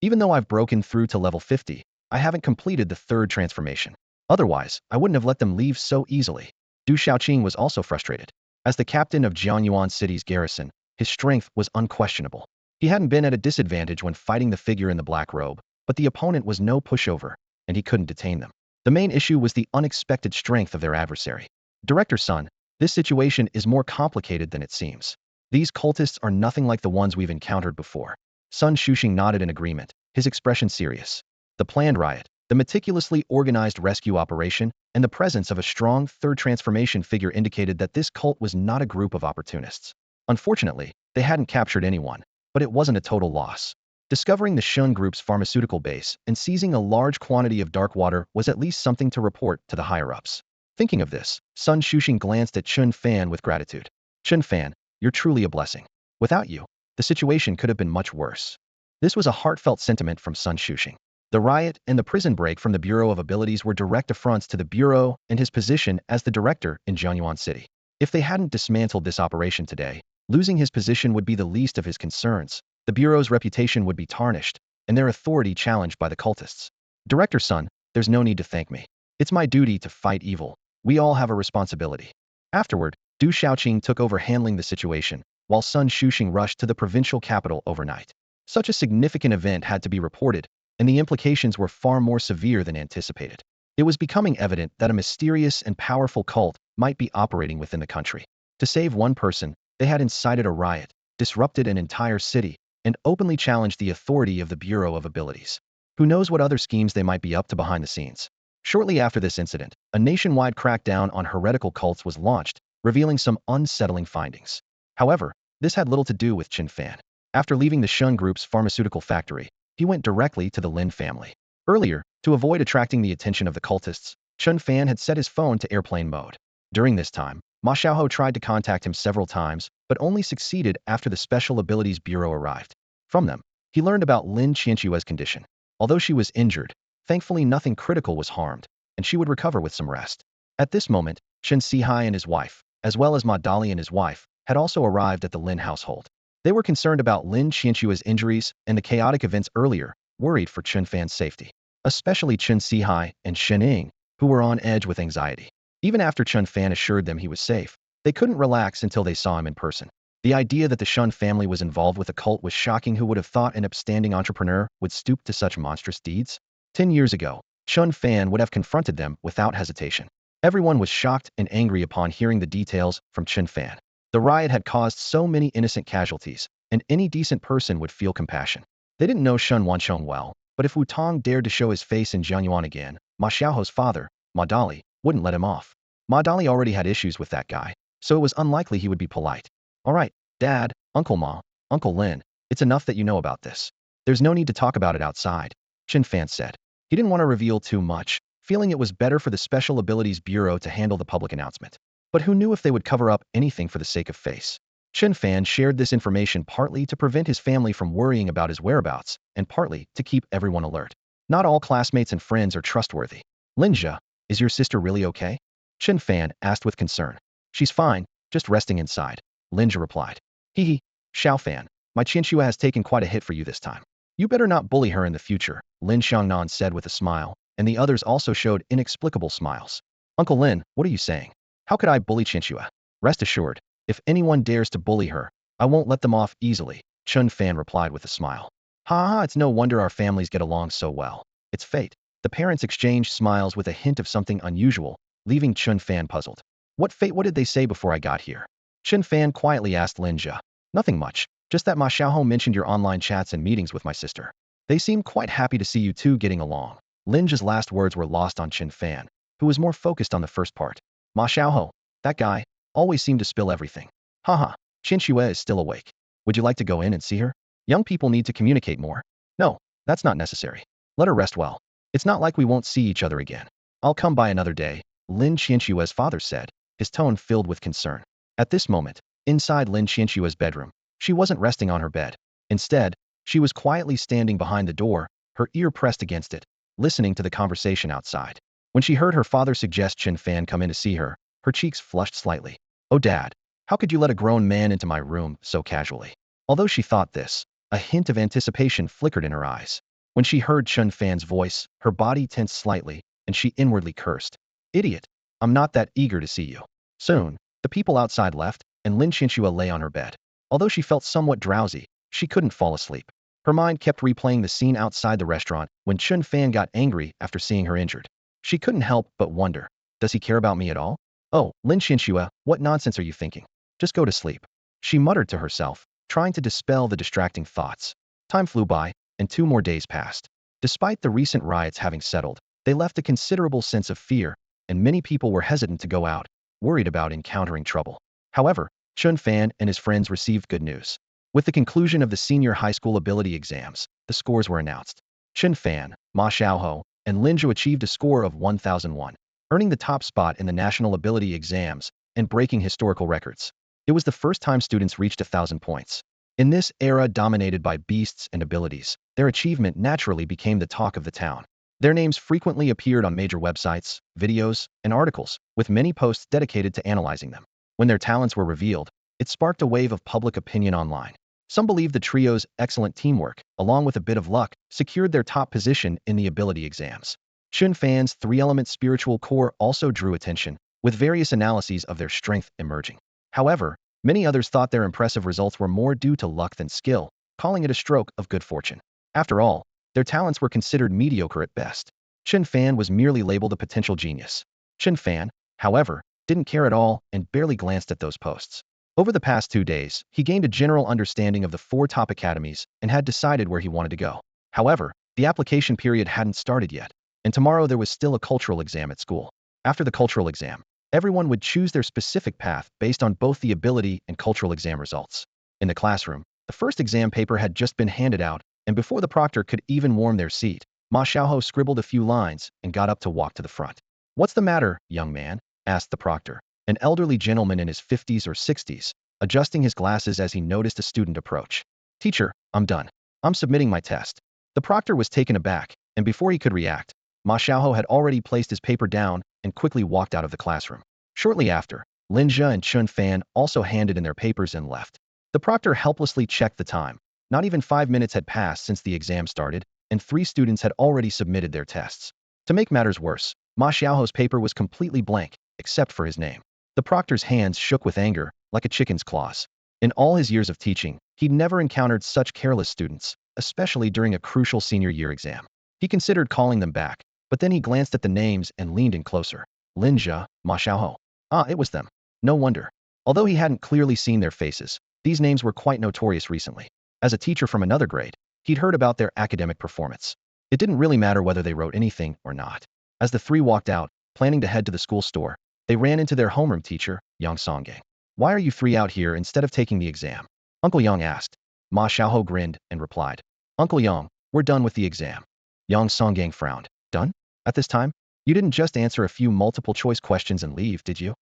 Even though I've broken through to level 50, I haven't completed the third transformation. Otherwise, I wouldn't have let them leave so easily. Du Xiaoqing was also frustrated. As the captain of Jiangyuan city's garrison, his strength was unquestionable. He hadn't been at a disadvantage when fighting the figure in the black robe, but the opponent was no pushover, and he couldn't detain them. The main issue was the unexpected strength of their adversary. Director's son, This situation is more complicated than it seems. These cultists are nothing like the ones we've encountered before. Sun Shuxing nodded in agreement, his expression serious. The planned riot, the meticulously organized rescue operation, and the presence of a strong third transformation figure indicated that this cult was not a group of opportunists. Unfortunately, they hadn't captured anyone, but it wasn't a total loss. Discovering the Shun Group's pharmaceutical base and seizing a large quantity of dark water was at least something to report to the higher-ups. Thinking of this, Sun Shuxing glanced at Chen Fan with gratitude. Chen Fan, you're truly a blessing. Without you, the situation could have been much worse. This was a heartfelt sentiment from Sun Shuxing. The riot and the prison break from the Bureau of Abilities were direct affronts to the Bureau and his position as the director in Jiangyuan City. If they hadn't dismantled this operation today, losing his position would be the least of his concerns. The Bureau's reputation would be tarnished, and their authority challenged by the cultists. Director Sun, there's no need to thank me. It's my duty to fight evil. We all have a responsibility. Afterward, Du Shaoqing took over handling the situation, while Sun Shuxing rushed to the provincial capital overnight. Such a significant event had to be reported, and the implications were far more severe than anticipated. It was becoming evident that a mysterious and powerful cult might be operating within the country. To save one person, they had incited a riot, disrupted an entire city, and openly challenged the authority of the Bureau of Abilities. Who knows what other schemes they might be up to behind the scenes. Shortly after this incident, a nationwide crackdown on heretical cults was launched, revealing some unsettling findings. However, this had little to do with Chen Fan. After leaving the Shun Group's pharmaceutical factory, he went directly to the Lin family. Earlier, to avoid attracting the attention of the cultists, Chen Fan had set his phone to airplane mode. During this time, Ma Xiaohou tried to contact him several times, but only succeeded after the Special Abilities Bureau arrived. From them, he learned about Lin Qianqua's condition. Although she was injured, thankfully nothing critical was harmed, and she would recover with some rest. At this moment, Chen Sihai and his wife, as well as Ma Dali and his wife, had also arrived at the Lin household. They were concerned about Lin Qianqua's injuries and the chaotic events earlier, worried for Chen Fan's safety. Especially Chen Sihai and Shen Ying, who were on edge with anxiety. Even after Chen Fan assured them he was safe, they couldn't relax until they saw him in person. The idea that the Shun family was involved with a cult was shocking. Who would have thought an upstanding entrepreneur would stoop to such monstrous deeds? 10 years ago, Chen Fan would have confronted them without hesitation. Everyone was shocked and angry upon hearing the details from Chen Fan. The riot had caused so many innocent casualties, and any decent person would feel compassion. They didn't know Shun Wancheng well, but if Wu Tong dared to show his face in Jiangyuan again, Ma Xiaohou's father, Ma Dali, wouldn't let him off. Ma Dali already had issues with that guy, so it was unlikely he would be polite. All right, Dad, Uncle Ma, Uncle Lin, it's enough that you know about this. There's no need to talk about it outside, Chen Fan said. He didn't want to reveal too much, feeling it was better for the Special Abilities Bureau to handle the public announcement. But who knew if they would cover up anything for the sake of face? Chen Fan shared this information partly to prevent his family from worrying about his whereabouts, and partly to keep everyone alert. Not all classmates and friends are trustworthy. Linja, is your sister really okay? Chen Fan asked with concern. She's fine, just resting inside, Linja replied. Hee, Xiao Fan, my Qianqua has taken quite a hit for you this time. You better not bully her in the future, Lin Xiangnan said with a smile, and the others also showed inexplicable smiles. Uncle Lin, what are you saying? How could I bully Qianqua? Rest assured, if anyone dares to bully her, I won't let them off easily, Chen Fan replied with a smile. Ha ha, it's no wonder our families get along so well. It's fate. The parents exchanged smiles with a hint of something unusual, leaving Chen Fan puzzled. What fate? What did they say before I got here? Chen Fan quietly asked Linja. Nothing much, just that Ma Xiaohou mentioned your online chats and meetings with my sister. They seem quite happy to see you two getting along. Linja's last words were lost on Chen Fan, who was more focused on the first part. Ma Xiaohou, that guy, always seemed to spill everything. Haha, Qianqua is still awake. Would you like to go in and see her? Young people need to communicate more. No, that's not necessary. Let her rest well. It's not like we won't see each other again. I'll come by another day, Lin Qianqua's father said, his tone filled with concern. At this moment, inside Lin Qianqua's bedroom, she wasn't resting on her bed. Instead, she was quietly standing behind the door, her ear pressed against it, listening to the conversation outside. When she heard her father suggest Chen Fan come in to see her, her cheeks flushed slightly. Oh Dad, how could you let a grown man into my room so casually? Although she thought this, a hint of anticipation flickered in her eyes. When she heard Chen Fan's voice, her body tensed slightly, and she inwardly cursed. Idiot, I'm not that eager to see you. Soon, the people outside left, and Lin Qianqua lay on her bed. Although she felt somewhat drowsy, she couldn't fall asleep. Her mind kept replaying the scene outside the restaurant when Chen Fan got angry after seeing her injured. She couldn't help but wonder, does he care about me at all? Oh, Lin Xinxue, what nonsense are you thinking? Just go to sleep. She muttered to herself, trying to dispel the distracting thoughts. Time flew by, and 2 more days passed. Despite the recent riots having settled, they left a considerable sense of fear, and many people were hesitant to go out, worried about encountering trouble. However, Chen Fan and his friends received good news. With the conclusion of the senior high school ability exams, the scores were announced. Chen Fan, Ma Xiaohou, and Lin Zhu achieved a score of 1001, earning the top spot in the national ability exams and breaking historical records. It was the first time students reached 1,000 points. In this era dominated by beasts and abilities, their achievement naturally became the talk of the town. Their names frequently appeared on major websites, videos, and articles, with many posts dedicated to analyzing them. When their talents were revealed, it sparked a wave of public opinion online. Some believed the trio's excellent teamwork, along with a bit of luck, secured their top position in the ability exams. Chen Fan's three-element spiritual core also drew attention, with various analyses of their strength emerging. However, many others thought their impressive results were more due to luck than skill, calling it a stroke of good fortune. After all, their talents were considered mediocre at best. Chen Fan was merely labeled a potential genius. Chen Fan, however, didn't care at all and barely glanced at those posts. Over the past 2 days, he gained a general understanding of the 4 top academies and had decided where he wanted to go. However, the application period hadn't started yet, and tomorrow there was still a cultural exam at school. After the cultural exam, everyone would choose their specific path based on both the ability and cultural exam results. In the classroom, the first exam paper had just been handed out, and before the proctor could even warm their seat, Ma Xiaohou scribbled a few lines and got up to walk to the front. "What's the matter, young man?" asked the proctor, an elderly gentleman in his 50s or 60s, adjusting his glasses as he noticed a student approach. "Teacher, I'm done. I'm submitting my test." The proctor was taken aback, and before he could react, Ma Xiaohou had already placed his paper down and quickly walked out of the classroom. Shortly after, Lin Zhe and Chen Fan also handed in their papers and left. The proctor helplessly checked the time. Not even 5 minutes had passed since the exam started, and 3 students had already submitted their tests. To make matters worse, Ma Xiaohou's paper was completely blank, except for his name. The proctor's hands shook with anger, like a chicken's claws. In all his years of teaching, he'd never encountered such careless students, especially during a crucial senior year exam. He considered calling them back, but then he glanced at the names and leaned in closer. Lin Zhe, Ma Xiaohou. Ah, it was them. No wonder. Although he hadn't clearly seen their faces, these names were quite notorious recently. As a teacher from another grade, he'd heard about their academic performance. It didn't really matter whether they wrote anything or not. As the 3 walked out, planning to head to the school store, they ran into their homeroom teacher, Yang Songgang. "Why are you 3 out here instead of taking the exam?" Uncle Yang asked. Ma Xiaohou grinned and replied, "Uncle Yang, we're done with the exam." Yang Songgang frowned. "Done? At this time? You didn't just answer a few multiple-choice questions and leave, did you?"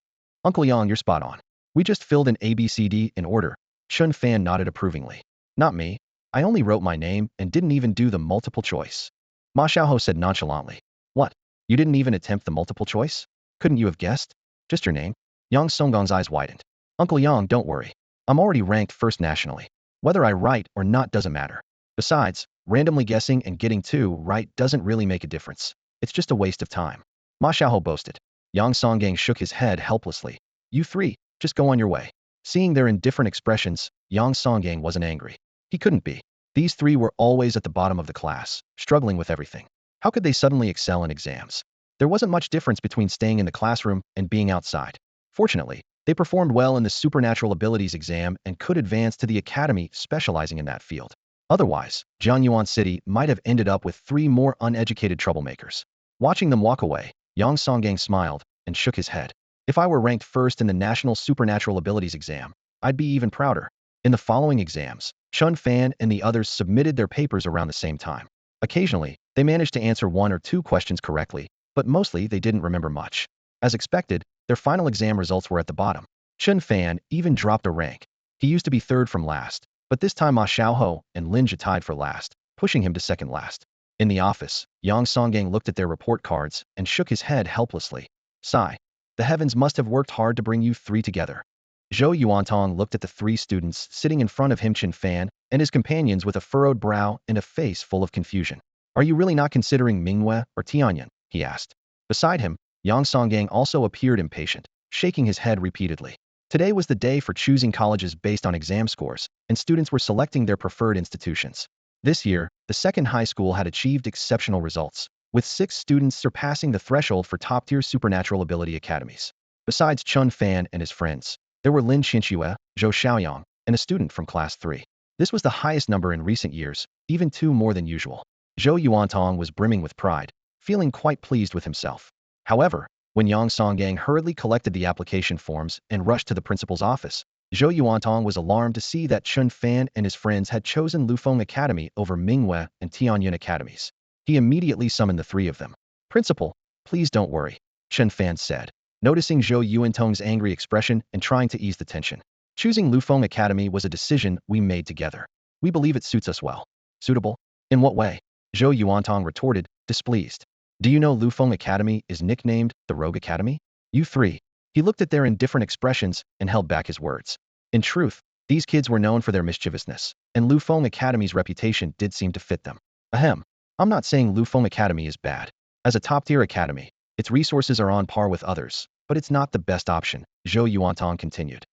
"Uncle Yang, you're spot on. We just filled in ABCD in order." Chen Fan nodded approvingly. "Not me. I only wrote my name and didn't even do the multiple choice." Ma Xiaohou said nonchalantly. "What? You didn't even attempt the multiple choice? Couldn't you have guessed? Just your name?" Yang Songgong's eyes widened. "Uncle Yang, don't worry. I'm already ranked first nationally. Whether I write or not doesn't matter. Besides, randomly guessing and getting 2 right doesn't really make a difference. It's just a waste of time." Ma Xiaohou boasted. Yang Songgang shook his head helplessly. "You 3, just go on your way." Seeing their indifferent expressions, Yang Songgang wasn't angry. He couldn't be. These 3 were always at the bottom of the class, struggling with everything. How could they suddenly excel in exams? There wasn't much difference between staying in the classroom and being outside. Fortunately, they performed well in the supernatural abilities exam and could advance to the academy specializing in that field. Otherwise, Jiangyuan City might have ended up with 3 more uneducated troublemakers. Watching them walk away, Yang Songgang smiled and shook his head. "If I were ranked first in the national supernatural abilities exam, I'd be even prouder." In the following exams, Chen Fan and the others submitted their papers around the same time. Occasionally, they managed to answer 1 or 2 questions correctly, but mostly they didn't remember much. As expected, their final exam results were at the bottom. Chen Fan even dropped a rank. He used to be 3rd from last, but this time Ma Xiaohou and Lin Zhe tied for last, pushing him to 2nd last. In the office, Yang Songgang looked at their report cards and shook his head helplessly. Sigh. The heavens must have worked hard to bring you 3 together. Zhou Yuantong looked at the 3 students sitting in front of him, Chen Fan and his companions, with a furrowed brow and a face full of confusion. "Are you really not considering Mingwei or Tianyan?" he asked. Beside him, Yang Songgang also appeared impatient, shaking his head repeatedly. Today was the day for choosing colleges based on exam scores, and students were selecting their preferred institutions. This year, the second high school had achieved exceptional results, with 6 students surpassing the threshold for top-tier supernatural ability academies. Besides Chen Fan and his friends, there were Lin Xinyue, Zhou Xiaoyang, and a student from class 3. This was the highest number in recent years, even 2 more than usual. Zhou Yuantong was brimming with pride, feeling quite pleased with himself. However, when Yang Songgang hurriedly collected the application forms and rushed to the principal's office, Zhou Yuantong was alarmed to see that Chen Fan and his friends had chosen Lufeng Academy over Mingyue and Tianyuan academies. He immediately summoned the 3 of them. "Principal, please don't worry," Chen Fan said, noticing Zhou Yuantong's angry expression and trying to ease the tension. "Choosing Lufeng Academy was a decision we made together. We believe it suits us well." "Suitable? In what way?" Zhou Yuantong retorted, displeased. "Do you know Lufeng Academy is nicknamed the Rogue Academy? You 3. He looked at their indifferent expressions and held back his words. In truth, these kids were known for their mischievousness, and Lufeng Academy's reputation did seem to fit them. Ahem. I'm not saying Lufeng Academy is bad. As a top-tier academy, its resources are on par with others, but it's not the best option," Zhou Yuantong continued.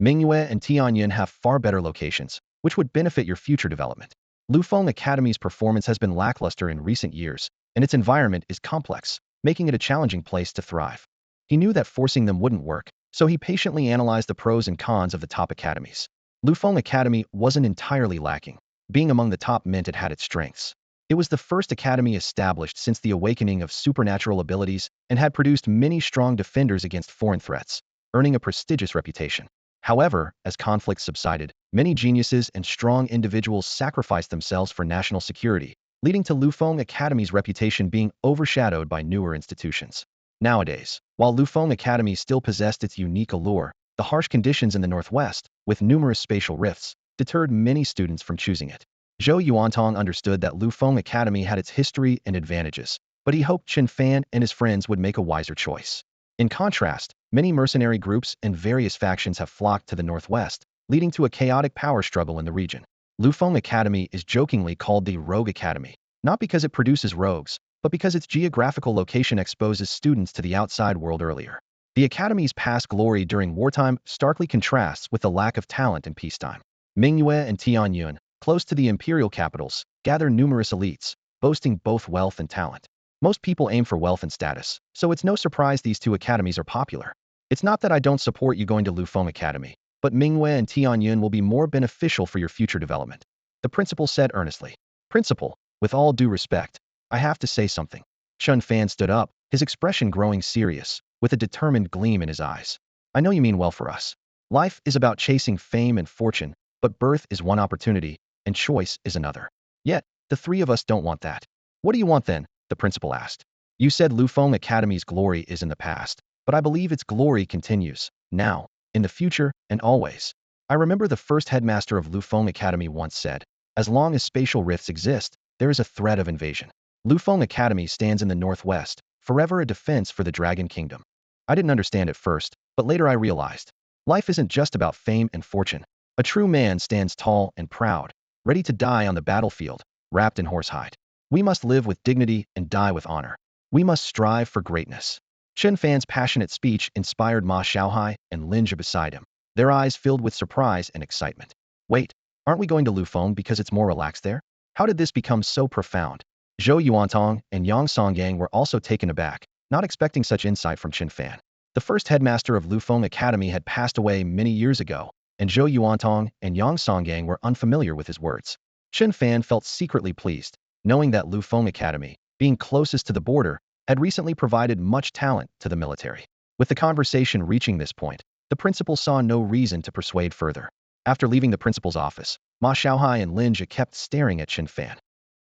"Mingyue and Tianyuan have far better locations, which would benefit your future development. Lufeng Academy's performance has been lackluster in recent years, and its environment is complex, making it a challenging place to thrive." He knew that forcing them wouldn't work, so he patiently analyzed the pros and cons of the top academies. Lufeng Academy wasn't entirely lacking. Being among the top meant it had its strengths. It was the first academy established since the awakening of supernatural abilities and had produced many strong defenders against foreign threats, earning a prestigious reputation. However, as conflicts subsided, many geniuses and strong individuals sacrificed themselves for national security, leading to Lufeng Academy's reputation being overshadowed by newer institutions. Nowadays, while Lufeng Academy still possessed its unique allure, the harsh conditions in the northwest, with numerous spatial rifts, deterred many students from choosing it. Zhou Yuantong understood that Lufeng Academy had its history and advantages, but he hoped Chen Fan and his friends would make a wiser choice. In contrast, many mercenary groups and various factions have flocked to the northwest, leading to a chaotic power struggle in the region. Lufeng Academy is jokingly called the Rogue Academy, not because it produces rogues, but because its geographical location exposes students to the outside world earlier. The academy's past glory during wartime starkly contrasts with the lack of talent in peacetime. Mingyue and Tianyuan, close to the imperial capitals, gather numerous elites, boasting both wealth and talent. Most people aim for wealth and status, so it's no surprise these 2 academies are popular. It's not that I don't support you going to Lufeng Academy, but Mingyue and Tianyuan will be more beneficial for your future development," the principal said earnestly. "Principal, with all due respect, I have to say something." Chen Fan stood up, his expression growing serious, with a determined gleam in his eyes. "I know you mean well for us. Life is about chasing fame and fortune, but birth is one opportunity, and choice is another. Yet, the 3 of us don't want that." "What do you want then?" the principal asked. "You said Lufeng Academy's glory is in the past, but I believe its glory continues, now, in the future, and always. I remember the first headmaster of Lufeng Academy once said, 'As long as spatial rifts exist, there is a threat of invasion.' Lufeng Academy stands in the northwest, forever a defense for the Dragon Kingdom." I didn't understand at first, but later I realized. Life isn't just about fame and fortune. A true man stands tall and proud, ready to die on the battlefield, wrapped in horsehide. We must live with dignity and die with honor. We must strive for greatness." Chen Fan's passionate speech inspired Ma Xiaohai and Lin Zhe beside him, their eyes filled with surprise and excitement. "Wait, aren't we going to Lufeng because it's more relaxed there? How did this become so profound?" Zhou Yuantong and Yang Songgang were also taken aback, not expecting such insight from Chen Fan. The first headmaster of Lufeng Academy had passed away many years ago, and Zhou Yuantong and Yang Songgang were unfamiliar with his words. Chen Fan felt secretly pleased, knowing that Lufeng Academy, being closest to the border, had recently provided much talent to the military. With the conversation reaching this point, the principal saw no reason to persuade further. After leaving the principal's office, Ma Xiaohai and Lin Zhe kept staring at Chen Fan.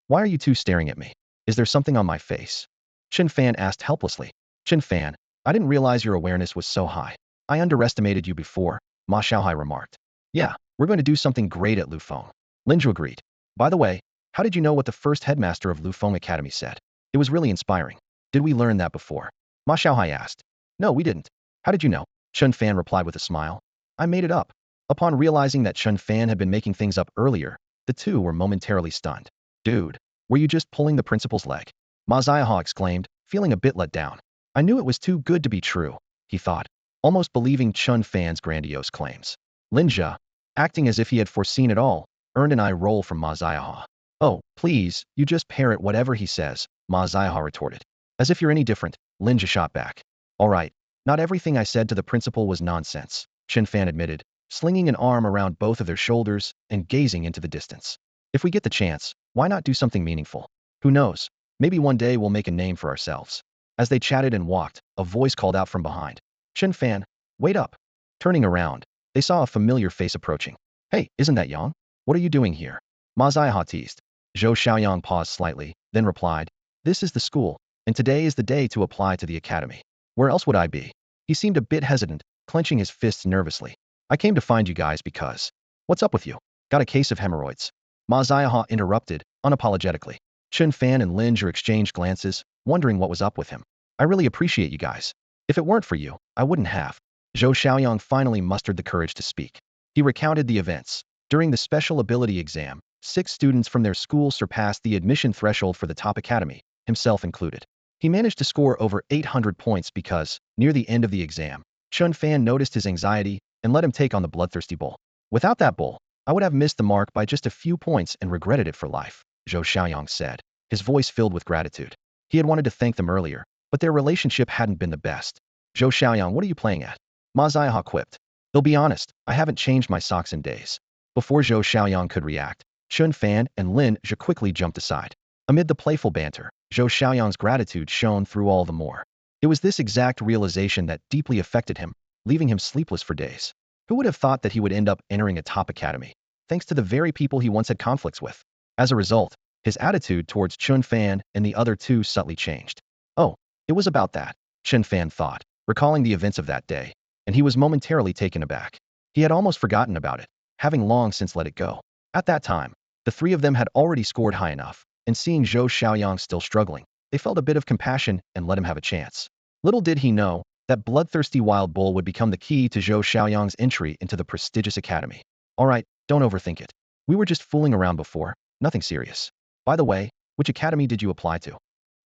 "Why are you 2 staring at me? Is there something on my face?" Chen Fan asked helplessly. "Chen Fan, I didn't realize your awareness was so high. I underestimated you before," Ma Xiaohai remarked. "Yeah, we're going to do something great at Lufeng." Lin Zhe agreed. "By the way, how did you know what the first headmaster of Lufeng Academy said? It was really inspiring. Did we learn that before?" Ma Xiaohai asked. "No, we didn't. How did you know?" Chen Fan replied with a smile. "I made it up." Upon realizing that Chen Fan had been making things up earlier, the 2 were momentarily stunned. "Dude, were you just pulling the principal's leg?" Ma Xiaohai exclaimed, feeling a bit let down. "I knew it was too good to be true," he thought, almost believing Chen Fan's grandiose claims. Lin Zhe, acting as if he had foreseen it all, earned an eye roll from Ma Xiaohai. "Oh, please, you just parrot whatever he says," Ma Xiaohai retorted. "As if you're any different," Lin Zhe shot back. "All right, Not everything I said to the principal was nonsense, Chen Fan admitted, slinging an arm around both of their shoulders and gazing into the distance. If we get the chance, why not do something meaningful? Who knows? Maybe one day we'll make a name for ourselves. As they chatted and walked, a voice called out from behind. Chen Fan, wait up. Turning around, they saw a familiar face approaching. Hey, isn't that Yang? What are you doing here? Ma Ziha teased. Zhou Xiaoyang paused slightly, then replied, this is the school, and today is the day to apply to the academy. Where else would I be? He seemed a bit hesitant, clenching his fists nervously. I came to find you guys because… What's up with you? Got a case of hemorrhoids? Ma Ziha interrupted, unapologetically. Chen Fan and Lin Zhe exchanged glances, wondering what was up with him. I really appreciate you guys. If it weren't for you, I wouldn't have. Zhou Xiaoyang finally mustered the courage to speak. He recounted the events. During the special ability exam, 6 students from their school surpassed the admission threshold for the top academy, himself included. He managed to score over 800 points because, near the end of the exam, Chen Fan noticed his anxiety and let him take on the bloodthirsty bowl. Without that bowl, I would have missed the mark by just a few points and regretted it for life, Zhou Xiaoyang said, his voice filled with gratitude. He had wanted to thank them earlier, but their relationship hadn't been the best. Zhou Xiaoyang, what are you playing at? Ma Ziha quipped. They'll be honest, I haven't changed my socks in days. Before Zhou Xiaoyang could react, Chen Fan and Lin Zhe quickly jumped aside. Amid the playful banter, Zhou Xiaoyang's gratitude shone through all the more. It was this exact realization that deeply affected him, leaving him sleepless for days. Who would have thought that he would end up entering a top academy, thanks to the very people he once had conflicts with? As a result, his attitude towards Chen Fan and the other two subtly changed. Oh, it was about that, Chen Fan thought, recalling the events of that day, and he was momentarily taken aback. He had almost forgotten about it, having long since let it go. At that time, the 3 of them had already scored high enough, and seeing Zhou Xiaoyang still struggling, they felt a bit of compassion and let him have a chance. Little did he know that bloodthirsty wild bull would become the key to Zhou Xiaoyang's entry into the prestigious academy. All right, don't overthink it. We were just fooling around before, nothing serious. By the way, which academy did you apply to?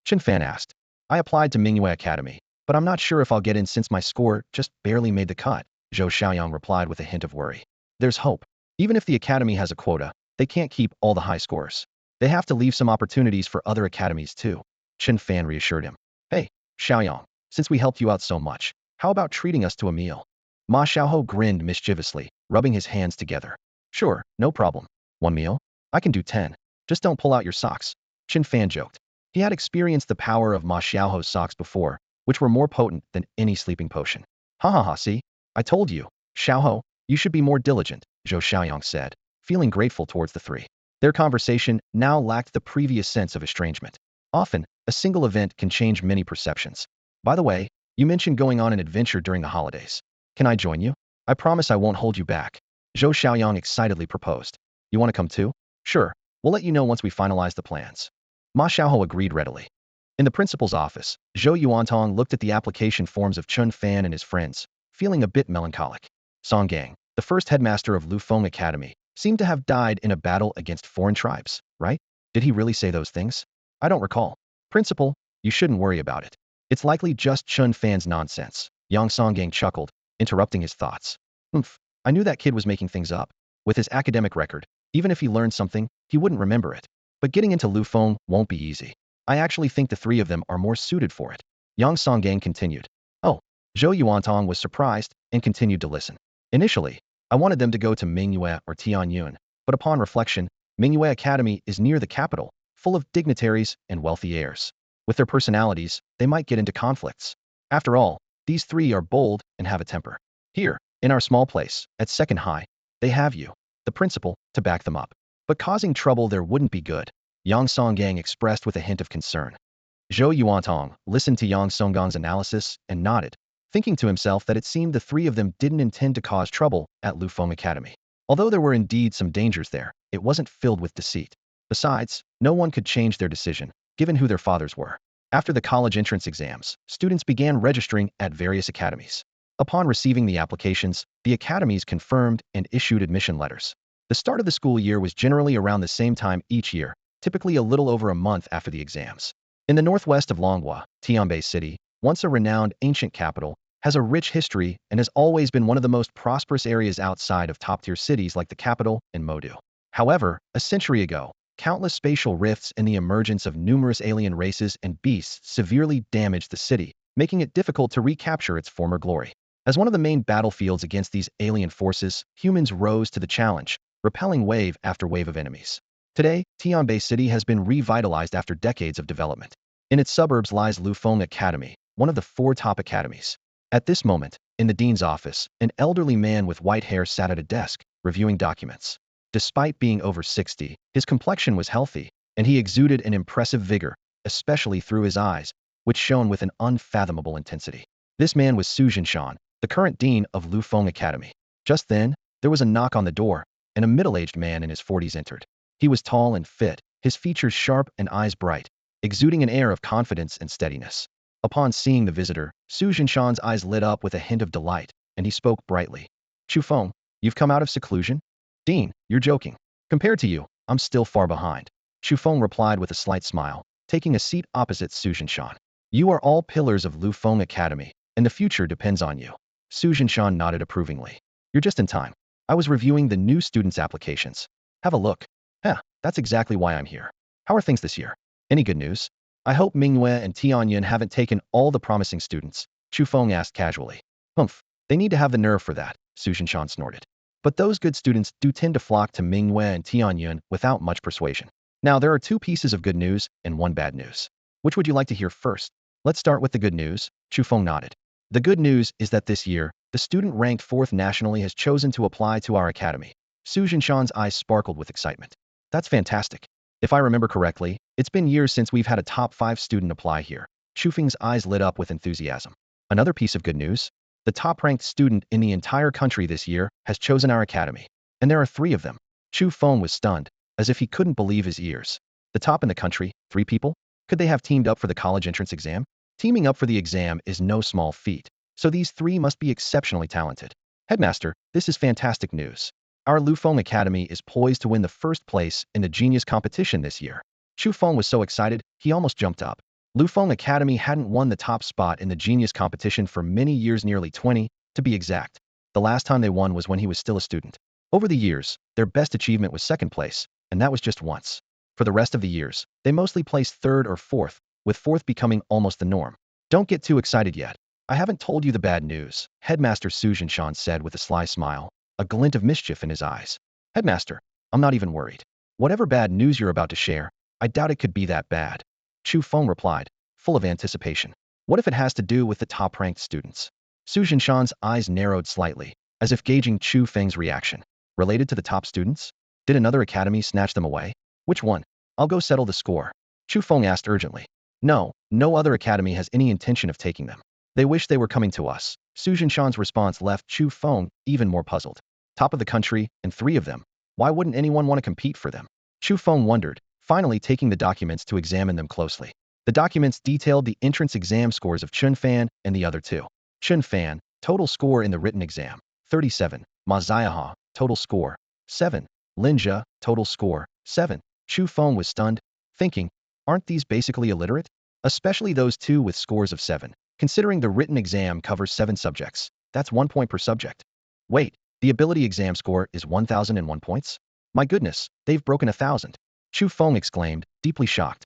Chen Fan asked. I applied to Mingyue Academy, but I'm not sure if I'll get in since my score just barely made the cut, Zhou Xiaoyang replied with a hint of worry. There's hope. Even if the academy has a quota, they can't keep all the high scores. They have to leave some opportunities for other academies too, Chen Fan reassured him. Hey, Xiaoyang, since we helped you out so much, how about treating us to a meal? Ma Xiaohou grinned mischievously, rubbing his hands together. Sure, no problem. 1 meal? I can do 10. Just don't pull out your socks, Chen Fan joked. He had experienced the power of Ma Xiaohou's socks before, which were more potent than any sleeping potion. Ha ha ha, see? I told you, Xiaohou, you should be more diligent, Zhou Xiaoyang said, feeling grateful towards the 3. Their conversation now lacked the previous sense of estrangement. Often, a single event can change many perceptions. By the way, you mentioned going on an adventure during the holidays. Can I join you? I promise I won't hold you back, Zhou Xiaoyang excitedly proposed. You want to come too? Sure, we'll let you know once we finalize the plans. Ma Xiaohou agreed readily. In the principal's office, Zhou Yuantong looked at the application forms of Chen Fan and his friends, feeling a bit melancholic. Song Gang, the first headmaster of Lufeng Academy, seemed to have died in a battle against foreign tribes, right? Did he really say those things? I don't recall. Principal, you shouldn't worry about it. It's likely just Chen Fan's nonsense, Yang Songgang chuckled, interrupting his thoughts. I knew that kid was making things up. With his academic record, even if he learned something, he wouldn't remember it. But getting into Lufeng won't be easy. I actually think the 3 of them are more suited for it. Yang Songgang continued. Oh, Zhou Yuantong was surprised and continued to listen. Initially, I wanted them to go to Mingyue or Jiangyuan, but upon reflection, Mingyue Academy is near the capital, full of dignitaries and wealthy heirs. With their personalities, they might get into conflicts. After all, these 3 are bold and have a temper. Here, in our small place, at 2nd High, they have you, the principal, to back them up. But causing trouble there wouldn't be good, Yang Songgang expressed with a hint of concern. Zhou Yuantong listened to Yang Songgang's analysis and nodded, thinking to himself that it seemed the 3 of them didn't intend to cause trouble at Lufeng Academy. Although there were indeed some dangers there, it wasn't filled with deceit. Besides, no one could change their decision, given who their fathers were. After the college entrance exams, students began registering at various academies. Upon receiving the applications, the academies confirmed and issued admission letters. The start of the school year was generally around the same time each year, typically a little over a month after the exams. In the northwest of Longhua, Tianbei City, once a renowned ancient capital, has a rich history and has always been one of the most prosperous areas outside of top-tier cities like the capital and Modu. However, a century ago, countless spatial rifts and the emergence of numerous alien races and beasts severely damaged the city, making it difficult to recapture its former glory. As one of the main battlefields against these alien forces, humans rose to the challenge, repelling wave after wave of enemies. Today, Tianbei City has been revitalized after decades of development. In its suburbs lies Lufeng Academy, one of the 4 top academies. At this moment, in the dean's office, an elderly man with white hair sat at a desk, reviewing documents. Despite being over 60, his complexion was healthy, and he exuded an impressive vigor, especially through his eyes, which shone with an unfathomable intensity. This man was Su Jinshan, the current dean of Lufeng Academy. Just then, there was a knock on the door, and a middle-aged man in his 40s entered. He was tall and fit, his features sharp and eyes bright, exuding an air of confidence and steadiness. Upon seeing the visitor, Su Jinshan's eyes lit up with a hint of delight, and he spoke brightly. Chu Feng, you've come out of seclusion? Dean, you're joking. Compared to you, I'm still far behind. Chu Feng replied with a slight smile, taking a seat opposite Su Jinshan. You are all pillars of Lufeng Academy, and the future depends on you. Su Jinshan nodded approvingly. You're just in time. I was reviewing the new students' applications. Have a look. That's exactly why I'm here. How are things this year? Any good news? I hope Mingyue and Tiangyuan haven't taken all the promising students, Chu Feng asked casually. Humph, they need to have the nerve for that, Su Jinshan snorted. But those good students do tend to flock to Mingyue and Tiangyuan without much persuasion. Now, there are 2 pieces of good news and 1 bad news. Which would you like to hear first? Let's start with the good news, Chu Feng nodded. The good news is that this year, the student ranked 4th nationally has chosen to apply to our academy. Su Jinshan's eyes sparkled with excitement. That's fantastic. If I remember correctly, it's been years since we've had a top 5 student apply here. Chu Feng's eyes lit up with enthusiasm. Another piece of good news, the top-ranked student in the entire country this year has chosen our academy. And there are 3 of them. Chu Feng was stunned, as if he couldn't believe his ears. The top in the country, 3 people? Could they have teamed up for the college entrance exam? Teaming up for the exam is no small feat, so these 3 must be exceptionally talented. Headmaster, this is fantastic news. Our Lufeng Academy is poised to win the 1st place in the genius competition this year. Chu Feng was so excited, he almost jumped up. Lufeng Academy hadn't won the top spot in the genius competition for many years, nearly 20, to be exact. The last time they won was when he was still a student. Over the years, their best achievement was 2nd place, and that was just once. For the rest of the years, they mostly placed 3rd or 4th, with 4th becoming almost the norm. Don't get too excited yet. I haven't told you the bad news, Headmaster Su Jinshan said with a sly smile, a glint of mischief in his eyes. Headmaster, I'm not even worried. Whatever bad news you're about to share, I doubt it could be that bad. Chu Feng replied, full of anticipation. What if it has to do with the top-ranked students? Su Jinshan's eyes narrowed slightly, as if gauging Chu Feng's reaction. Related to the top students? Did another academy snatch them away? Which one? I'll go settle the score. Chu Feng asked urgently. No other academy has any intention of taking them. They wish they were coming to us. Su Jinshan's response left Chu Feng even more puzzled. Top of the country, and 3 of them. Why wouldn't anyone want to compete for them? Chu Feng wondered, finally taking the documents to examine them closely. The documents detailed the entrance exam scores of Chen Fan and the other 2. Chen Fan, total score in the written exam, 37. Ma Ziaha, total score, 7. Linjia, total score, 7. Chu Feng was stunned, thinking, aren't these basically illiterate? Especially those 2 with scores of 7. Considering the written exam covers 7 subjects, that's 1 point per subject. Wait, the ability exam score is 1,001 points? My goodness, they've broken 1,000. Chu Feng exclaimed, deeply shocked.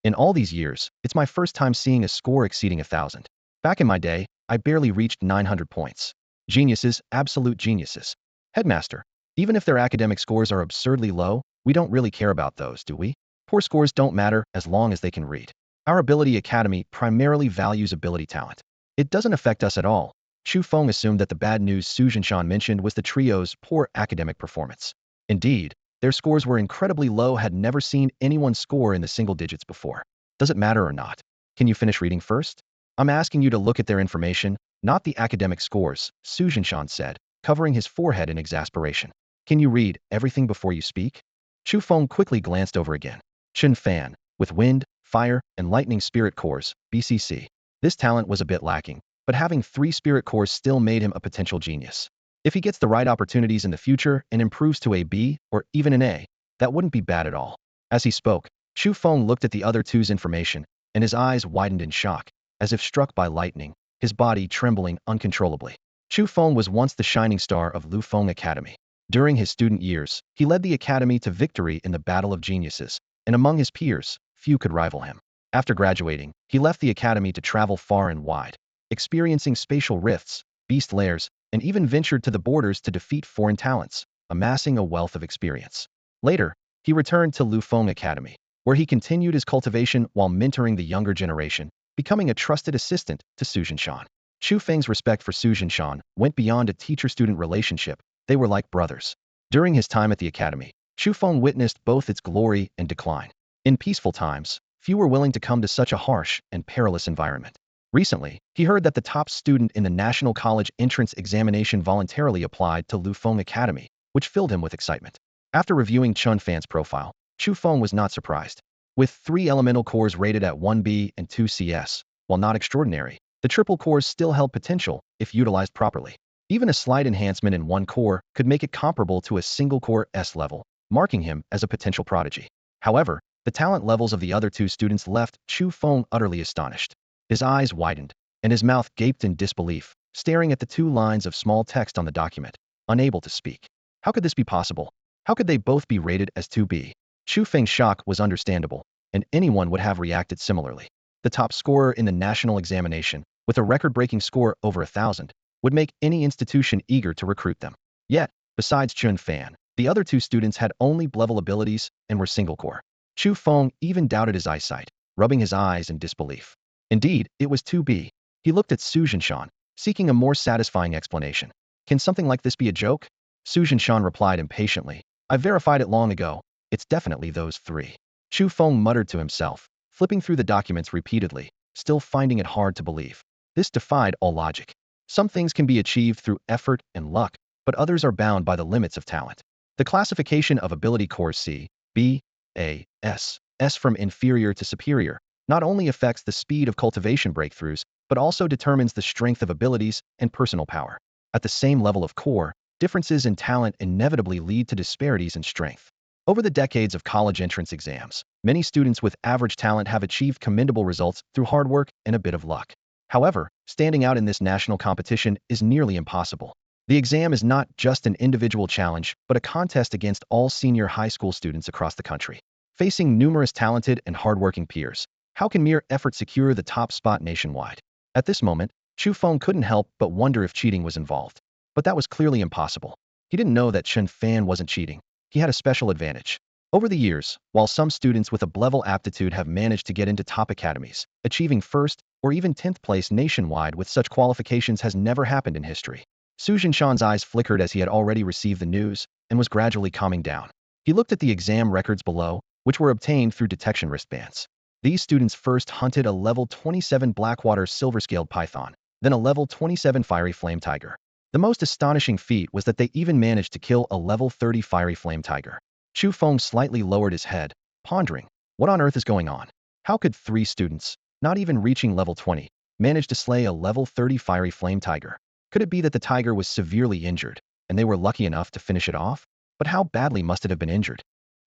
In all these years, it's my first time seeing a score exceeding 1,000. Back in my day, I barely reached 900 points. Geniuses, absolute geniuses. Headmaster, even if their academic scores are absurdly low, we don't really care about those, do we? Poor scores don't matter as long as they can read. Our Ability Academy primarily values ability talent. It doesn't affect us at all. Chu Feng assumed that the bad news Su Jinshan mentioned was the trio's poor academic performance. Indeed, their scores were incredibly low, had never seen anyone score in the single digits before. Does it matter or not? Can you finish reading first? I'm asking you to look at their information, not the academic scores, Su Jinshan said, covering his forehead in exasperation. Can you read everything before you speak? Chu Feng quickly glanced over again. Chen Fan, with wind, fire, and lightning spirit cores, BCC. This talent was a bit lacking, but having 3 spirit cores still made him a potential genius. If he gets the right opportunities in the future and improves to a B or even an A, that wouldn't be bad at all. As he spoke, Chu Feng looked at the other 2's information, and his eyes widened in shock, as if struck by lightning, his body trembling uncontrollably. Chu Feng was once the shining star of Lufeng Academy. During his student years, he led the academy to victory in the Battle of Geniuses, and among his peers, few could rival him. After graduating, he left the academy to travel far and wide, experiencing spatial rifts, beast lairs, and even ventured to the borders to defeat foreign talents, amassing a wealth of experience. Later, he returned to Lufeng Academy, where he continued his cultivation while mentoring the younger generation, becoming a trusted assistant to Su Jinshan. Xu Feng's respect for Su Jinshan went beyond a teacher-student relationship. They were like brothers. During his time at the academy, Xu Feng witnessed both its glory and decline. In peaceful times, few were willing to come to such a harsh and perilous environment. Recently, he heard that the top student in the National College entrance examination voluntarily applied to Lufeng Academy, which filled him with excitement. After reviewing Chen Fan's profile, Xu Feng was not surprised. With 3 elemental cores rated at 1B and 2 CS, while not extraordinary, the triple cores still held potential if utilized properly. Even a slight enhancement in one core could make it comparable to a single core S level, marking him as a potential prodigy. However, the talent levels of the other 2 students left Xu Feng utterly astonished. His eyes widened, and his mouth gaped in disbelief, staring at the 2 lines of small text on the document, unable to speak. How could this be possible? How could they both be rated as 2B? Xu Feng's shock was understandable, and anyone would have reacted similarly. The top scorer in the national examination, with a record-breaking score over 1,000, would make any institution eager to recruit them. Yet, besides Chen Fan, the other 2 students had only B-level abilities and were single-core. Xu Feng even doubted his eyesight, rubbing his eyes in disbelief. Indeed, it was 2B. He looked at Su Jinshan, seeking a more satisfying explanation. Can something like this be a joke? Su Jinshan replied impatiently. I verified it long ago. It's definitely those 3. Xu Feng muttered to himself, flipping through the documents repeatedly, still finding it hard to believe. This defied all logic. Some things can be achieved through effort and luck, but others are bound by the limits of talent. The classification of ability cores C, B, A, S from inferior to superior not only affects the speed of cultivation breakthroughs, but also determines the strength of abilities and personal power. At the same level of core, differences in talent inevitably lead to disparities in strength. Over the decades of college entrance exams, many students with average talent have achieved commendable results through hard work and a bit of luck. However, standing out in this national competition is nearly impossible. The exam is not just an individual challenge, but a contest against all senior high school students across the country. Facing numerous talented and hardworking peers, how can mere effort secure the top spot nationwide? At this moment, Xu Feng couldn't help but wonder if cheating was involved. But that was clearly impossible. He didn't know that Chen Fan wasn't cheating. He had a special advantage. Over the years, while some students with a B-level aptitude have managed to get into top academies, achieving first or even 10th place nationwide with such qualifications has never happened in history. Su Jinshan's eyes flickered as he had already received the news and was gradually calming down. He looked at the exam records below, which were obtained through detection wristbands. These students first hunted a level 27 Blackwater silver-scaled python, then a level 27 fiery flame tiger. The most astonishing feat was that they even managed to kill a level 30 fiery flame tiger. Xu Feng slightly lowered his head, pondering, what on earth is going on? How could 3 students, not even reaching level 20, manage to slay a level 30 fiery flame tiger? Could it be that the tiger was severely injured, and they were lucky enough to finish it off? But how badly must it have been injured?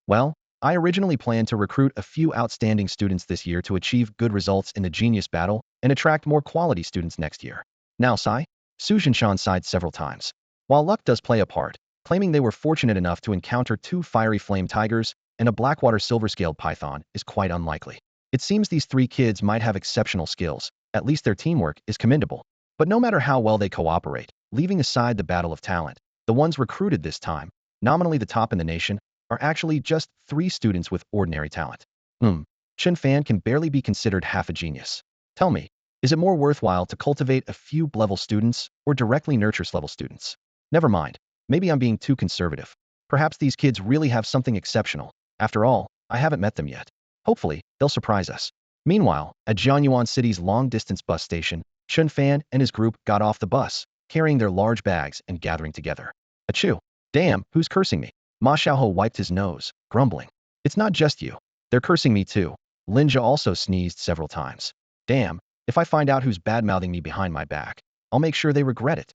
Well, I originally planned to recruit a few outstanding students this year to achieve good results in the Genius Battle and attract more quality students next year. Now, Sai? Su Jinshan sighed several times. While luck does play a part, claiming they were fortunate enough to encounter 2 fiery flame tigers and a Blackwater silver-scaled python is quite unlikely. It seems these 3 kids might have exceptional skills, at least their teamwork is commendable. But no matter how well they cooperate, leaving aside the battle of talent, the ones recruited this time, nominally the top in the nation, are actually just 3 students with ordinary talent. Chen Fan can barely be considered half a genius. Tell me, is it more worthwhile to cultivate a few B-level students or directly nurture S-level students? Never mind, maybe I'm being too conservative. Perhaps these kids really have something exceptional. After all, I haven't met them yet. Hopefully, they'll surprise us. Meanwhile, at Jiangyuan City's long-distance bus station, Chen Fan and his group got off the bus, carrying their large bags and gathering together. Achoo! Damn, who's cursing me? Ma Xiaoho wiped his nose, grumbling. It's not just you. They're cursing me too. Linja also sneezed several times. Damn, if I find out who's bad-mouthing me behind my back, I'll make sure they regret it.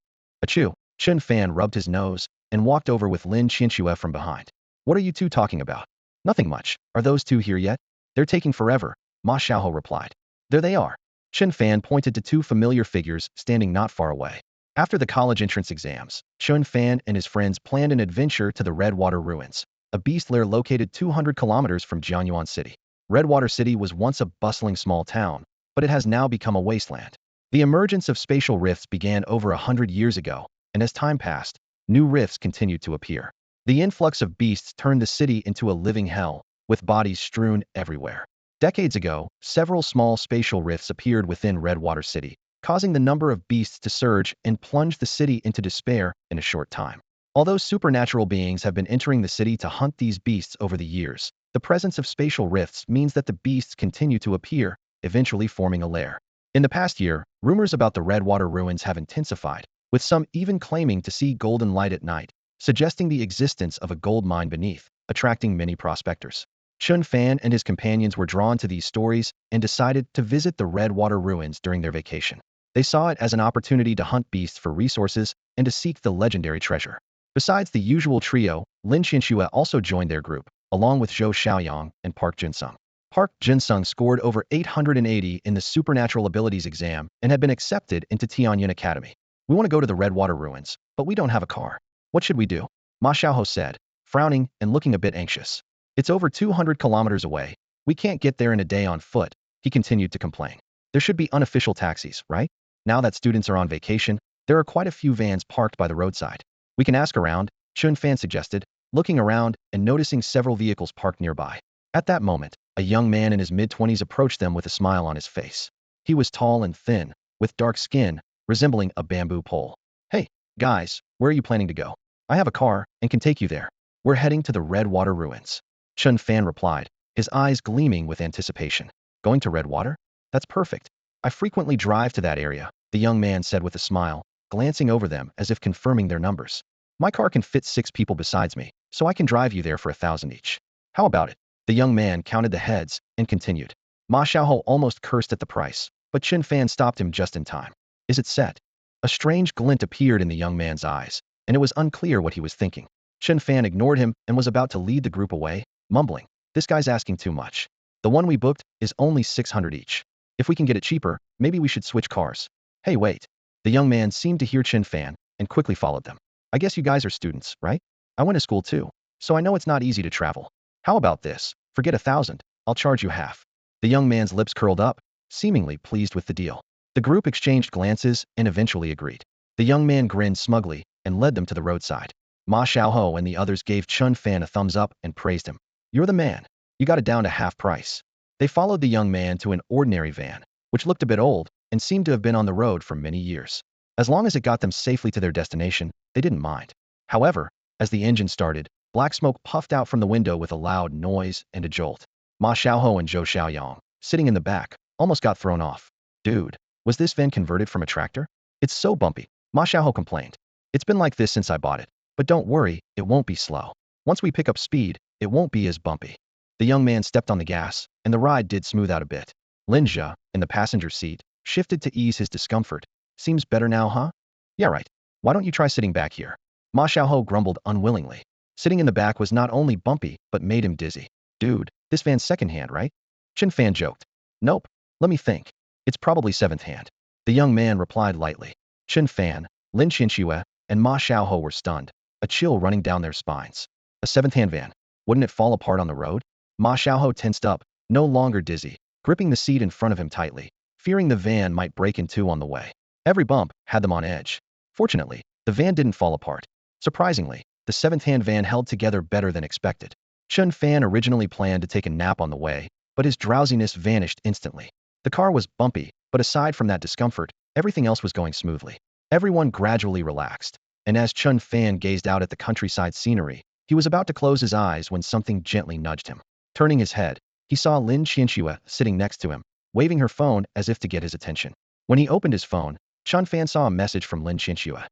Achoo! Chen Fan rubbed his nose and walked over with Lin Qianxue from behind. What are you 2 talking about? Nothing much. Are those 2 here yet? They're taking forever, Ma Xiaoho replied. There they are. Chen Fan pointed to 2 familiar figures standing not far away. After the college entrance exams, Chen Fan and his friends planned an adventure to the Redwater Ruins, a beast lair located 200 kilometers from Jiangyuan City. Redwater City was once a bustling small town, but it has now become a wasteland. The emergence of spatial rifts began over 100 years ago, and as time passed, new rifts continued to appear. The influx of beasts turned the city into a living hell, with bodies strewn everywhere. Decades ago, several small spatial rifts appeared within Redwater City, causing the number of beasts to surge and plunge the city into despair in a short time. Although supernatural beings have been entering the city to hunt these beasts over the years, the presence of spatial rifts means that the beasts continue to appear, eventually forming a lair. In the past year, rumors about the Redwater ruins have intensified, with some even claiming to see golden light at night, suggesting the existence of a gold mine beneath, attracting many prospectors. Chen Fan and his companions were drawn to these stories and decided to visit the Redwater ruins during their vacation. They saw it as an opportunity to hunt beasts for resources and to seek the legendary treasure. Besides the usual trio, Lin Qianxue also joined their group, along with Zhou Xiaoyang and Park Jinsung. Park Jinsung scored over 880 in the Supernatural Abilities exam and had been accepted into Tianyuan Academy. We want to go to the Redwater ruins, but we don't have a car. What should we do? Ma Xiaoho said, frowning and looking a bit anxious. It's over 200 kilometers away. We can't get there in a day on foot, he continued to complain. There should be unofficial taxis, right? Now that students are on vacation, there are quite a few vans parked by the roadside. We can ask around, Chen Fan suggested, looking around and noticing several vehicles parked nearby. At that moment, a young man in his mid-20s approached them with a smile on his face. He was tall and thin, with dark skin, resembling a bamboo pole. Hey, guys, where are you planning to go? I have a car and can take you there. We're heading to the Redwater ruins. Chen Fan replied, his eyes gleaming with anticipation. Going to Redwater? That's perfect. I frequently drive to that area, the young man said with a smile, glancing over them as if confirming their numbers. My car can fit 6 people besides me, so I can drive you there for 1,000 each. How about it? The young man counted the heads and continued. Ma Xiaoho almost cursed at the price, but Chen Fan stopped him just in time. Is it set? A strange glint appeared in the young man's eyes, and it was unclear what he was thinking. Chen Fan ignored him and was about to lead the group away, mumbling, this guy's asking too much. The one we booked is only 600 each. If we can get it cheaper, maybe we should switch cars. Hey, wait. The young man seemed to hear Chen Fan and quickly followed them. I guess you guys are students, right? I went to school too, so I know it's not easy to travel. How about this? Forget 1,000. I'll charge you half. The young man's lips curled up, seemingly pleased with the deal. The group exchanged glances and eventually agreed. The young man grinned smugly and led them to the roadside. Ma Xiaoho and the others gave Chen Fan a thumbs up and praised him. You're the man. You got it down to half price. They followed the young man to an ordinary van, which looked a bit old and seemed to have been on the road for many years. As long as it got them safely to their destination, they didn't mind. However, as the engine started, black smoke puffed out from the window with a loud noise and a jolt. Ma Xiaoho and Zhou Xiaoyang, sitting in the back, almost got thrown off. Dude, was this van converted from a tractor? It's so bumpy, Ma Xiaoho complained. It's been like this since I bought it, but don't worry, it won't be slow. Once we pick up speed, it won't be as bumpy. The young man stepped on the gas, and the ride did smooth out a bit. Lin Jia, in the passenger seat, shifted to ease his discomfort. Seems better now, huh? Yeah, right. Why don't you try sitting back here? Ma Xiaoho grumbled unwillingly. Sitting in the back was not only bumpy, but made him dizzy. Dude, this van's secondhand, right? Chen Fan joked. Nope. Let me think. It's probably seventh-hand. The young man replied lightly. Chen Fan, Lin Qianxue, and Ma Xiaoho were stunned, a chill running down their spines. A seventh-hand van. Wouldn't it fall apart on the road? Ma Xiaoho tensed up, no longer dizzy, gripping the seat in front of him tightly, fearing the van might break in two on the way. Every bump had them on edge. Fortunately, the van didn't fall apart. Surprisingly, the seventh-hand van held together better than expected. Chen Fan originally planned to take a nap on the way, but his drowsiness vanished instantly. The car was bumpy, but aside from that discomfort, everything else was going smoothly. Everyone gradually relaxed, and as Chen Fan gazed out at the countryside scenery, he was about to close his eyes when something gently nudged him. Turning his head, he saw Lin Qianxue sitting next to him, waving her phone as if to get his attention. When he opened his phone, Chen Fan saw a message from Lin Qianxue.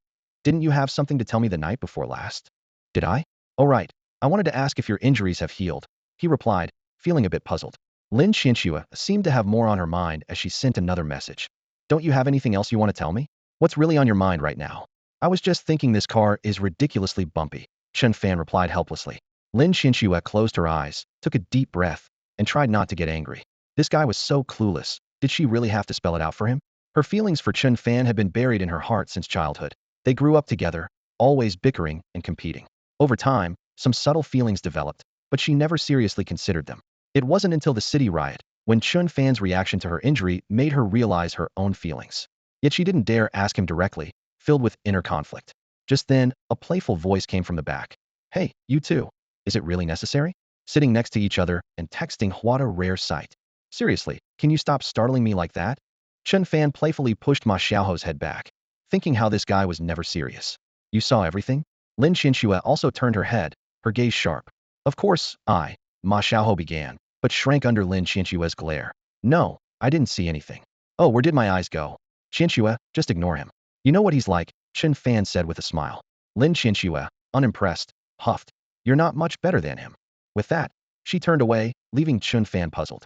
Didn't you have something to tell me the night before last? Did I? Oh right, I wanted to ask if your injuries have healed, he replied, feeling a bit puzzled. Lin Qianxue seemed to have more on her mind as she sent another message. Don't you have anything else you want to tell me? What's really on your mind right now? I was just thinking this car is ridiculously bumpy, Chen Fan replied helplessly. Lin Qianxue closed her eyes, took a deep breath, and tried not to get angry. This guy was so clueless. Did she really have to spell it out for him? Her feelings for Chen Fan had been buried in her heart since childhood. They grew up together, always bickering and competing. Over time, some subtle feelings developed, but she never seriously considered them. It wasn't until the city riot, when Chen Fan's reaction to her injury made her realize her own feelings. Yet she didn't dare ask him directly, filled with inner conflict. Just then, a playful voice came from the back. Hey, you two. Is it really necessary? Sitting next to each other and texting, what a rare sight. Seriously, can you stop startling me like that? Chen Fan playfully pushed Ma Xiaoho's head back, thinking how this guy was never serious. You saw everything? Lin Xinxue also turned her head, her gaze sharp. Of course, Ma Xiaoho began, but shrank under Lin Xinxue's glare. No, I didn't see anything. Oh, where did my eyes go? Xinxue, just ignore him. You know what he's like, Chen Fan said with a smile. Lin Xinxue, unimpressed, huffed. You're not much better than him. With that, she turned away, leaving Chen Fan puzzled.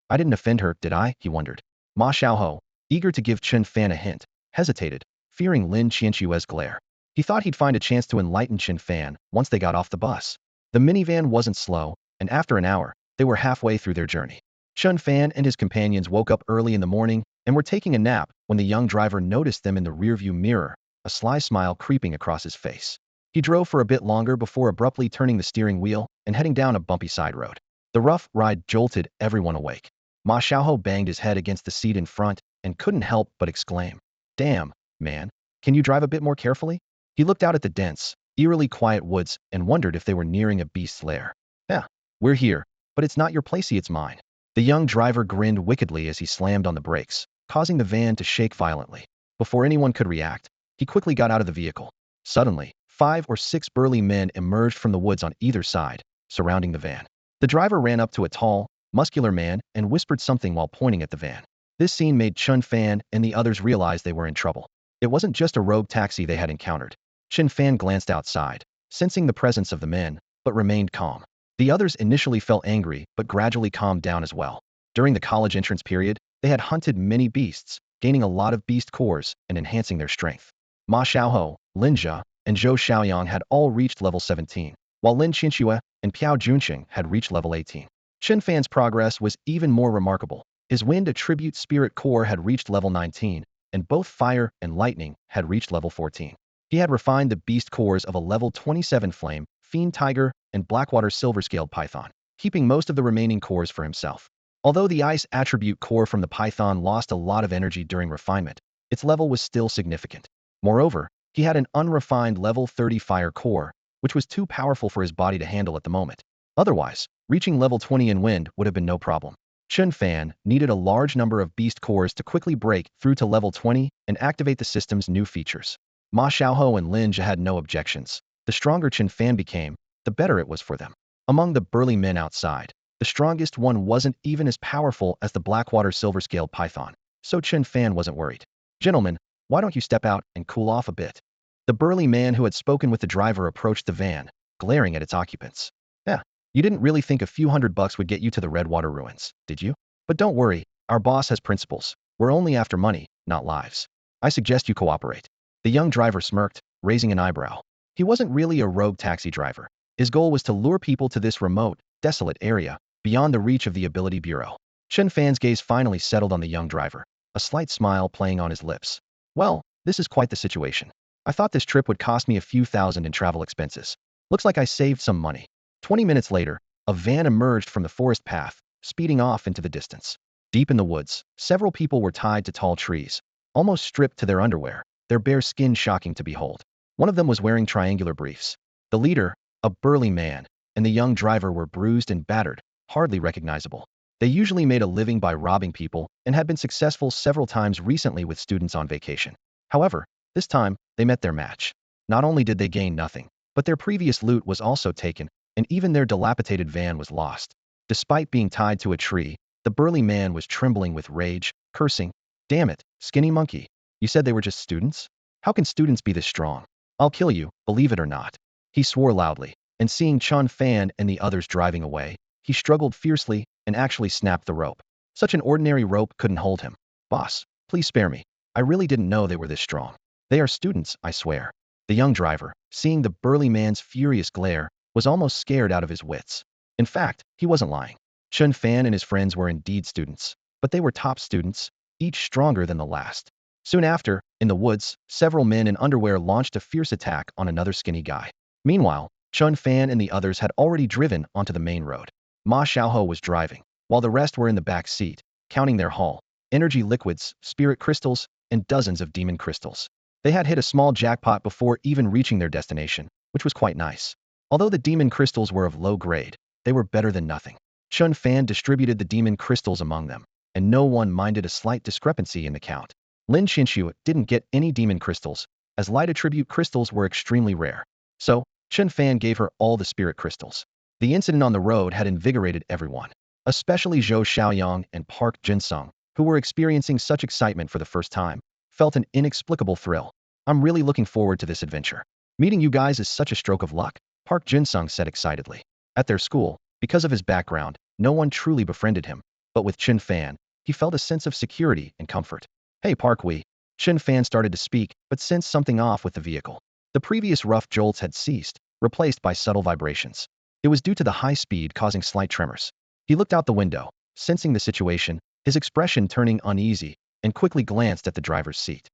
I didn't offend her, did I? He wondered. Ma Xiaoho, eager to give Chen Fan a hint, hesitated, fearing Lin Qianxue's glare. He thought he'd find a chance to enlighten Chen Fan once they got off the bus. The minivan wasn't slow, and after an hour, they were halfway through their journey. Chen Fan and his companions woke up early in the morning and were taking a nap when the young driver noticed them in the rearview mirror, a sly smile creeping across his face. He drove for a bit longer before abruptly turning the steering wheel and heading down a bumpy side road. The rough ride jolted everyone awake. Ma Xiaoho banged his head against the seat in front and couldn't help but exclaim, Damn, man, can you drive a bit more carefully? He looked out at the dense, eerily quiet woods and wondered if they were nearing a beast's lair. Yeah, we're here, but it's not your placey, it's mine. The young driver grinned wickedly as he slammed on the brakes, causing the van to shake violently. Before anyone could react, he quickly got out of the vehicle. Suddenly, 5 or 6 burly men emerged from the woods on either side, surrounding the van. The driver ran up to a tall, muscular man and whispered something while pointing at the van. This scene made Chen Fan and the others realize they were in trouble. It wasn't just a rogue taxi they had encountered. Chen Fan glanced outside, sensing the presence of the men, but remained calm. The others initially felt angry, but gradually calmed down as well. During the college entrance period, they had hunted many beasts, gaining a lot of beast cores and enhancing their strength. Ma Xiaoho, Lin Jia, and Zhou Xiaoyang had all reached level 17, while Lin Qinxue and Piao Junqing had reached level 18. Chen Fan's progress was even more remarkable. His wind attribute spirit core had reached level 19, and both fire and lightning had reached level 14. He had refined the beast cores of a level 27 flame, fiend tiger, and blackwater silver-scaled python, keeping most of the remaining cores for himself. Although the ice attribute core from the python lost a lot of energy during refinement, its level was still significant. Moreover, he had an unrefined level 30 fire core, which was too powerful for his body to handle at the moment. Otherwise, reaching level 20 in wind would have been no problem. Chen Fan needed a large number of beast cores to quickly break through to level 20 and activate the system's new features. Ma Xiaoho and Lin Jia had no objections. The stronger Chen Fan became, the better it was for them. Among the burly men outside, the strongest one wasn't even as powerful as the blackwater silver-scaled python, so Chen Fan wasn't worried. Gentlemen, why don't you step out and cool off a bit? The burly man who had spoken with the driver approached the van, glaring at its occupants. Yeah, you didn't really think a few $100 would get you to the Redwater ruins, did you? But don't worry, our boss has principles. We're only after money, not lives. I suggest you cooperate. The young driver smirked, raising an eyebrow. He wasn't really a rogue taxi driver. His goal was to lure people to this remote, desolate area, beyond the reach of the Ability Bureau. Chen Fan's gaze finally settled on the young driver, a slight smile playing on his lips. Well, this is quite the situation. I thought this trip would cost me a few thousand in travel expenses. Looks like I saved some money. 20 minutes later, a van emerged from the forest path, speeding off into the distance. Deep in the woods, several people were tied to tall trees, almost stripped to their underwear, their bare skin shocking to behold. One of them was wearing triangular briefs. The leader, a burly man, and the young driver were bruised and battered, hardly recognizable. They usually made a living by robbing people and had been successful several times recently with students on vacation. However, this time, they met their match. Not only did they gain nothing, but their previous loot was also taken, and even their dilapidated van was lost. Despite being tied to a tree, the burly man was trembling with rage, cursing, Damn it, skinny monkey. You said they were just students? How can students be this strong? I'll kill you, believe it or not. He swore loudly, and seeing Chen Fan and the others driving away, he struggled fiercely and actually snapped the rope. Such an ordinary rope couldn't hold him. Boss, please spare me. I really didn't know they were this strong. They are students, I swear. The young driver, seeing the burly man's furious glare, was almost scared out of his wits. In fact, he wasn't lying. Chen Fan and his friends were indeed students, but they were top students, each stronger than the last. Soon after, in the woods, several men in underwear launched a fierce attack on another skinny guy. Meanwhile, Chen Fan and the others had already driven onto the main road. Ma Xiaohou was driving, while the rest were in the back seat, counting their haul: energy liquids, spirit crystals, and dozens of demon crystals. They had hit a small jackpot before even reaching their destination, which was quite nice. Although the demon crystals were of low grade, they were better than nothing. Chen Fan distributed the demon crystals among them, and no one minded a slight discrepancy in the count. Lin Qinshu didn't get any demon crystals, as light attribute crystals were extremely rare. So, Chen Fan gave her all the spirit crystals. The incident on the road had invigorated everyone, especially Zhou Xiaoyang and Park Jinsung, who were experiencing such excitement for the first time, felt an inexplicable thrill. I'm really looking forward to this adventure. Meeting you guys is such a stroke of luck, Park Jinsung said excitedly. At their school, because of his background, no one truly befriended him, but with Chen Fan, he felt a sense of security and comfort. Hey Park Wei. Chen Fan started to speak, but sensed something off with the vehicle. The previous rough jolts had ceased, replaced by subtle vibrations. It was due to the high speed causing slight tremors. He looked out the window, sensing the situation, his expression turning uneasy, and quickly glanced at the driver's seat.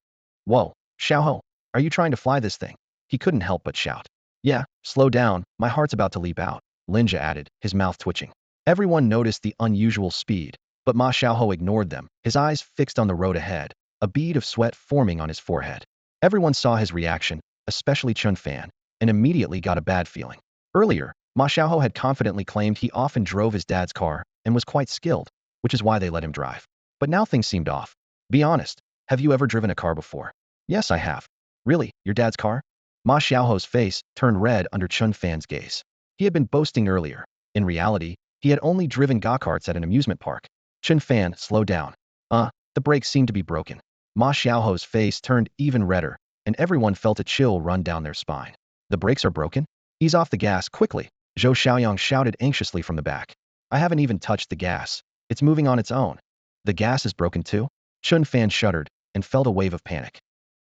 Whoa, Xiaohou, are you trying to fly this thing? He couldn't help but shout. Yeah, slow down, my heart's about to leap out, Linja added, his mouth twitching. Everyone noticed the unusual speed, but Ma Xiaohou ignored them, his eyes fixed on the road ahead, a bead of sweat forming on his forehead. Everyone saw his reaction, especially Chen Fan, and immediately got a bad feeling. Earlier, Ma Xiaohou had confidently claimed he often drove his dad's car and was quite skilled, which is why they let him drive. But now things seemed off. Be honest, have you ever driven a car before? Yes, I have. Really, your dad's car? Ma Xiaohou's face turned red under Chen Fan's gaze. He had been boasting earlier. In reality, he had only driven go-karts at an amusement park. Chen Fan slowed down. The brakes seemed to be broken. Ma Xiaohou's face turned even redder, and everyone felt a chill run down their spine. The brakes are broken? Ease off the gas quickly, Zhou Xiaoyang shouted anxiously from the back. I haven't even touched the gas. It's moving on its own. The gas is broken too? Chen Fan shuddered and felt a wave of panic.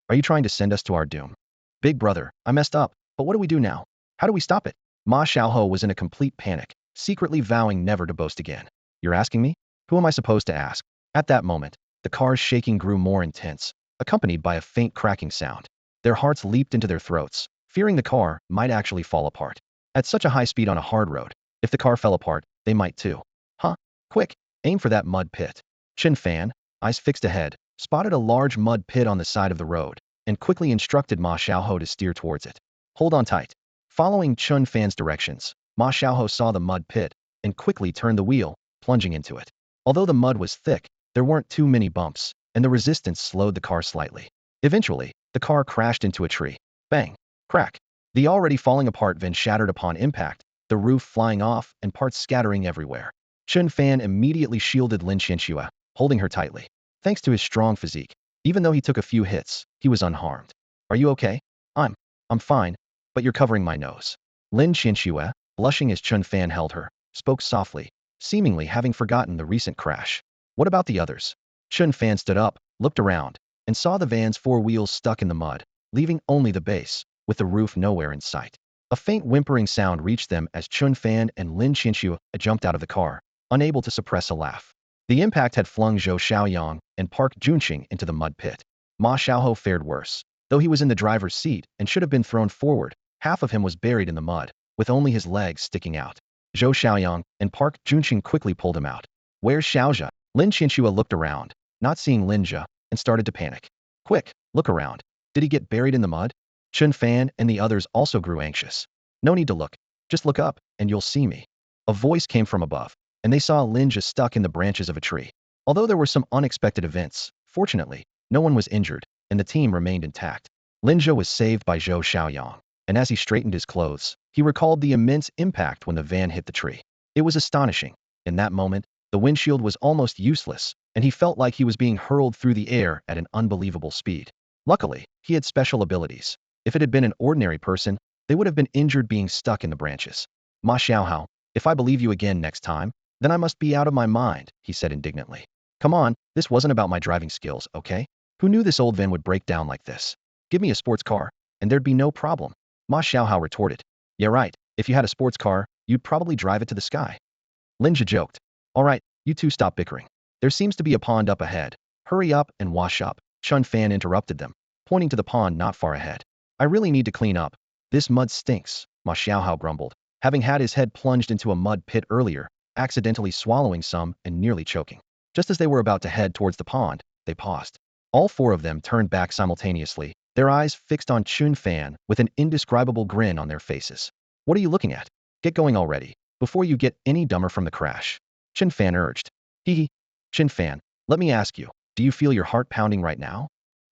Are you trying to send us to our doom? Big brother, I messed up, but what do we do now? How do we stop it? Ma Xiaohou was in a complete panic, secretly vowing never to boast again. You're asking me? Who am I supposed to ask? At that moment, the car's shaking grew more intense, accompanied by a faint cracking sound. Their hearts leaped into their throats, fearing the car might actually fall apart. At such a high speed on a hard road, if the car fell apart, they might too. Huh? Quick, aim for that mud pit. Chen Fan, eyes fixed ahead, spotted a large mud pit on the side of the road, and quickly instructed Ma Xiaohou to steer towards it. Hold on tight. Following Chen Fan's directions, Ma Xiaohou saw the mud pit and quickly turned the wheel, plunging into it. Although the mud was thick, there weren't too many bumps, and the resistance slowed the car slightly. Eventually, the car crashed into a tree. Bang! Crack! The already falling apart van shattered upon impact, the roof flying off and parts scattering everywhere. Chen Fan immediately shielded Lin Qinshu, holding her tightly. Thanks to his strong physique, even though he took a few hits, he was unharmed. Are you okay? I'm fine, but you're covering my nose. Lin Qinshu, blushing as Chen Fan held her, spoke softly, seemingly having forgotten the recent crash. What about the others? Chen Fan stood up, looked around, and saw the van's four wheels stuck in the mud, leaving only the base, with the roof nowhere in sight. A faint whimpering sound reached them as Chen Fan and Lin Qinshu jumped out of the car, unable to suppress a laugh. The impact had flung Zhou Xiaoyang and Park Junqing into the mud pit. Ma Xiaohou fared worse. Though he was in the driver's seat and should have been thrown forward, half of him was buried in the mud, with only his legs sticking out. Zhou Xiaoyang and Park Junqing quickly pulled him out. Where's Xiaozhe? Lin Qinshu looked around, not seeing Linja, and started to panic. Quick, look around. Did he get buried in the mud? Chen Fan and the others also grew anxious. No need to look. Just look up, and you'll see me. A voice came from above, and they saw Linja stuck in the branches of a tree. Although there were some unexpected events, fortunately, no one was injured, and the team remained intact. Linja was saved by Zhou Xiaoyang, and as he straightened his clothes, he recalled the immense impact when the van hit the tree. It was astonishing. In that moment, the windshield was almost useless, and he felt like he was being hurled through the air at an unbelievable speed. Luckily, he had special abilities. If it had been an ordinary person, they would have been injured being stuck in the branches. Ma Xiaohou, if I believe you again next time, then I must be out of my mind, he said indignantly. Come on, this wasn't about my driving skills, okay? Who knew this old van would break down like this? Give me a sports car, and there'd be no problem. Ma Xiaohou retorted. Yeah right, if you had a sports car, you'd probably drive it to the sky. Linja joked. All right, you two stop bickering. There seems to be a pond up ahead. Hurry up and wash up. Chen Fan interrupted them, pointing to the pond not far ahead. I really need to clean up. This mud stinks, Ma Xiaohou grumbled, having had his head plunged into a mud pit earlier, accidentally swallowing some and nearly choking. Just as they were about to head towards the pond, they paused. All four of them turned back simultaneously, their eyes fixed on Chen Fan with an indescribable grin on their faces. What are you looking at? Get going already, before you get any dumber from the crash. Chen Fan urged. Hee. Chen Fan, let me ask you, do you feel your heart pounding right now?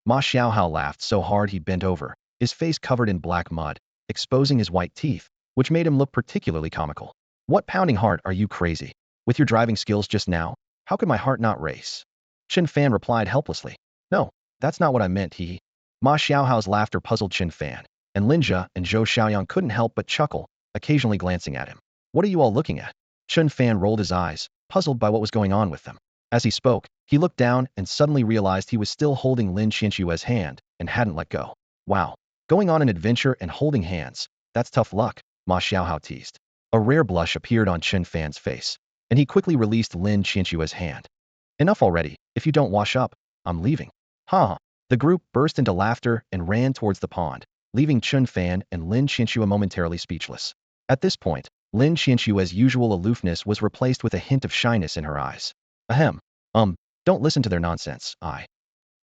Ma Xiaohao laughed so hard he bent over, his face covered in black mud, exposing his white teeth, which made him look particularly comical. What pounding heart, are you crazy? With your driving skills just now, how could my heart not race? Chen Fan replied helplessly. No, that's not what I meant, he. Ma Xiaohao's laughter puzzled Chen Fan, and Linjia and Zhou Xiaoyang couldn't help but chuckle, occasionally glancing at him. What are you all looking at? Chen Fan rolled his eyes, puzzled by what was going on with them. As he spoke, he looked down and suddenly realized he was still holding Lin Qianxue's hand and hadn't let go. Wow, going on an adventure and holding hands, that's tough luck, Ma Xiaohao teased. A rare blush appeared on Chen Fan's face, and he quickly released Lin Qianxue's hand. Enough already, if you don't wash up, I'm leaving. Ha! The group burst into laughter and ran towards the pond, leaving Chen Fan and Lin Qianxue momentarily speechless. At this point, Lin Qianxue's usual aloofness was replaced with a hint of shyness in her eyes. Ahem. Don't listen to their nonsense,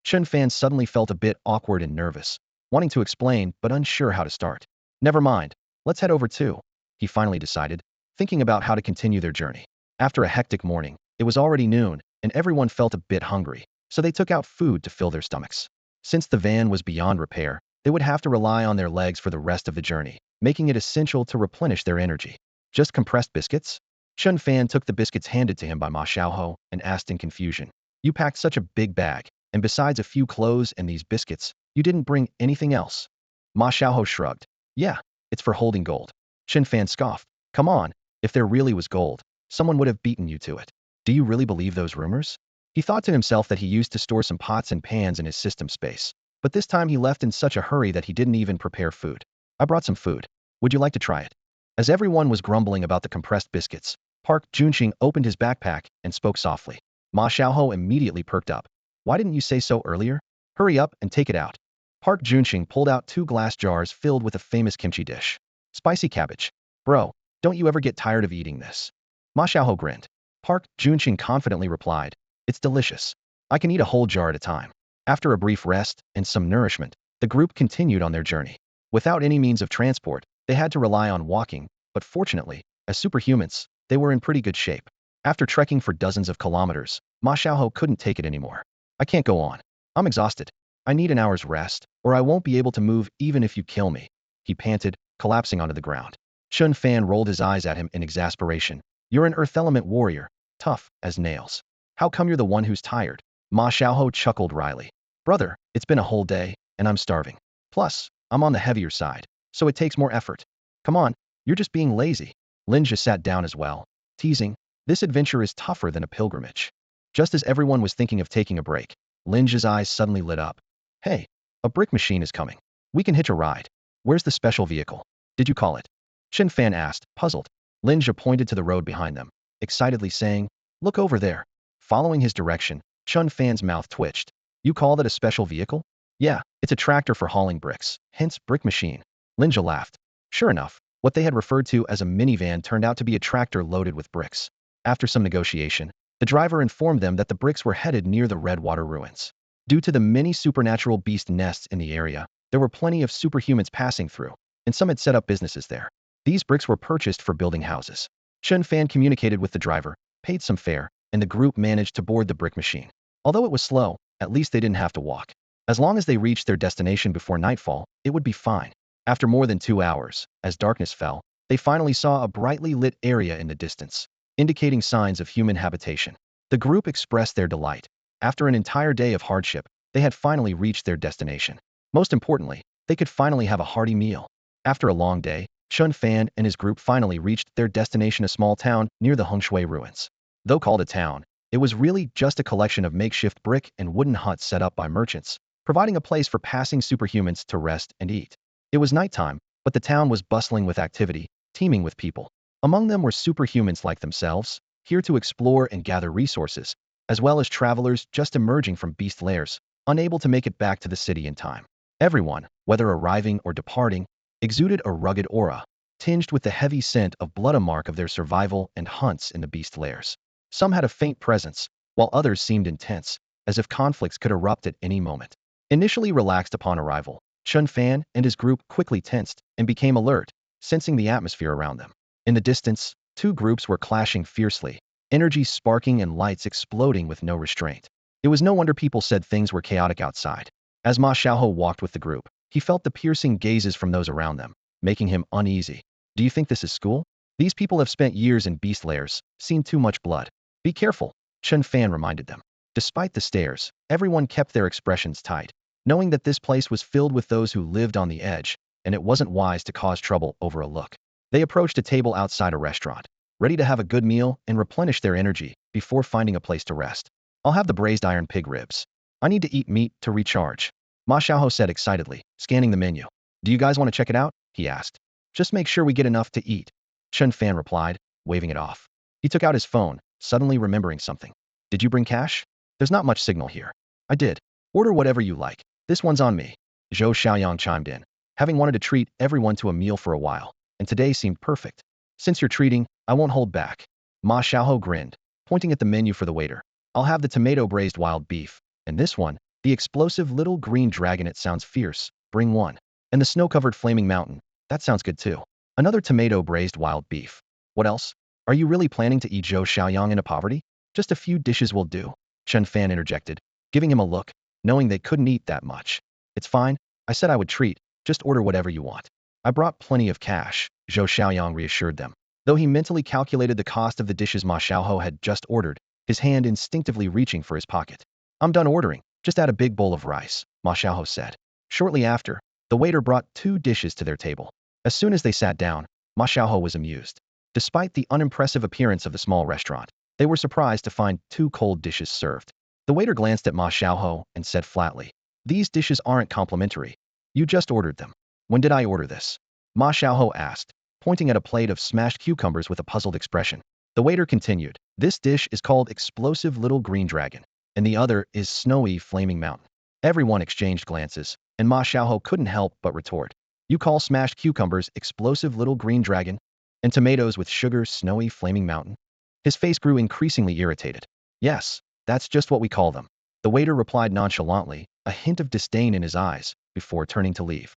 Chen Fan suddenly felt a bit awkward and nervous, wanting to explain but unsure how to start. Never mind, let's head over too, he finally decided, thinking about how to continue their journey. After a hectic morning, it was already noon, and everyone felt a bit hungry, so they took out food to fill their stomachs. Since the van was beyond repair, they would have to rely on their legs for the rest of the journey, making it essential to replenish their energy. Just compressed biscuits? Chen Fan took the biscuits handed to him by Ma Xiaohao and asked in confusion. You packed such a big bag, and besides a few clothes and these biscuits, you didn't bring anything else. Ma Xiaohao shrugged. Yeah, it's for holding gold. Chen Fan scoffed. Come on, if there really was gold, someone would have beaten you to it. Do you really believe those rumors? He thought to himself that he used to store some pots and pans in his system space, but this time he left in such a hurry that he didn't even prepare food. I brought some food. Would you like to try it? As everyone was grumbling about the compressed biscuits, Park Junqing opened his backpack and spoke softly. Ma Xiaohao immediately perked up. Why didn't you say so earlier? Hurry up and take it out. Park Junqing pulled out 2 glass jars filled with a famous kimchi dish. Spicy cabbage. Bro, don't you ever get tired of eating this? Ma Xiaohao grinned. Park Junqing confidently replied. It's delicious. I can eat a whole jar at a time. After a brief rest and some nourishment, the group continued on their journey. Without any means of transport, they had to rely on walking, but fortunately, as superhumans, they were in pretty good shape. After trekking for dozens of kilometers, Ma Xiaohao couldn't take it anymore. I can't go on. I'm exhausted. I need an hour's rest, or I won't be able to move even if you kill me, he panted, collapsing onto the ground. Chen Fan rolled his eyes at him in exasperation. You're an earth element warrior, tough as nails. How come you're the one who's tired? Ma Xiaohao chuckled wryly. Brother, it's been a whole day, and I'm starving. Plus, I'm on the heavier side, so it takes more effort. Come on, you're just being lazy. Linjia sat down as well, teasing. This adventure is tougher than a pilgrimage. Just as everyone was thinking of taking a break, Linjia's eyes suddenly lit up. Hey, a brick machine is coming. We can hitch a ride. Where's the special vehicle? Did you call it? Chen Fan asked, puzzled. Linjia pointed to the road behind them, excitedly saying, look over there. Following his direction, Chen Fan's mouth twitched. You call that a special vehicle? Yeah, it's a tractor for hauling bricks, hence brick machine. Linjia laughed. Sure enough, what they had referred to as a minivan turned out to be a tractor loaded with bricks. After some negotiation, the driver informed them that the bricks were headed near the Redwater ruins. Due to the many supernatural beast nests in the area, there were plenty of superhumans passing through, and some had set up businesses there. These bricks were purchased for building houses. Chen Fan communicated with the driver, paid some fare, and the group managed to board the brick machine. Although it was slow, at least they didn't have to walk. As long as they reached their destination before nightfall, it would be fine. After more than 2 hours, as darkness fell, they finally saw a brightly lit area in the distance, indicating signs of human habitation. The group expressed their delight. After an entire day of hardship, they had finally reached their destination. Most importantly, they could finally have a hearty meal. After a long day, Chen Fan and his group finally reached their destination, a small town near the Hongshui ruins. Though called a town, it was really just a collection of makeshift brick and wooden huts set up by merchants, providing a place for passing superhumans to rest and eat. It was nighttime, but the town was bustling with activity, teeming with people. Among them were superhumans like themselves, here to explore and gather resources, as well as travelers just emerging from beast lairs, unable to make it back to the city in time. Everyone, whether arriving or departing, exuded a rugged aura, tinged with the heavy scent of blood, a mark of their survival and hunts in the beast lairs. Some had a faint presence, while others seemed intense, as if conflicts could erupt at any moment. Initially relaxed upon arrival, Chen Fan and his group quickly tensed and became alert, sensing the atmosphere around them. In the distance, two groups were clashing fiercely, energy sparking and lights exploding with no restraint. It was no wonder people said things were chaotic outside. As Ma Xiaoho walked with the group, he felt the piercing gazes from those around them, making him uneasy. Do you think this is school? These people have spent years in beast lairs, seen too much blood. Be careful, Chen Fan reminded them. Despite the stares, everyone kept their expressions tight, knowing that this place was filled with those who lived on the edge, and it wasn't wise to cause trouble over a look. They approached a table outside a restaurant, ready to have a good meal and replenish their energy before finding a place to rest. I'll have the braised iron pig ribs. I need to eat meat to recharge, Ma Xiaoho said excitedly, scanning the menu. Do you guys want to check it out? He asked. Just make sure we get enough to eat, Chen Fan replied, waving it off. He took out his phone, suddenly remembering something. Did you bring cash? There's not much signal here. I did. Order whatever you like. This one's on me, Zhou Xiaoyang chimed in, having wanted to treat everyone to a meal for a while, and today seemed perfect. Since you're treating, I won't hold back. Ma Xiaoho grinned, pointing at the menu for the waiter. I'll have the tomato braised wild beef, and this one, the explosive little green dragon. It sounds fierce. Bring one. And the snow-covered flaming mountain. That sounds good too. Another tomato braised wild beef. What else? Are you really planning to eat Zhou Xiaoyang into poverty? Just a few dishes will do, Chen Fan interjected, giving him a look, knowing they couldn't eat that much. It's fine. I said I would treat. Just order whatever you want. I brought plenty of cash, Zhou Xiaoyang reassured them. Though he mentally calculated the cost of the dishes Ma Xiaoho had just ordered, his hand instinctively reaching for his pocket. I'm done ordering. Just add a big bowl of rice, Ma Xiaoho said. Shortly after, the waiter brought 2 dishes to their table. As soon as they sat down, Ma Xiaoho was amused. Despite the unimpressive appearance of the small restaurant, they were surprised to find 2 cold dishes served. The waiter glanced at Ma Xiaoho and said flatly, "These dishes aren't complimentary. You just ordered them." "When did I order this?" Ma Xiaoho asked, pointing at a plate of smashed cucumbers with a puzzled expression. The waiter continued, "This dish is called Explosive Little Green Dragon, and the other is Snowy Flaming Mountain." Everyone exchanged glances, and Ma Xiaoho couldn't help but retort. "You call smashed cucumbers Explosive Little Green Dragon, and tomatoes with sugar Snowy Flaming Mountain?" His face grew increasingly irritated. "Yes, that's just what we call them," the waiter replied nonchalantly, a hint of disdain in his eyes, before turning to leave.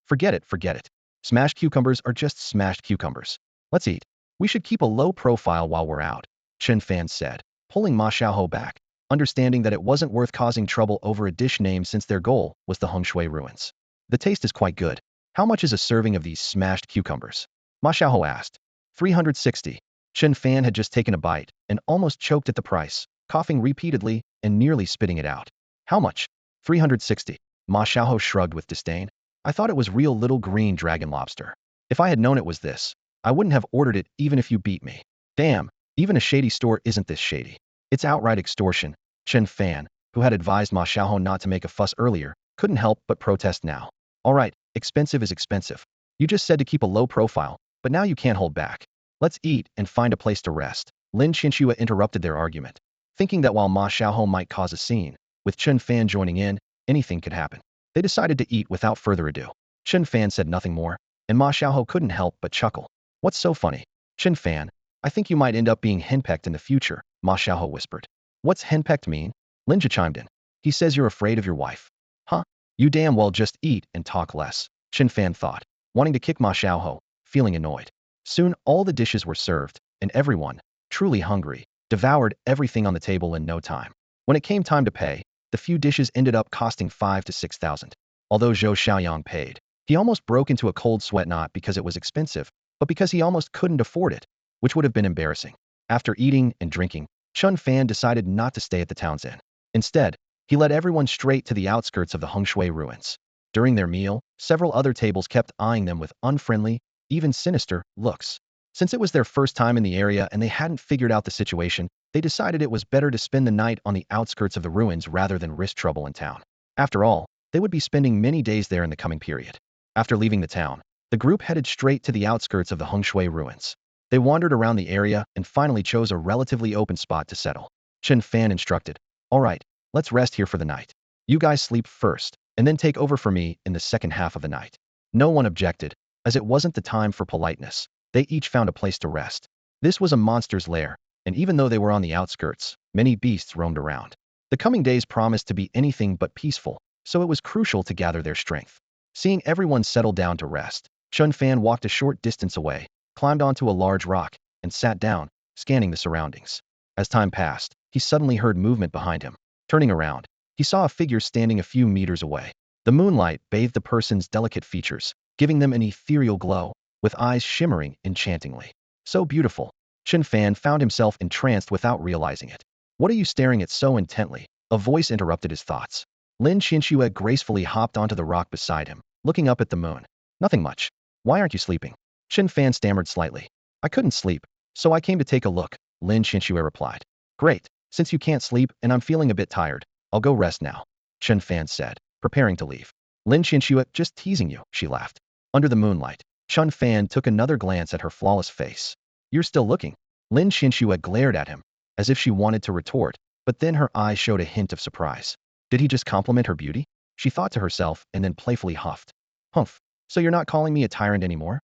Forget it, forget it. Smashed cucumbers are just smashed cucumbers. Let's eat. We should keep a low profile while we're out, Chen Fan said, pulling Ma Xiaoho back, understanding that it wasn't worth causing trouble over a dish name since their goal was the Hengshui ruins. The taste is quite good. How much is a serving of these smashed cucumbers? Ma Xiaoho asked. 360. Chen Fan had just taken a bite and almost choked at the price, coughing repeatedly and nearly spitting it out. How much? 360. Ma Xiaoho shrugged with disdain. I thought it was real little green dragon lobster. If I had known it was this, I wouldn't have ordered it even if you beat me. Damn, even a shady store isn't this shady. It's outright extortion. Chen Fan, who had advised Ma Xiaoho not to make a fuss earlier, couldn't help but protest now. All right, expensive is expensive. You just said to keep a low profile, but now you can't hold back. Let's eat and find a place to rest. Lin Qianxue interrupted their argument, thinking that while Ma Xiaoho might cause a scene, with Chen Fan joining in, anything could happen. They decided to eat without further ado. Chen Fan said nothing more, and Ma Xiaoho couldn't help but chuckle. What's so funny? Chen Fan, I think you might end up being henpecked in the future, Ma Xiaoho whispered. What's henpecked mean? Linja chimed in. He says you're afraid of your wife. Huh? You damn well just eat and talk less, Chen Fan thought, wanting to kick Ma Xiaoho, feeling annoyed. Soon all the dishes were served, and everyone, truly hungry, devoured everything on the table in no time. When it came time to pay, the few dishes ended up costing 5,000 to 6,000. Although Zhou Xiaoyang paid, he almost broke into a cold sweat, not because it was expensive, but because he almost couldn't afford it, which would have been embarrassing. After eating and drinking, Chen Fan decided not to stay at the town's inn. Instead, he led everyone straight to the outskirts of the Hengshui ruins. During their meal, several other tables kept eyeing them with unfriendly, even sinister, looks. Since it was their first time in the area and they hadn't figured out the situation, they decided it was better to spend the night on the outskirts of the ruins rather than risk trouble in town. After all, they would be spending many days there in the coming period. After leaving the town, the group headed straight to the outskirts of the Hengshui ruins. They wandered around the area and finally chose a relatively open spot to settle. Chen Fan instructed, "All right, let's rest here for the night. You guys sleep first, and then take over for me in the second half of the night." No one objected, as it wasn't the time for politeness. They each found a place to rest. This was a monster's lair, and even though they were on the outskirts, many beasts roamed around. The coming days promised to be anything but peaceful, so it was crucial to gather their strength. Seeing everyone settle down to rest, Chen Fan walked a short distance away, climbed onto a large rock, and sat down, scanning the surroundings. As time passed, he suddenly heard movement behind him. Turning around, he saw a figure standing a few meters away. The moonlight bathed the person's delicate features, giving them an ethereal glow, with eyes shimmering enchantingly. So beautiful. Chen Fan found himself entranced without realizing it. What are you staring at so intently? A voice interrupted his thoughts. Lin Qianxue gracefully hopped onto the rock beside him, looking up at the moon. Nothing much. Why aren't you sleeping? Chen Fan stammered slightly. I couldn't sleep, so I came to take a look, Lin Qianxue replied. Great. Since you can't sleep and I'm feeling a bit tired, I'll go rest now, Chen Fan said, preparing to leave. Lin Qianxue, just teasing you, she laughed. Under the moonlight, Chen Fan took another glance at her flawless face. You're still looking. Lin Qianxue glared at him, as if she wanted to retort, but then her eyes showed a hint of surprise. Did he just compliment her beauty? She thought to herself and then playfully huffed. Humph, so you're not calling me a tyrant anymore?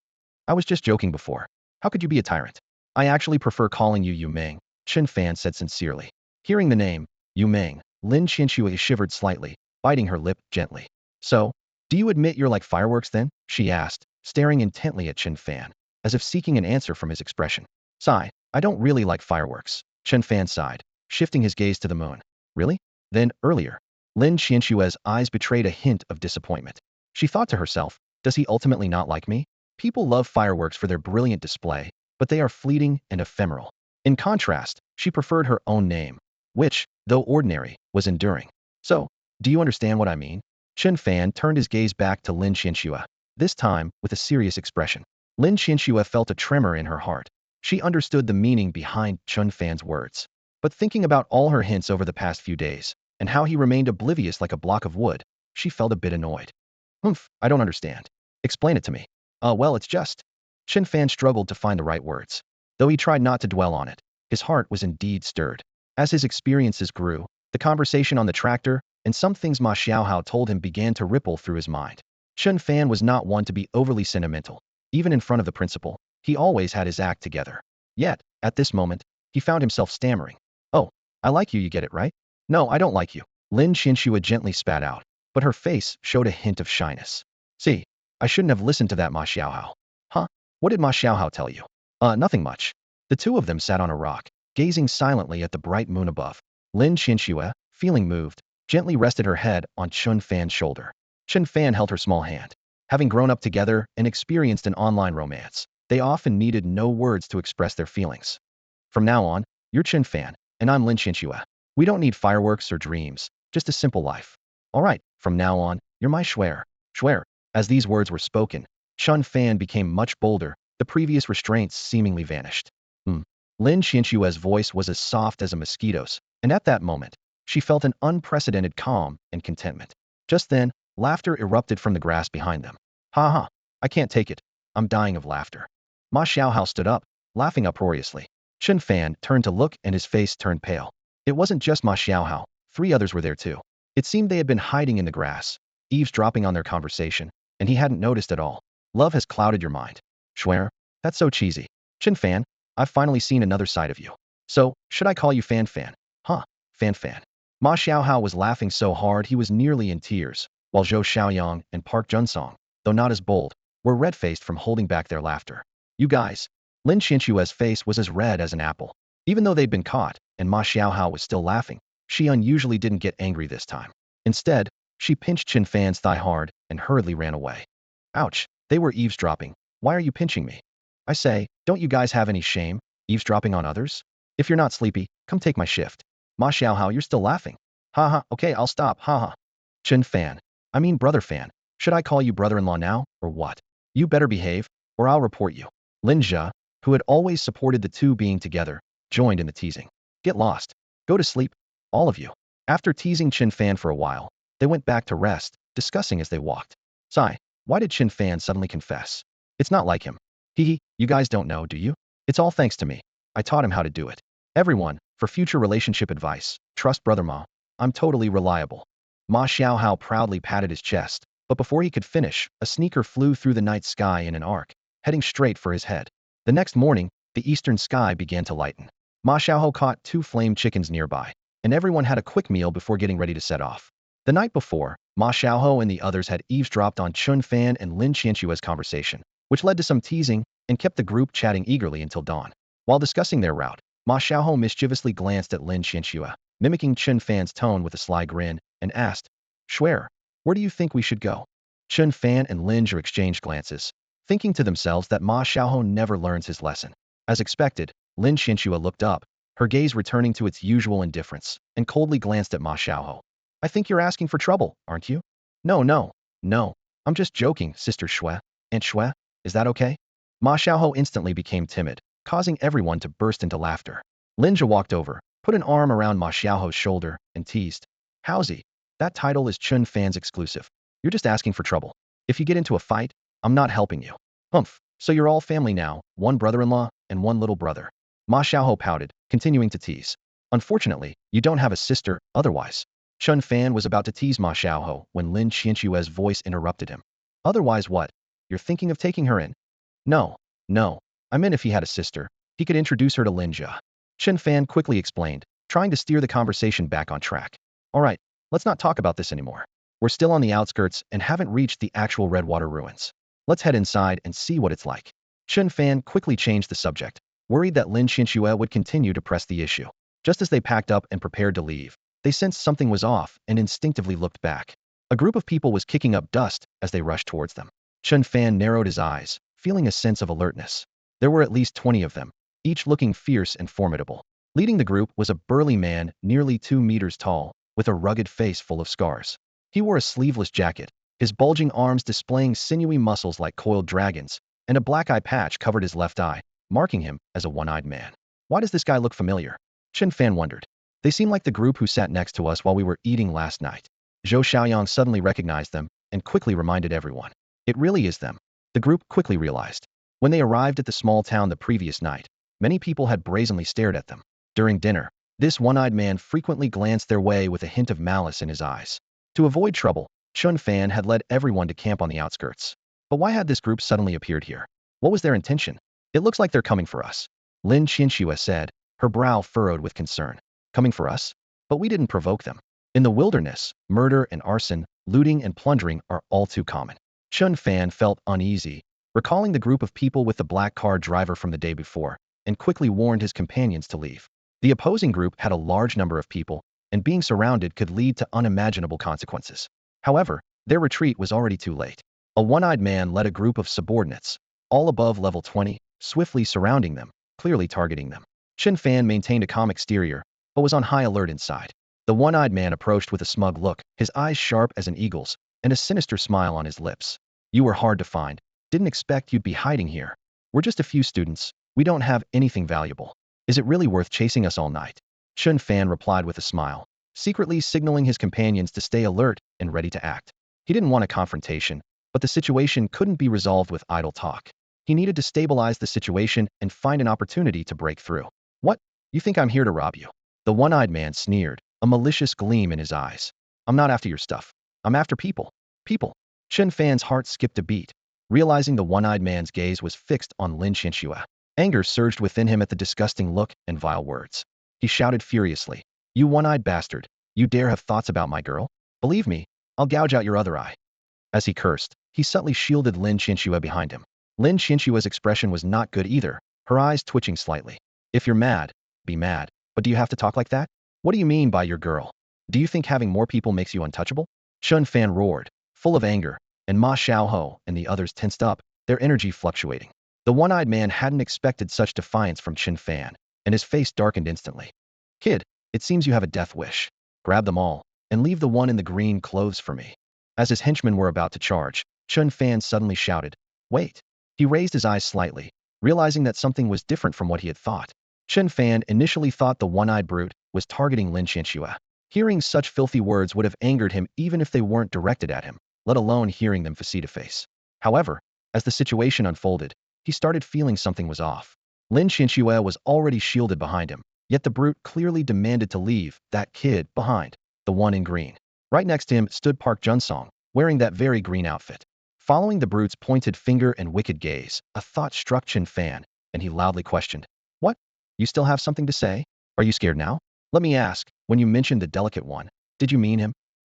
I was just joking before. How could you be a tyrant? I actually prefer calling you Yu Meng, Chen Fan said sincerely. Hearing the name, Yu Meng, Lin Qianxue shivered slightly, biting her lip gently. So, do you admit you're like fireworks then? She asked, staring intently at Chen Fan, as if seeking an answer from his expression. Sigh, I don't really like fireworks, Chen Fan sighed, shifting his gaze to the moon. Really? Then, earlier. Lin Qianxue's eyes betrayed a hint of disappointment. She thought to herself, does he ultimately not like me? People love fireworks for their brilliant display, but they are fleeting and ephemeral. In contrast, she preferred her own name, which, though ordinary, was enduring. So, do you understand what I mean? Chen Fan turned his gaze back to Lin Qianxue, this time with a serious expression. Lin Qianxue felt a tremor in her heart. She understood the meaning behind Chen Fan's words. But thinking about all her hints over the past few days, and how he remained oblivious like a block of wood, she felt a bit annoyed. I don't understand. Explain it to me. Well, it's just. Chen Fan struggled to find the right words. Though he tried not to dwell on it, his heart was indeed stirred. As his experiences grew, the conversation on the tractor, and some things Ma Xiaohao told him began to ripple through his mind. Chen Fan was not one to be overly sentimental. Even in front of the principal, he always had his act together. Yet, at this moment, he found himself stammering. Oh, I like you get it, right? No, I don't like you. Lin Qianxue gently spat out, but her face showed a hint of shyness. See, I shouldn't have listened to that Ma Xiaohao. Huh? What did Ma Xiaohao tell you? Nothing much. The two of them sat on a rock, gazing silently at the bright moon above. Lin Qianxue, feeling moved, gently rested her head on Chen Fan's shoulder. Chen Fan held her small hand. Having grown up together and experienced an online romance, they often needed no words to express their feelings. From now on, you're Chen Fan, and I'm Lin Qianxue. We don't need fireworks or dreams, just a simple life. All right, from now on, you're my Schwer. Schwer. As these words were spoken, Chen Fan became much bolder, the previous restraints seemingly vanished. Lin Qianxue's voice was as soft as a mosquito's, and at that moment, she felt an unprecedented calm and contentment. Just then, laughter erupted from the grass behind them. Ha ha, I can't take it. I'm dying of laughter. Ma Xiaohao stood up, laughing uproariously. Chen Fan turned to look and his face turned pale. It wasn't just Ma Xiaohao, 3 others were there too. It seemed they had been hiding in the grass, eavesdropping on their conversation, and he hadn't noticed at all. Love has clouded your mind. Schwer, that's so cheesy. Chen Fan, I've finally seen another side of you. So, should I call you Fan Fan? Huh, Fan Fan. Ma Xiaohao was laughing so hard he was nearly in tears, while Zhou Xiaoyang and Park Junsong, though not as bold, were red-faced from holding back their laughter. You guys. Lin Qianxue's face was as red as an apple. Even though they'd been caught, and Ma Xiaohao was still laughing, she unusually didn't get angry this time. Instead, she pinched Chen Fan's thigh hard and hurriedly ran away. Ouch, they were eavesdropping. Why are you pinching me? I say, don't you guys have any shame, eavesdropping on others? If you're not sleepy, come take my shift. Ma Xiaohao, you're still laughing. Ha ha, okay, I'll stop, ha ha. Chen Fan. I mean brother Fan. Should I call you brother-in-law now, or what? You better behave, or I'll report you. Lin Zhe, who had always supported the two being together, joined in the teasing. Get lost. Go to sleep. All of you. After teasing Chen Fan for a while, they went back to rest, discussing as they walked. Sigh, why did Chen Fan suddenly confess? It's not like him. Hee, you guys don't know, do you? It's all thanks to me. I taught him how to do it. Everyone, for future relationship advice, trust brother Ma. I'm totally reliable. Ma Xiaohao proudly patted his chest, But before he could finish, a sneaker flew through the night sky in an arc, heading straight for his head. The next morning, the eastern sky began to lighten. Ma Xiaohou caught 2 flame chickens nearby, and everyone had a quick meal before getting ready to set off. The night before, Ma Xiaohou and the others had eavesdropped on Chen Fan and Lin Qianxue's conversation, which led to some teasing and kept the group chatting eagerly until dawn. While discussing their route, Ma Xiaohou mischievously glanced at Lin Qianxue, mimicking Chen Fan's tone with a sly grin, and asked, "Shuer, where do you think we should go?" Chen Fan and Lin Zhe exchanged glances, thinking to themselves that Ma Xiaohou never learns his lesson. As expected, Lin Qianxue looked up, her gaze returning to its usual indifference, and coldly glanced at Ma Xiaohou. "I think you're asking for trouble, aren't you?" No. I'm just joking, Sister Shui. Aunt Shui, is that okay?" Ma Xiaohou instantly became timid, causing everyone to burst into laughter. Lin Zhe walked over, put an arm around Ma Xiaohou's shoulder, and teased, "Howsy, that title is Chen Fan's exclusive. You're just asking for trouble. If you get into a fight, I'm not helping you." "Humph, so you're all family now, one brother-in-law and one little brother." Ma Xiaohou pouted, continuing to tease. "Unfortunately, you don't have a sister, otherwise." Chen Fan was about to tease Ma Xiaohou when Lin Qianxue's voice interrupted him. "Otherwise what? You're thinking of taking her in?" No. I meant if he had a sister, he could introduce her to Lin Zhe." Chen Fan quickly explained, trying to steer the conversation back on track. "All right, let's not talk about this anymore. We're still on the outskirts and haven't reached the actual Redwater ruins. Let's head inside and see what it's like." Chen Fan quickly changed the subject, worried that Lin Qianxue would continue to press the issue. Just as they packed up and prepared to leave, they sensed something was off and instinctively looked back. A group of people was kicking up dust as they rushed towards them. Chen Fan narrowed his eyes, feeling a sense of alertness. There were at least 20 of them, each looking fierce and formidable. Leading the group was a burly man nearly 2 meters tall, with a rugged face full of scars. He wore a sleeveless jacket, his bulging arms displaying sinewy muscles like coiled dragons, and a black eye patch covered his left eye, marking him as a one-eyed man. "Why does this guy look familiar?" Chen Fan wondered. "They seem like the group who sat next to us while we were eating last night." Zhou Xiaoyang suddenly recognized them and quickly reminded everyone. It really is them. The group quickly realized. When they arrived at the small town the previous night, many people had brazenly stared at them. During dinner, this one-eyed man frequently glanced their way with a hint of malice in his eyes. To avoid trouble, Chen Fan had led everyone to camp on the outskirts. But why had this group suddenly appeared here? What was their intention? "It looks like they're coming for us," Lin Qianxue said, her brow furrowed with concern. "Coming for us? But we didn't provoke them." In the wilderness, murder and arson, looting and plundering are all too common. Chen Fan felt uneasy, recalling the group of people with the black car driver from the day before, and quickly warned his companions to leave. The opposing group had a large number of people, and being surrounded could lead to unimaginable consequences. However, their retreat was already too late. A one-eyed man led a group of subordinates, all above level 20, swiftly surrounding them, clearly targeting them. Chen Fan maintained a calm exterior, but was on high alert inside. The one-eyed man approached with a smug look, his eyes sharp as an eagle's, and a sinister smile on his lips. "You were hard to find. Didn't expect you'd be hiding here. We're just a few students. We don't have anything valuable. Is it really worth chasing us all night?" Chen Fan replied with a smile, secretly signaling his companions to stay alert and ready to act. He didn't want a confrontation, but the situation couldn't be resolved with idle talk. He needed to stabilize the situation and find an opportunity to break through. "What? You think I'm here to rob you?" The one-eyed man sneered, a malicious gleam in his eyes. "I'm not after your stuff. I'm after people. People." Chen Fan's heart skipped a beat, realizing the one-eyed man's gaze was fixed on Lin Qianxue. Anger surged within him at the disgusting look and vile words. He shouted furiously, "You one-eyed bastard, you dare have thoughts about my girl? Believe me, I'll gouge out your other eye." As he cursed, he subtly shielded Lin Qianxue behind him. Lin Qianxue's expression was not good either, her eyes twitching slightly. "If you're mad, be mad, but do you have to talk like that? What do you mean by your girl? Do you think having more people makes you untouchable?" Chen Fan roared, full of anger, and Ma Xiaohou and the others tensed up, their energy fluctuating. The one-eyed man hadn't expected such defiance from Chen Fan, and his face darkened instantly. "Kid, it seems you have a death wish. Grab them all, and leave the one in the green clothes for me." As his henchmen were about to charge, Chen Fan suddenly shouted, "Wait." He raised his eyes slightly, realizing that something was different from what he had thought. Chen Fan initially thought the one-eyed brute was targeting Lin Qianxue. Hearing such filthy words would have angered him even if they weren't directed at him, let alone hearing them face to face. However, as the situation unfolded, he started feeling something was off. Lin Qianxue was already shielded behind him, yet the brute clearly demanded to leave that kid behind, the one in green. Right next to him stood Park Junsong, wearing that very green outfit. Following the brute's pointed finger and wicked gaze, a thought struck Chen Fan, and he loudly questioned, "What? You still have something to say? Are you scared now? Let me ask, when you mentioned the delicate one, did you mean him?"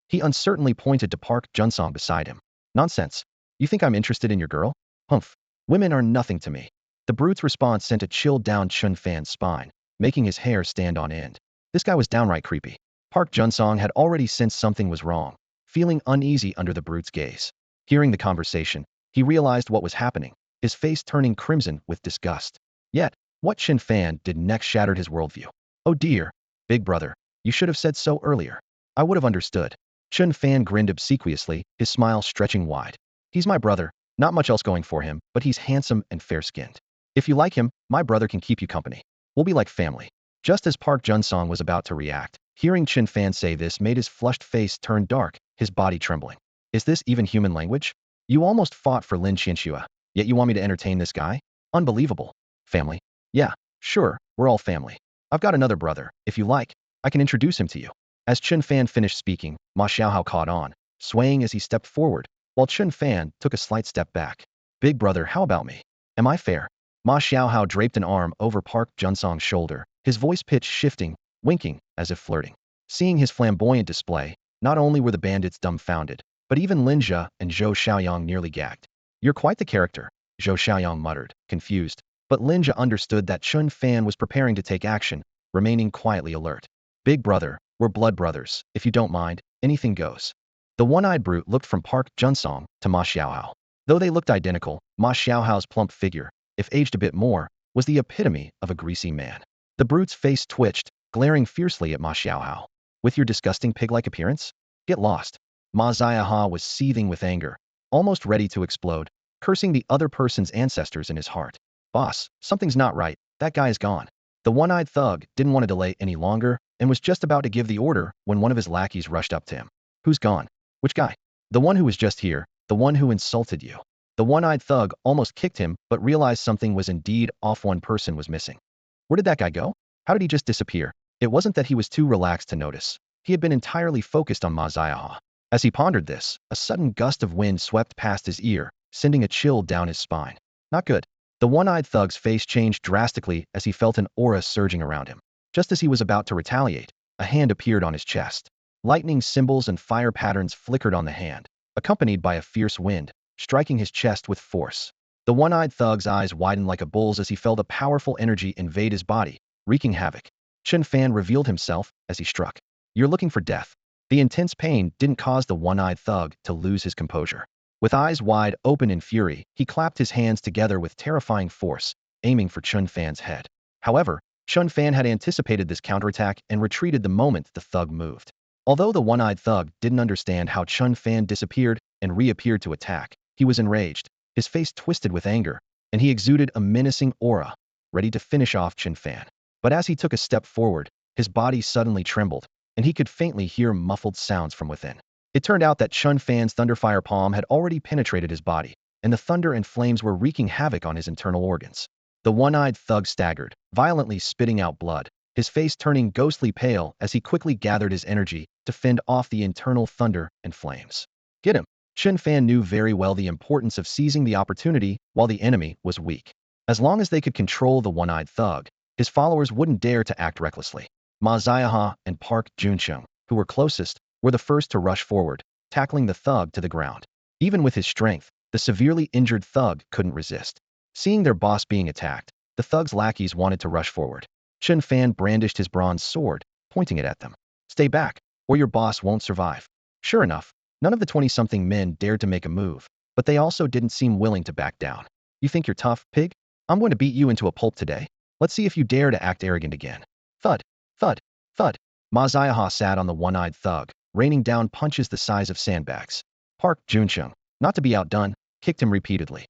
He uncertainly pointed to Park Junsong beside him. "Nonsense. You think I'm interested in your girl? Humph. Women are nothing to me." The brute's response sent a chill down Chen Fan's spine, making his hair stand on end. This guy was downright creepy. Park Junsong had already sensed something was wrong, feeling uneasy under the brute's gaze. Hearing the conversation, he realized what was happening, his face turning crimson with disgust. Yet, what Chen Fan did next shattered his worldview. "Oh dear, big brother, you should have said so earlier. I would have understood." Chen Fan grinned obsequiously, his smile stretching wide. "He's my brother, not much else going for him, but he's handsome and fair-skinned. If you like him, my brother can keep you company. We'll be like family." Just as Park Junsong was about to react, hearing Chen Fan say this made his flushed face turn dark, his body trembling. "Is this even human language? You almost fought for Lin Qianxue, yet you want me to entertain this guy? Unbelievable. Family? Yeah, sure, we're all family. I've got another brother. If you like, I can introduce him to you." As Chen Fan finished speaking, Ma Xiaohao caught on, swaying as he stepped forward, while Chen Fan took a slight step back. "Big brother, how about me? Am I fair?" Ma Xiaohao draped an arm over Park Junsong's shoulder, his voice pitch shifting, winking, as if flirting. Seeing his flamboyant display, not only were the bandits dumbfounded, but even Lin Jia and Zhou Xiaoyang nearly gagged. "You're quite the character," Zhou Xiaoyang muttered, confused, but Lin Jia understood that Chen Fan was preparing to take action, remaining quietly alert. "Big brother, we're blood brothers. If you don't mind, anything goes." The one-eyed brute looked from Park Junsong to Ma Xiaohao. Though they looked identical, Ma Xiaohao's plump figure, if aged a bit more, was the epitome of a greasy man. The brute's face twitched, glaring fiercely at Ma Xiaohao. "With your disgusting pig-like appearance? Get lost." Ma Xiaohao was seething with anger, almost ready to explode, cursing the other person's ancestors in his heart. "Boss, something's not right. That guy is gone." The one-eyed thug didn't want to delay any longer and was just about to give the order when one of his lackeys rushed up to him. "Who's gone? Which guy?" "The one who was just here, the one who insulted you." The one-eyed thug almost kicked him but realized something was indeed off. One person was missing. Where did that guy go? How did he just disappear? It wasn't that he was too relaxed to notice. He had been entirely focused on Ma Xiaohao. As he pondered this, a sudden gust of wind swept past his ear, sending a chill down his spine. Not good. The one-eyed thug's face changed drastically as he felt an aura surging around him. Just as he was about to retaliate, a hand appeared on his chest. Lightning symbols and fire patterns flickered on the hand, accompanied by a fierce wind, striking his chest with force. The one-eyed thug's eyes widened like a bull's as he felt a powerful energy invade his body, wreaking havoc. Chen Fan revealed himself as he struck. "You're looking for death." The intense pain didn't cause the one-eyed thug to lose his composure. With eyes wide open in fury, he clapped his hands together with terrifying force, aiming for Chen Fan's head. However, Chen Fan had anticipated this counterattack and retreated the moment the thug moved. Although the one-eyed thug didn't understand how Chen Fan disappeared and reappeared to attack, he was enraged, his face twisted with anger, and he exuded a menacing aura, ready to finish off Chen Fan. But as he took a step forward, his body suddenly trembled, and he could faintly hear muffled sounds from within. It turned out that Chen Fan's thunderfire palm had already penetrated his body, and the thunder and flames were wreaking havoc on his internal organs. The one-eyed thug staggered, violently spitting out blood, his face turning ghostly pale as he quickly gathered his energy to fend off the internal thunder and flames. "Get him!" Chen Fan knew very well the importance of seizing the opportunity while the enemy was weak. As long as they could control the one-eyed thug, his followers wouldn't dare to act recklessly. Ma Xiaohao and Park Juncheng, who were closest, were the first to rush forward, tackling the thug to the ground. Even with his strength, the severely injured thug couldn't resist. Seeing their boss being attacked, the thug's lackeys wanted to rush forward. Chen Fan brandished his bronze sword, pointing it at them. "Stay back, or your boss won't survive." Sure enough, none of the 20-something men dared to make a move, but they also didn't seem willing to back down. "You think you're tough, pig? I'm going to beat you into a pulp today. Let's see if you dare to act arrogant again." Thud, thud, thud. Ma Xiaohao sat on the one-eyed thug, raining down punches the size of sandbags. Park Juncheng, not to be outdone, kicked him repeatedly.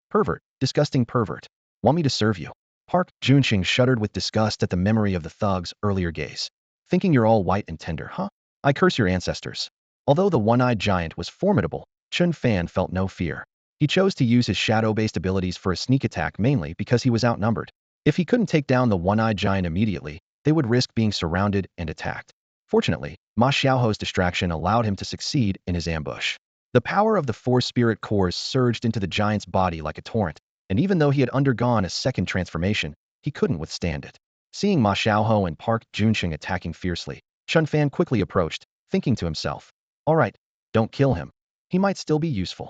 "Pervert, disgusting pervert. Want me to serve you?" Park Juncheng shuddered with disgust at the memory of the thug's earlier gaze. "Thinking you're all white and tender, huh? I curse your ancestors." Although the one-eyed giant was formidable, Chen Fan felt no fear. He chose to use his shadow-based abilities for a sneak attack mainly because he was outnumbered. If he couldn't take down the one-eyed giant immediately, they would risk being surrounded and attacked. Fortunately, Ma Xiaohao's distraction allowed him to succeed in his ambush. The power of the four spirit cores surged into the giant's body like a torrent, and even though he had undergone a second transformation, he couldn't withstand it. Seeing Ma Xiaohou and Park Junqing attacking fiercely, Chen Fan quickly approached, thinking to himself, "All right, don't kill him. He might still be useful."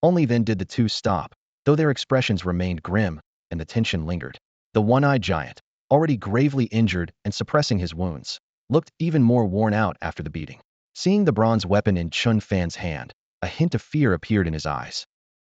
Only then did the two stop, though their expressions remained grim, and the tension lingered. The one-eyed giant, already gravely injured and suppressing his wounds, looked even more worn out after the beating. Seeing the bronze weapon in Chen Fan's hand, a hint of fear appeared in his eyes.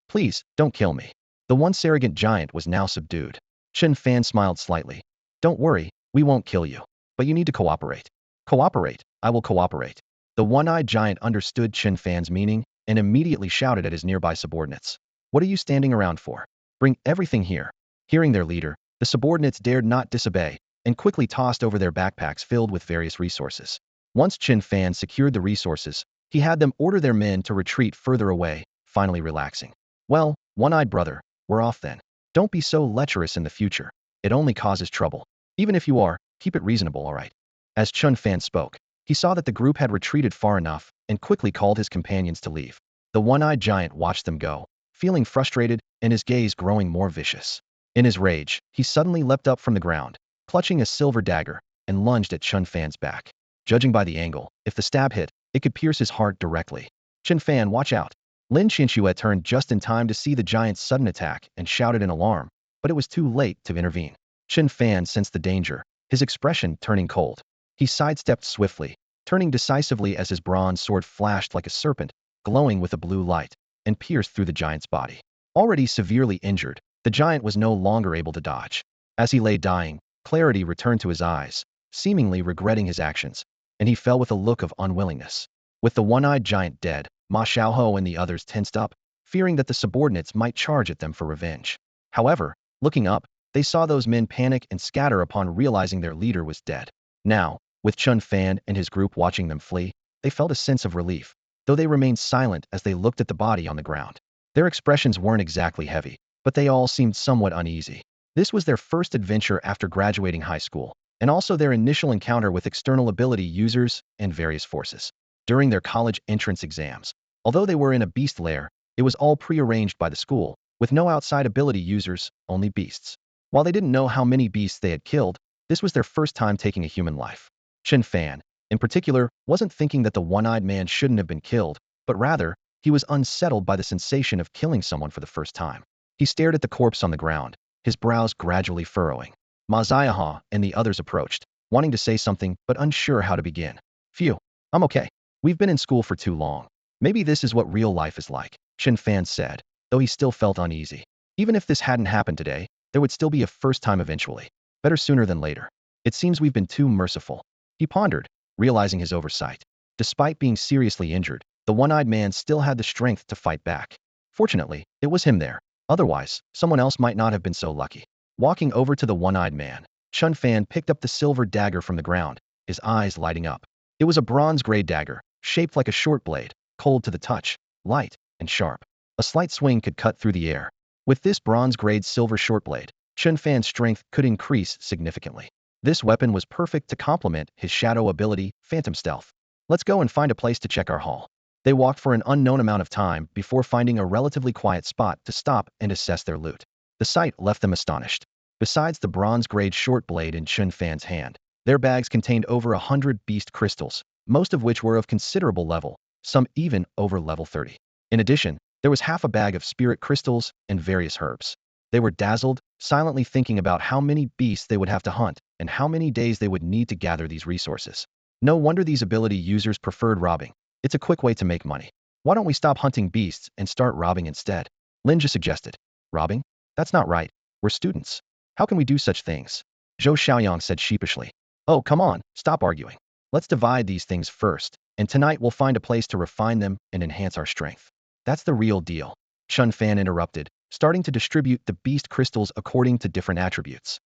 "Please, don't kill me." The once arrogant giant was now subdued. Chen Fan smiled slightly. "Don't worry, we won't kill you. But you need to cooperate." "Cooperate, I will cooperate." The one-eyed giant understood Chen Fan's meaning and immediately shouted at his nearby subordinates. "What are you standing around for? Bring everything here." Hearing their leader, the subordinates dared not disobey and quickly tossed over their backpacks filled with various resources. Once Chen Fan secured the resources, he had them order their men to retreat further away, finally relaxing. "Well, one-eyed brother, we're off then. Don't be so lecherous in the future. It only causes trouble. Even if you are, keep it reasonable, all right?" As Chen Fan spoke, he saw that the group had retreated far enough and quickly called his companions to leave. The one-eyed giant watched them go, feeling frustrated and his gaze growing more vicious. In his rage, he suddenly leapt up from the ground, clutching a silver dagger, and lunged at Chen Fan's back. Judging by the angle, if the stab hit, it could pierce his heart directly. "Chen Fan, watch out." Lin Qianxue turned just in time to see the giant's sudden attack and shouted in alarm, but it was too late to intervene. Chen Fan sensed the danger, his expression turning cold. He sidestepped swiftly, turning decisively as his bronze sword flashed like a serpent, glowing with a blue light, and pierced through the giant's body. Already severely injured, the giant was no longer able to dodge. As he lay dying, clarity returned to his eyes, seemingly regretting his actions, and he fell with a look of unwillingness. With the one-eyed giant dead, Ma Xiaohou and the others tensed up, fearing that the subordinates might charge at them for revenge. However, looking up, they saw those men panic and scatter upon realizing their leader was dead. Now, with Chen Fan and his group watching them flee, they felt a sense of relief, though they remained silent as they looked at the body on the ground. Their expressions weren't exactly heavy, but they all seemed somewhat uneasy. This was their first adventure after graduating high school, and also their initial encounter with external ability users and various forces. During their college entrance exams, although they were in a beast lair, it was all prearranged by the school, with no outside ability users, only beasts. While they didn't know how many beasts they had killed, this was their first time taking a human life. Chen Fan, in particular, wasn't thinking that the one-eyed man shouldn't have been killed, but rather, he was unsettled by the sensation of killing someone for the first time. He stared at the corpse on the ground, his brows gradually furrowing. Ma Xiaohou and the others approached, wanting to say something but unsure how to begin. "Phew, I'm okay. We've been in school for too long. Maybe this is what real life is like," Chen Fan said, though he still felt uneasy. Even if this hadn't happened today, there would still be a first time eventually. Better sooner than later. "It seems we've been too merciful." He pondered, realizing his oversight. Despite being seriously injured, the one-eyed man still had the strength to fight back. Fortunately, it was him there. Otherwise, someone else might not have been so lucky. Walking over to the one-eyed man, Chen Fan picked up the silver dagger from the ground, his eyes lighting up. It was a bronze-gray dagger, shaped like a short blade, cold to the touch, light, and sharp. A slight swing could cut through the air. With this bronze-grade silver short blade, Chen Fan's strength could increase significantly. This weapon was perfect to complement his shadow ability, Phantom Stealth. "Let's go and find a place to check our haul." They walked for an unknown amount of time before finding a relatively quiet spot to stop and assess their loot. The sight left them astonished. Besides the bronze-grade short blade in Chen Fan's hand, their bags contained over 100 beast crystals, most of which were of considerable level, some even over level 30. In addition, there was half a bag of spirit crystals and various herbs. They were dazzled, silently thinking about how many beasts they would have to hunt and how many days they would need to gather these resources. No wonder these ability users preferred robbing. It's a quick way to make money. "Why don't we stop hunting beasts and start robbing instead?" Linja suggested. "Robbing? That's not right. We're students. How can we do such things?" Zhou Xiaoyang said sheepishly. "Oh, come on, stop arguing. Let's divide these things first, and tonight we'll find a place to refine them and enhance our strength. That's the real deal." Chen Fan interrupted, starting to distribute the beast crystals according to different attributes.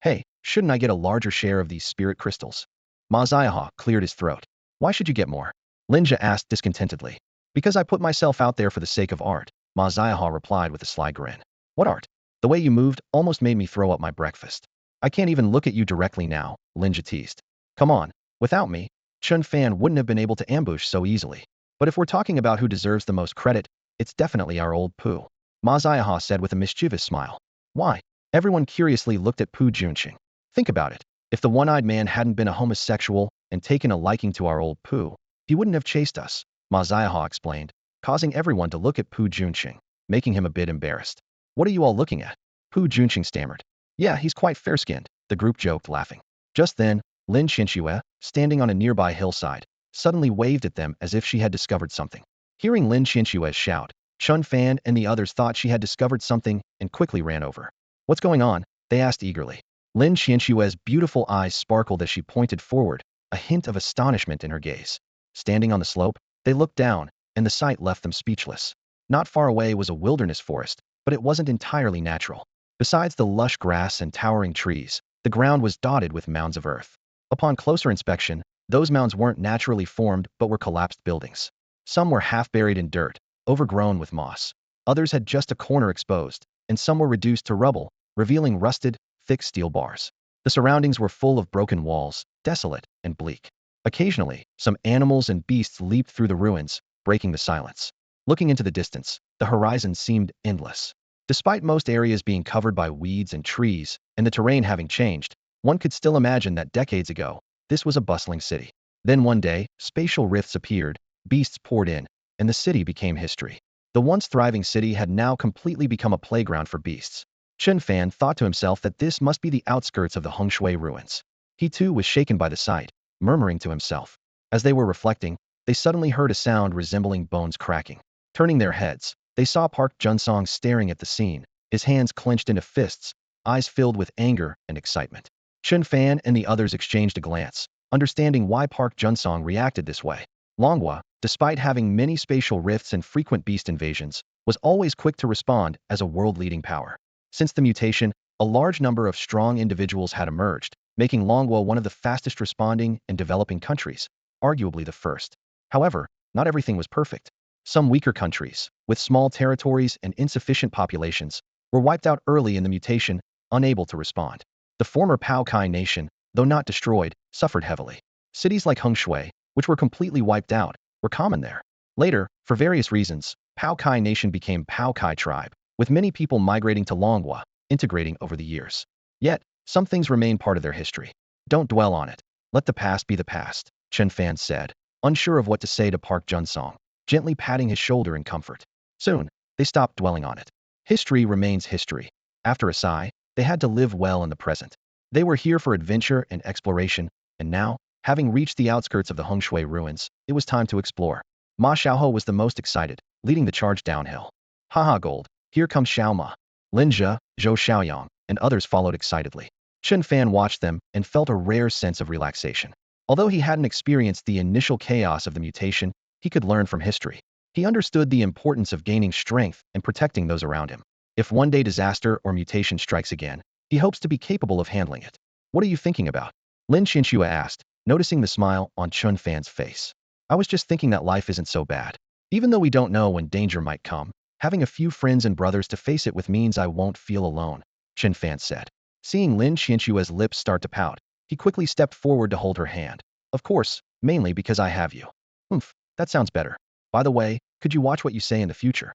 "Hey, shouldn't I get a larger share of these spirit crystals?" Ma Xiaohou cleared his throat. "Why should you get more?" Linja asked discontentedly. "Because I put myself out there for the sake of art," Ma Xiaohou replied with a sly grin. "What art? The way you moved almost made me throw up my breakfast." "I can't even look at you directly now," Linja teased. "Come on, without me, Chen Fan wouldn't have been able to ambush so easily." But if we're talking about who deserves the most credit, it's definitely our old Pooh. Ma Xiaohua said with a mischievous smile. Why? Everyone curiously looked at Pu Junqing. Think about it. If the one-eyed man hadn't been a homosexual and taken a liking to our old Pu, he wouldn't have chased us, Ma Xiaohua explained, causing everyone to look at Pu Junqing, making him a bit embarrassed. What are you all looking at? Pu Junqing stammered. Yeah, he's quite fair-skinned, the group joked, laughing. Just then, Lin Qianxue, standing on a nearby hillside, suddenly waved at them as if she had discovered something. Hearing Lin Qianxue shout, Chen Fan and the others thought she had discovered something and quickly ran over. What's going on? They asked eagerly. Lin Qianxue's beautiful eyes sparkled as she pointed forward, a hint of astonishment in her gaze. Standing on the slope, they looked down, and the sight left them speechless. Not far away was a wilderness forest, but it wasn't entirely natural. Besides the lush grass and towering trees, the ground was dotted with mounds of earth. Upon closer inspection, those mounds weren't naturally formed but were collapsed buildings. Some were half buried in dirt, overgrown with moss. Others had just a corner exposed, and some were reduced to rubble, revealing rusted, thick steel bars. The surroundings were full of broken walls, desolate and bleak. Occasionally, some animals and beasts leaped through the ruins, breaking the silence. Looking into the distance, the horizon seemed endless. Despite most areas being covered by weeds and trees, and the terrain having changed, one could still imagine that decades ago, this was a bustling city. Then one day, spatial rifts appeared, beasts poured in, and the city became history. The once thriving city had now completely become a playground for beasts. Chen Fan thought to himself that this must be the outskirts of the Hengshui ruins. He too was shaken by the sight, murmuring to himself. As they were reflecting, they suddenly heard a sound resembling bones cracking. Turning their heads, they saw Park Junsong staring at the scene, his hands clenched into fists, eyes filled with anger and excitement. Chen Fan and the others exchanged a glance, understanding why Park Junsong reacted this way. Longhua, despite having many spatial rifts and frequent beast invasions, was always quick to respond as a world-leading power. Since the mutation, a large number of strong individuals had emerged, making Longhua one of the fastest responding and developing countries, arguably the first. However, not everything was perfect. Some weaker countries, with small territories and insufficient populations, were wiped out early in the mutation, unable to respond. The former Pao Kai nation, though not destroyed, suffered heavily. Cities like Hengshui, which were completely wiped out, were common there. Later, for various reasons, Pao Kai nation became Pao Kai tribe, with many people migrating to Longhua, integrating over the years. Yet, some things remain part of their history. Don't dwell on it. Let the past be the past, Chen Fan said, unsure of what to say to Park Junsong, gently patting his shoulder in comfort. Soon, they stopped dwelling on it. History remains history. After a sigh, they had to live well in the present. They were here for adventure and exploration, and now, having reached the outskirts of the Hengshui ruins, it was time to explore. Ma Xiaohou was the most excited, leading the charge downhill. Haha gold, here comes Xiao Ma. Lin Zhe, Zhou Xiaoyang, and others followed excitedly. Chen Fan watched them and felt a rare sense of relaxation. Although he hadn't experienced the initial chaos of the mutation, he could learn from history. He understood the importance of gaining strength and protecting those around him. If one day disaster or mutation strikes again, he hopes to be capable of handling it. What are you thinking about? Lin Qianxue asked, noticing the smile on Chen Fan's face. I was just thinking that life isn't so bad. Even though we don't know when danger might come, having a few friends and brothers to face it with means I won't feel alone, Chen Fan said. Seeing Lin Qianxue's lips start to pout, he quickly stepped forward to hold her hand. Of course, mainly because I have you. Oomph, that sounds better. By the way, could you watch what you say in the future?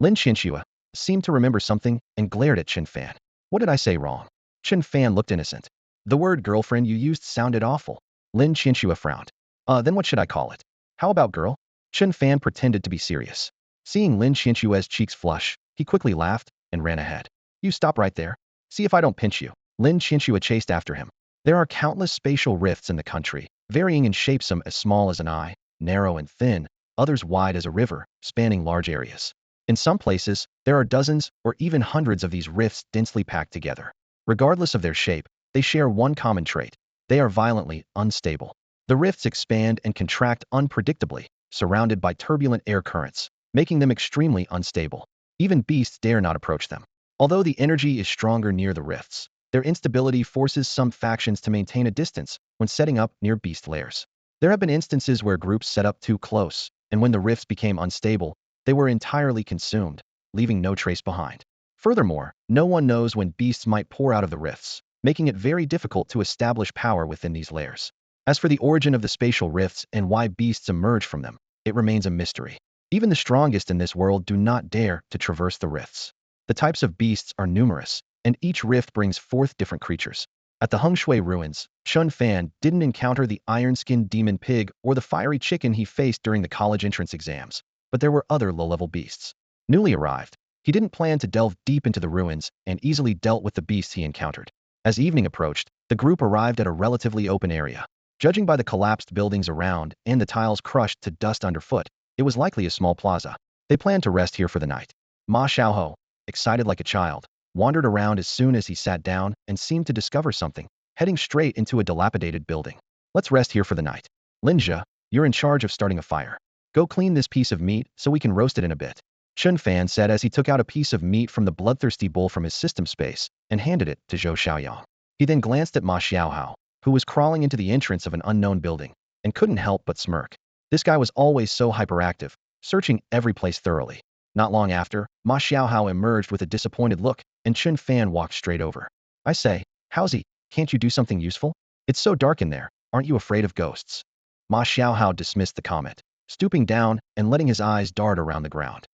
Lin Qianxue seemed to remember something and glared at Chen Fan. What did I say wrong? Chen Fan looked innocent. The word girlfriend you used sounded awful. Lin Qianxue frowned. Then what should I call it? How about girl? Chen Fan pretended to be serious. Seeing Lin Qianxue's cheeks flush, he quickly laughed and ran ahead. You stop right there. See if I don't pinch you. Lin Qianxue chased after him. There are countless spatial rifts in the country, varying in shape, some as small as an eye, narrow and thin, others wide as a river, spanning large areas. In some places, there are dozens or even hundreds of these rifts densely packed together. Regardless of their shape, they share one common trait. They are violently unstable. The rifts expand and contract unpredictably, surrounded by turbulent air currents, making them extremely unstable. Even beasts dare not approach them. Although the energy is stronger near the rifts, their instability forces some factions to maintain a distance when setting up near beast lairs. There have been instances where groups set up too close, and when the rifts became unstable, they were entirely consumed, leaving no trace behind. Furthermore, no one knows when beasts might pour out of the rifts, making it very difficult to establish power within these lairs. As for the origin of the spatial rifts and why beasts emerge from them, it remains a mystery. Even the strongest in this world do not dare to traverse the rifts. The types of beasts are numerous, and each rift brings forth different creatures. At the Hengshui ruins, Chen Fan didn't encounter the iron-skinned demon pig or the fiery chicken he faced during the college entrance exams, but there were other low-level beasts. Newly arrived, he didn't plan to delve deep into the ruins and easily dealt with the beasts he encountered. As evening approached, the group arrived at a relatively open area. Judging by the collapsed buildings around and the tiles crushed to dust underfoot, it was likely a small plaza. They planned to rest here for the night. Ma Xiaohou, excited like a child, wandered around as soon as he sat down and seemed to discover something, heading straight into a dilapidated building. Let's rest here for the night. Linja, you're in charge of starting a fire. Go clean this piece of meat so we can roast it in a bit. Chen Fan said as he took out a piece of meat from the bloodthirsty bowl from his system space and handed it to Zhou Xiaoyang. He then glanced at Ma Xiaohou, who was crawling into the entrance of an unknown building, and couldn't help but smirk. This guy was always so hyperactive, searching every place thoroughly. Not long after, Ma Xiaohou emerged with a disappointed look, and Chen Fan walked straight over. I say, how's he? Can't you do something useful? It's so dark in there, aren't you afraid of ghosts? Ma Xiaohou dismissed the comment, stooping down and letting his eyes dart around the ground.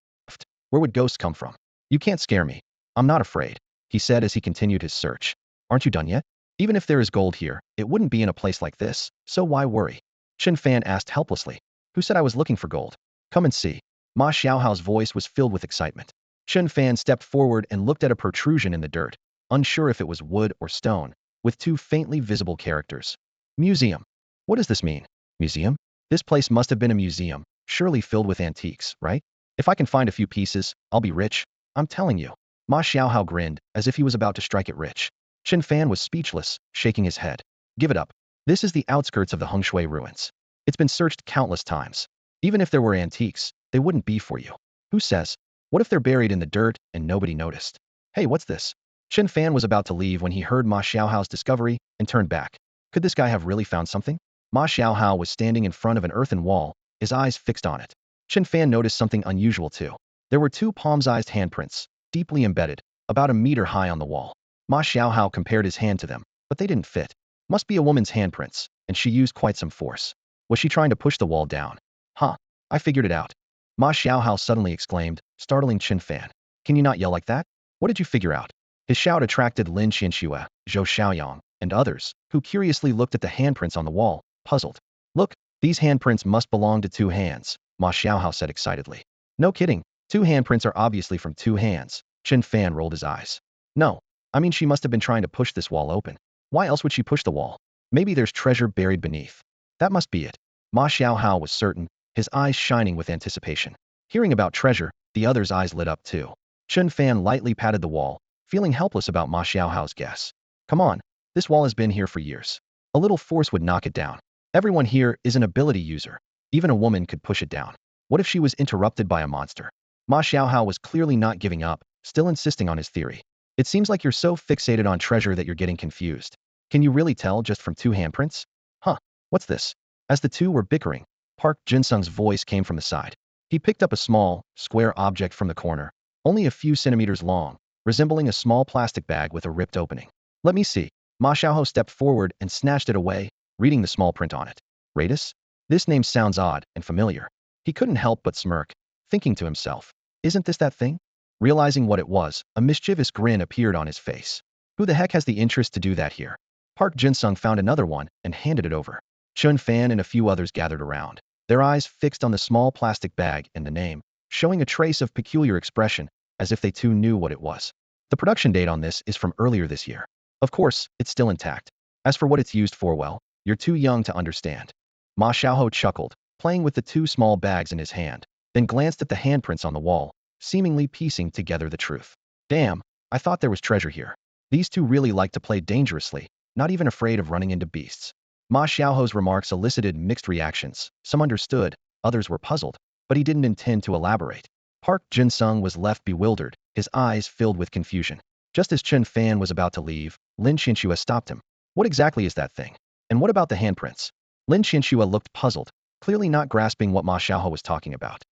Where would ghosts come from? You can't scare me. I'm not afraid, he said as he continued his search. Aren't you done yet? Even if there is gold here, it wouldn't be in a place like this, so why worry? Chen Fan asked helplessly. Who said I was looking for gold? Come and see. Ma Xiaohao's voice was filled with excitement. Chen Fan stepped forward and looked at a protrusion in the dirt, unsure if it was wood or stone, with two faintly visible characters. Museum. What does this mean? Museum? This place must have been a museum, surely filled with antiques, right? If I can find a few pieces, I'll be rich. I'm telling you. Ma Xiaohao grinned, as if he was about to strike it rich. Chen Fan was speechless, shaking his head. Give it up. This is the outskirts of the Hengshui ruins. It's been searched countless times. Even if there were antiques, they wouldn't be for you. Who says? What if they're buried in the dirt and nobody noticed? Hey, what's this? Chen Fan was about to leave when he heard Ma Xiaohao's discovery and turned back. Could this guy have really found something? Ma Xiaohao was standing in front of an earthen wall, his eyes fixed on it. Chen Fan noticed something unusual too. There were two palm-sized handprints, deeply embedded, about a meter high on the wall. Ma Xiaohao compared his hand to them, but they didn't fit. Must be a woman's handprints, and she used quite some force. Was she trying to push the wall down? Huh, I figured it out. Ma Xiaohao suddenly exclaimed, startling Chen Fan. Can you not yell like that? What did you figure out? His shout attracted Lin Xianxue, Zhou Xiaoyang, and others, who curiously looked at the handprints on the wall, puzzled. Look, these handprints must belong to two hands, Ma Xiaohao said excitedly. No kidding, two handprints are obviously from two hands. Chen Fan rolled his eyes. No, I mean she must have been trying to push this wall open. Why else would she push the wall? Maybe there's treasure buried beneath. That must be it. Ma Xiaohao was certain, his eyes shining with anticipation. Hearing about treasure, the other's eyes lit up too. Chen Fan lightly patted the wall, feeling helpless about Ma Xiaohao's guess. Come on, this wall has been here for years. A little force would knock it down. Everyone here is an ability user. Even a woman could push it down. What if she was interrupted by a monster? Ma Xiaohao was clearly not giving up, still insisting on his theory. It seems like you're so fixated on treasure that you're getting confused. Can you really tell just from two handprints? Huh, what's this? As the two were bickering, Park Jinsung's voice came from the side. He picked up a small, square object from the corner, only a few centimeters long, resembling a small plastic bag with a ripped opening. Let me see. Ma Xiaohao stepped forward and snatched it away, reading the small print on it. Radis? This name sounds odd and familiar. He couldn't help but smirk, thinking to himself, isn't this that thing? Realizing what it was, a mischievous grin appeared on his face. Who the heck has the interest to do that here? Park Jinsung found another one and handed it over. Chen Fan and a few others gathered around, their eyes fixed on the small plastic bag and the name, showing a trace of peculiar expression, as if they too knew what it was. The production date on this is from earlier this year. Of course, it's still intact. As for what it's used for, well, you're too young to understand. Ma Xiaohou chuckled, playing with the two small bags in his hand, then glanced at the handprints on the wall, seemingly piecing together the truth. Damn, I thought there was treasure here. These two really like to play dangerously, not even afraid of running into beasts. Ma Xiaohou's remarks elicited mixed reactions. Some understood, others were puzzled, but he didn't intend to elaborate. Park Jinsung was left bewildered, his eyes filled with confusion. Just as Chen Fan was about to leave, Lin Xianxue stopped him. What exactly is that thing? And what about the handprints? Lin Xianxue looked puzzled, clearly not grasping what Ma Xiaohou was talking about.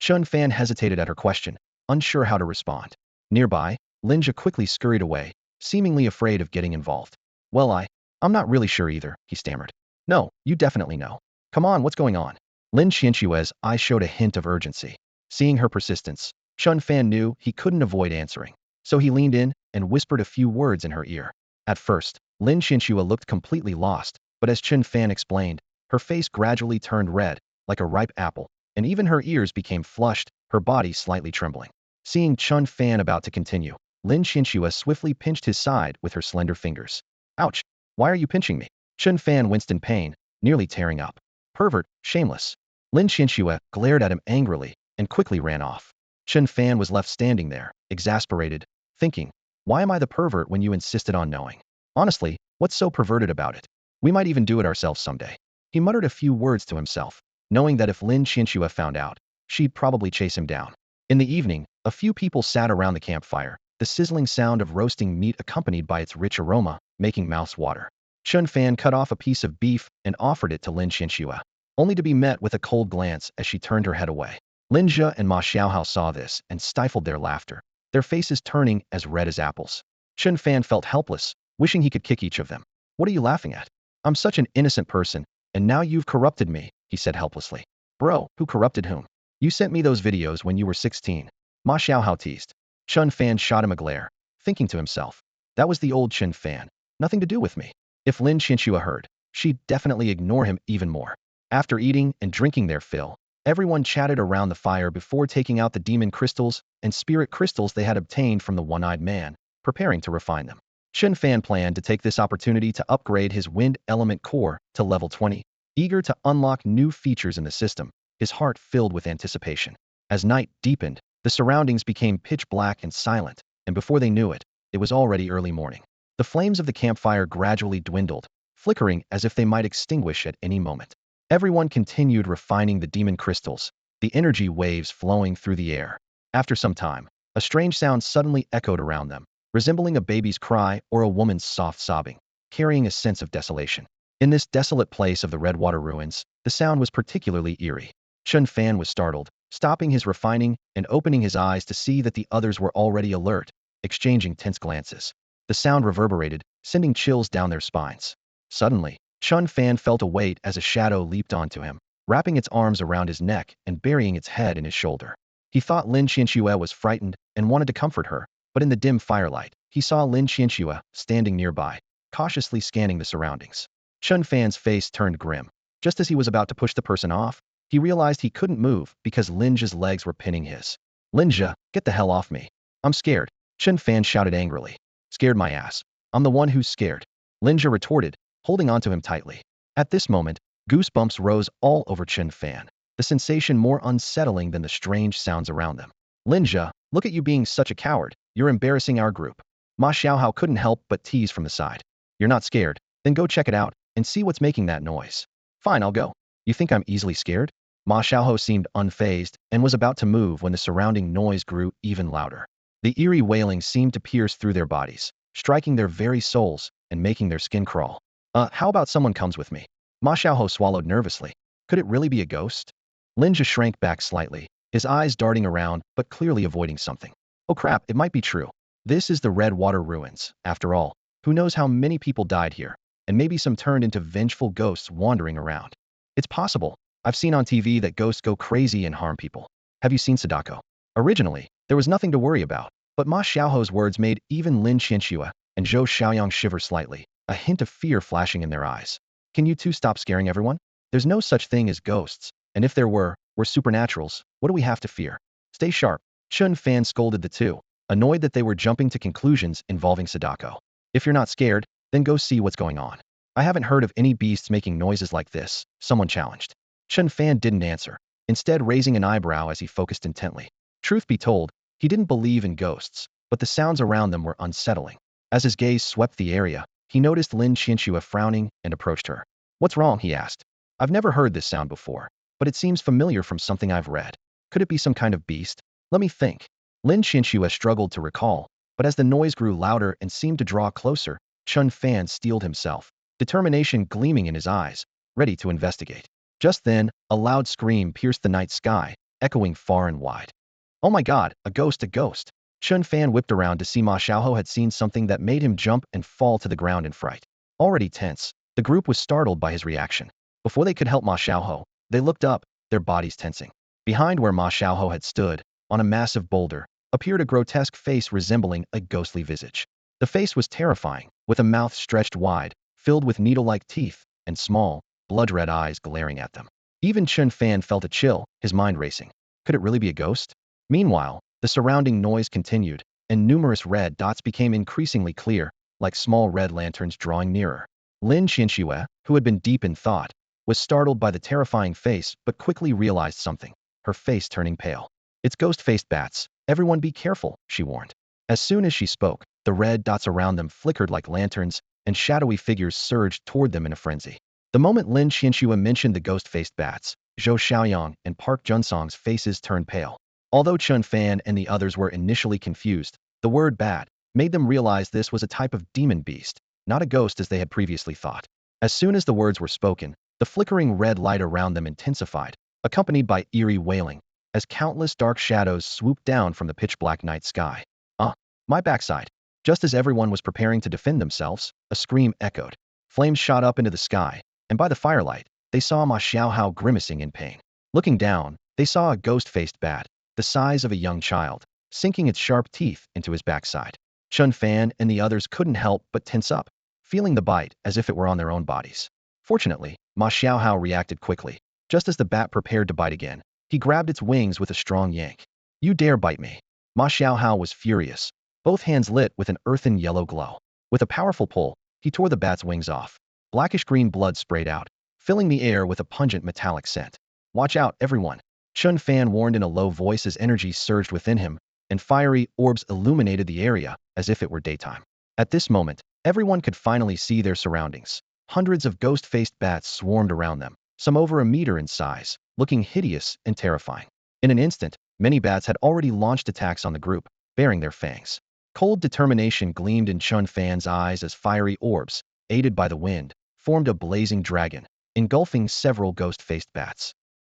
Chen Fan hesitated at her question, unsure how to respond. Nearby, Linja quickly scurried away, seemingly afraid of getting involved. Well, I'm not really sure either, he stammered. No, you definitely know. Come on, what's going on? Lin Qianxue's eyes showed a hint of urgency. Seeing her persistence, Chen Fan knew he couldn't avoid answering. So he leaned in and whispered a few words in her ear. At first, Lin Qianxue looked completely lost, but as Chen Fan explained, her face gradually turned red, like a ripe apple, and even her ears became flushed, her body slightly trembling. Seeing Chen Fan about to continue, Lin Qianxue swiftly pinched his side with her slender fingers. Ouch! Why are you pinching me? Chen Fan winced in pain, nearly tearing up. Pervert, shameless. Lin Qianxue glared at him angrily and quickly ran off. Chen Fan was left standing there, exasperated, thinking, why am I the pervert when you insisted on knowing? Honestly, what's so perverted about it? We might even do it ourselves someday. He muttered a few words to himself, knowing that if Lin Qianxue found out, she'd probably chase him down. In the evening, a few people sat around the campfire, the sizzling sound of roasting meat accompanied by its rich aroma, making mouths water. Chen Fan cut off a piece of beef and offered it to Lin Qianxue, only to be met with a cold glance as she turned her head away. Lin Zhe and Ma Xiaohao saw this and stifled their laughter, their faces turning as red as apples. Chen Fan felt helpless, wishing he could kick each of them. What are you laughing at? I'm such an innocent person, and now you've corrupted me, he said helplessly. Bro, who corrupted whom? You sent me those videos when you were 16. Ma Xiaohao teased. Chen Fan shot him a glare, thinking to himself, that was the old Chen Fan, nothing to do with me. If Lin Qianxue heard, she'd definitely ignore him even more. After eating and drinking their fill, everyone chatted around the fire before taking out the demon crystals and spirit crystals they had obtained from the one-eyed man, preparing to refine them. Chen Fan planned to take this opportunity to upgrade his wind element core to level 20, eager to unlock new features in the system, his heart filled with anticipation. As night deepened, the surroundings became pitch black and silent, and before they knew it, it was already early morning. The flames of the campfire gradually dwindled, flickering as if they might extinguish at any moment. Everyone continued refining the demon crystals, the energy waves flowing through the air. After some time, a strange sound suddenly echoed around them, resembling a baby's cry or a woman's soft sobbing, carrying a sense of desolation. In this desolate place of the Redwater ruins, the sound was particularly eerie. Chen Fan was startled, stopping his refining and opening his eyes to see that the others were already alert, exchanging tense glances. The sound reverberated, sending chills down their spines. Suddenly, Chen Fan felt a weight as a shadow leaped onto him, wrapping its arms around his neck and burying its head in his shoulder. He thought Lin Qianxue was frightened and wanted to comfort her, but in the dim firelight, he saw Lin Qianxue standing nearby, cautiously scanning the surroundings. Chen Fan's face turned grim. Just as he was about to push the person off, he realized he couldn't move because Lin Zhe's legs were pinning his. Lin Zhe, get the hell off me. I'm scared. Chen Fan shouted angrily. Scared my ass. I'm the one who's scared. Lin Zhe retorted, holding onto him tightly. At this moment, goosebumps rose all over Chen Fan, the sensation more unsettling than the strange sounds around them. Lin Zhe, look at you being such a coward. You're embarrassing our group. Ma Xiaohao couldn't help but tease from the side. You're not scared? Then go check it out and see what's making that noise. Fine, I'll go. You think I'm easily scared? Ma Xiaohao seemed unfazed and was about to move when the surrounding noise grew even louder. The eerie wailing seemed to pierce through their bodies, striking their very souls and making their skin crawl. How about someone comes with me? Ma Xiaohao swallowed nervously. Could it really be a ghost? Lin just shrank back slightly, his eyes darting around but clearly avoiding something. Oh crap, it might be true. This is the Redwater ruins, after all. Who knows how many people died here, and maybe some turned into vengeful ghosts wandering around. It's possible. I've seen on TV that ghosts go crazy and harm people. Have you seen Sadako? Originally, there was nothing to worry about, but Ma Xiaohao's words made even Lin Qianxue and Zhou Xiaoyang shiver slightly, a hint of fear flashing in their eyes. Can you two stop scaring everyone? There's no such thing as ghosts, and if there were, we're supernaturals. What do we have to fear? Stay sharp. Chen Fan scolded the two, annoyed that they were jumping to conclusions involving Sadako. If you're not scared, then go see what's going on. I haven't heard of any beasts making noises like this, someone challenged. Chen Fan didn't answer, instead raising an eyebrow as he focused intently. Truth be told, he didn't believe in ghosts, but the sounds around them were unsettling. As his gaze swept the area, he noticed Lin Qianxue frowning and approached her. What's wrong? He asked. I've never heard this sound before, but it seems familiar from something I've read. Could it be some kind of beast? Let me think. Lin Qianxue struggled to recall, but as the noise grew louder and seemed to draw closer, Chen Fan steeled himself, determination gleaming in his eyes, ready to investigate. Just then, a loud scream pierced the night sky, echoing far and wide. Oh my god, a ghost, a ghost! Chen Fan whipped around to see Ma Xiaohao had seen something that made him jump and fall to the ground in fright. Already tense, the group was startled by his reaction. Before they could help Ma Xiaohao, they looked up, their bodies tensing. Behind where Ma Xiaohou had stood, on a massive boulder, appeared a grotesque face resembling a ghostly visage. The face was terrifying, with a mouth stretched wide, filled with needle-like teeth, and small, blood-red eyes glaring at them. Even Chen Fan felt a chill, his mind racing. Could it really be a ghost? Meanwhile, the surrounding noise continued, and numerous red dots became increasingly clear, like small red lanterns drawing nearer. Lin Qianxue, who had been deep in thought, was startled by the terrifying face but quickly realized something, her face turning pale. It's ghost-faced bats. Everyone be careful, she warned. As soon as she spoke, the red dots around them flickered like lanterns, and shadowy figures surged toward them in a frenzy. The moment Lin Qianxue mentioned the ghost-faced bats, Zhou Xiaoyang and Park Junsong's faces turned pale. Although Chen Fan and the others were initially confused, the word bat made them realize this was a type of demon beast, not a ghost as they had previously thought. As soon as the words were spoken, the flickering red light around them intensified, accompanied by eerie wailing, as countless dark shadows swooped down from the pitch-black night sky. My backside. Just as everyone was preparing to defend themselves, a scream echoed. Flames shot up into the sky, and by the firelight, they saw Ma Xiaohao grimacing in pain. Looking down, they saw a ghost-faced bat, the size of a young child, sinking its sharp teeth into his backside. Chen Fan and the others couldn't help but tense up, feeling the bite as if it were on their own bodies. Fortunately, Ma Xiaohao reacted quickly. Just as the bat prepared to bite again, he grabbed its wings with a strong yank. You dare bite me. Ma Xiaohao was furious, both hands lit with an earthen yellow glow. With a powerful pull, he tore the bat's wings off. Blackish-green blood sprayed out, filling the air with a pungent metallic scent. Watch out, everyone. Chen Fan warned in a low voice as energy surged within him, and fiery orbs illuminated the area as if it were daytime. At this moment, everyone could finally see their surroundings. Hundreds of ghost-faced bats swarmed around them, some over a meter in size, looking hideous and terrifying. In an instant, many bats had already launched attacks on the group, baring their fangs. Cold determination gleamed in Chen Fan's eyes as fiery orbs, aided by the wind, formed a blazing dragon, engulfing several ghost-faced bats.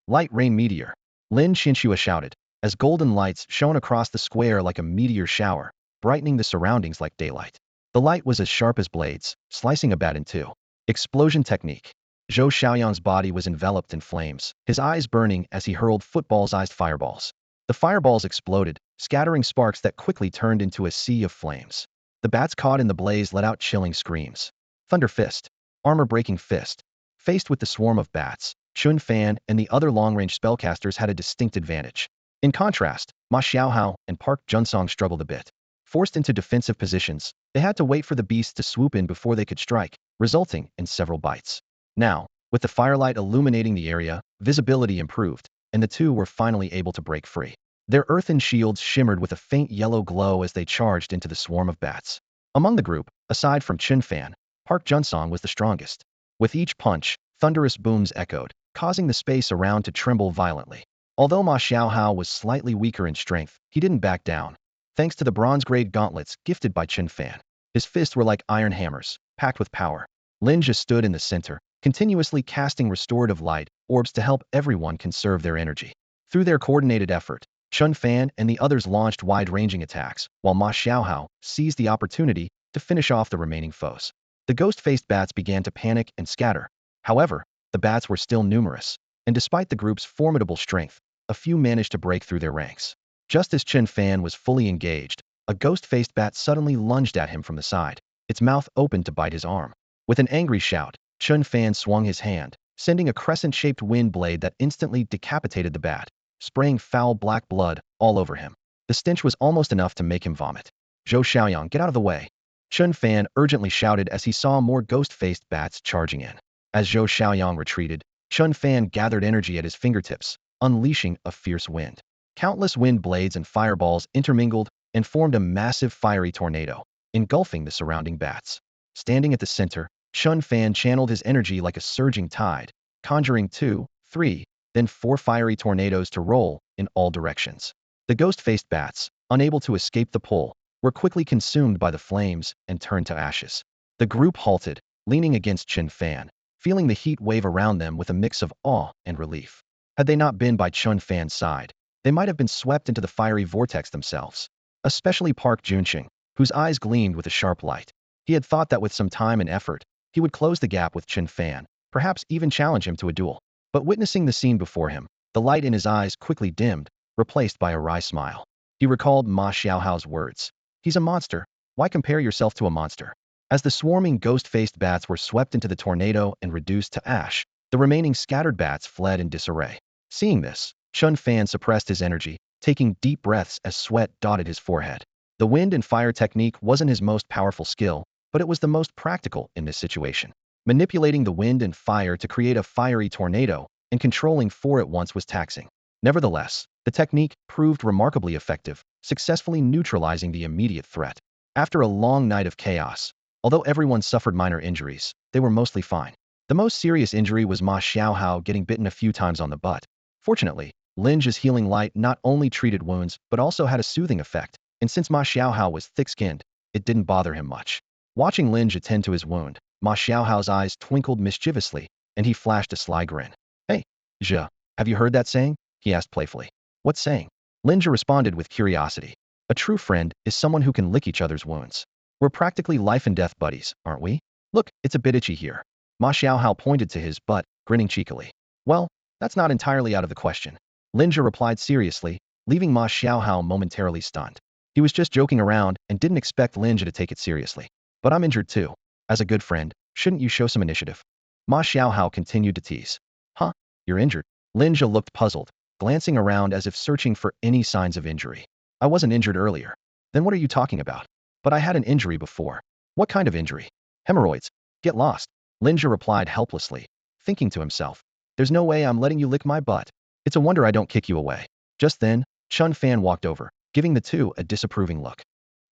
Light rain meteor. Lin Qianxue shouted, as golden lights shone across the square like a meteor shower, brightening the surroundings like daylight. The light was as sharp as blades, slicing a bat in two. Explosion technique. Zhou Xiaoyang's body was enveloped in flames, his eyes burning as he hurled football-sized fireballs. The fireballs exploded, scattering sparks that quickly turned into a sea of flames. The bats caught in the blaze let out chilling screams. Thunder Fist. Armor-breaking fist. Faced with the swarm of bats, Chen Fan and the other long-range spellcasters had a distinct advantage. In contrast, Ma Xiaohao and Park Junsong struggled a bit. Forced into defensive positions, they had to wait for the beast to swoop in before they could strike, resulting in several bites. Now, with the firelight illuminating the area, visibility improved, and the two were finally able to break free. Their earthen shields shimmered with a faint yellow glow as they charged into the swarm of bats. Among the group, aside from Chen Fan, Park Junsong was the strongest. With each punch, thunderous booms echoed, causing the space around to tremble violently. Although Ma Xiaohao was slightly weaker in strength, he didn't back down. Thanks to the bronze-grade gauntlets gifted by Chen Fan, his fists were like iron hammers, packed with power. Lin just stood in the center, continuously casting restorative light orbs to help everyone conserve their energy. Through their coordinated effort, Chen Fan and the others launched wide-ranging attacks, while Ma Xiaohao seized the opportunity to finish off the remaining foes. The ghost-faced bats began to panic and scatter. However, the bats were still numerous, and despite the group's formidable strength, a few managed to break through their ranks. Just as Chen Fan was fully engaged, a ghost-faced bat suddenly lunged at him from the side, its mouth opened to bite his arm. With an angry shout, Chen Fan swung his hand, sending a crescent-shaped wind blade that instantly decapitated the bat, spraying foul black blood all over him. The stench was almost enough to make him vomit. Zhou Xiaoyang, get out of the way. Chen Fan urgently shouted as he saw more ghost-faced bats charging in. As Zhou Xiaoyang retreated, Chen Fan gathered energy at his fingertips, unleashing a fierce wind. Countless wind blades and fireballs intermingled and formed a massive fiery tornado, engulfing the surrounding bats. Standing at the center, Chen Fan channeled his energy like a surging tide, conjuring 2, 3, then 4 fiery tornadoes to roll in all directions. The ghost-faced bats, unable to escape the pull, were quickly consumed by the flames and turned to ashes. The group halted, leaning against Chen Fan, feeling the heat wave around them with a mix of awe and relief. Had they not been by Chen Fan's side, they might have been swept into the fiery vortex themselves. Especially Park Junqing, whose eyes gleamed with a sharp light. He had thought that with some time and effort, he would close the gap with Chen Fan, perhaps even challenge him to a duel. But witnessing the scene before him, The light in his eyes quickly dimmed, replaced by a wry smile. He recalled Ma Xiaohao's words. He's a monster. Why compare yourself to a monster? As the swarming ghost-faced bats were swept into the tornado and reduced to ash, the remaining scattered bats fled in disarray. Seeing this, Chen Fan suppressed his energy, taking deep breaths as sweat dotted his forehead. The wind and fire technique wasn't his most powerful skill, but it was the most practical in this situation. Manipulating the wind and fire to create a fiery tornado and controlling four at once was taxing. Nevertheless, the technique proved remarkably effective, successfully neutralizing the immediate threat. After a long night of chaos, although everyone suffered minor injuries, they were mostly fine. The most serious injury was Ma Xiaohao getting bitten a few times on the butt. Fortunately, Linge's healing light not only treated wounds but also had a soothing effect, and since Ma Xiaohao was thick-skinned, it didn't bother him much. Watching Linge attend to his wound, Ma Xiaohao's eyes twinkled mischievously, and he flashed a sly grin. Hey, Zhe, have you heard that saying? He asked playfully. What saying? Linge responded with curiosity. A true friend is someone who can lick each other's wounds. We're practically life and death buddies, aren't we? Look, it's a bit itchy here. Ma Xiaohao pointed to his butt, grinning cheekily. Well, that's not entirely out of the question. Linge replied seriously, leaving Ma Xiaohao momentarily stunned. He was just joking around and didn't expect Linge to take it seriously. But I'm injured too. As a good friend, shouldn't you show some initiative? Ma Xiaohao continued to tease. Huh? You're injured? Linge looked puzzled, glancing around as if searching for any signs of injury. I wasn't injured earlier. Then what are you talking about? But I had an injury before. What kind of injury? Hemorrhoids. Get lost. Linge replied helplessly, thinking to himself. There's no way I'm letting you lick my butt. It's a wonder I don't kick you away. Just then, Chen Fan walked over, giving the two a disapproving look.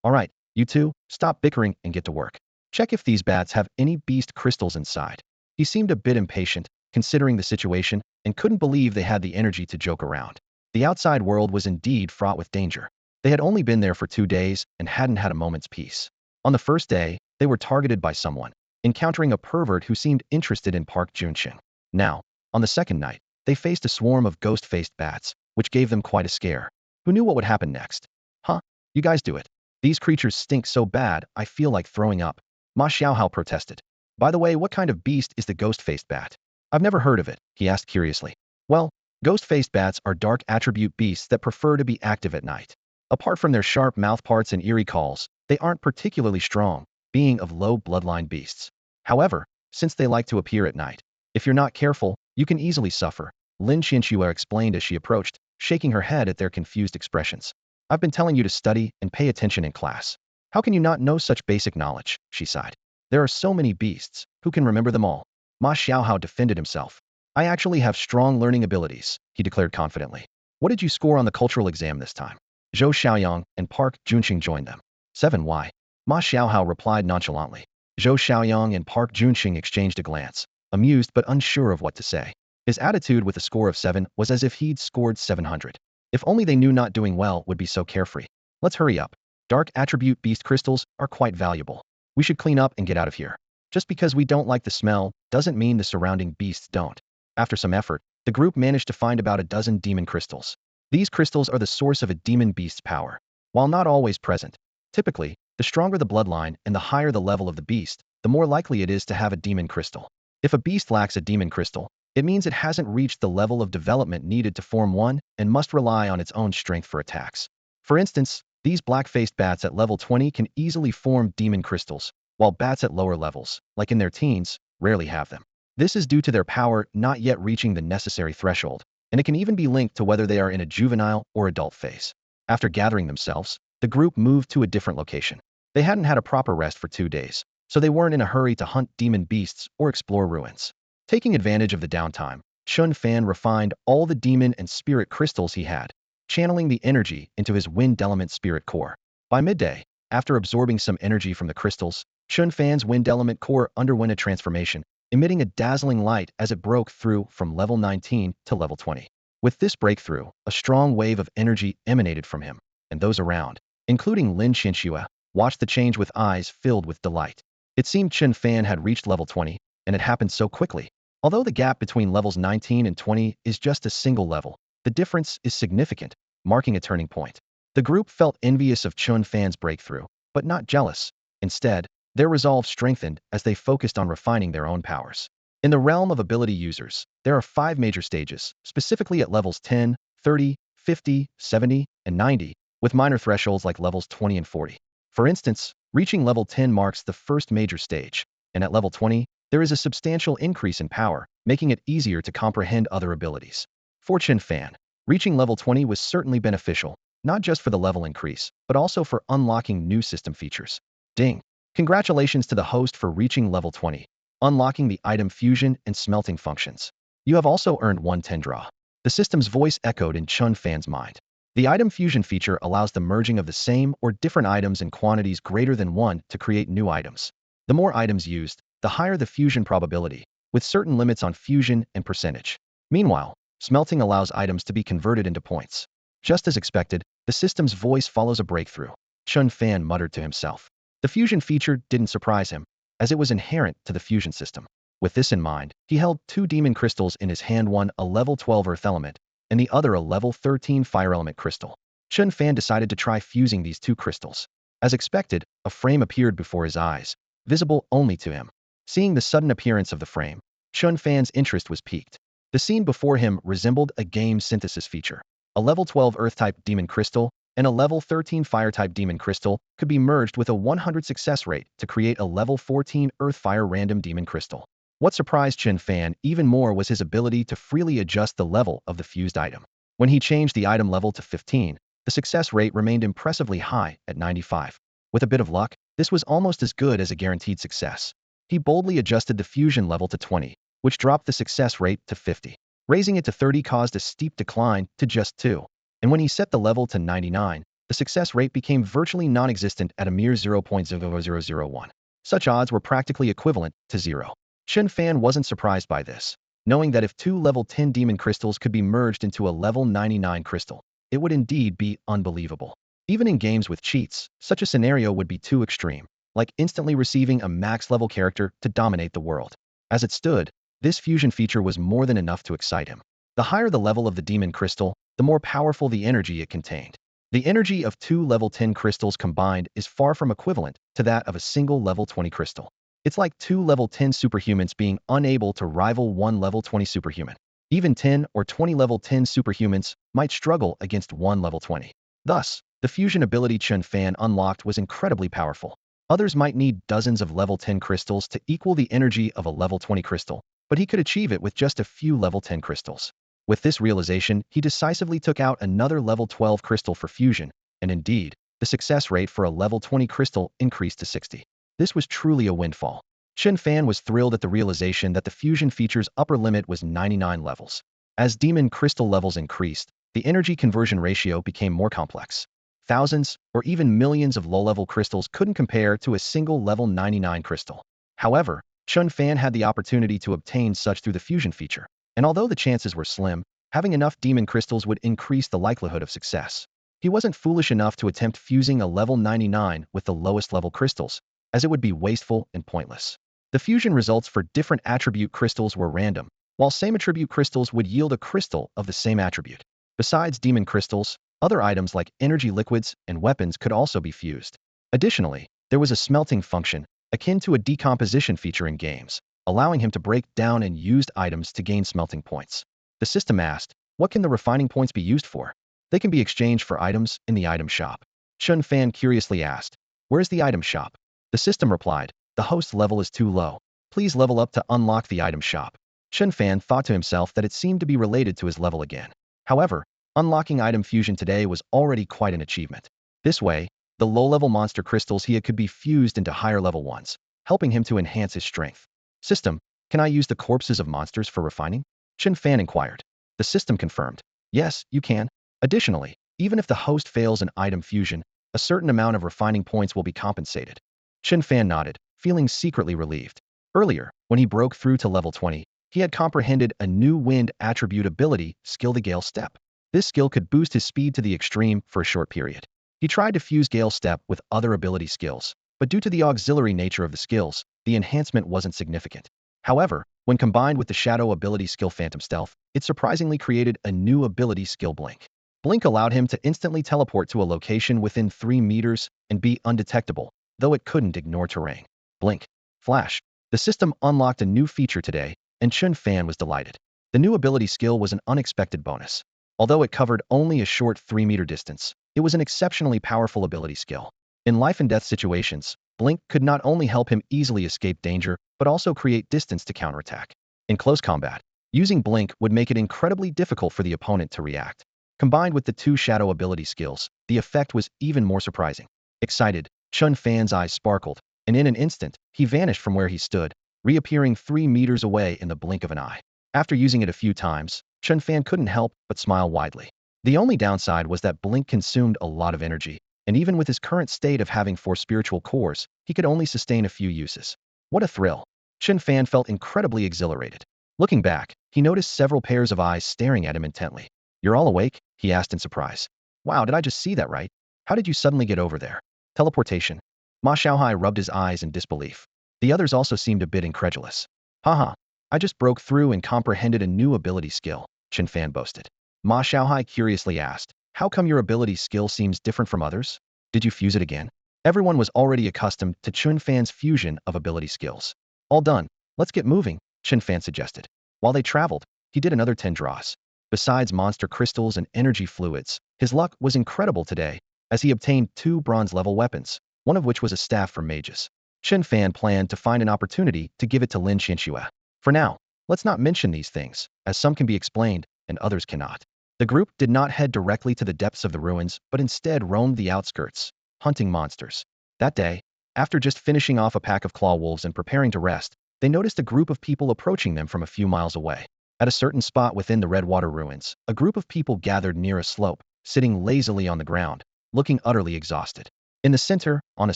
All right, you two, stop bickering and get to work. Check if these bats have any beast crystals inside. He seemed a bit impatient, considering the situation, and couldn't believe they had the energy to joke around. The outside world was indeed fraught with danger. They had only been there for 2 days and hadn't had a moment's peace. On the first day, they were targeted by someone, encountering a pervert who seemed interested in Park Junxing. Now, on the second night, they faced a swarm of ghost-faced bats, which gave them quite a scare. Who knew what would happen next? Huh? You guys do it. These creatures stink so bad, I feel like throwing up. Ma Xiaohao protested. By the way, what kind of beast is the ghost-faced bat? I've never heard of it, he asked curiously. Well, ghost-faced bats are dark attribute beasts that prefer to be active at night. Apart from their sharp mouthparts and eerie calls, they aren't particularly strong, being of low bloodline beasts. However, since they like to appear at night, if you're not careful, you can easily suffer, Lin Qianxue explained as she approached, shaking her head at their confused expressions. I've been telling you to study and pay attention in class. How can you not know such basic knowledge? She sighed. There are so many beasts, who can remember them all? Ma Xiaohao defended himself. I actually have strong learning abilities, he declared confidently. What did you score on the cultural exam this time? Zhou Xiaoyang and Park Junxing joined them. 7 why? Ma Xiaohao replied nonchalantly. Zhou Xiaoyang and Park Junxing exchanged a glance, amused but unsure of what to say. His attitude with a score of 7 was as if he'd scored 700. If only they knew not doing well would be so carefree. Let's hurry up. Dark attribute beast crystals are quite valuable. We should clean up and get out of here. Just because we don't like the smell doesn't mean the surrounding beasts don't. After some effort, the group managed to find about a dozen demon crystals. These crystals are the source of a demon beast's power. While not always present, typically, the stronger the bloodline and the higher the level of the beast, the more likely it is to have a demon crystal. If a beast lacks a demon crystal, it means it hasn't reached the level of development needed to form one and must rely on its own strength for attacks. For instance, these black-faced bats at level 20 can easily form demon crystals, while bats at lower levels, like in their teens, rarely have them. This is due to their power not yet reaching the necessary threshold, and it can even be linked to whether they are in a juvenile or adult phase. After gathering themselves, the group moved to a different location. They hadn't had a proper rest for 2 days, so they weren't in a hurry to hunt demon beasts or explore ruins. Taking advantage of the downtime, Chen Fan refined all the demon and spirit crystals he had, channeling the energy into his wind element spirit core. By midday, after absorbing some energy from the crystals, Chen Fan's wind element core underwent a transformation, emitting a dazzling light as it broke through from level 19 to level 20. With this breakthrough, a strong wave of energy emanated from him, and those around, including Lin Qianxue, watched the change with eyes filled with delight. It seemed Chen Fan had reached level 20, and it happened so quickly. Although the gap between levels 19 and 20 is just a single level, the difference is significant, marking a turning point. The group felt envious of Chen Fan's breakthrough, but not jealous. Instead, their resolve strengthened as they focused on refining their own powers. In the realm of ability users, there are 5 major stages, specifically at levels 10, 30, 50, 70, and 90, with minor thresholds like levels 20 and 40. For instance, reaching level 10 marks the first major stage, and at level 20, there is a substantial increase in power, making it easier to comprehend other abilities. For Chen Fan, reaching level 20 was certainly beneficial, not just for the level increase, but also for unlocking new system features. Ding! Congratulations to the host for reaching level 20, unlocking the item fusion and smelting functions. You have also earned 110 draw. The system's voice echoed in Chen Fan's mind. The item fusion feature allows the merging of the same or different items in quantities greater than 1 to create new items. The more items used, the higher the fusion probability, with certain limits on fusion and percentage. Meanwhile, smelting allows items to be converted into points. Just as expected, the system's voice follows a breakthrough. Chen Fan muttered to himself. The fusion feature didn't surprise him, as it was inherent to the fusion system. With this in mind, he held 2 demon crystals in his hand, one a level 12 earth element, and the other a level 13 fire element crystal. Chen Fan decided to try fusing these 2 crystals. As expected, a frame appeared before his eyes, visible only to him. Seeing the sudden appearance of the frame, Chen Fan's interest was piqued. The scene before him resembled a game synthesis feature. A level 12 earth-type demon crystal and a level 13 fire-type demon crystal could be merged with a 100 success rate to create a level 14 earth-fire random demon crystal. What surprised Chen Fan even more was his ability to freely adjust the level of the fused item. When he changed the item level to 15, the success rate remained impressively high at 95. With a bit of luck, this was almost as good as a guaranteed success. He boldly adjusted the fusion level to 20, which dropped the success rate to 50. Raising it to 30 caused a steep decline to just 2. And when he set the level to 99, the success rate became virtually non-existent at a mere 0.0001. Such odds were practically equivalent to 0. Chen Fan wasn't surprised by this, knowing that if 2 level 10 demon crystals could be merged into a level 99 crystal, it would indeed be unbelievable. Even in games with cheats, such a scenario would be too extreme, like instantly receiving a max-level character to dominate the world. As it stood, this fusion feature was more than enough to excite him. The higher the level of the demon crystal, the more powerful the energy it contained. The energy of 2 level 10 crystals combined is far from equivalent to that of a single level 20 crystal. It's like 2 level 10 superhumans being unable to rival 1 level 20 superhuman. Even 10 or 20 level 10 superhumans might struggle against 1 level 20. Thus, the fusion ability Chen Fan unlocked was incredibly powerful. Others might need dozens of level 10 crystals to equal the energy of a level 20 crystal, but he could achieve it with just a few level 10 crystals. With this realization, he decisively took out another level 12 crystal for fusion, and indeed, the success rate for a level 20 crystal increased to 60. This was truly a windfall. Chen Fan was thrilled at the realization that the fusion feature's upper limit was 99 levels. As demon crystal levels increased, the energy conversion ratio became more complex. Thousands, or even millions of low-level crystals couldn't compare to a single level 99 crystal. However, Chen Fan had the opportunity to obtain such through the fusion feature, and although the chances were slim, having enough demon crystals would increase the likelihood of success. He wasn't foolish enough to attempt fusing a level 99 with the lowest level crystals, as it would be wasteful and pointless. The fusion results for different attribute crystals were random, while same attribute crystals would yield a crystal of the same attribute. Besides demon crystals, other items like energy liquids and weapons could also be fused. Additionally, there was a smelting function, akin to a decomposition feature in games, allowing him to break down and used items to gain smelting points. The system asked, what can the refining points be used for? They can be exchanged for items in the item shop. Chen Fan curiously asked, where's the item shop? The system replied, the host level is too low. Please level up to unlock the item shop. Chen Fan thought to himself that it seemed to be related to his level again. However, unlocking item fusion today was already quite an achievement. This way, the low-level monster crystals he had could be fused into higher-level ones, helping him to enhance his strength. System, can I use the corpses of monsters for refining? Chen Fan inquired. The system confirmed. Yes, you can. Additionally, even if the host fails an item fusion, a certain amount of refining points will be compensated. Chen Fan nodded, feeling secretly relieved. Earlier, when he broke through to level 20, he had comprehended a new wind attribute ability, Skill the Gale Step. This skill could boost his speed to the extreme for a short period. He tried to fuse Gale Step with other ability skills, but due to the auxiliary nature of the skills, the enhancement wasn't significant. However, when combined with the shadow ability skill Phantom Stealth, it surprisingly created a new ability skill Blink. Blink allowed him to instantly teleport to a location within 3 meters and be undetectable, though it couldn't ignore terrain. Blink. Flash. The system unlocked a new feature today, and Chen Fan was delighted. The new ability skill was an unexpected bonus. Although it covered only a short 3-meter distance, it was an exceptionally powerful ability skill. In life-and-death situations, Blink could not only help him easily escape danger, but also create distance to counterattack. In close combat, using Blink would make it incredibly difficult for the opponent to react. Combined with the 2 shadow ability skills, the effect was even more surprising. Excited, Chen Fan's eyes sparkled, and in an instant, he vanished from where he stood, reappearing 3 meters away in the blink of an eye. After using it a few times, Chen Fan couldn't help but smile widely. The only downside was that Blink consumed a lot of energy, and even with his current state of having 4 spiritual cores, he could only sustain a few uses. What a thrill! Chen Fan felt incredibly exhilarated. Looking back, he noticed several pairs of eyes staring at him intently. "You're all awake?" he asked in surprise. "Wow, did I just see that right? How did you suddenly get over there?" "Teleportation." Ma Xiaohai rubbed his eyes in disbelief. The others also seemed a bit incredulous. "Haha, I just broke through and comprehended a new ability skill," Chen Fan boasted. Ma Xiaohai curiously asked, "How come your ability skill seems different from others? Did you fuse it again?" Everyone was already accustomed to Chen Fan's fusion of ability skills. "All done. Let's get moving," Chen Fan suggested. While they traveled, he did another 10 draws. Besides monster crystals and energy fluids, his luck was incredible today, as he obtained 2 bronze-level weapons, one of which was a staff for mages. Chen Fan planned to find an opportunity to give it to Lin Qianxue. For now, let's not mention these things, as some can be explained and others cannot. The group did not head directly to the depths of the ruins, but instead roamed the outskirts, hunting monsters. That day, after just finishing off a pack of claw wolves and preparing to rest, they noticed a group of people approaching them from a few miles away. At a certain spot within the Redwater ruins, a group of people gathered near a slope, sitting lazily on the ground, looking utterly exhausted. In the center, on a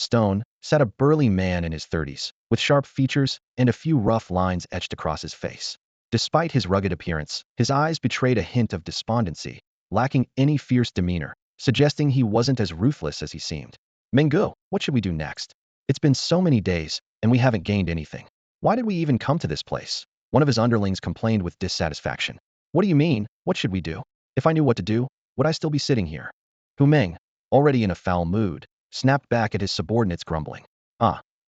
stone, sat a burly man in his 30s, with sharp features and a few rough lines etched across his face. Despite his rugged appearance, his eyes betrayed a hint of despondency, lacking any fierce demeanor, suggesting he wasn't as ruthless as he seemed. "Menggu, what should we do next? It's been so many days, and we haven't gained anything. Why did we even come to this place?" One of his underlings complained with dissatisfaction. "What do you mean? What should we do? If I knew what to do, would I still be sitting here?" Hu Meng, already in a foul mood, snapped back at his subordinates, grumbling.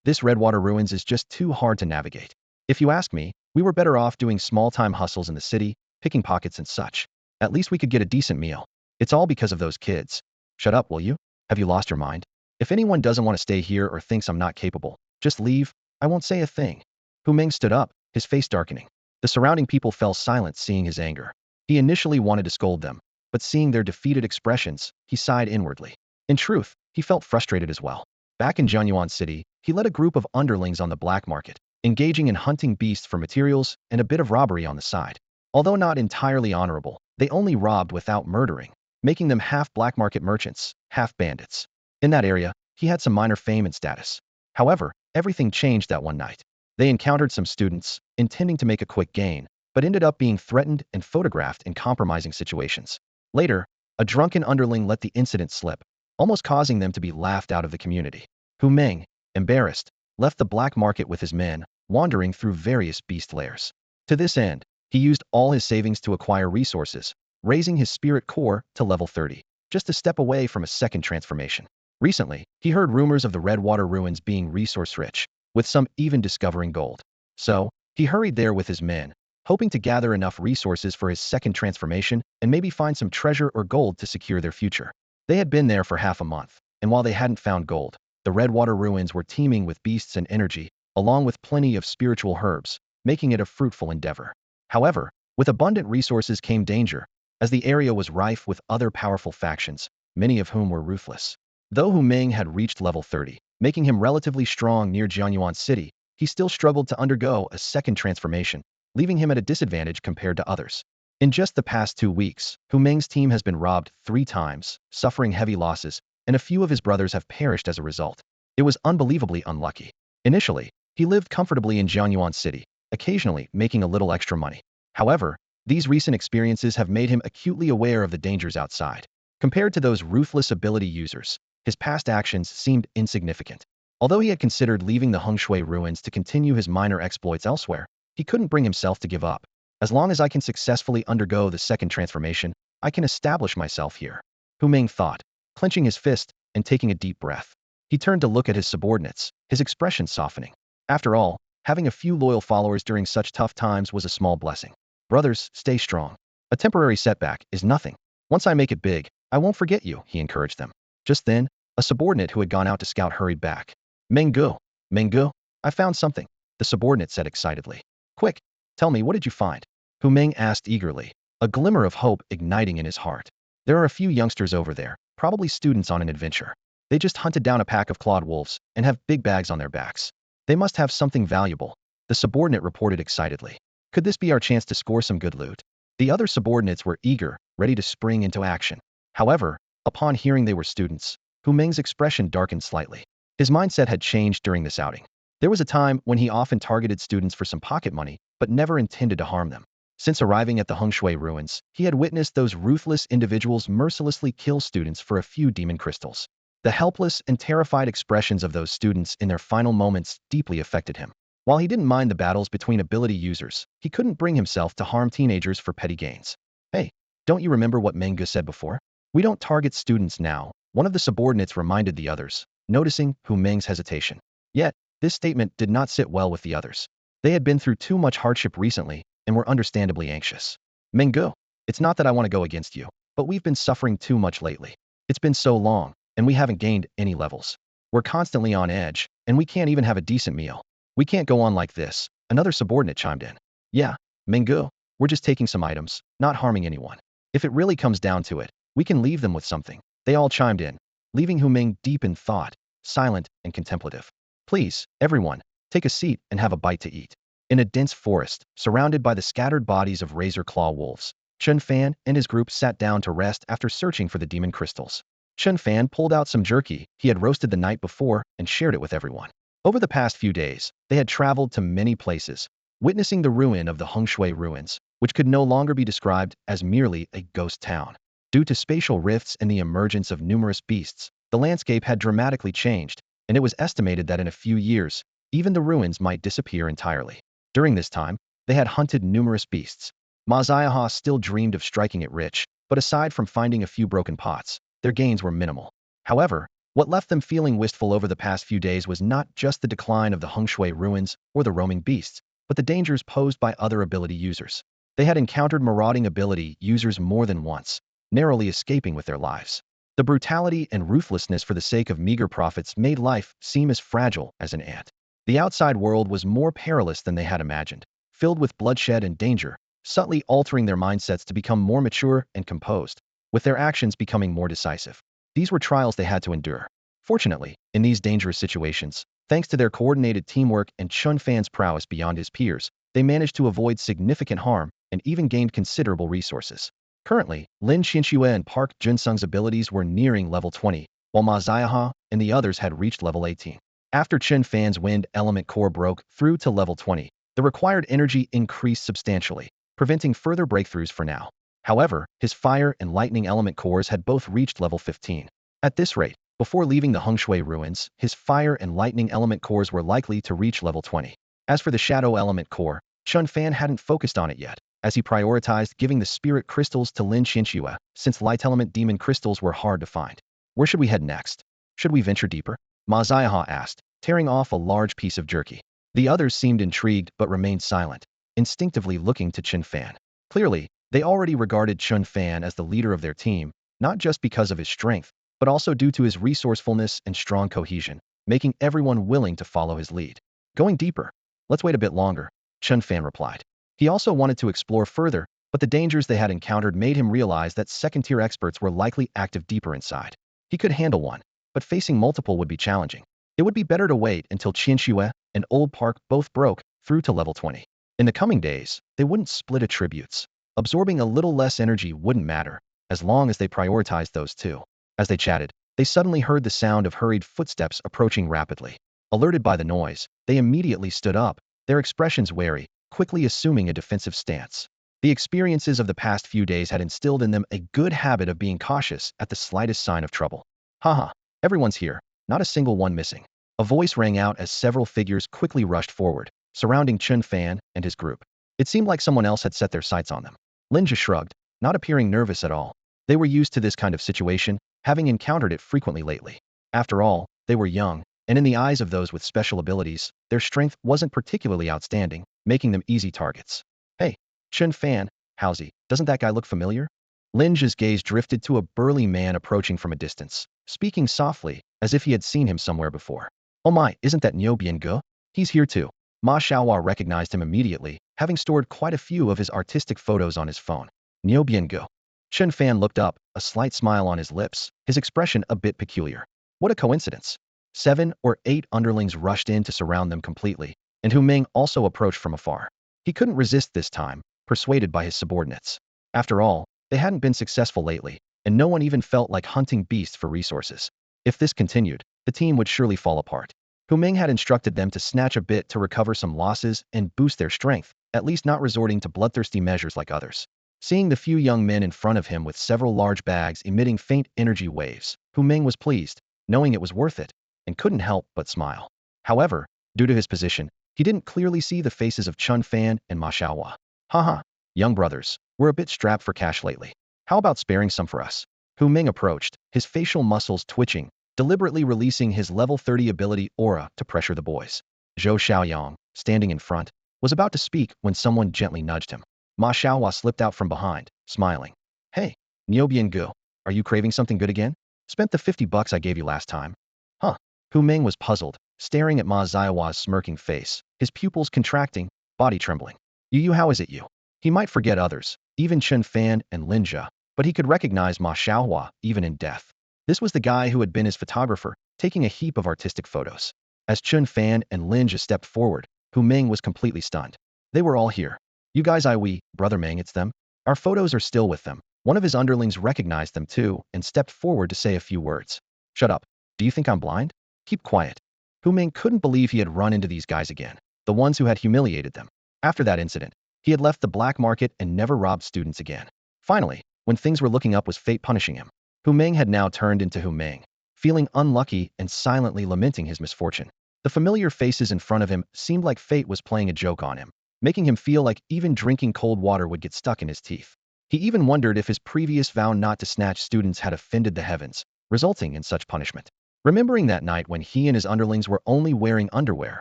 This Redwater ruins is just too hard to navigate. If you ask me, we were better off doing small-time hustles in the city, picking pockets and such. At least we could get a decent meal. It's all because of those kids." "Shut up, will you? Have you lost your mind? If anyone doesn't want to stay here or thinks I'm not capable, just leave. I won't say a thing." Hu Meng stood up, his face darkening. The surrounding people fell silent, seeing his anger. He initially wanted to scold them, but seeing their defeated expressions, he sighed inwardly. In truth, he felt frustrated as well. Back in Jiangyuan City, he led a group of underlings on the black market, engaging in hunting beasts for materials and a bit of robbery on the side. Although not entirely honorable, they only robbed without murdering, making them half black market merchants, half bandits. In that area, he had some minor fame and status. However, everything changed that one night. They encountered some students, intending to make a quick gain, but ended up being threatened and photographed in compromising situations. Later, a drunken underling let the incident slip, almost causing them to be laughed out of the community. Hu Meng, embarrassed, left the black market with his men, wandering through various beast lairs. To this end, he used all his savings to acquire resources, raising his spirit core to level 30, just a step away from a second transformation. Recently, he heard rumors of the Redwater ruins being resource-rich, with some even discovering gold. So, he hurried there with his men, hoping to gather enough resources for his second transformation and maybe find some treasure or gold to secure their future. They had been there for half a month, and while they hadn't found gold, the Redwater ruins were teeming with beasts and energy, along with plenty of spiritual herbs, making it a fruitful endeavor. However, with abundant resources came danger, as the area was rife with other powerful factions, many of whom were ruthless. Though Hu Meng had reached level 30, making him relatively strong near Jiangyuan City, he still struggled to undergo a second transformation, leaving him at a disadvantage compared to others. In just the past 2 weeks, Hu Meng's team has been robbed 3 times, suffering heavy losses, and a few of his brothers have perished as a result. It was unbelievably unlucky. Initially, he lived comfortably in Jiangyuan City, occasionally making a little extra money. However, these recent experiences have made him acutely aware of the dangers outside. Compared to those ruthless ability users, his past actions seemed insignificant. Although he had considered leaving the Hengshui ruins to continue his minor exploits elsewhere, he couldn't bring himself to give up. As long as I can successfully undergo the second transformation, I can establish myself here. Hu Meng thought, clenching his fist and taking a deep breath. He turned to look at his subordinates, his expression softening. After all, Having a few loyal followers during such tough times was a small blessing. Brothers, stay strong. A temporary setback is nothing. Once I make it big, I won't forget you, he encouraged them. Just then, a subordinate who had gone out to scout hurried back. Menggu, Menggu, I found something, the subordinate said excitedly. Quick, tell me, what did you find? Hu Meng asked eagerly, a glimmer of hope igniting in his heart. There are a few youngsters over there, probably students on an adventure. They just hunted down a pack of clawed wolves and have big bags on their backs. They must have something valuable, the subordinate reported excitedly. Could this be our chance to score some good loot? The other subordinates were eager, ready to spring into action. However, upon hearing they were students, Hu Meng's expression darkened slightly. His mindset had changed during this outing. There was a time when he often targeted students for some pocket money, but never intended to harm them. Since arriving at the Hengshui ruins, he had witnessed those ruthless individuals mercilessly kill students for a few demon crystals. The helpless and terrified expressions of those students in their final moments deeply affected him. While he didn't mind the battles between ability users, he couldn't bring himself to harm teenagers for petty gains. Hey, don't you remember what Menggu said before? We don't target students now, one of the subordinates reminded the others, noticing Hu Meng's hesitation. Yet, this statement did not sit well with the others. They had been through too much hardship recently and were understandably anxious. Menggu, it's not that I want to go against you, but we've been suffering too much lately. It's been so long, and we haven't gained any levels. We're constantly on edge, and we can't even have a decent meal. We can't go on like this, another subordinate chimed in. Yeah, Menggu, we're just taking some items, not harming anyone. If it really comes down to it, we can leave them with something. They all chimed in, leaving Hu Meng deep in thought, silent and contemplative. Please, everyone, take a seat and have a bite to eat. In a dense forest, surrounded by the scattered bodies of razor claw wolves, Chen Fan and his group sat down to rest after searching for the demon crystals. Chen Fan pulled out some jerky he had roasted the night before and shared it with everyone. Over the past few days, they had traveled to many places, witnessing the ruin of the Hengshui ruins, which could no longer be described as merely a ghost town. Due to spatial rifts and the emergence of numerous beasts, the landscape had dramatically changed, and it was estimated that in a few years, even the ruins might disappear entirely. During this time, they had hunted numerous beasts. Ma Ziaha still dreamed of striking it rich, but aside from finding a few broken pots, their gains were minimal. However, what left them feeling wistful over the past few days was not just the decline of the Hengshui ruins or the roaming beasts, but the dangers posed by other ability users. They had encountered marauding ability users more than once, narrowly escaping with their lives. The brutality and ruthlessness for the sake of meager profits made life seem as fragile as an ant. The outside world was more perilous than they had imagined, filled with bloodshed and danger, subtly altering their mindsets to become more mature and composed, with their actions becoming more decisive. These were trials they had to endure. Fortunately, in these dangerous situations, thanks to their coordinated teamwork and Chen Fan's prowess beyond his peers, they managed to avoid significant harm and even gained considerable resources. Currently, Lin Qianxue and Park Junsung's abilities were nearing level 20, while Ma Ziaha and the others had reached level 18. After Chen Fan's wind element core broke through to level 20, the required energy increased substantially, preventing further breakthroughs for now. However, his fire and lightning element cores had both reached level 15. At this rate, before leaving the Hengshui ruins, his fire and lightning element cores were likely to reach level 20. As for the shadow element core, Chen Fan hadn't focused on it yet, as he prioritized giving the spirit crystals to Lin Qianxue, since light element demon crystals were hard to find. Where should we head next? Should we venture deeper? Ma Ziaha asked, tearing off a large piece of jerky. The others seemed intrigued but remained silent, instinctively looking to Chen Fan. Clearly, they already regarded Chen Fan as the leader of their team, not just because of his strength, but also due to his resourcefulness and strong cohesion, making everyone willing to follow his lead. Going deeper. Let's wait a bit longer, Chen Fan replied. He also wanted to explore further, but the dangers they had encountered made him realize that second-tier experts were likely active deeper inside. He could handle one, but facing multiple would be challenging. It would be better to wait until Qianxue and Old Park both broke through to level 20. In the coming days, they wouldn't split attributes. Absorbing a little less energy wouldn't matter, as long as they prioritized those two. As they chatted, they suddenly heard the sound of hurried footsteps approaching rapidly. Alerted by the noise, they immediately stood up, their expressions wary, quickly assuming a defensive stance. The experiences of the past few days had instilled in them a good habit of being cautious at the slightest sign of trouble. Haha, everyone's here, not a single one missing. A voice rang out as several figures quickly rushed forward, surrounding Chen Fan and his group. It seemed like someone else had set their sights on them. Linja shrugged, not appearing nervous at all. They were used to this kind of situation, having encountered it frequently lately. After all, they were young, and in the eyes of those with special abilities, their strength wasn't particularly outstanding, making them easy targets. Hey, Chen Fan, howsy, doesn't that guy look familiar? Lin Zhe's gaze drifted to a burly man approaching from a distance, speaking softly, as if he had seen him somewhere before. Oh my, isn't that No.2? He's here too. Ma Xiaohua recognized him immediately, having stored quite a few of his artistic photos on his phone. No.2. Chen Fan looked up, a slight smile on his lips, his expression a bit peculiar. What a coincidence. 7 or 8 underlings rushed in to surround them completely, and Hu Ming also approached from afar. He couldn't resist this time, persuaded by his subordinates. After all, they hadn't been successful lately, and no one even felt like hunting beasts for resources. If this continued, the team would surely fall apart. Hu Ming had instructed them to snatch a bit to recover some losses and boost their strength, at least not resorting to bloodthirsty measures like others. Seeing the few young men in front of him with several large bags emitting faint energy waves, Hu Ming was pleased, knowing it was worth it, and couldn't help but smile. However, due to his position, he didn't clearly see the faces of Chen Fan and Ma Xiaohua. Haha, young brothers, we're a bit strapped for cash lately. How about sparing some for us? Hu Ming approached, his facial muscles twitching, deliberately releasing his level 30 ability aura to pressure the boys. Zhou Xiaoyang, standing in front, was about to speak when someone gently nudged him. Ma Xiaohua slipped out from behind, smiling. Hey, Niubian, are you craving something good again? Spent the $50 I gave you last time? Huh. Hu Ming was puzzled, staring at Ma Xiaohua's smirking face, his pupils contracting, body trembling. You, how is it you? He might forget others, even Chen Fan and Lin Zhe, but he could recognize Ma Xiaohua even in death. This was the guy who had been his photographer, taking a heap of artistic photos. As Chen Fan and Lin Zhe stepped forward, Hu Ming was completely stunned. They were all here. You guys, brother Ming, it's them. Our photos are still with them. One of his underlings recognized them too and stepped forward to say a few words. Shut up. Do you think I'm blind? Keep quiet. Hu Ming couldn't believe he had run into these guys again, the ones who had humiliated them. After that incident, he had left the black market and never robbed students again. Finally, when things were looking up was fate punishing him. Hu Ming had now turned into Hu Ming, feeling unlucky and silently lamenting his misfortune. The familiar faces in front of him seemed like fate was playing a joke on him, making him feel like even drinking cold water would get stuck in his teeth. He even wondered if his previous vow not to snatch students had offended the heavens, resulting in such punishment. Remembering that night when he and his underlings were only wearing underwear,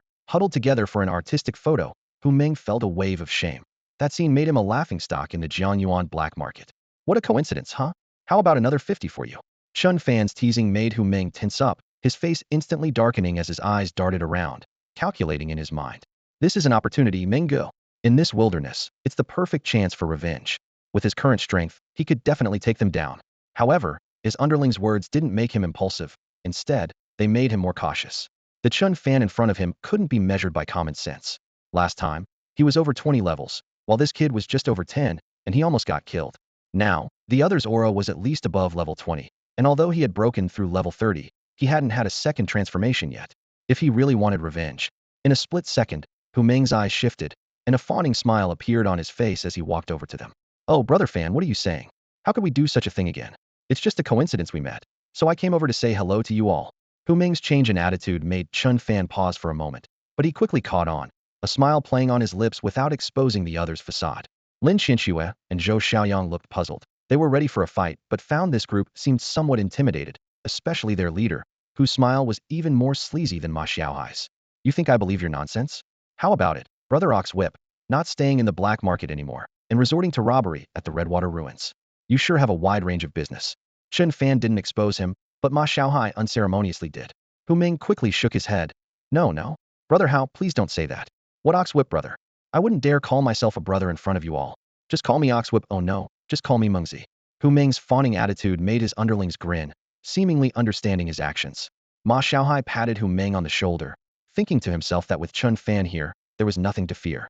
huddled together for an artistic photo, Hu Ming felt a wave of shame. That scene made him a laughingstock in the Jiangyuan black market. What a coincidence, huh? How about another 50 for you? Chen Fan's teasing made Hu Ming tense up, his face instantly darkening as his eyes darted around, calculating in his mind. This is an opportunity, Mingo. In this wilderness, it's the perfect chance for revenge. With his current strength, he could definitely take them down. However, his underlings' words didn't make him impulsive. Instead, they made him more cautious. The Chen Fan in front of him couldn't be measured by common sense. Last time, he was over 20 levels, while this kid was just over 10, and he almost got killed. Now, the other's aura was at least above level 20, and although he had broken through level 30, he hadn't had a second transformation yet. If he really wanted revenge. In a split second, Hu Ming's eyes shifted, and a fawning smile appeared on his face as he walked over to them. Oh, brother Fan, what are you saying? How could we do such a thing again? It's just a coincidence we met, so I came over to say hello to you all. Hu Ming's change in attitude made Chen Fan pause for a moment, but he quickly caught on, a smile playing on his lips without exposing the other's facade. Lin Xinxue and Zhou Xiaoyang looked puzzled. They were ready for a fight, but found this group seemed somewhat intimidated, especially their leader, whose smile was even more sleazy than Ma Xiaohai's. You think I believe your nonsense? How about it, brother Ox Whip, not staying in the black market anymore, and resorting to robbery at the Redwater Ruins? You sure have a wide range of business. Chen Fan didn't expose him, but Ma Xiaohai unceremoniously did. Hu Ming quickly shook his head. No, brother Hao, please don't say that. What Ox Whip, brother? I wouldn't dare call myself a brother in front of you all. Just call me Ox Whip. Oh no, just call me Mengzi. Hu Ming's fawning attitude made his underlings grin, seemingly understanding his actions. Ma Xiaohai patted Hu Ming on the shoulder, thinking to himself that with Chen Fan here, there was nothing to fear.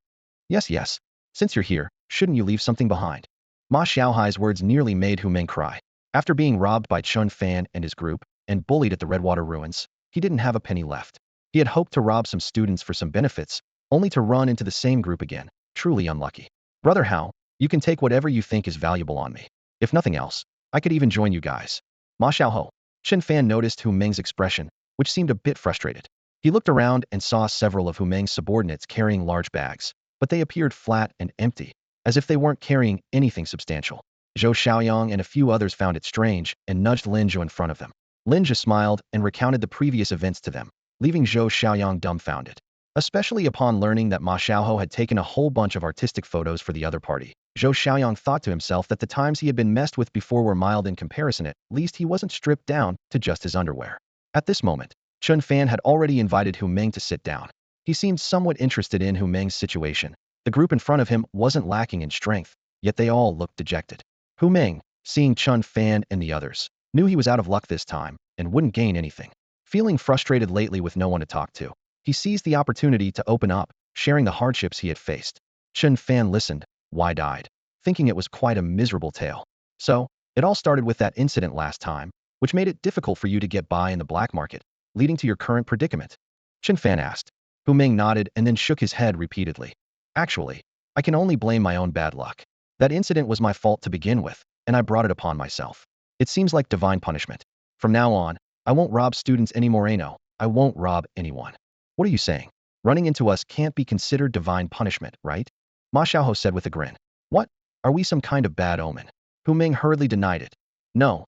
Yes, since you're here, shouldn't you leave something behind? Ma Xiaohai's words nearly made Hu Ming cry. After being robbed by Chen Fan and his group, and bullied at the Redwater Ruins, he didn't have a penny left. He had hoped to rob some students for some benefits, only to run into the same group again, truly unlucky. Brother Hao, you can take whatever you think is valuable on me. If nothing else, I could even join you guys. Ma Xiaoho. Chen Fan noticed Hu Ming's expression, which seemed a bit frustrated. He looked around and saw several of Hu Ming's subordinates carrying large bags, but they appeared flat and empty, as if they weren't carrying anything substantial. Zhou Xiaoyang and a few others found it strange and nudged Lin Zhe in front of them. Lin Zhe smiled and recounted the previous events to them. leaving Zhou Xiaoyang dumbfounded. Especially upon learning that Ma Xiaohou had taken a whole bunch of artistic photos for the other party. Zhou Xiaoyang thought to himself that the times he had been messed with before were mild in comparison, at least he wasn't stripped down to just his underwear. At this moment, Chen Fan had already invited Hu Meng to sit down. He seemed somewhat interested in Hu Meng's situation. The group in front of him wasn't lacking in strength, yet they all looked dejected. Hu Meng, seeing Chen Fan and the others, knew he was out of luck this time and wouldn't gain anything. Feeling frustrated lately with no one to talk to, he seized the opportunity to open up, sharing the hardships he had faced. Chen Fan listened, wide-eyed, thinking it was quite a miserable tale. So, it all started with that incident last time, which made it difficult for you to get by in the black market, leading to your current predicament? Chen Fan asked. Hu Meng nodded and then shook his head repeatedly. Actually, I can only blame my own bad luck. That incident was my fault to begin with, and I brought it upon myself. It seems like divine punishment. From now on, I won't rob students anymore. No, I won't rob anyone. What are you saying? Running into us can't be considered divine punishment, right? Ma Xiaohou said with a grin. What? Are we some kind of bad omen? Hu Meng hurriedly denied it. No,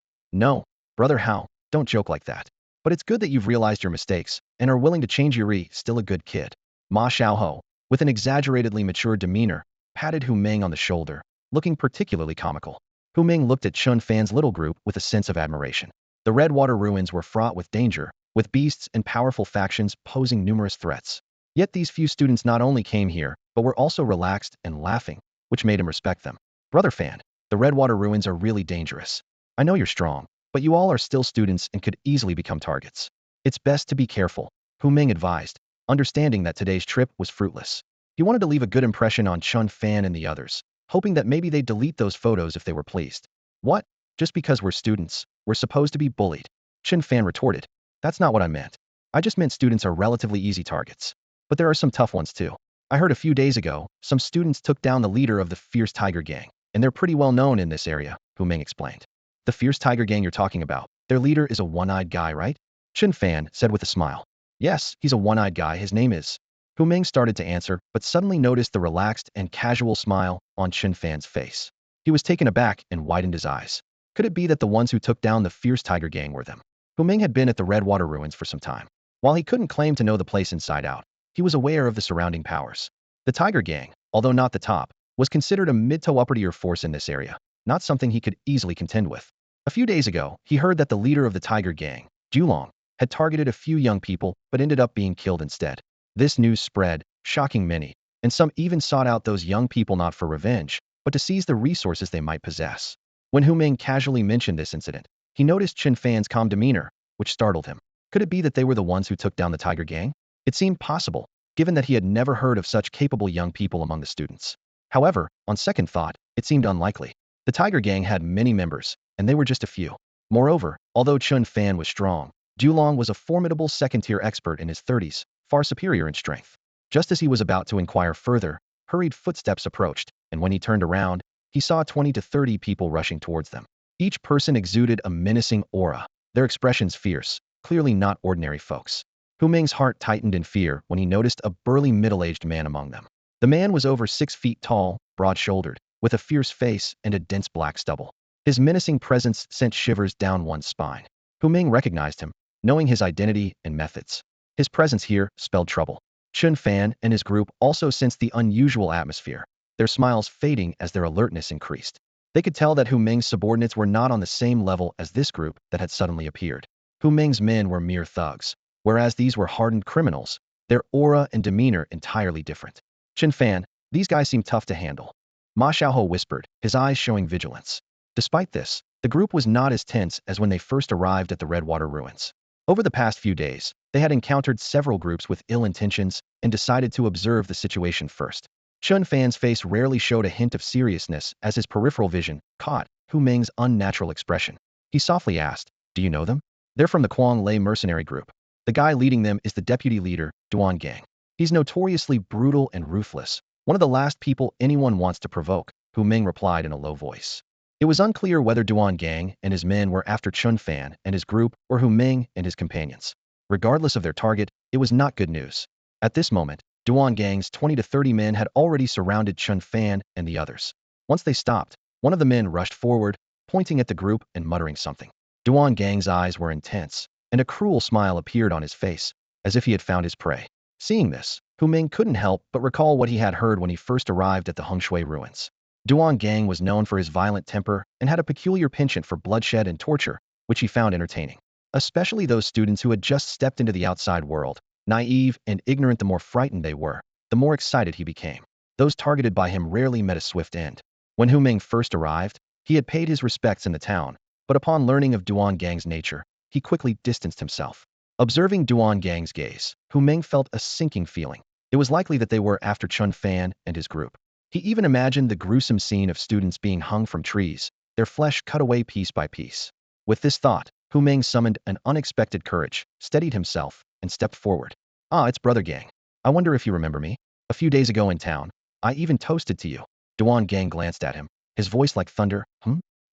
brother Hao, don't joke like that. But it's good that you've realized your mistakes and are willing to change. Yuri, still a good kid. Ma Xiaohou, with an exaggeratedly mature demeanor, patted Hu Meng on the shoulder, looking particularly comical. Hu Meng looked at Chen Fan's little group with a sense of admiration. The Redwater ruins were fraught with danger, with beasts and powerful factions posing numerous threats. Yet these few students not only came here, but were also relaxed and laughing, which made him respect them. Brother Fan, the Redwater ruins are really dangerous. I know you're strong, but you all are still students and could easily become targets. It's best to be careful, Hu Meng advised, understanding that today's trip was fruitless. He wanted to leave a good impression on Chen Fan and the others, hoping that maybe they'd delete those photos if they were pleased. What? Just because we're students, we're supposed to be bullied? Chen Fan retorted. That's not what I meant. I just meant students are relatively easy targets. But there are some tough ones too. I heard a few days ago, some students took down the leader of the Fierce Tiger Gang, and they're pretty well known in this area, Hu Meng explained. The Fierce Tiger Gang you're talking about, their leader is a one-eyed guy, right? Chen Fan said with a smile. Yes, he's a one-eyed guy, his name is. Hu Meng started to answer, but suddenly noticed the relaxed and casual smile on Chen Fan's face. He was taken aback and widened his eyes. Could it be that the ones who took down the Fierce Tiger Gang were them? Hu Meng had been at the Redwater ruins for some time. While he couldn't claim to know the place inside out, he was aware of the surrounding powers. The Tiger Gang, although not the top, was considered a mid to upper tier force in this area, not something he could easily contend with. A few days ago, he heard that the leader of the Tiger Gang, Jiangyuan, had targeted a few young people but ended up being killed instead. This news spread, shocking many, and some even sought out those young people not for revenge, but to seize the resources they might possess. When Hu Meng casually mentioned this incident, he noticed Chen Fan's calm demeanor, which startled him. Could it be that they were the ones who took down the Tiger Gang? It seemed possible, given that he had never heard of such capable young people among the students. However, on second thought, it seemed unlikely. The Tiger Gang had many members, and they were just a few. Moreover, although Chen Fan was strong, Jiangyuan was a formidable second-tier expert in his 30s, far superior in strength. Just as he was about to inquire further, hurried footsteps approached, and when he turned around, he saw 20 to 30 people rushing towards them. Each person exuded a menacing aura, their expressions fierce, clearly not ordinary folks. Hu Meng's heart tightened in fear when he noticed a burly middle-aged man among them. The man was over 6 feet tall, broad-shouldered, with a fierce face and a dense black stubble. His menacing presence sent shivers down one's spine. Hu Meng recognized him, knowing his identity and methods. His presence here spelled trouble. Chen Fan and his group also sensed the unusual atmosphere, their smiles fading as their alertness increased. They could tell that Hu Meng's subordinates were not on the same level as this group that had suddenly appeared. Hu Meng's men were mere thugs, whereas these were hardened criminals, their aura and demeanor entirely different. Chen Fan, these guys seem tough to handle. Ma Xiaohou whispered, his eyes showing vigilance. Despite this, the group was not as tense as when they first arrived at the Redwater ruins. Over the past few days, they had encountered several groups with ill intentions and decided to observe the situation first. Chen Fan's face rarely showed a hint of seriousness as his peripheral vision caught Hu Meng's unnatural expression. He softly asked, do you know them? They're from the Quang Lei mercenary group. The guy leading them is the deputy leader, Duan Gang. He's notoriously brutal and ruthless, one of the last people anyone wants to provoke, Hu Meng replied in a low voice. It was unclear whether Duan Gang and his men were after Chen Fan and his group or Hu Meng and his companions. Regardless of their target, it was not good news. At this moment, Duan Gang's 20 to 30 men had already surrounded Chen Fan and the others. Once they stopped, one of the men rushed forward, pointing at the group and muttering something. Duan Gang's eyes were intense, and a cruel smile appeared on his face, as if he had found his prey. Seeing this, Hu Ming couldn't help but recall what he had heard when he first arrived at the Hengshui ruins. Duan Gang was known for his violent temper and had a peculiar penchant for bloodshed and torture, which he found entertaining. Especially those students who had just stepped into the outside world, naive and ignorant. The more frightened they were, the more excited he became. Those targeted by him rarely met a swift end. When Hu Ming first arrived, he had paid his respects in the town, but upon learning of Duan Gang's nature, he quickly distanced himself. Observing Duan Gang's gaze, Hu Ming felt a sinking feeling. It was likely that they were after Chen Fan and his group. He even imagined the gruesome scene of students being hung from trees, their flesh cut away piece by piece. With this thought, Hu Ming summoned an unexpected courage, steadied himself, and stepped forward. "Ah, it's Brother Gang. I wonder if you remember me. A few days ago in town, I even toasted to you." Duan Gang glanced at him, his voice like thunder.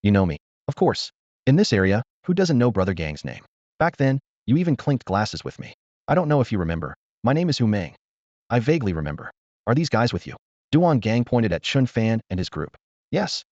You know me. Of course. In this area, who doesn't know Brother Gang's name? Back then, you even clinked glasses with me. I don't know if you remember. My name is Hu Ming." "I vaguely remember. Are these guys with you?" Duan Gang pointed at Chen Fan and his group. Yes,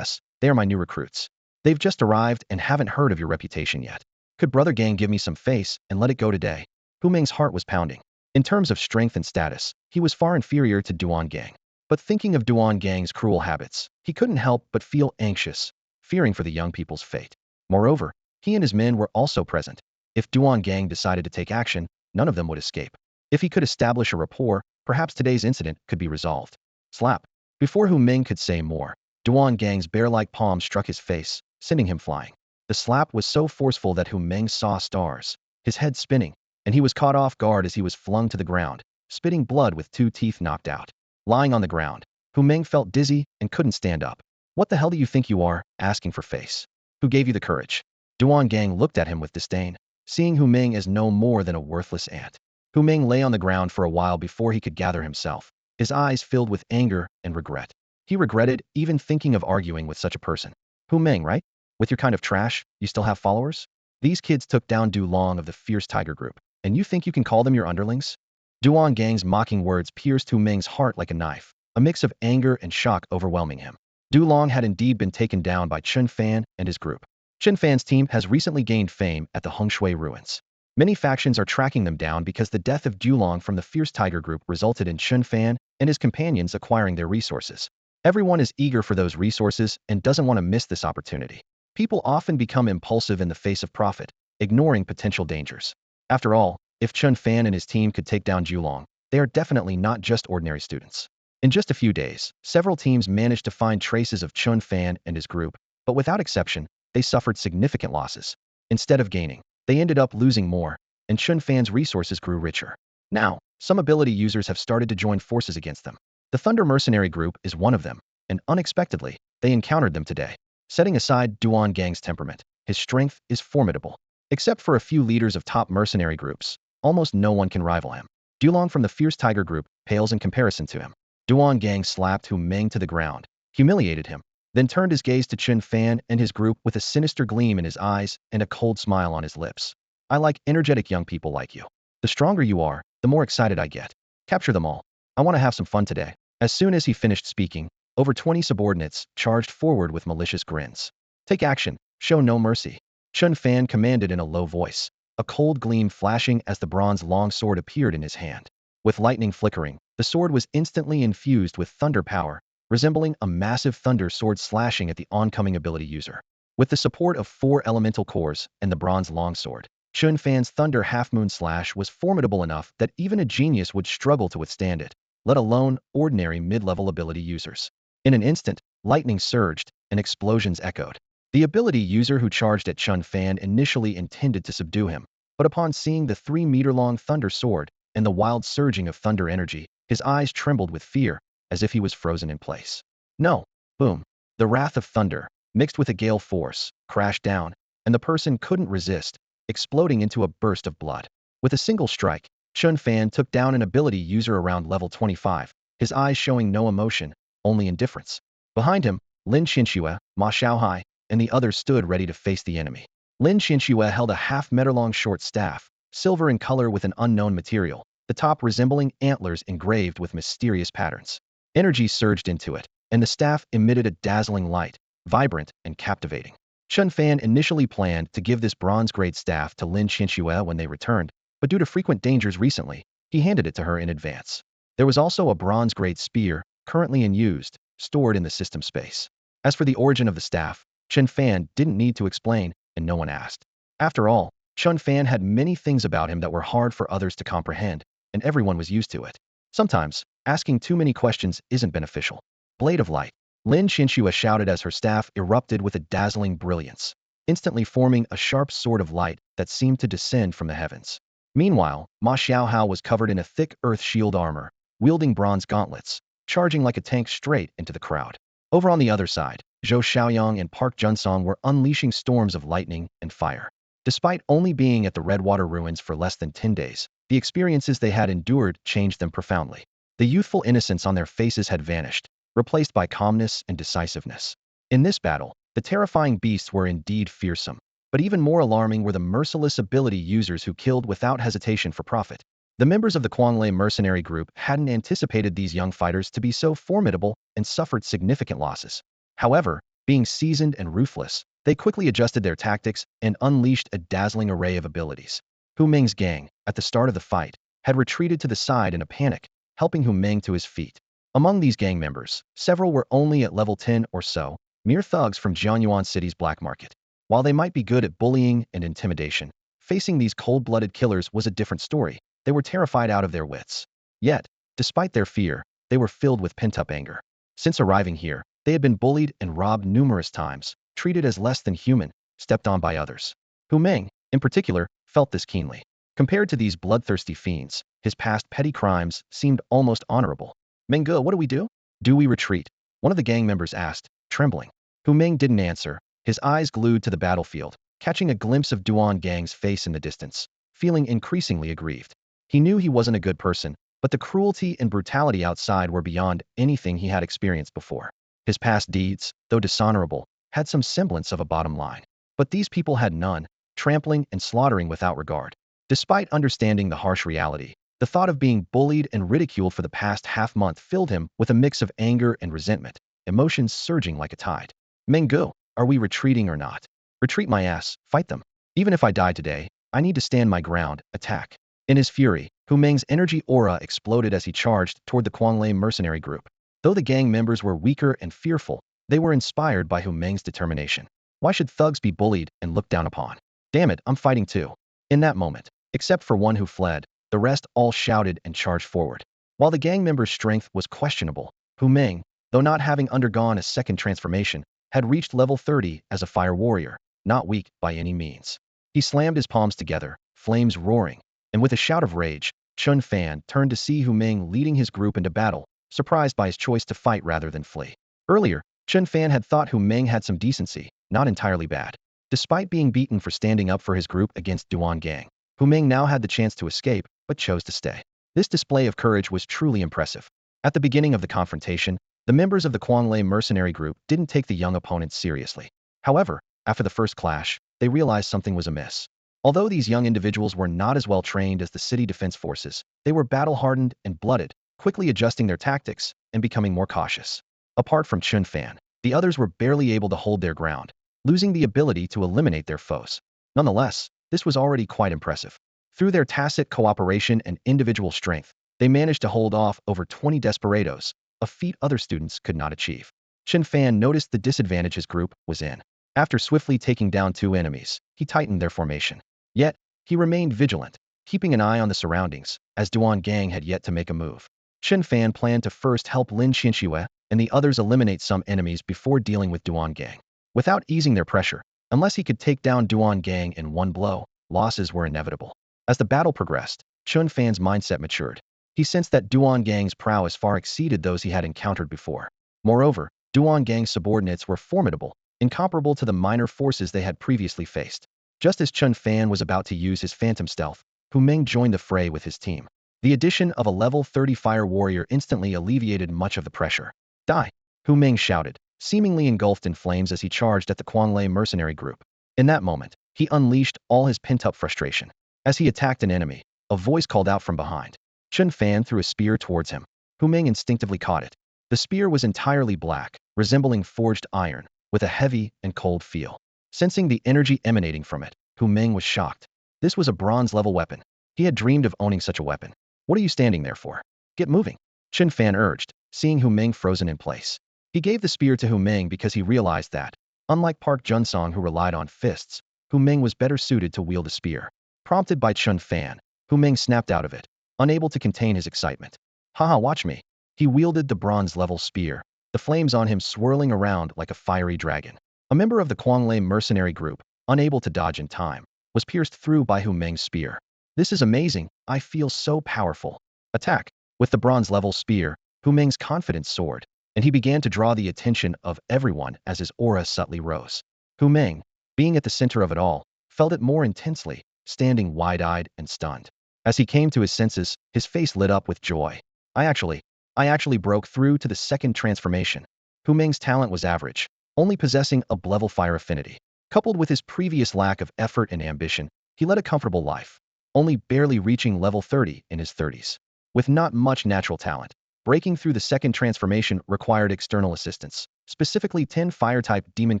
they are my new recruits. They've just arrived and haven't heard of your reputation yet. Could Brother Gang give me some face and let it go today?" Hu Ming's heart was pounding. In terms of strength and status, he was far inferior to Duan Gang. But thinking of Duan Gang's cruel habits, he couldn't help but feel anxious, fearing for the young people's fate. Moreover, he and his men were also present. If Duan Gang decided to take action, none of them would escape. If he could establish a rapport, perhaps today's incident could be resolved. Slap. Before Hu Ming could say more, Duan Gang's bear-like palm struck his face, sending him flying. The slap was so forceful that Hu Ming saw stars, his head spinning, and he was caught off guard as he was flung to the ground, spitting blood with 2 teeth knocked out. Lying on the ground, Hu Ming felt dizzy and couldn't stand up. "What the hell do you think you are, asking for face? Who gave you the courage?" Duan Gang looked at him with disdain, seeing Hu Ming as no more than a worthless ant. Hu Ming lay on the ground for a while before he could gather himself, his eyes filled with anger and regret. He regretted even thinking of arguing with such a person. "Hu Ming, right? With your kind of trash, you still have followers? These kids took down Du Long of the Fierce Tiger Group, and you think you can call them your underlings?" Duan Gang's mocking words pierced Hu Ming's heart like a knife, a mix of anger and shock overwhelming him. Du Long had indeed been taken down by Chen Fan and his group. Chen Fan's team has recently gained fame at the Hengshui ruins. Many factions are tracking them down because the death of Du Long from the Fierce Tiger Group resulted in Chen Fan and his companions acquiring their resources. Everyone is eager for those resources and doesn't want to miss this opportunity. People often become impulsive in the face of profit, ignoring potential dangers. After all, if Chen Fan and his team could take down Du Long, they are definitely not just ordinary students. In just a few days, several teams managed to find traces of Chen Fan and his group, but without exception, they suffered significant losses. Instead of gaining, they ended up losing more, and Chen Fan's resources grew richer. Now, some ability users have started to join forces against them. The Thunder Mercenary Group is one of them, and unexpectedly, they encountered them today. Setting aside Duan Gang's temperament, his strength is formidable. Except for a few leaders of top mercenary groups, almost no one can rival him. Du Long from the Fierce Tiger Group pales in comparison to him. Duan Gang slapped Hu Ming to the ground, humiliated him, then turned his gaze to Chen Fan and his group with a sinister gleam in his eyes and a cold smile on his lips. "I like energetic young people like you. The stronger you are, the more excited I get. Capture them all. I want to have some fun today." As soon as he finished speaking, over 20 subordinates charged forward with malicious grins. "Take action, show no mercy," Chen Fan commanded in a low voice, a cold gleam flashing as the bronze longsword appeared in his hand. With lightning flickering, the sword was instantly infused with thunder power, resembling a massive thunder sword slashing at the oncoming ability user. With the support of 4 elemental cores and the bronze longsword, Chen Fan's thunder half-moon slash was formidable enough that even a genius would struggle to withstand it, let alone ordinary mid-level ability users. In an instant, lightning surged, and explosions echoed. The ability user who charged at Chen Fan initially intended to subdue him, but upon seeing the 3-meter-long thunder sword and the wild surging of thunder energy, his eyes trembled with fear, as if he was frozen in place. No! Boom! The wrath of thunder, mixed with a gale force, crashed down, and the person couldn't resist, exploding into a burst of blood. With a single strike, Chen Fan took down an ability user around level 25, his eyes showing no emotion, only indifference. Behind him, Lin Qianxue, Ma Xiaohai, and the others stood ready to face the enemy. Lin Qianxue held a half-meter-long short staff, silver in color with an unknown material, the top resembling antlers engraved with mysterious patterns. Energy surged into it, and the staff emitted a dazzling light, vibrant and captivating. Chen Fan initially planned to give this bronze-grade staff to Lin Qianxue when they returned, but due to frequent dangers recently, he handed it to her in advance. There was also a bronze-grade spear, currently unused, stored in the system space. As for the origin of the staff, Chen Fan didn't need to explain, and no one asked. After all, Chen Fan had many things about him that were hard for others to comprehend, and everyone was used to it. Sometimes, asking too many questions isn't beneficial. Blade of Light. Lin Xianxue shouted as her staff erupted with a dazzling brilliance, instantly forming a sharp sword of light that seemed to descend from the heavens. Meanwhile, Ma Xiaohao was covered in a thick earth shield armor, wielding bronze gauntlets, charging like a tank straight into the crowd. Over on the other side, Zhou Xiaoyang and Park Junsong were unleashing storms of lightning and fire. Despite only being at the Redwater ruins for less than 10 days, the experiences they had endured changed them profoundly. The youthful innocence on their faces had vanished, replaced by calmness and decisiveness. In this battle, the terrifying beasts were indeed fearsome, but even more alarming were the merciless ability users who killed without hesitation for profit. The members of the Quanglei mercenary group hadn't anticipated these young fighters to be so formidable and suffered significant losses. However, being seasoned and ruthless, they quickly adjusted their tactics and unleashed a dazzling array of abilities. Hu Meng's gang, at the start of the fight, had retreated to the side in a panic, helping Hu Meng to his feet. Among these gang members, several were only at level 10 or so, mere thugs from Jiangyuan City's black market. While they might be good at bullying and intimidation, facing these cold-blooded killers was a different story. They were terrified out of their wits. Yet, despite their fear, they were filled with pent-up anger. Since arriving here, they had been bullied and robbed numerous times, treated as less than human, stepped on by others. Hu Meng, in particular, felt this keenly. Compared to these bloodthirsty fiends, his past petty crimes seemed almost honorable. Mengge, what do we do? Do we retreat? One of the gang members asked, trembling. Hu Meng didn't answer, his eyes glued to the battlefield, catching a glimpse of Duan Gang's face in the distance, feeling increasingly aggrieved. He knew he wasn't a good person, but the cruelty and brutality outside were beyond anything he had experienced before. His past deeds, though dishonorable, had some semblance of a bottom line. But these people had none, trampling and slaughtering without regard. Despite understanding the harsh reality, the thought of being bullied and ridiculed for the past half-month filled him with a mix of anger and resentment, emotions surging like a tide. Mengge, are we retreating or not? Retreat my ass, fight them. Even if I die today, I need to stand my ground, attack. In his fury, Hu Meng's energy aura exploded as he charged toward the Quanglei mercenary group. Though the gang members were weaker and fearful, they were inspired by Hu Meng's determination. Why should thugs be bullied and looked down upon? Damn it, I'm fighting too. In that moment, except for one who fled, the rest all shouted and charged forward. While the gang members' strength was questionable, Hu Meng, though not having undergone a second transformation, had reached level 30 as a fire warrior, not weak by any means. He slammed his palms together, flames roaring, and with a shout of rage, Chen Fan turned to see Hu Meng leading his group into battle, surprised by his choice to fight rather than flee. Earlier, Chen Fan had thought Hu Meng had some decency, not entirely bad. Despite being beaten for standing up for his group against Duan Gang, Hu Meng now had the chance to escape, but chose to stay. This display of courage was truly impressive. At the beginning of the confrontation, the members of the Quanglei mercenary group didn't take the young opponents seriously. However, after the first clash, they realized something was amiss. Although these young individuals were not as well trained as the city defense forces, they were battle-hardened and blooded, quickly adjusting their tactics and becoming more cautious. Apart from Chen Fan, the others were barely able to hold their ground, losing the ability to eliminate their foes. Nonetheless, this was already quite impressive. Through their tacit cooperation and individual strength, they managed to hold off over 20 desperados, a feat other students could not achieve. Chen Fan noticed the disadvantage his group was in. After swiftly taking down 2 enemies, he tightened their formation. Yet, he remained vigilant, keeping an eye on the surroundings, as Duan Gang had yet to make a move. Chen Fan planned to first help Lin Xianxue and the others eliminate some enemies before dealing with Duan Gang. Without easing their pressure, unless he could take down Duan Gang in one blow, losses were inevitable. As the battle progressed, Chen Fan's mindset matured. He sensed that Duan Gang's prowess far exceeded those he had encountered before. Moreover, Duan Gang's subordinates were formidable, incomparable to the minor forces they had previously faced. Just as Chen Fan was about to use his phantom stealth, Hu Meng joined the fray with his team. The addition of a level 30 fire warrior instantly alleviated much of the pressure. Die! Hu Meng shouted, seemingly engulfed in flames as he charged at the Quanglei mercenary group. In that moment, he unleashed all his pent-up frustration. As he attacked an enemy, a voice called out from behind. Chen Fan threw a spear towards him. Hu Meng instinctively caught it. The spear was entirely black, resembling forged iron, with a heavy and cold feel. Sensing the energy emanating from it, Hu Meng was shocked. This was a bronze-level weapon. He had dreamed of owning such a weapon. What are you standing there for? Get moving, Chen Fan urged, seeing Hu Meng frozen in place. He gave the spear to Hu Meng because he realized that, unlike Park Junsong who relied on fists, Hu Meng was better suited to wield a spear. Prompted by Chen Fan, Hu Meng snapped out of it, unable to contain his excitement. Haha, watch me. He wielded the bronze-level spear, the flames on him swirling around like a fiery dragon. A member of the Kuanglei mercenary group, unable to dodge in time, was pierced through by Hu Meng's spear. This is amazing, I feel so powerful. Attack. With the bronze-level spear, Hu Meng's confidence soared, and he began to draw the attention of everyone as his aura subtly rose. Hu Meng, being at the center of it all, felt it more intensely, standing wide-eyed and stunned. As he came to his senses, his face lit up with joy. I actually broke through to the second transformation. Hu Meng's talent was average, only possessing a level fire affinity. Coupled with his previous lack of effort and ambition, he led a comfortable life, only barely reaching level 30 in his 30s. With not much natural talent, breaking through the second transformation required external assistance, specifically 10 fire-type demon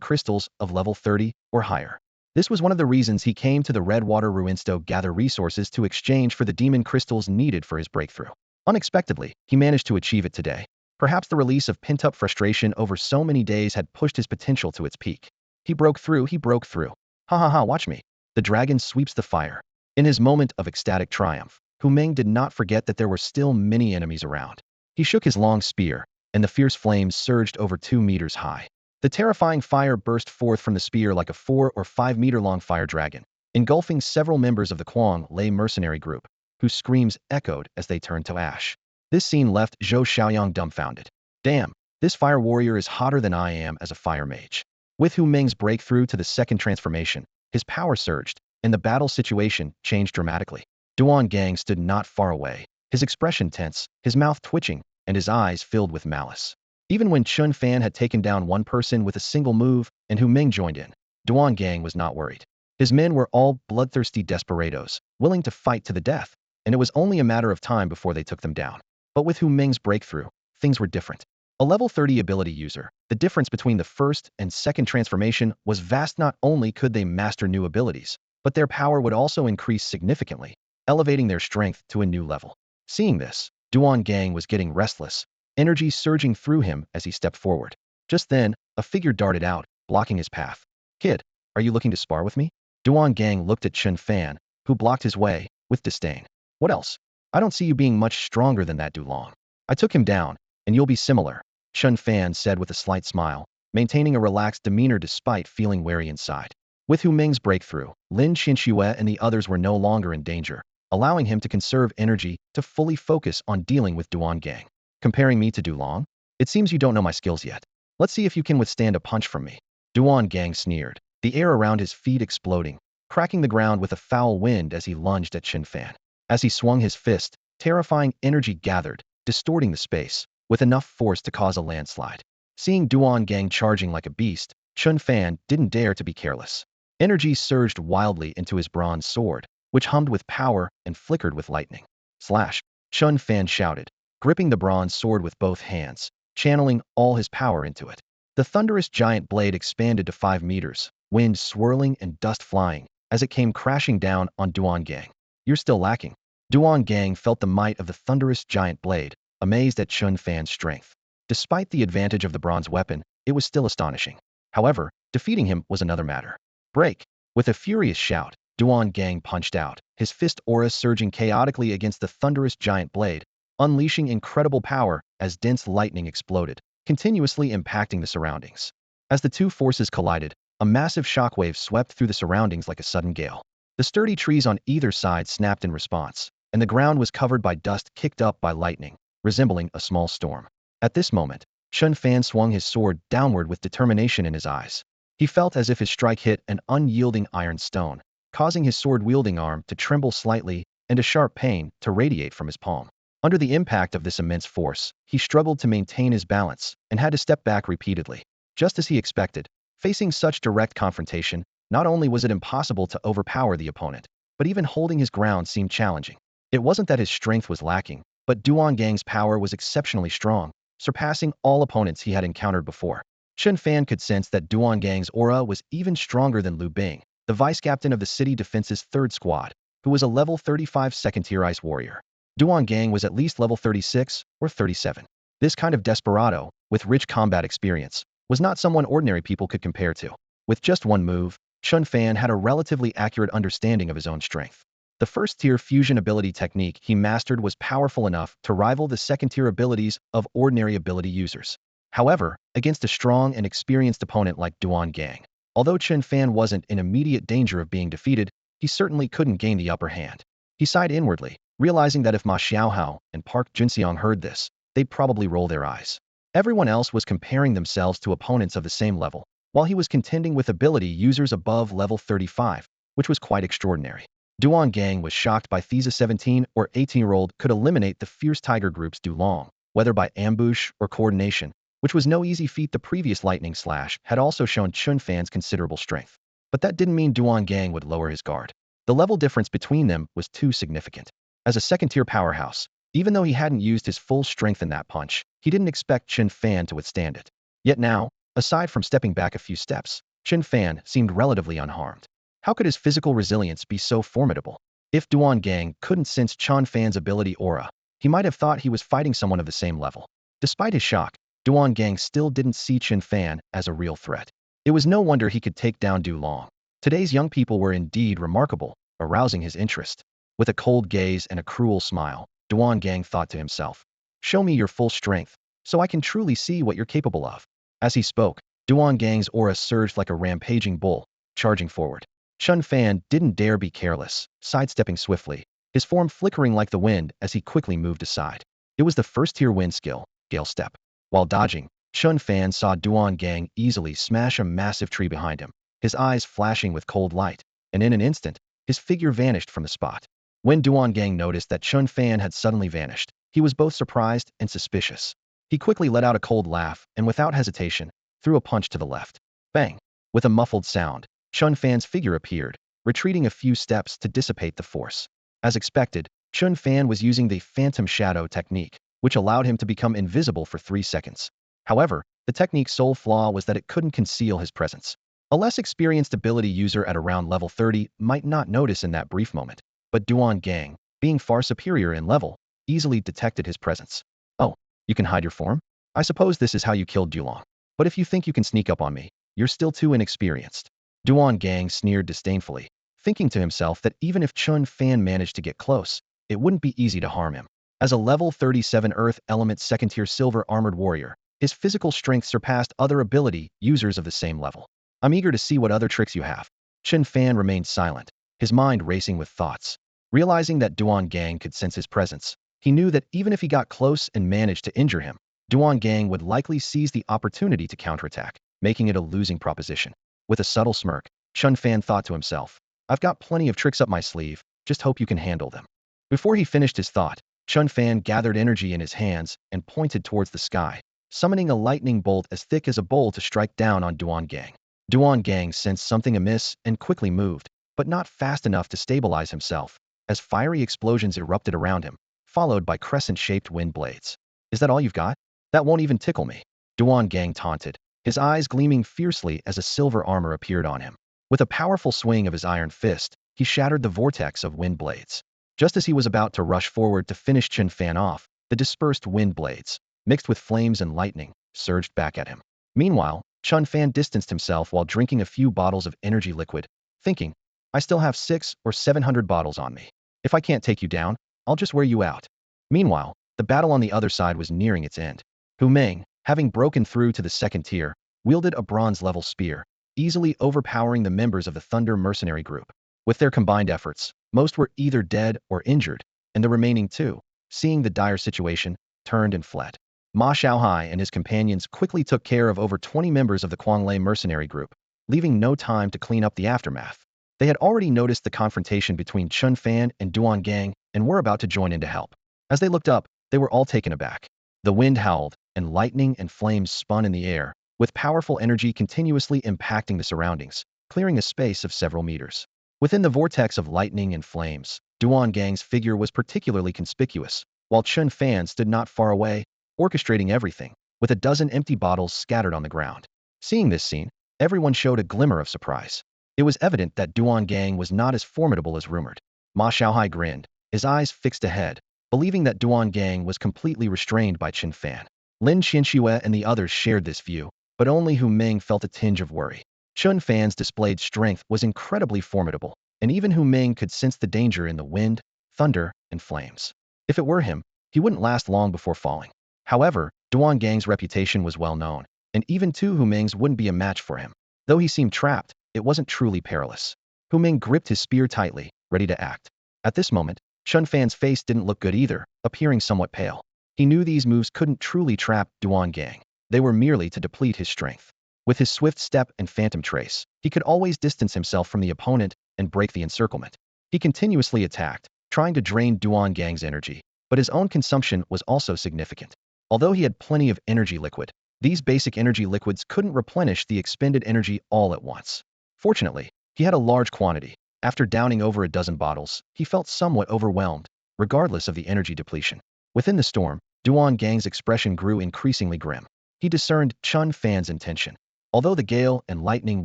crystals of level 30 or higher. This was one of the reasons he came to the Redwater Ruins to gather resources to exchange for the demon crystals needed for his breakthrough. Unexpectedly, he managed to achieve it today. Perhaps the release of pent-up frustration over so many days had pushed his potential to its peak. He broke through. Ha ha ha, watch me. The dragon sweeps the fire. In his moment of ecstatic triumph, Hu Meng did not forget that there were still many enemies around. He shook his long spear, and the fierce flames surged over 2 meters high. The terrifying fire burst forth from the spear like a 4 or 5 meter long fire dragon, engulfing several members of the Kuanglei mercenary group, whose screams echoed as they turned to ash. This scene left Zhou Xiaoyang dumbfounded. Damn, this fire warrior is hotter than I am as a fire mage. With Hu Meng's breakthrough to the second transformation, his power surged, and the battle situation changed dramatically. Duan Gang stood not far away, his expression tense, his mouth twitching, and his eyes filled with malice. Even when Chen Fan had taken down one person with a single move and Hu Meng joined in, Duan Gang was not worried. His men were all bloodthirsty desperados, willing to fight to the death, and it was only a matter of time before they took them down. But with Hu Meng's breakthrough, things were different. A level 30 ability user, the difference between the first and second transformation was vast. Not only could they master new abilities, but their power would also increase significantly, elevating their strength to a new level. Seeing this, Duan Gang was getting restless, energy surging through him as he stepped forward. Just then, a figure darted out, blocking his path. Kid, are you looking to spar with me? Duan Gang looked at Chen Fan, who blocked his way, with disdain. What else? I don't see you being much stronger than that Dulong. I took him down, and you'll be similar, Chen Fan said with a slight smile, maintaining a relaxed demeanor despite feeling wary inside. With Hu Meng's breakthrough, Lin Qinxue and the others were no longer in danger, allowing him to conserve energy to fully focus on dealing with Duan Gang. Comparing me to Dulong? It seems you don't know my skills yet. Let's see if you can withstand a punch from me. Duan Gang sneered, the air around his feet exploding, cracking the ground with a foul wind as he lunged at Chen Fan. As he swung his fist, terrifying energy gathered, distorting the space, with enough force to cause a landslide. Seeing Duan Gang charging like a beast, Chen Fan didn't dare to be careless. Energy surged wildly into his bronze sword, which hummed with power and flickered with lightning. Slash! Chen Fan shouted, gripping the bronze sword with both hands, channeling all his power into it. The thunderous giant blade expanded to 5 meters, wind swirling and dust flying, as it came crashing down on Duan Gang. You're still lacking. Duan Gang felt the might of the thunderous giant blade, amazed at Chen Fan's strength. Despite the advantage of the bronze weapon, it was still astonishing. However, defeating him was another matter. Break! With a furious shout, Duan Gang punched out, his fist aura surging chaotically against the thunderous giant blade, unleashing incredible power as dense lightning exploded, continuously impacting the surroundings. As the two forces collided, a massive shockwave swept through the surroundings like a sudden gale. The sturdy trees on either side snapped in response, and the ground was covered by dust kicked up by lightning, resembling a small storm. At this moment, Chen Fan swung his sword downward with determination in his eyes. He felt as if his strike hit an unyielding iron stone, causing his sword-wielding arm to tremble slightly and a sharp pain to radiate from his palm. Under the impact of this immense force, he struggled to maintain his balance and had to step back repeatedly. Just as he expected, facing such direct confrontation, not only was it impossible to overpower the opponent, but even holding his ground seemed challenging. It wasn't that his strength was lacking, but Duan Gang's power was exceptionally strong, surpassing all opponents he had encountered before. Chen Fan could sense that Duan Gang's aura was even stronger than Liu Bing, the vice captain of the city defense's 3rd squad, who was a level 35 second-tier ice warrior. Duan Gang was at least level 36 or 37. This kind of desperado, with rich combat experience, was not someone ordinary people could compare to. With just one move, Chen Fan had a relatively accurate understanding of his own strength. The first-tier fusion ability technique he mastered was powerful enough to rival the second-tier abilities of ordinary ability users. However, against a strong and experienced opponent like Duan Gang, although Chen Fan wasn't in immediate danger of being defeated, he certainly couldn't gain the upper hand. He sighed inwardly, realizing that if Ma Xiaohao and Park Junxiang heard this, they'd probably roll their eyes. Everyone else was comparing themselves to opponents of the same level, while he was contending with ability users above level 35, which was quite extraordinary. Duan Gang was shocked by Thesa 17 or 18-year-old could eliminate the fierce tiger groups Dulong, whether by ambush or coordination, which was no easy feat. The previous lightning slash had also shown Chen Fan's considerable strength. But that didn't mean Duan Gang would lower his guard. The level difference between them was too significant. As a second-tier powerhouse, even though he hadn't used his full strength in that punch, he didn't expect Chen Fan to withstand it. Yet now, aside from stepping back a few steps, Chen Fan seemed relatively unharmed. How could his physical resilience be so formidable? If Duan Gang couldn't sense Chen Fan's ability aura, he might have thought he was fighting someone of the same level. Despite his shock, Duan Gang still didn't see Chen Fan as a real threat. It was no wonder he could take down Du Long. Today's young people were indeed remarkable, arousing his interest. With a cold gaze and a cruel smile, Duan Gang thought to himself, "Show me your full strength, so I can truly see what you're capable of." As he spoke, Duan Gang's aura surged like a rampaging bull, charging forward. Chen Fan didn't dare be careless, sidestepping swiftly, his form flickering like the wind as he quickly moved aside. It was the first-tier wind skill, Gale Step. While dodging, Chen Fan saw Duan Gang easily smash a massive tree behind him, his eyes flashing with cold light, and in an instant, his figure vanished from the spot. When Duan Gang noticed that Chen Fan had suddenly vanished, he was both surprised and suspicious. He quickly let out a cold laugh and without hesitation, threw a punch to the left. Bang! With a muffled sound, Chen Fan's figure appeared, retreating a few steps to dissipate the force. As expected, Chen Fan was using the Phantom Shadow technique, which allowed him to become invisible for 3 seconds. However, the technique's sole flaw was that it couldn't conceal his presence. A less experienced ability user at around level 30 might not notice in that brief moment, but Duan Gang, being far superior in level, easily detected his presence. "Oh, you can hide your form? I suppose this is how you killed Dulong. But if you think you can sneak up on me, you're still too inexperienced." Duan Gang sneered disdainfully, thinking to himself that even if Chen Fan managed to get close, it wouldn't be easy to harm him. As a level 37 Earth Element second-tier silver armored warrior, his physical strength surpassed other ability users of the same level. "I'm eager to see what other tricks you have." Chen Fan remained silent, his mind racing with thoughts. Realizing that Duan Gang could sense his presence, he knew that even if he got close and managed to injure him, Duan Gang would likely seize the opportunity to counterattack, making it a losing proposition. With a subtle smirk, Chen Fan thought to himself, "I've got plenty of tricks up my sleeve, just hope you can handle them." Before he finished his thought, Chen Fan gathered energy in his hands and pointed towards the sky, summoning a lightning bolt as thick as a bowl to strike down on Duan Gang. Duan Gang sensed something amiss and quickly moved, but not fast enough to stabilize himself, as fiery explosions erupted around him, followed by crescent-shaped wind blades. "Is that all you've got? That won't even tickle me," Duan Gang taunted, his eyes gleaming fiercely as a silver armor appeared on him. With a powerful swing of his iron fist, he shattered the vortex of wind blades. Just as he was about to rush forward to finish Chen Fan off, the dispersed wind blades, mixed with flames and lightning, surged back at him. Meanwhile, Chen Fan distanced himself while drinking a few bottles of energy liquid, thinking, "I still have 600 or 700 bottles on me. If I can't take you down, I'll just wear you out." Meanwhile, the battle on the other side was nearing its end. Hu Meng, having broken through to the second tier, wielded a bronze-level spear, easily overpowering the members of the Thunder mercenary group. With their combined efforts, most were either dead or injured, and the remaining 2, seeing the dire situation, turned and fled. Ma Xiaohai and his companions quickly took care of over 20 members of the Quanglei mercenary group, leaving no time to clean up the aftermath. They had already noticed the confrontation between Chen Fan and Duan Gang and were about to join in to help. As they looked up, they were all taken aback. The wind howled, and lightning and flames spun in the air, with powerful energy continuously impacting the surroundings, clearing a space of several meters. Within the vortex of lightning and flames, Duan Gang's figure was particularly conspicuous, while Chen Fan stood not far away, orchestrating everything, with a dozen empty bottles scattered on the ground. Seeing this scene, everyone showed a glimmer of surprise. It was evident that Duan Gang was not as formidable as rumored. Ma Xiaohai grinned, his eyes fixed ahead, believing that Duan Gang was completely restrained by Chen Fan. Lin Qianxue and the others shared this view, but only Hu Ming felt a tinge of worry. Chen Fan's displayed strength was incredibly formidable, and even Hu Ming could sense the danger in the wind, thunder, and flames. If it were him, he wouldn't last long before falling. However, Duan Gang's reputation was well known, and even two Hu Ming's wouldn't be a match for him. Though he seemed trapped, it wasn't truly perilous. Hu Ming gripped his spear tightly, ready to act. At this moment, Chen Fan's face didn't look good either, appearing somewhat pale. He knew these moves couldn't truly trap Duan Gang. They were merely to deplete his strength. With his swift step and phantom trace, he could always distance himself from the opponent and break the encirclement. He continuously attacked, trying to drain Duan Gang's energy, but his own consumption was also significant. Although he had plenty of energy liquid, these basic energy liquids couldn't replenish the expended energy all at once. Fortunately, he had a large quantity. After downing over a dozen bottles, he felt somewhat overwhelmed, regardless of the energy depletion. Within the storm, Duan Gang's expression grew increasingly grim. He discerned Chen Fan's intention. Although the gale and lightning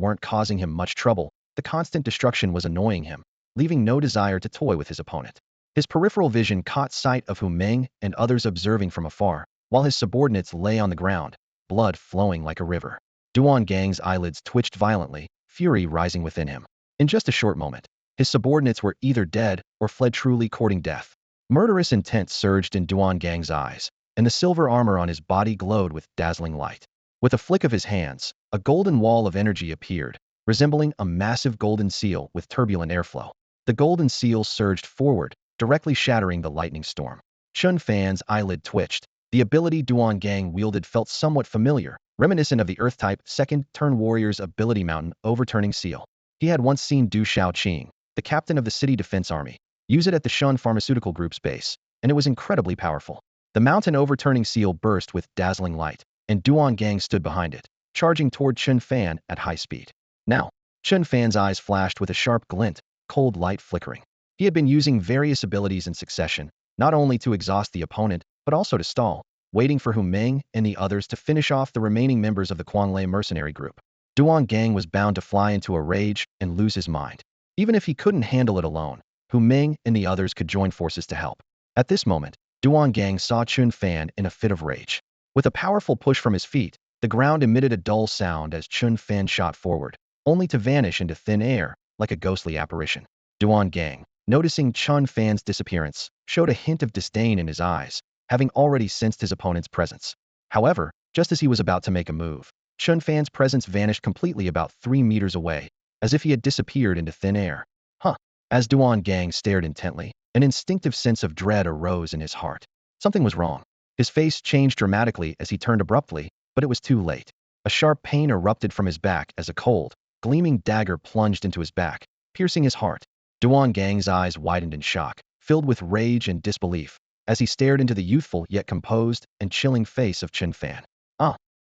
weren't causing him much trouble, the constant destruction was annoying him, leaving no desire to toy with his opponent. His peripheral vision caught sight of Hu Ming and others observing from afar, while his subordinates lay on the ground, blood flowing like a river. Duan Gang's eyelids twitched violently, fury rising within him. In just a short moment, his subordinates were either dead or fled truly courting death. Murderous intent surged in Duan Gang's eyes, and the silver armor on his body glowed with dazzling light. With a flick of his hands, a golden wall of energy appeared, resembling a massive golden seal with turbulent airflow. The golden seal surged forward, directly shattering the lightning storm. Chen Fan's eyelid twitched. The ability Duan Gang wielded felt somewhat familiar, reminiscent of the Earth-type Second Turn Warrior's ability Mountain Overturning Seal. He had once seen Du Shaoqing, the captain of the City Defense Army, use it at the Shun Pharmaceutical Group's base, and it was incredibly powerful. The Mountain Overturning Seal burst with dazzling light, and Duan Gang stood behind it, charging toward Chen Fan at high speed. Now, Chen Fan's eyes flashed with a sharp glint, cold light flickering. He had been using various abilities in succession, not only to exhaust the opponent, but also to stall, waiting for Hu Ming and the others to finish off the remaining members of the Quanglei mercenary group. Duan Gang was bound to fly into a rage and lose his mind. Even if he couldn't handle it alone, Hu Ming and the others could join forces to help. At this moment, Duan Gang saw Chen Fan in a fit of rage. With a powerful push from his feet, the ground emitted a dull sound as Chen Fan shot forward, only to vanish into thin air, like a ghostly apparition. Duan Gang, noticing Chen Fan's disappearance, showed a hint of disdain in his eyes, having already sensed his opponent's presence. However, just as he was about to make a move, Chen Fan's presence vanished completely about 3 meters away, as if he had disappeared into thin air. Huh. As Duan Gang stared intently, an instinctive sense of dread arose in his heart. Something was wrong. His face changed dramatically as he turned abruptly, but it was too late. A sharp pain erupted from his back as a cold, gleaming dagger plunged into his back, piercing his heart. Duan Gang's eyes widened in shock, filled with rage and disbelief, as he stared into the youthful yet composed and chilling face of Chen Fan.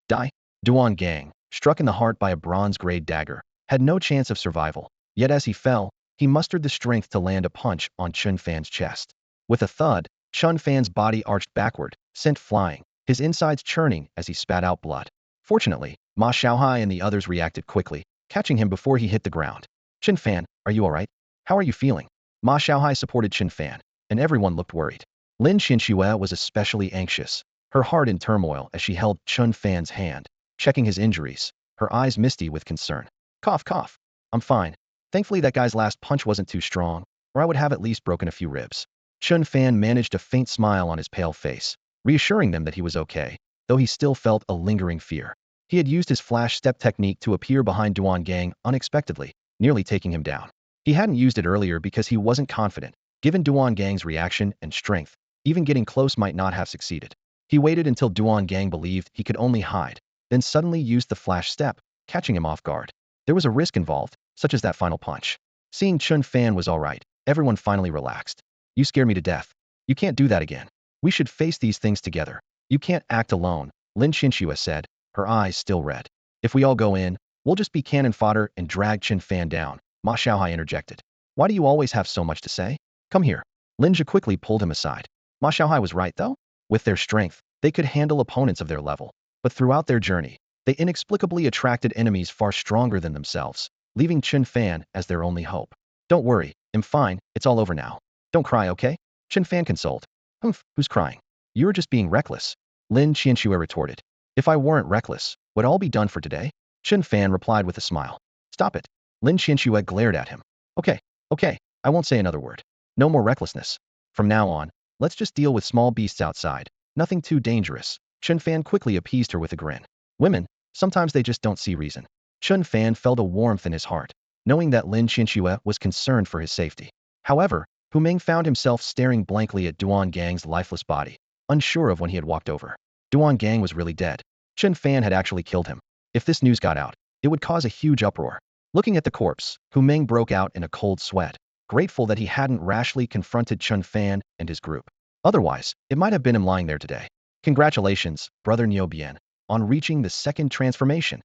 Die. Duan Gang, struck in the heart by a bronze-grade dagger, had no chance of survival, yet as he fell, he mustered the strength to land a punch on Chen Fan's chest. With a thud, Chen Fan's body arched backward, sent flying, his insides churning as he spat out blood. Fortunately, Ma Xiaohai and the others reacted quickly, catching him before he hit the ground. Chen Fan, are you alright? How are you feeling? Ma Xiaohai supported Chen Fan, and everyone looked worried. Lin Qianxue was especially anxious, her heart in turmoil as she held Chen Fan's hand, checking his injuries, her eyes misty with concern. Cough, cough. I'm fine. Thankfully that guy's last punch wasn't too strong, or I would have at least broken a few ribs. Chen Fan managed a faint smile on his pale face, reassuring them that he was okay, though he still felt a lingering fear. He had used his flash step technique to appear behind Duan Gang unexpectedly, nearly taking him down. He hadn't used it earlier because he wasn't confident. Given Duan Gang's reaction and strength, even getting close might not have succeeded. He waited until Duan Gang believed he could only hide, then suddenly used the flash step, catching him off guard. There was a risk involved, such as that final punch. Seeing Chen Fan was alright, everyone finally relaxed. You scare me to death. You can't do that again. We should face these things together. You can't act alone, Lin Qianxue said, her eyes still red. If we all go in, we'll just be cannon fodder and drag Chen Fan down, Ma Xiaohai interjected. Why do you always have so much to say? Come here. Lin Jie quickly pulled him aside. Ma Xiaohai was right though. With their strength, they could handle opponents of their level. But throughout their journey, they inexplicably attracted enemies far stronger than themselves, leaving Chen Fan as their only hope. Don't worry, I'm fine, it's all over now. Don't cry, okay? Chen Fan consoled. Humph, who's crying? You're just being reckless. Lin Qianxue retorted. If I weren't reckless, would all be done for today? Chen Fan replied with a smile. Stop it. Lin Qianxue glared at him. Okay, okay, I won't say another word. No more recklessness. From now on, let's just deal with small beasts outside. Nothing too dangerous. Chen Fan quickly appeased her with a grin. Women, sometimes they just don't see reason. Chen Fan felt a warmth in his heart, knowing that Lin Qianxue was concerned for his safety. However, Hu Ming found himself staring blankly at Duan Gang's lifeless body, unsure of when he had walked over. Duan Gang was really dead. Chen Fan had actually killed him. If this news got out, it would cause a huge uproar. Looking at the corpse, Hu Ming broke out in a cold sweat, grateful that he hadn't rashly confronted Chen Fan and his group. Otherwise, it might have been him lying there today. Congratulations, brother Niubian, on reaching the second transformation.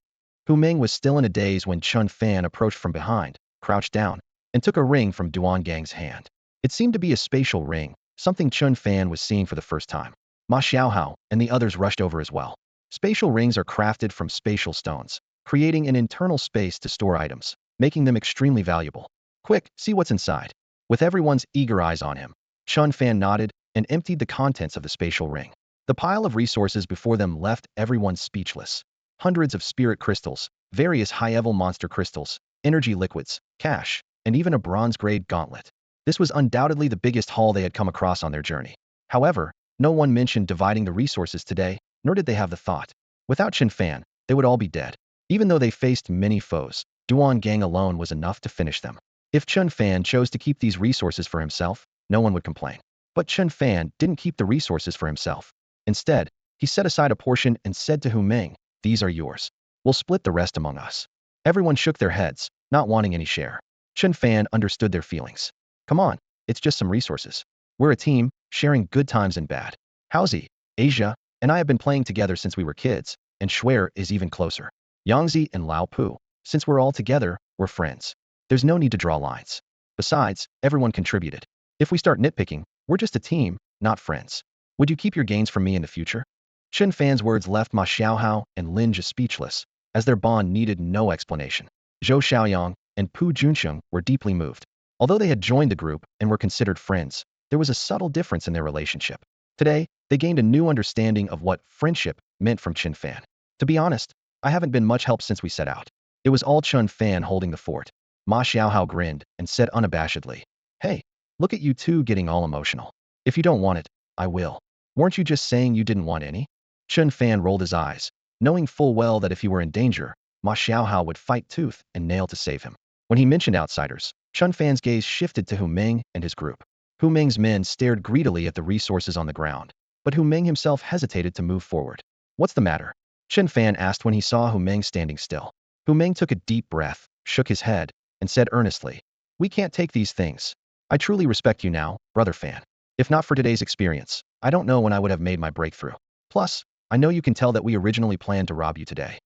Hu Ming was still in a daze when Chen Fan approached from behind, crouched down, and took a ring from Duan Gang's hand. It seemed to be a spatial ring, something Chen Fan was seeing for the first time. Ma Xiaohao and the others rushed over as well. Spatial rings are crafted from spatial stones, creating an internal space to store items, making them extremely valuable. Quick, see what's inside. With everyone's eager eyes on him, Chen Fan nodded and emptied the contents of the spatial ring. The pile of resources before them left everyone speechless. Hundreds of spirit crystals, various high-level monster crystals, energy liquids, cash, and even a bronze-grade gauntlet. This was undoubtedly the biggest haul they had come across on their journey. However, no one mentioned dividing the resources today, nor did they have the thought. Without Chen Fan, they would all be dead. Even though they faced many foes, Duan Gang alone was enough to finish them. If Chen Fan chose to keep these resources for himself, no one would complain. But Chen Fan didn't keep the resources for himself. Instead, he set aside a portion and said to Hu Ming, "These are yours. We'll split the rest among us." Everyone shook their heads, not wanting any share. Chen Fan understood their feelings. Come on, it's just some resources. We're a team, sharing good times and bad. Haozi, Asia, and I have been playing together since we were kids, and Schwer is even closer. Yangzi and Lao Pu, since we're all together, we're friends. There's no need to draw lines. Besides, everyone contributed. If we start nitpicking, we're just a team, not friends. Would you keep your gains from me in the future? Chen Fan's words left Ma Xiaohao and Lin Zhi speechless, as their bond needed no explanation. Zhou Xiaoyang and Pu Junsheng were deeply moved. Although they had joined the group and were considered friends, there was a subtle difference in their relationship. Today, they gained a new understanding of what friendship meant from Chen Fan. To be honest, I haven't been much help since we set out. It was all Chen Fan holding the fort. Ma Xiaohao grinned and said unabashedly, "Hey, look at you two getting all emotional. If you don't want it, I will. Weren't you just saying you didn't want any?" Chen Fan rolled his eyes, knowing full well that if he were in danger, Ma Xiaohao would fight tooth and nail to save him. When he mentioned outsiders, Chen Fan's gaze shifted to Hu Ming and his group. Hu Ming's men stared greedily at the resources on the ground, but Hu Ming himself hesitated to move forward. "What's the matter?" Chen Fan asked when he saw Hu Ming standing still. Hu Ming took a deep breath, shook his head, and said earnestly, "We can't take these things. I truly respect you now, brother Fan. If not for today's experience, I don't know when I would have made my breakthrough. Plus, I know you can tell that we originally planned to rob you today."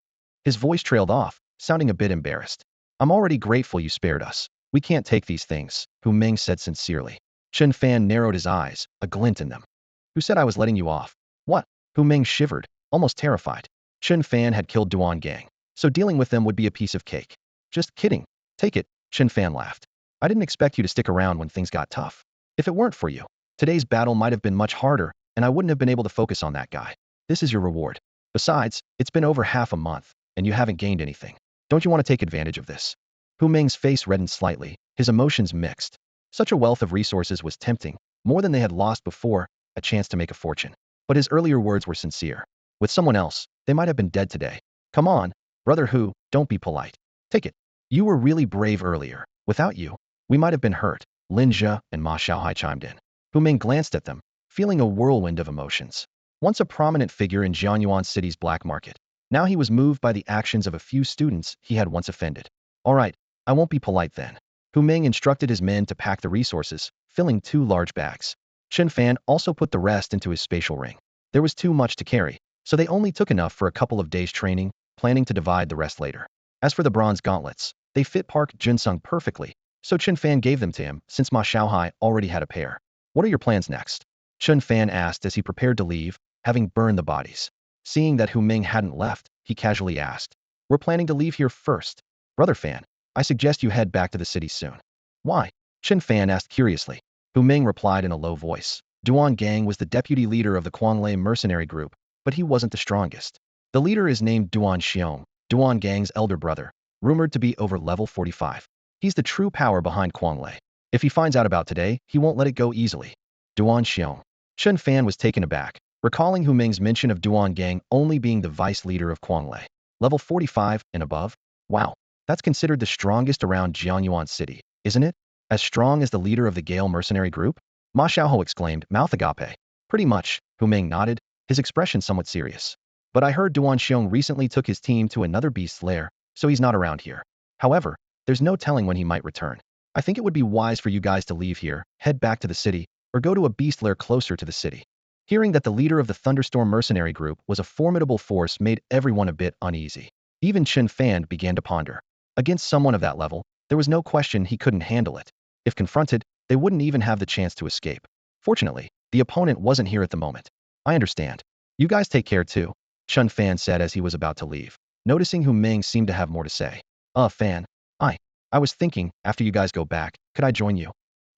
His voice trailed off, sounding a bit embarrassed. "I'm already grateful you spared us. We can't take these things," Hu Ming said sincerely. Chen Fan narrowed his eyes, a glint in them. "Who said I was letting you off?" "What?" Hu Ming shivered, almost terrified. Chen Fan had killed Duan Gang, so dealing with them would be a piece of cake. "Just kidding. Take it," Chen Fan laughed. "I didn't expect you to stick around when things got tough. If it weren't for you, today's battle might have been much harder, and I wouldn't have been able to focus on that guy. This is your reward. Besides, it's been over half a month, and you haven't gained anything. Don't you want to take advantage of this?" Hu Ming's face reddened slightly, his emotions mixed. Such a wealth of resources was tempting, more than they had lost before, a chance to make a fortune. But his earlier words were sincere. With someone else, they might have been dead today. "Come on, brother Hu, don't be polite. Take it. You were really brave earlier. Without you, we might have been hurt." Lin Zhi and Ma Xiaohai chimed in. Hu Ming glanced at them, feeling a whirlwind of emotions. Once a prominent figure in Jiangyuan City's black market, now he was moved by the actions of a few students he had once offended. "All right, I won't be polite then." Hu Ming instructed his men to pack the resources, filling 2 large bags. Chen Fan also put the rest into his spatial ring. There was too much to carry, so they only took enough for a couple of days' training, planning to divide the rest later. As for the bronze gauntlets, they fit Park Jinsung perfectly, so Chen Fan gave them to him since Ma Xiaohai already had a pair. "What are your plans next?" Chen Fan asked as he prepared to leave, having burned the bodies. Seeing that Hu Ming hadn't left, he casually asked, "We're planning to leave here first. Brother Fan, I suggest you head back to the city soon." "Why?" Chen Fan asked curiously. Hu Ming replied in a low voice. Duan Gang was the deputy leader of the Quanglei mercenary group, but he wasn't the strongest. The leader is named Duan Xiong, Duan Gang's elder brother, rumored to be over level 45. He's the true power behind Quanglei. If he finds out about today, he won't let it go easily. Duan Xiong. Chen Fan was taken aback, recalling Hu Ming's mention of Duan Gang only being the vice leader of Quanglei. Level 45 and above? Wow, that's considered the strongest around Jiangyuan city, isn't it? As strong as the leader of the Gale mercenary group? Ma Xiaoho exclaimed, mouth agape. Pretty much, Hu Ming nodded, his expression somewhat serious. But I heard Duan Xiong recently took his team to another beast's lair, so he's not around here. However, there's no telling when he might return. I think it would be wise for you guys to leave here, head back to the city, or go to a beast lair closer to the city. Hearing that the leader of the Thunderstorm mercenary group was a formidable force made everyone a bit uneasy. Even Chen Fan began to ponder. Against someone of that level, there was no question he couldn't handle it. If confronted, they wouldn't even have the chance to escape. Fortunately, the opponent wasn't here at the moment. I understand. You guys take care too, Chen Fan said as he was about to leave, noticing Hu Ming seemed to have more to say. Fan. I was thinking, after you guys go back, could I join you?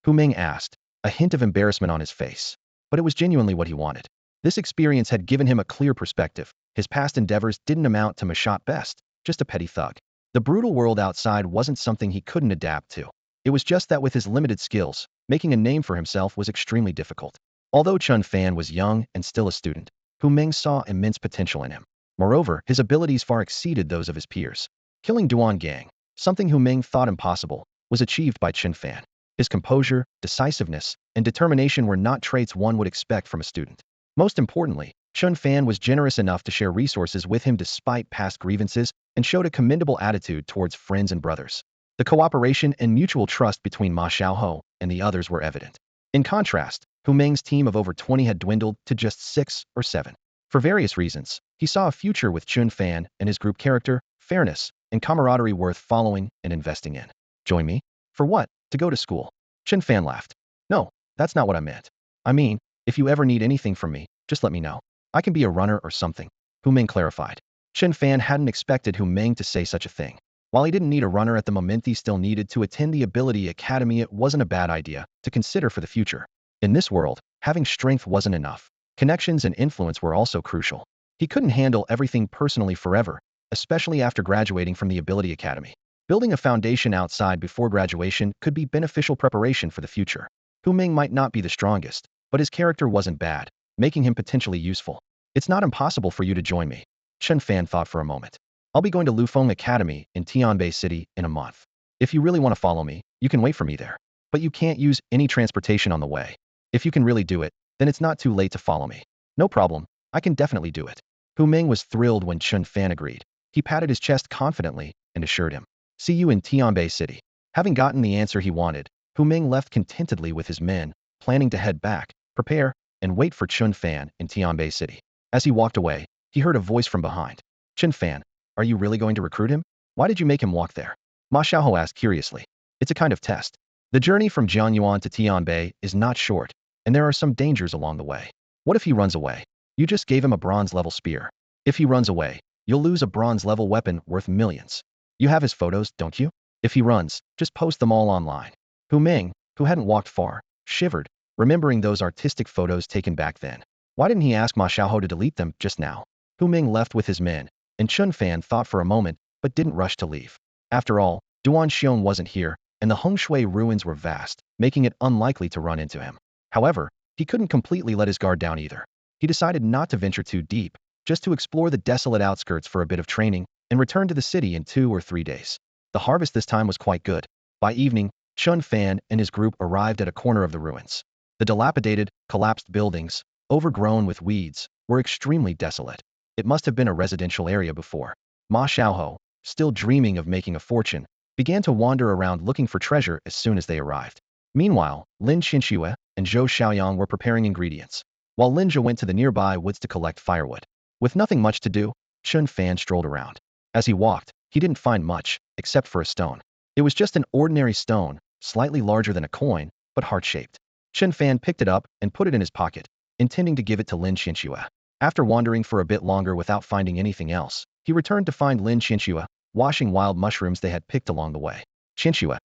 Hu Ming asked, a hint of embarrassment on his face. But it was genuinely what he wanted. This experience had given him a clear perspective. His past endeavors didn't amount to much at best, just a petty thug. The brutal world outside wasn't something he couldn't adapt to. It was just that with his limited skills, making a name for himself was extremely difficult. Although Chen Fan was young and still a student, Hu Ming saw immense potential in him. Moreover, his abilities far exceeded those of his peers. Killing Duan Gang, something Hu Ming thought impossible, was achieved by Chen Fan. His composure, decisiveness, and determination were not traits one would expect from a student. Most importantly, Chen Fan was generous enough to share resources with him despite past grievances and showed a commendable attitude towards friends and brothers. The cooperation and mutual trust between Ma Xiaoho and the others were evident. In contrast, Hu Ming's team of over 20 had dwindled to just 6 or 7. For various reasons, he saw a future with Chen Fan and his group character, fairness, and camaraderie worth following and investing in. Join me? For what? To go to school. Chen Fan laughed. No, that's not what I meant. I mean, if you ever need anything from me, just let me know. I can be a runner or something, Hu Ming clarified. Chen Fan hadn't expected Hu Ming to say such a thing. While he didn't need a runner at the moment, he still needed to attend the Ability Academy. It wasn't a bad idea to consider for the future. In this world, having strength wasn't enough. Connections and influence were also crucial. He couldn't handle everything personally forever, especially after graduating from the Ability Academy. Building a foundation outside before graduation could be beneficial preparation for the future. Hu Ming might not be the strongest, but his character wasn't bad, making him potentially useful. It's not impossible for you to join me, Chen Fan thought for a moment. I'll be going to Lufeng Academy in Tianbei City in a month. If you really want to follow me, you can wait for me there. But you can't use any transportation on the way. If you can really do it, then it's not too late to follow me. No problem, I can definitely do it. Hu Ming was thrilled when Chen Fan agreed. He patted his chest confidently and assured him. See you in Tianbei City. Having gotten the answer he wanted, Hu Ming left contentedly with his men, planning to head back, prepare, and wait for Chen Fan in Tianbei City. As he walked away, he heard a voice from behind. Chen Fan, are you really going to recruit him? Why did you make him walk there? Ma Xiaoho asked curiously. It's a kind of test. The journey from Jiangyuan to Tianbei is not short, and there are some dangers along the way. What if he runs away? You just gave him a bronze-level spear. If he runs away, you'll lose a bronze-level weapon worth millions. You have his photos, don't you? If he runs, just post them all online. Hu Ming, who hadn't walked far, shivered, remembering those artistic photos taken back then. Why didn't he ask Ma Xiaoho to delete them just now? Hu Ming left with his men, and Chen Fan thought for a moment, but didn't rush to leave. After all, Duan Xiong wasn't here, and the Hongshui ruins were vast, making it unlikely to run into him. However, he couldn't completely let his guard down either. He decided not to venture too deep, just to explore the desolate outskirts for a bit of training, and return to the city in 2 or 3 days. The harvest this time was quite good. By evening, Chen Fan and his group arrived at a corner of the ruins. The dilapidated, collapsed buildings, overgrown with weeds, were extremely desolate. It must have been a residential area before. Ma Xiaoho, still dreaming of making a fortune, began to wander around looking for treasure as soon as they arrived. Meanwhile, Lin Qianxue and Zhou Xiaoyang were preparing ingredients, while Lin Zhe went to the nearby woods to collect firewood. With nothing much to do, Chen Fan strolled around. As he walked, he didn't find much, except for a stone. It was just an ordinary stone, slightly larger than a coin, but heart-shaped. Chen Fan picked it up and put it in his pocket, intending to give it to Lin Qianxue. After wandering for a bit longer without finding anything else, he returned to find Lin Qianxue washing wild mushrooms they had picked along the way. Qianxue,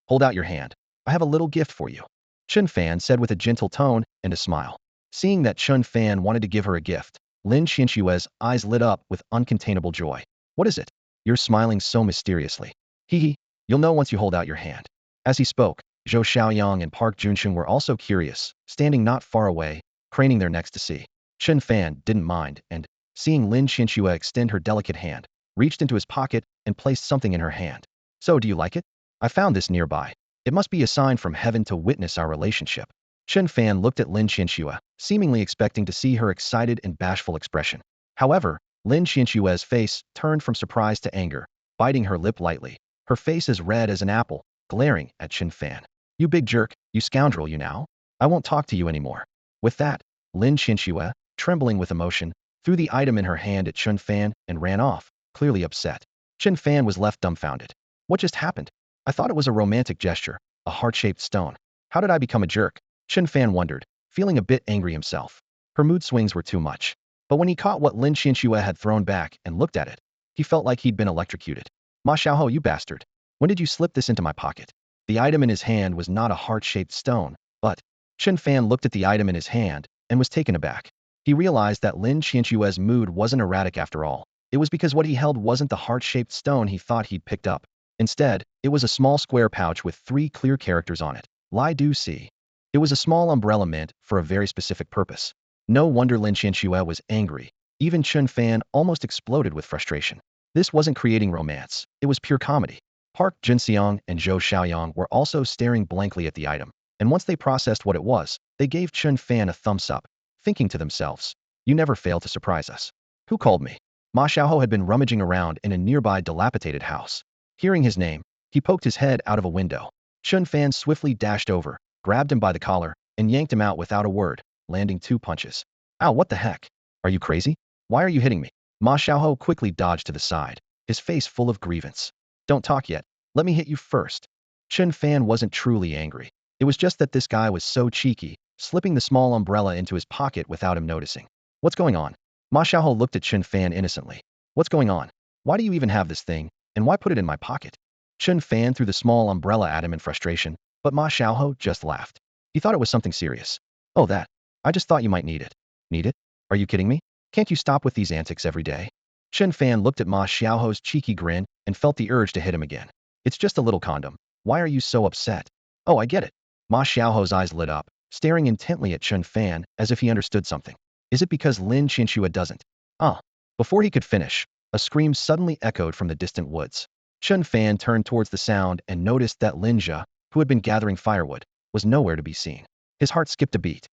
hold out your hand. I have a little gift for you. Chen Fan said with a gentle tone and a smile. Seeing that Chen Fan wanted to give her a gift, Lin Qianxue's eyes lit up with uncontainable joy. What is it? You're smiling so mysteriously. Hee hee, you'll know once you hold out your hand. As he spoke, Zhou Xiaoyang and Park Junxin were also curious, standing not far away, craning their necks to see. Chen Fan didn't mind and, seeing Lin Qianxue extend her delicate hand, reached into his pocket and placed something in her hand. So do you like it? I found this nearby. It must be a sign from heaven to witness our relationship. Chen Fan looked at Lin Qianxue, seemingly expecting to see her excited and bashful expression. However, Lin Qianxue's face turned from surprise to anger, biting her lip lightly, her face as red as an apple, glaring at Chen Fan. You big jerk, you scoundrel you now. I won't talk to you anymore. With that, Lin Qianxue, trembling with emotion, threw the item in her hand at Chen Fan and ran off, clearly upset. Chen Fan was left dumbfounded. What just happened? I thought it was a romantic gesture, a heart-shaped stone. How did I become a jerk? Chen Fan wondered, feeling a bit angry himself. Her mood swings were too much. But when he caught what Lin Qianxue had thrown back and looked at it, he felt like he'd been electrocuted. Ma Xiaohou, you bastard. When did you slip this into my pocket? The item in his hand was not a heart-shaped stone, but Chen Fan looked at the item in his hand and was taken aback. He realized that Lin Qianxue's mood wasn't erratic after all. It was because what he held wasn't the heart-shaped stone he thought he'd picked up. Instead, it was a small square pouch with 3 clear characters on it. Lai Du Si. It was a small umbrella meant for a very specific purpose. No wonder Lin Qianxue was angry. Even Chen Fan almost exploded with frustration. This wasn't creating romance. It was pure comedy. Park Junxiang and Zhou Xiaoyang were also staring blankly at the item, and once they processed what it was, they gave Chen Fan a thumbs up, thinking to themselves, you never fail to surprise us. Who called me? Ma Xiaohou had been rummaging around in a nearby dilapidated house. Hearing his name, he poked his head out of a window. Chen Fan swiftly dashed over, grabbed him by the collar, and yanked him out without a word, landing 2 punches. Ow, what the heck? Are you crazy? Why are you hitting me? Ma Xiaohou quickly dodged to the side, his face full of grievance. Don't talk yet. Let me hit you first. Chen Fan wasn't truly angry. It was just that this guy was so cheeky, slipping the small umbrella into his pocket without him noticing. What's going on? Ma Xiaohou looked at Chen Fan innocently. What's going on? Why do you even have this thing, and why put it in my pocket? Chen Fan threw the small umbrella at him in frustration, but Ma Xiaohou just laughed. He thought it was something serious. Oh, that. I just thought you might need it. Need it? Are you kidding me? Can't you stop with these antics every day? Chen Fan looked at Ma Xiaohou's cheeky grin and felt the urge to hit him again. It's just a little condom. Why are you so upset? Oh, I get it. Ma Xiaohou's eyes lit up, staring intently at Chen Fan as if he understood something. Is it because Lin Qianxue doesn't? Ah. Before he could finish, a scream suddenly echoed from the distant woods. Chen Fan turned towards the sound and noticed that Lin Jia, who had been gathering firewood, was nowhere to be seen. His heart skipped a beat.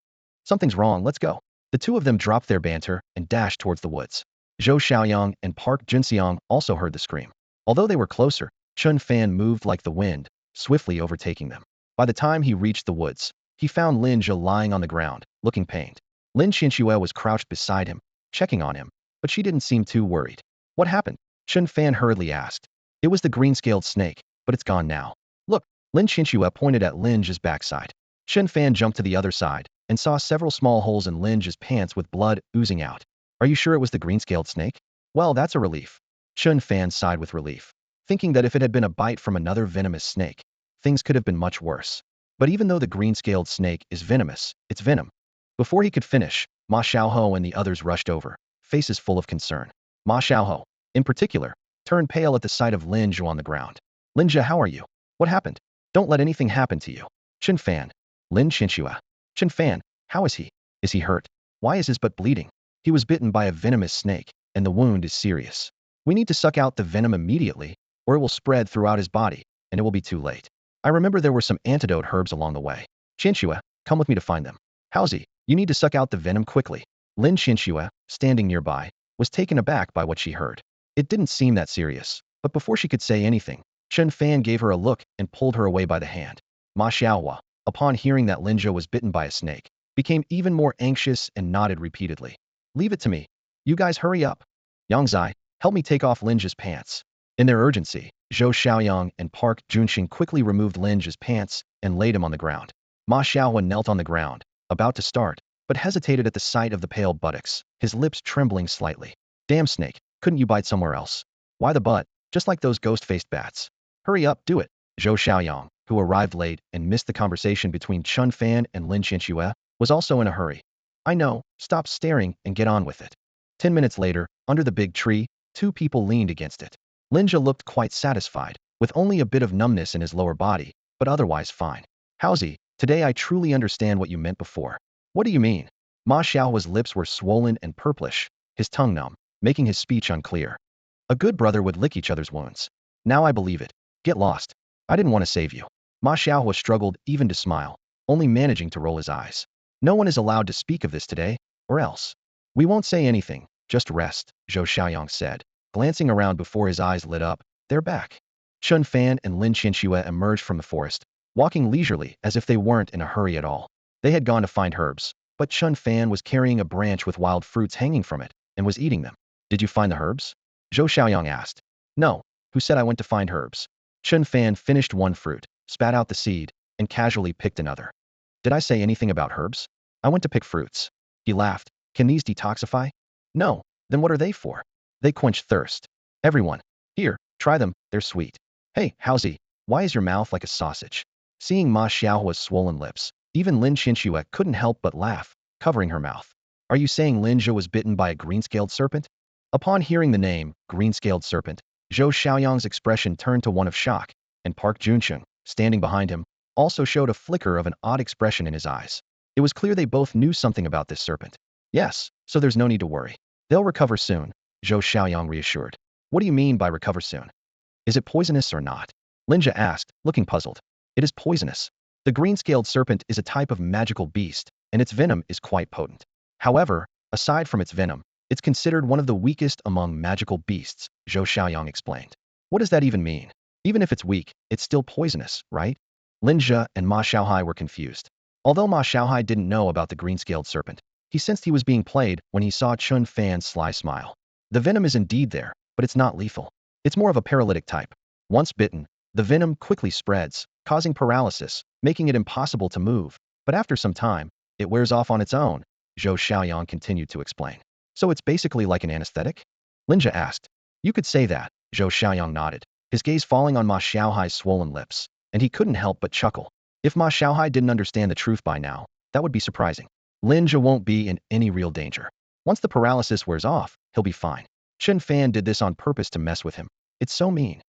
Something's wrong, let's go. The two of them dropped their banter and dashed towards the woods. Zhou Xiaoyang and Park Junxiang also heard the scream. Although they were closer, Chen Fan moved like the wind, swiftly overtaking them. By the time he reached the woods, he found Lin Jia lying on the ground, looking pained. Lin Qianxue was crouched beside him, checking on him, but she didn't seem too worried. What happened? Chen Fan hurriedly asked. It was the green-scaled snake, but it's gone now. Look, Lin Qianxue pointed at Lin Jia's backside. Chen Fan jumped to the other side and saw several small holes in Lin Jia's pants with blood oozing out. Are you sure it was the green-scaled snake? Well, that's a relief. Chen Fan sighed with relief, thinking that if it had been a bite from another venomous snake, things could have been much worse. But even though the green-scaled snake is venomous, it's venom. Before he could finish, Ma Xiaohou and the others rushed over, faces full of concern. Ma Xiaohou, in particular, turned pale at the sight of Lin Jia on the ground. Lin Jia, how are you? What happened? Don't let anything happen to you. Chen Fan. Lin Qianxue. Chen Fan, how is he? Is he hurt? Why is his butt bleeding? He was bitten by a venomous snake, and the wound is serious. We need to suck out the venom immediately, or it will spread throughout his body, and it will be too late. I remember there were some antidote herbs along the way. Qianxue, come with me to find them. How's he? You need to suck out the venom quickly. Lin Qianxue, standing nearby, was taken aback by what she heard. It didn't seem that serious, but before she could say anything, Chen Fan gave her a look and pulled her away by the hand. Ma Xiaohua, upon hearing that Lin Jia was bitten by a snake, became even more anxious and nodded repeatedly. Leave it to me. You guys hurry up. Yang Zai, help me take off Lin Jia's pants. In their urgency, Zhou Xiaoyang and Park Junxin quickly removed Lin Jia's pants and laid him on the ground. Ma Xiaohua knelt on the ground, about to start, but hesitated at the sight of the pale buttocks, his lips trembling slightly. Damn snake, couldn't you bite somewhere else? Why the butt? Just like those ghost-faced bats. Hurry up, do it. Zhou Xiaoyang, who arrived late and missed the conversation between Chen Fan and Lin Qianxue, was also in a hurry. I know, stop staring and get on with it. 10 minutes later, under the big tree, two people leaned against it. Linja looked quite satisfied, with only a bit of numbness in his lower body, but otherwise fine. Howsy, today I truly understand what you meant before. What do you mean? Ma Xiaohua's lips were swollen and purplish, his tongue numb, making his speech unclear. A good brother would lick each other's wounds. Now I believe it. Get lost. I didn't want to save you. Ma Xiaohua struggled even to smile, only managing to roll his eyes. No one is allowed to speak of this today, or else. We won't say anything, just rest, Zhou Xiaoyang said, glancing around before his eyes lit up. They're back. Chen Fan and Lin Qianxue emerged from the forest, walking leisurely as if they weren't in a hurry at all. They had gone to find herbs, but Chen Fan was carrying a branch with wild fruits hanging from it, and was eating them. Did you find the herbs? Zhou Xiaoyang asked. No. Who said I went to find herbs? Chen Fan finished one fruit, spat out the seed, and casually picked another. Did I say anything about herbs? I went to pick fruits. He laughed. Can these detoxify? No. Then what are they for? They quench thirst. Everyone. Here, try them, they're sweet. Hey, Howsy, why is your mouth like a sausage? Seeing Ma Xiaohua's swollen lips, even Lin Qianxue couldn't help but laugh, covering her mouth. Are you saying Linja was bitten by a green-scaled serpent? Upon hearing the name, green-scaled serpent, Zhou Xiaoyang's expression turned to one of shock, and Park Junsheng, standing behind him, also showed a flicker of an odd expression in his eyes. It was clear they both knew something about this serpent. Yes, so there's no need to worry. They'll recover soon, Zhou Xiaoyang reassured. What do you mean by recover soon? Is it poisonous or not? Linja asked, looking puzzled. It is poisonous. The green-scaled serpent is a type of magical beast, and its venom is quite potent. However, aside from its venom, it's considered one of the weakest among magical beasts, Zhou Xiaoyang explained. What does that even mean? Even if it's weak, it's still poisonous, right? Linja and Ma Xiaohai were confused. Although Ma Xiaohai didn't know about the green-scaled serpent, he sensed he was being played when he saw Chen Fan's sly smile. The venom is indeed there, but it's not lethal. It's more of a paralytic type. Once bitten, the venom quickly spreads, causing paralysis, making it impossible to move, but after some time, it wears off on its own, Zhou Xiaoyang continued to explain. So it's basically like an anesthetic? Linja asked. You could say that, Zhou Xiaoyang nodded, his gaze falling on Ma Xiaohai's swollen lips, and he couldn't help but chuckle. If Ma Xiaohai didn't understand the truth by now, that would be surprising. Linja won't be in any real danger. Once the paralysis wears off, he'll be fine. Chen Fan did this on purpose to mess with him. It's so mean.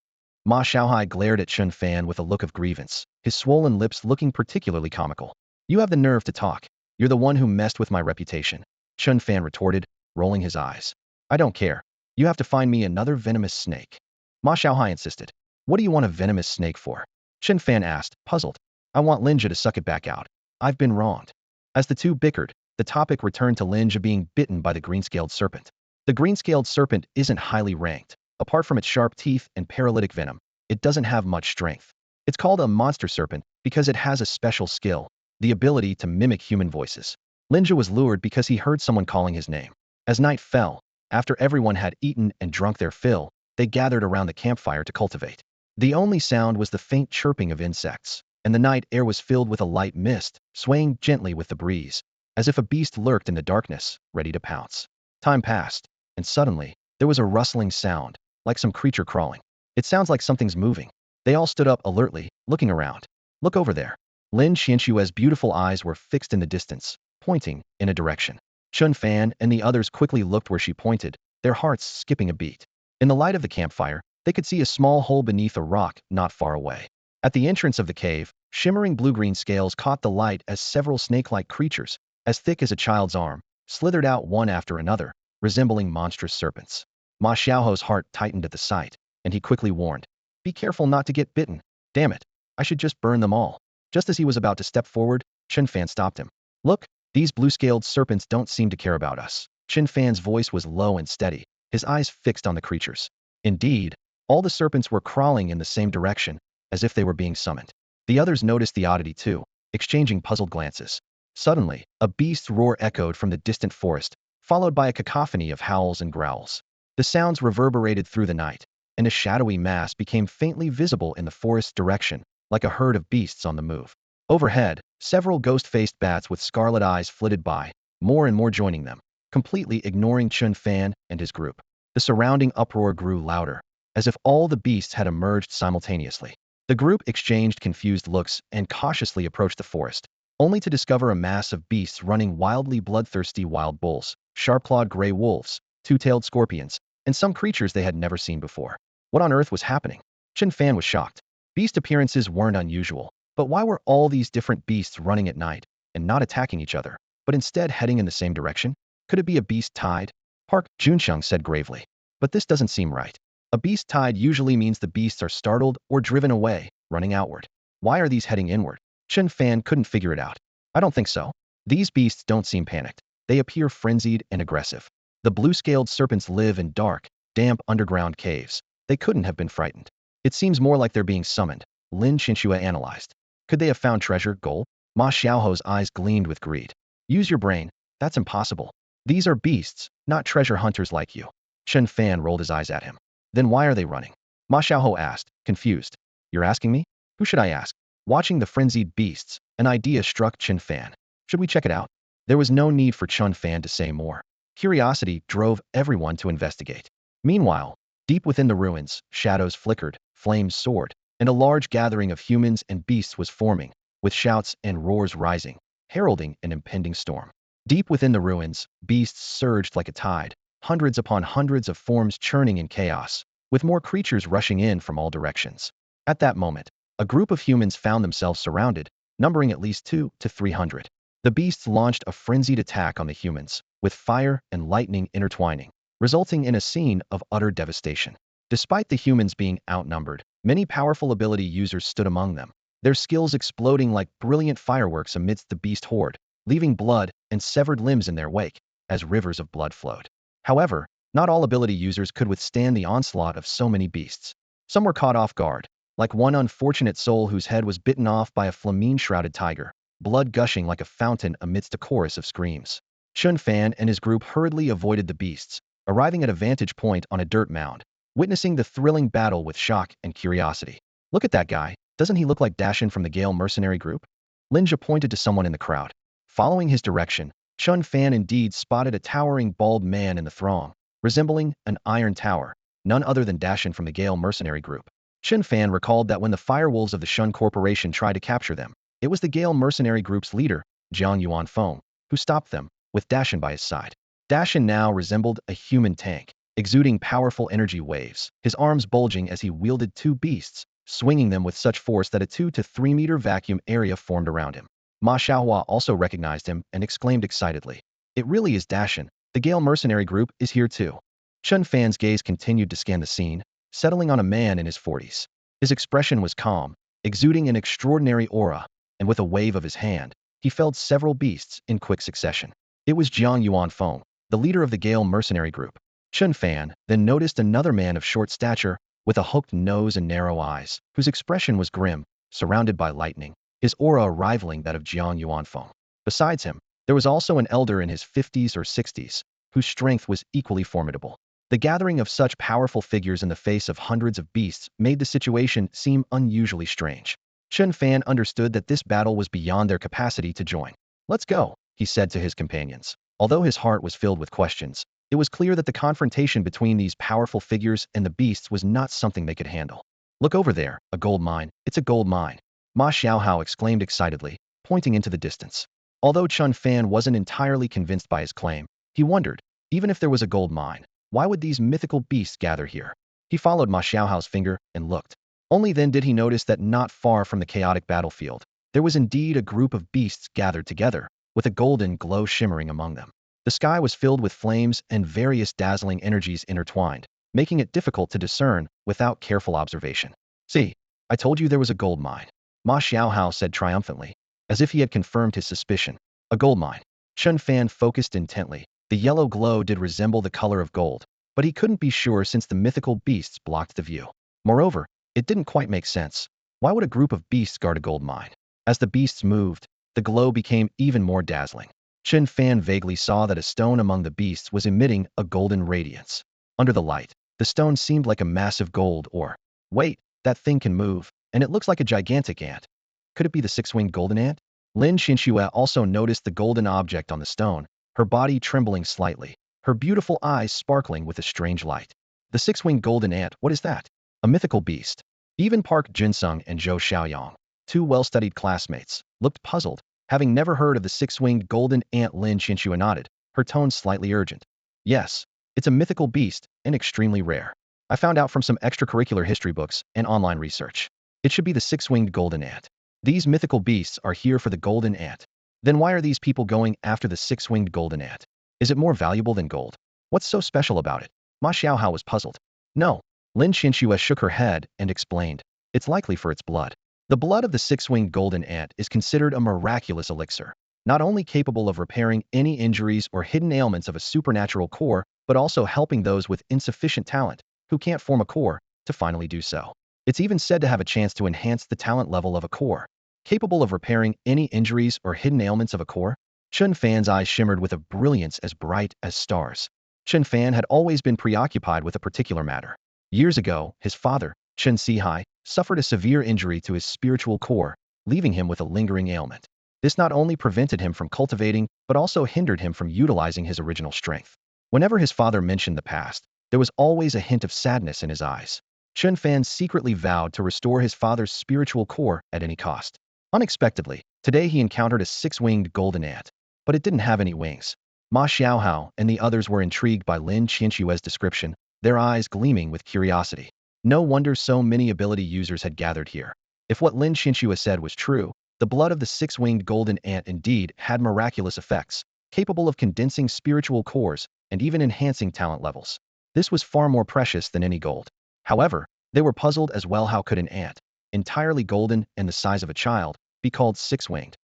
Ma Xiaohai glared at Chen Fan with a look of grievance, his swollen lips looking particularly comical. You have the nerve to talk. You're the one who messed with my reputation, Chen Fan retorted, rolling his eyes. I don't care. You have to find me another venomous snake. Ma Xiaohai insisted. What do you want a venomous snake for? Chen Fan asked, puzzled. I want Linja to suck it back out. I've been wronged. As the two bickered, the topic returned to Linja being bitten by the green-scaled serpent. The green-scaled serpent isn't highly ranked. Apart from its sharp teeth and paralytic venom, it doesn't have much strength. It's called a monster serpent because it has a special skill, the ability to mimic human voices. Linja was lured because he heard someone calling his name. As night fell, after everyone had eaten and drunk their fill, they gathered around the campfire to cultivate. The only sound was the faint chirping of insects, and the night air was filled with a light mist, swaying gently with the breeze, as if a beast lurked in the darkness, ready to pounce. Time passed, and suddenly, there was a rustling sound, like some creature crawling. It sounds like something's moving. They all stood up alertly, looking around. Look over there. Lin Qianxue's beautiful eyes were fixed in the distance, pointing in a direction. Chen Fan and the others quickly looked where she pointed, their hearts skipping a beat. In the light of the campfire, they could see a small hole beneath a rock not far away. At the entrance of the cave, shimmering blue-green scales caught the light as several snake-like creatures, as thick as a child's arm, slithered out one after another, resembling monstrous serpents. Ma Xiaohua's heart tightened at the sight, and he quickly warned, be careful not to get bitten. Damn it, I should just burn them all. Just as he was about to step forward, Chen Fan stopped him. Look, these blue-scaled serpents don't seem to care about us. Chen Fan's voice was low and steady, his eyes fixed on the creatures. Indeed, all the serpents were crawling in the same direction, as if they were being summoned. The others noticed the oddity too, exchanging puzzled glances. Suddenly, a beast's roar echoed from the distant forest, followed by a cacophony of howls and growls. The sounds reverberated through the night, and a shadowy mass became faintly visible in the forest's direction, like a herd of beasts on the move. Overhead, several ghost-faced bats with scarlet eyes flitted by, more and more joining them, completely ignoring Chen Fan and his group. The surrounding uproar grew louder, as if all the beasts had emerged simultaneously. The group exchanged confused looks and cautiously approached the forest, only to discover a mass of beasts running wildly bloodthirsty wild bulls, sharp-clawed gray wolves, two-tailed scorpions, and some creatures they had never seen before. What on earth was happening? Chen Fan was shocked. Beast appearances weren't unusual, but why were all these different beasts running at night and not attacking each other, but instead heading in the same direction? Could it be a beast tide? Park Junxiang said gravely. But this doesn't seem right. A beast tide usually means the beasts are startled or driven away, running outward. Why are these heading inward? Chen Fan couldn't figure it out. I don't think so. These beasts don't seem panicked. They appear frenzied and aggressive. The blue-scaled serpents live in dark, damp underground caves. They couldn't have been frightened. It seems more like they're being summoned, Lin Xinxue analyzed. Could they have found treasure, gold? Ma Xiaoho's eyes gleamed with greed. Use your brain. That's impossible. These are beasts, not treasure hunters like you. Chen Fan rolled his eyes at him. Then why are they running? Ma Xiaoho asked, confused. You're asking me? Who should I ask? Watching the frenzied beasts, an idea struck Chen Fan. Should we check it out? There was no need for Chen Fan to say more. Curiosity drove everyone to investigate. Meanwhile, deep within the ruins, shadows flickered, flames soared, and a large gathering of humans and beasts was forming, with shouts and roars rising, heralding an impending storm. Deep within the ruins, beasts surged like a tide, hundreds upon hundreds of forms churning in chaos, with more creatures rushing in from all directions. At that moment, a group of humans found themselves surrounded, numbering at least 200 to 300. The beasts launched a frenzied attack on the humans, with fire and lightning intertwining, resulting in a scene of utter devastation. Despite the humans being outnumbered, many powerful ability users stood among them, their skills exploding like brilliant fireworks amidst the beast horde, leaving blood and severed limbs in their wake, as rivers of blood flowed. However, not all ability users could withstand the onslaught of so many beasts. Some were caught off guard, like one unfortunate soul whose head was bitten off by a flamine-shrouded tiger, blood gushing like a fountain amidst a chorus of screams. Chen Fan and his group hurriedly avoided the beasts, arriving at a vantage point on a dirt mound, witnessing the thrilling battle with shock and curiosity. Look at that guy. Doesn't he look like Dashin from the Gale mercenary group? Linja pointed to someone in the crowd. Following his direction, Chen Fan indeed spotted a towering bald man in the throng, resembling an iron tower, none other than Dashin from the Gale mercenary group. Chen Fan recalled that when the firewolves of the Shun Corporation tried to capture them, it was the Gale mercenary group's leader, Jiangyuan Feng, who stopped them, with Dashin by his side. Dashin now resembled a human tank, exuding powerful energy waves, his arms bulging as he wielded two beasts, swinging them with such force that a 2 to 3 meter vacuum area formed around him. Ma Xiaohua also recognized him and exclaimed excitedly, "It really is Dashin. The Gale mercenary group is here too." Chen Fan's gaze continued to scan the scene, settling on a man in his 40s. His expression was calm, exuding an extraordinary aura, and with a wave of his hand, he felled several beasts in quick succession. It was Jiangyuan Feng, the leader of the Gale mercenary group. Chen Fan then noticed another man of short stature, with a hooked nose and narrow eyes, whose expression was grim, surrounded by lightning, his aura rivaling that of Jiangyuan Feng. Besides him, there was also an elder in his 50s or 60s, whose strength was equally formidable. The gathering of such powerful figures in the face of hundreds of beasts made the situation seem unusually strange. Chen Fan understood that this battle was beyond their capacity to join. "Let's go," he said to his companions. Although his heart was filled with questions, it was clear that the confrontation between these powerful figures and the beasts was not something they could handle. "Look over there, a gold mine. It's a gold mine," Ma Xiaohao exclaimed excitedly, pointing into the distance. Although Chen Fan wasn't entirely convinced by his claim, he wondered, even if there was a gold mine, why would these mythical beasts gather here? He followed Ma Xiaohao's finger and looked. Only then did he notice that not far from the chaotic battlefield, there was indeed a group of beasts gathered together, with a golden glow shimmering among them. The sky was filled with flames and various dazzling energies intertwined, making it difficult to discern without careful observation. "See, I told you there was a gold mine," Ma Xiaohao said triumphantly, as if he had confirmed his suspicion. "A gold mine." Chen Fan focused intently. The yellow glow did resemble the color of gold, but he couldn't be sure since the mythical beasts blocked the view. Moreover, it didn't quite make sense. Why would a group of beasts guard a gold mine? As the beasts moved, the glow became even more dazzling. Chen Fan vaguely saw that a stone among the beasts was emitting a golden radiance. Under the light, the stone seemed like a massive gold ore. "Wait, that thing can move, and it looks like a gigantic ant. Could it be the six-winged golden ant?" Lin Xinxue also noticed the golden object on the stone, her body trembling slightly, her beautiful eyes sparkling with a strange light. "The six-winged golden ant, what is that? A mythical beast?" Even Park Jinsung and Zhou Xiaoyang, two well-studied classmates, looked puzzled, having never heard of the six-winged golden ant. Lin Qianxue nodded, her tone slightly urgent. Yes, it's a mythical beast and extremely rare. I found out from some extracurricular history books and online research. It should be the six-winged golden ant. These mythical beasts are here for the golden ant. Then why are these people going after the six-winged golden ant? Is it more valuable than gold? What's so special about it? Ma Xiaohao was puzzled. No. Lin Qianxue shook her head and explained. It's likely for its blood. The blood of the six-winged golden ant is considered a miraculous elixir, not only capable of repairing any injuries or hidden ailments of a supernatural core, but also helping those with insufficient talent, who can't form a core, to finally do so. It's even said to have a chance to enhance the talent level of a core, capable of repairing any injuries or hidden ailments of a core. Chen Fan's eyes shimmered with a brilliance as bright as stars. Chen Fan had always been preoccupied with a particular matter. Years ago, his father, Chen High, suffered a severe injury to his spiritual core, leaving him with a lingering ailment. This not only prevented him from cultivating, but also hindered him from utilizing his original strength. Whenever his father mentioned the past, there was always a hint of sadness in his eyes. Chen Fan secretly vowed to restore his father's spiritual core at any cost. Unexpectedly, today he encountered a six-winged golden ant, but it didn't have any wings. Ma Xiaohao and the others were intrigued by Lin Qianxue's description, their eyes gleaming with curiosity. No wonder so many ability users had gathered here. If what Lin Qianxue said was true, the blood of the six-winged golden ant indeed had miraculous effects, capable of condensing spiritual cores and even enhancing talent levels. This was far more precious than any gold. However, they were puzzled as well. How could an ant, entirely golden and the size of a child, be called six-winged?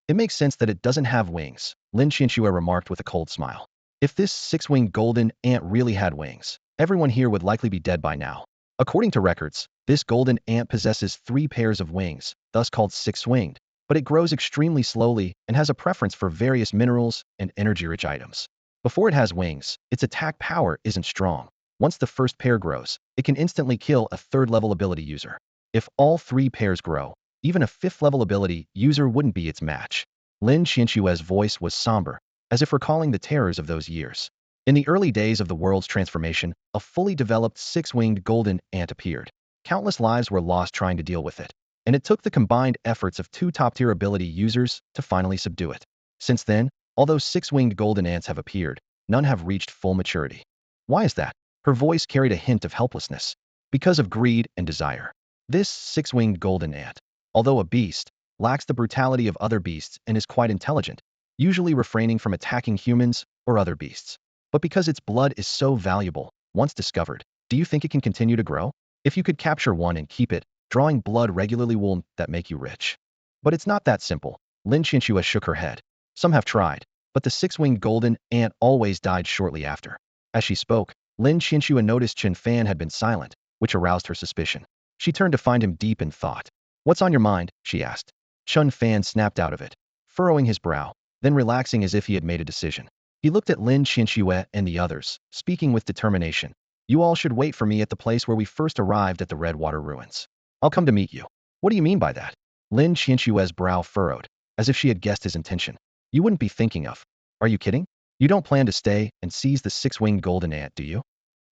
It makes sense that it doesn't have wings, Lin Qianxue remarked with a cold smile. If this six-winged golden ant really had wings, everyone here would likely be dead by now. According to records, this golden ant possesses 3 pairs of wings, thus called six-winged, but it grows extremely slowly and has a preference for various minerals and energy-rich items. Before it has wings, its attack power isn't strong. Once the first pair grows, it can instantly kill a third-level ability user. If all 3 pairs grow, even a 5th-level ability user wouldn't be its match. Lin Qianxue's voice was somber, as if recalling the terrors of those years. In the early days of the world's transformation, a fully developed six-winged golden ant appeared. Countless lives were lost trying to deal with it, and it took the combined efforts of 2 top-tier ability users to finally subdue it. Since then, although 6-winged golden ants have appeared, none have reached full maturity. Why is that? Her voice carried a hint of helplessness. Because of greed and desire. This 6-winged golden ant, although a beast, lacks the brutality of other beasts and is quite intelligent, usually refraining from attacking humans or other beasts. But because its blood is so valuable, once discovered, do you think it can continue to grow? If you could capture one and keep it, drawing blood regularly won't that make you rich? But it's not that simple. Lin Qianxue shook her head. Some have tried, but the 6-winged golden ant always died shortly after. As she spoke, Lin Qianxue noticed Chen Fan had been silent, which aroused her suspicion. She turned to find him deep in thought. What's on your mind? She asked. Chen Fan snapped out of it, furrowing his brow, then relaxing as if he had made a decision. He looked at Lin Qianxue and the others, speaking with determination. You all should wait for me at the place where we first arrived at the Redwater Ruins. I'll come to meet you. What do you mean by that? Lin Qianxue's brow furrowed, as if she had guessed his intention. You wouldn't be thinking of. Are you kidding? You don't plan to stay and seize the 6-winged golden ant, do you?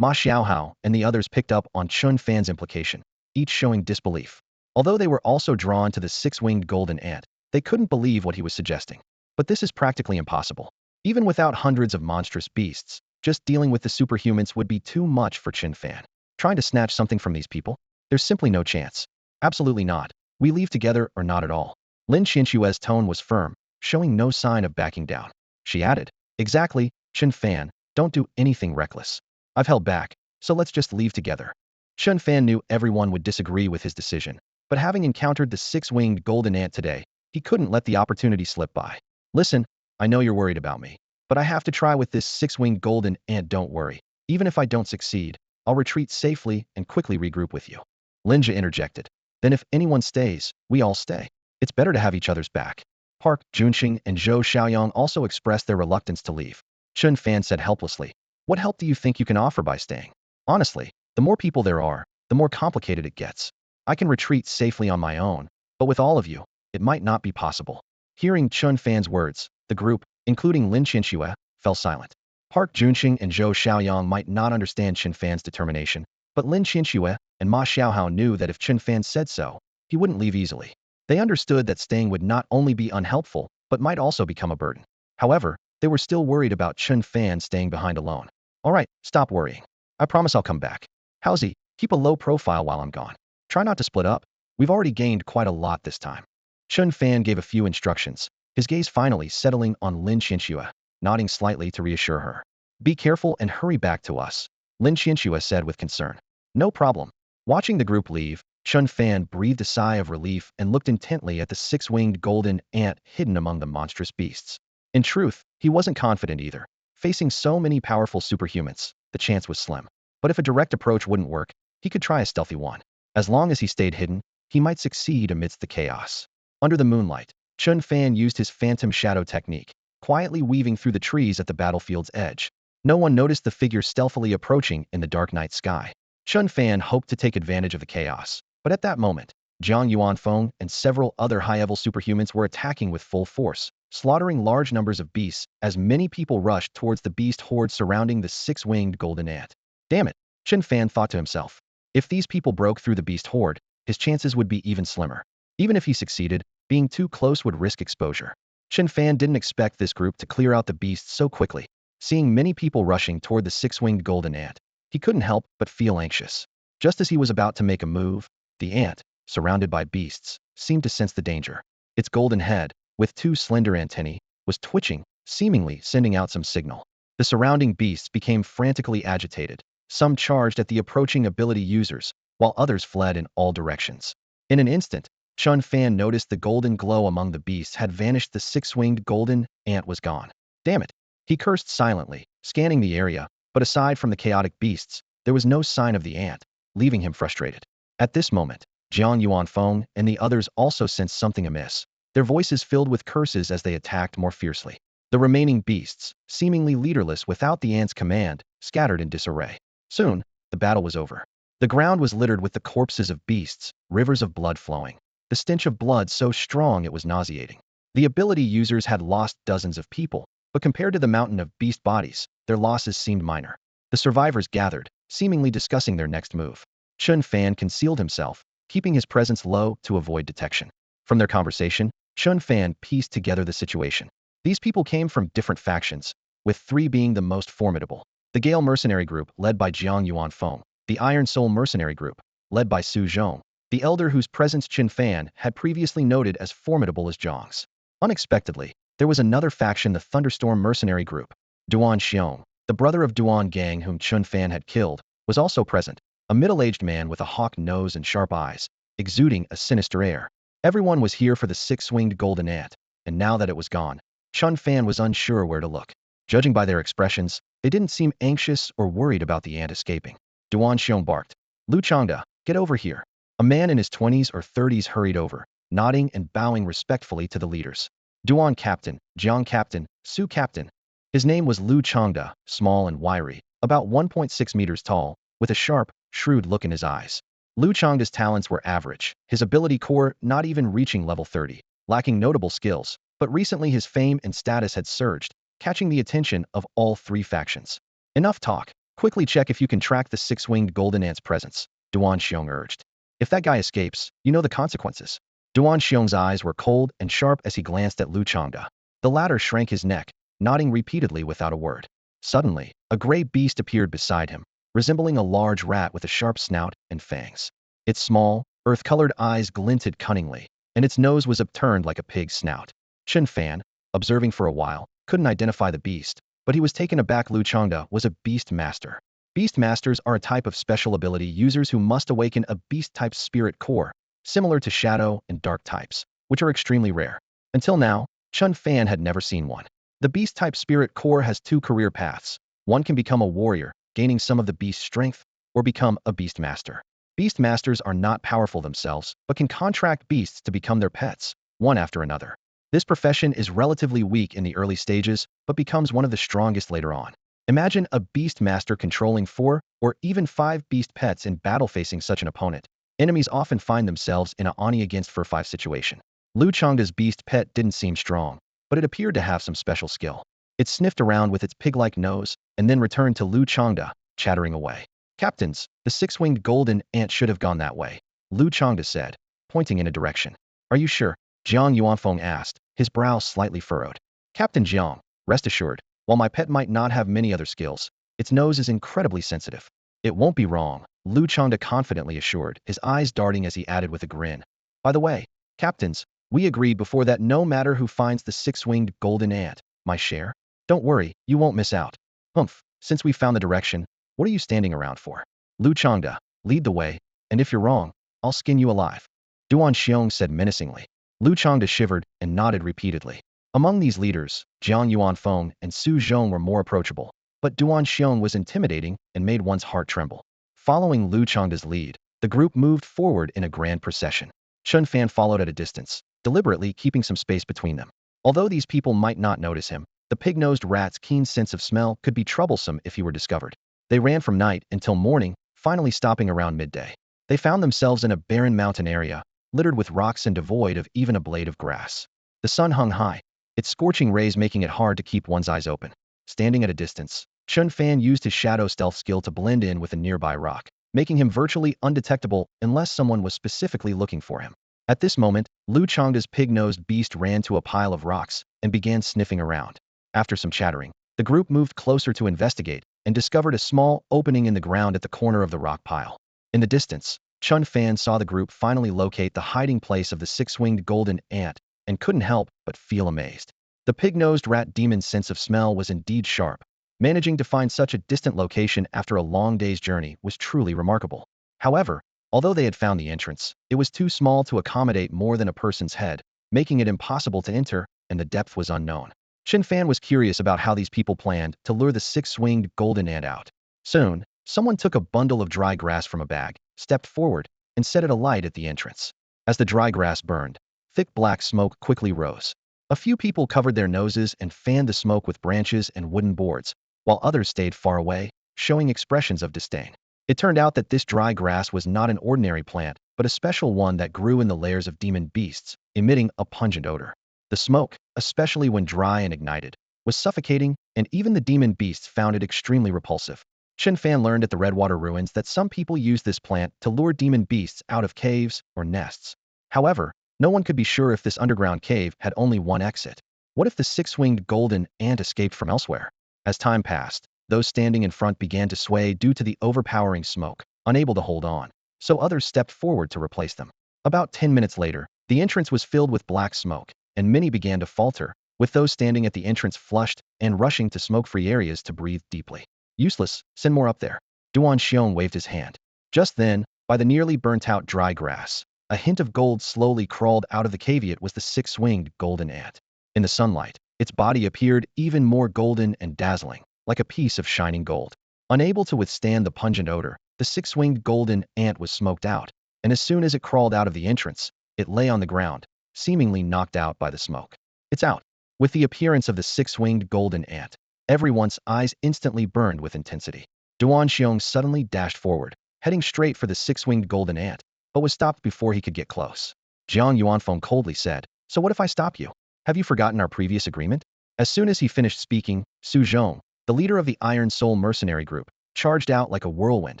Ma Xiaohao and the others picked up on Chen Fan's implication, each showing disbelief. Although they were also drawn to the 6-winged golden ant, they couldn't believe what he was suggesting. But this is practically impossible. Even without hundreds of monstrous beasts, just dealing with the superhumans would be too much for Chen Fan. Trying to snatch something from these people? There's simply no chance. Absolutely not. We leave together or not at all. Lin Qianxue's tone was firm, showing no sign of backing down. She added, Exactly, Chen Fan, don't do anything reckless. I've held back, so let's just leave together. Chen Fan knew everyone would disagree with his decision, but having encountered the 6-winged golden ant today, he couldn't let the opportunity slip by. Listen, I know you're worried about me, but I have to try with this 6-winged golden ant. Don't worry. Even if I don't succeed, I'll retreat safely and quickly regroup with you. Linja interjected. Then if anyone stays, we all stay. It's better to have each other's back. Park Junxing and Zhou Xiaoyang also expressed their reluctance to leave. Chen Fan said helplessly, What help do you think you can offer by staying? Honestly, the more people there are, the more complicated it gets. I can retreat safely on my own, but with all of you, it might not be possible. Hearing Chen Fan's words, the group, including Lin Qianxue, fell silent. Park Junxing and Zhou Xiaoyang might not understand Chen Fan's determination, But Lin Qianxue and Ma Xiaohao knew that if Chen Fan said so, he wouldn't leave easily. They understood that staying would not only be unhelpful, but might also become a burden. However, they were still worried about Chen Fan staying behind alone. All right, stop worrying. I promise I'll come back. How's he? Keep a low profile while I'm gone. Try not to split up. We've already gained quite a lot this time. Chen Fan gave a few instructions, his gaze finally settling on Lin Qianxue, nodding slightly to reassure her. Be careful and hurry back to us, Lin Qianxue said with concern. No problem. Watching the group leave, Chen Fan breathed a sigh of relief and looked intently at the six-winged golden ant hidden among the monstrous beasts. In truth, he wasn't confident either. Facing so many powerful superhumans, the chance was slim. But if a direct approach wouldn't work, he could try a stealthy one. As long as he stayed hidden, he might succeed amidst the chaos. Under the moonlight, Chen Fan used his phantom shadow technique, quietly weaving through the trees at the battlefield's edge. No one noticed the figure stealthily approaching in the dark night sky. Chen Fan hoped to take advantage of the chaos, but at that moment, Jiangyuan and several other high-level superhumans were attacking with full force, slaughtering large numbers of beasts as many people rushed towards the beast horde surrounding the six-winged golden ant. Damn it, Chen Fan thought to himself. If these people broke through the beast horde, his chances would be even slimmer. Even if he succeeded, being too close would risk exposure. Chen Fan didn't expect this group to clear out the beasts so quickly. Seeing many people rushing toward the six-winged golden ant, he couldn't help but feel anxious. Just as he was about to make a move, the ant, surrounded by beasts, seemed to sense the danger. Its golden head, with two slender antennae, was twitching, seemingly sending out some signal. The surrounding beasts became frantically agitated. Some charged at the approaching ability users, while others fled in all directions. In an instant, Chen Fan noticed the golden glow among the beasts had vanished. The six-winged golden ant was gone. Damn it! He cursed silently, scanning the area, but aside from the chaotic beasts, there was no sign of the ant, leaving him frustrated. At this moment, Jiangyuan and the others also sensed something amiss. Their voices filled with curses as they attacked more fiercely. The remaining beasts, seemingly leaderless without the ant's command, scattered in disarray. Soon, the battle was over. The ground was littered with the corpses of beasts, rivers of blood flowing. The stench of blood so strong it was nauseating. The ability users had lost dozens of people, but compared to the mountain of beast bodies, their losses seemed minor. The survivors gathered, seemingly discussing their next move. Chen Fan concealed himself, keeping his presence low to avoid detection. From their conversation, Chen Fan pieced together the situation. These people came from different factions, with three being the most formidable. The Gale Mercenary Group, led by Jiangyuan, the Iron Soul Mercenary Group, led by Su Zhong, the elder whose presence Chen Fan had previously noted as formidable as Zhong's. Unexpectedly, there was another faction, the Thunderstorm Mercenary Group. Duan Xiong, the brother of Duan Gang whom Chen Fan had killed, was also present, a middle-aged man with a hawk nose and sharp eyes, exuding a sinister air. Everyone was here for the six-winged golden ant, and now that it was gone, Chen Fan was unsure where to look. Judging by their expressions, they didn't seem anxious or worried about the ant escaping. Duan Xiong barked. Lu Changda, get over here. A man in his 20s or 30s hurried over, nodding and bowing respectfully to the leaders. Duan Captain, Jiang Captain, Su Captain. His name was Lu Changda, small and wiry, about 1.6 meters tall, with a sharp, shrewd look in his eyes. Lu Changda's talents were average, his ability core not even reaching level 30, lacking notable skills, but recently his fame and status had surged, catching the attention of all three factions. Enough talk. Quickly check if you can track the six-winged golden ant's presence, Duan Xiong urged. If that guy escapes, you know the consequences. Duan Xiong's eyes were cold and sharp as he glanced at Lu Changda. The latter shrank his neck, nodding repeatedly without a word. Suddenly, a gray beast appeared beside him, resembling a large rat with a sharp snout and fangs. Its small, earth-colored eyes glinted cunningly, and its nose was upturned like a pig's snout. Chen Fan, observing for a while, couldn't identify the beast, but he was taken aback. Lu Changda was a beast master. Beast masters are a type of special ability users who must awaken a beast-type spirit core, similar to shadow and dark types, which are extremely rare. Until now, Chen Fan had never seen one. The beast-type spirit core has two career paths. One can become a warrior, gaining some of the beast's strength, or become a beast master. Beast masters are not powerful themselves, but can contract beasts to become their pets, one after another. This profession is relatively weak in the early stages, but becomes one of the strongest later on. Imagine a beast master controlling 4 or even 5 beast pets in battle. Facing such an opponent, enemies often find themselves in a Oni against 4-5 situation. Lu Changda's beast pet didn't seem strong, but it appeared to have some special skill. It sniffed around with its pig-like nose, and then returned to Lu Changda, chattering away. Captains, the six-winged golden ant should have gone that way, Lu Changda said, pointing in a direction. Are you sure? Jiangyuan asked, his brow slightly furrowed. Captain Jiang, rest assured, while my pet might not have many other skills, its nose is incredibly sensitive. It won't be wrong, Lu Changda confidently assured, his eyes darting as he added with a grin. By the way, captains, we agreed before that no matter who finds the six-winged golden ant, my share? Don't worry, you won't miss out. Humph, since we found the direction, what are you standing around for? Lu Changda, lead the way, and if you're wrong, I'll skin you alive. Duan Xiong said menacingly. Lu Changda shivered and nodded repeatedly. Among these leaders, Jiangyuan Feng and Su Zhong were more approachable, but Duan Xiong was intimidating and made one's heart tremble. Following Lu Changda's lead, the group moved forward in a grand procession. Chen Fan followed at a distance, deliberately keeping some space between them. Although these people might not notice him, the pig-nosed rat's keen sense of smell could be troublesome if he were discovered. They ran from night until morning, finally stopping around midday. They found themselves in a barren mountain area, littered with rocks and devoid of even a blade of grass. The sun hung high, its scorching rays making it hard to keep one's eyes open. Standing at a distance, Chen Fan used his shadow stealth skill to blend in with a nearby rock, making him virtually undetectable unless someone was specifically looking for him. At this moment, Lu Changda's pig-nosed beast ran to a pile of rocks and began sniffing around. After some chattering, the group moved closer to investigate and discovered a small opening in the ground at the corner of the rock pile. In the distance, Chen Fan saw the group finally locate the hiding place of the six-winged golden ant and couldn't help but feel amazed. The pig-nosed rat demon's sense of smell was indeed sharp. Managing to find such a distant location after a long day's journey was truly remarkable. However, although they had found the entrance, it was too small to accommodate more than a person's head, making it impossible to enter, and the depth was unknown. Chen Fan was curious about how these people planned to lure the six-winged golden ant out. Soon, someone took a bundle of dry grass from a bag, stepped forward, and set it alight at the entrance. As the dry grass burned, thick black smoke quickly rose. A few people covered their noses and fanned the smoke with branches and wooden boards, while others stayed far away, showing expressions of disdain. It turned out that this dry grass was not an ordinary plant, but a special one that grew in the layers of demon beasts, emitting a pungent odor. The smoke, especially when dry and ignited, was suffocating, and even the demon beasts found it extremely repulsive. Chen Fan learned at the Redwater ruins that some people use this plant to lure demon beasts out of caves or nests. However, no one could be sure if this underground cave had only one exit. What if the six-winged golden ant escaped from elsewhere? As time passed, those standing in front began to sway due to the overpowering smoke, unable to hold on, so others stepped forward to replace them. About 10 minutes later, the entrance was filled with black smoke, and many began to falter, with those standing at the entrance flushed and rushing to smoke-free areas to breathe deeply. Useless, send more up there. Duan Xiong waved his hand. Just then, by the nearly burnt-out dry grass, a hint of gold slowly crawled out of the caveat was the six-winged golden ant. In the sunlight, its body appeared even more golden and dazzling, like a piece of shining gold. Unable to withstand the pungent odor, the six-winged golden ant was smoked out, and as soon as it crawled out of the entrance, it lay on the ground, seemingly knocked out by the smoke. It's out. With the appearance of the six-winged golden ant, everyone's eyes instantly burned with intensity. Duan Xiong suddenly dashed forward, heading straight for the six-winged golden ant, but was stopped before he could get close. Jiangyuan coldly said, "So what if I stop you? Have you forgotten our previous agreement?" As soon as he finished speaking, Su Zhong, the leader of the Iron Soul mercenary group, charged out like a whirlwind,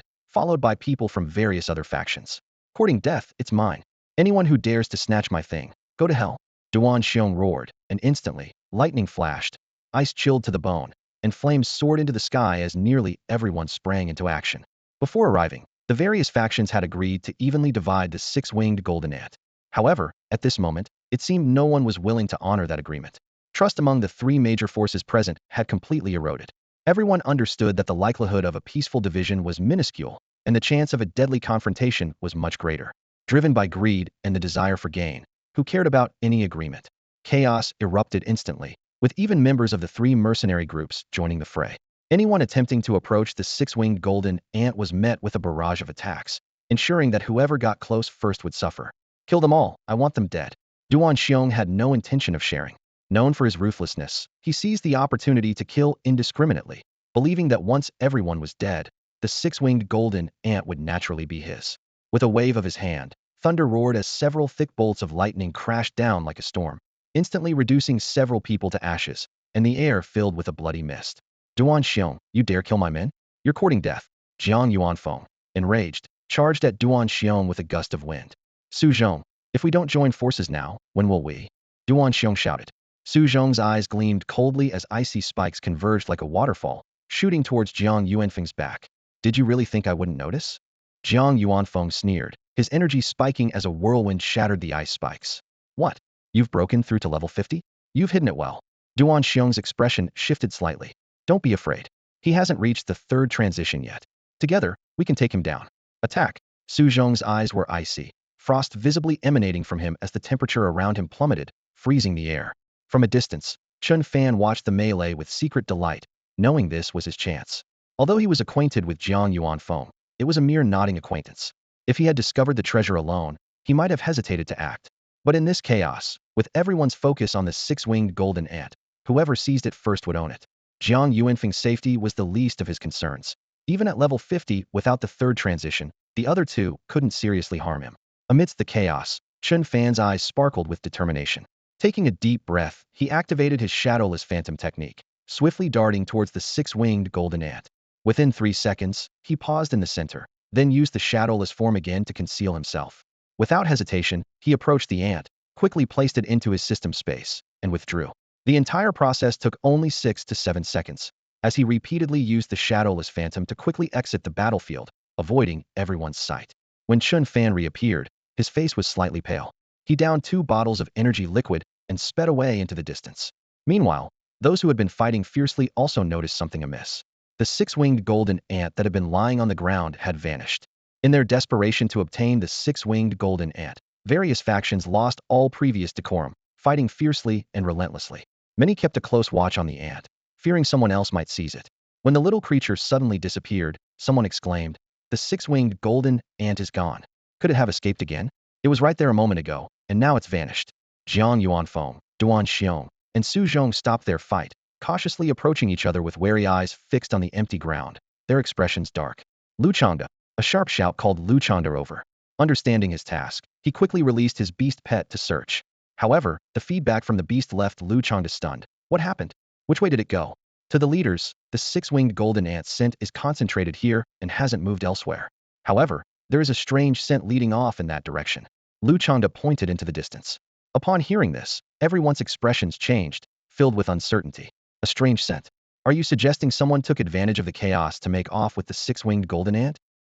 followed by people from various other factions. "Courting death, it's mine. Anyone who dares to snatch my thing, go to hell." Duan Xiong roared, and instantly, lightning flashed, ice chilled to the bone, and flames soared into the sky as nearly everyone sprang into action. Before arriving, the various factions had agreed to evenly divide the six-winged golden ant. However, at this moment, it seemed no one was willing to honor that agreement. Trust among the three major forces present had completely eroded. Everyone understood that the likelihood of a peaceful division was minuscule, and the chance of a deadly confrontation was much greater. Driven by greed and the desire for gain, who cared about any agreement? Chaos erupted instantly, with even members of the three mercenary groups joining the fray. Anyone attempting to approach the six-winged golden ant was met with a barrage of attacks, ensuring that whoever got close first would suffer. "Kill them all, I want them dead." Duan Xiong had no intention of sharing. Known for his ruthlessness, he seized the opportunity to kill indiscriminately, believing that once everyone was dead, the six-winged golden ant would naturally be his. With a wave of his hand, thunder roared as several thick bolts of lightning crashed down like a storm, instantly reducing several people to ashes, and the air filled with a bloody mist. "Duan Xiong, you dare kill my men? You're courting death." Jiangyuan Feng, enraged, charged at Duan Xiong with a gust of wind. Su Zhong, if we don't join forces now, when will we? Duan Xiong shouted. Su Zhong's eyes gleamed coldly as icy spikes converged like a waterfall, shooting towards Jiang Yuanfeng's back. Did you really think I wouldn't notice? Jiang Yuanfeng sneered, his energy spiking as a whirlwind shattered the ice spikes. What? You've broken through to level 50? You've hidden it well. Duan Xiong's expression shifted slightly. Don't be afraid. He hasn't reached the third transition yet. Together, we can take him down. Attack. Su Zhong's eyes were icy, frost visibly emanating from him as the temperature around him plummeted, freezing the air. From a distance, Chen Fan watched the melee with secret delight, knowing this was his chance. Although he was acquainted with Jiangyuan Feng, it was a mere nodding acquaintance. If he had discovered the treasure alone, he might have hesitated to act. But in this chaos, with everyone's focus on the six-winged golden ant, whoever seized it first would own it. Jiang Yuanfeng's safety was the least of his concerns. Even at level 50, without the third transition, the other two couldn't seriously harm him. Amidst the chaos, Chen Fan's eyes sparkled with determination. Taking a deep breath, he activated his shadowless phantom technique, swiftly darting towards the six-winged golden ant. Within 3 seconds, he paused in the center, then used the shadowless form again to conceal himself. Without hesitation, he approached the ant, quickly placed it into his system space, and withdrew. The entire process took only 6 to 7 seconds, as he repeatedly used the shadowless phantom to quickly exit the battlefield, avoiding everyone's sight. When Chen Fan reappeared, his face was slightly pale. He downed 2 bottles of energy liquid and sped away into the distance. Meanwhile, those who had been fighting fiercely also noticed something amiss. The six-winged golden ant that had been lying on the ground had vanished. In their desperation to obtain the six-winged golden ant, various factions lost all previous decorum, fighting fiercely and relentlessly. Many kept a close watch on the ant, fearing someone else might seize it. When the little creature suddenly disappeared, someone exclaimed, "The six-winged golden ant is gone. Could it have escaped again? It was right there a moment ago, and now it's vanished." Jiang Yuanfeng, Duan Xiong, and Su Zhong stopped their fight, cautiously approaching each other with wary eyes fixed on the empty ground, their expressions dark. Lu Changda, a sharp shout called Lu Changda over. Understanding his task, he quickly released his beast pet to search. However, the feedback from the beast left Lu Changda stunned. What happened? Which way did it go? To the leaders, the six-winged golden ant's scent is concentrated here and hasn't moved elsewhere. However, there is a strange scent leading off in that direction. Lu Changda pointed into the distance. Upon hearing this, everyone's expressions changed, filled with uncertainty. A strange scent. Are you suggesting someone took advantage of the chaos to make off with the six-winged golden ant?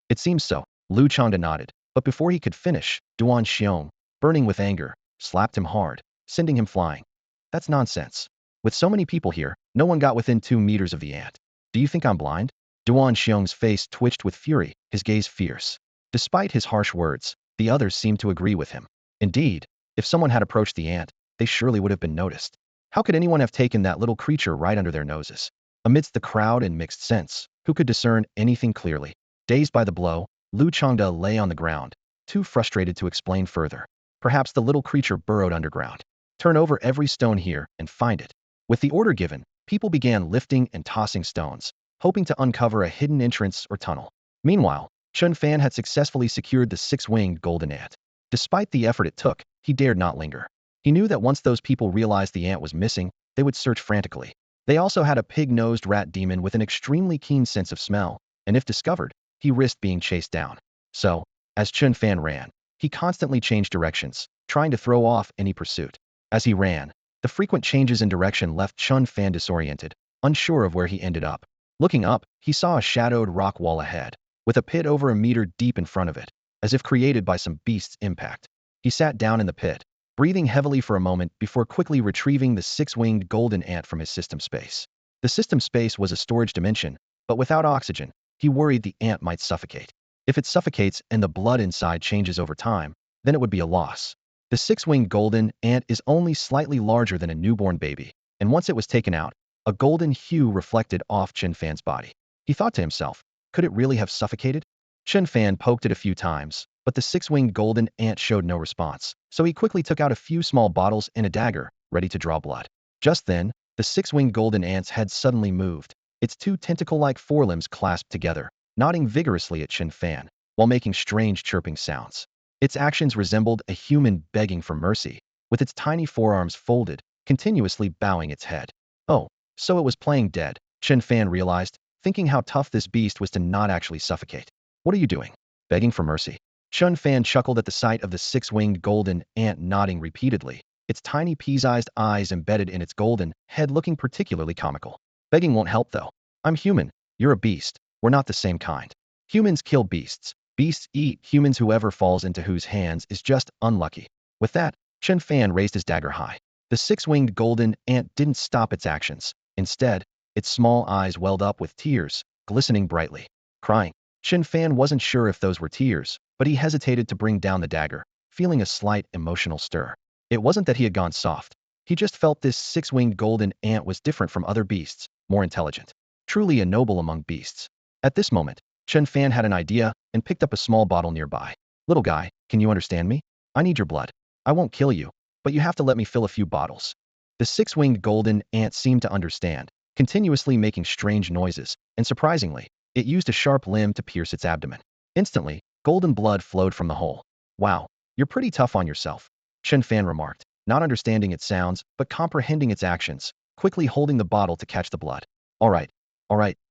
It seems so. Lu Changda nodded, but before he could finish, Duan Xiong, burning with anger, slapped him hard, sending him flying. That's nonsense. With so many people here, no one got within 2 meters of the ant. Do you think I'm blind? Duan Xiong's face twitched with fury, his gaze fierce. Despite his harsh words, the others seemed to agree with him. Indeed, if someone had approached the ant, they surely would have been noticed. How could anyone have taken that little creature right under their noses? Amidst the crowd and mixed scents, who could discern anything clearly? Dazed by the blow, Lu Changda lay on the ground, too frustrated to explain further. Perhaps the little creature burrowed underground. Turn over every stone here and find it. With the order given, people began lifting and tossing stones, hoping to uncover a hidden entrance or tunnel. Meanwhile, Chen Fan had successfully secured the six-winged golden ant. Despite the effort it took, he dared not linger. He knew that once those people realized the ant was missing, they would search frantically. They also had a pig-nosed rat demon with an extremely keen sense of smell, and if discovered, he risked being chased down. So, as Chen Fan ran, he constantly changed directions, trying to throw off any pursuit. As he ran, the frequent changes in direction left Chen Fan disoriented, unsure of where he ended up. Looking up, he saw a shadowed rock wall ahead, with a pit over a meter deep in front of it, as if created by some beast's impact. He sat down in the pit, breathing heavily for a moment before quickly retrieving the six-winged golden ant from his system space. The system space was a storage dimension, but without oxygen, he worried the ant might suffocate. If it suffocates and the blood inside changes over time, then it would be a loss. The six-winged golden ant is only slightly larger than a newborn baby, and once it was taken out, a golden hue reflected off Chen Fan's body. He thought to himself, could it really have suffocated? Chen Fan poked it a few times, but the six-winged golden ant showed no response, so he quickly took out a few small bottles and a dagger, ready to draw blood. Just then, the six-winged golden ant's head suddenly moved, its 2 tentacle-like forelimbs clasped together, nodding vigorously at Chen Fan, while making strange chirping sounds. Its actions resembled a human begging for mercy, with its tiny forearms folded, continuously bowing its head. Oh, so it was playing dead, Chen Fan realized, thinking how tough this beast was to not actually suffocate. What are you doing? Begging for mercy. Chen Fan chuckled at the sight of the six-winged golden ant nodding repeatedly, its tiny pea-sized eyes embedded in its golden head looking particularly comical. Begging won't help though. I'm human. You're a beast. We're not the same kind. Humans kill beasts. Beasts eat humans. Whoever falls into whose hands is just unlucky. With that, Chen Fan raised his dagger high. The six-winged golden ant didn't stop its actions. Instead, its small eyes welled up with tears, glistening brightly. Crying. Chen Fan wasn't sure if those were tears, but he hesitated to bring down the dagger, feeling a slight emotional stir. It wasn't that he had gone soft. He just felt this six-winged golden ant was different from other beasts, more intelligent. Truly a noble among beasts. At this moment, Chen Fan had an idea and picked up a small bottle nearby. Little guy, can you understand me? I need your blood. I won't kill you, but you have to let me fill a few bottles. The six-winged golden ant seemed to understand, continuously making strange noises, and surprisingly, it used a sharp limb to pierce its abdomen. Instantly, golden blood flowed from the hole. Wow, you're pretty tough on yourself, Chen Fan remarked, not understanding its sounds, but comprehending its actions, quickly holding the bottle to catch the blood. All right,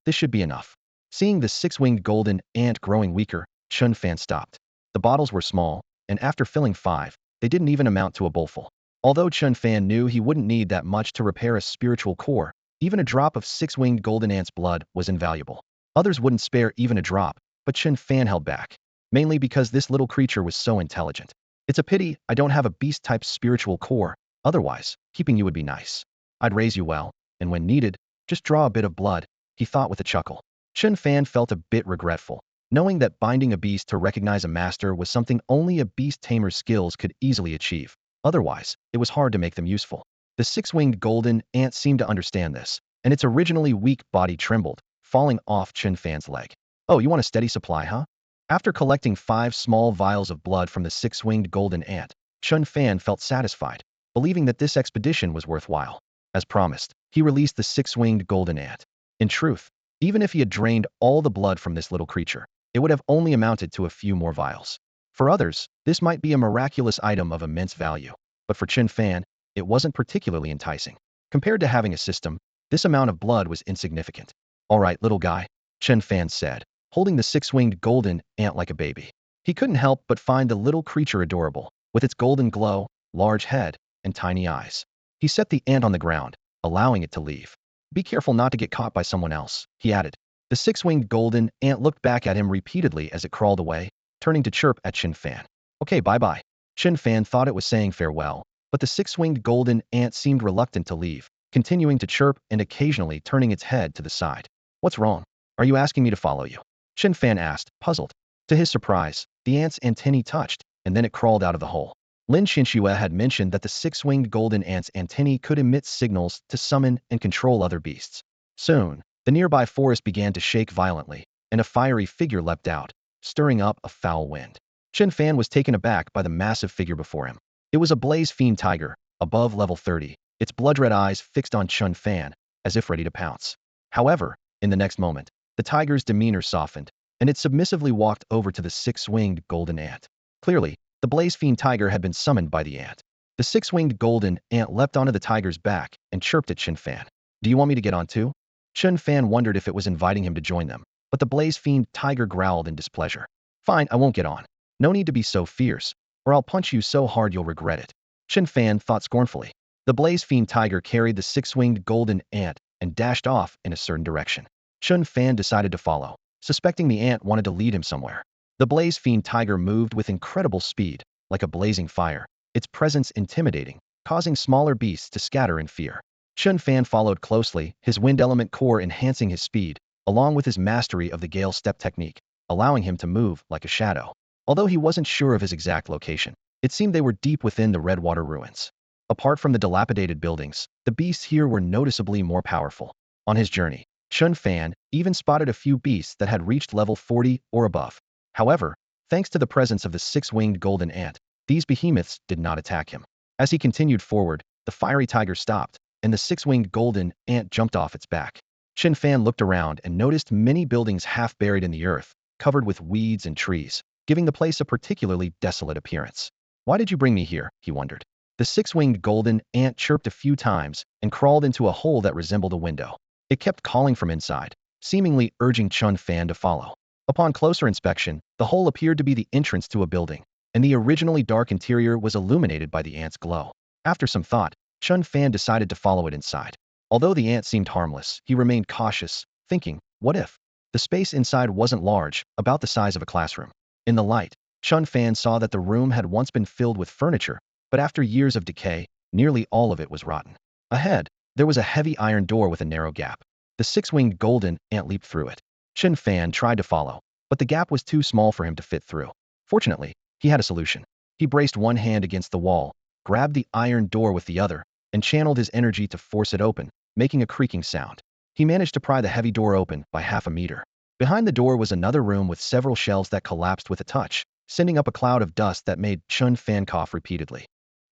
this should be enough. Seeing the six-winged golden ant growing weaker, Chen Fan stopped. The bottles were small, and after filling 5, they didn't even amount to a bowlful. Although Chen Fan knew he wouldn't need that much to repair a spiritual core, even a drop of six-winged golden ant's blood was invaluable. Others wouldn't spare even a drop, but Chen Fan held back, mainly because this little creature was so intelligent. It's a pity I don't have a beast-type spiritual core, otherwise, keeping you would be nice. I'd raise you well, and when needed, just draw a bit of blood, he thought with a chuckle. Chen Fan felt a bit regretful, knowing that binding a beast to recognize a master was something only a beast tamer's skills could easily achieve. Otherwise, it was hard to make them useful. The six-winged golden ant seemed to understand this, and its originally weak body trembled, falling off Chen Fan's leg. Oh, you want a steady supply, huh? After collecting 5 small vials of blood from the six-winged golden ant, Chen Fan felt satisfied, believing that this expedition was worthwhile. As promised, he released the six-winged golden ant. In truth, even if he had drained all the blood from this little creature, it would have only amounted to a few more vials. For others, this might be a miraculous item of immense value, but for Chen Fan, it wasn't particularly enticing. Compared to having a system, this amount of blood was insignificant. All right, little guy, Chen Fan said, holding the six-winged golden ant like a baby. He couldn't help but find the little creature adorable, with its golden glow, large head, and tiny eyes. He set the ant on the ground, allowing it to leave. Be careful not to get caught by someone else, he added. The six-winged golden ant looked back at him repeatedly as it crawled away, turning to chirp at Chen Fan. Okay, bye-bye. Chen Fan thought it was saying farewell, but the six-winged golden ant seemed reluctant to leave, continuing to chirp and occasionally turning its head to the side. What's wrong? Are you asking me to follow you? Chen Fan asked, puzzled. To his surprise, the ant's antennae touched, and then it crawled out of the hole. Lin Qinshui had mentioned that the six-winged golden ant's antennae could emit signals to summon and control other beasts. Soon, the nearby forest began to shake violently, and a fiery figure leapt out, stirring up a foul wind. Chen Fan was taken aback by the massive figure before him. It was a blaze fiend tiger, above level 30, its blood-red eyes fixed on Chen Fan, as if ready to pounce. However, in the next moment, the tiger's demeanor softened, and it submissively walked over to the six-winged golden ant. Clearly, the blaze fiend tiger had been summoned by the ant. The six-winged golden ant leapt onto the tiger's back and chirped at Chen Fan. Do you want me to get on too? Chen Fan wondered if it was inviting him to join them, but the blaze fiend tiger growled in displeasure. Fine, I won't get on. No need to be so fierce, or I'll punch you so hard you'll regret it. Chen Fan thought scornfully. The blaze fiend tiger carried the six-winged golden ant and dashed off in a certain direction. Chen Fan decided to follow, suspecting the ant wanted to lead him somewhere. The blaze fiend tiger moved with incredible speed, like a blazing fire, its presence intimidating, causing smaller beasts to scatter in fear. Chen Fan followed closely, his wind element core enhancing his speed, along with his mastery of the gale step technique, allowing him to move like a shadow. Although he wasn't sure of his exact location, it seemed they were deep within the Redwater ruins. Apart from the dilapidated buildings, the beasts here were noticeably more powerful. On his journey, Chen Fan even spotted a few beasts that had reached level 40 or above. However, thanks to the presence of the six-winged golden ant, these behemoths did not attack him. As he continued forward, the fiery tiger stopped, and the six-winged golden ant jumped off its back. Chen Fan looked around and noticed many buildings half buried in the earth, covered with weeds and trees, giving the place a particularly desolate appearance. Why did you bring me here? He wondered. The six-winged golden ant chirped a few times and crawled into a hole that resembled a window. It kept calling from inside. seemingly urging Chen Fan to follow. Upon closer inspection, the hole appeared to be the entrance to a building, and the originally dark interior was illuminated by the ant's glow. After some thought, Chen Fan decided to follow it inside. Although the ant seemed harmless, he remained cautious, thinking, what if? The space inside wasn't large, about the size of a classroom. In the light, Chen Fan saw that the room had once been filled with furniture, but after years of decay, nearly all of it was rotten. Ahead, there was a heavy iron door with a narrow gap. The six-winged golden ant leaped through it. Chen Fan tried to follow, but the gap was too small for him to fit through. Fortunately, he had a solution. He braced one hand against the wall, grabbed the iron door with the other, and channeled his energy to force it open, making a creaking sound. He managed to pry the heavy door open by half a meter. Behind the door was another room with several shelves that collapsed with a touch, sending up a cloud of dust that made Chen Fan cough repeatedly.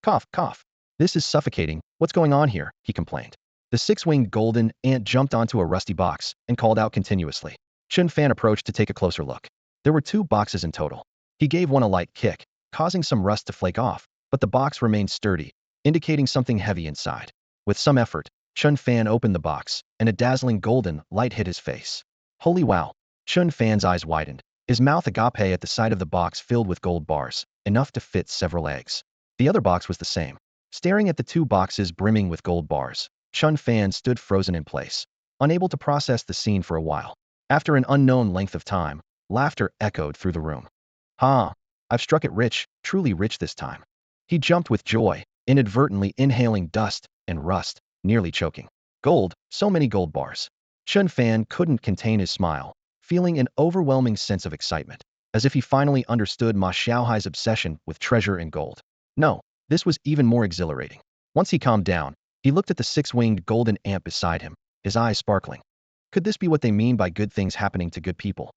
Cough, cough. This is suffocating. What's going on here? He complained. The six-winged golden ant jumped onto a rusty box and called out continuously. Chen Fan approached to take a closer look. There were 2 boxes in total. He gave one a light kick, causing some rust to flake off, but the box remained sturdy, indicating something heavy inside. With some effort, Chen Fan opened the box, and a dazzling golden light hit his face. Holy wow! Chen Fan's eyes widened, his mouth agape at the sight of the box filled with gold bars, enough to fit several eggs. The other box was the same. Staring at the 2 boxes brimming with gold bars, Chen Fan stood frozen in place, unable to process the scene for a while. After an unknown length of time, laughter echoed through the room. Ha! I've struck it rich, truly rich this time. He jumped with joy, inadvertently inhaling dust and rust, nearly choking. Gold, so many gold bars. Chen Fan couldn't contain his smile, feeling an overwhelming sense of excitement, as if he finally understood Ma Xiaohai's obsession with treasure and gold. No, this was even more exhilarating. Once he calmed down, he looked at the 6-winged golden ant beside him, his eyes sparkling. Could this be what they mean by good things happening to good people?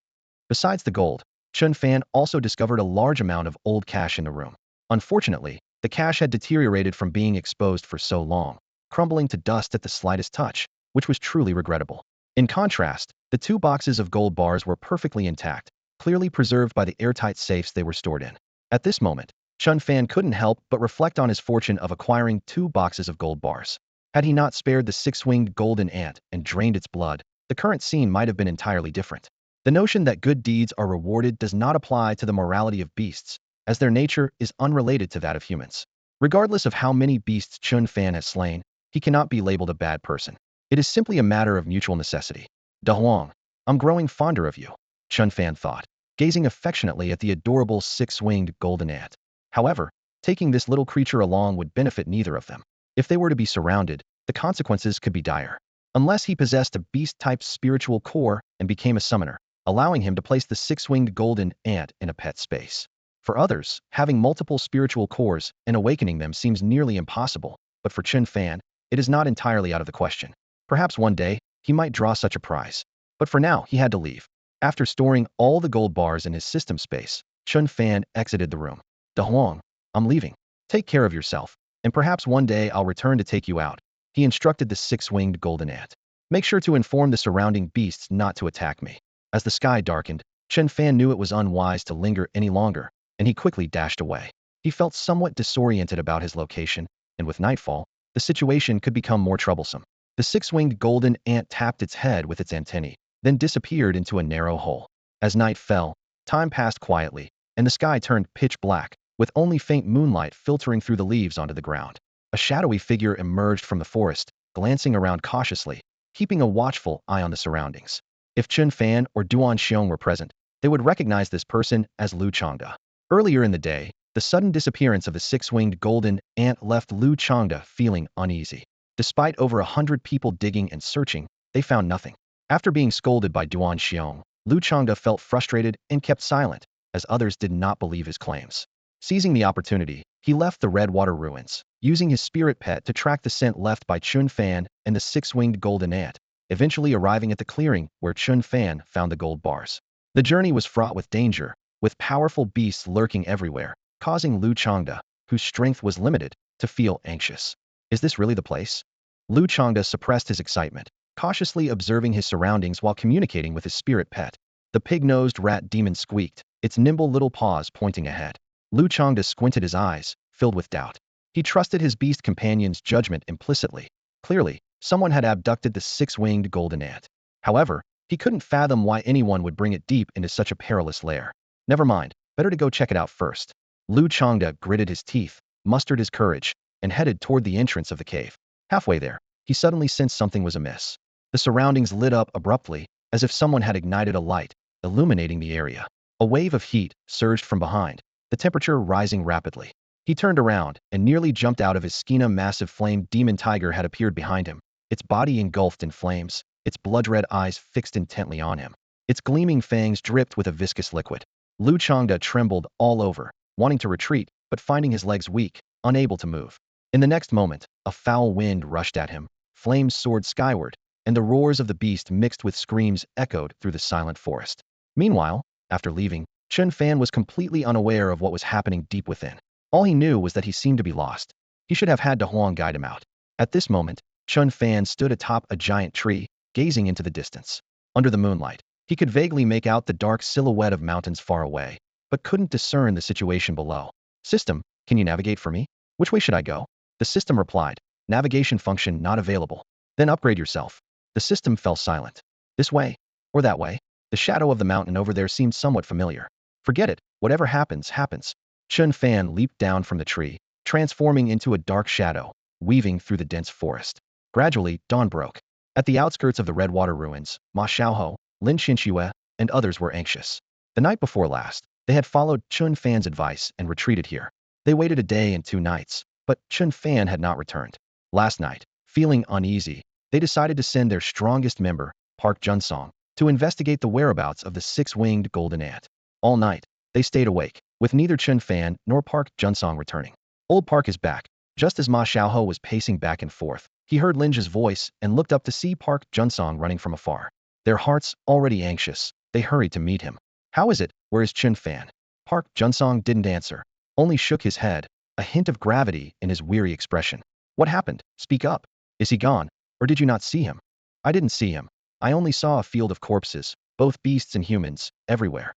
Besides the gold, Chen Fan also discovered a large amount of old cash in the room. Unfortunately, the cash had deteriorated from being exposed for so long, crumbling to dust at the slightest touch, which was truly regrettable. In contrast, the 2 boxes of gold bars were perfectly intact, clearly preserved by the airtight safes they were stored in. At this moment, Chen Fan couldn't help but reflect on his fortune of acquiring 2 boxes of gold bars. Had he not spared the 6-winged golden ant and drained its blood, the current scene might have been entirely different. The notion that good deeds are rewarded does not apply to the morality of beasts, as their nature is unrelated to that of humans. Regardless of how many beasts Chen Fan has slain, he cannot be labeled a bad person. It is simply a matter of mutual necessity. Da Huang, I'm growing fonder of you, Chen Fan thought, gazing affectionately at the adorable 6-winged golden ant. However, taking this little creature along would benefit neither of them. If they were to be surrounded, the consequences could be dire. Unless he possessed a beast-type spiritual core and became a summoner, allowing him to place the 6-winged golden ant in a pet space. For others, having multiple spiritual cores and awakening them seems nearly impossible, but for Chen Fan, it is not entirely out of the question. Perhaps one day, he might draw such a prize. But for now, he had to leave. After storing all the gold bars in his system space, Chen Fan exited the room. Da Huang, I'm leaving. Take care of yourself, and perhaps one day I'll return to take you out. He instructed the 6-winged golden ant. Make sure to inform the surrounding beasts not to attack me. As the sky darkened, Chen Fan knew it was unwise to linger any longer, and he quickly dashed away. He felt somewhat disoriented about his location, and with nightfall, the situation could become more troublesome. The 6-winged golden ant tapped its head with its antennae, then disappeared into a narrow hole. As night fell, time passed quietly, and the sky turned pitch black, with only faint moonlight filtering through the leaves onto the ground. A shadowy figure emerged from the forest, glancing around cautiously, keeping a watchful eye on the surroundings. If Chen Fan or Duan Xiong were present, they would recognize this person as Lu Changde. Earlier in the day, the sudden disappearance of the 6-winged golden ant left Lu Changde feeling uneasy. Despite over 100 people digging and searching, they found nothing. After being scolded by Duan Xiong, Lu Changde felt frustrated and kept silent, as others did not believe his claims. Seizing the opportunity, he left the Redwater ruins, using his spirit pet to track the scent left by Chen Fan and the 6-winged golden ant, eventually arriving at the clearing where Chen Fan found the gold bars. The journey was fraught with danger, with powerful beasts lurking everywhere, causing Lu Changde, whose strength was limited, to feel anxious. Is this really the place? Lu Changde suppressed his excitement, cautiously observing his surroundings while communicating with his spirit pet. The pig-nosed rat demon squeaked, its nimble little paws pointing ahead. Lu Changde squinted his eyes, filled with doubt. He trusted his beast companion's judgment implicitly. Clearly, someone had abducted the 6-winged golden ant. However, He couldn't fathom why anyone would bring it deep into such a perilous lair. Never mind, better to go check it out first. Lu Changda gritted his teeth, mustered his courage, and headed toward the entrance of the cave. Halfway there, he suddenly sensed something was amiss. The surroundings lit up abruptly, as if someone had ignited a light, illuminating the area. A wave of heat surged from behind, the temperature rising rapidly. He turned around and nearly jumped out of his skin. A massive flame demon tiger had appeared behind him, its body engulfed in flames, its blood-red eyes fixed intently on him. Its gleaming fangs dripped with a viscous liquid. Lu Changda trembled all over, wanting to retreat, but finding his legs weak, unable to move. In the next moment, a foul wind rushed at him, flames soared skyward, and the roars of the beast mixed with screams echoed through the silent forest. Meanwhile, after leaving, Chen Fan was completely unaware of what was happening deep within. All he knew was that he seemed to be lost. He should have had De Huang guide him out. At this moment, Chen Fan stood atop a giant tree, gazing into the distance. Under the moonlight, he could vaguely make out the dark silhouette of mountains far away, but couldn't discern the situation below. System, can you navigate for me? Which way should I go? The system replied, navigation function not available. Then upgrade yourself. The system fell silent. This way? Or that way? The shadow of the mountain over there seemed somewhat familiar. Forget it, whatever happens, happens. Chen Fan leaped down from the tree, transforming into a dark shadow, weaving through the dense forest. Gradually, dawn broke. At the outskirts of the Redwater ruins, Ma Xiaohou, Lin Xinxue, and others were anxious. The night before last, they had followed Chen Fan's advice and retreated here. They waited a day and 2 nights, but Chen Fan had not returned. Last night, feeling uneasy, they decided to send their strongest member, Park Junsong, to investigate the whereabouts of the 6-winged golden ant. All night, they stayed awake, with neither Chen Fan nor Park Junsong returning. Old Park is back. Just as Ma Xiaohou was pacing back and forth, he heard Linja's voice and looked up to see Park Junsong running from afar. Their hearts already anxious, they hurried to meet him. How is it? Where is Chen Fan? Park Junsong didn't answer, only shook his head, a hint of gravity in his weary expression. What happened? Speak up. Is he gone? Or did you not see him? I didn't see him. I only saw a field of corpses, both beasts and humans, everywhere.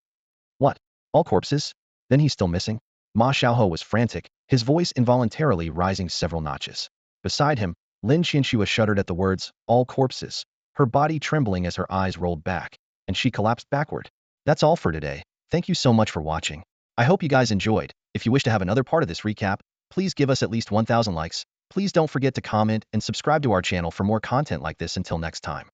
What? All corpses? Then he's still missing? Ma Xiaohou was frantic, his voice involuntarily rising several notches. Beside him, Lin Xinxue shuddered at the words, all corpses, her body trembling as her eyes rolled back, and she collapsed backward. That's all for today. Thank you so much for watching. I hope you guys enjoyed. If you wish to have another part of this recap, please give us at least 1,000 likes. Please don't forget to comment and subscribe to our channel for more content like this. Until next time.